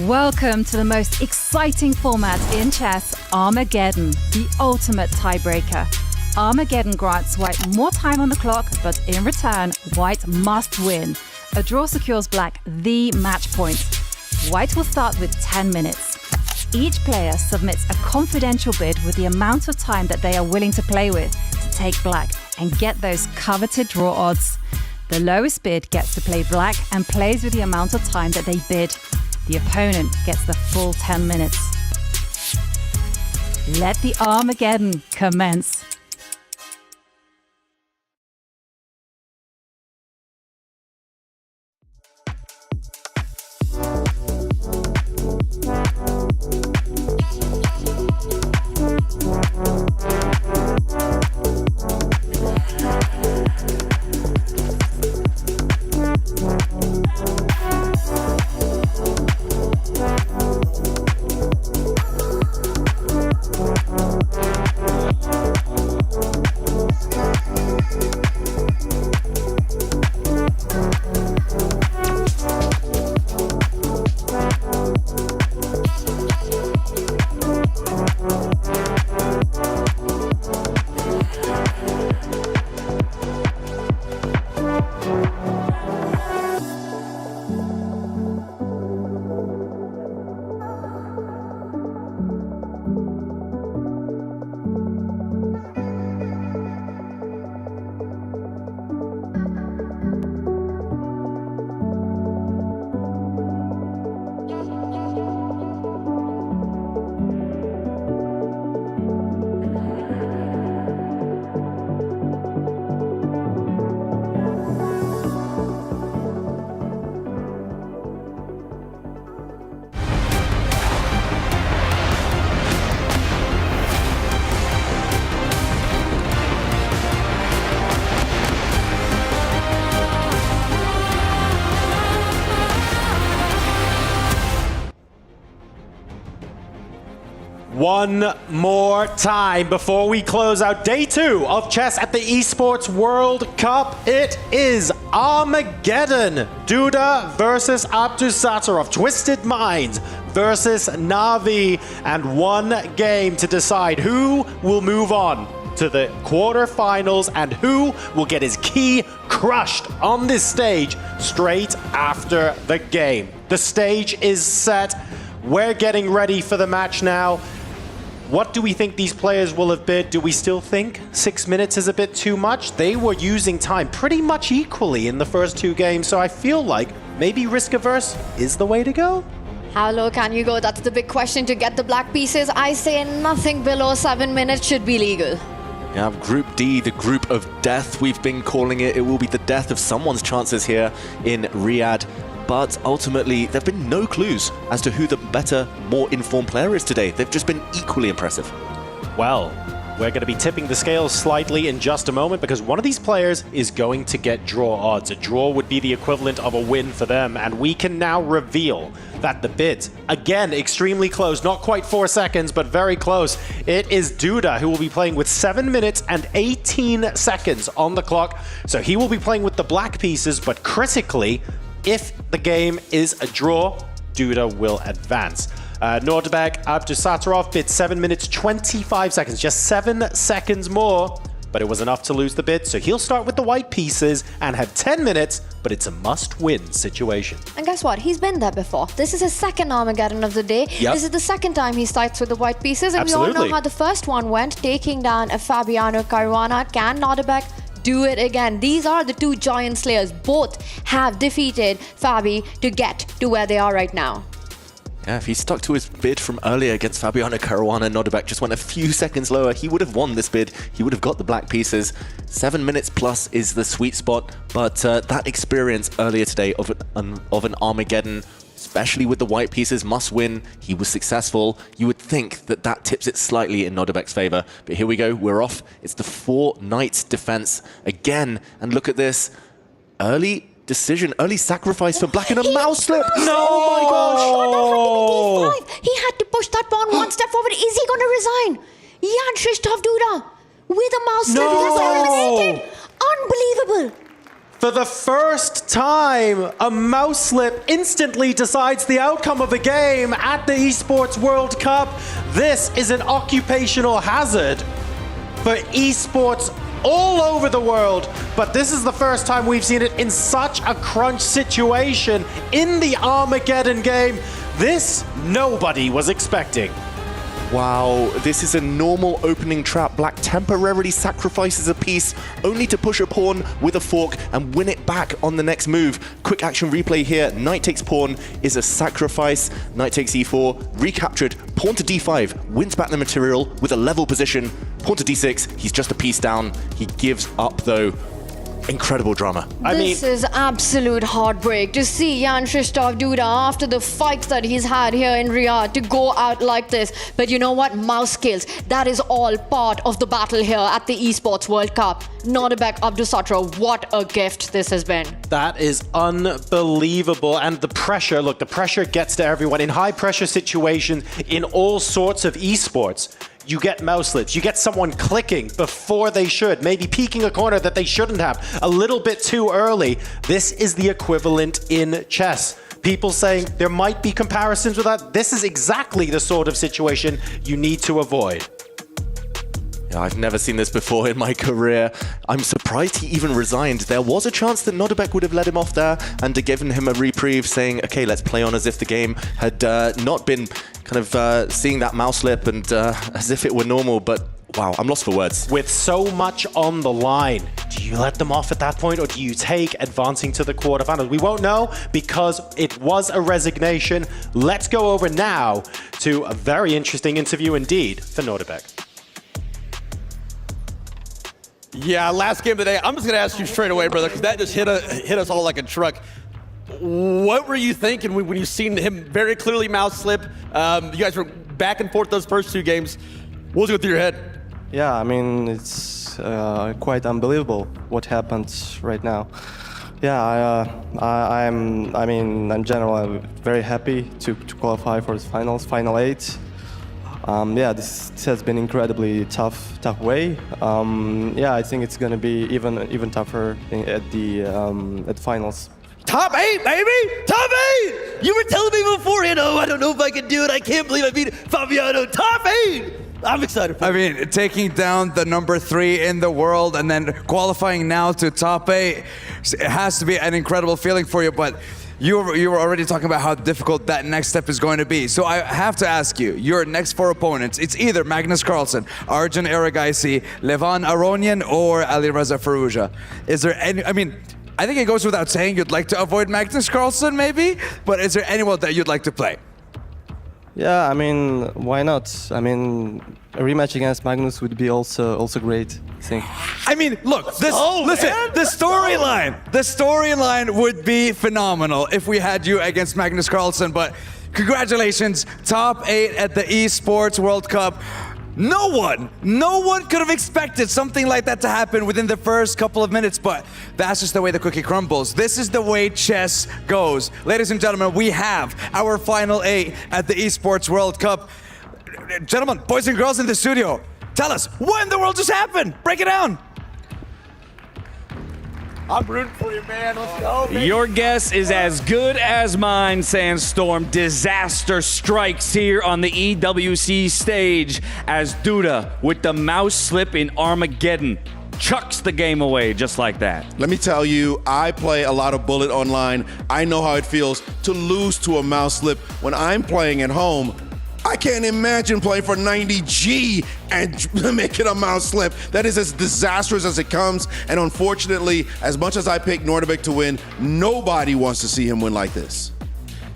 Welcome to the most exciting format in chess, Armageddon, the ultimate tiebreaker. Armageddon grants White more time on the clock, but in return, White must win. A draw secures Black the match point. White will start with 10 minutes. Each player submits a confidential bid with the amount of time that they are willing to play with to take Black and get those coveted draw odds. The lowest bid gets to play Black and plays with the amount of time that they bid. The opponent gets the full 10 minutes. Let the Armageddon commence. One more time before we close out day 2 of chess at the Esports World Cup. It is Armageddon. Duda versus Abdusattorov. Twisted Minds versus Navi. And one game to decide who will move on to the quarterfinals and who will get his key crushed on this stage straight after the game. The stage is set. We're getting ready for the match now. What do we think these players will have bid? Do we still think 6 minutes is a bit too much? They were using time pretty much equally in the first 2 games, so I feel like maybe risk averse is the way to go. How low can you go? That's the big question to get the black pieces. I say nothing below 7 minutes should be legal. Yeah, Group D, the group of death, we've been calling it. It will be the death of someone's chances here in Riyadh. But ultimately, there have been no clues as to who the better, more informed player is today. They've just been equally impressive. Well, we're going to be tipping the scales slightly in just a moment because one of these players is going to get draw odds. A draw would be the equivalent of a win for them, and we can now reveal that the bids, again, extremely close, not quite 4 seconds, but very close. It is Duda who will be playing with 7 minutes and 18 seconds on the clock. So he will be playing with the black pieces, but critically, if the game is a draw, Duda will advance. Nordberg, Abdusattorov bid 7 minutes, 25 seconds, just 7 seconds more, but it was enough to lose the bid. So he'll start with the white pieces and have 10 minutes, but it's a must-win situation. And guess what? He's been there before. This is his second Armageddon of the day. Yep. This is the second time he starts with the white pieces, and Absolutely. we all know how the first one went, taking down a Fabiano Caruana. Can Nordberg do it again? These are the 2 giant slayers. Both have defeated Fabi to get to where they are right now. Yeah, if he stuck to his bid from earlier against Fabiano Caruana, Nordberg just went a few seconds lower, he would have won this bid. He would have got the black pieces. 7 minutes plus is the sweet spot, but that experience earlier today of an Armageddon, especially with the white pieces, must win. He was successful. You would think that that tips it slightly in Nordberg's favor. But here we go, we're off. It's the 4 Knights defense again. And look at this. Early decision, early sacrifice for Black and a mouse slip. No! Oh my gosh! What happened to D5? He had to push that pawn 1 step forward. Is he going to resign? Jan Krzysztof Duda with a mouse slip. He gets eliminated. Unbelievable. For the first time, a mouse slip instantly decides the outcome of a game at the Esports World Cup. This is an occupational hazard for esports all over the world, but this is the first time we've seen it in such a crunch situation in the Armageddon game. This nobody was expecting. Wow, this is a normal opening trap. Black temporarily sacrifices a piece only to push a pawn with a fork and win it back on the next move. Quick action replay here. Knight takes pawn is a sacrifice. Knight takes e4, recaptured, pawn to d5, wins back the material with a level position. Pawn to d6, he's just a piece down. He gives up though. Incredible drama. This is absolute heartbreak to see Jan Krzysztof Duda after the fights that he's had here in Riyadh to go out like this. But you know what? Mouse skills. That is all part of the battle here at the Esports World Cup. Nordberg Abdusattorov, what a gift this has been. That is unbelievable. And the pressure, look, the pressure gets to everyone. In high pressure situations, in all sorts of esports, you get mouse slips, you get someone clicking before they should, maybe peeking a corner that they shouldn't have, a little bit too early. This is the equivalent in chess. People saying there might be comparisons with that. This is exactly the sort of situation you need to avoid. Yeah, I've never seen this before in my career. I'm surprised he even resigned. There was a chance that Nordberg would have let him off there and given him a reprieve, saying, okay, let's play on as if the game had not been kind of seeing that mouse slip and as if it were normal. But wow, I'm lost for words. With so much on the line, do you let them off at that point or do you take advancing to the quarterfinals? We won't know because it was a resignation. Let's go over now to a very interesting interview indeed for Nordberg. Yeah, last game of the day. I'm just going to ask you straight away, brother, because that just hit us all like a truck. What were you thinking when you seen him very clearly mouse slip? You guys were back and forth those first 2 games. What was going through your head? Yeah, I mean, it's quite unbelievable what happened right now. Yeah, I mean, in general, I'm very happy to qualify for the finals, final 8. Yeah, this has been incredibly tough way. Yeah, I think it's gonna be even tougher at finals. Top 8, baby! Top 8! You were telling me beforehand, oh, I don't know if I can do it. I can't believe I beat Fabiano. Top 8! I'm excited for I mean, taking down the number 3 in the world and then qualifying now to top 8, it has to be an incredible feeling for you. But you were already talking about how difficult that next step is going to be. So I have to ask you, your next 4 opponents, it's either Magnus Carlsen, Arjun Erigaisi, Levan Aronian, or Alireza Firouzja. Is there any, I mean, I think it goes without saying you'd like to avoid Magnus Carlsen maybe, but is there anyone that you'd like to play? Yeah, I mean, why not? I mean, a rematch against Magnus would be also great, I think. I mean, look, listen, the storyline would be phenomenal if we had you against Magnus Carlsen, but congratulations, top 8 at the Esports World Cup. No one could have expected something like that to happen within the first couple of minutes, but that's just the way the cookie crumbles. This is the way chess goes. Ladies and gentlemen, we have our final 8 at the Esports World Cup. Gentlemen, boys and girls in the studio, tell us, what in the world just happened? Break it down. I'm rooting for you, man. Let's go, baby. Your guess is as good as mine, Sandstorm. Disaster strikes here on the EWC stage as Duda, with the mouse slip in Armageddon, chucks the game away just like that. Let me tell you, I play a lot of Bullet online. I know how it feels to lose to a mouse slip. When I'm playing at home, I can't imagine playing for 90G and making a mouse slip. That is as disastrous as it comes. And unfortunately, as much as I picked Nordebek to win, nobody wants to see him win like this.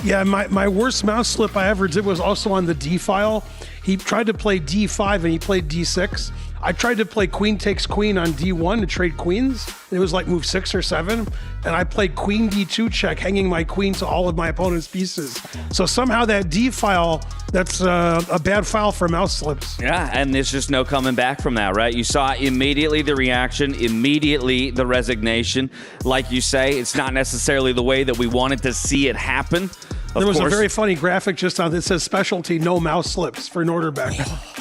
Yeah, my worst mouse slip I ever did was also on the D file. He tried to play D5 and he played D6. I tried to play queen takes queen on D1 to trade queens. It was like move 6 or 7. And I played queen D2 check, hanging my queen to all of my opponent's pieces. So somehow that D file, that's a bad file for mouse slips. Yeah, and there's just no coming back from that, right? You saw immediately the reaction, immediately the resignation. Like you say, it's not necessarily the way that we wanted to see it happen. There was a very funny graphic just on that says specialty, no mouse slips for Norderbeck.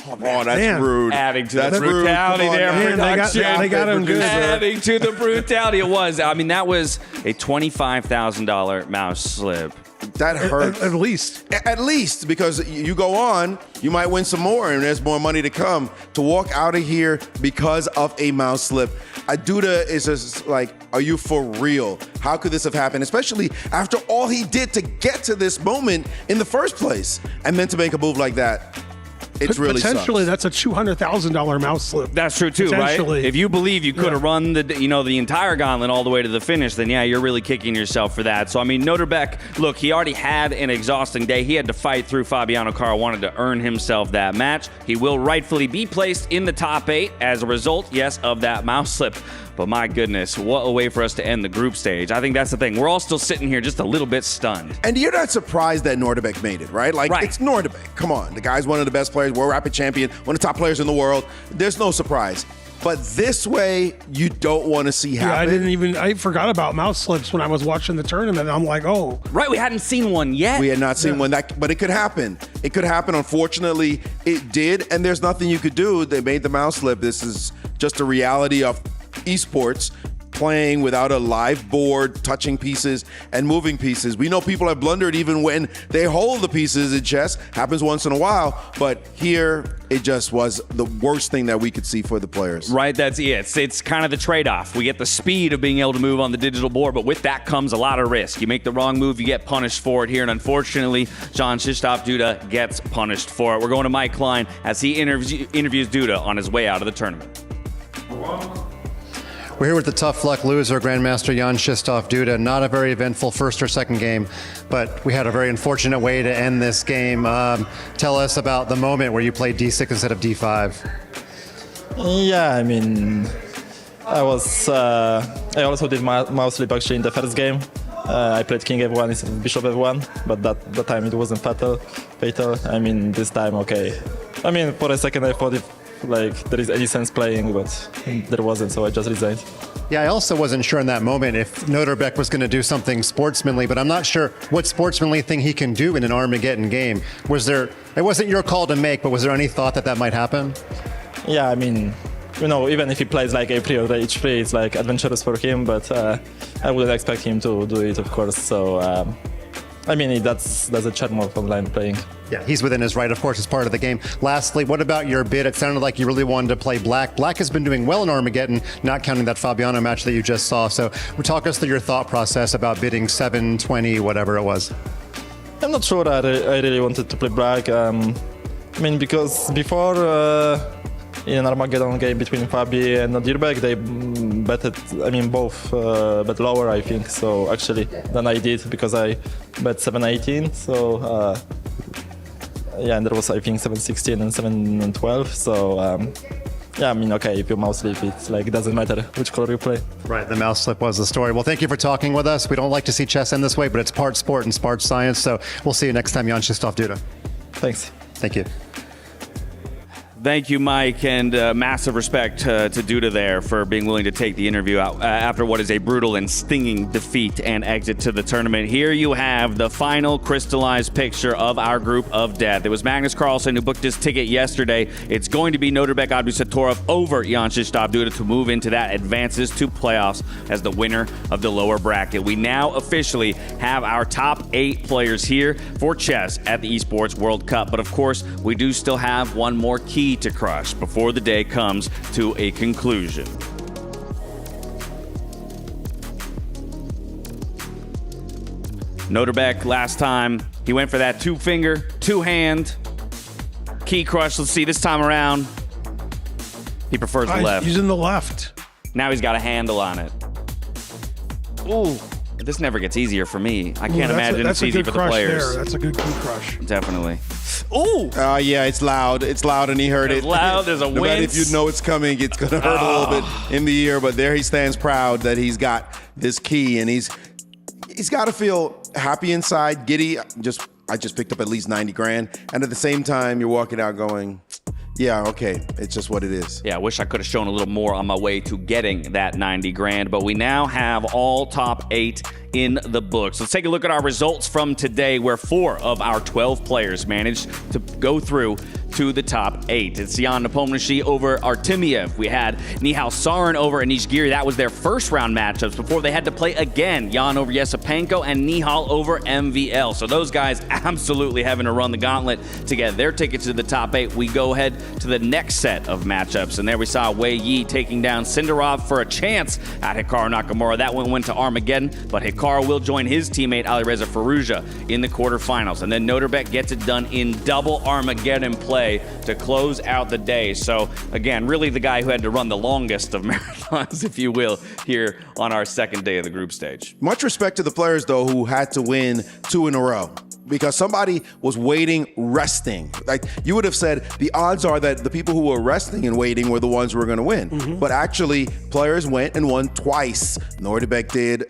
Oh, that's rude. Adding to the brutality there. They got him good. Adding to the brutality. It was. I mean, that was a $25,000 mouse slip. That hurts. At least. At least, because you go on, you might win some more, and there's more money to come. To walk out of here because of a mouse slip, Duda is just like, are you for real? How could this have happened? Especially after all he did to get to this moment in the first place, and then to make a move like that. It's really potentially sucks. that's a $200,000 mouse slip. That's true too, right? If you believe you could have run the entire gauntlet all the way to the finish, then yeah, you're really kicking yourself for that. So I mean, Norderbeck, look, he already had an exhausting day. He had to fight through Fabiano Caruana to earn himself that match. He will rightfully be placed in the top 8 as a result, yes, of that mouse slip. But my goodness, what a way for us to end the group stage. I think that's the thing. We're all still sitting here just a little bit stunned. And you're not surprised that Norderbeck made it, right? Like, it's Norderbeck. Come on. The guy's one of the best players, World Rapid Champion, one of the top players in the world. There's no surprise. But this way, you don't want to see happen. I forgot about mouse slips when I was watching the tournament. I'm like, oh. Right, we hadn't seen one yet. We had not seen one, but it could happen. It could happen. Unfortunately, it did, and there's nothing you could do. They made the mouse slip. This is just a reality of esports, playing without a live board, touching pieces and moving pieces. We know people have blundered even when they hold the pieces in chess. Happens once in a while, but here it just was the worst thing that we could see for the players. Right, that's it. It's kind of the trade-off. We get the speed of being able to move on the digital board, but with that comes a lot of risk. You make the wrong move, you get punished for it here, and unfortunately, Jean-Christophe Duda gets punished for it. We're going to Mike Klein as he interviews Duda on his way out of the tournament. We're here with the tough luck loser, Grandmaster Jan-Krzysztof Duda. Not a very eventful first or second game, but we had a very unfortunate way to end this game. Tell us about the moment where you played D6 instead of D5. Yeah, I mean, I also did mouse slip actually in the first game. I played King F1 instead of Bishop F1, but that time it wasn't fatal. I mean, this time, okay. I mean, for a second I thought if there is any sense playing, but there wasn't, so I just resigned. Yeah, I also wasn't sure in that moment if Norderbeck was going to do something sportsmanly, but I'm not sure what sportsmanly thing he can do in an Armageddon game. It wasn't your call to make, but was there any thought that might happen? Yeah, I mean, even if he plays like A3 or H3, it's adventurous for him, but I wouldn't expect him to do it, of course, so I mean, that's a charm of online playing. Yeah, he's within his right, of course, as part of the game. Lastly, what about your bid? It sounded like you really wanted to play Black. Black has been doing well in Armageddon, not counting that Fabiano match that you just saw. So talk us through your thought process about bidding 720, whatever it was. I'm not sure I really wanted to play Black. I mean, because before in an Armageddon game between Fabi and Nadirbek, they betted, I mean, both bet lower, I think. So actually, than I did because I bet 718. So yeah, and there was, I think, 716 and 712. So yeah, I mean, okay, if you mouse slip, it's like, it doesn't matter which color you play. Right, the mouse slip was the story. Well, thank you for talking with us. We don't like to see chess end this way, but it's part sport and part science. So we'll see you next time, Jan Krzysztof Duda. Thanks. Thank you. Thank you, Mike, and massive respect to Duda there for being willing to take the interview out after what is a brutal and stinging defeat and exit to the tournament. Here you have the final crystallized picture of our group of death. It was Magnus Carlsen who booked his ticket yesterday. It's going to be Nodirbek Abdusattorov over Jan Krzysztof Duda to move into that advances to playoffs as the winner of the lower bracket. We now officially have our top 8 players here for chess at the Esports World Cup. But of course, we do still have one more key to crush before the day comes to a conclusion. Nodirbek last time, he went for that 2-finger, 2-hand key crush. Let's see this time around. He prefers the left. He's in the left. Now he's got a handle on it. Ooh, this never gets easier for me. I can't imagine it's easy for the players. That's a good key crush. Definitely. Ooh! Yeah, it's loud. It's loud, and he heard it's it. Loud. There's a no matter wince. if you know it's coming, it's going to hurt a little bit in the ear. But there he stands proud that he's got this key, and he's got to feel happy inside, giddy. I just picked up at least 90 grand, and at the same time, you're walking out going, yeah, okay, it's just what it is. Yeah, I wish I could have shown a little more on my way to getting that 90 grand, but we now have all top 8 in the books. Let's take a look at our results from today, where 4 of our 12 players managed to go through to the top 8. It's Jan Nepomniachtchi over Artemiev. We had Nihal Sarin over Anish Giri. That was their first round matchups before they had to play again. Jan over Yesipenko and Nihal over MVL. So those guys absolutely having to run the gauntlet to get their tickets to the top 8. We go ahead to the next set of matchups, and there we saw Wei Yi taking down Sindarov for a chance at Hikaru Nakamura. That one went to Armageddon, but Hikaru will join his teammate Alireza Firouzja in the quarterfinals. And then Nodirbek gets it done in double Armageddon play to close out the day. So again, really the guy who had to run the longest of marathons, if you will, here on our second day of the group stage. Much respect to the players, though, who had to win 2 in a row. Because somebody was waiting, resting. Like you would have said, the odds are that the people who were resting and waiting were the ones who were going to win. Mm-hmm. But actually, players went and won twice. Nodirbek did,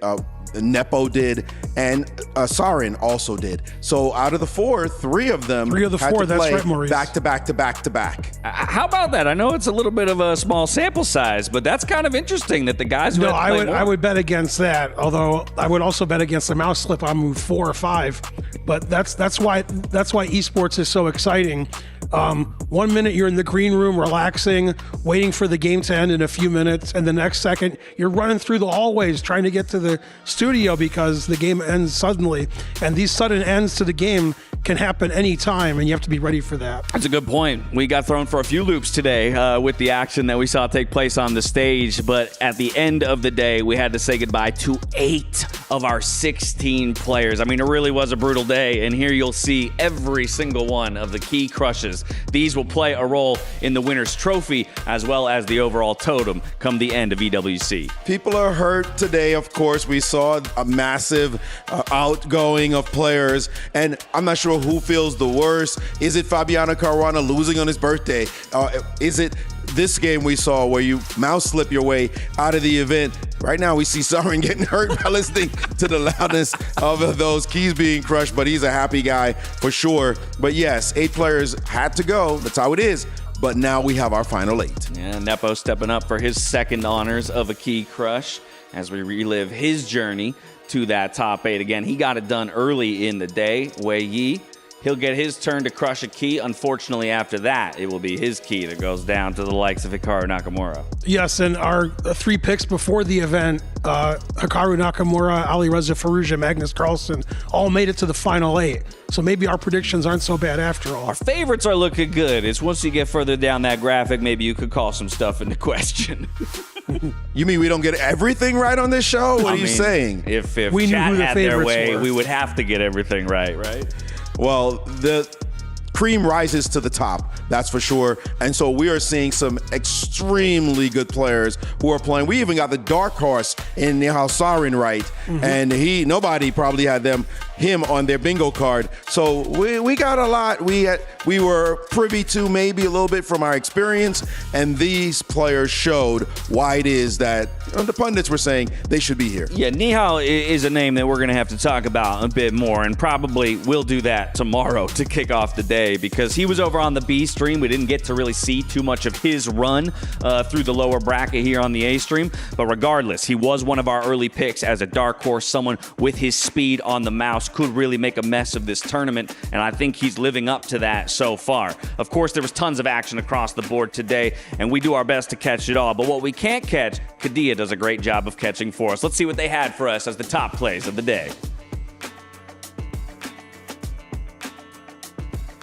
Nepo did, and Sarin also did. So out of the 4, 3 of them had to play back to back to back to back. How about that? I know it's a little bit of a small sample size, but that's kind of interesting that the guys who I would bet against that. Although I would also bet against the mouse slip on move 4 or 5. But that's why esports is so exciting. 1 minute you're in the green room relaxing, waiting for the game to end in a few minutes, and the next second you're running through the hallways trying to get to the studio because the game ends suddenly. And these sudden ends to the game can happen anytime, and you have to be ready for that. That's a good point. We got thrown for a few loops today with the action that we saw take place on the stage, but at the end of the day, we had to say goodbye to 8 of our 16 players. I mean, it really was a brutal day, and here you'll see every single one of the key crushes. These will play a role in the winner's trophy as well as the overall totem come the end of EWC. People are hurt today, of course. We saw a massive outgoing of players, and I'm not sure who feels the worst. Is it Fabiano Caruana losing on his birthday? Is it this game we saw where you mouse slip your way out of the event? Right now we see Sarin getting hurt by listening to the loudness of those keys being crushed, but he's a happy guy for sure. But yes, 8 players had to go. That's how it is. But now we have our final 8. Yeah, Nepo stepping up for his second honors of a key crush as we relive his journey to that top 8. Again, he got it done early in the day. Wei Yi, He'll get his turn to crush a key. Unfortunately, after that, it will be his key that goes down to the likes of Hikaru Nakamura. Yes, and our 3 picks before the event, Hikaru Nakamura, Alireza Firouzja, Magnus Carlsen, all made it to the final 8. So maybe our predictions aren't so bad after all. Our favorites are looking good. It's once you get further down that graphic, maybe you could call some stuff into question. You mean we don't get everything right on this show? What are you saying? If we chat had their way, we would have to get everything right? Well, the cream rises to the top, that's for sure. And so we are seeing some extremely good players who are playing. We even got the dark horse in Nihal Sarin, right? And nobody probably had him on their bingo card. So we got a lot. We were privy to maybe a little bit from our experience, and these players showed why it is that the pundits were saying they should be here. Yeah, Nihal is a name that we're going to have to talk about a bit more, and probably we'll do that tomorrow to kick off the day, because he was over on the B stream. We didn't get to really see too much of his run through the lower bracket here on the A stream, but regardless, he was one of our early picks as a dark horse, someone with his speed on the mouse, could really make a mess of this tournament, and I think he's living up to that so far. Of course, there was tons of action across the board today, and we do our best to catch it all, but what we can't catch, Kadia does a great job of catching for us. Let's see what they had for us as the top plays of the day.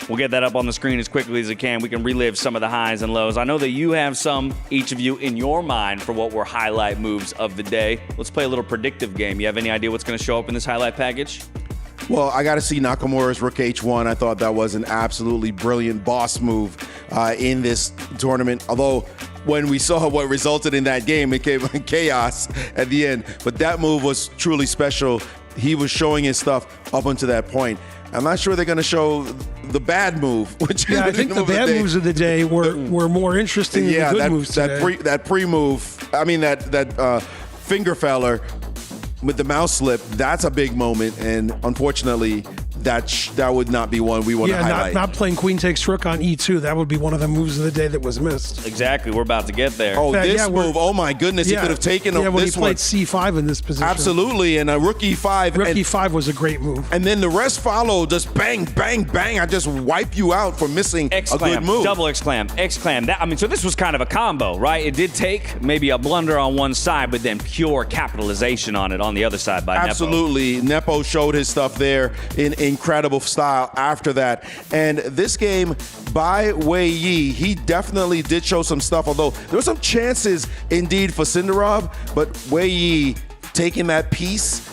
We'll get that up on the screen as quickly as we can. We can relive some of the highs and lows. I know that you have some, each of you, in your mind for what were highlight moves of the day. Let's play a little predictive game. You have any idea what's going to show up in this highlight package? Well, I got to see Nakamura's Rook H1. I thought that was an absolutely brilliant boss move in this tournament. Although, when we saw what resulted in that game, it came chaos at the end. But that move was truly special. He was showing his stuff up until that point. I'm not sure they're going to show the bad move, which is I think the bad moves of the day were more interesting than the good moves today. That pre-move, I mean that finger feller with the mouse slip, that's a big moment, and unfortunately, that would not be one we want to highlight. Not playing Queen takes Rook on E2. That would be one of the moves of the day that was missed. Exactly. We're about to get there. Oh, this move. Oh, my goodness. He could have taken when this he played one. C5 in this position. Absolutely. And a Rook E5. Rook E5 was a great move. And then the rest followed. Just bang, bang, bang. I just wipe you out for missing a good move. Double exclam. So this was kind of a combo, right? It did take maybe a blunder on one side, but then pure capitalization on it on the other side by Nepo. Absolutely. Nepo showed his stuff there in incredible style after that. And this game by Wei Yi, he definitely did show some stuff, although there were some chances indeed for Sindarov, but Wei Yi taking that piece,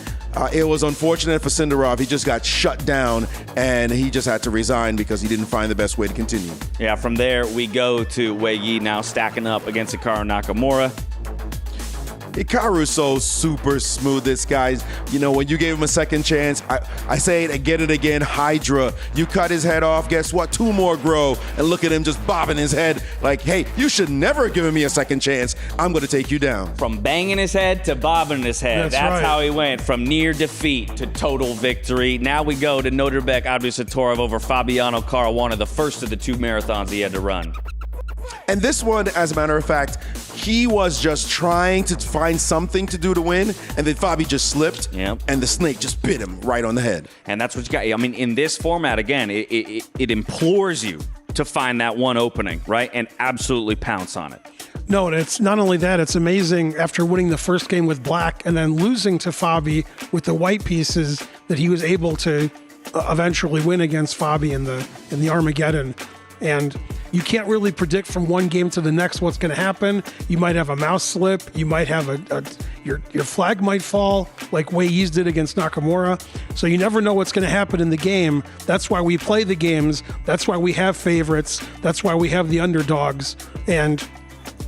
it was unfortunate for Sindarov. He just got shut down, and he just had to resign because he didn't find the best way to continue. Yeah, from there we go to Wei Yi now stacking up against Hikaru Nakamura. Hikaru's so super smooth, this guy's, when you gave him a second chance, I say it and get it again, Hydra. You cut his head off, guess what? 2 more grow, and look at him just bobbing his head like, hey, you should never have given me a second chance. I'm going to take you down. From banging his head to bobbing his head. That's right. How he went from near defeat to total victory. Now we go to Noterbek Abdusattorov over Fabiano Caruana, the first of the 2 marathons he had to run. And this one, as a matter of fact, he was just trying to find something to do to win, and then Fabi just slipped, and the snake just bit him right on the head. And that's what you got. I mean, in this format, again, it implores you to find that one opening, right, and absolutely pounce on it. No, and it's not only that, it's amazing after winning the first game with black and then losing to Fabi with the white pieces that he was able to eventually win against Fabi in the Armageddon. And you can't really predict from one game to the next what's going to happen. You might have a mouse slip. You might have your flag might fall like Wei Yi's did against Nakamura. So you never know what's going to happen in the game. That's why we play the games. That's why we have favorites. That's why we have the underdogs. And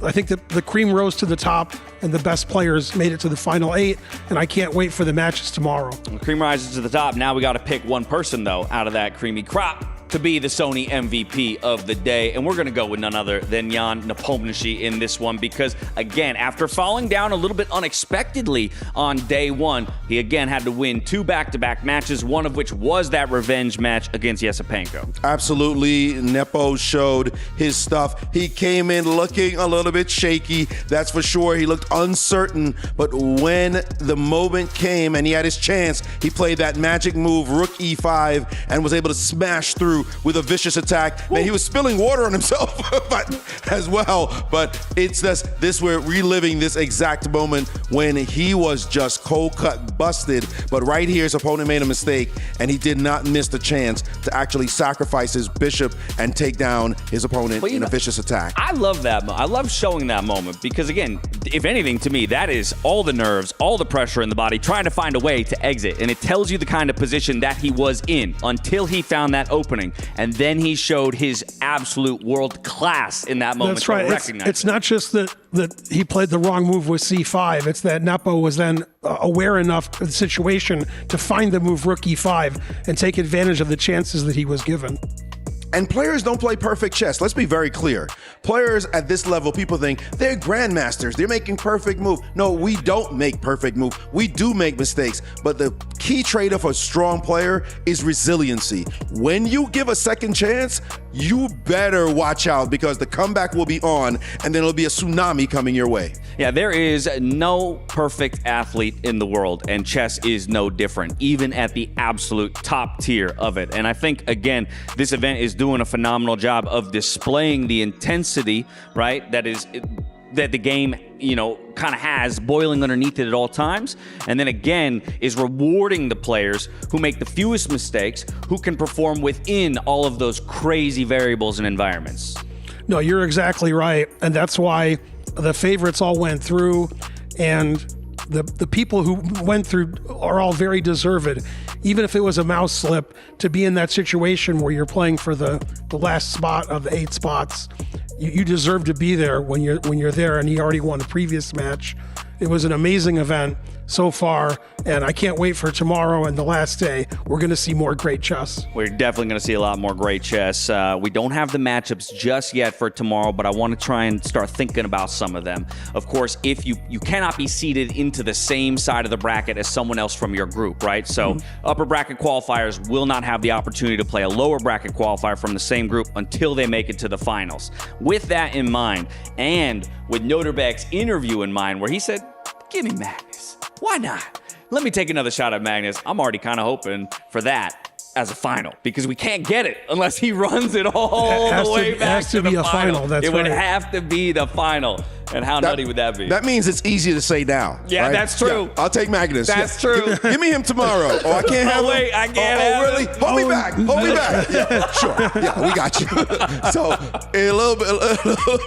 I think that the cream rose to the top and the best players made it to the final 8. And I can't wait for the matches tomorrow. The cream rises to the top. Now we got to pick one person, though, out of that creamy crop. to be the Sony MVP of the day. And we're going to go with none other than Jan Nepomniachtchi in this one because, again, after falling down a little bit unexpectedly on day one, he again had to win 2 back-to-back matches, one of which was that revenge match against Yesipenko. Absolutely. Nepo showed his stuff. He came in looking a little bit shaky, that's for sure. He looked uncertain, but when the moment came and he had his chance, he played that magic move, Rook E5, and was able to smash through with a vicious attack. Man, he was spilling water on himself as well, but it's this we're reliving this exact moment when he was just cold cut busted, but right here his opponent made a mistake and he did not miss the chance to actually sacrifice his bishop and take down his opponent in a vicious attack. I love that. I love showing that moment because, again, if anything, to me, that is all the nerves, all the pressure in the body, trying to find a way to exit. And it tells you the kind of position that he was in until he found that opening. And then he showed his absolute world class in that moment. That's right. It's not just that he played the wrong move with C5. It's that Nepo was then aware enough of the situation to find the move Rook E5 and take advantage of the chances that he was given. And players don't play perfect chess. Let's be very clear. Players at this level, people think they're grandmasters. They're making perfect move. No, we don't make perfect move. We do make mistakes. But the key trait of a strong player is resiliency. When you give a second chance, you better watch out because the comeback will be on and then it'll be a tsunami coming your way. Yeah, there is no perfect athlete in the world, and chess is no different, even at the absolute top tier of it. And I think, again, this event is doing a phenomenal job of displaying the intensity, right, that the game, kind of has boiling underneath it at all times. And then again, is rewarding the players who make the fewest mistakes, who can perform within all of those crazy variables and environments. No, you're exactly right. And that's why the favorites all went through, and the people who went through are all very deserved. Even if it was a mouse slip, to be in that situation where you're playing for the last spot of the 8 spots, you deserve to be there when you're there, and he already won the previous match. It was an amazing event so far, and I can't wait for tomorrow and the last day. We're going to see more great chess. We're definitely going to see a lot more great chess. We don't have the matchups just yet for tomorrow, but I want to try and start thinking about some of them. Of course, if you cannot be seated into the same side of the bracket as someone else from your group, right? So upper bracket qualifiers will not have the opportunity to play a lower bracket qualifier from the same group until they make it to the finals. With that in mind, and with Noterbeck's interview in mind, where he said, "Give me Magnus. Why not? Let me take another shot at Magnus." I'm already kind of hoping for that as a final because we can't get it unless he runs it all the way back to the final. That's it would have to be the final. And how nutty would that be? That means it's easy to say now. Yeah, right? that's true. Yeah, I'll take Magnus. That's true. Give me him tomorrow. Oh, I can't have him. Wait, I can't have really? him. Hold me back. Hold me back. Yeah, sure. Yeah, we got you. So a little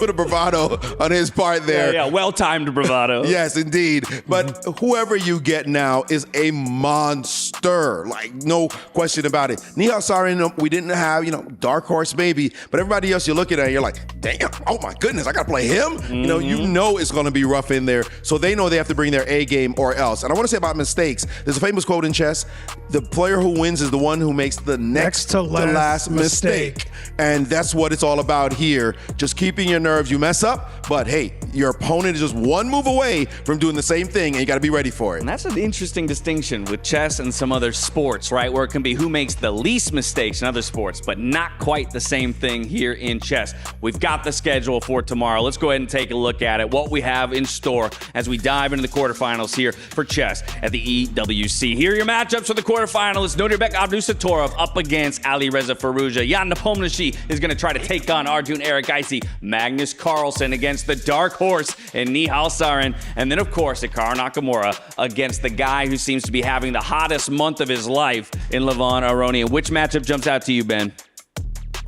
bit of bravado on his part there. Yeah, well-timed bravado. Yes, indeed. But whoever you get now is a monster. Like, no question about it. Nihal Sarin, we didn't have, dark horse maybe, but everybody else you look at it and you're like, damn, oh my goodness, I got to play him? Mm-hmm. You know it's going to be rough in there. So they know they have to bring their A game or else. And I want to say about mistakes. There's a famous quote in chess. The player who wins is the one who makes the next to last mistake. And that's what it's all about here. Just keeping your nerves. You mess up, but hey, your opponent is just one move away from doing the same thing, and you got to be ready for it. And that's an interesting distinction with chess and some other sports, right? Where it can be who makes the least mistakes in other sports, but not quite the same thing here in chess. We've got the schedule for tomorrow. Let's go ahead and take a look at it, what we have in store as we dive into the quarterfinals here for chess at the EWC. Here are your matchups for the quarterfinals. Noterbeck Abdusattorov up against Alireza Firouzja. Jan Nepomniachtchi is going to try to take on Arjun Erigaisi. Magnus Carlsen against the dark horse and Nihal Sarin. And then, of course, Hikaru Nakamura against the guy who seems to be having the hottest month of his life in Levon Aronian. Which matchup jumps out to you, Ben?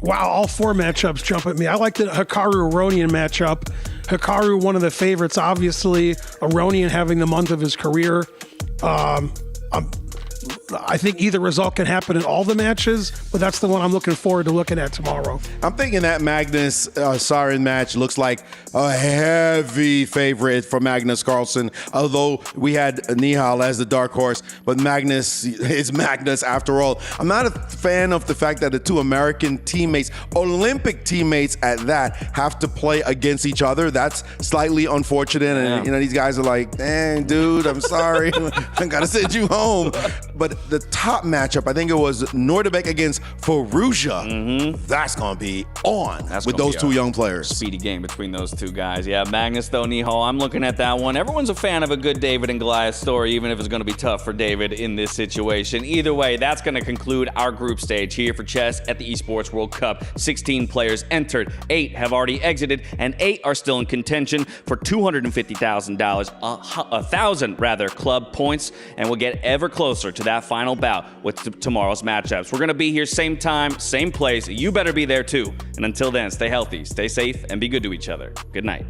Wow, all 4 matchups jump at me. I like the Hikaru-Aronian matchup. Hikaru, one of the favorites, obviously. Aronian having the month of his career. I think either result can happen in all the matches, but that's the one I'm looking forward to looking at tomorrow. I'm thinking that Magnus Sarin match looks like a heavy favorite for Magnus Carlsen, although we had Nihal as the dark horse, but Magnus is Magnus after all. I'm not a fan of the fact that the two American teammates, Olympic teammates at that, have to play against each other. That's slightly unfortunate, and these guys are like, dang, dude, I'm sorry. I gotta send you home. But the top matchup, I think it was Nordebek against Faruja. That's gonna be on with those two young players. Speedy game between those two guys. Yeah, Magnus though, Nihal, I'm looking at that one. Everyone's a fan of a good David and Goliath story, even if it's gonna be tough for David in this situation. Either way, that's gonna conclude our group stage here for chess at the Esports World Cup. 16 players entered, 8 have already exited, and 8 are still in contention for $250,000, 1,000 rather, club points, and we'll get ever closer to that final bout with tomorrow's matchups. We're going to be here same time, same place. You better be there too. And until then, stay healthy, stay safe, and be good to each other. Good night.